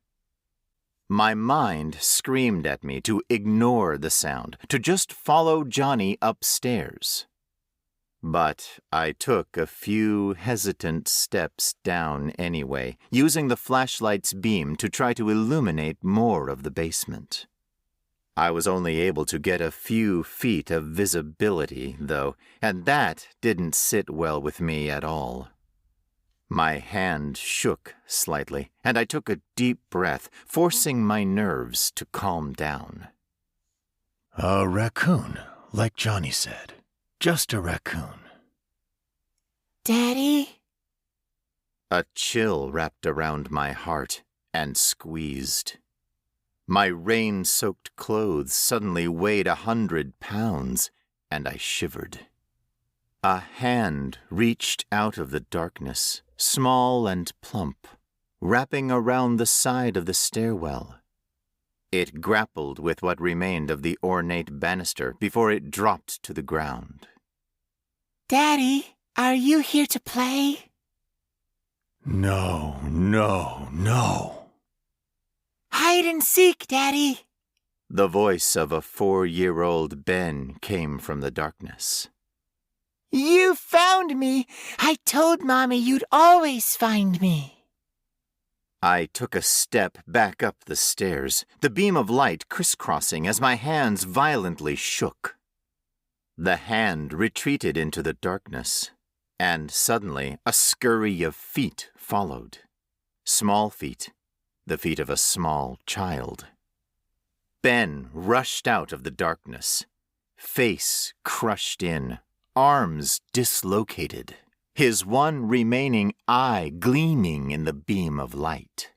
My mind screamed at me to ignore the sound, to just follow Johnny upstairs. But I took a few hesitant steps down anyway, using the flashlight's beam to try to illuminate more of the basement. I was only able to get a few feet of visibility, though, and that didn't sit well with me at all. My hand shook slightly, and I took a deep breath, forcing my nerves to calm down. A raccoon, like Johnny said. Just a raccoon. Daddy? A chill wrapped around my heart and squeezed. My rain-soaked clothes suddenly weighed 100 pounds, and I shivered. A hand reached out of the darkness, small and plump, wrapping around the side of the stairwell. It grappled with what remained of the ornate banister before it dropped to the ground. Daddy, are you here to play? No. Hide and seek, Daddy. The voice of a 4-year-old Ben came from the darkness. You found me. I told Mommy you'd always find me. I took a step back up the stairs, the beam of light crisscrossing as my hands violently shook. The hand retreated into the darkness, and suddenly a scurry of feet followed. Small feet, the feet of a small child. Ben rushed out of the darkness, face crushed in, arms dislocated, his one remaining eye gleaming in the beam of light.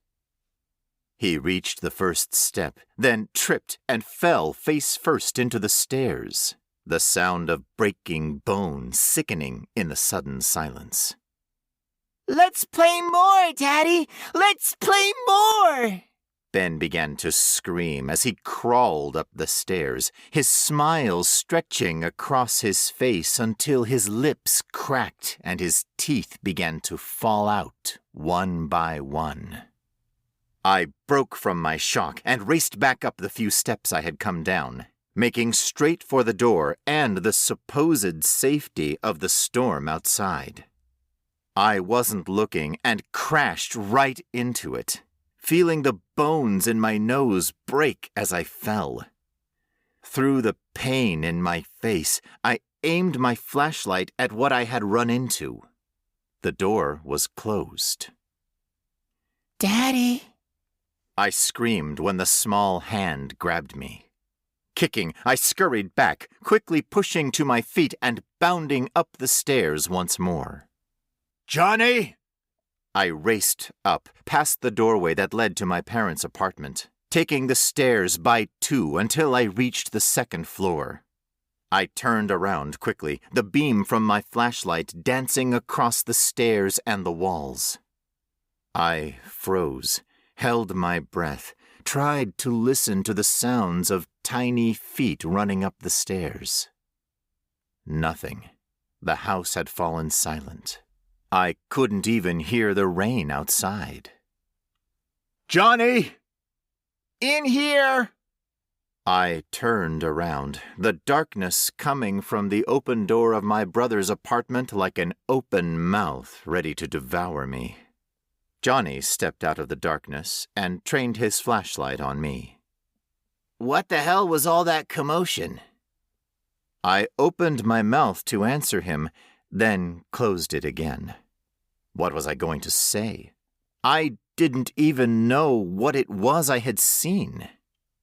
He reached the first step, then tripped and fell face first into the stairs, the sound of breaking bone sickening in the sudden silence. Let's play more, Daddy! Let's play more! Ben began to scream as he crawled up the stairs, his smile stretching across his face until his lips cracked and his teeth began to fall out one by one. I broke from my shock and raced back up the few steps I had come down, making straight for the door and the supposed safety of the storm outside. I wasn't looking and crashed right into it, feeling the bones in my nose break as I fell. Through the pain in my face, I aimed my flashlight at what I had run into. The door was closed. Daddy? I screamed when the small hand grabbed me. Kicking, I scurried back, quickly pushing to my feet and bounding up the stairs once more. Johnny! I raced up, past the doorway that led to my parents' apartment, taking the stairs by 2 until I reached the 2nd floor. I turned around quickly, the beam from my flashlight dancing across the stairs and the walls. I froze, held my breath, tried to listen to the sounds of tiny feet running up the stairs. Nothing. The house had fallen silent. I couldn't even hear the rain outside. Johnny! In here! I turned around, the darkness coming from the open door of my brother's apartment like an open mouth ready to devour me. Johnny stepped out of the darkness and trained his flashlight on me. What the hell was all that commotion? I opened my mouth to answer him, then closed it again. What was I going to say? I didn't even know what it was I had seen.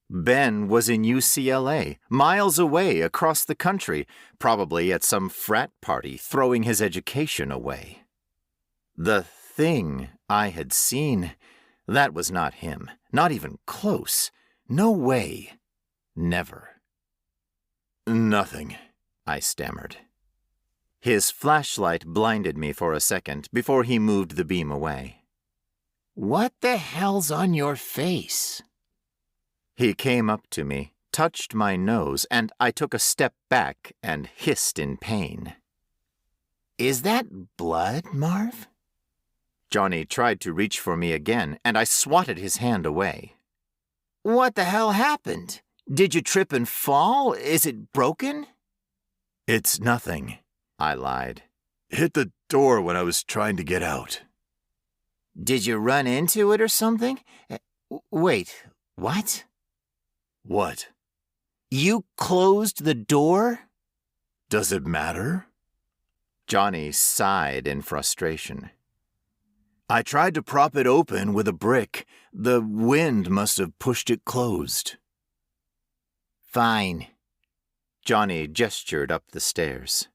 Ben was in UCLA, miles away across the country, probably at some frat party throwing his education away. The thing I had seen, that was not him. Not even close. No way. Never. Nothing, I stammered. His flashlight blinded me for a second before he moved the beam away. What the hell's on your face? He came up to me, touched my nose, and I took a step back and hissed in pain. Is that blood, Marv? Johnny tried to reach for me again, and I swatted his hand away. What the hell happened? Did you trip and fall? Is it broken? It's nothing, I lied. Hit the door when I was trying to get out. Did you run into it or something? Wait, what? What? You closed the door? Does it matter? Johnny sighed in frustration. I tried to prop it open with a brick. The wind must have pushed it closed. Fine. Johnny gestured up the stairs.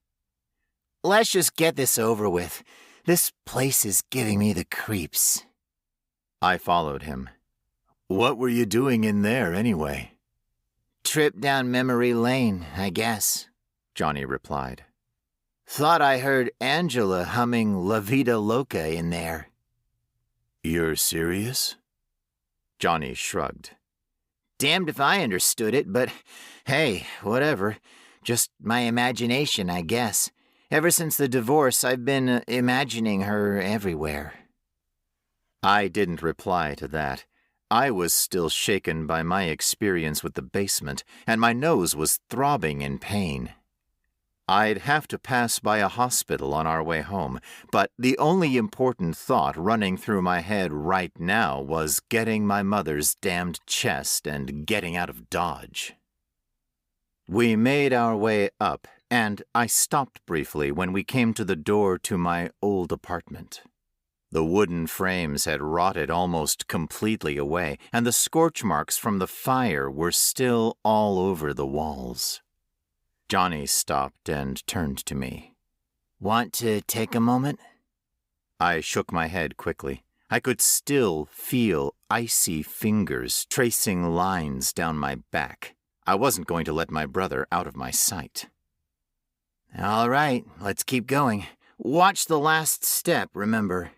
Let's just get this over with. This place is giving me the creeps. I followed him. What were you doing in there anyway? Trip down memory lane, I guess, Johnny replied. Thought I heard Angela humming La Vida Loca in there. You're serious? Johnny shrugged. Damned if I understood it, but hey, whatever. Just my imagination, I guess. Ever since the divorce, I've been imagining her everywhere. I didn't reply to that. I was still shaken by my experience with the basement, and my nose was throbbing in pain. I'd have to pass by a hospital on our way home, but the only important thought running through my head right now was getting my mother's damned chest and getting out of Dodge. We made our way up, and I stopped briefly when we came to the door to my old apartment. The wooden frames had rotted almost completely away, and the scorch marks from the fire were still all over the walls. Johnny stopped and turned to me. Want to take a moment? I shook my head quickly. I could still feel icy fingers tracing lines down my back. I wasn't going to let my brother out of my sight. All right, let's keep going. Watch the last step, remember?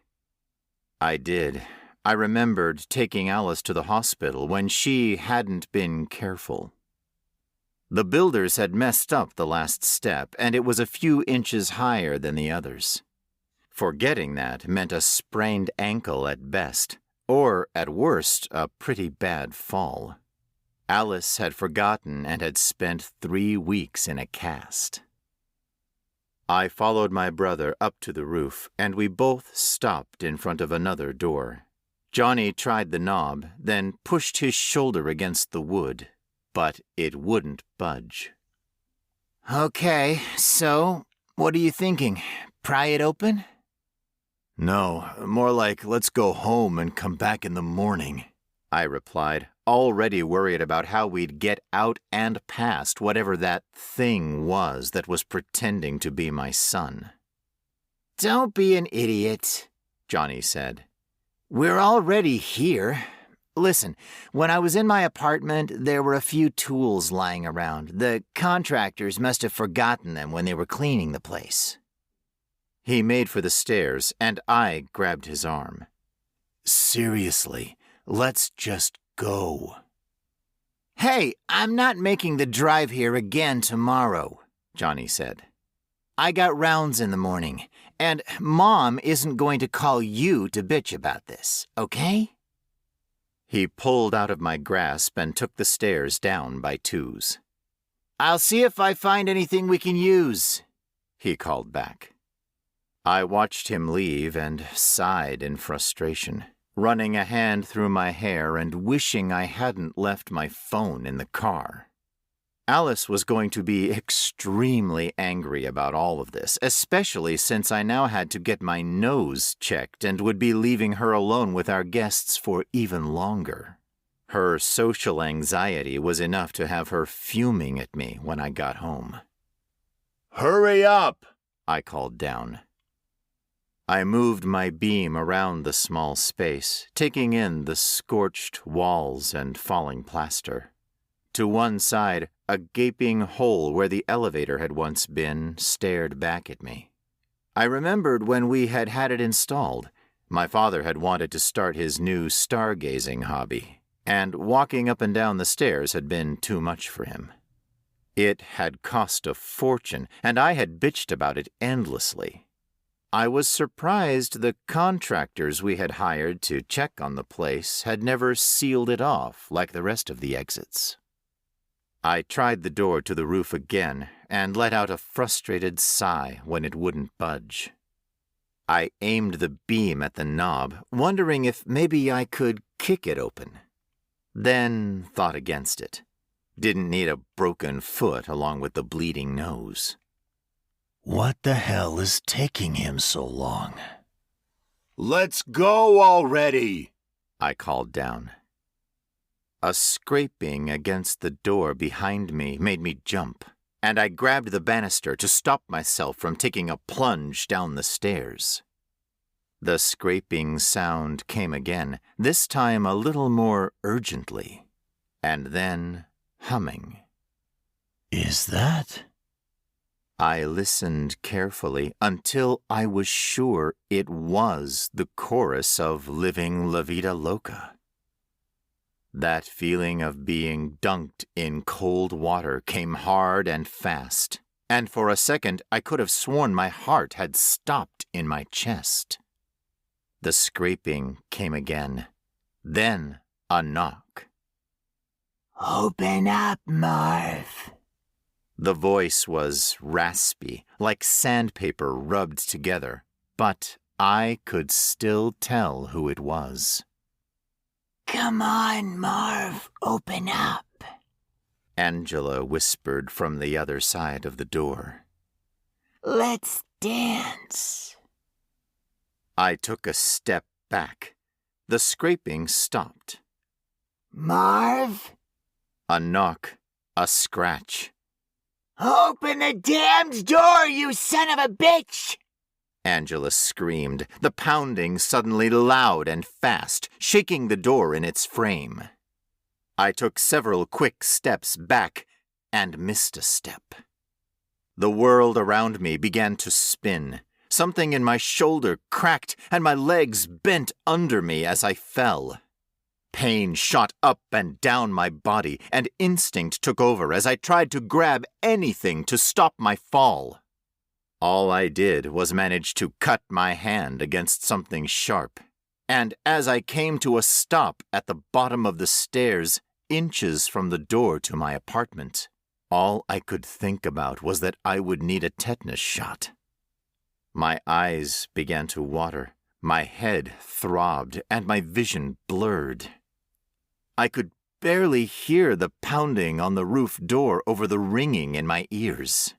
I did. I remembered taking Alice to the hospital when she hadn't been careful. The builders had messed up the last step, and it was a few inches higher than the others. Forgetting that meant a sprained ankle at best, or at worst, a pretty bad fall. Alice had forgotten and had spent 3 weeks in a cast. I followed my brother up to the roof, and we both stopped in front of another door. Johnny tried the knob, then pushed his shoulder against the wood, but it wouldn't budge. Okay, so, what are you thinking? Pry it open? No, more like let's go home and come back in the morning, I replied, already worried about how we'd get out and past whatever that thing was that was pretending to be my son. Don't be an idiot, Johnny said. We're already here. Listen, when I was in my apartment, there were a few tools lying around. The contractors must have forgotten them when they were cleaning the place. He made for the stairs, and I grabbed his arm. Seriously, let's just go. Hey, I'm not making the drive here again tomorrow, Johnny said. I got rounds in the morning, and Mom isn't going to call you to bitch about this, okay? He pulled out of my grasp and took the stairs down by twos. I'll see if I find anything we can use, he called back. I watched him leave and sighed in frustration, running a hand through my hair and wishing I hadn't left my phone in the car. Alice was going to be extremely angry about all of this, especially since I now had to get my nose checked and would be leaving her alone with our guests for even longer. Her social anxiety was enough to have her fuming at me when I got home. Hurry up, I called down. I moved my beam around the small space, taking in the scorched walls and falling plaster. To one side, a gaping hole where the elevator had once been stared back at me. I remembered when we had had it installed. My father had wanted to start his new stargazing hobby, and walking up and down the stairs had been too much for him. It had cost a fortune, and I had bitched about it endlessly. I was surprised the contractors we had hired to check on the place had never sealed it off like the rest of the exits. I tried the door to the roof again and let out a frustrated sigh when it wouldn't budge. I aimed the beam at the knob, wondering if maybe I could kick it open. Then thought against it. Didn't need a broken foot along with the bleeding nose. What the hell is taking him so long? Let's go already, I called down. A scraping against the door behind me made me jump, and I grabbed the banister to stop myself from taking a plunge down the stairs. The scraping sound came again, this time a little more urgently, and then humming. Is that? I listened carefully until I was sure it was the chorus of Living La Vida Loca. That feeling of being dunked in cold water came hard and fast, and for a second I could have sworn my heart had stopped in my chest. The scraping came again, then a knock. Open up, Marv. The voice was raspy, like sandpaper rubbed together, but I could still tell who it was. Come on, Marv, open up. Angela whispered from the other side of the door. Let's dance. I took a step back. The scraping stopped. Marv? A knock, a scratch. Open the damned door, you son of a bitch! Angela screamed, the pounding suddenly loud and fast, shaking the door in its frame. I took several quick steps back and missed a step. The world around me began to spin. Something in my shoulder cracked and my legs bent under me as I fell. Pain shot up and down my body, and instinct took over as I tried to grab anything to stop my fall. All I did was manage to cut my hand against something sharp, and as I came to a stop at the bottom of the stairs, inches from the door to my apartment, all I could think about was that I would need a tetanus shot. My eyes began to water, my head throbbed, and my vision blurred. I could barely hear the pounding on the roof door over the ringing in my ears.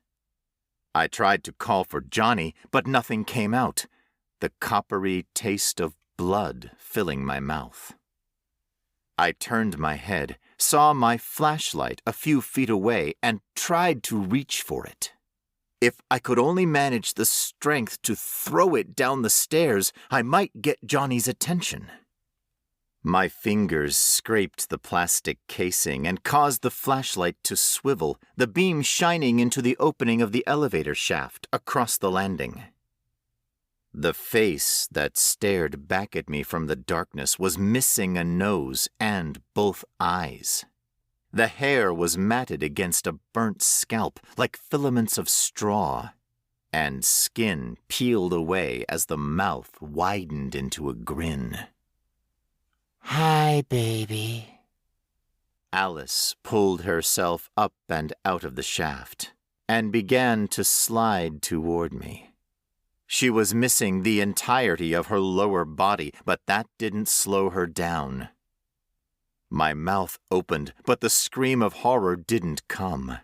I tried to call for Johnny, but nothing came out, the coppery taste of blood filling my mouth. I turned my head, saw my flashlight a few feet away, and tried to reach for it. If I could only manage the strength to throw it down the stairs, I might get Johnny's attention. My fingers scraped the plastic casing and caused the flashlight to swivel, the beam shining into the opening of the elevator shaft across the landing. The face that stared back at me from the darkness was missing a nose and both eyes. The hair was matted against a burnt scalp like filaments of straw, and skin peeled away as the mouth widened into a grin. Hi, baby. Alice pulled herself up and out of the shaft and began to slide toward me. She was missing the entirety of her lower body, but that didn't slow her down. My mouth opened, but the scream of horror didn't come.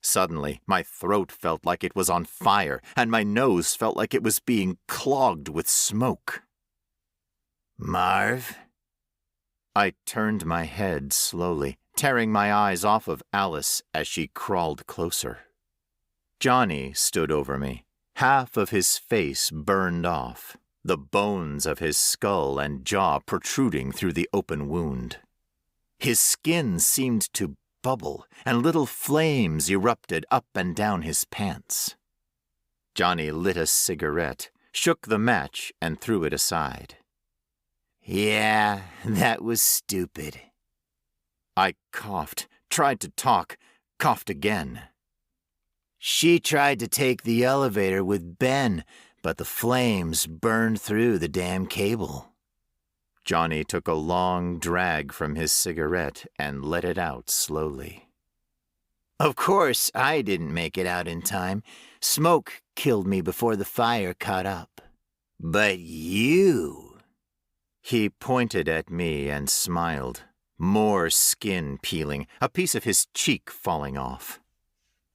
Suddenly, my throat felt like it was on fire, and my nose felt like it was being clogged with smoke. Marv? I turned my head slowly, tearing my eyes off of Alice as she crawled closer. Johnny stood over me, half of his face burned off, the bones of his skull and jaw protruding through the open wound. His skin seemed to bubble, and little flames erupted up and down his pants. Johnny lit a cigarette, shook the match, and threw it aside. Yeah, that was stupid. I coughed, tried to talk, coughed again. She tried to take the elevator with Ben, but the flames burned through the damn cable. Johnny took a long drag from his cigarette and let it out slowly. Of course, I didn't make it out in time. Smoke killed me before the fire caught up. But you... He pointed at me and smiled, more skin peeling, a piece of his cheek falling off.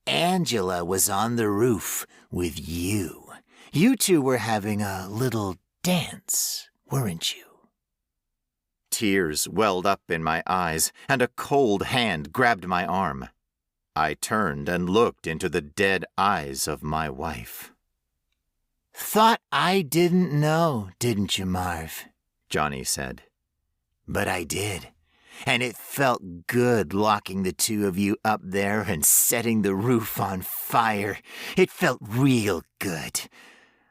Angela was on the roof with you. You two were having a little dance, weren't you? Tears welled up in my eyes, and a cold hand grabbed my arm. I turned and looked into the dead eyes of my wife. Thought I didn't know, didn't you, Marv? Johnny said. But I did, and it felt good locking the two of you up there and setting the roof on fire. It felt real good.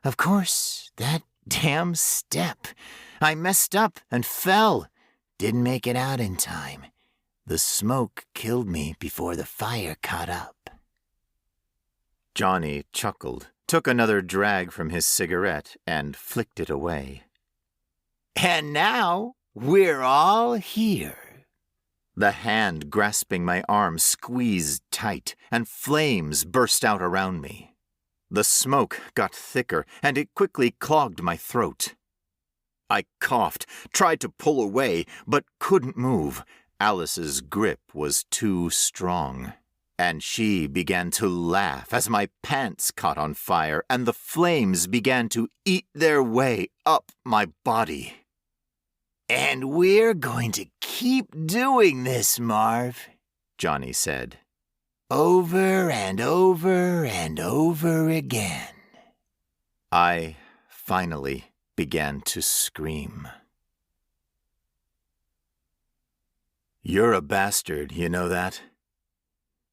Of course, that damn step. I messed up and fell. Didn't make it out in time. The smoke killed me before the fire caught up. Johnny chuckled, took another drag from his cigarette, and flicked it away. And now we're all here. The hand grasping my arm squeezed tight, and flames burst out around me. The smoke got thicker, and it quickly clogged my throat. I coughed, tried to pull away, but couldn't move. Alice's grip was too strong, and she began to laugh as my pants caught on fire and the flames began to eat their way up my body. And we're going to keep doing this, Marv, Johnny said. Over and over and over again. I finally began to scream. You're a bastard, you know that?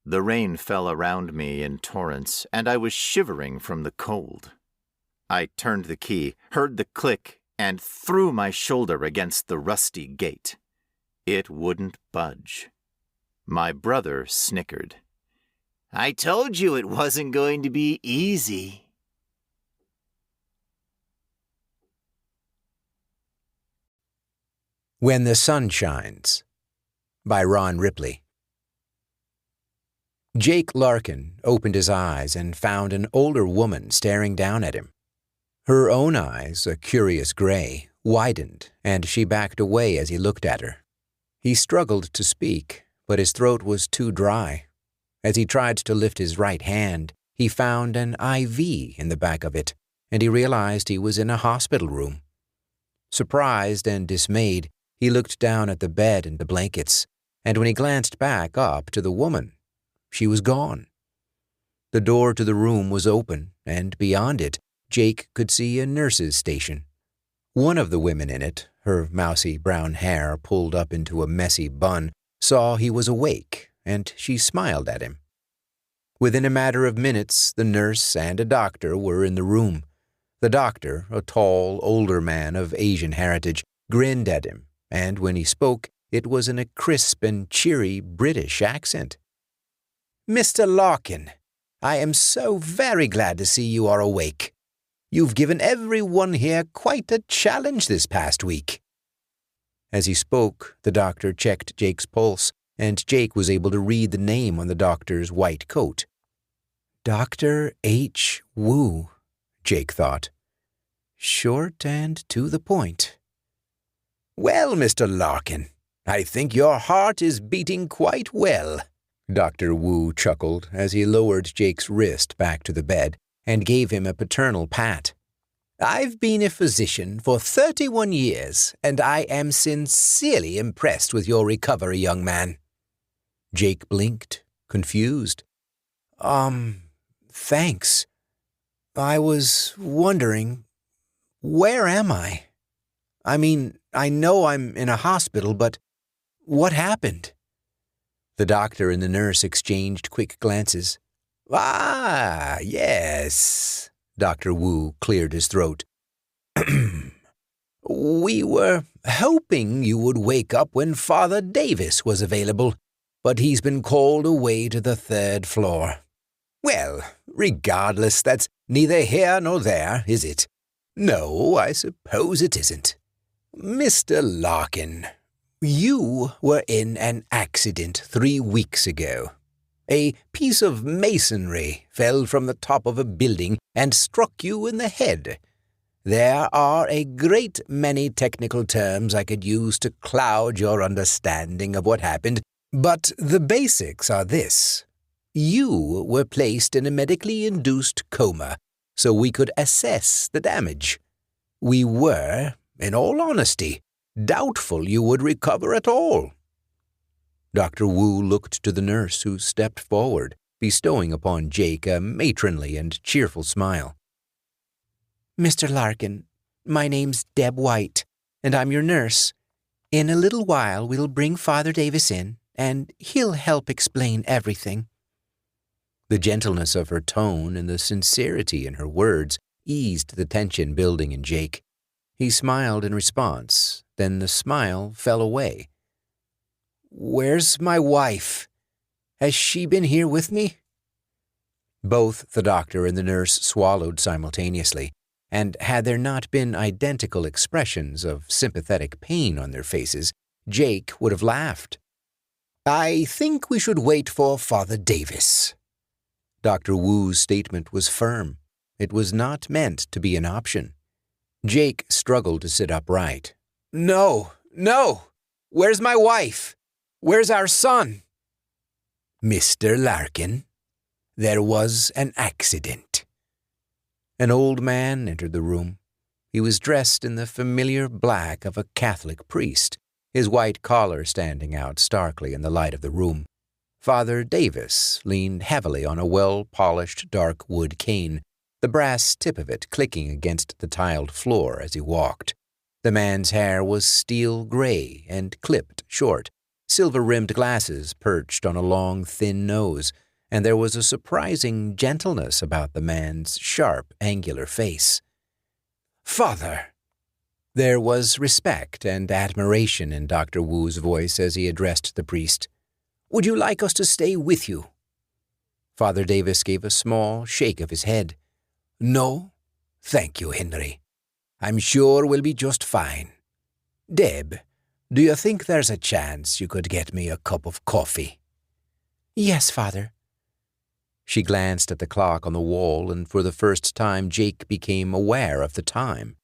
The rain fell around me in torrents, and I was shivering from the cold. I turned the key, heard the click, and threw my shoulder against the rusty gate. It wouldn't budge. My brother snickered. I told you it wasn't going to be easy. When the Sun Shines by Ron Ripley. Jake Larkin opened his eyes and found an older woman staring down at him. Her own eyes, a curious gray, widened, and she backed away as he looked at her. He struggled to speak, but his throat was too dry. As he tried to lift his right hand, he found an IV in the back of it, and he realized he was in a hospital room. Surprised and dismayed, he looked down at the bed and the blankets, and when he glanced back up to the woman, she was gone. The door to the room was open, and beyond it, Jake could see a nurse's station. One of the women in it, her mousy brown hair pulled up into a messy bun, saw he was awake, and she smiled at him. Within a matter of minutes, the nurse and a doctor were in the room. The doctor, a tall, older man of Asian heritage, grinned at him, and when he spoke, it was in a crisp and cheery British accent. "Mr. Larkin, I am so very glad to see you are awake. You've given everyone here quite a challenge this past week." As he spoke, the doctor checked Jake's pulse, and Jake was able to read the name on the doctor's white coat. Dr. H. Wu, Jake thought. Short and to the point. "Well, Mr. Larkin, I think your heart is beating quite well," Dr. Wu chuckled as he lowered Jake's wrist back to the bed and gave him a paternal pat. "I've been a physician for 31 years, and I am sincerely impressed with your recovery, young man." Jake blinked, confused. Thanks. I was wondering, Where am I? I mean, I know I'm in a hospital, but what happened? The doctor and the nurse exchanged quick glances. Ah, yes. Dr. Wu cleared his throat. We were hoping you would wake up when Father Davis was available, but he's been called away to the 3rd floor. Well, regardless, that's neither here nor there, is it? No, I suppose it isn't. Mr. Larkin, you were in an accident 3 weeks ago. A piece of masonry fell from the top of a building and struck you in the head. There are a great many technical terms I could use to cloud your understanding of what happened, but the basics are this. You were placed in a medically induced coma so we could assess the damage. We were, in all honesty, doubtful you would recover at all. Dr. Wu looked to the nurse, who stepped forward, bestowing upon Jake a matronly and cheerful smile. Mr. Larkin, my name's Deb White, and I'm your nurse. In a little while we'll bring Father Davis in, and he'll help explain everything. The gentleness of her tone and the sincerity in her words eased the tension building in Jake. He smiled in response, then the smile fell away. Where's my wife? Has she been here with me? Both the doctor and the nurse swallowed simultaneously, and had there not been identical expressions of sympathetic pain on their faces, Jake would have laughed. I think we should wait for Father Davis. Dr. Wu's statement was firm. It was not meant to be an option. Jake struggled to sit upright. No! Where's my wife? Where's our son? Mr. Larkin, there was an accident. An old man entered the room. He was dressed in the familiar black of a Catholic priest, his white collar standing out starkly in the light of the room. Father Davis leaned heavily on a well-polished dark wood cane, the brass tip of it clicking against the tiled floor as he walked. The man's hair was steel gray and clipped short, silver-rimmed glasses perched on a long, thin nose, and there was a surprising gentleness about the man's sharp, angular face. Father! There was respect and admiration in Dr. Wu's voice as he addressed the priest. Would you like us to stay with you? Father Davis gave a small shake of his head. No, thank you, Henry. I'm sure we'll be just fine. Deb, do you think there's a chance you could get me a cup of coffee? Yes, Father. She glanced at the clock on the wall, and for the first time Jake became aware of the time.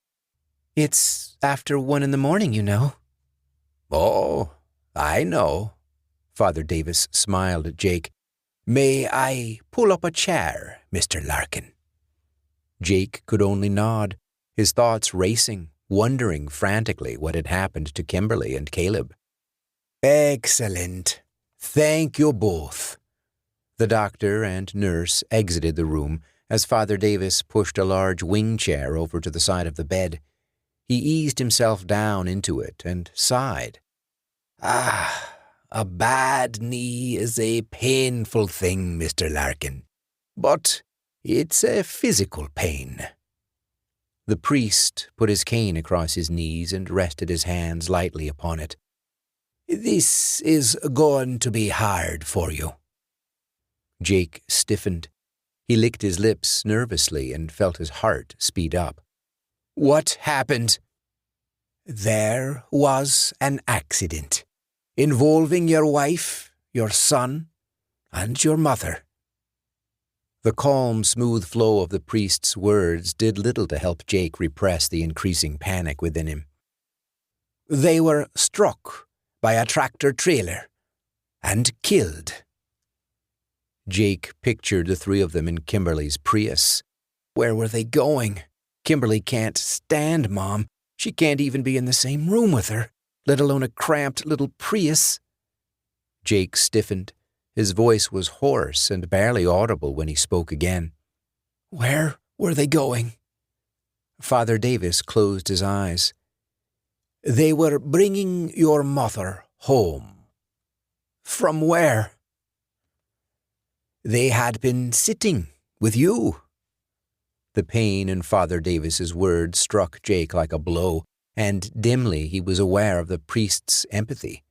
It's after 1 a.m, you know. Oh, I know. Father Davis smiled at Jake. May I pull up a chair, Mr. Larkin? Jake could only nod, his thoughts racing, wondering frantically what had happened to Kimberly and Caleb. Excellent. Thank you both. The doctor and nurse exited the room as Father Davis pushed a large wing chair over to the side of the bed. He eased himself down into it and sighed. A bad knee is a painful thing, Mr. Larkin, but it's a physical pain. The priest put his cane across his knees and rested his hands lightly upon it. This is going to be hard for you. Jake stiffened. He licked his lips nervously and felt his heart speed up. What happened? There was an accident involving your wife, your son, and your mother. The calm, smooth flow of the priest's words did little to help Jake repress the increasing panic within him. They were struck by a tractor-trailer and killed. Jake pictured the three of them in Kimberly's Prius. Where were they going? Kimberly can't stand Mom. She can't even be in the same room with her, let alone a cramped little Prius. Jake stiffened. His voice was hoarse and barely audible when he spoke again. Where were they going? Father Davis closed his eyes. They were bringing your mother home. From where? They had been sitting with you. The pain in Father Davis's words struck Jake like a blow, and dimly he was aware of the priest's empathy.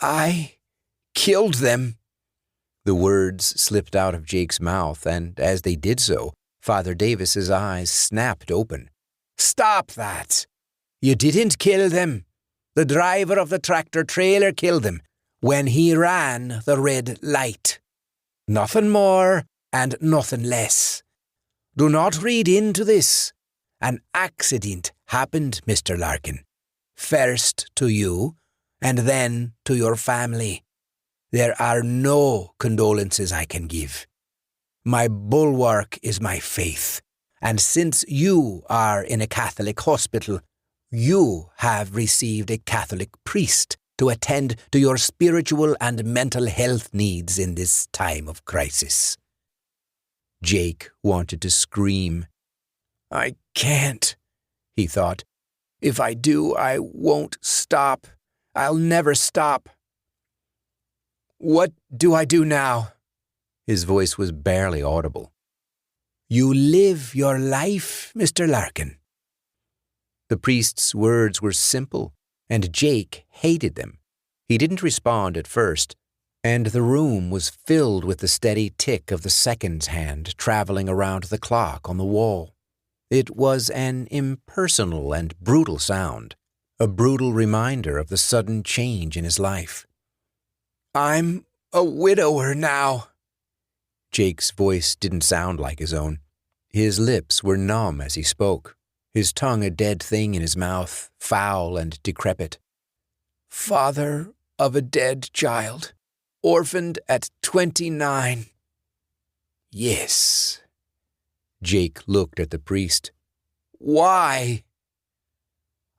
I killed them. The words slipped out of Jake's mouth, and as they did so, Father Davis's eyes snapped open. Stop that! You didn't kill them. The driver of the tractor-trailer killed them when he ran the red light. Nothing more and nothing less. Do not read into this. An accident happened, Mr. Larkin. First to you, and then to your family. There are no condolences I can give. My bulwark is my faith, and since you are in a Catholic hospital, you have received a Catholic priest to attend to your spiritual and mental health needs in this time of crisis. Jake wanted to scream. I can't, he thought. If I do, I won't stop. I'll never stop. What do I do now? His voice was barely audible. You live your life, Mr. Larkin. The priest's words were simple, and Jake hated them. He didn't respond at first, and the room was filled with the steady tick of the seconds hand traveling around the clock on the wall. It was an impersonal and brutal sound, a brutal reminder of the sudden change in his life. I'm a widower now. Jake's voice didn't sound like his own. His lips were numb as he spoke, his tongue a dead thing in his mouth, foul and decrepit. Father of a dead child, orphaned at 29. Yes. Jake looked at the priest. Why?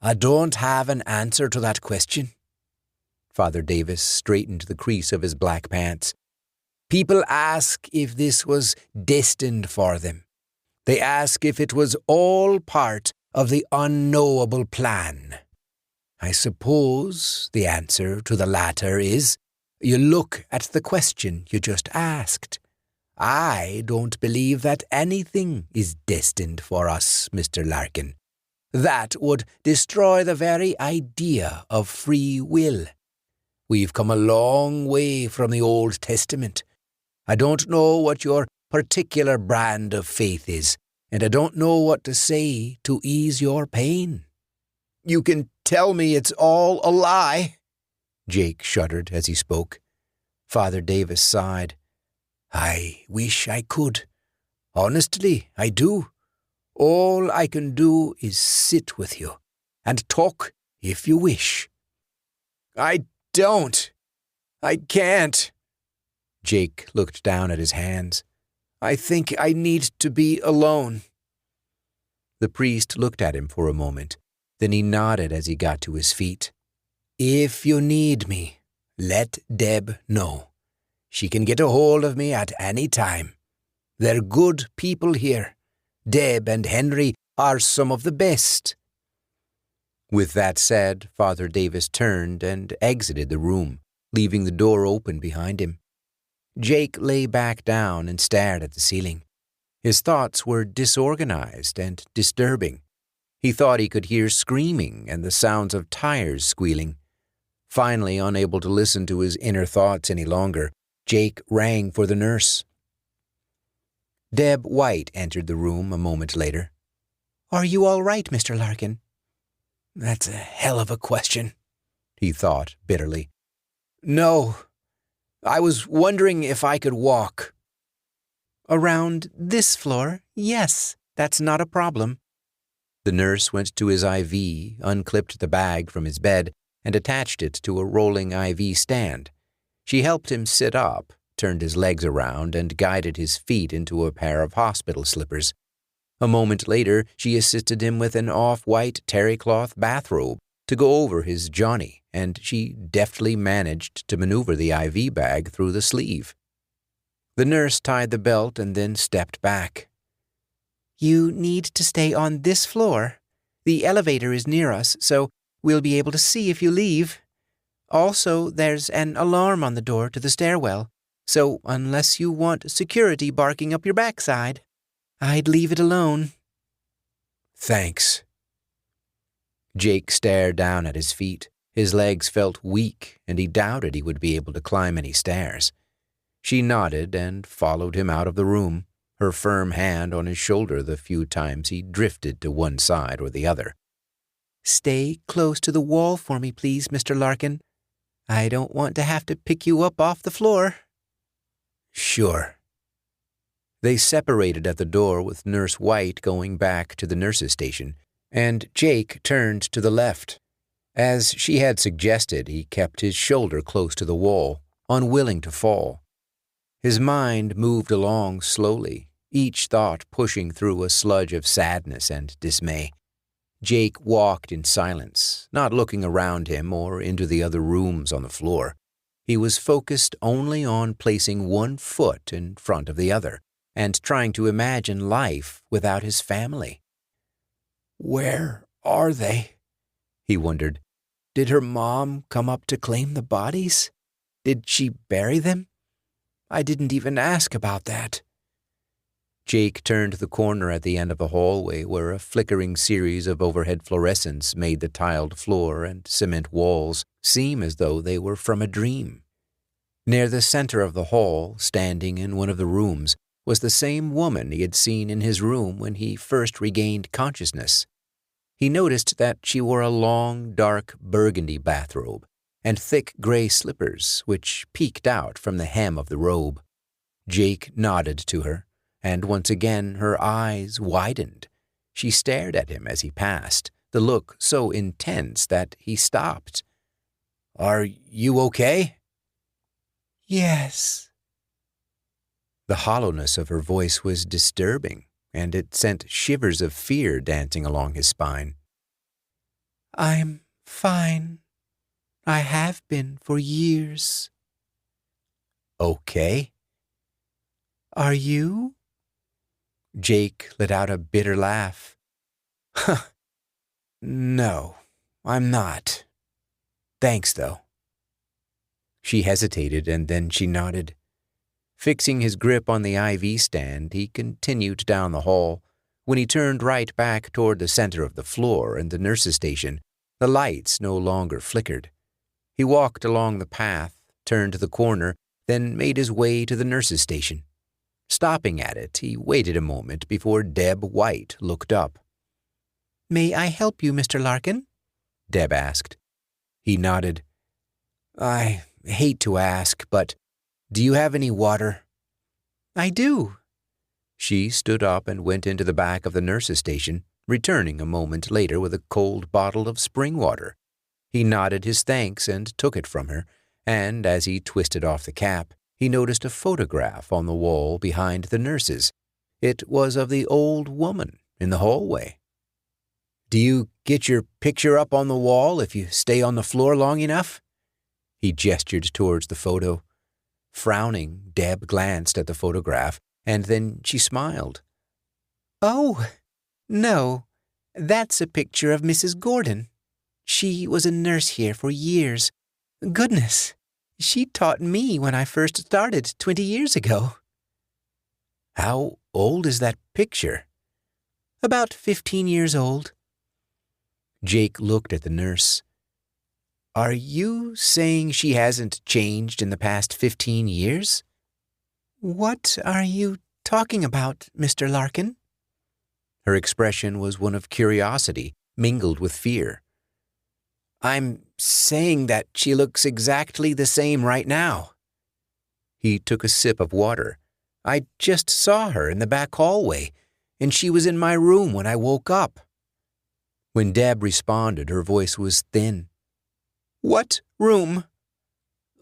I don't have an answer to that question. Father Davis straightened the crease of his black pants. People ask if this was destined for them. They ask if it was all part of the unknowable plan. I suppose the answer to the latter is, you look at the question you just asked. I don't believe that anything is destined for us, Mr. Larkin. That would destroy the very idea of free will. We've come a long way from the Old Testament. I don't know what your particular brand of faith is, and I don't know what to say to ease your pain. You can tell me it's all a lie. Jake shuddered as he spoke. Father Davis sighed. I wish I could. Honestly, I do. All I can do is sit with you and talk if you wish. I don't. I can't. Jake looked down at his hands. I think I need to be alone. The priest looked at him for a moment. Then he nodded as he got to his feet. If you need me, let Deb know. She can get a hold of me at any time. They're good people here. Deb and Henry are some of the best. With that said, Father Davis turned and exited the room, leaving the door open behind him. Jake lay back down and stared at the ceiling. His thoughts were disorganized and disturbing. He thought he could hear screaming and the sounds of tires squealing. Finally, unable to listen to his inner thoughts any longer, Jake rang for the nurse. Deb White entered the room a moment later. Are you all right, Mr. Larkin? That's a hell of a question, he thought bitterly. No, I was wondering if I could walk. Around this floor? Yes, that's not a problem. The nurse went to his IV, unclipped the bag from his bed, and attached it to a rolling IV stand. She helped him sit up, turned his legs around, and guided his feet into a pair of hospital slippers. A moment later, she assisted him with an off-white terry-cloth bathrobe to go over his Johnny, and she deftly managed to maneuver the IV bag through the sleeve. The nurse tied the belt and then stepped back. You need to stay on this floor. The elevator is near us, so we'll be able to see if you leave. Also, there's an alarm on the door to the stairwell, so unless you want security barking up your backside, I'd leave it alone." "Thanks." Jake stared down at his feet. His legs felt weak, and he doubted he would be able to climb any stairs. She nodded and followed him out of the room, her firm hand on his shoulder the few times he drifted to one side or the other. "Stay close to the wall for me, please, Mr. Larkin. I don't want to have to pick you up off the floor." "Sure." They separated at the door with Nurse White going back to the nurse's station, and Jake turned to the left. As she had suggested, he kept his shoulder close to the wall, unwilling to fall. His mind moved along slowly, each thought pushing through a sludge of sadness and dismay. Jake walked in silence, not looking around him or into the other rooms on the floor. He was focused only on placing one foot in front of the other and trying to imagine life without his family. "Where are they?" he wondered. Did her mom come up to claim the bodies? Did she bury them? I didn't even ask about that. Jake turned the corner at the end of the hallway where a flickering series of overhead fluorescents made the tiled floor and cement walls seem as though they were from a dream. Near the center of the hall, standing in one of the rooms, was the same woman he had seen in his room when he first regained consciousness. He noticed that she wore a long, dark burgundy bathrobe and thick gray slippers which peeked out from the hem of the robe. Jake nodded to her, and once again her eyes widened. She stared at him as he passed, the look so intense that he stopped. "Are you okay?" "Yes." The hollowness of her voice was disturbing, and it sent shivers of fear dancing along his spine. "I'm fine. I have been for years." "Okay?" "Are you?" Jake let out a bitter laugh. "Huh. No, I'm not. Thanks, though." She hesitated, and then she nodded. Fixing his grip on the IV stand, he continued down the hall. When he turned right back toward the center of the floor and the nurse's station, the lights no longer flickered. He walked along the path, turned the corner, then made his way to the nurse's station. Stopping at it, he waited a moment before Deb White looked up. "May I help you, Mr. Larkin?" Deb asked. He nodded. "I hate to ask, but do you have any water?" "I do." She stood up and went into the back of the nurse's station, returning a moment later with a cold bottle of spring water. He nodded his thanks and took it from her, and as he twisted off the cap, he noticed a photograph on the wall behind the nurses. It was of the old woman in the hallway. "Do you get your picture up on the wall if you stay on the floor long enough?" He gestured towards the photo. Frowning, Deb glanced at the photograph, and then she smiled. "Oh, no, that's a picture of Mrs. Gordon. She was a nurse here for years. Goodness, she taught me when I first started 20 years ago." "How old is that picture?" "About 15 years old." Jake looked at the nurse. "Are you saying she hasn't changed in the past 15 years? "What are you talking about, Mr. Larkin?" Her expression was one of curiosity mingled with fear. "I'm saying that she looks exactly the same right now." He took a sip of water. "I just saw her in the back hallway, and she was in my room when I woke up." When Deb responded, her voice was thin. "What room?"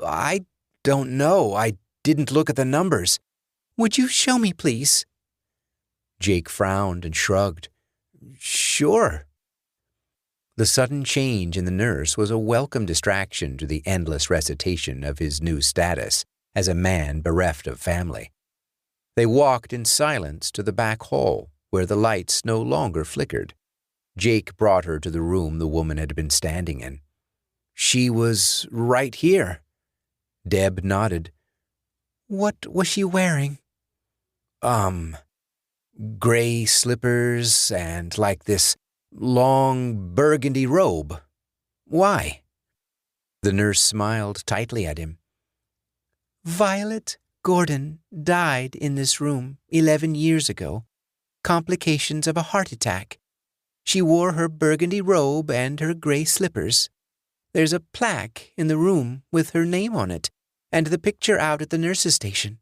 "I don't know. I didn't look at the numbers." "Would you show me, please?" Jake frowned and shrugged. "Sure." The sudden change in the nurse was a welcome distraction to the endless recitation of his new status as a man bereft of family. They walked in silence to the back hall, where the lights no longer flickered. Jake brought her to the room the woman had been standing in. She was right here. Deb nodded. What was she wearing? Gray slippers and like this long burgundy robe. Why? The nurse smiled tightly at him. Violet Gordon died in this room 11 years ago. Complications of a heart attack. She wore her burgundy robe and her gray slippers. There's a plaque in the room with her name on it, and the picture out at the nurse's station.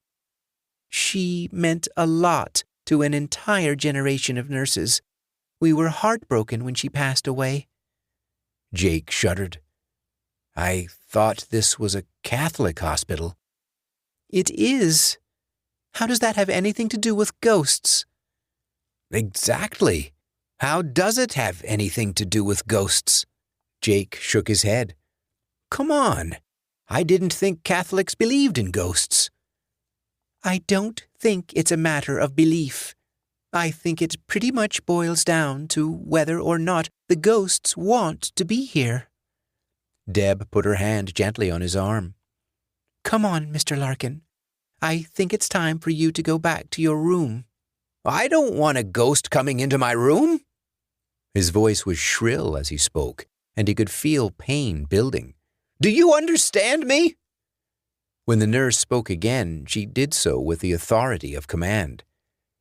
She meant a lot to an entire generation of nurses. We were heartbroken when she passed away. Jake shuddered. I thought this was a Catholic hospital. It is. How does that have anything to do with ghosts? Exactly. How does it have anything to do with ghosts? Jake shook his head. Come on. I didn't think Catholics believed in ghosts. I don't think it's a matter of belief. I think it pretty much boils down to whether or not the ghosts want to be here. Deb put her hand gently on his arm. Come on, Mr. Larkin. I think it's time for you to go back to your room. I don't want a ghost coming into my room. His voice was shrill as he spoke, and he could feel pain building. Do you understand me? When the nurse spoke again, she did so with the authority of command.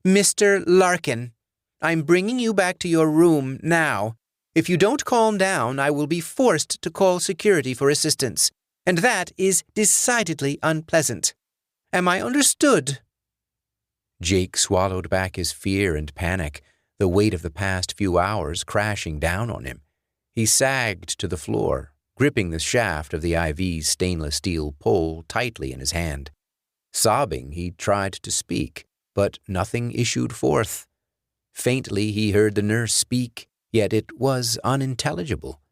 Mr. Larkin, I'm bringing you back to your room now. If you don't calm down, I will be forced to call security for assistance, and that is decidedly unpleasant. Am I understood? Jake swallowed back his fear and panic, the weight of the past few hours crashing down on him. He sagged to the floor, gripping the shaft of the IV's stainless steel pole tightly in his hand. Sobbing, he tried to speak, but nothing issued forth. Faintly he heard the nurse speak, yet it was unintelligible.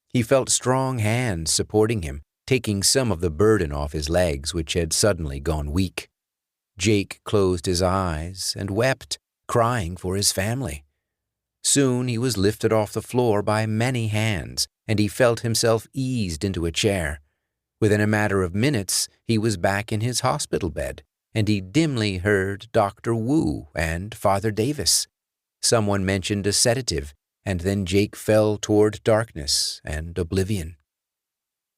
He felt strong hands supporting him, taking some of the burden off his legs, which had suddenly gone weak. Jake closed his eyes and wept, crying for his family. Soon he was lifted off the floor by many hands, and he felt himself eased into a chair. Within a matter of minutes, he was back in his hospital bed, and he dimly heard Dr. Wu and Father Davis. Someone mentioned a sedative, and then Jake fell toward darkness and oblivion.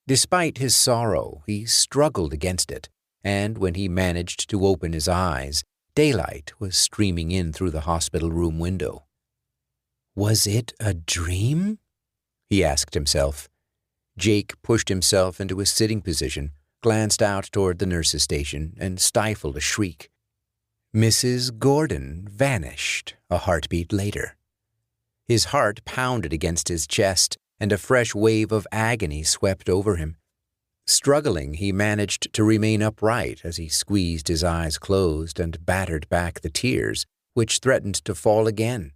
Despite his sorrow, he struggled against it, and when he managed to open his eyes, daylight was streaming in through the hospital room window. Was it a dream? He asked himself. Jake pushed himself into a sitting position, glanced out toward the nurse's station, and stifled a shriek. Mrs. Gordon vanished a heartbeat later. His heart pounded against his chest, and a fresh wave of agony swept over him. Struggling, he managed to remain upright as he squeezed his eyes closed and battered back the tears, which threatened to fall again.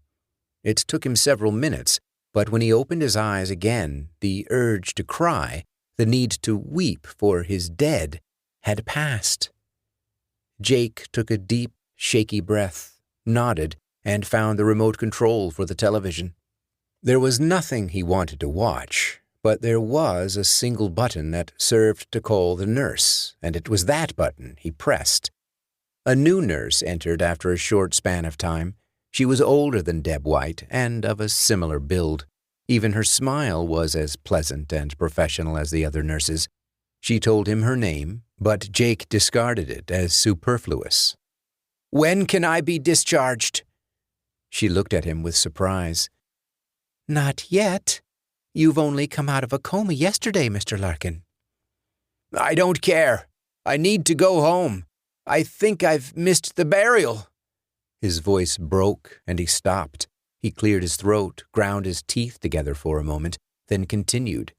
It took him several minutes, but when he opened his eyes again, the urge to cry, the need to weep for his dead, had passed. Jake took a deep, shaky breath, nodded, and found the remote control for the television. There was nothing he wanted to watch, but there was a single button that served to call the nurse, and it was that button he pressed. A new nurse entered after a short span of time. She was older than Deb White and of a similar build. Even her smile was as pleasant and professional as the other nurses. She told him her name, but Jake discarded it as superfluous. "When can I be discharged?" She looked at him with surprise. Not yet. You've only come out of a coma yesterday, Mr. Larkin. I don't care. I need to go home. I think I've missed the burial. His voice broke, and he stopped. He cleared his throat, ground his teeth together for a moment, then continued.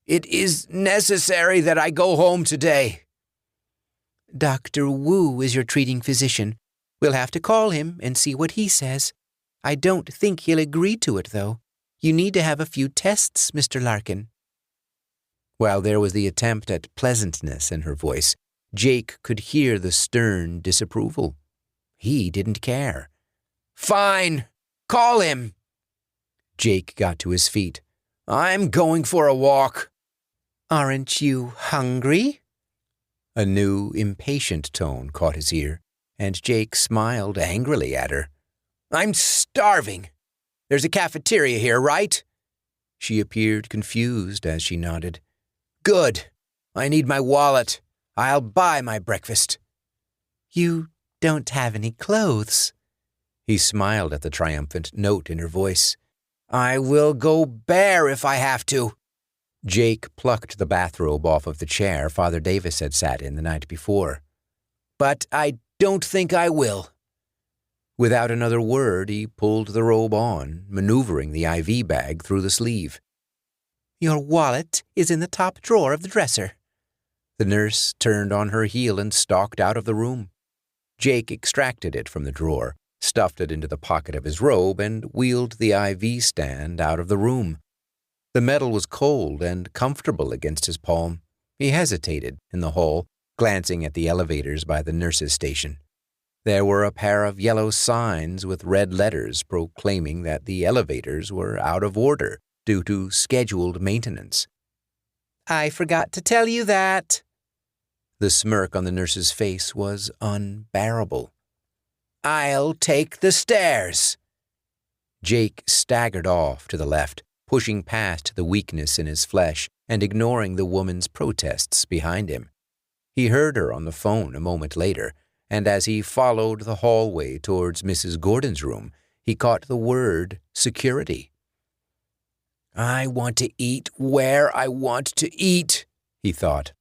It is necessary that I go home today. Dr. Wu is your treating physician. We'll have to call him and see what he says. I don't think he'll agree to it, though. You need to have a few tests, Mr. Larkin. While there was the attempt at pleasantness in her voice, Jake could hear the stern disapproval. He didn't care. Fine. Call him. Jake got to his feet. I'm going for a walk. Aren't you hungry? A new, impatient tone caught his ear, and Jake smiled angrily at her. I'm starving. There's a cafeteria here, right? She appeared confused as she nodded. Good. I need my wallet. I'll buy my breakfast. You don't have any clothes. He smiled at the triumphant note in her voice. I will go bare if I have to. Jake plucked the bathrobe off of the chair Father Davis had sat in the night before. But I don't think I will. Without another word, he pulled the robe on, maneuvering the IV bag through the sleeve. Your wallet is in the top drawer of the dresser. The nurse turned on her heel and stalked out of the room. Jake extracted it from the drawer, stuffed it into the pocket of his robe, and wheeled the IV stand out of the room. The metal was cold and comfortable against his palm. He hesitated in the hall, glancing at the elevators by the nurse's station. There were a pair of yellow signs with red letters proclaiming that the elevators were out of order due to scheduled maintenance. I forgot to tell you that. The smirk on the nurse's face was unbearable. I'll take the stairs. Jake staggered off to the left, pushing past the weakness in his flesh and ignoring the woman's protests behind him. He heard her on the phone a moment later, and as he followed the hallway towards Mrs. Gordon's room, he caught the word security. I want to eat where I want to eat, he thought.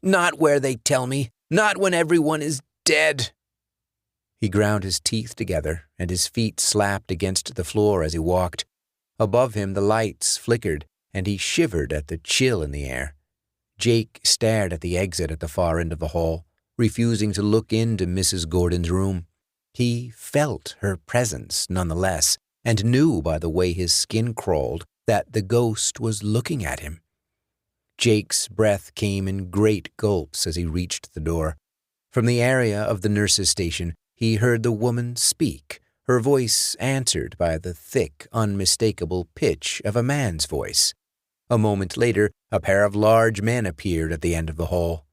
Not where they tell me, not when everyone is dead. He ground his teeth together, and his feet slapped against the floor as he walked. Above him the lights flickered, and he shivered at the chill in the air. Jake stared at the exit at the far end of the hall, refusing to look into Mrs. Gordon's room. He felt her presence nonetheless, and knew by the way his skin crawled that the ghost was looking at him. Jake's breath came in great gulps as he reached the door. From the area of the nurse's station, he heard the woman speak, her voice answered by the thick, unmistakable pitch of a man's voice. A moment later, a pair of large men appeared at the end of the hall.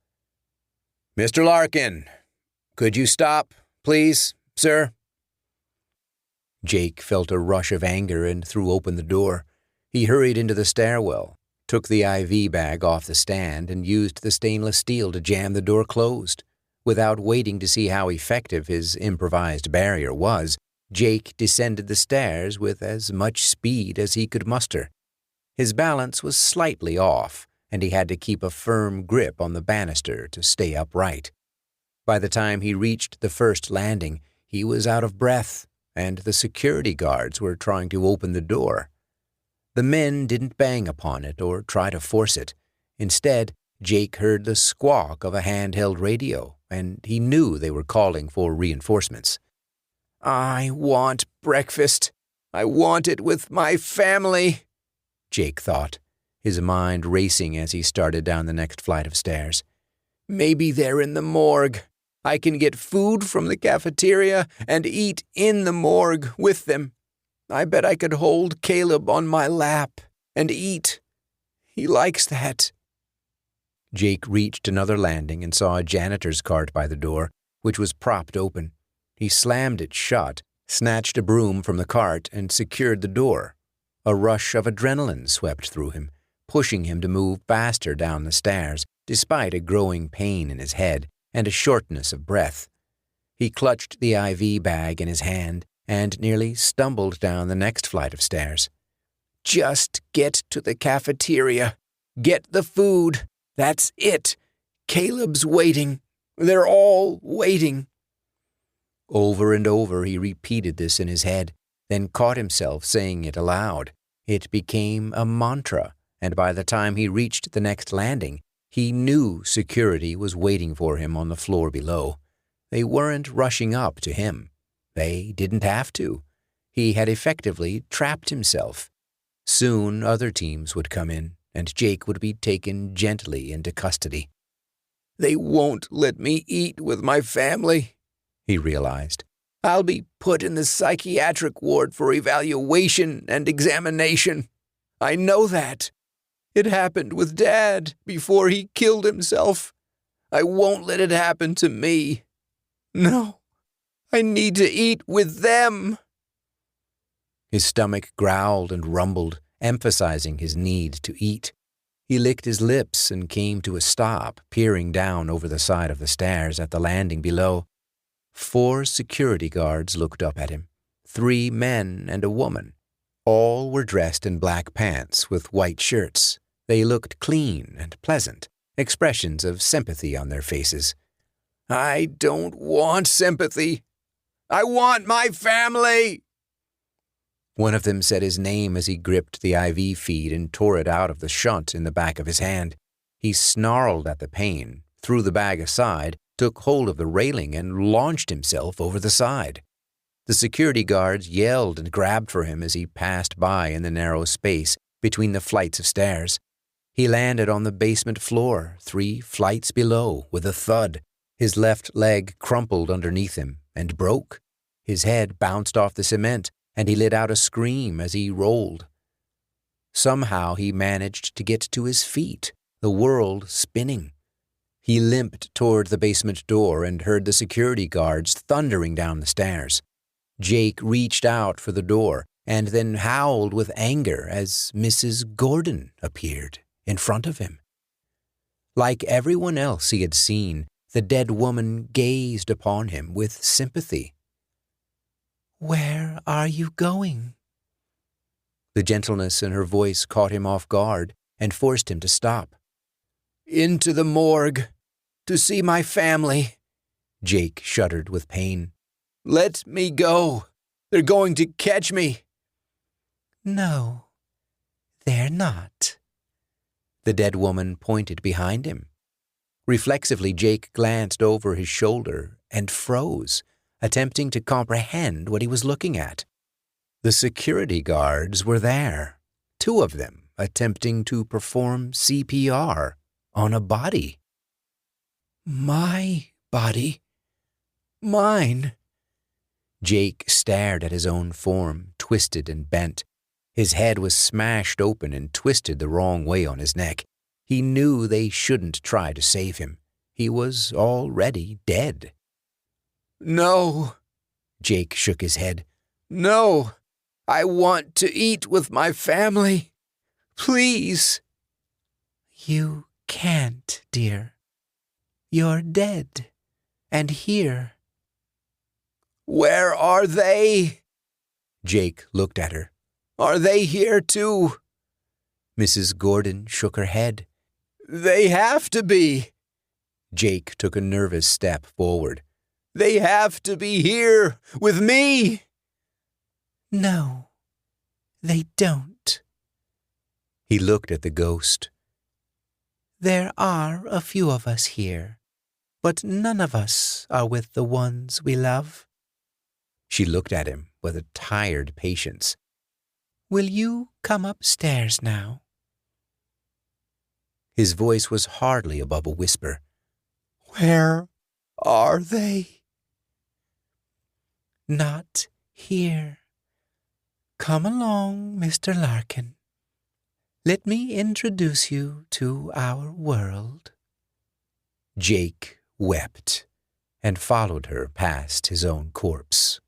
Mr. Larkin, could you stop, please, sir? Jake felt a rush of anger and threw open the door. He hurried into the stairwell, took the IV bag off the stand, and used the stainless steel to jam the door closed. Without waiting to see how effective his improvised barrier was, Jake descended the stairs with as much speed as he could muster. His balance was slightly off, and he had to keep a firm grip on the banister to stay upright. By the time he reached the first landing, he was out of breath, and the security guards were trying to open the door. The men didn't bang upon it or try to force it. Instead, Jake heard the squawk of a handheld radio, and he knew they were calling for reinforcements. I want breakfast. I want it with my family, Jake thought, his mind racing as he started down the next flight of stairs. Maybe they're in the morgue. I can get food from the cafeteria and eat in the morgue with them. I bet I could hold Caleb on my lap and eat. He likes that. Jake reached another landing and saw a janitor's cart by the door, which was propped open. He slammed it shut, snatched a broom from the cart, and secured the door. A rush of adrenaline swept through him, pushing him to move faster down the stairs, despite a growing pain in his head and a shortness of breath. He clutched the IV bag in his hand and nearly stumbled down the next flight of stairs. Just get to the cafeteria. Get the food. That's it. Caleb's waiting. They're all waiting. Over and over he repeated this in his head, then caught himself saying it aloud. It became a mantra, and by the time he reached the next landing, he knew security was waiting for him on the floor below. They weren't rushing up to him. They didn't have to. He had effectively trapped himself. Soon other teams would come in, and Jake would be taken gently into custody. They won't let me eat with my family, he realized. I'll be put in the psychiatric ward for evaluation and examination. I know that. It happened with Dad before he killed himself. I won't let it happen to me. No, I need to eat with them." His stomach growled and rumbled, emphasizing his need to eat. He licked his lips and came to a stop, peering down over the side of the stairs at the landing below. 4 security guards looked up at him, 3 men and a woman. All were dressed in black pants with white shirts. They looked clean and pleasant, expressions of sympathy on their faces. "I don't want sympathy. I want my family." One of them said his name as he gripped the IV feed and tore it out of the shunt in the back of his hand. He snarled at the pain, threw the bag aside, took hold of the railing, and launched himself over the side. The security guards yelled and grabbed for him as he passed by in the narrow space between the flights of stairs. He landed on the basement floor, 3 flights below, with a thud. His left leg crumpled underneath him and broke. His head bounced off the cement, and he let out a scream as he rolled. Somehow he managed to get to his feet, the world spinning. He limped toward the basement door and heard the security guards thundering down the stairs. Jake reached out for the door and then howled with anger as Mrs. Gordon appeared in front of him. Like everyone else he had seen, the dead woman gazed upon him with sympathy. "Where are you going?" The gentleness in her voice caught him off guard and forced him to stop. "Into the morgue, to see my family." Jake shuddered with pain. "Let me go. They're going to catch me." "No, they're not." The dead woman pointed behind him. Reflexively, Jake glanced over his shoulder and froze, attempting to comprehend what he was looking at. The security guards were there, 2 of them attempting to perform CPR on a body. "My body? Mine?" Jake stared at his own form, twisted and bent. His head was smashed open and twisted the wrong way on his neck. He knew they shouldn't try to save him. He was already dead. "No," Jake shook his head. "No, I want to eat with my family. Please." "You can't, dear. You're dead, and here." "Where are they?" Jake looked at her. "Are they here too?" Mrs. Gordon shook her head. "They have to be." Jake took a nervous step forward. "They have to be here with me." "No, they don't." He looked at the ghost. "There are a few of us here, but none of us are with the ones we love." She looked at him with a tired patience. "Will you come upstairs now?" His voice was hardly above a whisper. "Where are they?" "Not here. Come along, Mr. Larkin. Let me introduce you to our world." Jake wept and followed her past his own corpse.